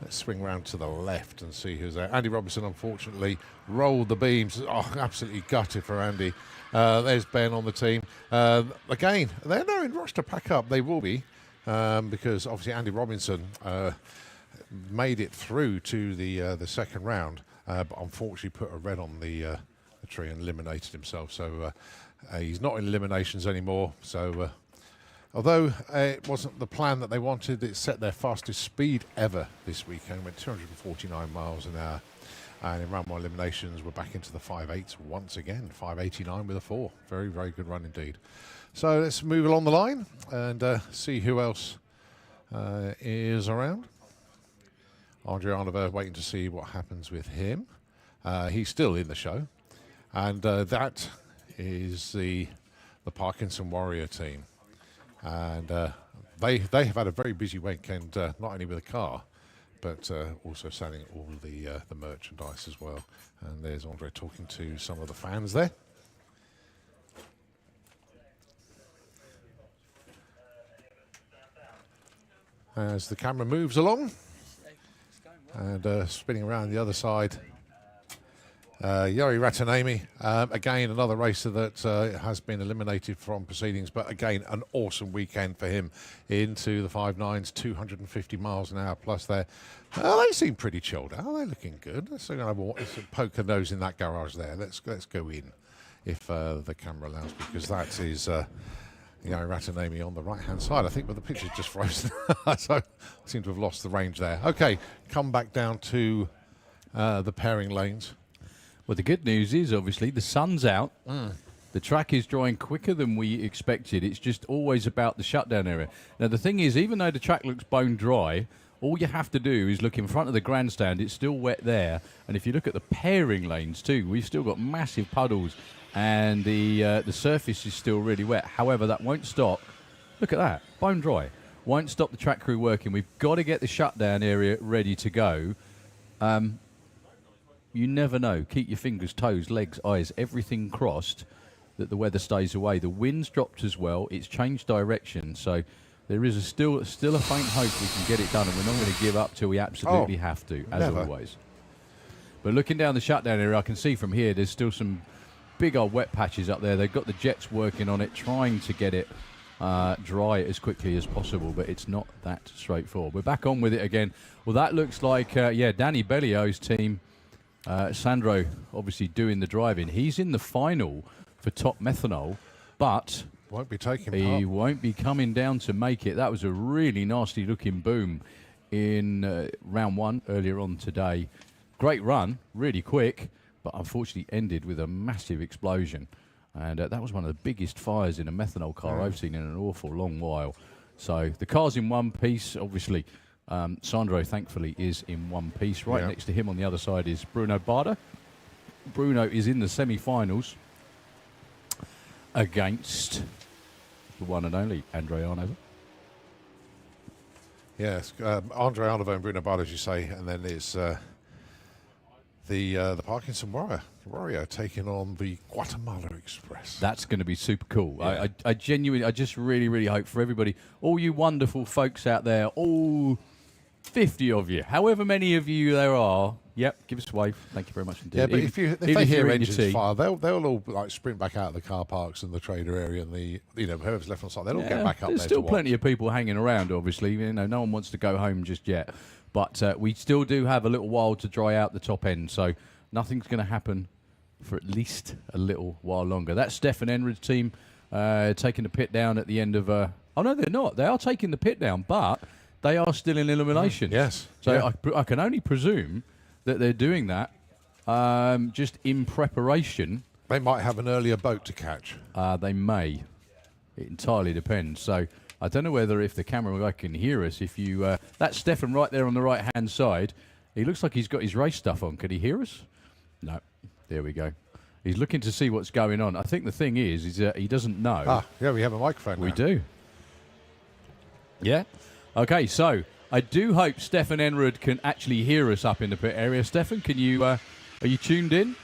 Let's swing round to the left and see who's there. Andy Robinson, unfortunately, rolled the beams. Oh, absolutely gutted for Andy. There's Ben on the team. Again, they're no in rush to pack up. They will be, because obviously Andy Robinson made it through to the second round, but unfortunately put a red on the tree and eliminated himself. So he's not in eliminations anymore. So although it wasn't the plan that they wanted, it set their fastest speed ever this weekend. Went 249 miles an hour. And in round one eliminations, we're back into the 5.8s once again. 5.89 with a 4. Very, very good run indeed. So let's move along the line and see who else is around. Andre Arnover, waiting to see what happens with him. He's still in the show. And that is the Parkinson Warrior team. And they have had a very busy weekend, not only with the car, but also selling all the merchandise as well. And there's Andre talking to some of the fans there. As the camera moves along and spinning around the other side, Jari Ratanemi, again another racer that has been eliminated from proceedings, but again an awesome weekend for him into the 5.9s, 250 miles an hour plus there. They seem pretty chilled out. They're looking good. Let's poke a nose in that garage there. Let's go in if the camera allows, because that is Jari Ratanemi on the right hand side. I think, but the picture's just frozen, so I seem to have lost the range there. Okay, come back down to the pairing lanes. Well, the good news is, obviously, the sun's out. The track is drying quicker than we expected. It's just always about the shutdown area. Now, the thing is, even though the track looks bone dry, all you have to do is look in front of the grandstand. It's still wet there. And if you look at the pairing lanes too, we've still got massive puddles, and the surface is still really wet. However, that won't stop. Look at that, bone dry. Won't stop the track crew working. We've got to get the shutdown area ready to go. You never know. Keep your fingers, toes, legs, eyes, everything crossed that the weather stays away. The wind's dropped as well. It's changed direction, so there is still a faint hope we can get it done, and we're not going to give up till we absolutely have to, as always. But looking down the shutdown area, I can see from here there's still some big old wet patches up there. They've got the jets working on it, trying to get it dry as quickly as possible, but it's not that straightforward. We're back on with it again. Well, that looks like, Danny Bellio's team, Sandro obviously doing the driving. He's in the final for top methanol, but won't be taking he part. won't be coming down to make it. That was a really nasty looking boom in round one earlier on today. Great run, really quick, but unfortunately ended with a massive explosion. And that was one of the biggest fires in a methanol car I've seen in an awful long while. So the car's in one piece. Obviously, Sandro, thankfully, is in one piece. Right next to him on the other side is Bruno Barda. Bruno is in the semi-finals against the one and only Andre Arnover. Yes, Andre Arnover and Bruno Barda, as you say, and then it's the Parkinson Warrior taking on the Guatemala Express. That's going to be super cool. Yeah. I genuinely, I just really, really hope for everybody, all you wonderful folks out there, all 50 of you, however many of you there are, give us a wave. Thank you very much indeed. Yeah, but if they hear engines fire, they'll all like sprint back out of the car parks and the trader area and the whoever's left on site. They'll all get back up there. There's still plenty of people hanging around. Obviously, no one wants to go home just yet. But we still do have a little while to dry out the top end, so nothing's going to happen for at least a little while longer. That's Stefan Enrid's team taking the pit down at the end of... oh, no, they're not. They are taking the pit down, but they are still in elimination. Yes. So I can only presume that they're doing that just in preparation. They might have an earlier boat to catch. They may. It entirely depends. So... I don't know whether if the camera guy can hear us. If you, that's Stefan right there on the right-hand side. He looks like he's got his race stuff on. Can he hear us? No. There we go. He's looking to see what's going on. I think the thing is he doesn't know. Yeah, we have a microphone now. We do. Yeah. Okay, so I do hope Stefan Enrud can actually hear us up in the pit area. Stefan, can you? Are you tuned in?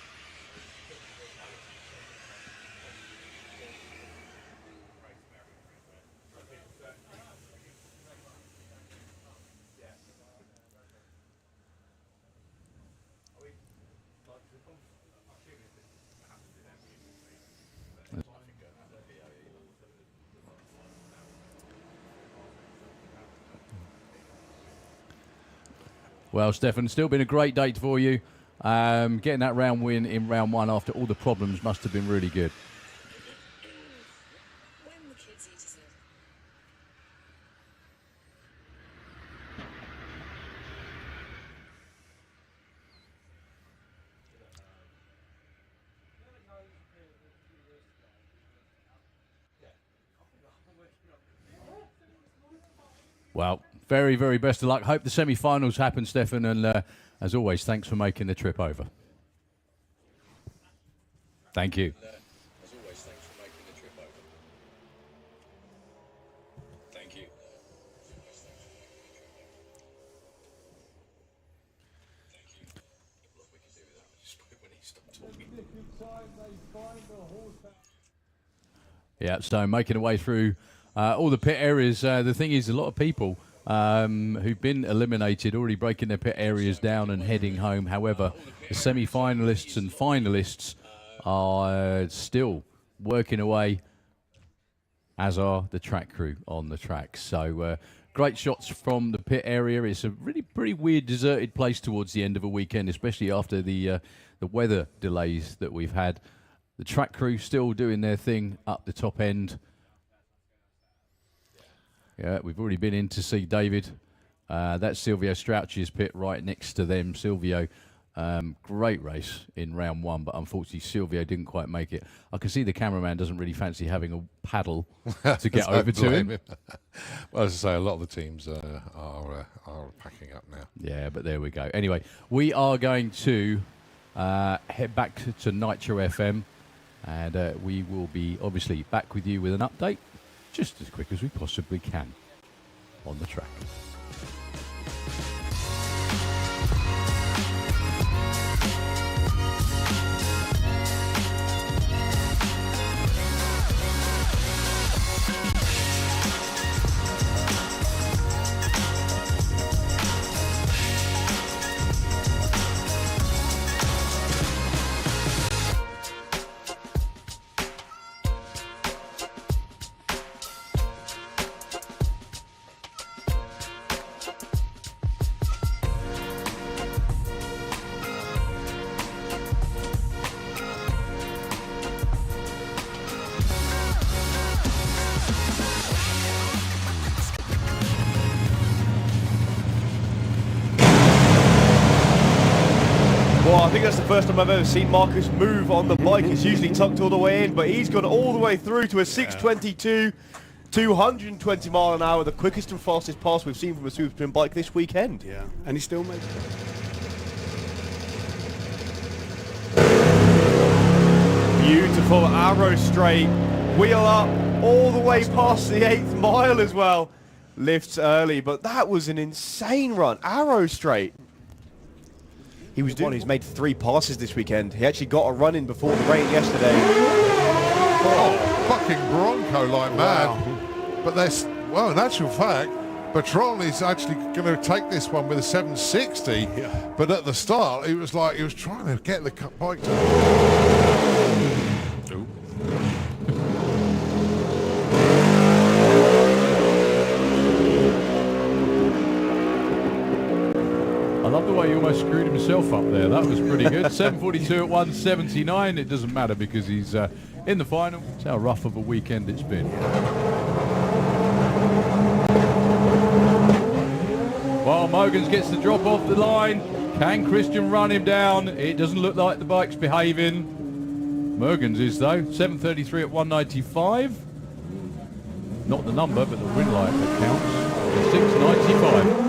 Well, Stefan, still been a great date for you. Getting that round win in round one after all the problems must have been really good. Well, very, very best of luck. Hope the semi-finals happen, Stefan, and as always, thanks for making the trip over. Thank you. As always, thanks for making the trip over. Thank you. Yeah, so making a way through all the pit areas. The thing is, a lot of people who've been eliminated already breaking their pit areas down and heading home. However, the semi-finalists and finalists are still working away, as are the track crew on the track. So great shots from the pit area. It's a really pretty weird, deserted place towards the end of a weekend, especially after the weather delays that we've had. The track crew still doing their thing up the top end. Yeah, we've already been in to see David. That's Silvio Strauch's pit right next to them. Silvio Great race in round 1, but unfortunately Silvio didn't quite make it. I can see the cameraman doesn't really fancy having a paddle to get over to him. Well, as I say, a lot of the teams are packing up now. Yeah, but there we go. Anyway, we are going to head back to Nitro FM, and we will be obviously back with you with an update just as quick as we possibly can on the track. Well, I think that's the first time I've ever seen Marcus move on the bike. It's usually tucked all the way in, but he's gone all the way through to a 622, 220 mile an hour, the quickest and fastest pass we've seen from a super sprint bike this weekend. Yeah, and he still makes it. Beautiful arrow straight, wheel up all the way past the 8th mile as well. Lifts early, but that was an insane run. Arrow straight. He was doing. He's made 3 passes this weekend. He actually got a run in before the rain yesterday. Oh, fucking Bronco like mad. But there's, well, in actual fact, Patron is actually going to take this one with a 760. Yeah. But at the start, it was like he was trying to get the bike to. I love the way he almost screwed himself up there. That was pretty good. 7:42 at 1:79. It doesn't matter because he's in the final. That's how rough of a weekend it's been. While Mogans gets the drop off the line, can Christian run him down? It doesn't look like the bike's behaving. Mogans is though. 7:33 at 1:95. Not the number, but the win light that counts. 6:95.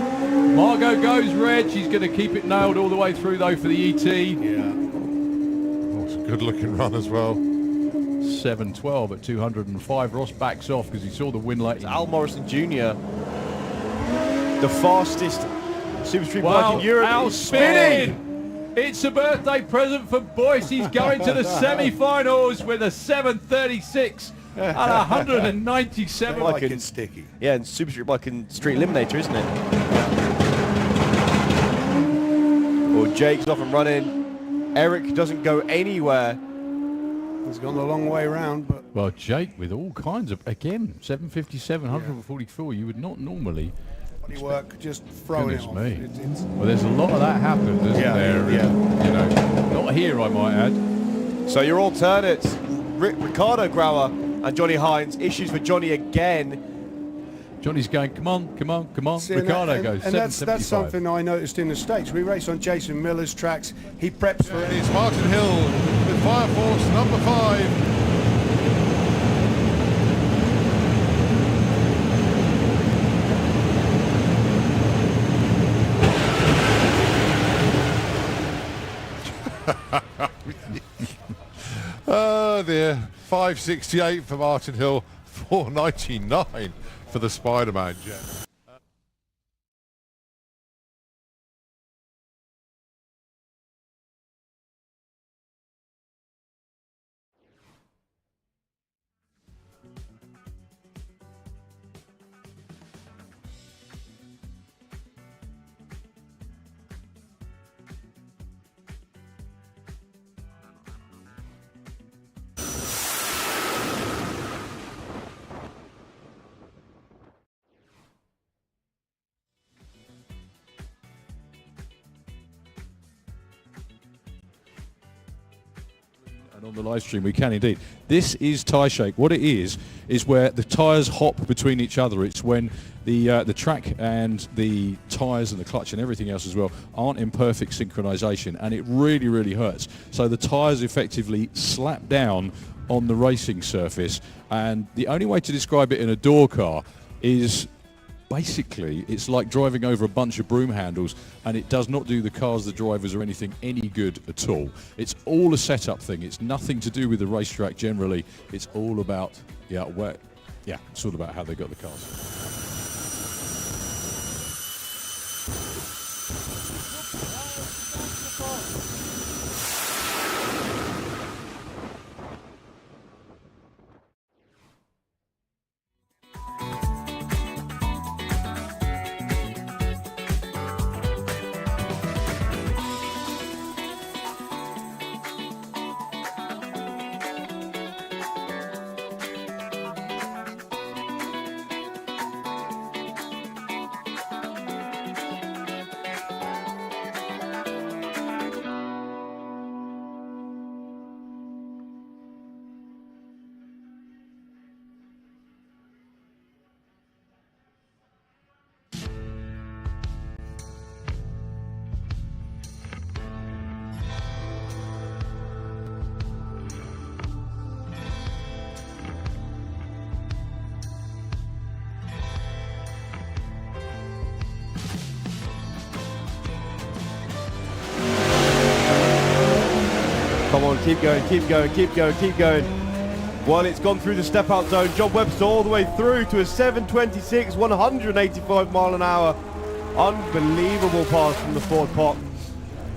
Margot goes red. She's going to keep it nailed all the way through, though, for the ET. Yeah. Oh, it's a good-looking run as well. 7:12 at 205. Ross backs off because he saw the win late. Al Morrison Jr., the fastest super street bike in Europe. Al spinning! It's a birthday present for Boyce. He's going to the semi-finals with a 7:36 and 197. Bike and sticky. Yeah, and super street bike and street eliminator, isn't it? Well, Jake's off and running. Eric doesn't go anywhere. He's gone the long way round, but well, Jake with all kinds of, again, 7:57, 144. You would not normally. body work, just throwing it off. Well, there's a lot of that happens, isn't there? Yeah. You know, not here, I might add. So your alternates, Ricardo Grauer and Johnny Hines. Issues for Johnny again. Johnny's going, come on, come on, come on. See, Ricardo goes, and that's something I noticed in the States. We race on Jason Miller's tracks. He preps for it. It's Martin Hill with Fire Force number 5. Oh dear, 568 for Martin Hill, 499 for the Spider-Man jet. And on the live stream, we can indeed. This is tyre shake. What it is where the tyres hop between each other. It's when the track and the tyres and the clutch and everything else as well aren't in perfect synchronisation, and it really, really hurts. So the tyres effectively slap down on the racing surface, and the only way to describe it in a door car is basically it's like driving over a bunch of broom handles, and it does not do the cars, the drivers or anything any good at all. It's all a setup thing. It's nothing to do with the racetrack generally. It's all about it's all about how they got the cars. Come on, keep going, keep going, keep going, keep going. Well, it's gone through the step-out zone. John Webster all the way through to a 726, 185 mile an hour. Unbelievable pass from the Ford Pop.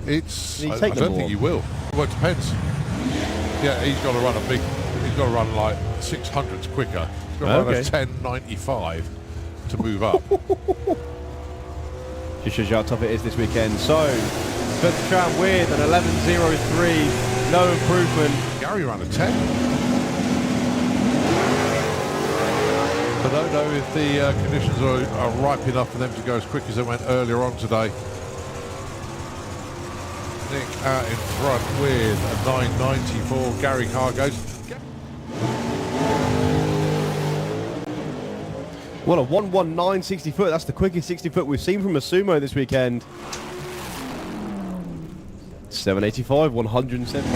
I don't think he will. Well, it depends. Yeah, he's got to run he's got to run like 600s quicker. He's got to run a 1095 to move up. Just shows you how tough it is this weekend. So, Bertrand with an 11.03. No improvement. Gary ran a 10. I don't know if the conditions are ripe enough for them to go as quick as they went earlier on today. Nick out in front with a 9.94. Gary car goes. Well, a 119 60 foot. That's the quickest 60 foot we've seen from a sumo this weekend. 785, 170.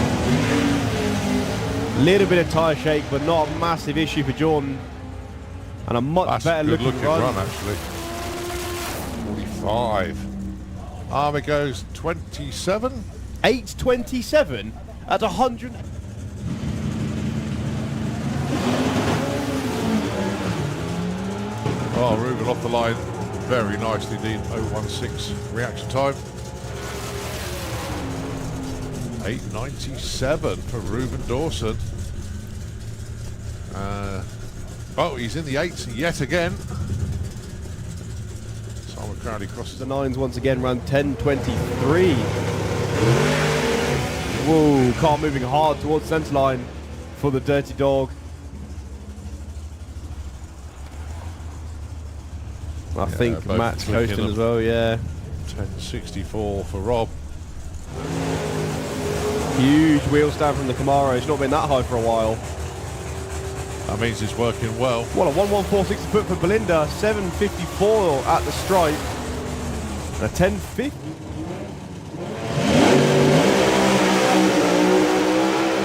Little bit of tyre shake, but not a massive issue for Jordan. And a much better looking run actually. 45. Armour goes 27. 827 at 100. Oh, Ruben off the line very nicely indeed. 016 reaction time. 8.97 for Ruben Dawson. He's in the 8s yet again. Simon Crowley crosses the 9s once again, run 10.23. Whoa, car moving hard towards centre line for the Dirty Dog. I think Matt's coasting as well, yeah. 10.64 for Rob. Huge wheel stand from the Camaro. It's not been that high for a while. That means it's working well. Well, a 114 60 foot for Belinda. 754 at the stripe. And a 1050.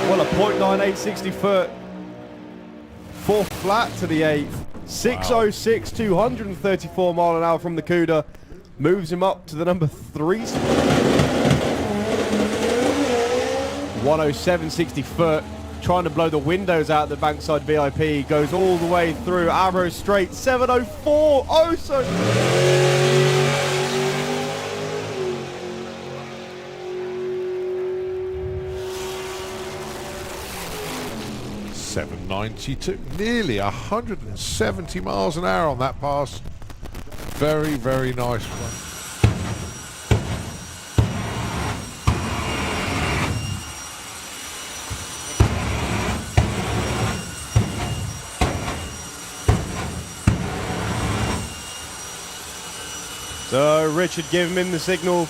Well, a .98 60 foot. 4th flat to the 8th. 606, 234 mile an hour from the Cuda. Moves him up to the number 3. 107 60 foot. Trying to blow the windows out the Bankside VIP. Goes all the way through. Arrow straight. 704. Oh, so... 792, nearly 170 miles an hour on that pass. Very, very nice one. So Richard giving him the signal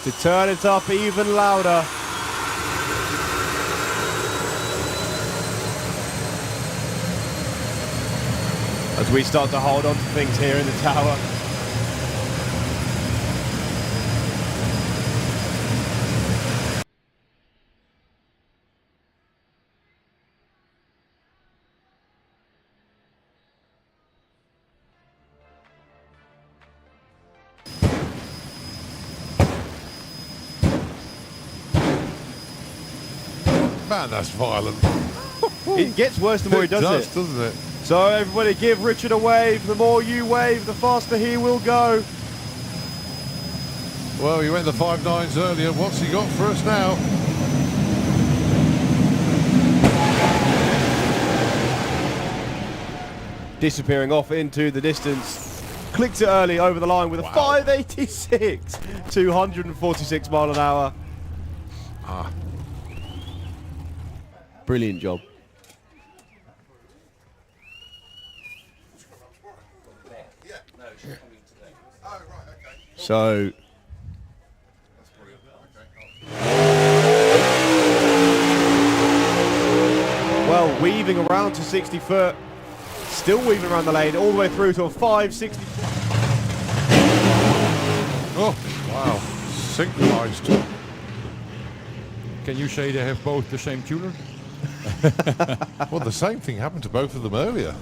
to turn it up even louder. As we start to hold on to things here in the tower. Man, that's violent. It gets worse the more he does it. Doesn't it? So everybody give Richard a wave. The more you wave, the faster he will go. Well, he went the 5.9s earlier. What's he got for us now? Disappearing off into the distance. Clicked it early over the line with a 586. 246 mile an hour. Ah. Brilliant job. So well, weaving around to 60 foot, still weaving around the lane all the way through to a 560. Oh, wow. Synchronized. Can you say they have both the same tuner? Well, the same thing happened to both of them earlier.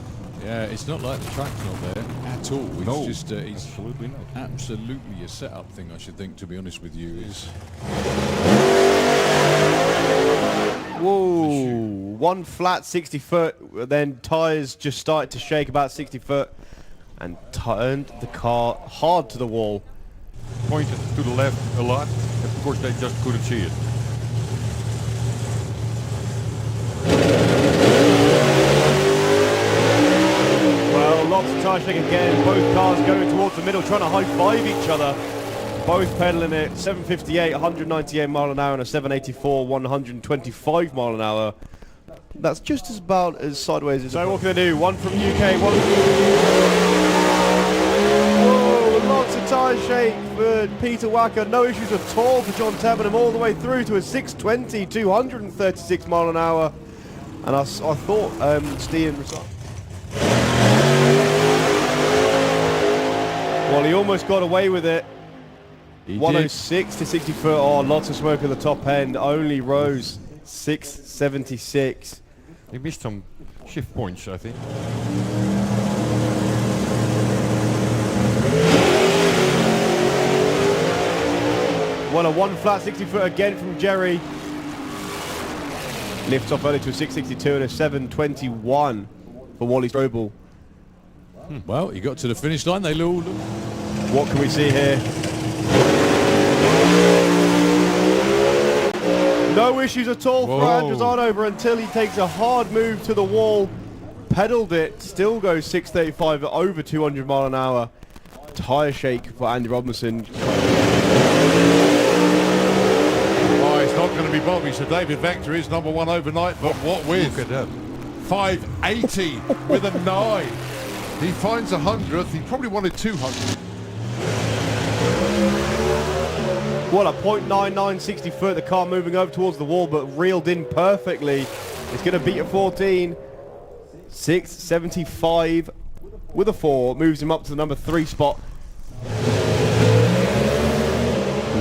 Yeah, it's not like the track's not there at all. It's No, just it's absolutely not. absolutely a setup thing, I should think, to be honest with you. Is Whoa, one flat 60 foot, then tyres just started to shake about 60 foot and turned the car hard to the wall. Pointed to the left a lot. Of course, they just couldn't see it. Well, lots of tyre shake again. Both cars going towards the middle, trying to high-five each other. Both pedaling it. 758, 198 mile an hour, and a 784, 125 mile an hour. That's just as about as sideways as. So what can they do? One from UK, one. Whoa! Lots of tyre shake for Peter Wacker. No issues at all for John Tabenham, all the way through to a 620, 236 mile an hour. And I thought Stian was. Well, he almost got away with it. he 106 to 60 foot. Oh, lots of smoke at the top end. Only rose 676. He missed some shift points, I think. Well, a one flat 60 foot again from Jerry. Lifts off early to a 662 and a 721 for Wally Strobel. Well, he got to the finish line. They all. What can we see here? No issues at all for Andres Arnover until he takes a hard move to the wall. Pedaled it, still goes 635 at over 200 mile an hour. Tyre shake for Andy Robinson. Oh, it's not going to be Bobby, so David Vector is number one overnight, but what with? Look at that. 580 with a 9. He finds 100th. He probably wanted 200. Well, a .99 60 foot. The car moving over towards the wall, but reeled in perfectly. It's going to beat a 14. 675 with a 4. Moves him up to the number 3 spot.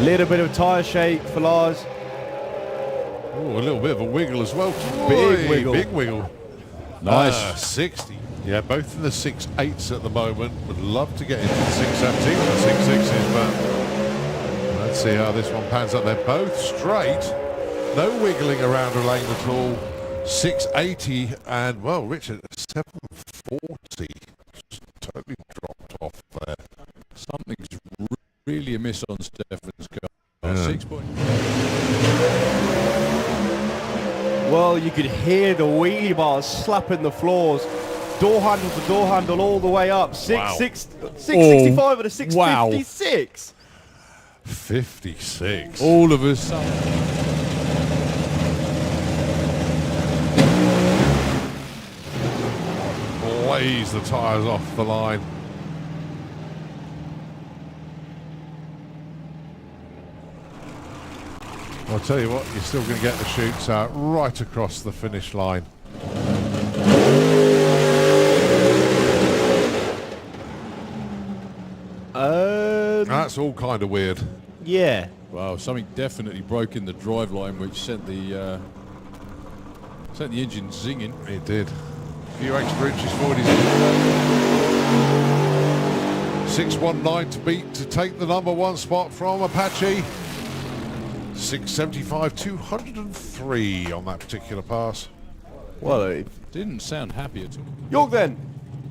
Little bit of tyre shake for Lars. Oh, a little bit of a wiggle as well. Big wiggle. Big wiggle. Nice. 60. Yeah, both in the 6.8s at the moment. Would love to get into the 6.17s and 6.6s, but let's see how this one pans out. They're both straight. No wiggling around a lane at all. 680 and, well, Richard, 740. Just totally dropped off there. Something's really amiss on Stefan's car. 6 points. Well, you could hear the wheelie bars slapping the floors. Door handle to door handle all the way up. 665 and a 656. 56. All of us. Blaze the tyres off the line. I'll tell you what, you're still going to get the shoots out right across the finish line. That's all kind of weird. Yeah. Wow, something definitely broke in the driveline, which sent the engine zinging. It did. A few extra inches forward. 619 to beat to take the number 1 spot from Apache. 675, 203 on that particular pass. Well, it didn't sound happy at all. York then,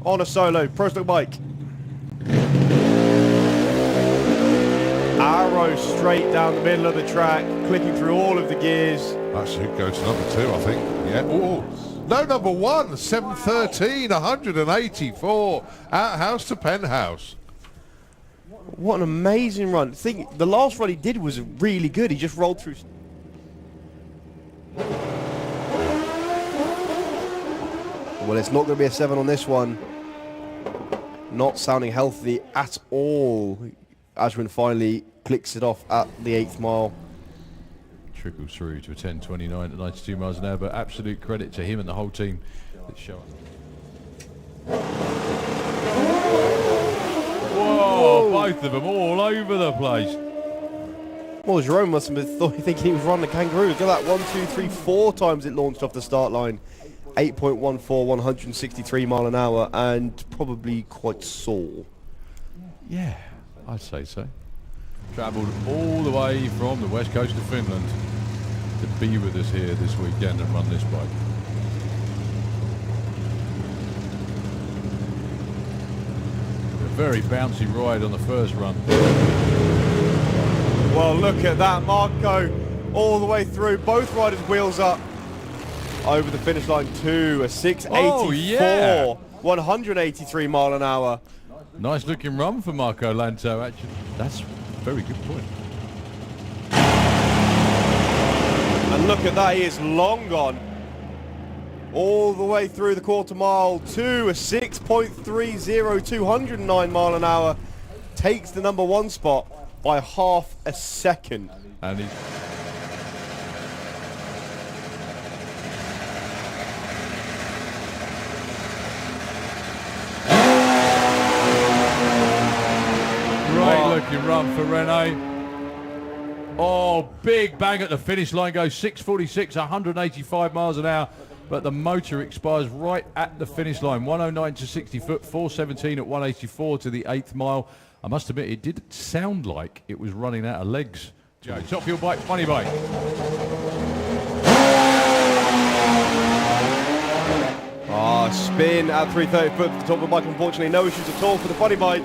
on a solo pro stock bike. Arrow straight down the middle of the track, clicking through all of the gears. That should go to number 2, I think. Yeah. Oh, no, number 1, 713, 184, outhouse to penthouse. What an amazing run. The last run he did was really good. He just rolled through. Well, it's not going to be a 7 on this one. Not sounding healthy at all. Ashwin finally clicks it off at the 8th mile. Trickles through to a 10.29 at 92 miles an hour, but absolute credit to him and the whole team that show up. Whoa, both of them all over the place. Well, Jerome must have been thinking he was running a kangaroo. Look at that, 1, 2, 3, 4 times it launched off the start line. 8.14, 163 mile an hour, and probably quite sore. Yeah, I'd say so. Travelled all the way from the west coast of Finland to be with us here this weekend and run this bike. A very bouncy ride on the first run. Well, look at that, Marco, all the way through, both riders wheels up over the finish line to a 684, 183 mile an hour. Nice looking run for Marco Lanto, actually. That's a very good point. And look at that, he is long gone. All the way through the quarter mile to a 6.30, 209 mile an hour. Takes the number 1 spot by half a second. And he's great looking run for Rene. Oh, big bang at the finish line, goes 6:46, 185 miles an hour, but the motor expires right at the finish line. 109 to 60 foot, 417 at 184 to the 8th mile. I must admit, it did sound like it was running out of legs. Joe, Top Fuel bike, funny bike. Spin at 330 foot to the top of the bike. Unfortunately, no issues at all for the funny bike.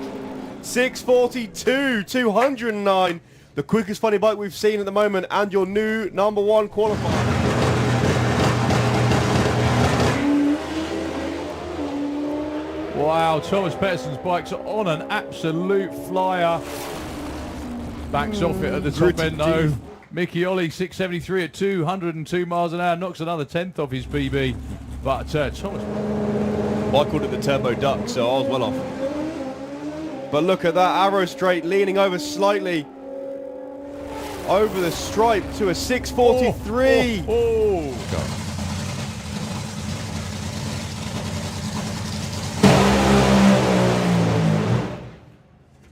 6:42, 209. The quickest funny bike we've seen at the moment, and your new number 1 qualifier. Wow, Thomas Pettersson's bike's on an absolute flyer. Backs off it at the top end though. Mickey Ollie, 673 at 202 miles an hour, knocks another 10th off his PB. But Thomas... Well, I called it the turbo duck, so I was well off. But look at that, arrow straight, leaning over slightly. Over the stripe to a 643. Oh.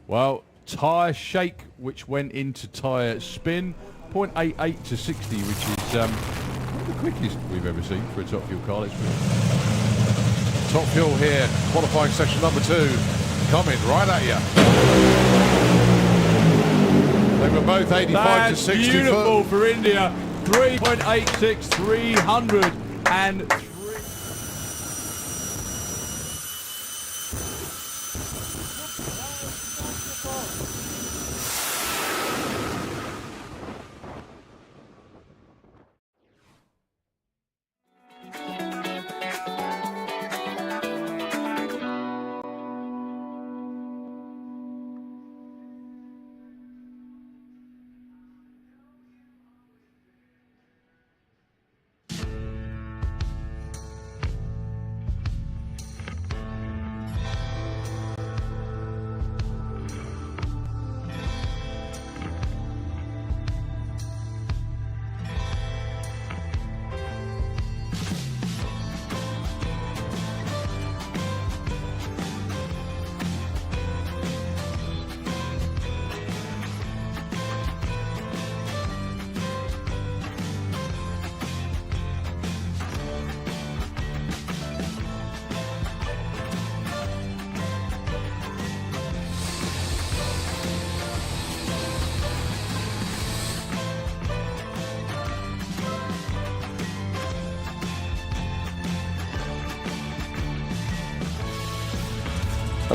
Well, tyre shake, which went into tyre spin, 0.88 to 60, which is one of the quickest we've ever seen for a Top Fuel car. Top Fuel here, qualifying session number 2, coming right at you. They were both 85 to 60 beautiful foot. for India. 3.86, 303.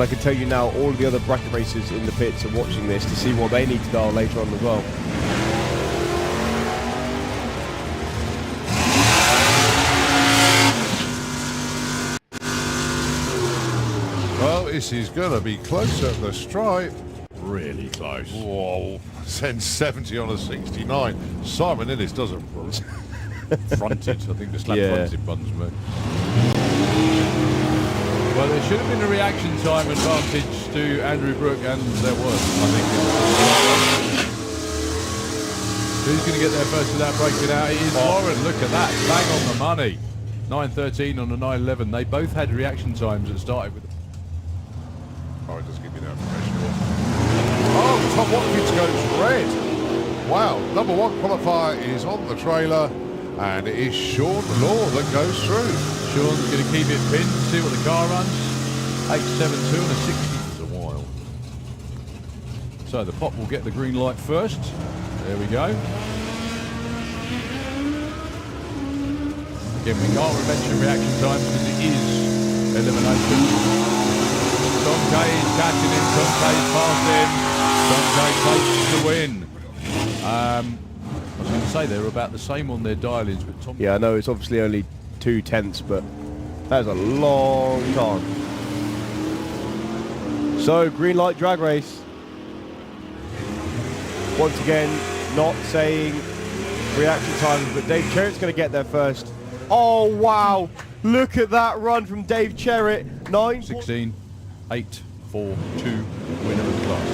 And I can tell you now, all of the other bracket racers in the pits are watching this to see what they need to dial later on as well. Well, this is going to be close at the stripe. Really close. Whoa, sends 70 on a 69. Simon Innes doesn't. Fronted, I think the slap Yeah. fronted ones were. Well, there should have been a reaction time advantage to Andrew Brook, and there was, I think. Who's going to get there first without breaking out? It is Warren. Look at that, bang on the money. 9:13 on the 9:11. They both had reaction times that started with. Oh, it does give you that professional. Oh, Tom Watkins goes red. Wow, number one qualifier is on the trailer, and it is Sean Law that goes through. Sean's going to keep it pinned, see what the car runs. 8.72 and a 60 for a while. So the pop will get the green light first. There we go. Again, we can't mention reaction times because it is elimination. Tom Kay is catching him, Tom Kay's past him. Tom Kay takes the win. I was going to say they were about the same on their dial-ins, but Tom... Yeah, I know it's obviously only 2/10, but that is a long time. So, green light drag race. Once again, not saying reaction times, but Dave Cherritt's going to get there first. Oh, wow. Look at that run from Dave Cherritt. 16, 8, 4, 2, winner of the class.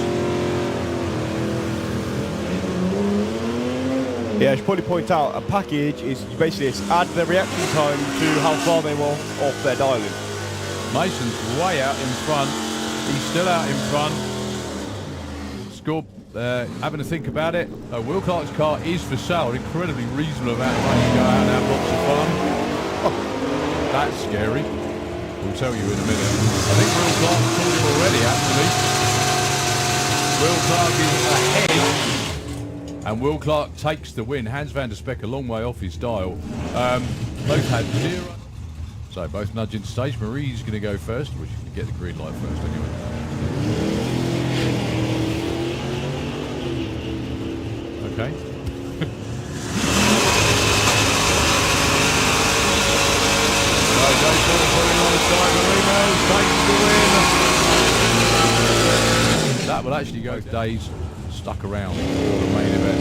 Yeah, I should probably point out, a package is basically add the reaction time to how far they were off their dial-in. Mason's way out in front. He's still out in front. Score, having to think about it. Will Clark's car is for sale. An incredibly reasonable amount of money to go out and have lots of fun. Oh, that's scary. We'll tell you in a minute. I think Will Clark's called him already, actually. Will Clark is ahead. And Will Clark takes the win. Hans van der Speck a long way off his dial. Both had 0. So both nudge into stage. Marie's going to go first, which can get the green light first anyway. Okay. That will actually go days stuck around for the main event.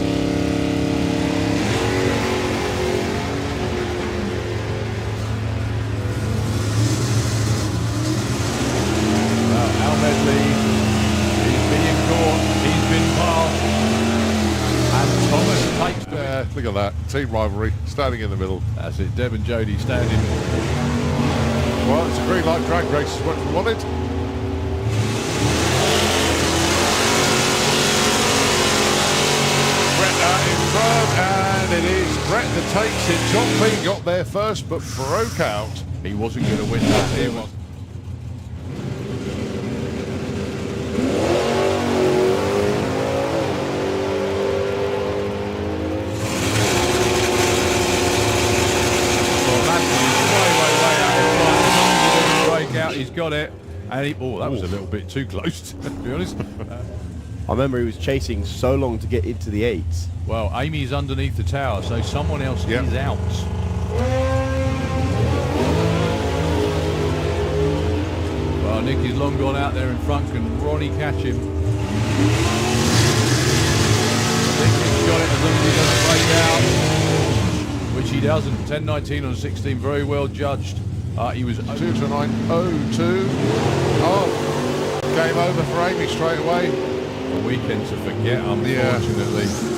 Al Medley is being caught, he's been passed, and Thomas takes the... Look at that, team rivalry, standing in the middle. That's it, Deb and Jody standing. Well, it's a green light drag race, is what we wanted. In front, and it is Brett that takes it. John Payne got there first, but broke out. He wasn't going to win that. He was. Way out. He's got it. And that was a little bit too close, to be honest. I remember he was chasing so long to get into the 8s. Well, Amy's underneath the tower, so someone else is out. Well, Nicky's long gone out there in front. Can Ronnie catch him? Nicky's got it as long as he doesn't break out, which he doesn't. 10.19 on 16, very well judged. He was 2 to 9.02. Oh, game over for Amy straight away. A weekend to forget, unfortunately. Yeah.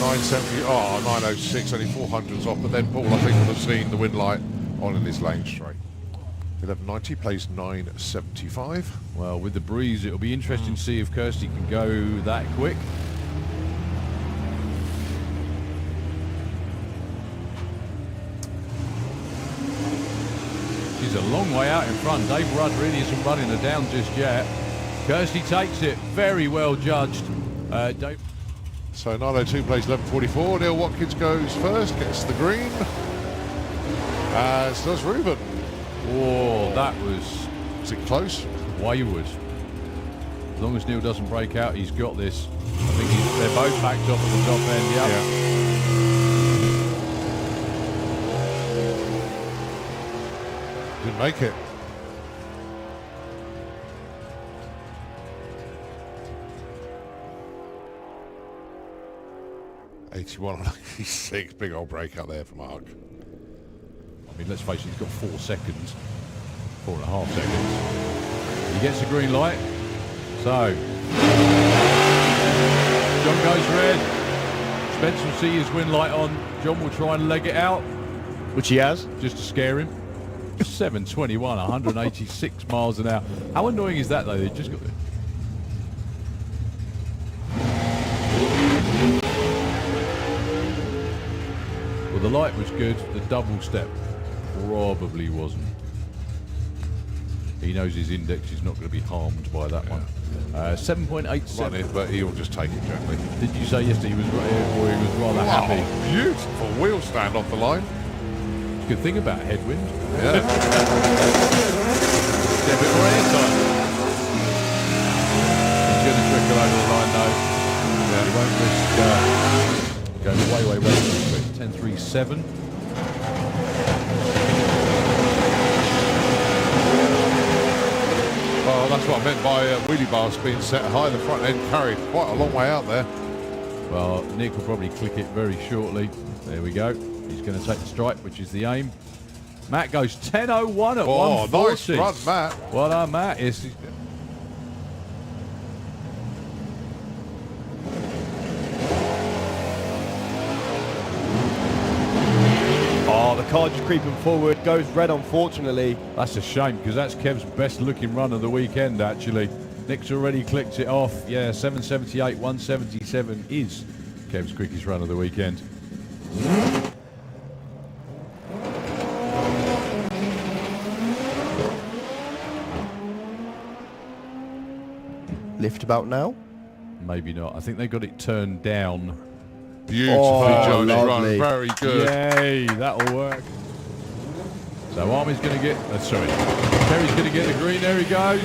970, 906, only 400s off, but then Paul, I think, would have seen the win light on in his lane straight. 1190 plays 975. Well, with the breeze, it'll be interesting to see if Kirsty can go that quick. She's a long way out in front. Dave Rudd really isn't running her down just yet. Kirsty takes it. Very well judged. Dave. So 902 plays 1144. Neil Watkins goes first, gets the green. As does Ruben. Oh, that was it close? Wayward. As long as Neil doesn't break out, he's got this. I think they're both backed off at the top end. Yep. Yeah. Didn't make it. '81 on '86, big old breakout there for Mark. I mean, let's face it, he's got 4 seconds, 4.5 seconds. He gets the green light. So, John goes red. Spence will see his win light on. John will try and leg it out. Which he has. Just to scare him. 7:21, 186 miles an hour. How annoying is that, though? They just got... Well, the light was good. The double step probably wasn't. He knows his index is not going to be harmed by that one. 7.87. But he'll just take it gently. Did you say yesterday he was rather happy? Beautiful wheel stand off the line. Good thing about headwind. Yeah. Get a bit more airtime. He's going to trickle over the line though. Yeah. He won't risk going way quick. 10.37. Well, that's what I meant by wheelie bars being set high. The front end carried quite a long way out there. Well, Nick will probably click it very shortly. There we go. He's going to take the stripe, which is the aim. Matt goes 10.01 at 140. Nice run, Matt. Well done, Matt. Yes. Oh, the car just creeping forward, goes red unfortunately. That's a shame because that's Kev's best looking run of the weekend actually. Nick's already clicked it off. Yeah, 778, 177 is Kev's quickest run of the weekend. Lift about now? Maybe not. I think they got it turned down. Beautifully Johnny run, very good. Yay, that'll work. So Army's going to get, sorry, Terry's going to get the green, there he goes.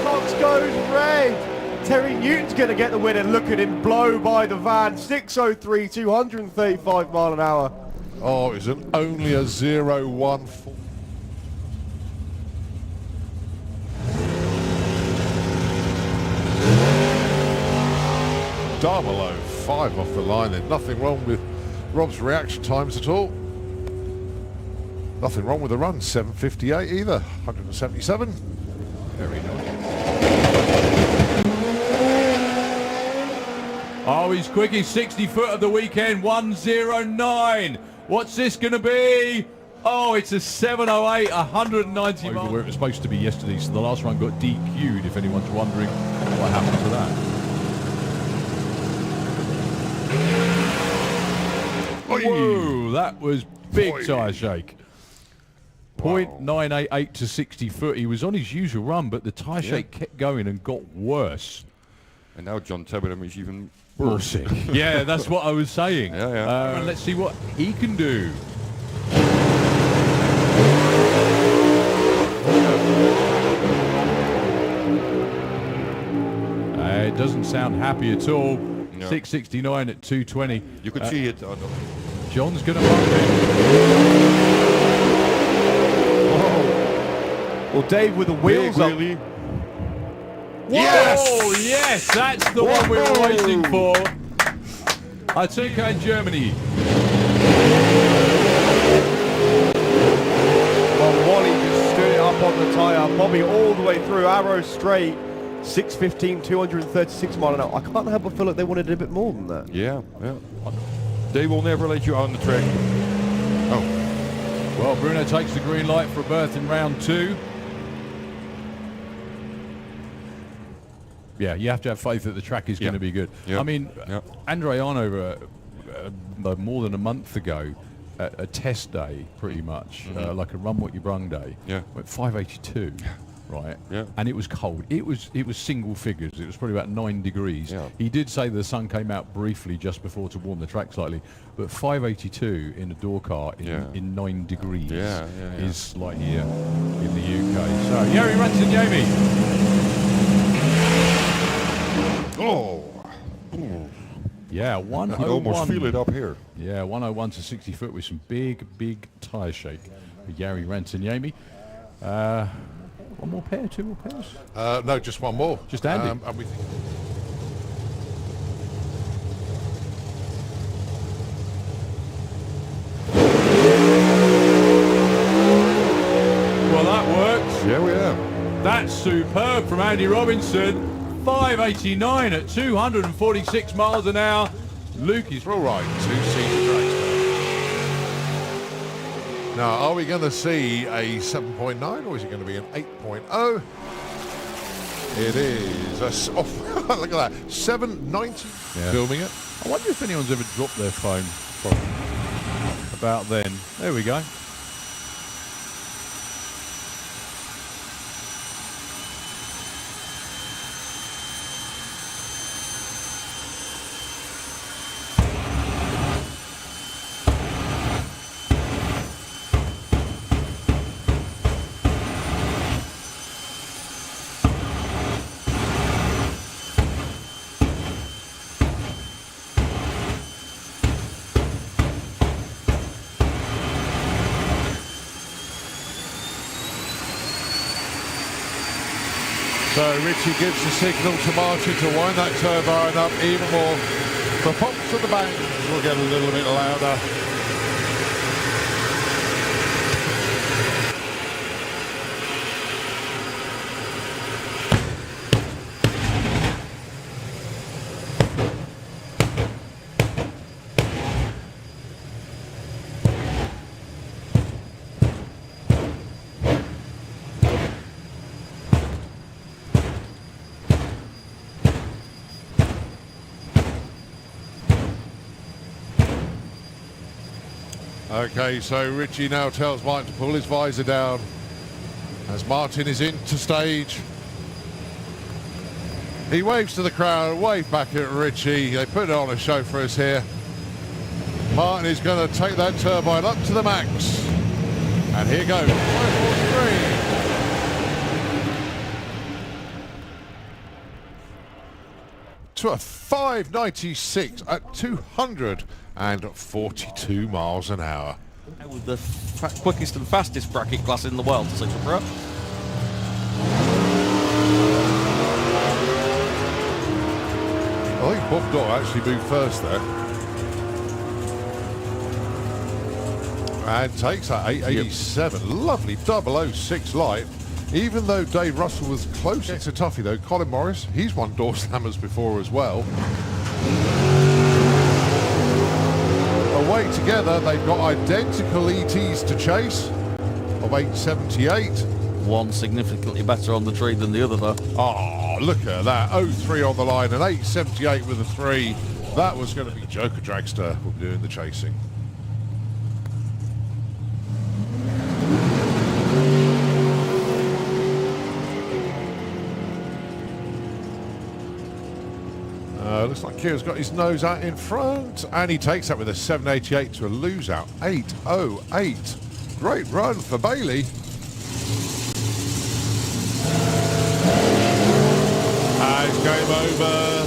Cox goes red. Terry Newton's going to get the win and look at him blow by the van. 6:03, 235 mile an hour. Oh, it was only a 0.14. Darmelo 5 off the line. There's nothing wrong with Rob's reaction times at all. Nothing wrong with the run. 7:58 either. 177. Very nice. Oh, he's quick. He's 60 foot of the weekend. 1:09. What's this going to be? Oh, it's a 7:08, 190 miles. Where it was supposed to be yesterday, so the last run got DQ'd, if anyone's wondering what happened to that. Whoa, that was big tyre shake. 0.988 to 60 foot. He was on his usual run, but the tyre shake kept going and got worse. And now John Tebbenham is even more sick. Yeah, that's what I was saying. Yeah. Let's see what he can do. It doesn't sound happy at all. No. 669 at 220. You could see it. John's going to bump him. Well, Dave with the wheels up. Yes! Oh, yes, that's the one we were waiting for. I think in Germany. Well, Wally just stood it up on the tyre. Bobby all the way through, arrow straight. 6:15, 236 mile an hour. I can't help but feel like they wanted a bit more than that. Yeah. They will never let you on the track. Oh. Well, Bruno takes the green light for a berth in round 2. Yeah, you have to have faith that the track is going to be good. Yeah. I mean, Andre Arno, more than a month ago, a test day, pretty much, like a run what you brung day, went 5:82. right? Yeah. And it was cold. It was single figures. It was probably about 9 degrees. Yeah. He did say the sun came out briefly just before to warm the track slightly, but 582 in a door car in 9 degrees is like here in the UK. So Jari Rantzen-Jamie. Oh. Yeah, 101. I can almost feel it up here. Yeah, 101 to 60 foot with some big tyre shake for Jari Rantzen-Jamie. One more pair, 2 more pairs? No, just one more. Just Andy. And we Well, that works. Yeah, we are. That's superb from Andy Robinson. 589 at 246 miles an hour. Luke is all right. 2-seater Dragster. Now, are we going to see a 7.9 or is it going to be an 8.0? It is. Look at that. 790. Filming it. I wonder if anyone's ever dropped their phone from about then. There we go. So Richie gives the signal to Martin to wind that turbine up even more. The pops at the bank will get a little bit louder. Okay, so Richie now tells Martin to pull his visor down as Martin is into stage. He waves to the crowd, wave back at Richie. They put on a show for us here. Martin is going to take that turbine up to the max. And here goes. 543. To a 596 at 242 miles an hour. With the quickest and fastest bracket class in the world, Super Pro. I think Bob Dot actually moved first there. And takes that 887. Lovely 006 light. Even though Dave Russell was close, it's a toughie though. Colin Morris, he's won door slammers before as well. Away together, they've got identical ETs to chase of 878. One significantly better on the tree than the other though. Oh, look at that. 03 on the line and 878 with a 3. That was going to be Joker Dragster will be doing the chasing. Looks like Kieran's got his nose out in front, and he takes that with a 788 to a lose out 808. Great run for Bailey. And it's game over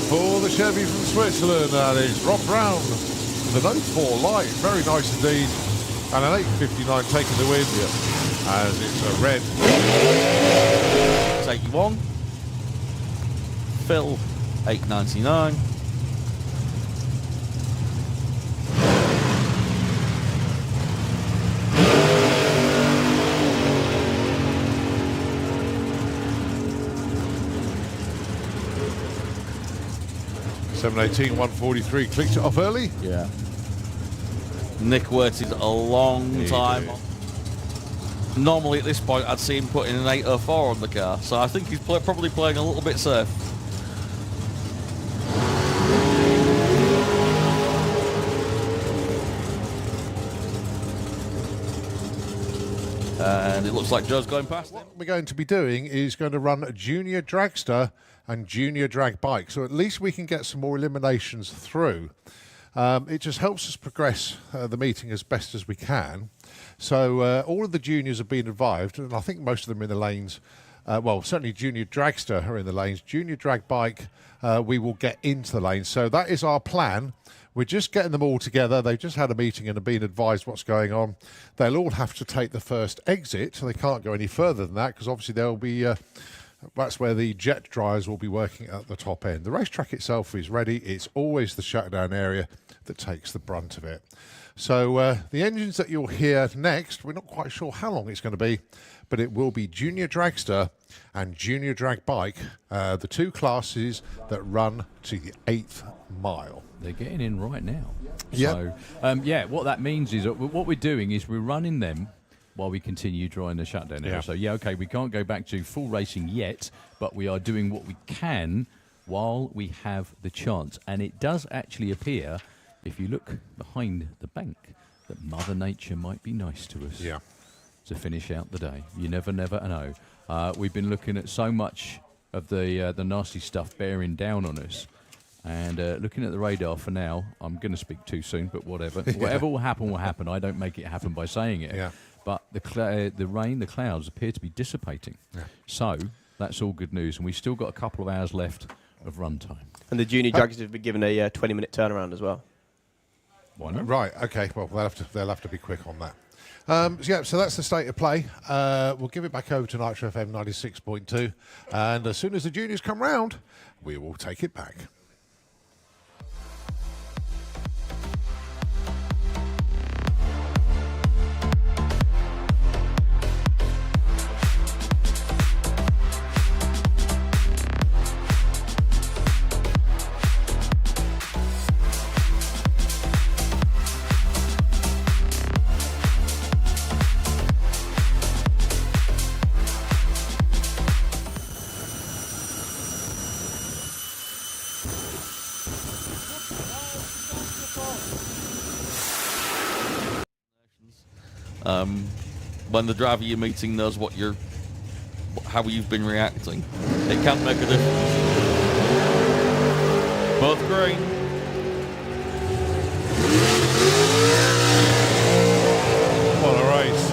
for the Chevy from Switzerland. That is Rob Brown with an 04 light, very nice indeed, and an 859 taking the win as it's a red. 81. Phil. 899. $718, 143. Clicked it off early. Yeah. Nick waited a long time. Normally at this point I'd see him putting an 804 on the car, so I think he's probably playing a little bit safe. And it looks like Joe's going past. What we're going to be doing is going to run a junior dragster and junior drag bike. So at least we can get some more eliminations through. It just helps us progress the meeting as best as we can. So all of the juniors have been advised, and I think most of them are in the lanes. Well, certainly junior dragster are in the lanes. Junior drag bike, we will get into the lanes. So that is our plan. We're just getting them all together. They've just had a meeting and have been advised what's going on. They'll all have to take the first exit. So they can't go any further than that because obviously they'll be... that's where the jet dryers will be working at the top end. The racetrack itself is ready. It's always the shutdown area that takes the brunt of it. So the engines that you'll hear next, we're not quite sure how long it's going to be, but it will be junior dragster and junior drag bike, the two classes that run to the 8th mile. They're getting in right now. Yep. So, what that means is what we're doing is we're running them while we continue drawing the shutdown area. So, okay, we can't go back to full racing yet, but we are doing what we can while we have the chance. And it does actually appear, if you look behind the bank, that Mother Nature might be nice to us to finish out the day. You never know. We've been looking at so much of the nasty stuff bearing down on us. And looking at the radar for now, I'm going to speak too soon, but whatever. Whatever will happen. I don't make it happen by saying it. Yeah. But the rain, the clouds appear to be dissipating. Yeah. So that's all good news. And we've still got a couple of hours left of run time. And the junior dragsters have been given a 20-minute turnaround as well. Why not? Right, okay. Well, they'll have to be quick on that. So that's the state of play. We'll give it back over to Nitro FM 96.2. And as soon as the juniors come round, we will take it back. When the driver you're meeting knows how you've been reacting, it can make a difference. Both green. What a race.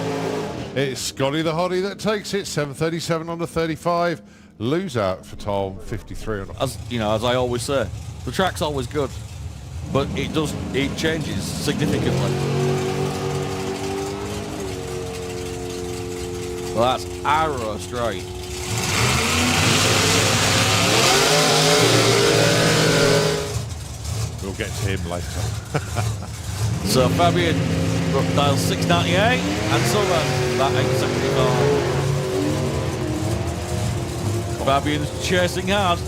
It's Scotty the Hottie that takes it. 7:37 on the 35. Lose out for Tom. 53 on the... As I always say, the track's always good, but it changes significantly. Well, that's arrow straight. We'll get to him later. So Fabian dials 698 and Silver that 875. Fabian's chasing hard.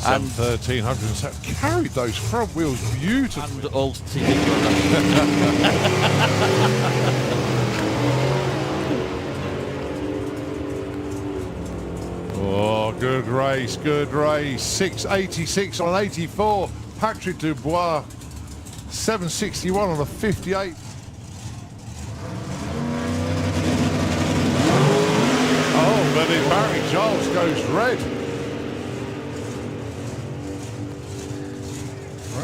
And 1307 carried those front wheels beautifully. And old TV. Oh, good race, good race. 686 on 84. Patrick Dubois. 761 on the 58. Oh, but then Barry Charles goes red.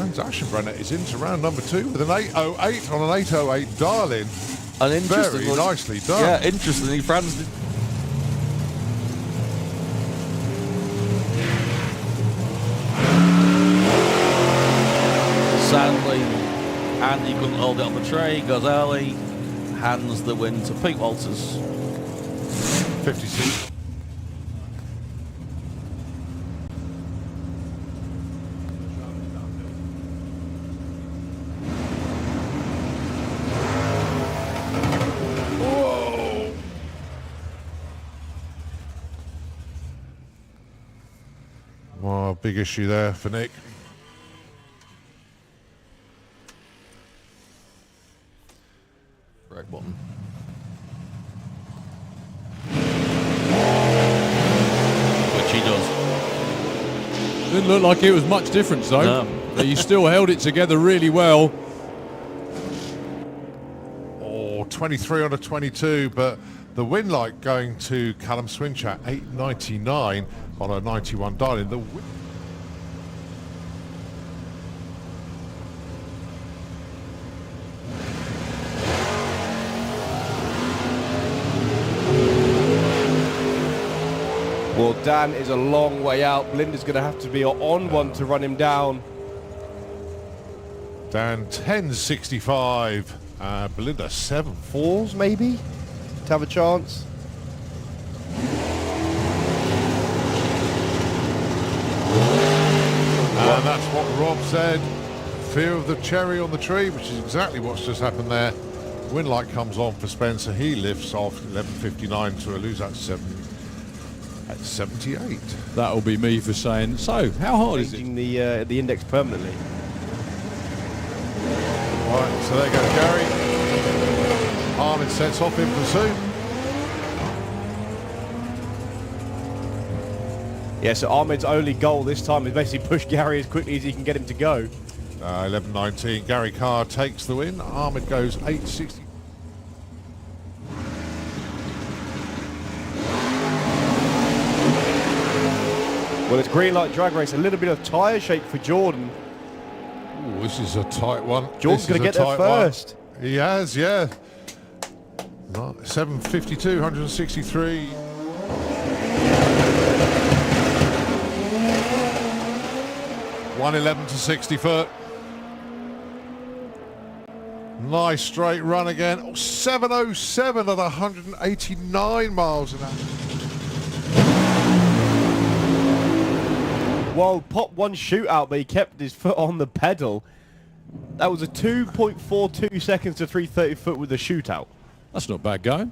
Aschenbrenner is into round number 2 with an 808 on an 808 dial-in. And very nicely done. Yeah, interestingly, Franz did. Sadly, Andy couldn't hold it on the tray. Goes early, hands the win to Pete Walters. 56. Big issue there for Nick. Right button. Which he does. Didn't look like it was much difference though. No. But he still held it together really well. 23 on a 22, but the win light going to Callum Swinchak, 8.99 on a 91 dial-in. Well, Dan is a long way out. Blinder's going to have to be on one to run him down. Dan 10.65. Belinda 7.4s maybe to have a chance. And that's what Rob said. Fear of the cherry on the tree, which is exactly what's just happened there. Win light comes on for Spencer. He lifts off 11.59 to lose at 78. That'll be me for saying, so how hard is it? Changing the index permanently. Right, so there goes Gary. Armin sets off in pursuit. Yeah, so Ahmed's only goal this time is basically push Gary as quickly as he can get him to go. 11.19. Gary Carr takes the win. Ahmed goes 8.60. Well, it's green light drag race. A little bit of tyre shake for Jordan. Ooh, this is a tight one. Jordan's going to get there first. One. He has, yeah. 7.52, 163. .111 to 60 foot. Nice straight run again. Oh, 7.07 at 189 miles an hour. Well, Pop one shootout, but he kept his foot on the pedal. That was a 2.42 seconds to 330 foot with the shootout. That's not bad going.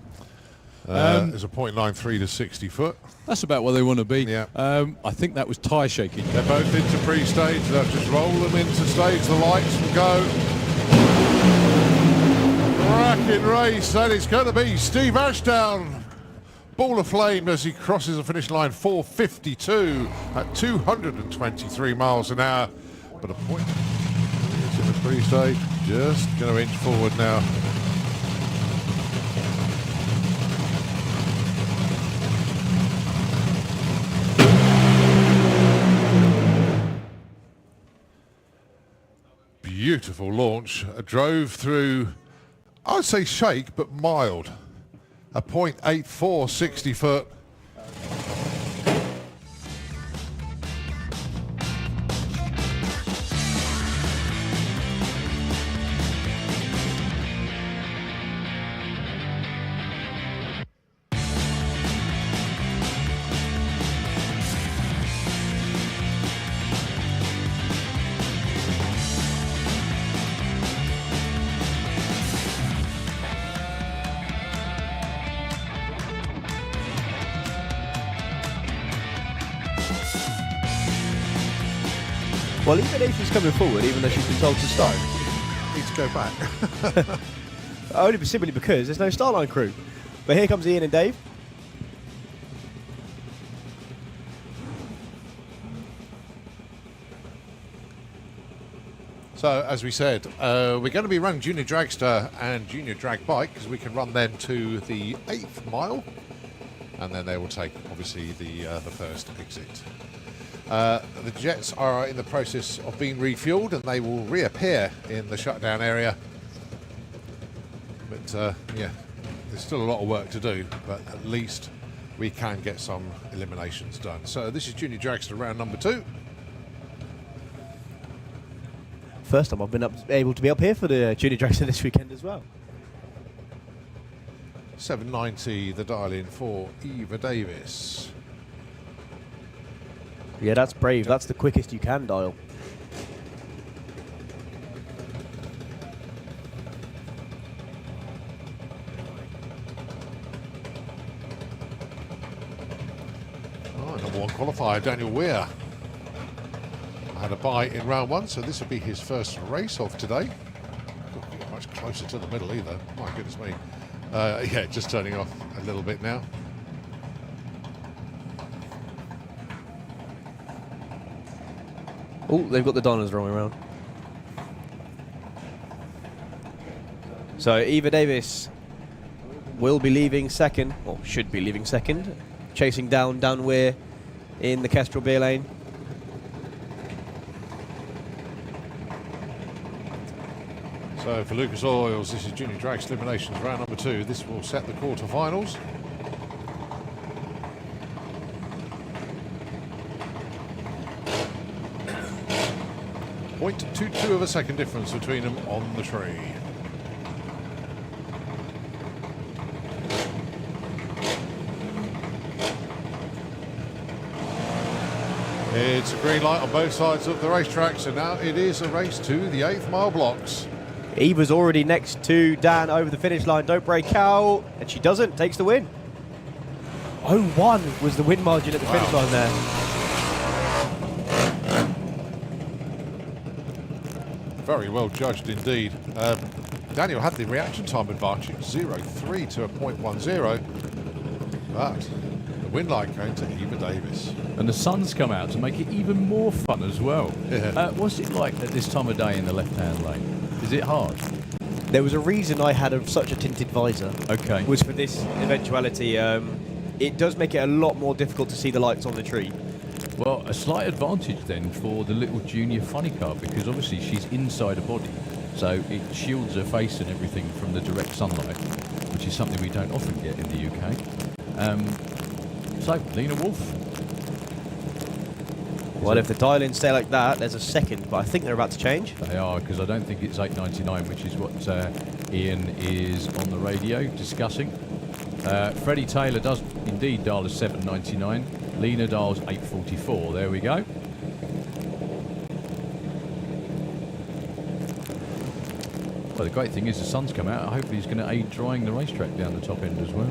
There's a 0.93 to 60 foot. That's about where they want to be. Yeah. I think that was tyre shaking. They're both into pre-stage. They'll just roll them into stage. The lights will go. Cracking race. And it's going to be Steve Ashdown. Ball of flame as he crosses the finish line. 4.52 at 223 miles an hour. But a point. It's in the pre-stage. Just going to inch forward now. Beautiful launch. Drove through, I'd say shake, but mild. A 0.84, 60 foot. Well, even if she's coming forward, even though she's been told to stop. Needs to go back. Only simply because there's no Starline crew. But here comes Ian and Dave. So, as we said, we're going to be running Junior Dragster and Junior Drag Bike because we can run them to the 8th mile. And then they will take, obviously, the first exit. The jets are in the process of being refueled and they will reappear in the shutdown area. But yeah, there's still a lot of work to do, but at least we can get some eliminations done. So this is Junior Dragster round number 2. First time I've been able to be up here for the Junior Dragster this weekend as well. 790 the dial-in for Eva Davis. Yeah, that's brave. That's the quickest you can dial. Oh, number 1 qualifier, Daniel Weir. Had a bye in round 1, so this will be his first race of today. Couldn't get much closer to the middle either. My goodness me. Yeah, just turning off a little bit now. Oh, they've got the Donners wrong around. So Eva Davis will be leaving second, or should be leaving second, chasing down Dan Weir in the Kestrel beer lane. So for Lucas Oils, this is Junior Dragster Eliminations round number 2. This will set the quarter-finals. .22 of a second difference between them on the tree. It's a green light on both sides of the racetrack, so now it is a race to the 8th mile blocks. Eva's already next to Dan over the finish line. Don't break out. And she doesn't. Takes the win. 0-1 was the win margin at the finish line there. Very well judged indeed. Daniel had the reaction time advantage, 0.3 to a 0.10. But the win light going to Eva Davis. And the sun's come out to make it even more fun as well. Yeah. What's it like at this time of day in the left-hand lane? Is it hard? There was a reason I had such a tinted visor. Okay. Was for this eventuality. It does make it a lot more difficult to see the lights on the tree. Well, a slight advantage then for the little junior funny car, because obviously she's inside a body, so it shields her face and everything from the direct sunlight, which is something we don't often get in the UK. So, Lena Wolf. Well, if the dial-ins stay like that, there's a second, but I think they're about to change. They are, because I don't think it's 8.99, which is what Ian is on the radio discussing. Freddie Taylor does indeed dial a 7.99. Lena dials 8.44. There we go. Well, the great thing is the sun's come out. Hopefully, it's going to aid drying the racetrack down the top end as well.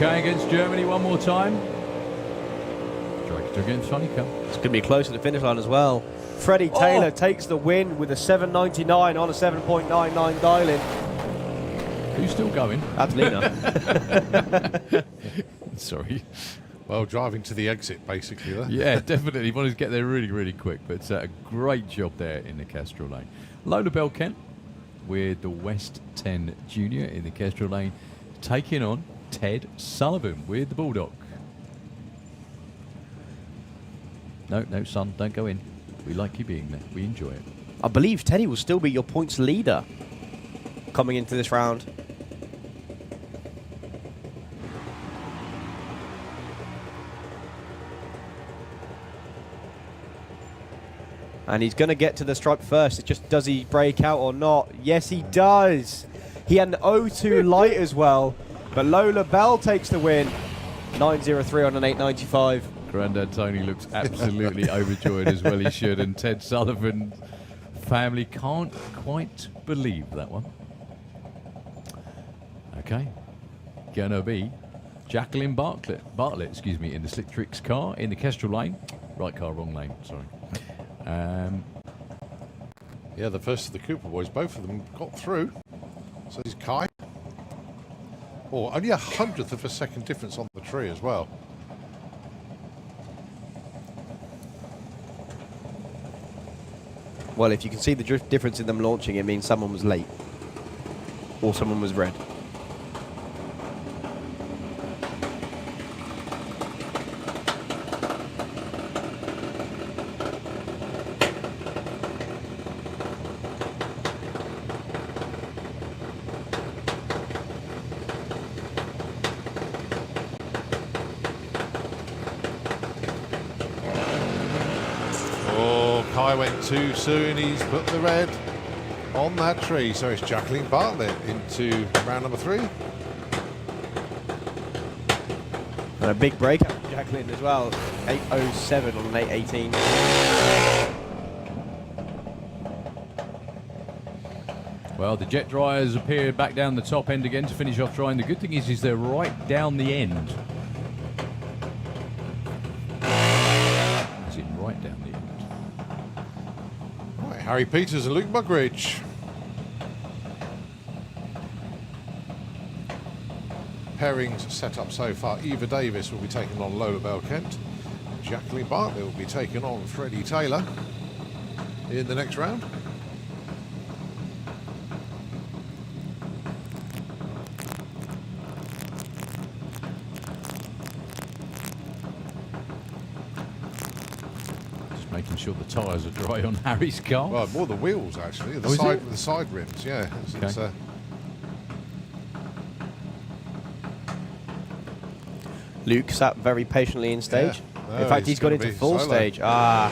UK against Germany one more time. Dragster against Funny Car. It's going to be close to the finish line as well. Freddie Taylor takes the win with a 7.99 on a 7.99 dial-in. Who's still going? That's Lena. Sorry. Well, driving to the exit, basically. There. Yeah, definitely. Wanted to get there really, really quick. But a great job there in the Kestrel lane. Lola Bell-Kent with the West 10 Junior in the Kestrel lane, taking on Ted Sullivan with the Bulldog. No, son, don't go in. We like you being there. We enjoy it. I believe Teddy will still be your points leader coming into this round. And he's going to get to the stripe first. It's just, does he break out or not? Yes, he does. He had an 0.2 light as well. But Lola Bell takes the win. 9.03 on an 8.95. Grandad Tony looks absolutely overjoyed, as well he should. And Ted Sullivan's family can't quite believe that one. Okay. Gonna be Jacqueline Bartlett, in the Slick Tricks car in the Kestrel lane. Right car, wrong lane, sorry. Yeah, the first of the Cooper boys, both of them got through. So is Kai. Only 100th of a second difference on the tree as well. Well, if you can see the difference in them launching, it means someone was late. Or someone was red. Kai went too soon. He's put the red on that tree. So it's Jacqueline Bartlett into round number 3. And a big breakout for Jacqueline as well. 8.07 on an 8.18. Well, the jet dryers appear back down the top end again to finish off drying. The good thing is they're right down the end. As in right down the end. Right, Harry Peters and Luke Mugridge. Pairings set up so far. Eva Davis will be taking on Lola Bell-Kent. Jacqueline Bartley will be taking on Freddie Taylor in the next round. Just making sure the tyres are dry on Harry's car. Well, more the wheels actually, the side rims. Yeah, it's, Okay. Luke sat very patiently in stage. Yeah. In No, fact, he's got gonna into be full solo. stage. Ah.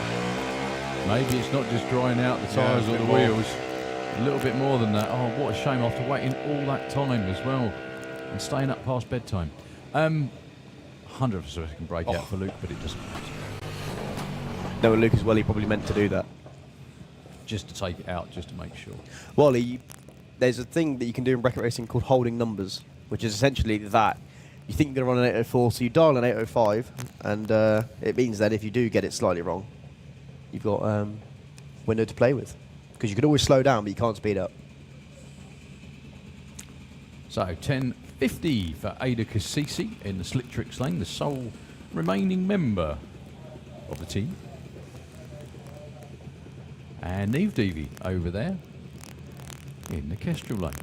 Maybe it's not just drying out the tyres a or bit the more. wheels. A little bit more than that. Oh, what a shame after waiting all that time as well. And staying up past bedtime. 100 of a second breakout for Luke, but it doesn't matter. No, Luke as well, he probably meant to do that. Just to take it out, just to make sure. Well, there's a thing that you can do in bracket racing called holding numbers, which is essentially that. You think you're going to run an 804, so you dial an 805, and it means that if you do get it slightly wrong, you've got window to play with. Because you can always slow down, but you can't speed up. So 10.50 for Ada Cassisi in the Slick Tricks lane, the sole remaining member of the team. And Neve Deavy over there in the Kestrel lane.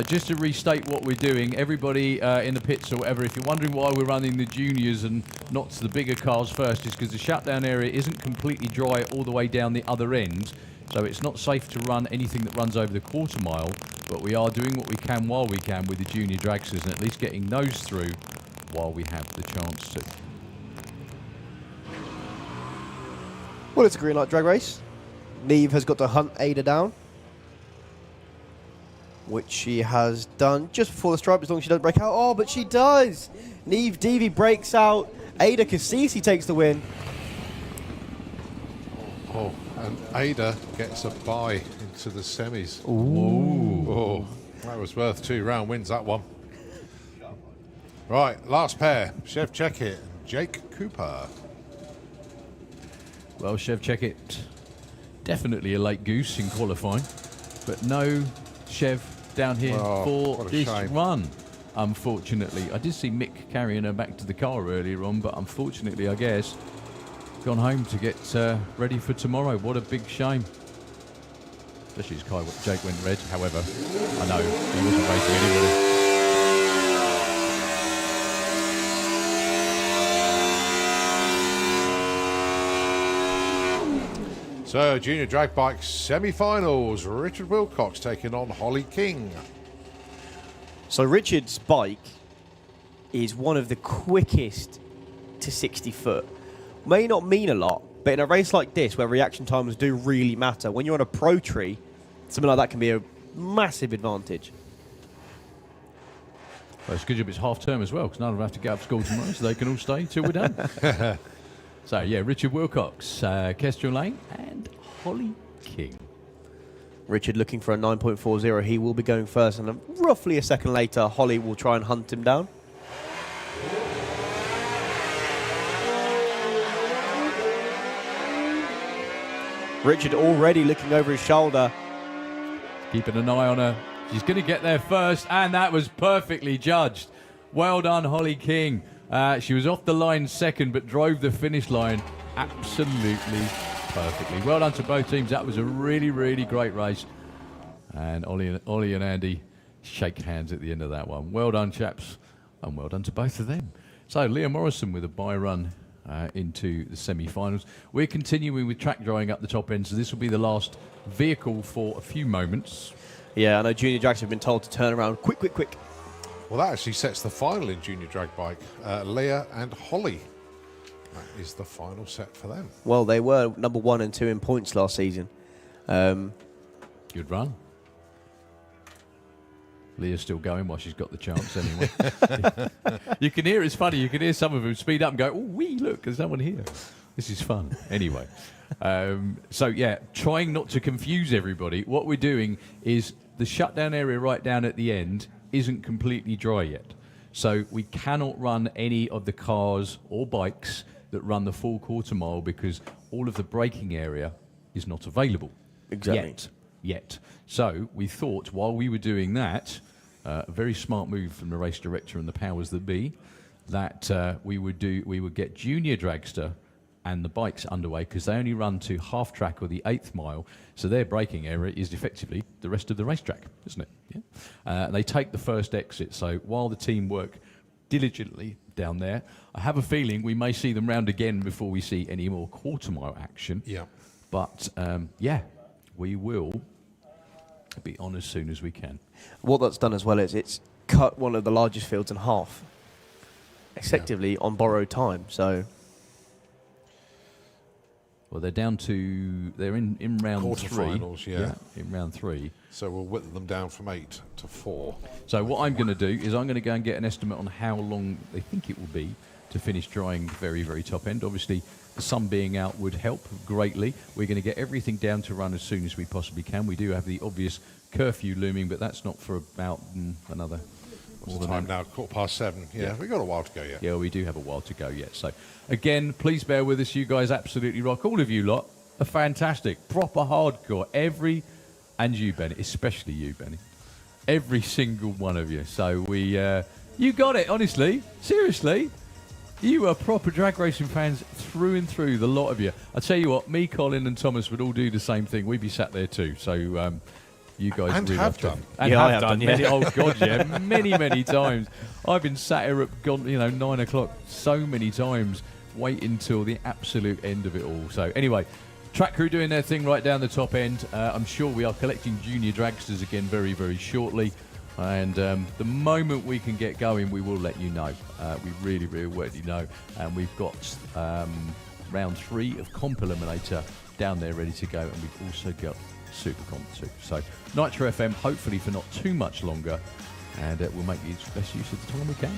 Just to restate what we're doing, everybody in the pits or whatever, if you're wondering why we're running the juniors and not the bigger cars first, is because the shutdown area isn't completely dry all the way down the other end, so it's not safe to run anything that runs over the quarter mile, but we are doing what we can while we can with the junior dragsters and at least getting those through while we have the chance to. Well, it's a green light drag race. Neve has got to hunt Ada down, which she has done just before the stripe, as long as she doesn't break out. Oh, but she does! Neve Deavy breaks out. Ada Cassisi takes the win. Oh, and Ada gets a bye into the semis. Ooh. Oh, that was worth 2 round wins, that one. Right, last pair. Chev Checkit and Jake Cooper. Well, Chev Checkit, definitely a late goose in qualifying, but no Chev down here for what a this shame. run, unfortunately. I did see Mick carrying her back to the car earlier on, but unfortunately, I guess, gone home to get ready for tomorrow. What a big shame. Especially as Jake went red, however. I know, he wasn't racing anybody. So, Junior Drag Bikes semi-finals. Richard Wilcox taking on Holly King. So Richard's bike is one of the quickest to 60 foot. May not mean a lot, but in a race like this where reaction times do really matter, when you're on a pro tree, something like that can be a massive advantage. Well, it's a good job it's half term as well, because none of them have to get up to school tomorrow, so they can all stay till we're done. So, yeah, Richard Wilcox, Kestrel Lane, and Holly King. Richard looking for a 9.40. He will be going first, and roughly a second later, Holly will try and hunt him down. Richard already looking over his shoulder. Keeping an eye on her. She's going to get there first, and that was perfectly judged. Well done, Holly King. She was off the line second, but drove the finish line absolutely perfectly. Well done to both teams. That was a really, really great race. And Ollie and Andy shake hands at the end of that one. Well done, chaps, and well done to both of them. So, Leah Morrison with a bye run into the semi-finals. We're continuing with track drying up the top end, so this will be the last vehicle for a few moments. Yeah, I know Junior Dragsters have been told to turn around quick, quick, quick. Well, that actually sets the final in Junior Drag Bike. Leah and Holly. That is the final set for them. Well, they were number 1 and 2 in points last season. Good run. Leah's still going while she's got the chance anyway. You can hear, it's funny, you can hear some of them speed up and go, oh, wee, look, there's someone here. This is fun. Anyway. So, yeah, trying not to confuse everybody. What we're doing is the shutdown area right down at the end isn't completely dry yet. So we cannot run any of the cars or bikes that run the full quarter mile because all of the braking area is not available. Exactly. Yet. So we thought while we were doing that, a very smart move from the race director and the powers that be, that we would get junior Dragster and the bikes underway, because they only run to half track or the 8th mile, so their braking area is effectively the rest of the racetrack, isn't it? Yeah. They take the first exit, so while the team work diligently down there, I have a feeling we may see them round again before we see any more quarter mile action. Yeah. But yeah, we will be on as soon as we can. What that's done as well is it's cut one of the largest fields in half, effectively on borrowed time. So. Well, they're in round 3. Quarterfinals, yeah. In round 3. So we'll whittle them down from 8 to 4. So what I'm going to do is I'm going to go and get an estimate on how long they think it will be to finish drying very, very top end. Obviously, the sun being out would help greatly. We're going to get everything down to run as soon as we possibly can. We do have the obvious curfew looming, but that's not for about another... What's the time now? 7:15. Yeah, we've got a while to go yet. Yeah, we do have a while to go yet. So, again, please bear with us. You guys absolutely rock. All of you lot are fantastic. Proper hardcore. And you, Benny. Especially you, Benny. Every single one of you. So, you got it, honestly. Seriously. You are proper drag racing fans through and through, the lot of you. I tell you what, me, Colin and Thomas would all do the same thing. We'd be sat there too. So, you guys and really have done. And yeah, have done. yeah. Oh, God, yeah. Many times. I've been sat here at 9 o'clock so many times, waiting till the absolute end of it all. So, anyway, track crew doing their thing right down the top end. I'm sure we are collecting junior dragsters again very, very shortly. And the moment we can get going, we will let you know. We really, really will let you know. And we've got round 3 of Comp Eliminator down there ready to go. And we've also got Super Comp 2. So Nitro FM, hopefully for not too much longer. And we'll make the best use of the time we can.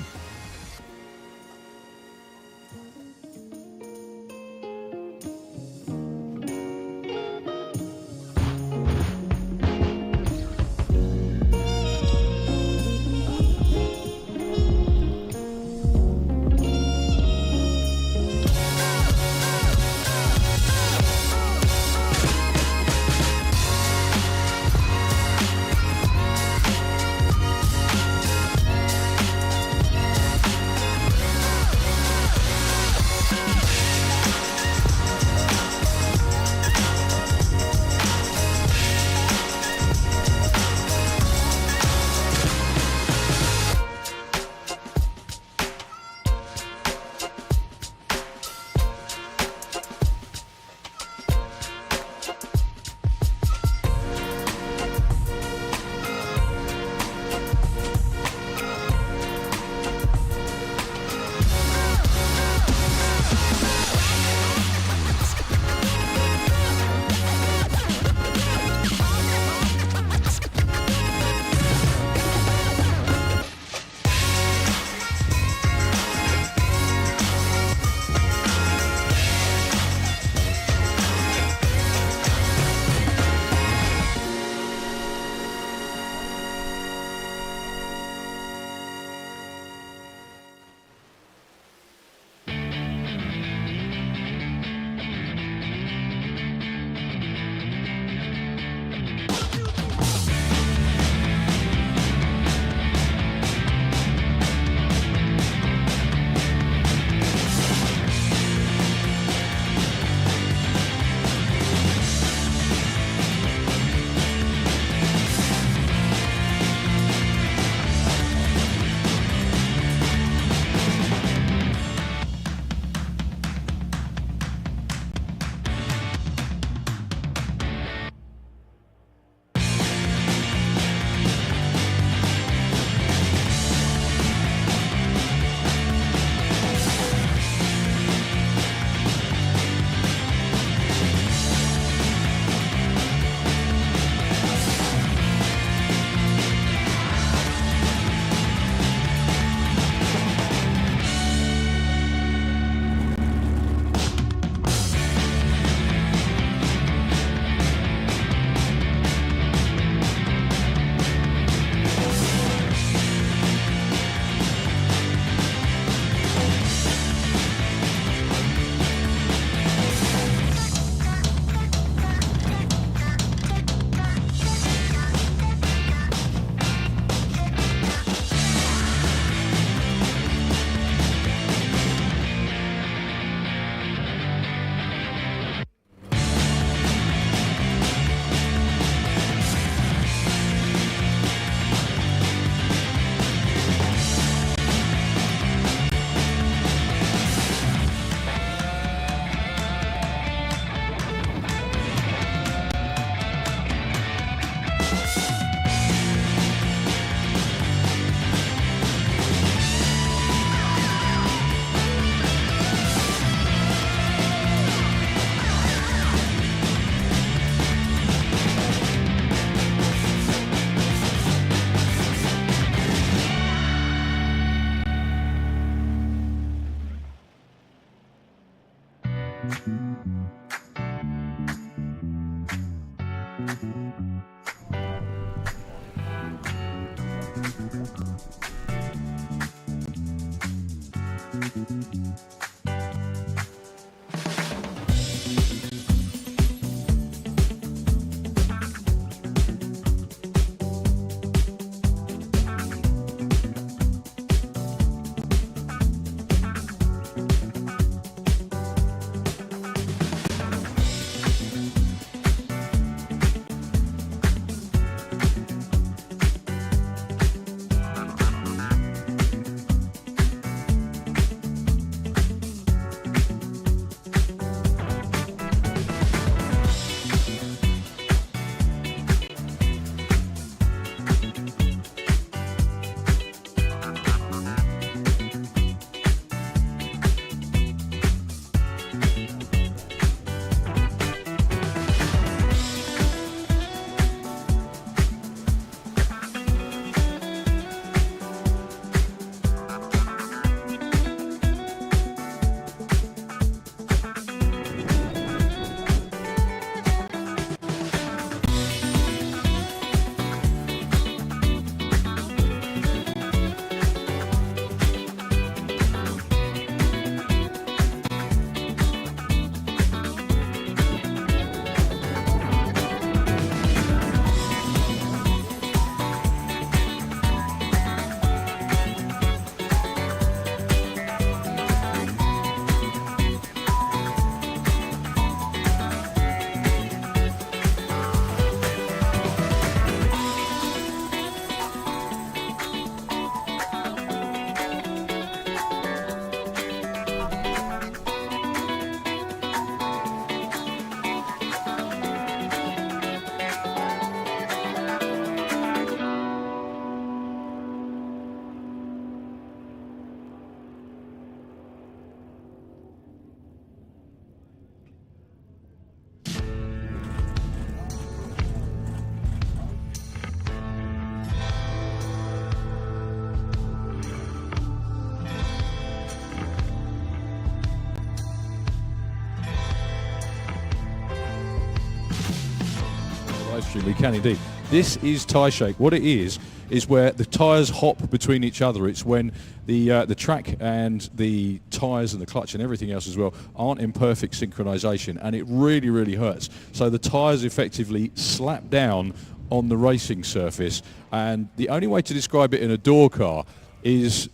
We can indeed. This is tyre shake. What it is where the tyres hop between each other. It's when the track and the tyres and the clutch and everything else as well aren't in perfect synchronisation, and it really, really hurts. So the tyres effectively slap down on the racing surface, and the only way to describe it in a door car is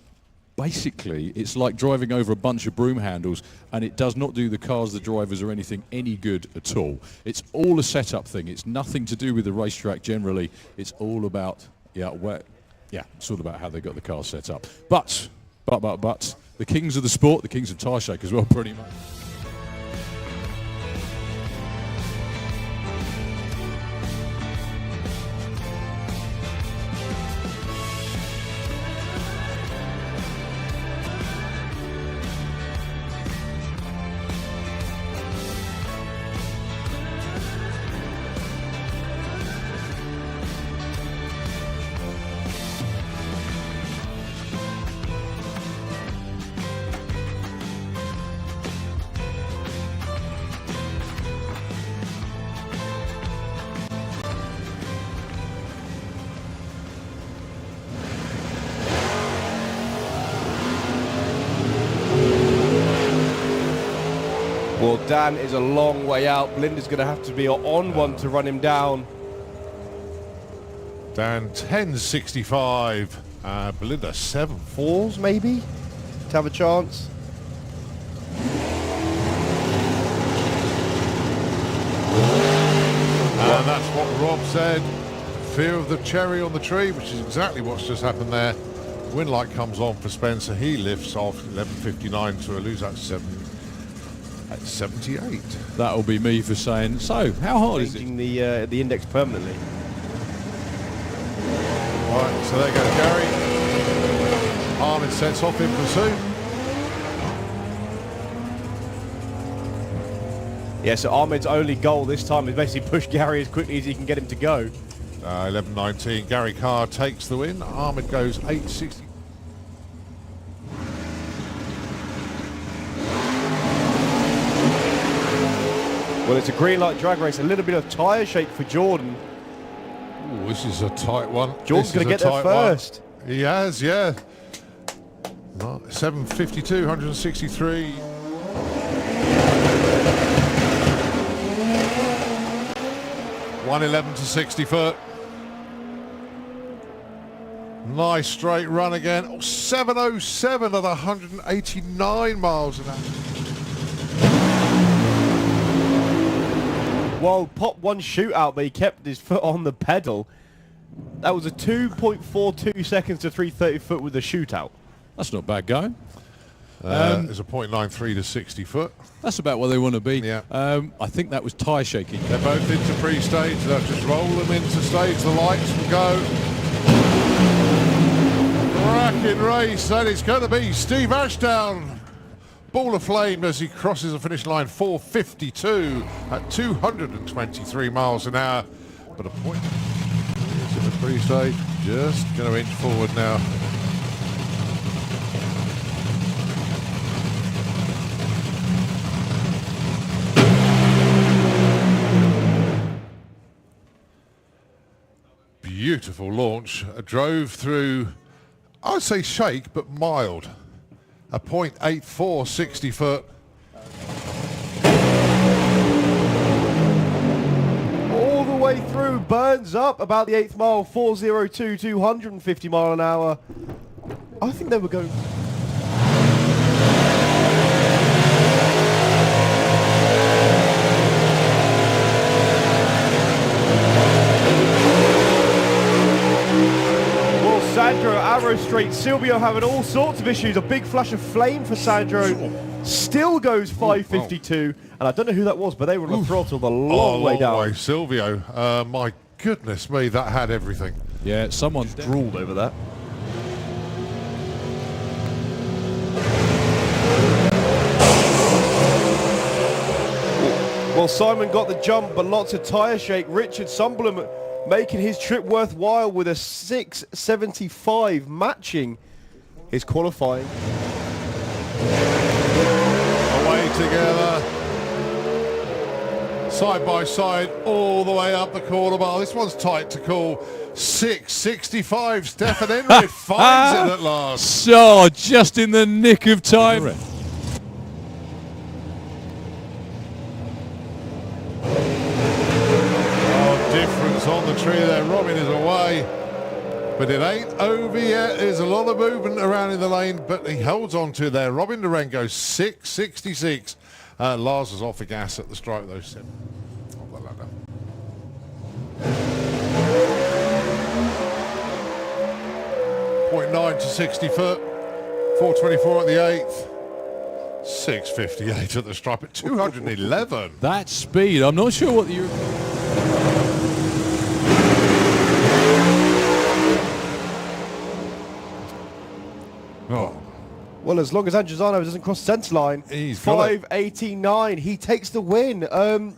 basically it's like driving over a bunch of broom handles, and it does not do the cars, the drivers or anything any good at all. It's all a setup thing. It's nothing to do with the racetrack generally. It's all about it's all about how they got the cars set up. But the kings of the sport, the kings of tyre shake as well, pretty much. Well, Dan is a long way out. Blinder's going to have to be on one to run him down. Dan 10.65. Belinda 7.4s maybe to have a chance. And that's what Rob said. Fear of the cherry on the tree, which is exactly what's just happened there. Win light comes on for Spencer. He lifts off 11.59 to lose that 78. That'll be me for saying, so how hard is it? Changing the index permanently. Right, so there goes Gary. Armin sets off in pursuit. Yeah, so Ahmed's only goal this time is basically push Gary as quickly as he can get him to go. 11.19. Gary Carr takes the win. Ahmed goes 8.60. Well, it's a green light drag race. A little bit of tyre shake for Jordan. Ooh, this is a tight one. Jordan's going to get there first. He has, yeah. 7:52, 163. $111 to 60 foot. Nice straight run again. Oh, 7:07 at 189 miles an hour. Well, Pop one shootout, but he kept his foot on the pedal. That was a 2.42 seconds to 330 foot with the shootout. That's not bad going. There's a 0.93 to 60 foot. That's about where they want to be. Yeah. I think that was tyre shaking. They're both into pre-stage. They'll just roll them into stage. The lights will go. Cracking race. And it's going to be Steve Ashdown. Ball of flame as he crosses the finish line. 4:52 at 223 miles an hour. But a point is in the pre-stage. Just going to inch forward now. Beautiful launch. Drove through, I'd say shake, but mild. A 0.84, 60 foot. All the way through, burns up about the 8th mile, 4:02, 250 mile an hour. I think they were going... Sandro, arrow straight. Silvio having all sorts of issues. A big flash of flame for Sandro. Still goes 5:52. And I don't know who that was, but they were on the throttle the long way down. Silvio, my goodness me, that had everything. Yeah, someone's drooled over that. Well, Simon got the jump, but lots of tyre shake. Richard Sunderland making his trip worthwhile with a 6:75, matching his qualifying. Away together. Side by side, all the way up the corner bar. This one's tight to call. 6:65. Stefan Enright finds it at last. So, just in the nick of time. Difference on the tree there. Robin is away, but it ain't over yet. There's a lot of movement around in the lane, but he holds on to there. Robin Durango, 6:66. Lars was off the gas at the stripe though. 0.9 to 60 foot. 4:24 at the 8th. 6:58 at the stripe at 211. That speed, I'm not sure what the European... Oh. Well, as long as Androzano doesn't cross the centre line, he's 5:89. He takes the win.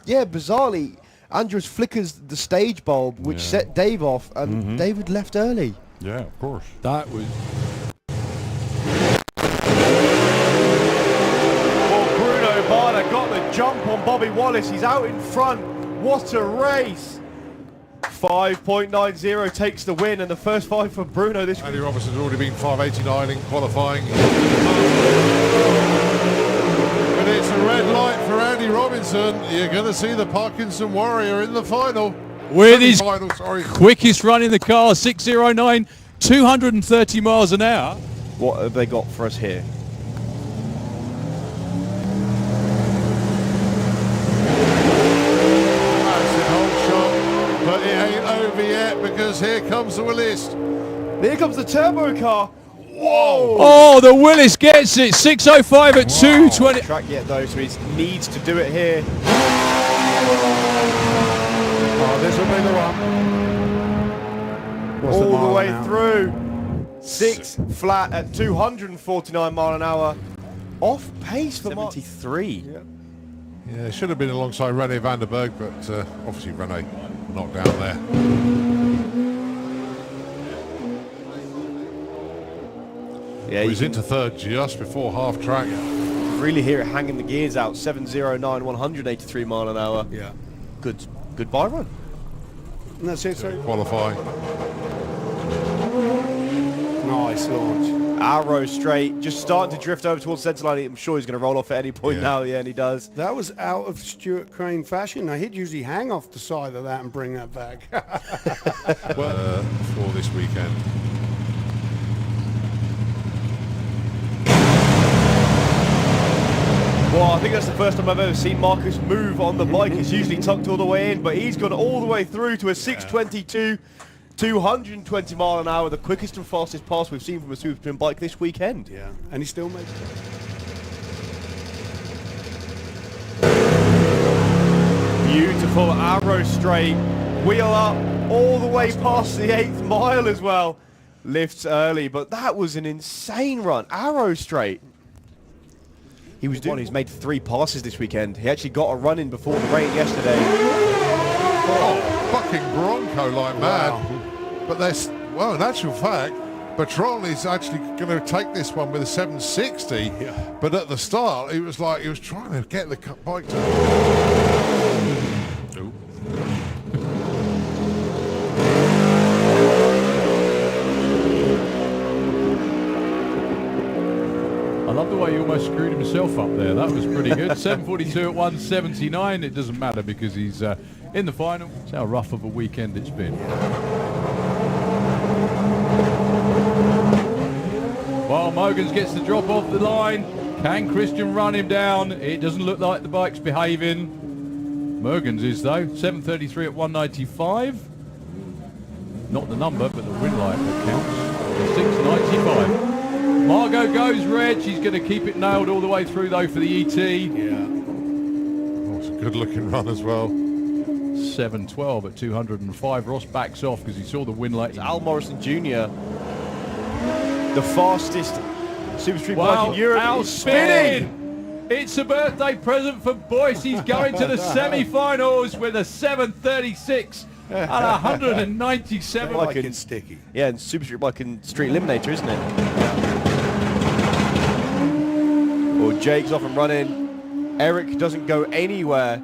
Yeah, bizarrely, Andros flickers the stage bulb, which set Dave off, and David left early. Yeah, of course. That was... Well, Bruno Barda got the jump on Bobby Wallace. He's out in front. What a race. 5.90 takes the win, and the first 5 for Bruno this week. Andy Robertson's already been 5:89 in qualifying. But it's a red light for Andy Robinson. You're going to see the Parkinson Warrior in the final. With his quickest run in the car, 6:09, 230 miles an hour. What have they got for us here? But it ain't over yet, because here comes the Willis. Here comes the turbo car. Whoa! Oh, the Willis gets it. 6:05 at 2:20. Track yet though, so he needs to do it here. Oh, this will be the one. All the way through. 6 flat at 249 mile an hour. Off pace for 73. Yeah, it should have been alongside Rene van der Berg, but obviously Rene not down there. Yeah, he's into third just before half track. really hear it hanging the gears out. 709, 183 mile an hour. Yeah. Goodbye run. And that's it, so. Qualifying. Nice launch. Arrow straight, just starting to drift over towards the centre line. I'm sure he's going to roll off at any point now. Yeah, and he does. That was out of Stuart Crane fashion. Now, he'd usually hang off the side of that and bring that back. For this weekend. Well, I think that's the first time I've ever seen Marcus move on the bike. It's usually tucked all the way in, but he's gone all the way through to a 622, 220 mile an hour, the quickest and fastest pass we've seen from a super sprint bike this weekend. Yeah, and he still makes it. Beautiful arrow straight, wheel up all the way past the 8th mile as well. Lifts early, but that was an insane run. Arrow straight. He was doing. He's made 3 passes this weekend. He actually got a run in before the rain yesterday. Oh, fucking Bronco like mad. But there's, well, in actual fact, Patron is actually going to take this one with a 760. Yeah. But at the start, it was like he was trying to get the bike to. I love the way he almost screwed himself up there. That was pretty good. 742 at 179. It doesn't matter because he's in the final. That's how rough of a weekend it's been. While Mogans gets the drop off the line, can Christian run him down? It doesn't look like the bike's behaving. Mogans is though. 733 at 195. Not the number, but the win light that counts. 695. Margot goes red. She's going to keep it nailed all the way through, though, for the ET. Yeah. Oh, it's a good-looking run as well. 712 at 205. Ross backs off because he saw the win light. Al Morrison Jr., the fastest super street bike in Europe. Al's spinning. It's a birthday present for Boyce. He's going to the semi-finals with a 736 and 197. Bike and sticky. Yeah, and super street bike and street eliminator, isn't it? Well, Jake's off and running. Eric doesn't go anywhere.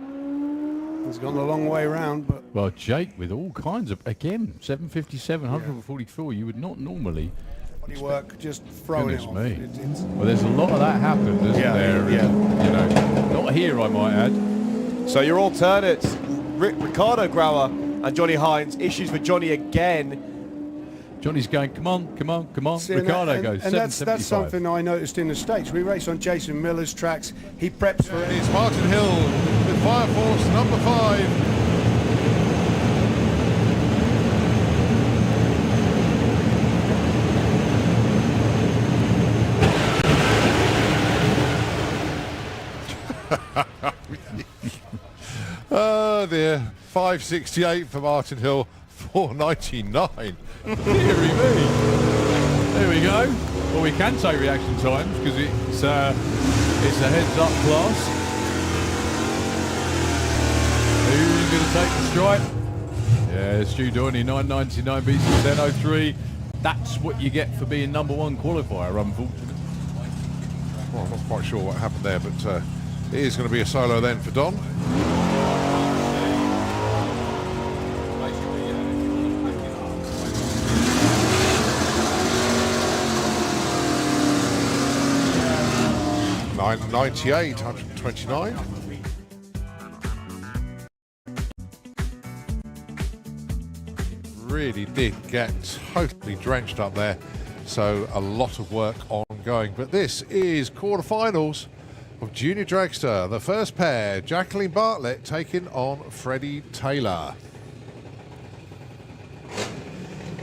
He's gone a long way around, but... Well, Jake with all kinds of, again, 757, 144, you would not normally... Body work, just throwing it off. Well, there's a lot of that happened, isn't there? Yeah. You know, not here, I might add. So your alternates, Ricardo Grauer and Johnny Hines. Issues with Johnny again. Johnny's going, come on, come on, come on. See, Ricardo and goes, and that's something I noticed in the States. We race on Jason Miller's tracks. He preps for it. It's Martin Hill with Fire Force number 5. Oh dear, 568 for Martin Hill, 499. Deary me. There we go. Well, we can say reaction times because it's a heads-up class. Who's going to take the stripe? Yeah, Stu Dorney, 999 beats 1003. That's what you get for being number 1 qualifier, unfortunately. Well, I'm not quite sure what happened there, but it is going to be a solo then for Don. $998, 129. Really did get totally drenched up there, so a lot of work ongoing. But this is quarterfinals of Junior Dragster. The first pair, Jacqueline Bartlett taking on Freddie Taylor.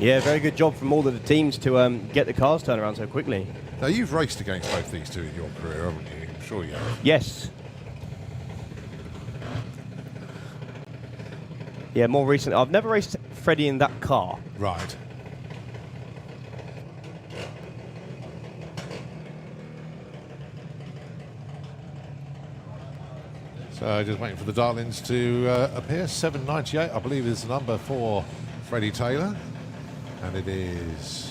Yeah, very good job from all of the teams to get the cars turned around so quickly. Now, you've raced against both these two in your career, haven't you? I'm sure you have. Yes. Yeah, more recently. I've never raced Freddie in that car. Right. So just waiting for the darlings to appear. 798, I believe, is the number for Freddie Taylor. And it is...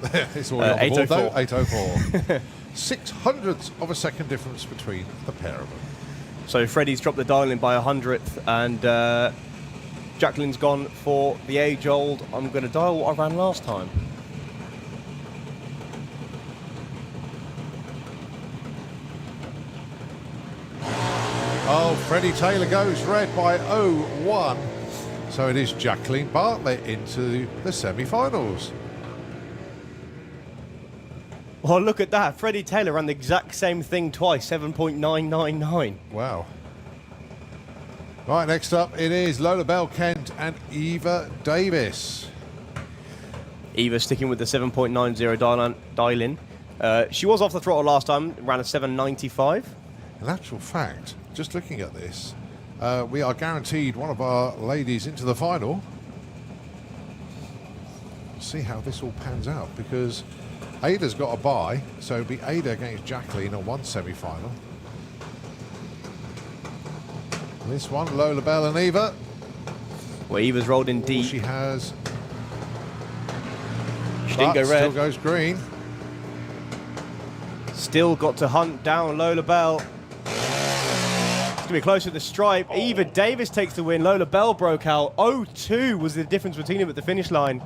It's already on the board, though. 804. 0.06 of a second difference between the pair of them. So Freddie's dropped the dial in by 100th, and Jacqueline's gone for the age-old, I'm going to dial what I ran last time. Oh, Freddie Taylor goes red by 0-1. So it is Jacqueline Bartlett into the semi-finals. Oh, look at that. Freddie Taylor ran the exact same thing twice, 7.999. Wow. Right, next up it is Lola Bell Kent and Eva Davis. Eva sticking with the 7.90 dial in. She was off the throttle last time, ran a 7.95. In actual fact, just looking at this, we are guaranteed one of our ladies into the final. We'll see how this all pans out, because Ada's got a bye, so it'll be Ada against Jacqueline on one semi-final. This one, Lola Bell and Eva. Well, Eva's rolled in deep. She has. She didn't go red. Still goes green. Still got to hunt down Lola Bell. It's going to be close to the stripe. Eva Davis takes the win. Lola Bell broke out. 0-2 was the difference between them at the finish line.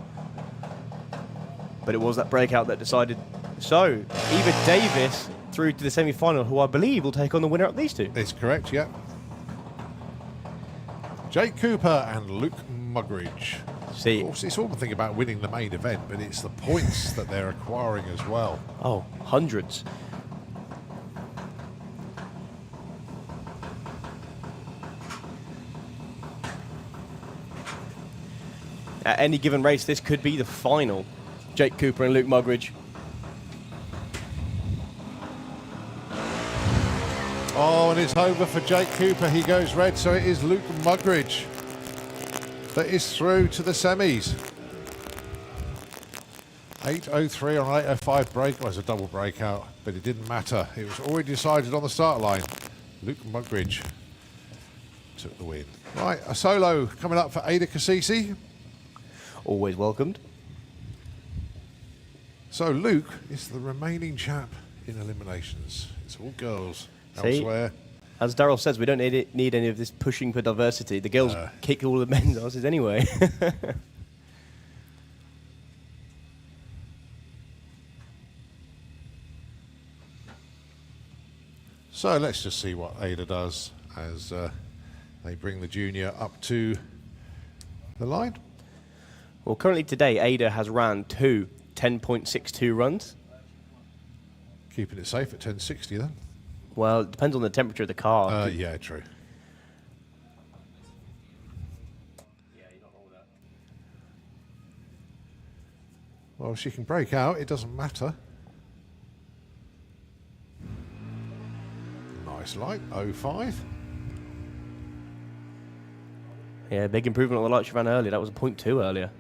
But it was that breakout that decided. So, Eva Davis through to the semi-final, who I believe will take on the winner of these two. It's correct, yeah. Jake Cooper and Luke Mugridge. See, it's all the thing about winning the main event, but it's the points that they're acquiring as well. Oh, hundreds. At any given race, this could be the final. Jake Cooper and Luke Mugridge. Oh, and it's over for Jake Cooper. He goes red, so it is Luke Mugridge that is through to the semis. 8.03 on 8.05 break. Well, it was a double breakout, but it didn't matter. It was already decided on the start line. Luke Mugridge took the win. Right, a solo coming up for Ada Cassisi. Always welcomed. So Luke is the remaining chap in eliminations. It's all girls elsewhere. As Daryl says, we don't need any of this pushing for diversity. The girls kick all the men's asses anyway. So let's just see what Ada does as they bring the junior up to the line. Well, currently today, Ada has ran two 10.62 runs. Keeping it safe at 10.60 then. Well, it depends on the temperature of the car. Yeah, true. Well, she can break out. It doesn't matter. Nice light, 0.5. Yeah, big improvement on the light she ran earlier. That was a 0.2 earlier.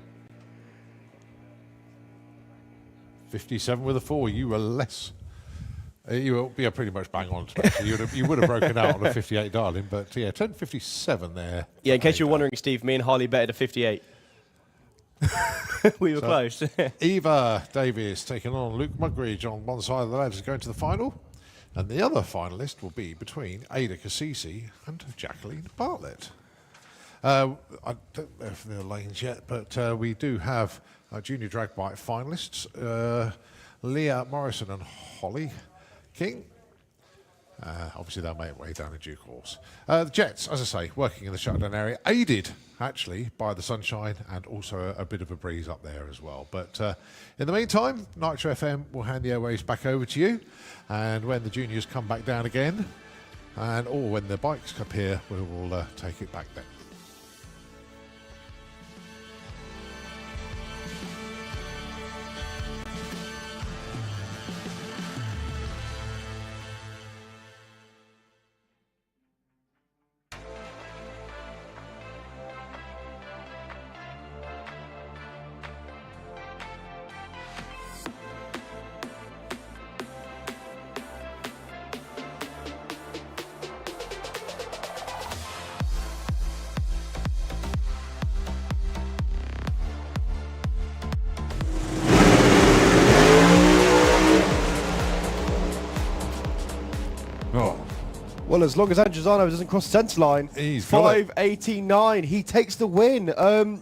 57 with a 4. You were less. You will be pretty much bang on. You would have broken out on a 58 darling, but yeah, 10.57 there. Yeah, in case you're wondering, Steve, me and Harley betted a 58. We were close. Eva Davis taking on Luke Mugridge on one side of the ladders going to the final. And the other finalist will be between Ada Cassisi and Jacqueline Bartlett. I don't know if they're lanes yet, but we do have junior drag bike finalists, Leah Morrison and Holly King. Obviously, they'll make their way down in due course. The Jets, as I say, working in the shutdown area, aided actually by the sunshine and also a bit of a breeze up there as well. But in the meantime, Nitro FM will hand the airwaves back over to you. And when the juniors come back down again, or when the bikes appear, we will take it back then. Well, as long as Androzano doesn't cross the centre line, he's got it. 5:89. He takes the win.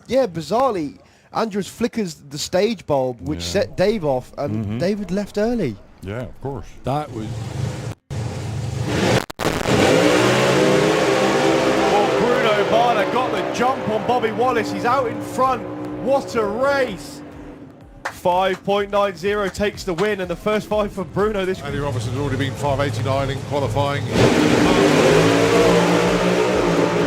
Yeah, bizarrely, Andros flickers the stage bulb, which set Dave off, and David left early. Yeah, of course. That was... Well, Bruno Barna got the jump on Bobby Wallace. He's out in front. What a race. 5.90 takes the win, and the first 5 for Bruno this week. Andy Robertson's already been 5:89 in qualifying.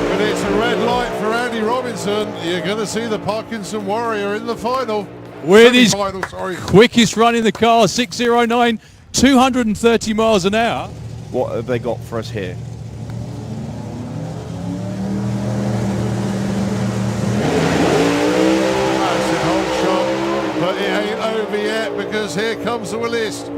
But it's a red light for Andy Robinson. You're going to see the Parkinson Warrior in the final. With his Semi-final, quickest run in the car, 6:09, 230 miles an hour. What have they got for us here? But it ain't over yet, because here comes the Willis.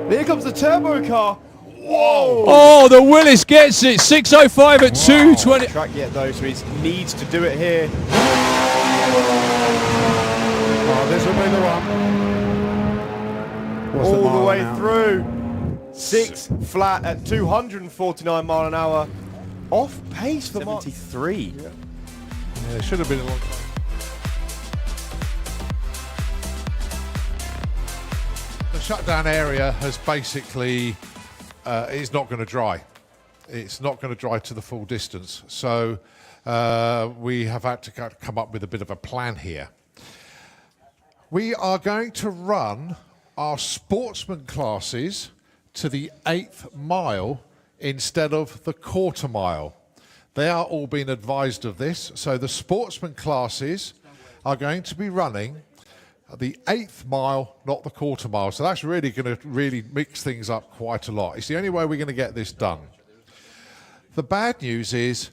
Here comes the turbo car. Whoa! Oh, the Willis gets it. 6:05 at 2:20. Track yet though, so he needs to do it here. Oh, this will be the one. What's All the mile way now? through. 6 flat at 249 mile an hour. Off pace for 73. Yeah, it should have been a long time. The shutdown area has basically, is not going to dry. It's not going to dry to the full distance. So we have had to come up with a bit of a plan here. We are going to run our sportsman classes to the 8th mile instead of the quarter mile. They are all being advised of this. So the sportsman classes are going to be running the 8th mile, not the quarter mile. So that's really going to mix things up quite a lot. It's the only way we're going to get this done. The bad news is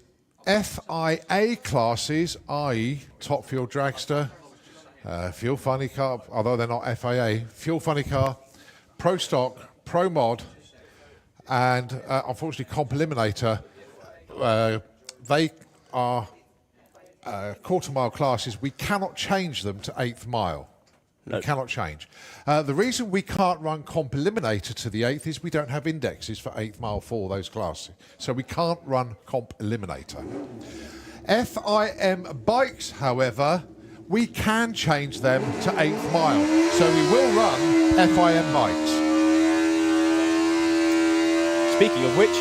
FIA classes, i.e. Top Fuel Dragster, Fuel Funny Car, although they're not FIA, Fuel Funny Car, Pro Stock, Pro Mod, and unfortunately Comp Eliminator, they are quarter mile classes. We cannot change them to 8th mile. We cannot change. The reason we can't run Comp Eliminator to the 8th is we don't have indexes for 8th mile for those classes. So we can't run Comp Eliminator. FIM bikes, however, we can change them to 8th mile. So we will run FIM bikes. Speaking of which...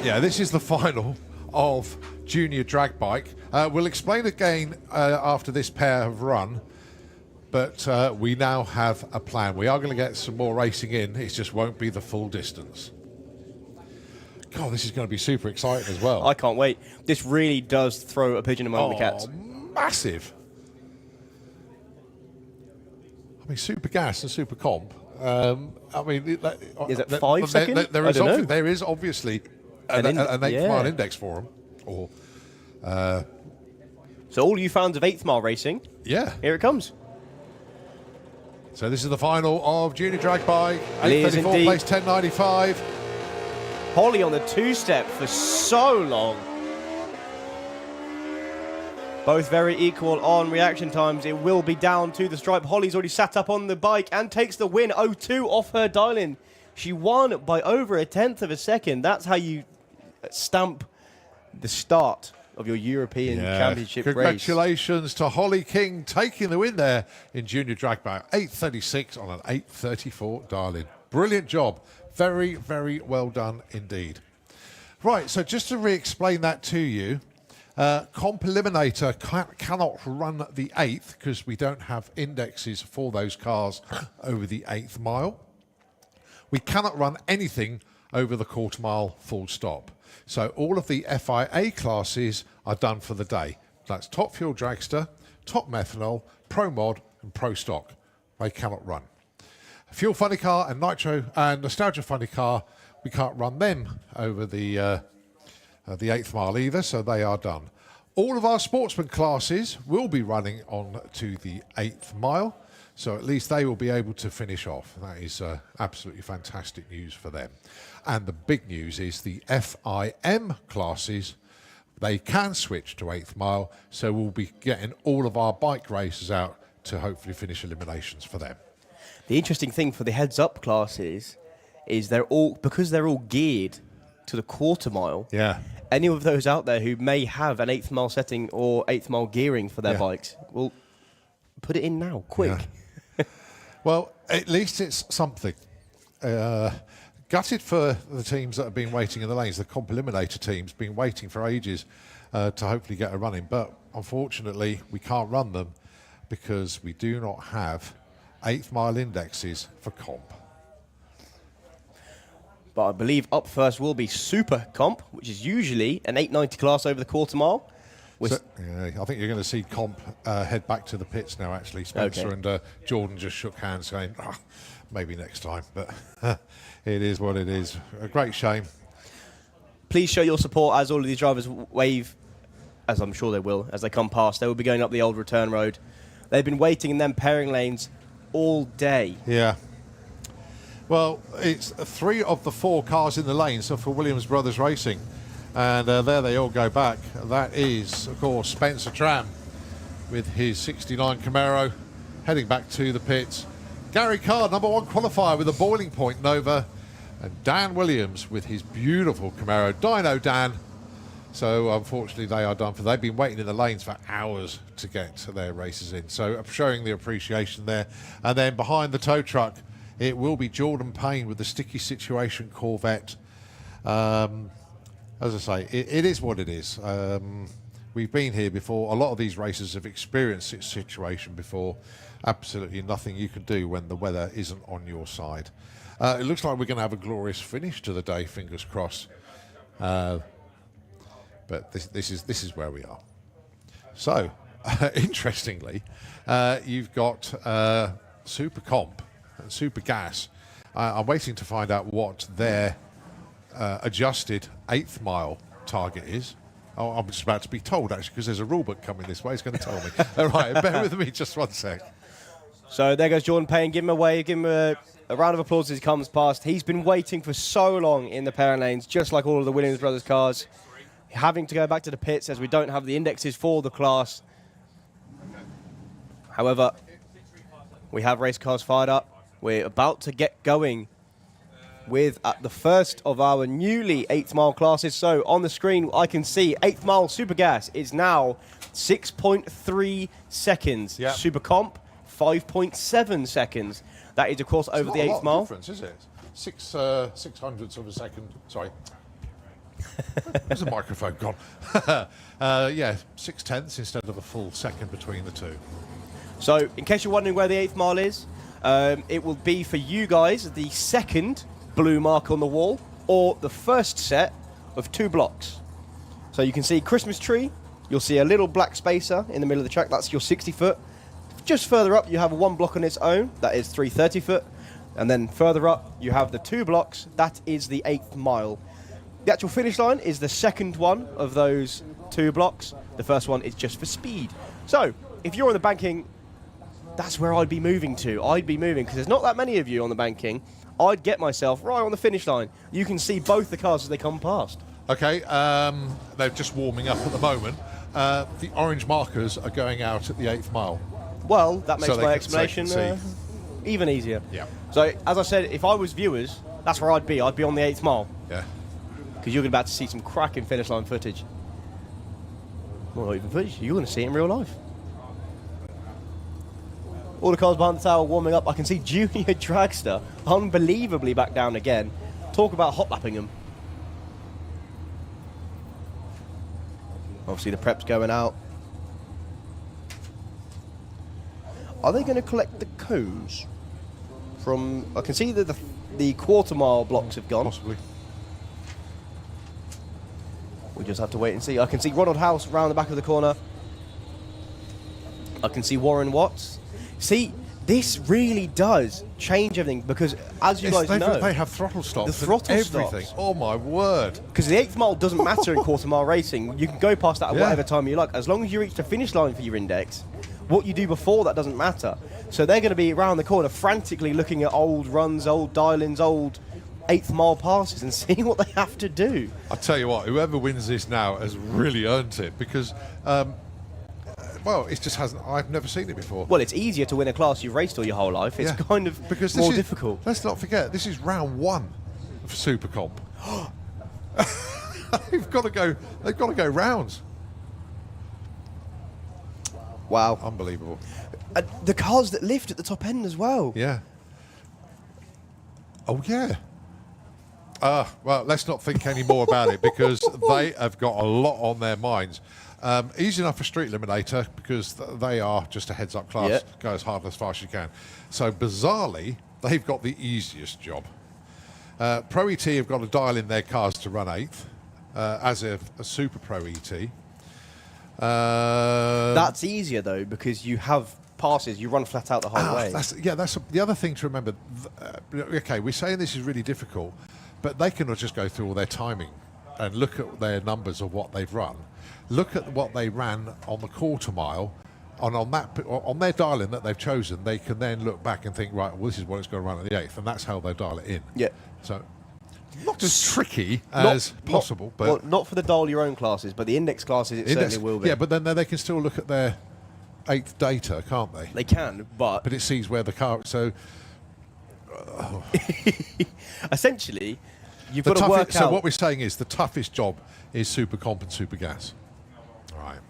Yeah, this is the final of Junior Drag Bike. We'll explain again after this pair have run. But we now have a plan. We are going to get some more racing in. It just won't be the full distance. God, this is going to be super exciting as well. I can't wait. This really does throw a pigeon among the cats. Massive. I mean, super gas and super comp. I mean, is it 5 seconds? There is obviously an 8th mile index for them. Or, so all you fans of 8th mile racing, yeah, here it comes. So this is the final of Junior Drag Bike, It is 834, indeed. place 1095. Holly on the 2-step for so long. Both very equal on reaction times. It will be down to the stripe. Holly's already sat up on the bike and takes the win. 0.2 off her dial-in. She won by over 1/10 of a second. That's how you stamp the start of your European Championship race. Congratulations to Holly King taking the win there in Junior Drag Bike. 8:36 on an 8:34 dial-in. Brilliant job. Very, very well done indeed. Right, so just to re-explain that to you, Comp Eliminator cannot run the 8th because we don't have indexes for those cars over the 8th mile. We cannot run anything over the quarter mile full stop. So all of the FIA classes are done for the day. That's Top Fuel Dragster, Top Methanol, Pro Mod and Pro Stock. They cannot run. Fuel Funny Car and Nitro and Nostalgia Funny Car, we can't run them over the 8th mile either, so they are done. All of our sportsman classes will be running on to the 8th mile, so at least they will be able to finish off. That is absolutely fantastic news for them. And the big news is the FIM classes, they can switch to 8th mile, so we'll be getting all of our bike racers out to hopefully finish eliminations for them. The interesting thing for the heads-up classes is they're all, because they're all geared to the quarter mile. Yeah. Any of those out there who may have an 8th mile setting or 8th mile gearing for their bikes, well, put it in now, quick. Yeah. Well, at least it's something. Gutted for the teams that have been waiting in the lanes. The comp eliminator teams been waiting for ages to hopefully get a running, but unfortunately we can't run them because we do not have 8th mile indexes for comp. But I believe up first will be Super Comp, which is usually an 890 class over the quarter mile. So, yeah, I think you're going to see comp head back to the pits now, actually. Spencer and Jordan just shook hands saying, maybe next time. But it is what it is. A great shame. Please show your support as all of these drivers wave, as I'm sure they will, as they come past. They will be going up the old return road. They've been waiting in them pairing lanes all day. Yeah. Well, it's 3 of the 4 cars in the lane, so for Williams Brothers Racing. And there they all go back. That is, of course, Spencer Tram with his 69 Camaro heading back to the pits. Gary Carr, number 1 qualifier with a boiling point Nova. And Dan Williams with his beautiful Camaro. Dino Dan. So, unfortunately, they are done for. They've been waiting in the lanes for hours to get their races in. So, showing the appreciation there. And then behind the tow truck, it will be Jordan Payne with the sticky situation Corvette. As I say, it is what it is. We've been here before. A lot of these racers have experienced this situation before. Absolutely nothing you can do when the weather isn't on your side. It looks like we're going to have a glorious finish to the day, fingers crossed. But this is where we are. So, interestingly, you've got Super Comp and Super Gas. I'm waiting to find out what their adjusted 8th mile target is. Oh, I'm just about to be told, actually, because there's a rule book coming this way. It's going to tell me. All right, bear with me just one sec. So there goes Jordan Payne. Give him a wave. Give him a round of applause as he comes past. He's been waiting for so long in the pairing lanes, just like all of the Williams Brothers cars. Having to go back to the pits as we don't have the indexes for the class. However, we have race cars fired up. We're about to get going with the first of our newly 8th mile classes. So on the screen, I can see 8th mile Super Gas is now 6.3 seconds. Yep. Super Comp, 5.7 seconds. That is, of course, over the 8th mile. Difference, is it? 600ths of a second. Sorry. Where's the microphone gone? Yeah, 6/10 instead of a full second between the two. So, in case you're wondering where the 8th mile is, it will be for you guys the second blue mark on the wall or the first set of 2 blocks. So you can see Christmas tree, you'll see a little black spacer in the middle of the track, that's your 60 foot. Just further up you have 1 block on its own, that is 330 foot. And then further up you have the 2 blocks, that is the 8th mile. The actual finish line is the second one of those 2 blocks. The first one is just for speed. So, if you're on the banking, that's where I'd be moving to. I'd be moving, because there's not that many of you on the banking. I'd get myself right on the finish line. You can see both the cars as they come past. Okay, they're just warming up at the moment. The orange markers are going out at the 8th mile. Well, that makes So my they explanation can even easier. Yeah. So, as I said, if I was viewers, that's where I'd be. I'd be on the 8th mile. Yeah. Because you're about to see some cracking finish line footage. Well, not even footage. You're going to see it in real life. All the cars behind the tower warming up. I can see Junior Dragster unbelievably back down again. Talk about hot lapping them. Obviously the prep's going out. Are they going to collect the cones from... I can see that the quarter mile blocks have gone. Possibly. We just have to wait and see. I can see Ronald House round the back of the corner. I can see Warren Watts. See, this really does change everything because, as you guys know... They have throttle stops. The throttle everything. stops. Oh, my word. Because the 8th mile doesn't matter in quarter mile racing. You can go past that at whatever time you like. As long as you reach the finish line for your index, what you do before that doesn't matter. So they're going to be around the corner frantically looking at old runs, old dial-ins, old 8th mile passes and seeing what they have to do. I'll tell you what, whoever wins this now has really earned it because... well, it just hasn't... I've never seen it before. Well, it's easier to win a class you've raced all your whole life. It's kind of because more difficult. Let's not forget, this is round 1 of Super Comp. They've got to go. They've got to go rounds. Wow. Unbelievable. The cars that lift at the top end as well. Yeah. Oh, yeah. Well, let's not think any more about it because they have got a lot on their minds. Easy enough for Street Eliminator because they are just a heads-up class. Yep. Go as hard as fast as you can. So, bizarrely, they've got the easiest job. Pro ET have got to dial in their cars to run 8th, as a Super Pro ET. That's easier, though, because you have passes. You run flat out the whole way. That's the other thing to remember. Okay, we're saying this is really difficult, but they can just go through all their timing and look at their numbers of what they've run. Look at what they ran on the quarter mile, and on their dial-in that they've chosen, they can then look back and think, right, well, this is what it's going to run at the 8th, and that's how they dial it in. Yeah. So, not as tricky as possible, but well, not for the dial your own classes, but the index classes it certainly will be. Yeah, but then they can still look at their 8th data, can't they? They can, but it sees where the car. So essentially, you've got to work out. So what we're saying is the toughest job is Super Comp and Super Gas. All right.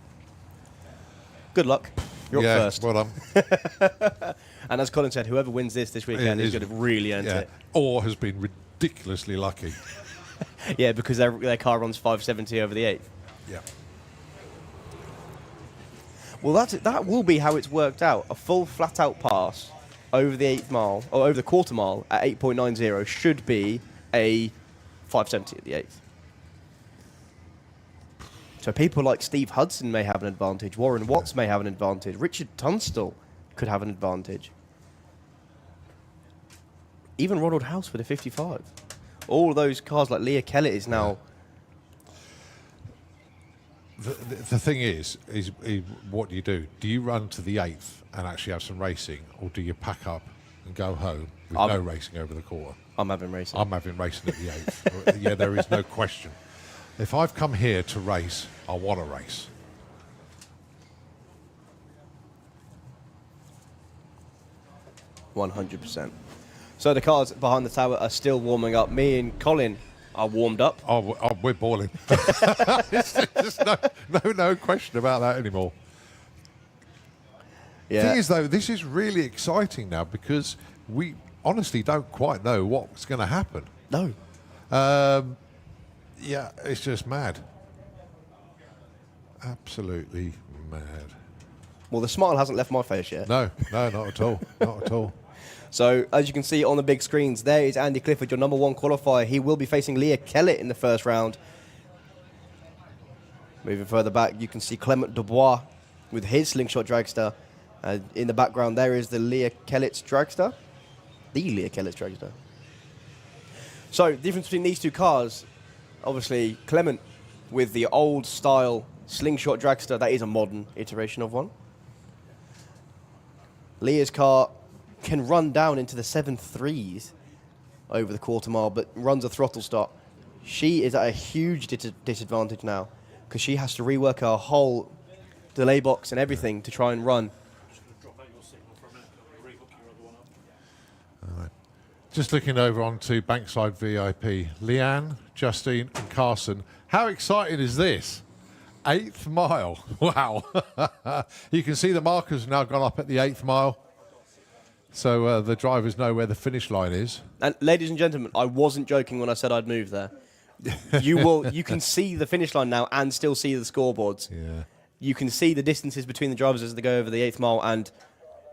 Good luck. You're up first. Well done. And as Colin said, whoever wins this weekend is going to really earn it. Or has been ridiculously lucky. Yeah, because their car runs 570 over the 8th. Yeah. Well, that will be how it's worked out. A full flat-out pass over the 8th mile, or over the quarter mile at 8.90 should be a 570 at the 8th. So people like Steve Hudson may have an advantage. Warren Watts may have an advantage. Richard Tunstall could have an advantage. Even Ronald House with a 55. All of those cars like Leah Kellett is now... The thing is what do you do? Do you run to the 8th and actually have some racing, or do you pack up and go home with no racing over the quarter? I'm having racing. I'm having racing at the 8th. Yeah, there is no question. If I've come here to race, I want to race. %. So the cars behind the tower are still warming up. Me and Colin are warmed up. Oh, we're boiling. There's just no question about that anymore. Yeah. The thing is, though, this is really exciting now because we honestly don't quite know what's going to happen. No. Yeah, it's just mad. Absolutely mad. Well, the smile hasn't left my face yet. No, not at all. Not at all. So, as you can see on the big screens, there is Andy Clifford, your number 1 qualifier. He will be facing Leah Kellett in the first round. Moving further back, you can see Clement Dubois with his slingshot dragster. In the background, there is the Leah Kellett's dragster. The Leah Kellett's dragster. So, the difference between these two cars, obviously, Clement with the old style slingshot dragster, that is a modern iteration of one. Leah's car can run down into the 7.3s over the quarter mile, but runs a throttle stop. She is at a huge disadvantage now because she has to rework her whole delay box and everything to try and run. All right. Just looking over onto Bankside VIP, Leanne, Justine and Carson. How exciting is this? 8th mile. Wow. You can see the markers have now gone up at the 8th mile. So the drivers know where the finish line is. And ladies and gentlemen, I wasn't joking when I said I'd move there. You can see the finish line now and still see the scoreboards. Yeah. You can see the distances between the drivers as they go over the 8th mile, and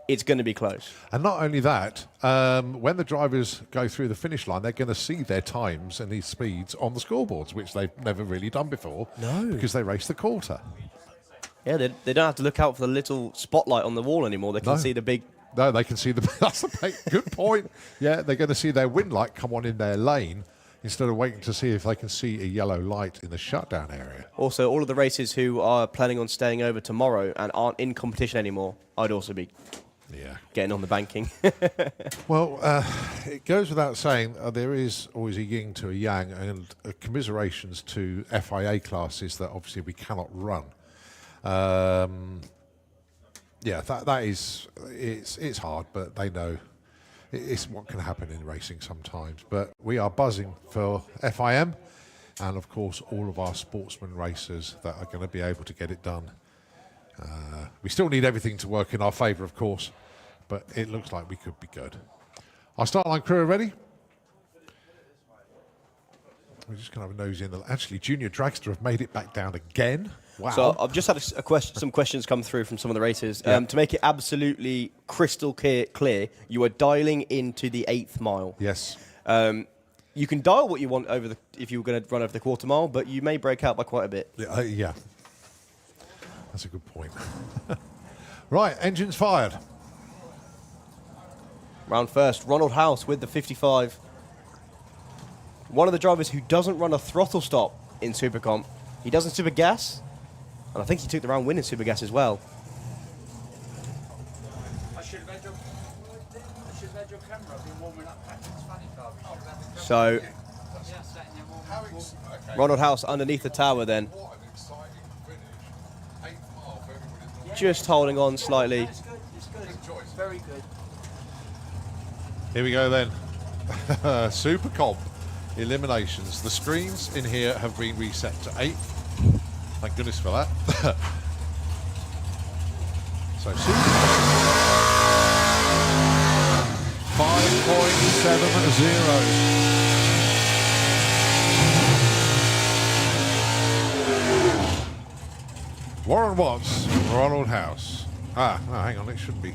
it's going to be close. And not only that, when the drivers go through the finish line, they're going to see their times and these speeds on the scoreboards, which they've never really done before. No. Because they race the quarter. Yeah, they don't have to look out for the little spotlight on the wall anymore. They can see the big... No, they can see the... That's a good point. Yeah, they're going to see their wind light come on in their lane instead of waiting to see if they can see a yellow light in the shutdown area. Also, all of the racers who are planning on staying over tomorrow and aren't in competition anymore, I'd also be getting on the banking. Well, it goes without saying, there is always a yin to a yang, and commiserations to FIA classes that obviously we cannot run. Yeah, that is, it's hard, but they know it's what can happen in racing sometimes. But we are buzzing for FIM. and of course all of our Sportsman racers that are going to be able to get it done. We still need everything to work in our favour, of course, but it looks like we could be good. Our start line crew are ready. We're just going to have a nose in. Actually, Junior Dragster have made it back down again. Wow. So I've just had some questions come through from some of the racers. Yeah. To make it absolutely crystal clear, you are dialing into the 8th mile. Yes. You can dial what you want if you were going to run over the quarter mile, but you may break out by quite a bit. Yeah. That's a good point. Right, engines fired. Round first, Ronald House with the 55. One of the drivers who doesn't run a throttle stop in Super Comp. He does in Super Gas, and I think he took the round win in Super Gas as well. I should have had your camera. I've been warming up Patrick's funny car. So, Ronald House underneath the tower then. Just holding on slightly. It's good. Very good. Here we go then. Super Comp eliminations. The screens in here have been reset to 8. Thank goodness for that. So 5.7-0. Warren Watts, Ronald House. No, hang on, it shouldn't be.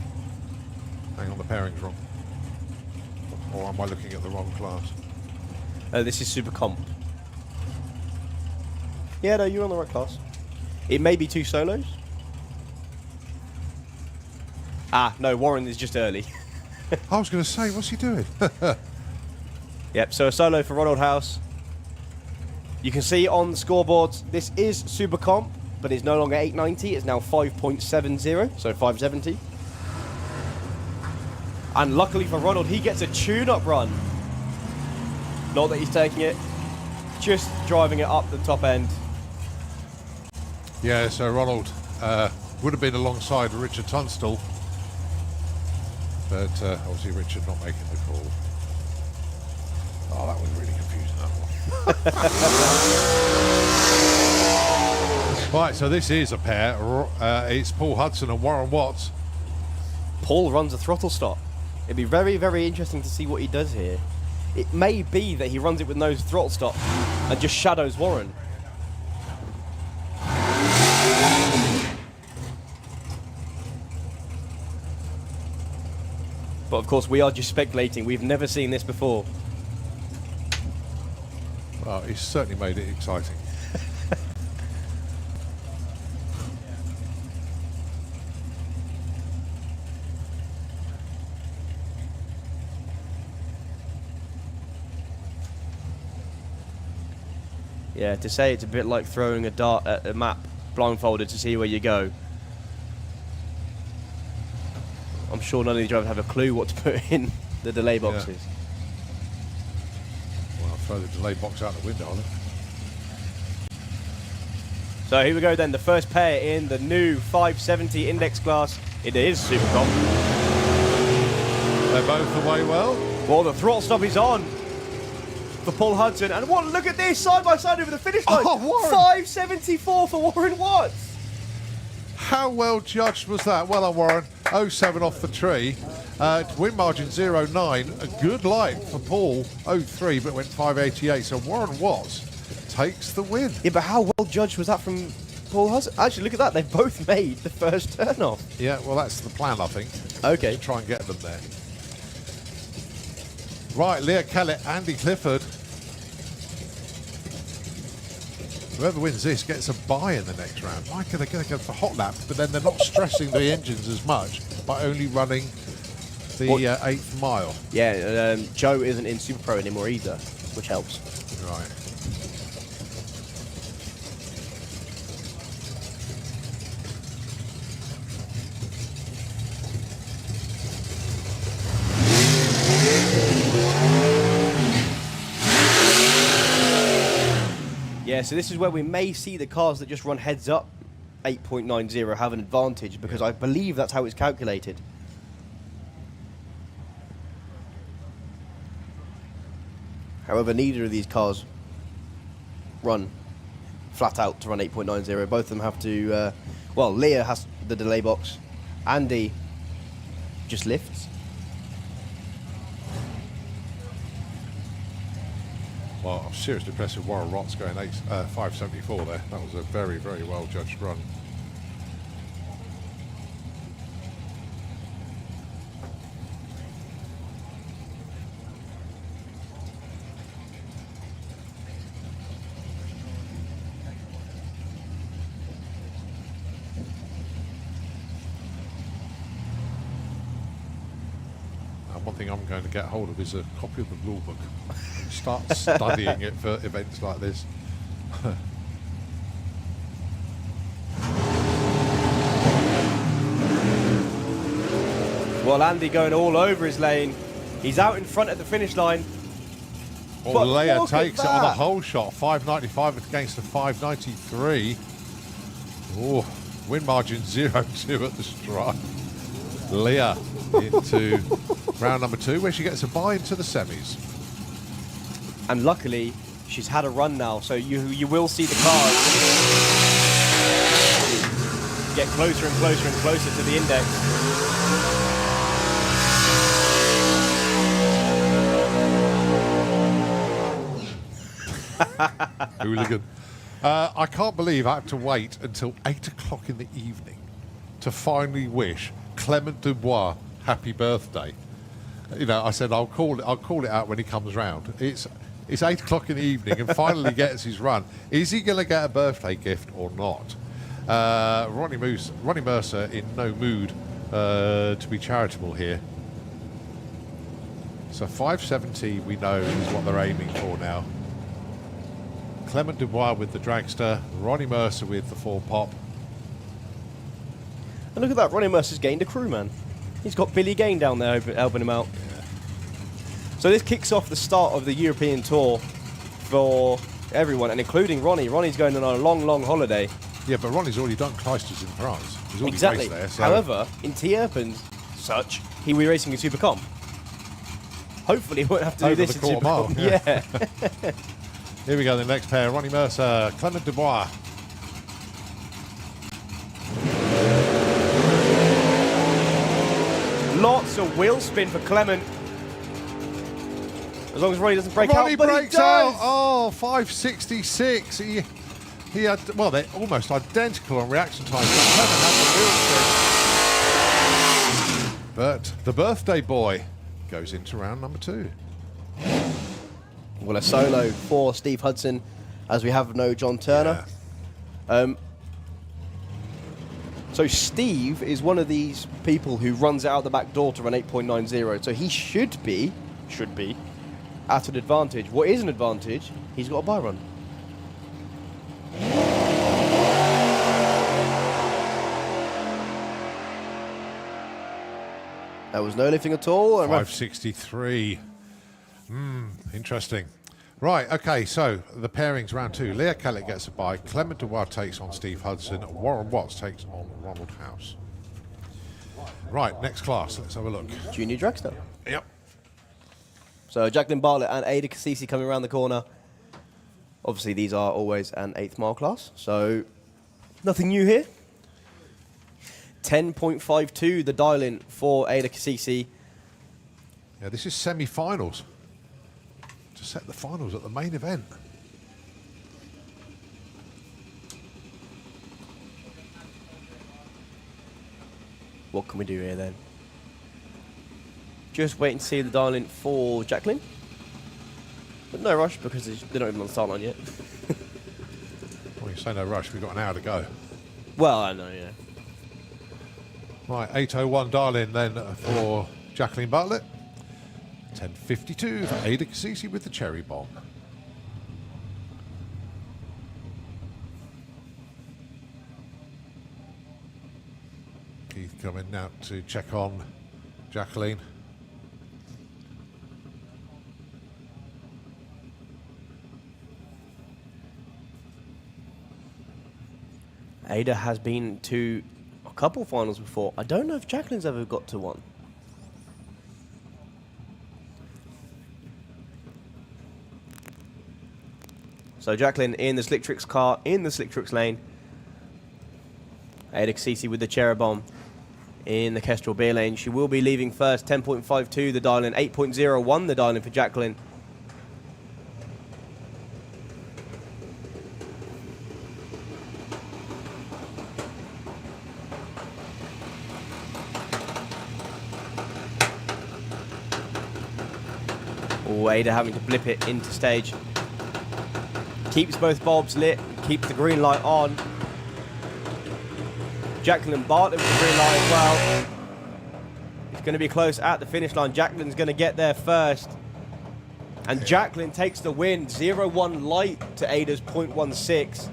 Hang on, the pairing's wrong. Or am I looking at the wrong class? This is Super Comp. Yeah, no, you're on the right class. It may be 2 solos. No, Warren is just early. I was going to say, what's he doing? Yep, so a solo for Ronald House. You can see on the scoreboards, this is Super Comp, but it's no longer 890, it's now 5.70, so 570. And luckily for Ronald, he gets a tune-up run. Not that he's taking it, just driving it up the top end. Yeah, so Ronald would have been alongside Richard Tunstall, but obviously Richard not making the call. Oh, that was really confusing, that one. Right, so this is a pair. It's Paul Hudson and Warren Watts. Paul runs a throttle stop. It'd be very, very interesting to see what he does here. It may be that he runs it with no throttle stop and just shadows Warren. But of course, we are just speculating. We've never seen this before. Well, he's certainly made it exciting. Yeah, to say it's a bit like throwing a dart at a map blindfolded to see where you go. I'm sure none of the drivers have a clue what to put in the delay boxes. Well, I'll throw the delay box out the window on it. So here we go then, the first pair in the new 570 index class. It is Super Comp. They're both away well. Well, the throttle stop is on for Paul Hudson. And what, look at this, side by side over the finish line. Oh, Warren. 574 for Warren Watts. How well judged was that? Well done, Warren. 0.7 off the tree. Win margin 0.9. A good light for Paul. 0.3, but went 5.88. So Warren Watts takes the win. Yeah, but how well judged was that from Paul Hudson? Actually, look at that. They both made the first turn off. Yeah, well, that's the plan, I think. Okay. To try and get them there. Right, Leah Kellett, Andy Clifford. Whoever wins this gets a bye in the next round. Why can they go for hot lap, but then they're not stressing the engines as much by only running the 8th mile? Yeah, Joe isn't in Super Pro anymore either, which helps. Right. Yeah, so this is where we may see the cars that just run heads up 8.90 have an advantage, because I believe that's how it's calculated. However, neither of these cars run flat out to run 8.90. Both of them have to, well, Leah has the delay box. Andy just lifts. Well, I'm seriously impressed with Warren Rott's going 5.74 there. That was a very, very well judged run. One thing I'm going to get hold of is a copy of the Rule Book and start studying it for events like this. Well, Andy going all over his lane. He's out in front at the finish line. Well, Leia takes it on a whole shot. 5.95 against the 5.93. Oh, win margin 0-2 at the strike. Leah into round number 2, where she gets a bye into the semis. And luckily, she's had a run now, so you will see the cars get closer and closer and closer to the index. Hooligan. I can't believe I had to wait until 8 o'clock in the evening to finally wish Clement Dubois happy birthday. You know, I said I'll call it out when he comes round. It's 8 o'clock in the evening and finally gets his run. Is he going to get a birthday gift or not? Ronnie Mercer in no mood to be charitable here. So 5.70 we know is what they're aiming for now. Clement Dubois with the Dragster, Ronnie Mercer with the 4-pop. And look at that, Ronnie Mercer's gained a crew, man. He's got Billy Gain down there helping him out. Yeah. So this kicks off the start of the European Tour for everyone, and including Ronnie. Ronnie's going on a long, long holiday. Yeah, but Ronnie's already done Clijsters in France. He's already Exactly. raced there. So. However, in T-Erpen such, he will be racing in Supercom. Hopefully he won't have to do this in Supercom. Yeah. Here we go, the next pair. Ronnie Mercer, Clement Dubois. Lots of wheel spin for Clement. As long as Ronnie doesn't break Ronnie out. But breaks he does. out. Oh, 5.66. He had, well, they're almost identical on reaction time. Clement had the wheel spin. But the birthday boy goes into round number 2. Well, a solo for Steve Hudson, as we have no John Turner. Yeah. So Steve is one of these people who runs it out the back door to run 8.90. So he should be at an advantage. What is an advantage? He's got a bye run. There was no lifting at all. 5.63. Interesting. Right, okay, so the pairings round 2. Leah Kellett gets a bye. Clement Dubois takes on Steve Hudson. Warren Watts takes on Ronald House. Right, next class. Let's have a look. Junior Dragster. Yep. So Jacqueline Bartlett and Ada Cassisi coming around the corner. Obviously, these are always an 8th mile class, so nothing new here. 10.52 the dial-in for Ada Cassisi. Yeah, this is semi-finals. To set the finals at the main event. What can we do here then? Just wait and see the dial-in for Jacqueline. But no rush because they're not even on the start line yet. Well, you say no rush, we've got an hour to go. Well, I know, yeah. Right, 8.01 dial-in then for Jacqueline Bartlett. 10.52 for Ada Cassisi with the cherry bomb. Keith coming now to check on Jacqueline. Ada has been to a couple finals before. I don't know if Jacqueline's ever got to one. So Jacqueline in the Slicktrix car, in the Slicktrix lane. Ada Cassisi with the Cherubim in the Kestrel beer lane. She will be leaving first, 10.52 the dial in, 8.01 the dial in for Jacqueline. Oh, Ada having to blip it into stage. Keeps both bulbs lit, keeps the green light on. Jacqueline Bartlett with the green light as well. It's going to be close at the finish line. Jacqueline's going to get there first. And Jacqueline takes the win. 0-1 light to Ada's 0.16.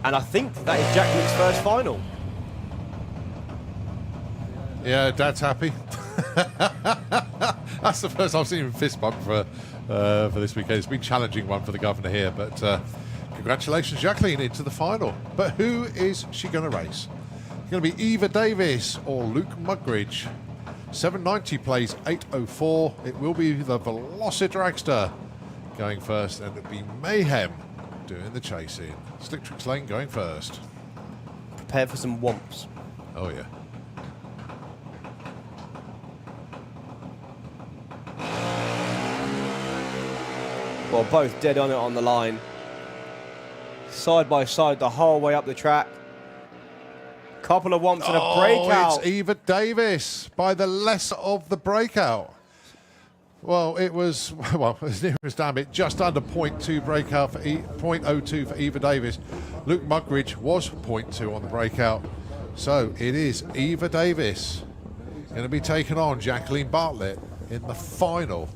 And I think that is Jacqueline's first final. Yeah, Dad's happy. That's the first I've seen him fist bump for this weekend. It's been a challenging one for the governor here, but congratulations, Jacqueline, into the final. But who is she going to race? It's going to be Eva Davis or Luke Mugridge. 790 plays 804. It will be the Veloci Dragster going first, and it'll be Mayhem doing the chasing. Slicktrix Lane going first. Prepare for some whomps. Oh, yeah. Well, both dead on it on the line. Side by side the whole way up the track. Couple of whomps and a breakout. It's Eva Davis by the lesser of the breakout. Well, it was, well, as near as damn it, just under 0.2 breakout for 0.02 for Eva Davis. Luke Mugridge was 0.2 on the breakout. So it is Eva Davis going to be taking on Jacqueline Bartlett in the final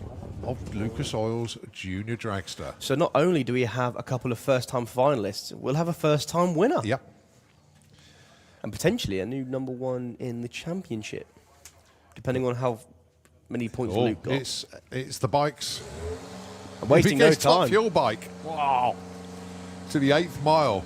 of Lucas Oil's Junior Dragster. So not only do we have a couple of first-time finalists, we'll have a first-time winner. Yep. And potentially a new #1 in the championship, depending on how many points Luke got. It's the bikes. I'm wasting no Top time. fuel bike. Wow. To the 8th mile.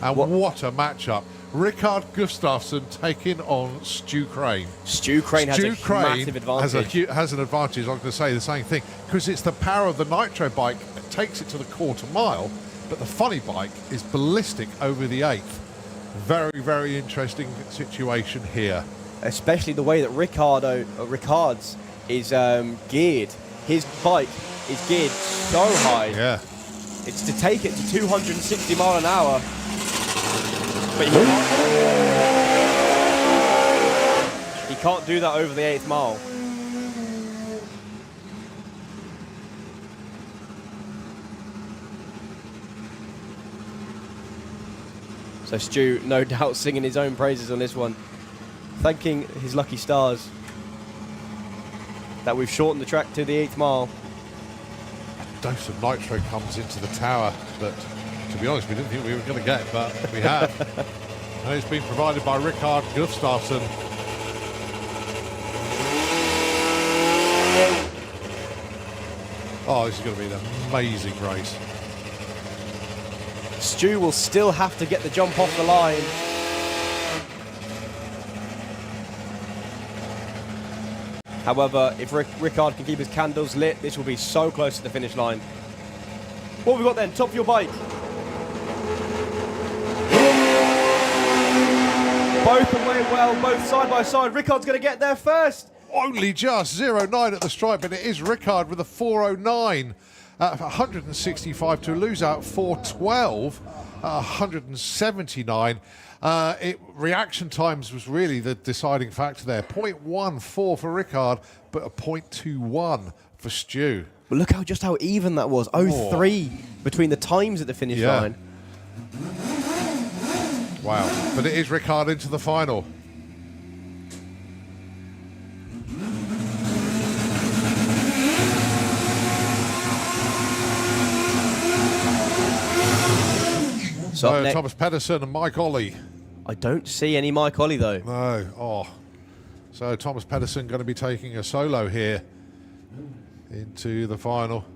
And what a matchup. Rickard Gustafsson taking on Stu Crane. Stu Crane has a massive advantage. Has an advantage. I'm going to say the same thing because it's the power of the nitro bike that takes it to the quarter mile, but the funny bike is ballistic over the 8th. Very, very interesting situation here. Especially the way that Rickard's is geared. His bike is geared so high. Yeah. It's to take it to 260 mile an hour. But he can't do that over the 8th mile. So Stu, no doubt, singing his own praises on this one, thanking his lucky stars that we've shortened the track to the 8th mile. A dose of nitro comes into the tower, but to be honest, we didn't think we were going to get, but we have. And it's been provided by Rickard Gustafsson. Oh, this is going to be an amazing race. Stu will still have to get the jump off the line. However, if Rickard can keep his candles lit, this will be so close to the finish line. What have we got then? Top fuel bike. Both away well, both side by side. Rickard's going to get there first. Only just 0.9 at the stripe, but it is Rickard with a 4.09 at 165 to lose out 4.12 at 179. Reaction times was really the deciding factor there. 0.14 for Rickard, but a 0.21 for Stu. Well, look how even that was. 0.3 between the times at the finish line. Wow. But it is Rickard into the final. So Thomas Pedersen and Mike Ollie. I don't see any Mike Ollie though. No. Oh. So Thomas Pedersen going to be taking a solo here into the final.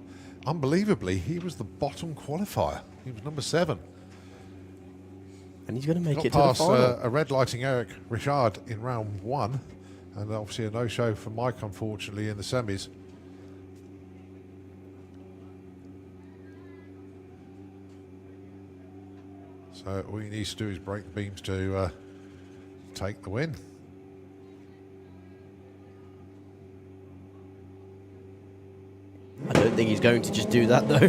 Unbelievably, he was the bottom qualifier. He was number 7. And he's going to make Got it to the past final. a red lighting Eric Richard in round 1. And obviously a no-show for Mike, unfortunately, in the semis. So all he needs to do is break the beams to take the win. I don't think he's going to just do that though.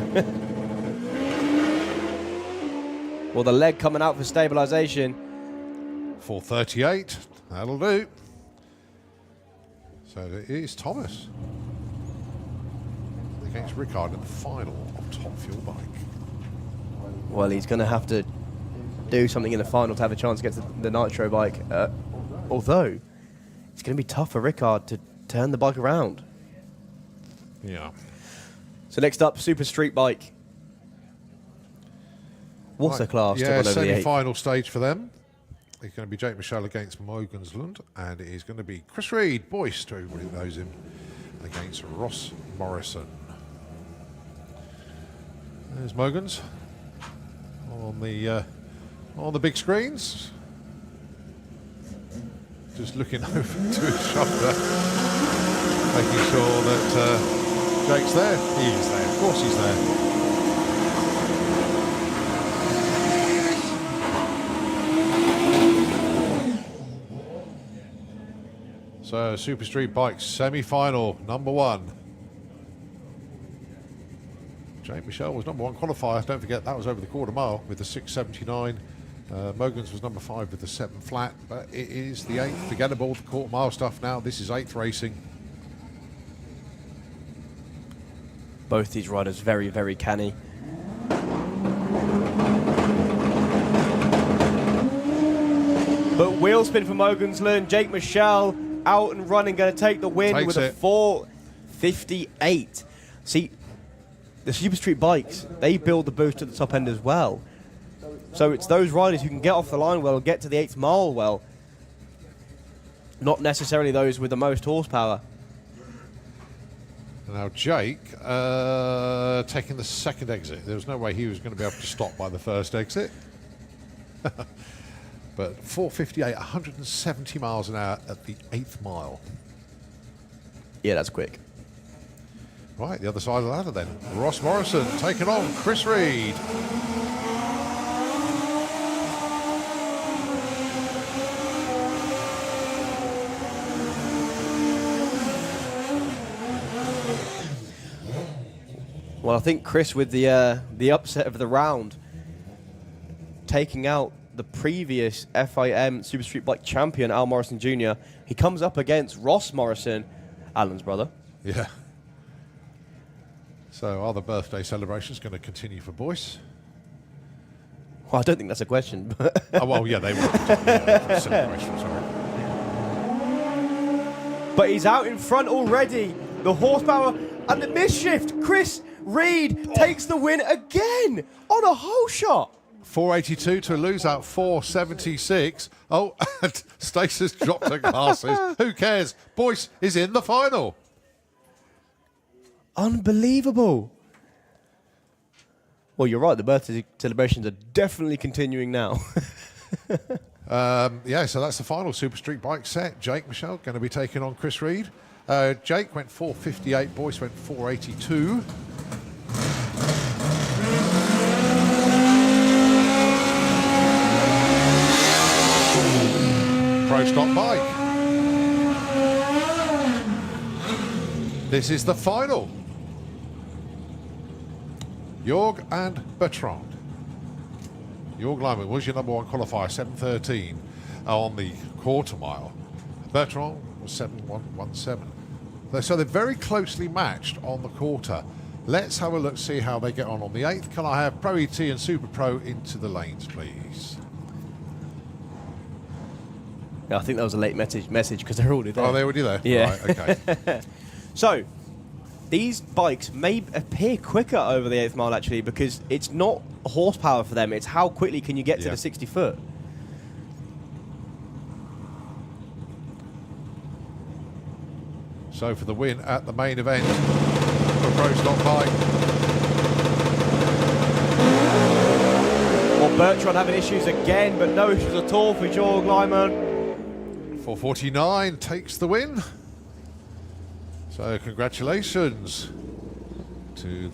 Well, the leg coming out for stabilisation. 4:38, that'll do. So it is Thomas against Rickard in the final of Top Fuel Bike. Well, he's going to have to do something in the final to have a chance to get to the nitro bike. Although, it's going to be tough for Rickard to turn the bike around. Yeah. So next up, Super Street Bike. What a class to Yeah, run over the eight. semi-final stage for them. It's going to be Jake Michelle against Mogenslund, and it is going to be Chris Reed, Boyce, to everybody who knows him, against Ross Morrison. There's Mogens on the big screens, just looking over to his shoulder, making sure that Jake's there. He is there, of course he's there. So, Super Street Bikes semi-final, number 1. Jake Michelle was number 1 qualifier. Don't forget, that was over the quarter mile with the 6:79. Mogens was number 5 with the 7 flat. But it is the 8th. Forget about the quarter mile stuff now. This is 8th racing. Both these riders very, very canny. But wheel spin for Mogenslund. Jake Michelle out and running, going to take the win Takes with a 4:58. See, the Super Street bikes, they build the boost at the top end as well. So it's those riders who can get off the line well, get to the 8th mile well. Not necessarily those with the most horsepower. Now Jake taking the second exit. There was no way he was going to be able to stop by the first exit. But 4:58, 170 miles an hour at the 8th mile. Yeah, that's quick. Right, the other side of the ladder then. Ross Morrison taking on Chris Reed. Well, I think Chris with the upset of the round, taking out the previous FIM Super Street Bike champion, Al Morrison Jr. He comes up against Ross Morrison, Alan's brother. Yeah. So are the birthday celebrations going to continue for Boyce? Well, I don't think that's a question. But Oh, well, yeah, they will continue for celebrations, sorry. But he's out in front already. The horsepower and the misshift. Chris Reed takes the win again on a hole shot. 482 to lose out 476. Oh, Stace's dropped her glasses. Who cares? Boyce is in the final. Unbelievable. Well, you're right. The birthday celebrations are definitely continuing now. Yeah, so that's the final Super Street Bike set. Jake Michelle going to be taking on Chris Reed. Jake went 4:58. Boyce went 4:82. Pro Stock Bike. This is the final. Jorg and Bertrand. Jorg Lyman was your number 1 qualifier, 7:13 on the quarter mile. Bertrand was 7:17. So they're very closely matched on the quarter. Let's have a look, see how they get on the 8th. Can I have Pro ET and Super Pro into the lanes, please? Yeah, I think that was a late message because they're already there. Oh, they're already there? Yeah. Right, okay. So, these bikes may appear quicker over the 8th mile, actually, because it's not horsepower for them. It's how quickly can you get to the 60 foot. So for the win at the main event for Pro Stock Bike. Well, Bertrand having issues again, but no issues at all for Jorg Lyman. 4:49 takes the win. So congratulations to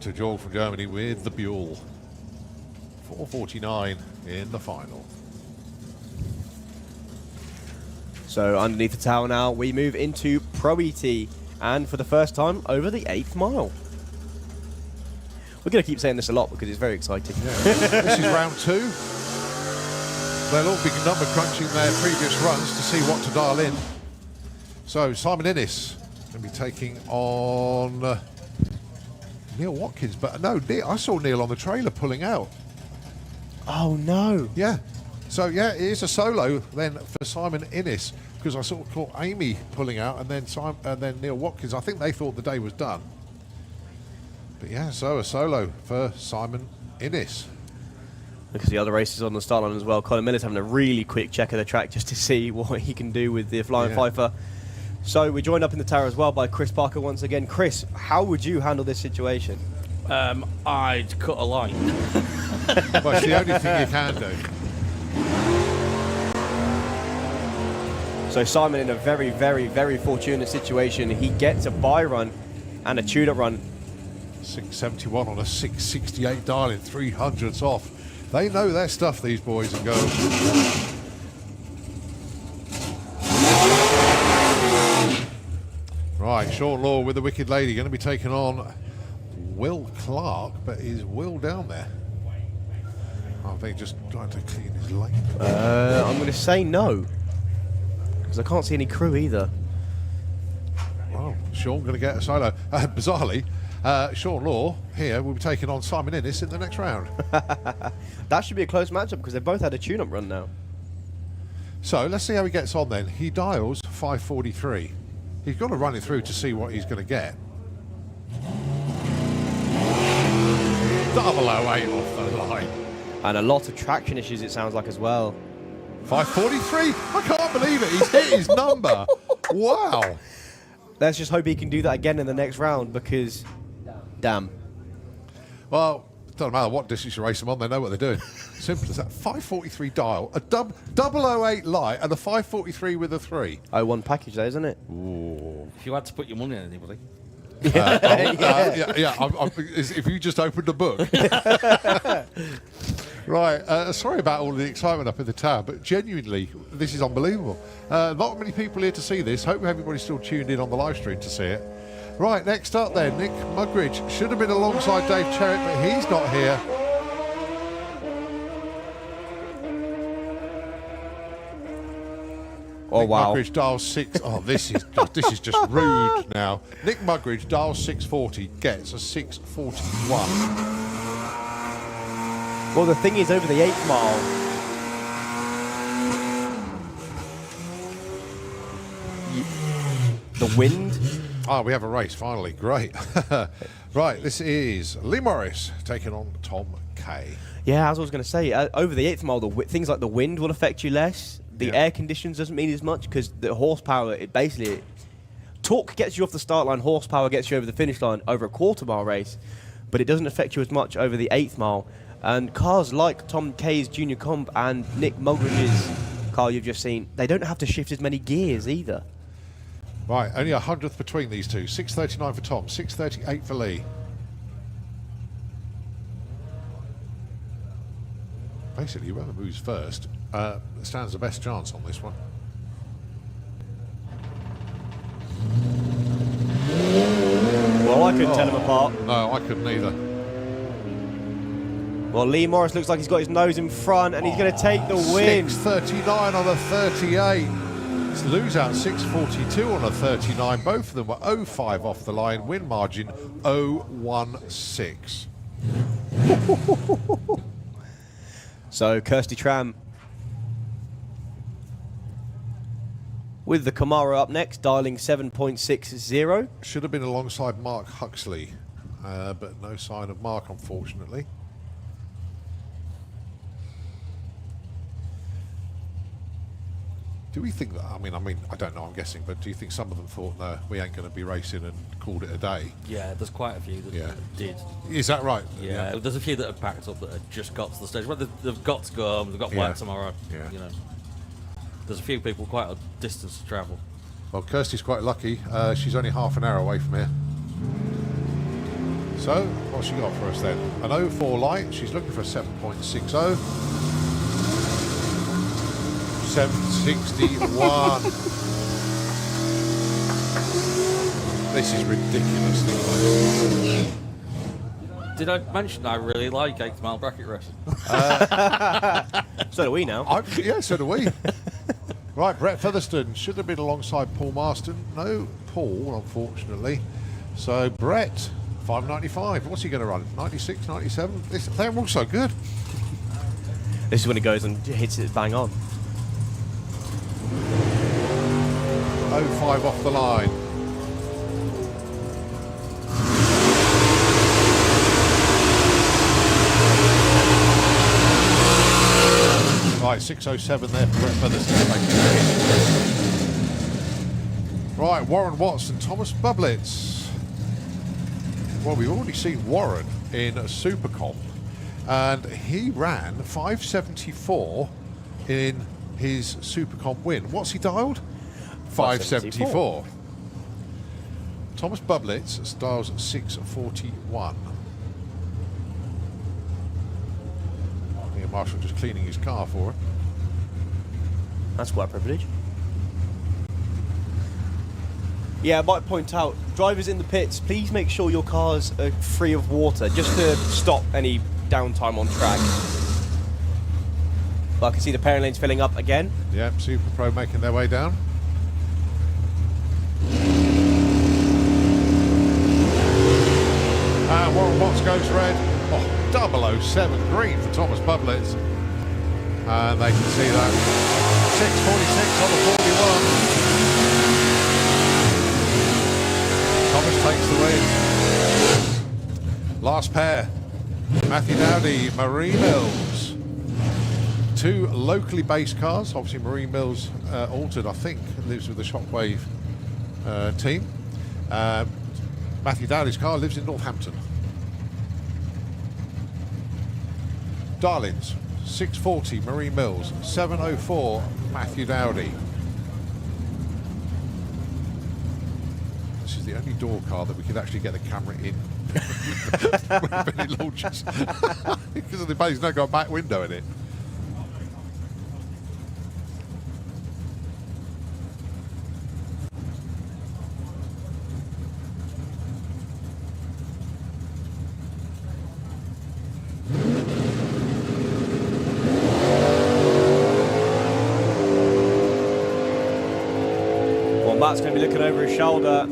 Jorg from Germany with the Buell. 4:49 in the final. So underneath the tower now, we move into Pro ET, and for the first time over the 8th mile. We're going to keep saying this a lot because it's very exciting. Yeah. This is round 2. They'll all be number crunching their previous runs to see what to dial in. So Simon Innes going to be taking on Neil Watkins, but no, I saw Neil on the trailer pulling out. Oh no! Yeah. So yeah, it is a solo then for Simon Innes, because I sort of caught Amy pulling out, and then Neil Watkins. I think they thought the day was done. But yeah, so a solo for Simon Innes. Because the other races on the start line as well. Colin Miller's having a really quick check of the track just to see what he can do with the Flying Fifer. So we're joined up in the tower as well by Chris Parker once again. Chris, how would you handle this situation? I'd cut a line. Well, it's the only thing you can do. So Simon in a very, very, very fortunate situation. He gets a buy run and a tune-up run. 671 on a 668 dialing, 300s off. They know their stuff, these boys and girls. Right, Sean Law with the Wicked Lady going to be taking on Will Clark, but is Will down there? Are they just trying to clean his lane? I'm going to say no, because I can't see any crew either. Well, Sean going to get a solo. Bizarrely, Sean Law here will be taking on Simon Innes in the next round. That should be a close matchup because they've both had a tune-up run now. So let's see how he gets on then. He dials 543. He's got to run it through to see what he's going to get. 008 off the line. And a lot of traction issues, it sounds like, as well. 543? I can't believe it. He's hit his number. Wow. Let's just hope he can do that again in the next round because, damn. Well, it doesn't matter what distance you race them on, they know what they're doing. Simple as that. 543 dial, a 008 light, and a 543 with a 3. 01 package, though, isn't it? Ooh. If you had to put your money on anybody. If you just opened a book. Right, sorry about all the excitement up in the tower, but genuinely, this is unbelievable. Not many people here to see this. Hope everybody's still tuned in on the live stream to see it. Right, next up then, Nick Mugridge. Should have been alongside Dave Cherritt, but he's not here. Oh, Nick wow. Mugridge dials 6. Oh, this is just rude now. Nick Mugridge dials 640, gets a 641. Well, the thing is, over the 8th mile, the wind. Oh, we have a race, finally. Great. Right, this is Lee Morris taking on Tom Kay. Yeah, as I was going to say, over the 8th mile, things like the wind will affect you less. The air conditions doesn't mean as much because the horsepower, torque gets you off the start line, horsepower gets you over the finish line over a quarter-mile race, but it doesn't affect you as much over the 8th mile. And cars like Tom Kay's Junior Comp and Nick Mugridge's car you've just seen, they don't have to shift as many gears either. Right, only 100th between these two. 639 for Tom, 638 for Lee. Basically, whoever moves first stands the best chance on this one. Well, I couldn't tell them apart. No, I couldn't either. Well, Lee Morris looks like he's got his nose in front and he's going to take the win. 639 on a 38. It's lose out 642 on a 39. Both of them were 05 off the line. Win margin 016. So Kirsty Tram with the Camaro up next, dialing 7.60. Should have been alongside Mark Huxley, but no sign of Mark, unfortunately. Do we think that, I mean, I don't know, I'm guessing, but do you think some of them thought, no, we ain't going to be racing and called it a day? Yeah, there's quite a few that did. Is that right? Yeah, there's a few that have packed up that have just got to the stage. Well, they've got to go home, they've got work tomorrow. Yeah. You know, there's a few people quite a distance to travel. Well, Kirsty's quite lucky. She's only half an hour away from here. So, what's she got for us then? An 04 light. She's looking for a 7.60. 761. This is ridiculous. Did I mention I really like 8 mile bracket racing? So do we now. Yeah, so do we. Right, Brett Featherstone should have been alongside Paul Marston. No Paul, unfortunately. So Brett, 595. What's he going to run? 96, 97? They're all so good. This is when it goes and hits it bang on. 05 off the line. Right, 607 there for Brett Featherstone. Right, Warren Watson, Thomas Bublitz. Well, we've already seen Warren in a Supercomp, and he ran 574 in his Supercomp win. What's he dialed? 574. Thomas Bublitz dials 641. Marshall just cleaning his car for him. That's quite a privilege. Yeah, I might point out, drivers in the pits, please make sure your cars are free of water, just to stop any downtime on track. But I can see the pairing lanes filling up again. Yeah, Super Pro making their way down. And Warren Watts goes red. Oh, 007 green for Thomas Bublitz. And they can see that. 646 on the 41. Thomas takes the win. Last pair. Matthew Dowdy, Marie Mills. 2 locally based cars. Obviously Marie Mills altered, I think, lives with the Shockwave team. Matthew Dowdy's car lives in Northampton. Darlings, 640 Marie Mills, 704 Matthew Dowdy. This is the only door car that we could actually get the camera in when it launches. Because of the base, not got a back window in it. Matt's going to be looking over his shoulder.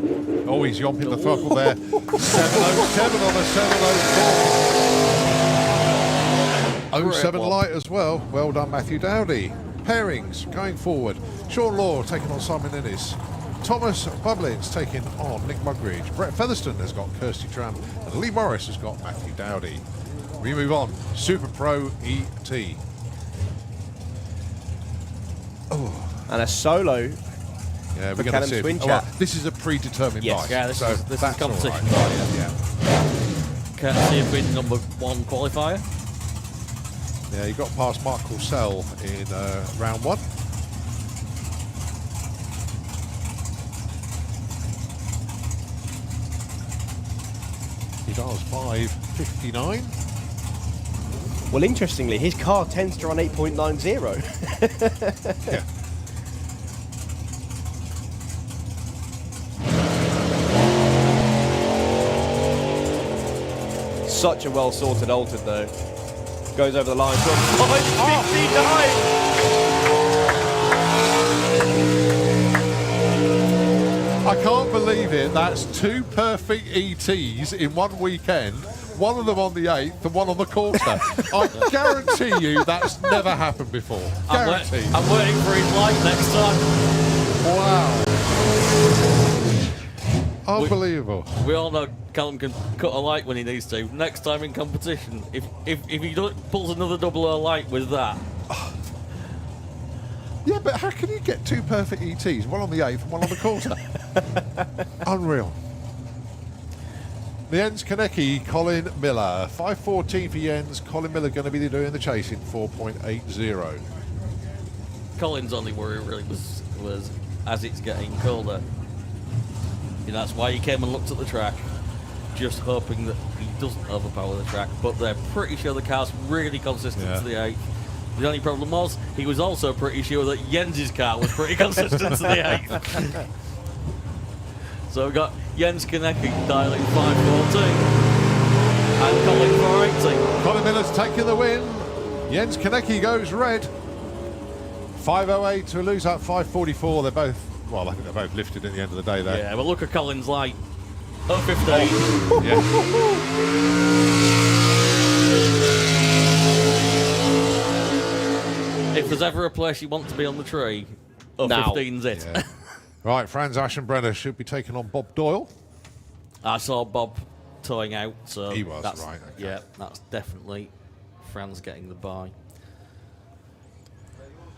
Oh, he's yomping the throttle there. 707 on a 704. 07 light as well. Well done, Matthew Dowdy. Pairings going forward. Sean Law taking on Simon Innes. Thomas Bublitz taking on Nick Mugridge. Brett Featherstone has got Kirsty Tram. And Lee Morris has got Matthew Dowdy. We move on. Super Pro ET. Oh. And a solo. Yeah, we're going to see it. Well, this is a predetermined bike. Yeah, this is competition. Right. Yeah. Courtesy of being number 1 qualifier. Yeah, you got past Mark Corsell in round 1. He dials 559. Well, interestingly, his car tends to run 8.90. Yeah. Such a well sorted altered though. Goes over the line. 559. I can't believe it. That's 2 perfect ETs in one weekend. One of them on the 8th and one on the quarter. I guarantee you that's never happened before. Guarantee. I'm waiting for his light next time. Wow. Unbelievable. We all know Callum can cut a light when he needs to. Next time in competition, if he pulls another double O light with that. Yeah, but how can you get 2 perfect ETs? One on the 8th and one on the quarter. Unreal. The Jens Kanecki, Colin Miller. 5:14 for Jens. Colin Miller going to be doing the chasing, 4.80. Colin's only worry really was as it's getting colder. You know, that's why he came and looked at the track. just hoping that he doesn't overpower the track, but they're pretty sure the car's really consistent to the 8th. The only problem was, he was also pretty sure that Jens's car was pretty consistent to the 8th. So we've got Jens Konecki dialing 514 and Colin 480. Colin Miller's taking the win. Jens Konecki goes red. 508 to lose out 544. They're both, well, I think they're both lifted at the end of the day there. Yeah, but look at Colin's light. Up 15. Yeah. If there's ever a place you want to be on the tree, up 15's it. Yeah. Right, Franz Aschenbrenner should be taking on Bob Doyle. I saw Bob towing out, so he was, that's, right. Okay. Yeah, that's definitely Franz getting the bye.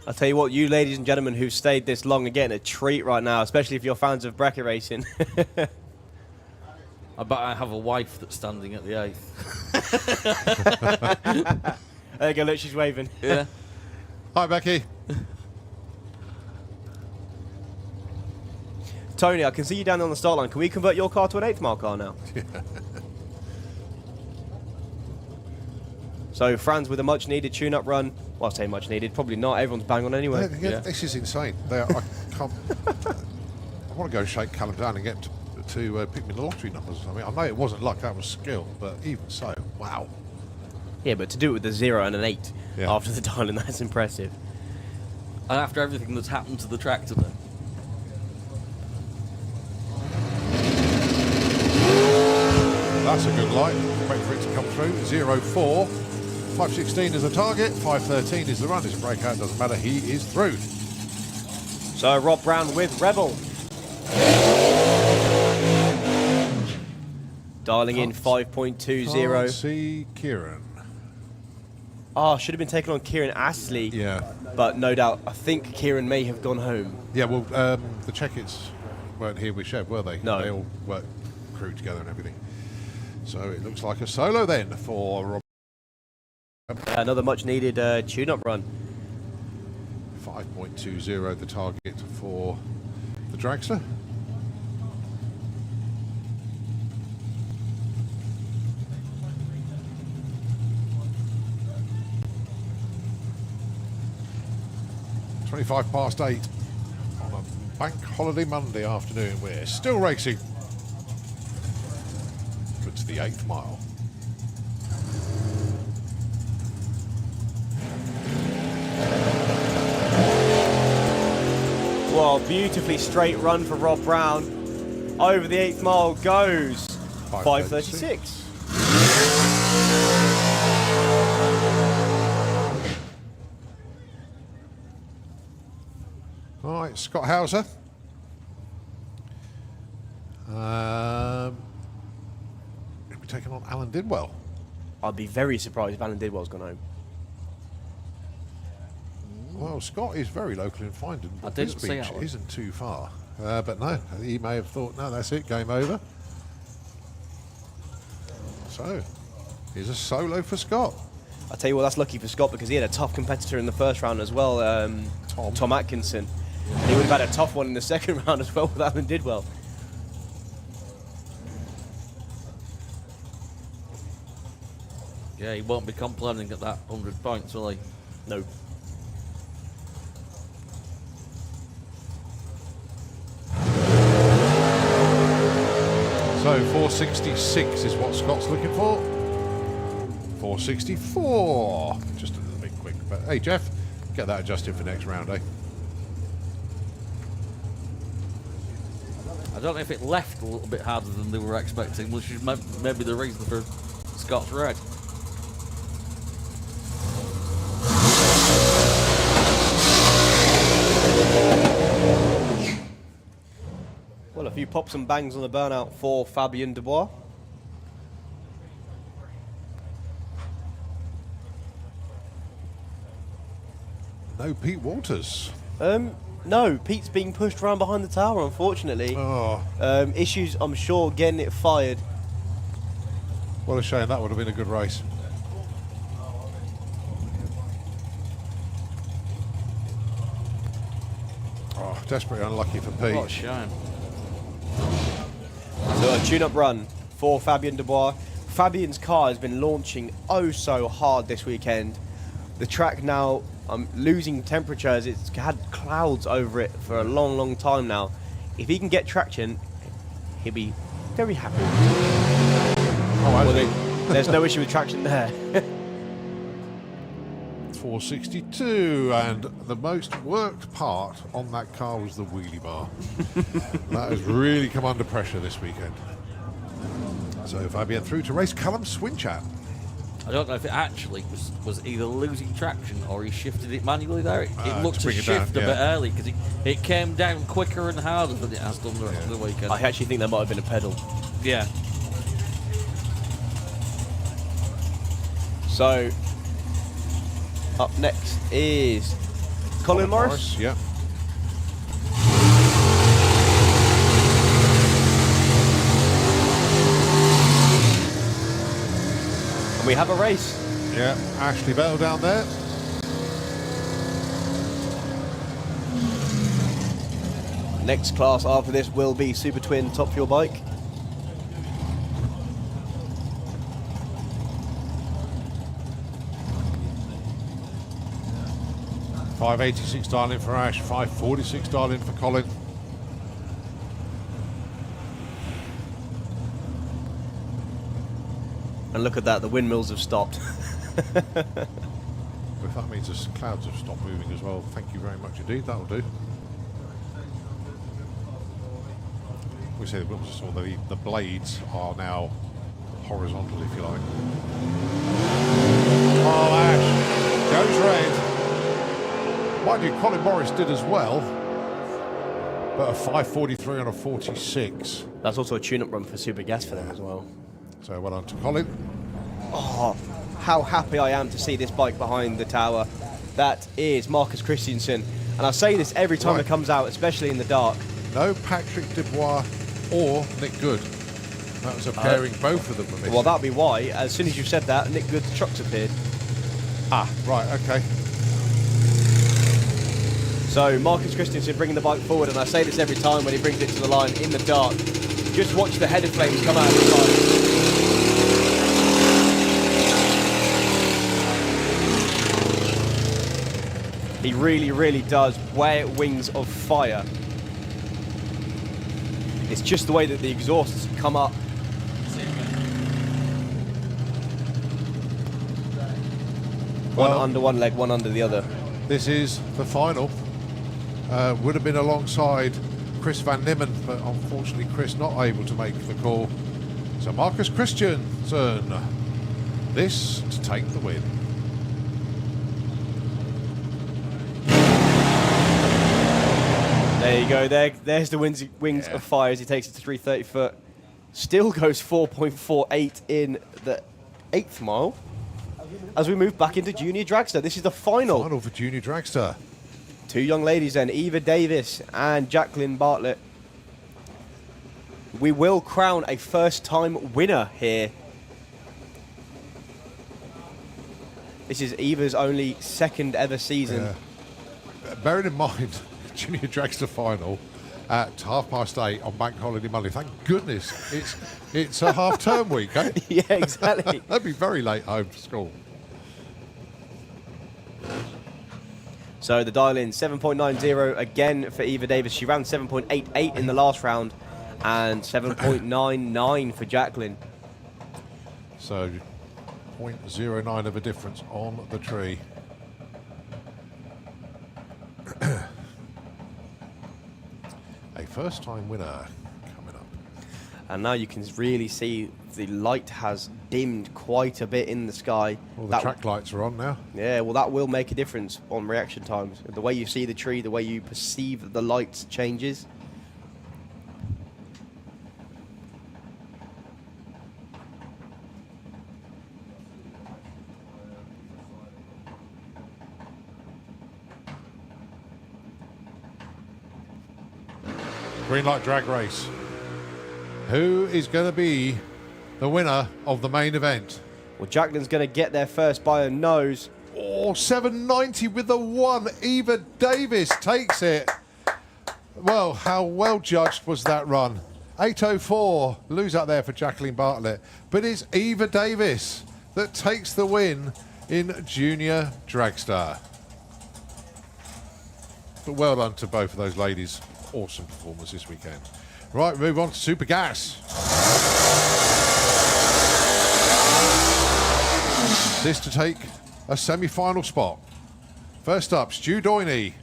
I'll tell you what, you ladies and gentlemen who've stayed this long are getting a treat right now, especially if you're fans of bracket racing. I bet I have a wife that's standing at the 8th. There you go, look, she's waving. Yeah. Hi, Becky. Tony, I can see you down on the start line. Can we convert your car to an 8th mile car now? So, Franz with a much-needed tune-up run. Well, I say much-needed, probably not. Everyone's bang on anyway. This is insane. I can't. I want to go shake Callum down and get him to pick me the lottery numbers. I mean, I know it wasn't luck, that was skill, but even so, wow. Yeah, but to do it with a 0 and an 8 after the dialing, that's impressive. And after everything that's happened to the track today. That's a good light. Wait for it to come through. 0-4. 516 is the target. 513 is the run. It's a breakout. Doesn't matter. He is through. So Rob Brown with Rebel. Dialing in 5.20. Can't see Kieran. Oh, should have been taken on Kieran Astley. Yeah. But no doubt, I think Kieran may have gone home. Yeah, well, the Checkits weren't here with Chev, were they? No. They all worked, crewed together and everything. So it looks like a solo then for Rob. Another much-needed tune-up run. 5.20 the target for the Dragster. (8) on a bank holiday Monday afternoon. We're still racing. It's the 8th mile. Well, beautifully straight run for Rob Brown. Over the 8th mile goes 5:36. All right, Scott Hauser. He'll be taking on Alan Didwell. I'd be very surprised if Alan Didwell's gone home. Well, Scott is very local in Findon, but this beach isn't too far. But no, he may have thought, no, that's it, game over. So, here's a solo for Scott. I'll tell you what, that's lucky for Scott because he had a tough competitor in the first round as well, Tom Atkinson. And he would have had a tough one in the second round as well with Alan Didwell. Yeah, he won't be complaining at that 100 points, will he? No. So 466 is what Scott's looking for. 464. Just a little bit quick. But hey, Jeff, get that adjusted for next round, eh? I don't know if it left a little bit harder than they were expecting, which is maybe the reason for Scott's red. Well, a few pops and bangs on the burnout for Fabien Dubois. No Pete Walters. No, Pete's being pushed around behind the tower, unfortunately. Oh. Issues, I'm sure, getting it fired. What a shame, that would have been a good race. Desperately unlucky for Pete. What a shame. So a tune-up run for Fabien Dubois. Fabien's car has been launching oh so hard this weekend. The track now losing temperatures. It's had clouds over it for a long, long time now. If he can get traction, he'll be very happy. There's no issue with traction there. 462, and the most worked part on that car was the wheelie bar. That has really come under pressure this weekend. So Fabien through to race Callum Swinchat. I don't know if it actually was either losing traction or he shifted it manually there. It looked to shift a bit early because it came down quicker and harder than it has done the weekend. I actually think there might have been a pedal. Yeah. So, up next is Colin Morris. Yeah. And we have a race. Yeah, Ashley Bell down there. Next class after this will be Super Twin Top Fuel Bike. $586 dial-in for Ash, $546 dial-in for Colin. And look at that, the windmills have stopped. If that means the clouds have stopped moving as well, thank you very much indeed, that'll do. We say the blades are now horizontal, if you like. Oh, Ash goes red. Mind you, Colin Morris did as well, but a 543 on a 46. That's also a tune-up run for Super Gas for them as well. So well done to Colin. Oh, how happy I am to see this bike behind the tower. That is Marcus Christensen. And I say this every time it comes out, especially in the dark. No Patrick Dubois or Nick Good. That was a pairing, both of them were missing. Well, that'll be why. As soon as you said that, Nick Good's trucks appeared. Ah, right, okay. So Marcus Christensen bringing the bike forward, and I say this every time when he brings it to the line in the dark. Just watch the header flames come out of the bike. He really, really does wear wings of fire. It's just the way that the exhausts come up. One under one leg, one under the other. This is the final. Would have been alongside Chris Van Nimmen, but unfortunately Chris not able to make the call. So Marcus Christensen, this to take the win. There you go, there's the wings of fire as he takes it to 330 foot. Still goes 4.48 in the 8th mile. As we move back into Junior Dragster, this is the final. Final for Junior Dragster. Two young ladies then, Eva Davis and Jacqueline Bartlett. We will crown a first-time winner here. This is Eva's only second ever season. Bearing in mind, Junior Dragster final at 8:30 on Bank Holiday Monday. Thank goodness it's a half-term week, eh? Yeah, exactly. That'd be very late home to school. So the dial-in, 7.90 again for Eva Davis. She ran 7.88 in the last round and 7.99 for Jacqueline. So 0.09 of a difference on the tree. A first-time winner coming up. And now you can really see the light has dimmed quite a bit in the sky. All the track lights are on now. Yeah, well, that will make a difference on reaction times. The way you see the tree, the way you perceive the lights changes. Green light drag race. Who is going to be the winner of the main event? Well, Jacqueline's going to get there first by her nose. Oh, 790 with the one. Eva Davis takes it. Well, how well judged was that run? 8:04, lose out there for Jacqueline Bartlett. But it's Eva Davis that takes the win in Junior Dragster. But well done to both of those ladies. Awesome performance this weekend. Right, move on to Super Gas. This to take a semi-final spot. First up, Stu Doyney.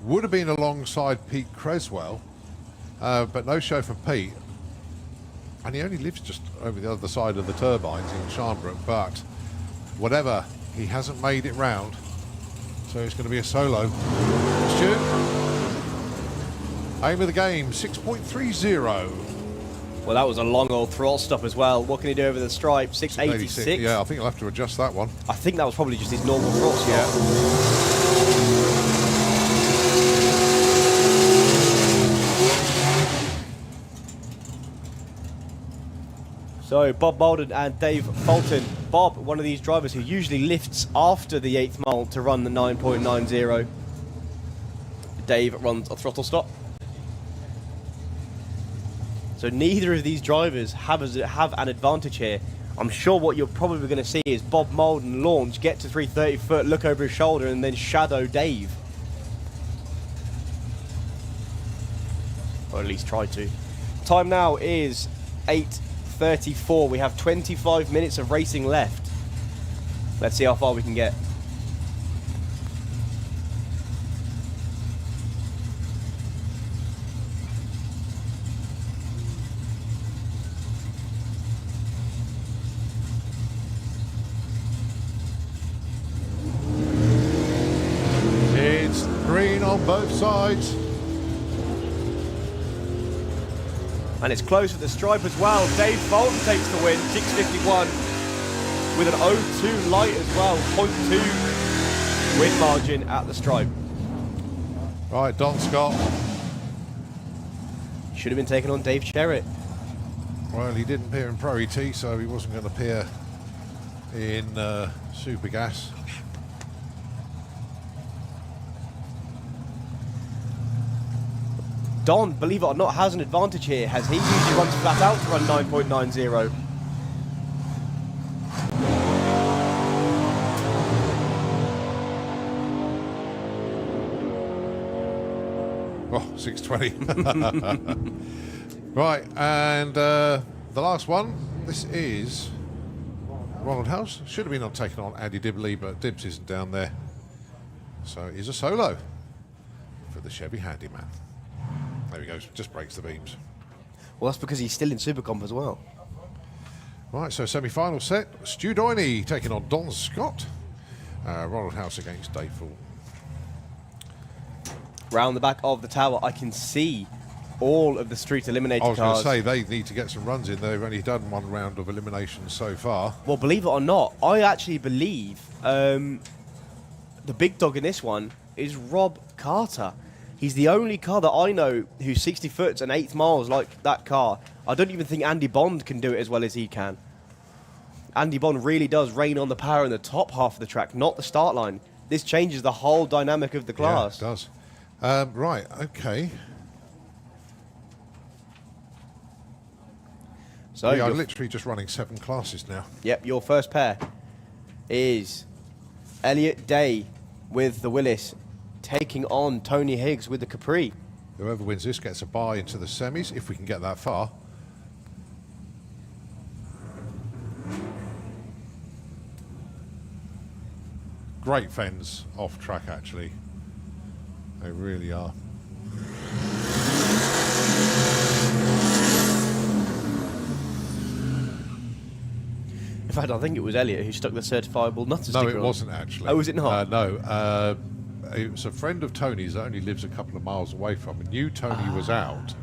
Would have been alongside Pete Creswell, but no show from Pete. And he only lives just over the other side of the turbines in Sharnbrook, but whatever, he hasn't made it round. So it's going to be a solo. Stu, aim of the game, 6.30. Well, that was a long old throttle stop as well. What can he do over the stripe? 686. Yeah, I think I'll have to adjust that one. I think that was probably just his normal throttle stop. Yeah. So Bob Malden and Dave Fulton. Bob, one of these drivers who usually lifts after the 8th mile to run the 9.90. Dave runs a throttle stop. So neither of these drivers have an advantage here. I'm sure what you're probably going to see is Bob Malden launch, get to 330 foot, look over his shoulder, and then shadow Dave. Or at least try to. Time now is 8:34. We have 25 minutes of racing left. Let's see how far we can get. It's green on both sides. And it's close at the stripe as well. Dave Fulton takes the win, 6:51, with an 0.2 light as well, 0.2 win margin at the stripe. Right, Don Scott. Should have been taken on Dave Sherritt. Well, he didn't appear in Pro ET, so he wasn't going to appear in Super Gas. Don, believe it or not, has an advantage here, as he usually runs flat out to run 9.90. Oh, 6:20. Right, and the last one, this is Ronald House. Should have been taken on Andy Dibley, but Dibs isn't down there. So he's a solo for the Chevy Handyman. There he goes, just breaks the beams. Well, that's because he's still in Supercomp as well. Right, so semi-final set. Stu Doyney taking on Don Scott. Ronald House against Dave Fulton. Round the back of the tower, I can see all of the street eliminator I was cars. going to say, they need to get some runs in. They've only done one round of eliminations so far. Well, believe it or not, I actually believe the big dog in this one is Rob Carter. He's the only car that I know who's 60 foot and 8th miles like that car. I don't even think Andy Bond can do it as well as he can. Andy Bond really does rain on the power in the top half of the track, not the start line. This changes the whole dynamic of the class. Yeah, it does. Right, okay. So we are literally just running 7 classes now. Yep, your first pair is Elliot Day with the Willis taking on Tony Higgs with the Capri. Whoever wins this gets a bye into the semis, if we can get that far. Great fens off track, actually. They really are. In fact, I think it was Elliot who stuck the certifiable nutter No, sticker it on. wasn't actually. Oh, was it not? No. It was a friend of Tony's that only lives a couple of miles away from him. Knew Tony was out,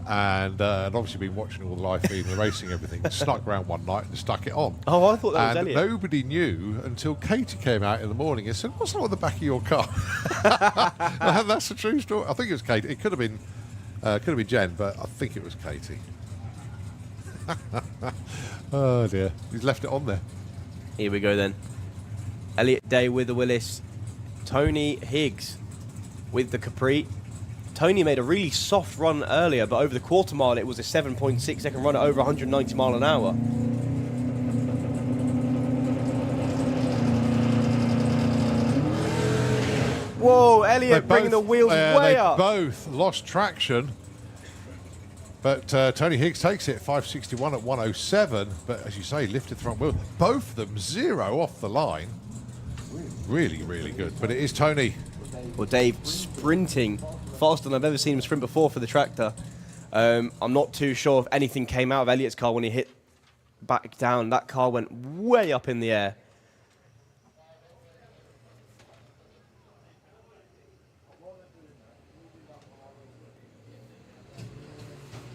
and had obviously been watching all the live feed and the racing, everything. Snuck around one night and stuck it on. Oh, I thought that was and Elliot. nobody knew until Katie came out in the morning and said, "What's that on the back of your car?" And that's a true story. I think it was Katie. It could have been Jen, but I think it was Katie. Oh dear, he's left it on there. Here we go then. Elliot Day with the Willis. Tony Higgs with the Capri Tony made a really soft run earlier, but over the quarter mile it was a 7.6 second run at over 190 mile an hour. Whoa, Elliot bringing the wheels way up. They both lost traction, but Tony Higgs takes it 561 at 107. But as you say, lifted front wheel. Both of them 0 off the line. Really, really good. But it is Tony. Well, Dave sprinting faster than I've ever seen him sprint before for the tractor. I'm not too sure if anything came out of Elliot's car when he hit back down. That car went way up in the air.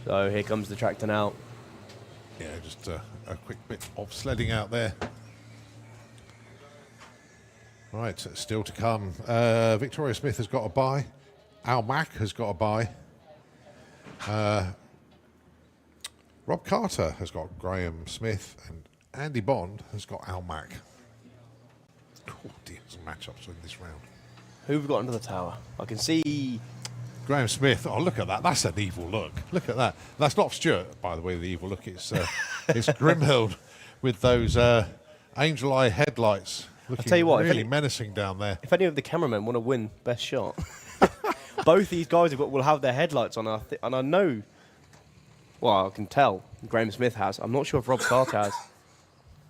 So here comes the tractor now. Yeah, just a quick bit of sledding out there. Right, still to come. Victoria Smith has got a bye. Al Mack has got a bye. Rob Carter has got Graham Smith, and Andy Bond has got Al Mack. Oh dear, some matchups in this round. Who have we got under the tower? I can see Graham Smith. Oh, look at that. That's an evil look. Look at that. That's not Stuart, by the way, the evil look. It's it's Grimhild with those angel eye headlights. Looking I'll tell you what, really menacing down there. If any of the cameramen want to win best shot, both these guys will have their headlights on, and I know, well, I can tell Graham Smith has. I'm not sure if Rob Carter has.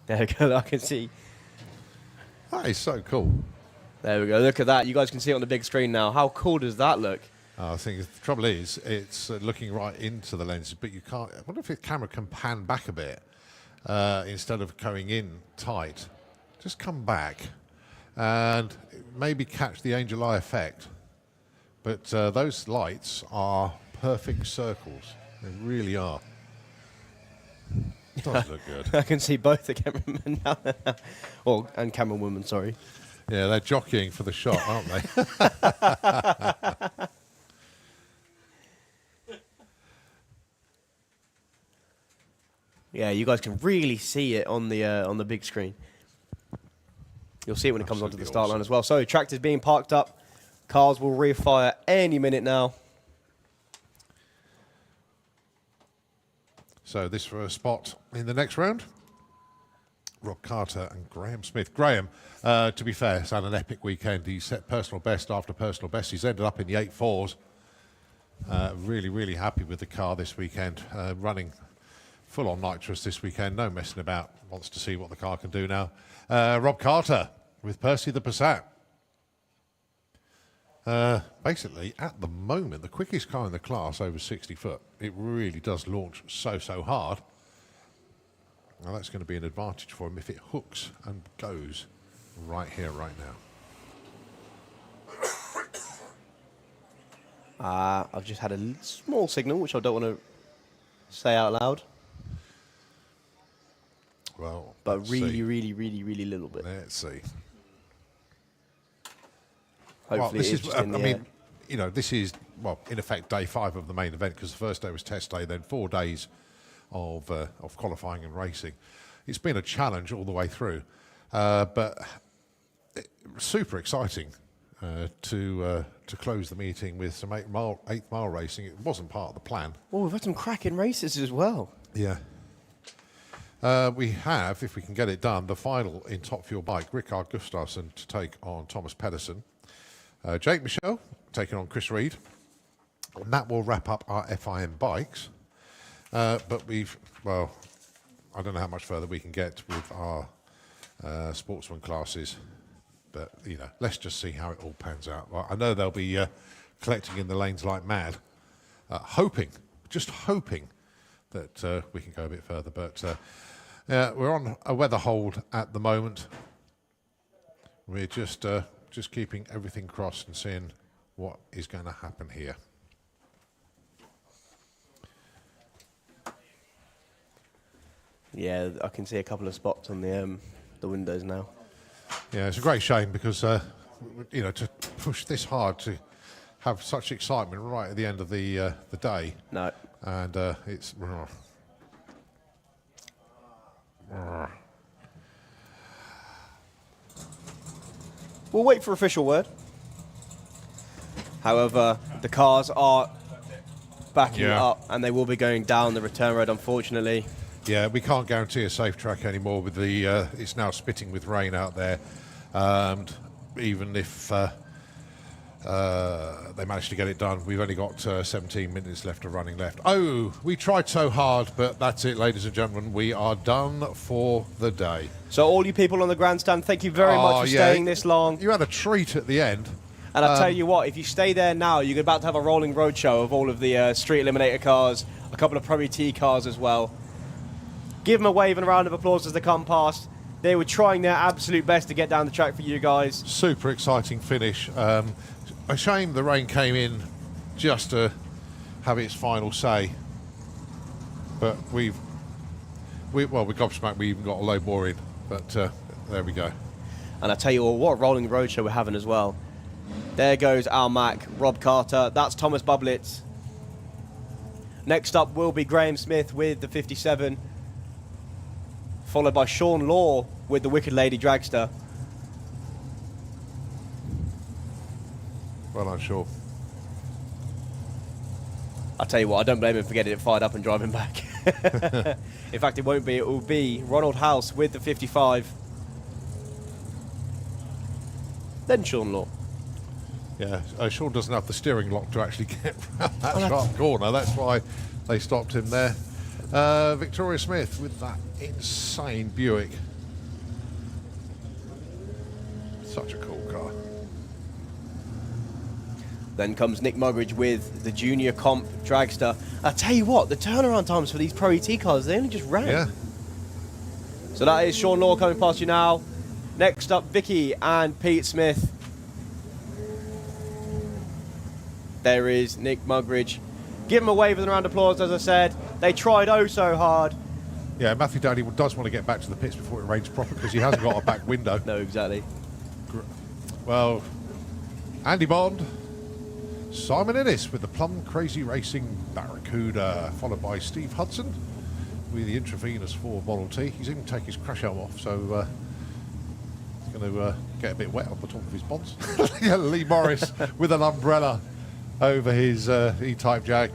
There we go, I can see. That is so cool. There we go, look at that. You guys can see it on the big screen now. How cool does that look? I think the trouble is, it's looking right into the lenses, but you can't. I wonder if the camera can pan back a bit instead of going in tight. Just come back and maybe catch the angel eye effect. But those lights are perfect circles. They really are. It does look good. I can see both the cameramen now. And camerawomen, sorry. Yeah, they're jockeying for the shot, aren't they? Yeah, you guys can really see it on the big screen. You'll see it when it comes onto the start line as well. So, tractor's being parked up. Cars will refire any minute now. So, this for a spot in the next round. Rob Carter and Graham Smith. Graham, to be fair, has had an epic weekend. He set personal best after personal best. He's ended up in the 8.4s. Really, really happy with the car this weekend. Running full on nitrous this weekend. No messing about. Wants to see what the car can do now. Rob Carter with Percy the Passat. Basically, at the moment, the quickest car in the class over 60 foot. It really does launch so hard. Now that's going to be an advantage for him if it hooks and goes right here, right now. I've just had a small signal, which I don't want to say out loud. Well, but really little bit. Let's see. Hopefully, well, this is. I mean, air. You know, this is in effect day 5 of the main event, because the first day was test day, then 4 days of qualifying and racing. It's been a challenge all the way through, but super exciting to close the meeting with some 8th mile racing. It wasn't part of the plan. Well, we've had some cracking races as well. Yeah. We have, if we can get it done, the final in Top Fuel bike, Rickard Gustafsson to take on Thomas Pedersen. Jake Michel taking on Chris Reed. And that will wrap up our FIM bikes. But well, I don't know how much further we can get with our Sportsman classes. But, you know, let's just see how it all pans out. Well, I know they'll be collecting in the lanes like mad. Just hoping that we can go a bit further. But we're on a weather hold at the moment. We're just keeping everything crossed and seeing what is going to happen here. Yeah, I can see a couple of spots on the windows now. Yeah, it's a great shame because you know, to push this hard to have such excitement right at the end of the day. No. And it's. We'll wait for official word. However, the cars are backing up, and they will be going down the return road, unfortunately. Yeah, we can't guarantee a safe track anymore with the, it's now spitting with rain out there. And even if they managed to get it done, we've only got 17 minutes left of running left. Oh, we tried so hard, but that's it, ladies and gentlemen. We are done for the day. So all you people on the grandstand, thank you very much for staying this long. You had a treat at the end. And I'll tell you what, if you stay there now, you're about to have a rolling roadshow of all of the street eliminator cars, a couple of Pro ET cars as well. Give them a wave and a round of applause as they come past. They were trying their absolute best to get down the track for you guys. Super exciting finish. A shame the rain came in just to have its final say. But we've gobsmacked, we even got a load more in. But there we go. And I tell you what a rolling roadshow we're having as well. There goes Al Mack, Rob Carter, that's Thomas Bublitz. Next up will be Graham Smith with the 57. Followed by Sean Law with the Wicked Lady Dragster. Well, I'm sure. I'll tell you what, I don't blame him for getting it fired up and driving back. In fact, it won't be. It will be Ronald House with the 55. Then Sean Law. Yeah, Sean doesn't have the steering lock to actually get around that sharp corner. That's why they stopped him there. Victoria Smith with that insane Buick. Such a cool car. Then comes Nick Muggeridge with the Junior Comp Dragster. I tell you what, the turnaround times for these Pro ET cars, they only just ran. Yeah. So that is Sean Law coming past you now. Next up, Vicky and Pete Smith. There is Nick Muggeridge. Give him a wave and a round of applause, as I said. They tried oh so hard. Yeah, Matthew Downey does want to get back to the pits before it rains proper because he hasn't got a back window. No, exactly. Well, Andy Bond, Simon Innes with the Plum Crazy Racing Barracuda, followed by Steve Hudson with the Intravenous 4 Model T. He's even taken his crash helmet off, so he's going to get a bit wet on the top of his bonds. Lee Morris with an umbrella over his E-Type Jag.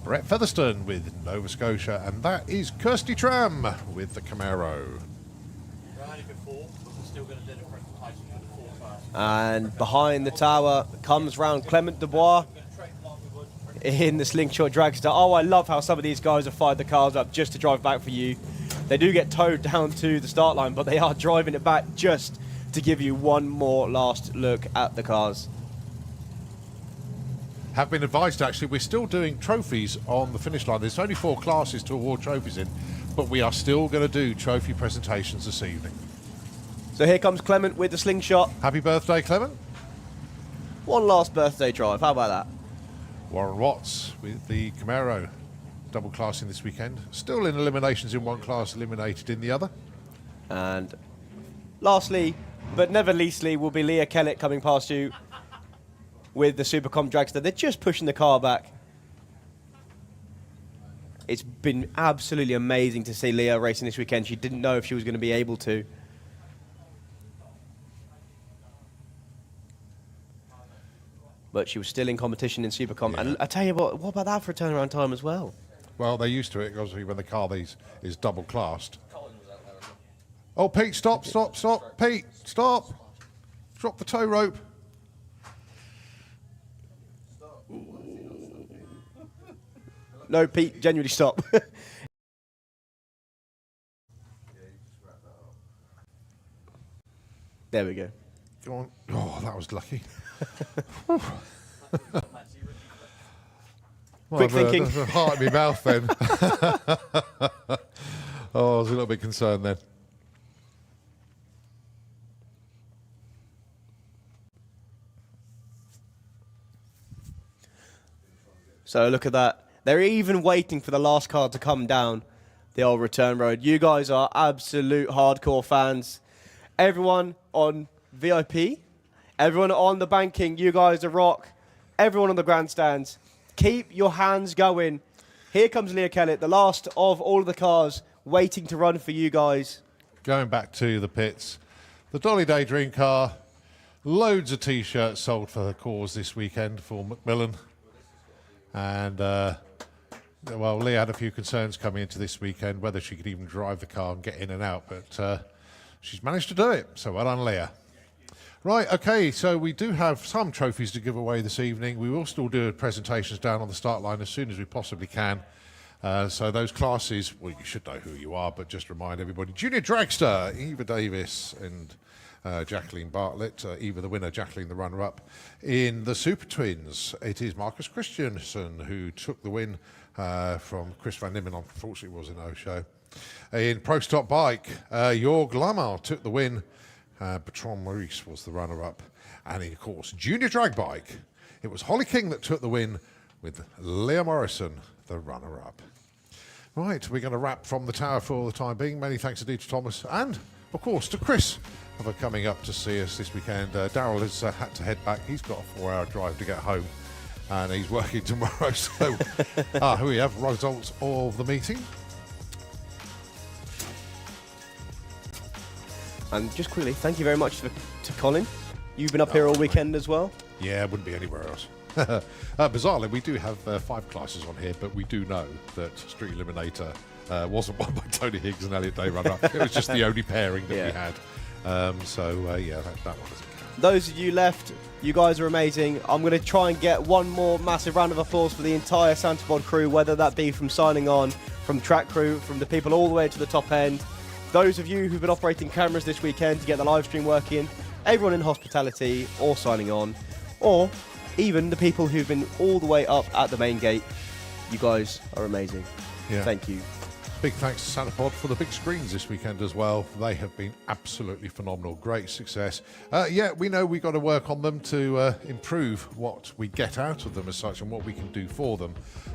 Brett Featherstone with Nova Scotia, and that is Kirsty Tram with the Camaro. And behind the tower comes round Clement Dubois in the Slingshot Dragster. Oh, I love how some of these guys have fired the cars up just to drive back for you. They do get towed down to the start line, but they are driving it back just to give you one more last look at the cars. Have been advised, actually, we're still doing trophies on the finish line. There's only 4 classes to award trophies in, but we are still going to do trophy presentations this evening. So here comes Clement with the Slingshot. Happy birthday, Clement. One last birthday drive, how about that? Warren Watts with the Camaro, double classing this weekend. Still in eliminations in one class, eliminated in the other. And lastly, but never leastly, will be Leah Kellett coming past you with the Supercom Dragster. They're just pushing the car back. It's been absolutely amazing to see Leah racing this weekend. She didn't know if she was going to be able to. But she was still in competition in Supercom. Yeah. And I tell you what about that for a turnaround time as well? Well, they're used to it, obviously, when the car is double classed. Oh, Pete, stop. Pete, stop. Drop the tow rope. No, Pete, genuinely stop. There we go. Go on. Oh, that was lucky. Quick thinking. There's a heart in my mouth then. Oh, I was a little bit concerned then. So look at that. They're even waiting for the last car to come down the old return road. You guys are absolute hardcore fans. Everyone on VIP, everyone on the banking, you guys are rock. Everyone on the grandstands, keep your hands going. Here comes Leah Kellett, the last of all of the cars waiting to run for you guys. Going back to the pits, the Dolly Daydream car, Loads of T-shirts sold for the cause this weekend for Macmillan. And, well, Leah had a few concerns coming into this weekend, whether she could even drive the car and get in and out. But she's managed to do it. So well done, Leah. Right, okay, so we do have some trophies to give away this evening. We will still do presentations down on the start line as soon as we possibly can. So those classes, well, you should know who you are, but just remind everybody. Junior Dragster, Eva Davis and Jacqueline Bartlett. Eva the winner, Jacqueline the runner-up. In the Super Twins, it is Marcus Christiansen who took the win from Chris Van Nimmen. Unfortunately, it was a no-show. In Pro Stop Bike, Jorg Lamar took the win. Bertrand Maurice was the runner-up. And of course, Junior Drag Bike, it was Holly King that took the win with Leah Morrison, the runner-up. Right, we're going to wrap from the tower for the time being. Many thanks indeed to Thomas and, of course, to Chris for coming up to see us this weekend. Daryl has had to head back. He's got a 4-hour drive to get home and he's working tomorrow. So here we have results of the meeting. And just quickly, thank you very much to Colin. You've been up here all weekend as well. Yeah, it wouldn't be anywhere else. Bizarrely, we do have 5 classes on here, but we do know that Street Eliminator wasn't won by Tony Higgs and Elliot Day runner-up. It was just the only pairing that we had. Yeah, that one doesn't count. Those of you left, you guys are amazing. I'm going to try and get one more massive round of applause for the entire Santapod crew, whether that be from signing on, from track crew, from the people all the way to the top end. Those of you who've been operating cameras this weekend to get the live stream working, everyone in hospitality or signing on, or even the people who've been all the way up at the main gate. You guys are amazing. Yeah. Thank you. Big thanks to Santapod for the big screens this weekend as well. They have been absolutely phenomenal. Great success. Yeah, we know we've got to work on them to improve what we get out of them as such and what we can do for them.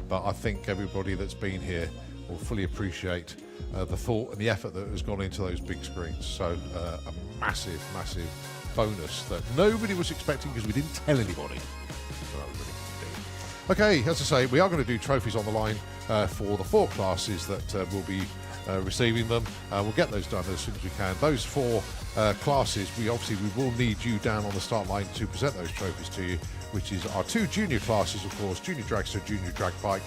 But I think everybody that's been here will fully appreciate the thought and the effort that has gone into those big screens. So a massive, massive bonus that nobody was expecting because we didn't tell anybody. Okay, as I say, we are going to do trophies on the line for the 4 classes that will be receiving them. We'll get those done as soon as we can. Those 4 classes, we will need you down on the start line to present those trophies to you, which is our 2 junior classes, of course, Junior Dragster, Junior Drag Bike,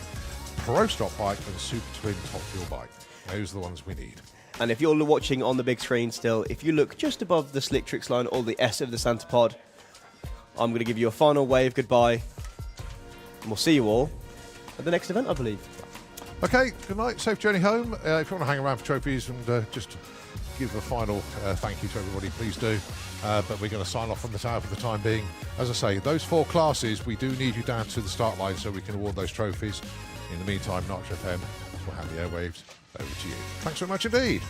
Pro Stop Bike and Super Twin Top Fuel Bike. Those are the ones we need. And if you're watching on the big screen still, if you look just above the Slick Tricks line or the S of the Santapod, I'm going to give you a final wave goodbye. And we'll see you all at the next event, I believe. Okay, good night, safe journey home. If you want to hang around for trophies and just give a final thank you to everybody, please do. But we're going to sign off from the tower for the time being. As I say, those 4 classes, we do need you down to the start line so we can award those trophies. In the meantime, Nitro FM will have the airwaves over to you. Thanks very much indeed.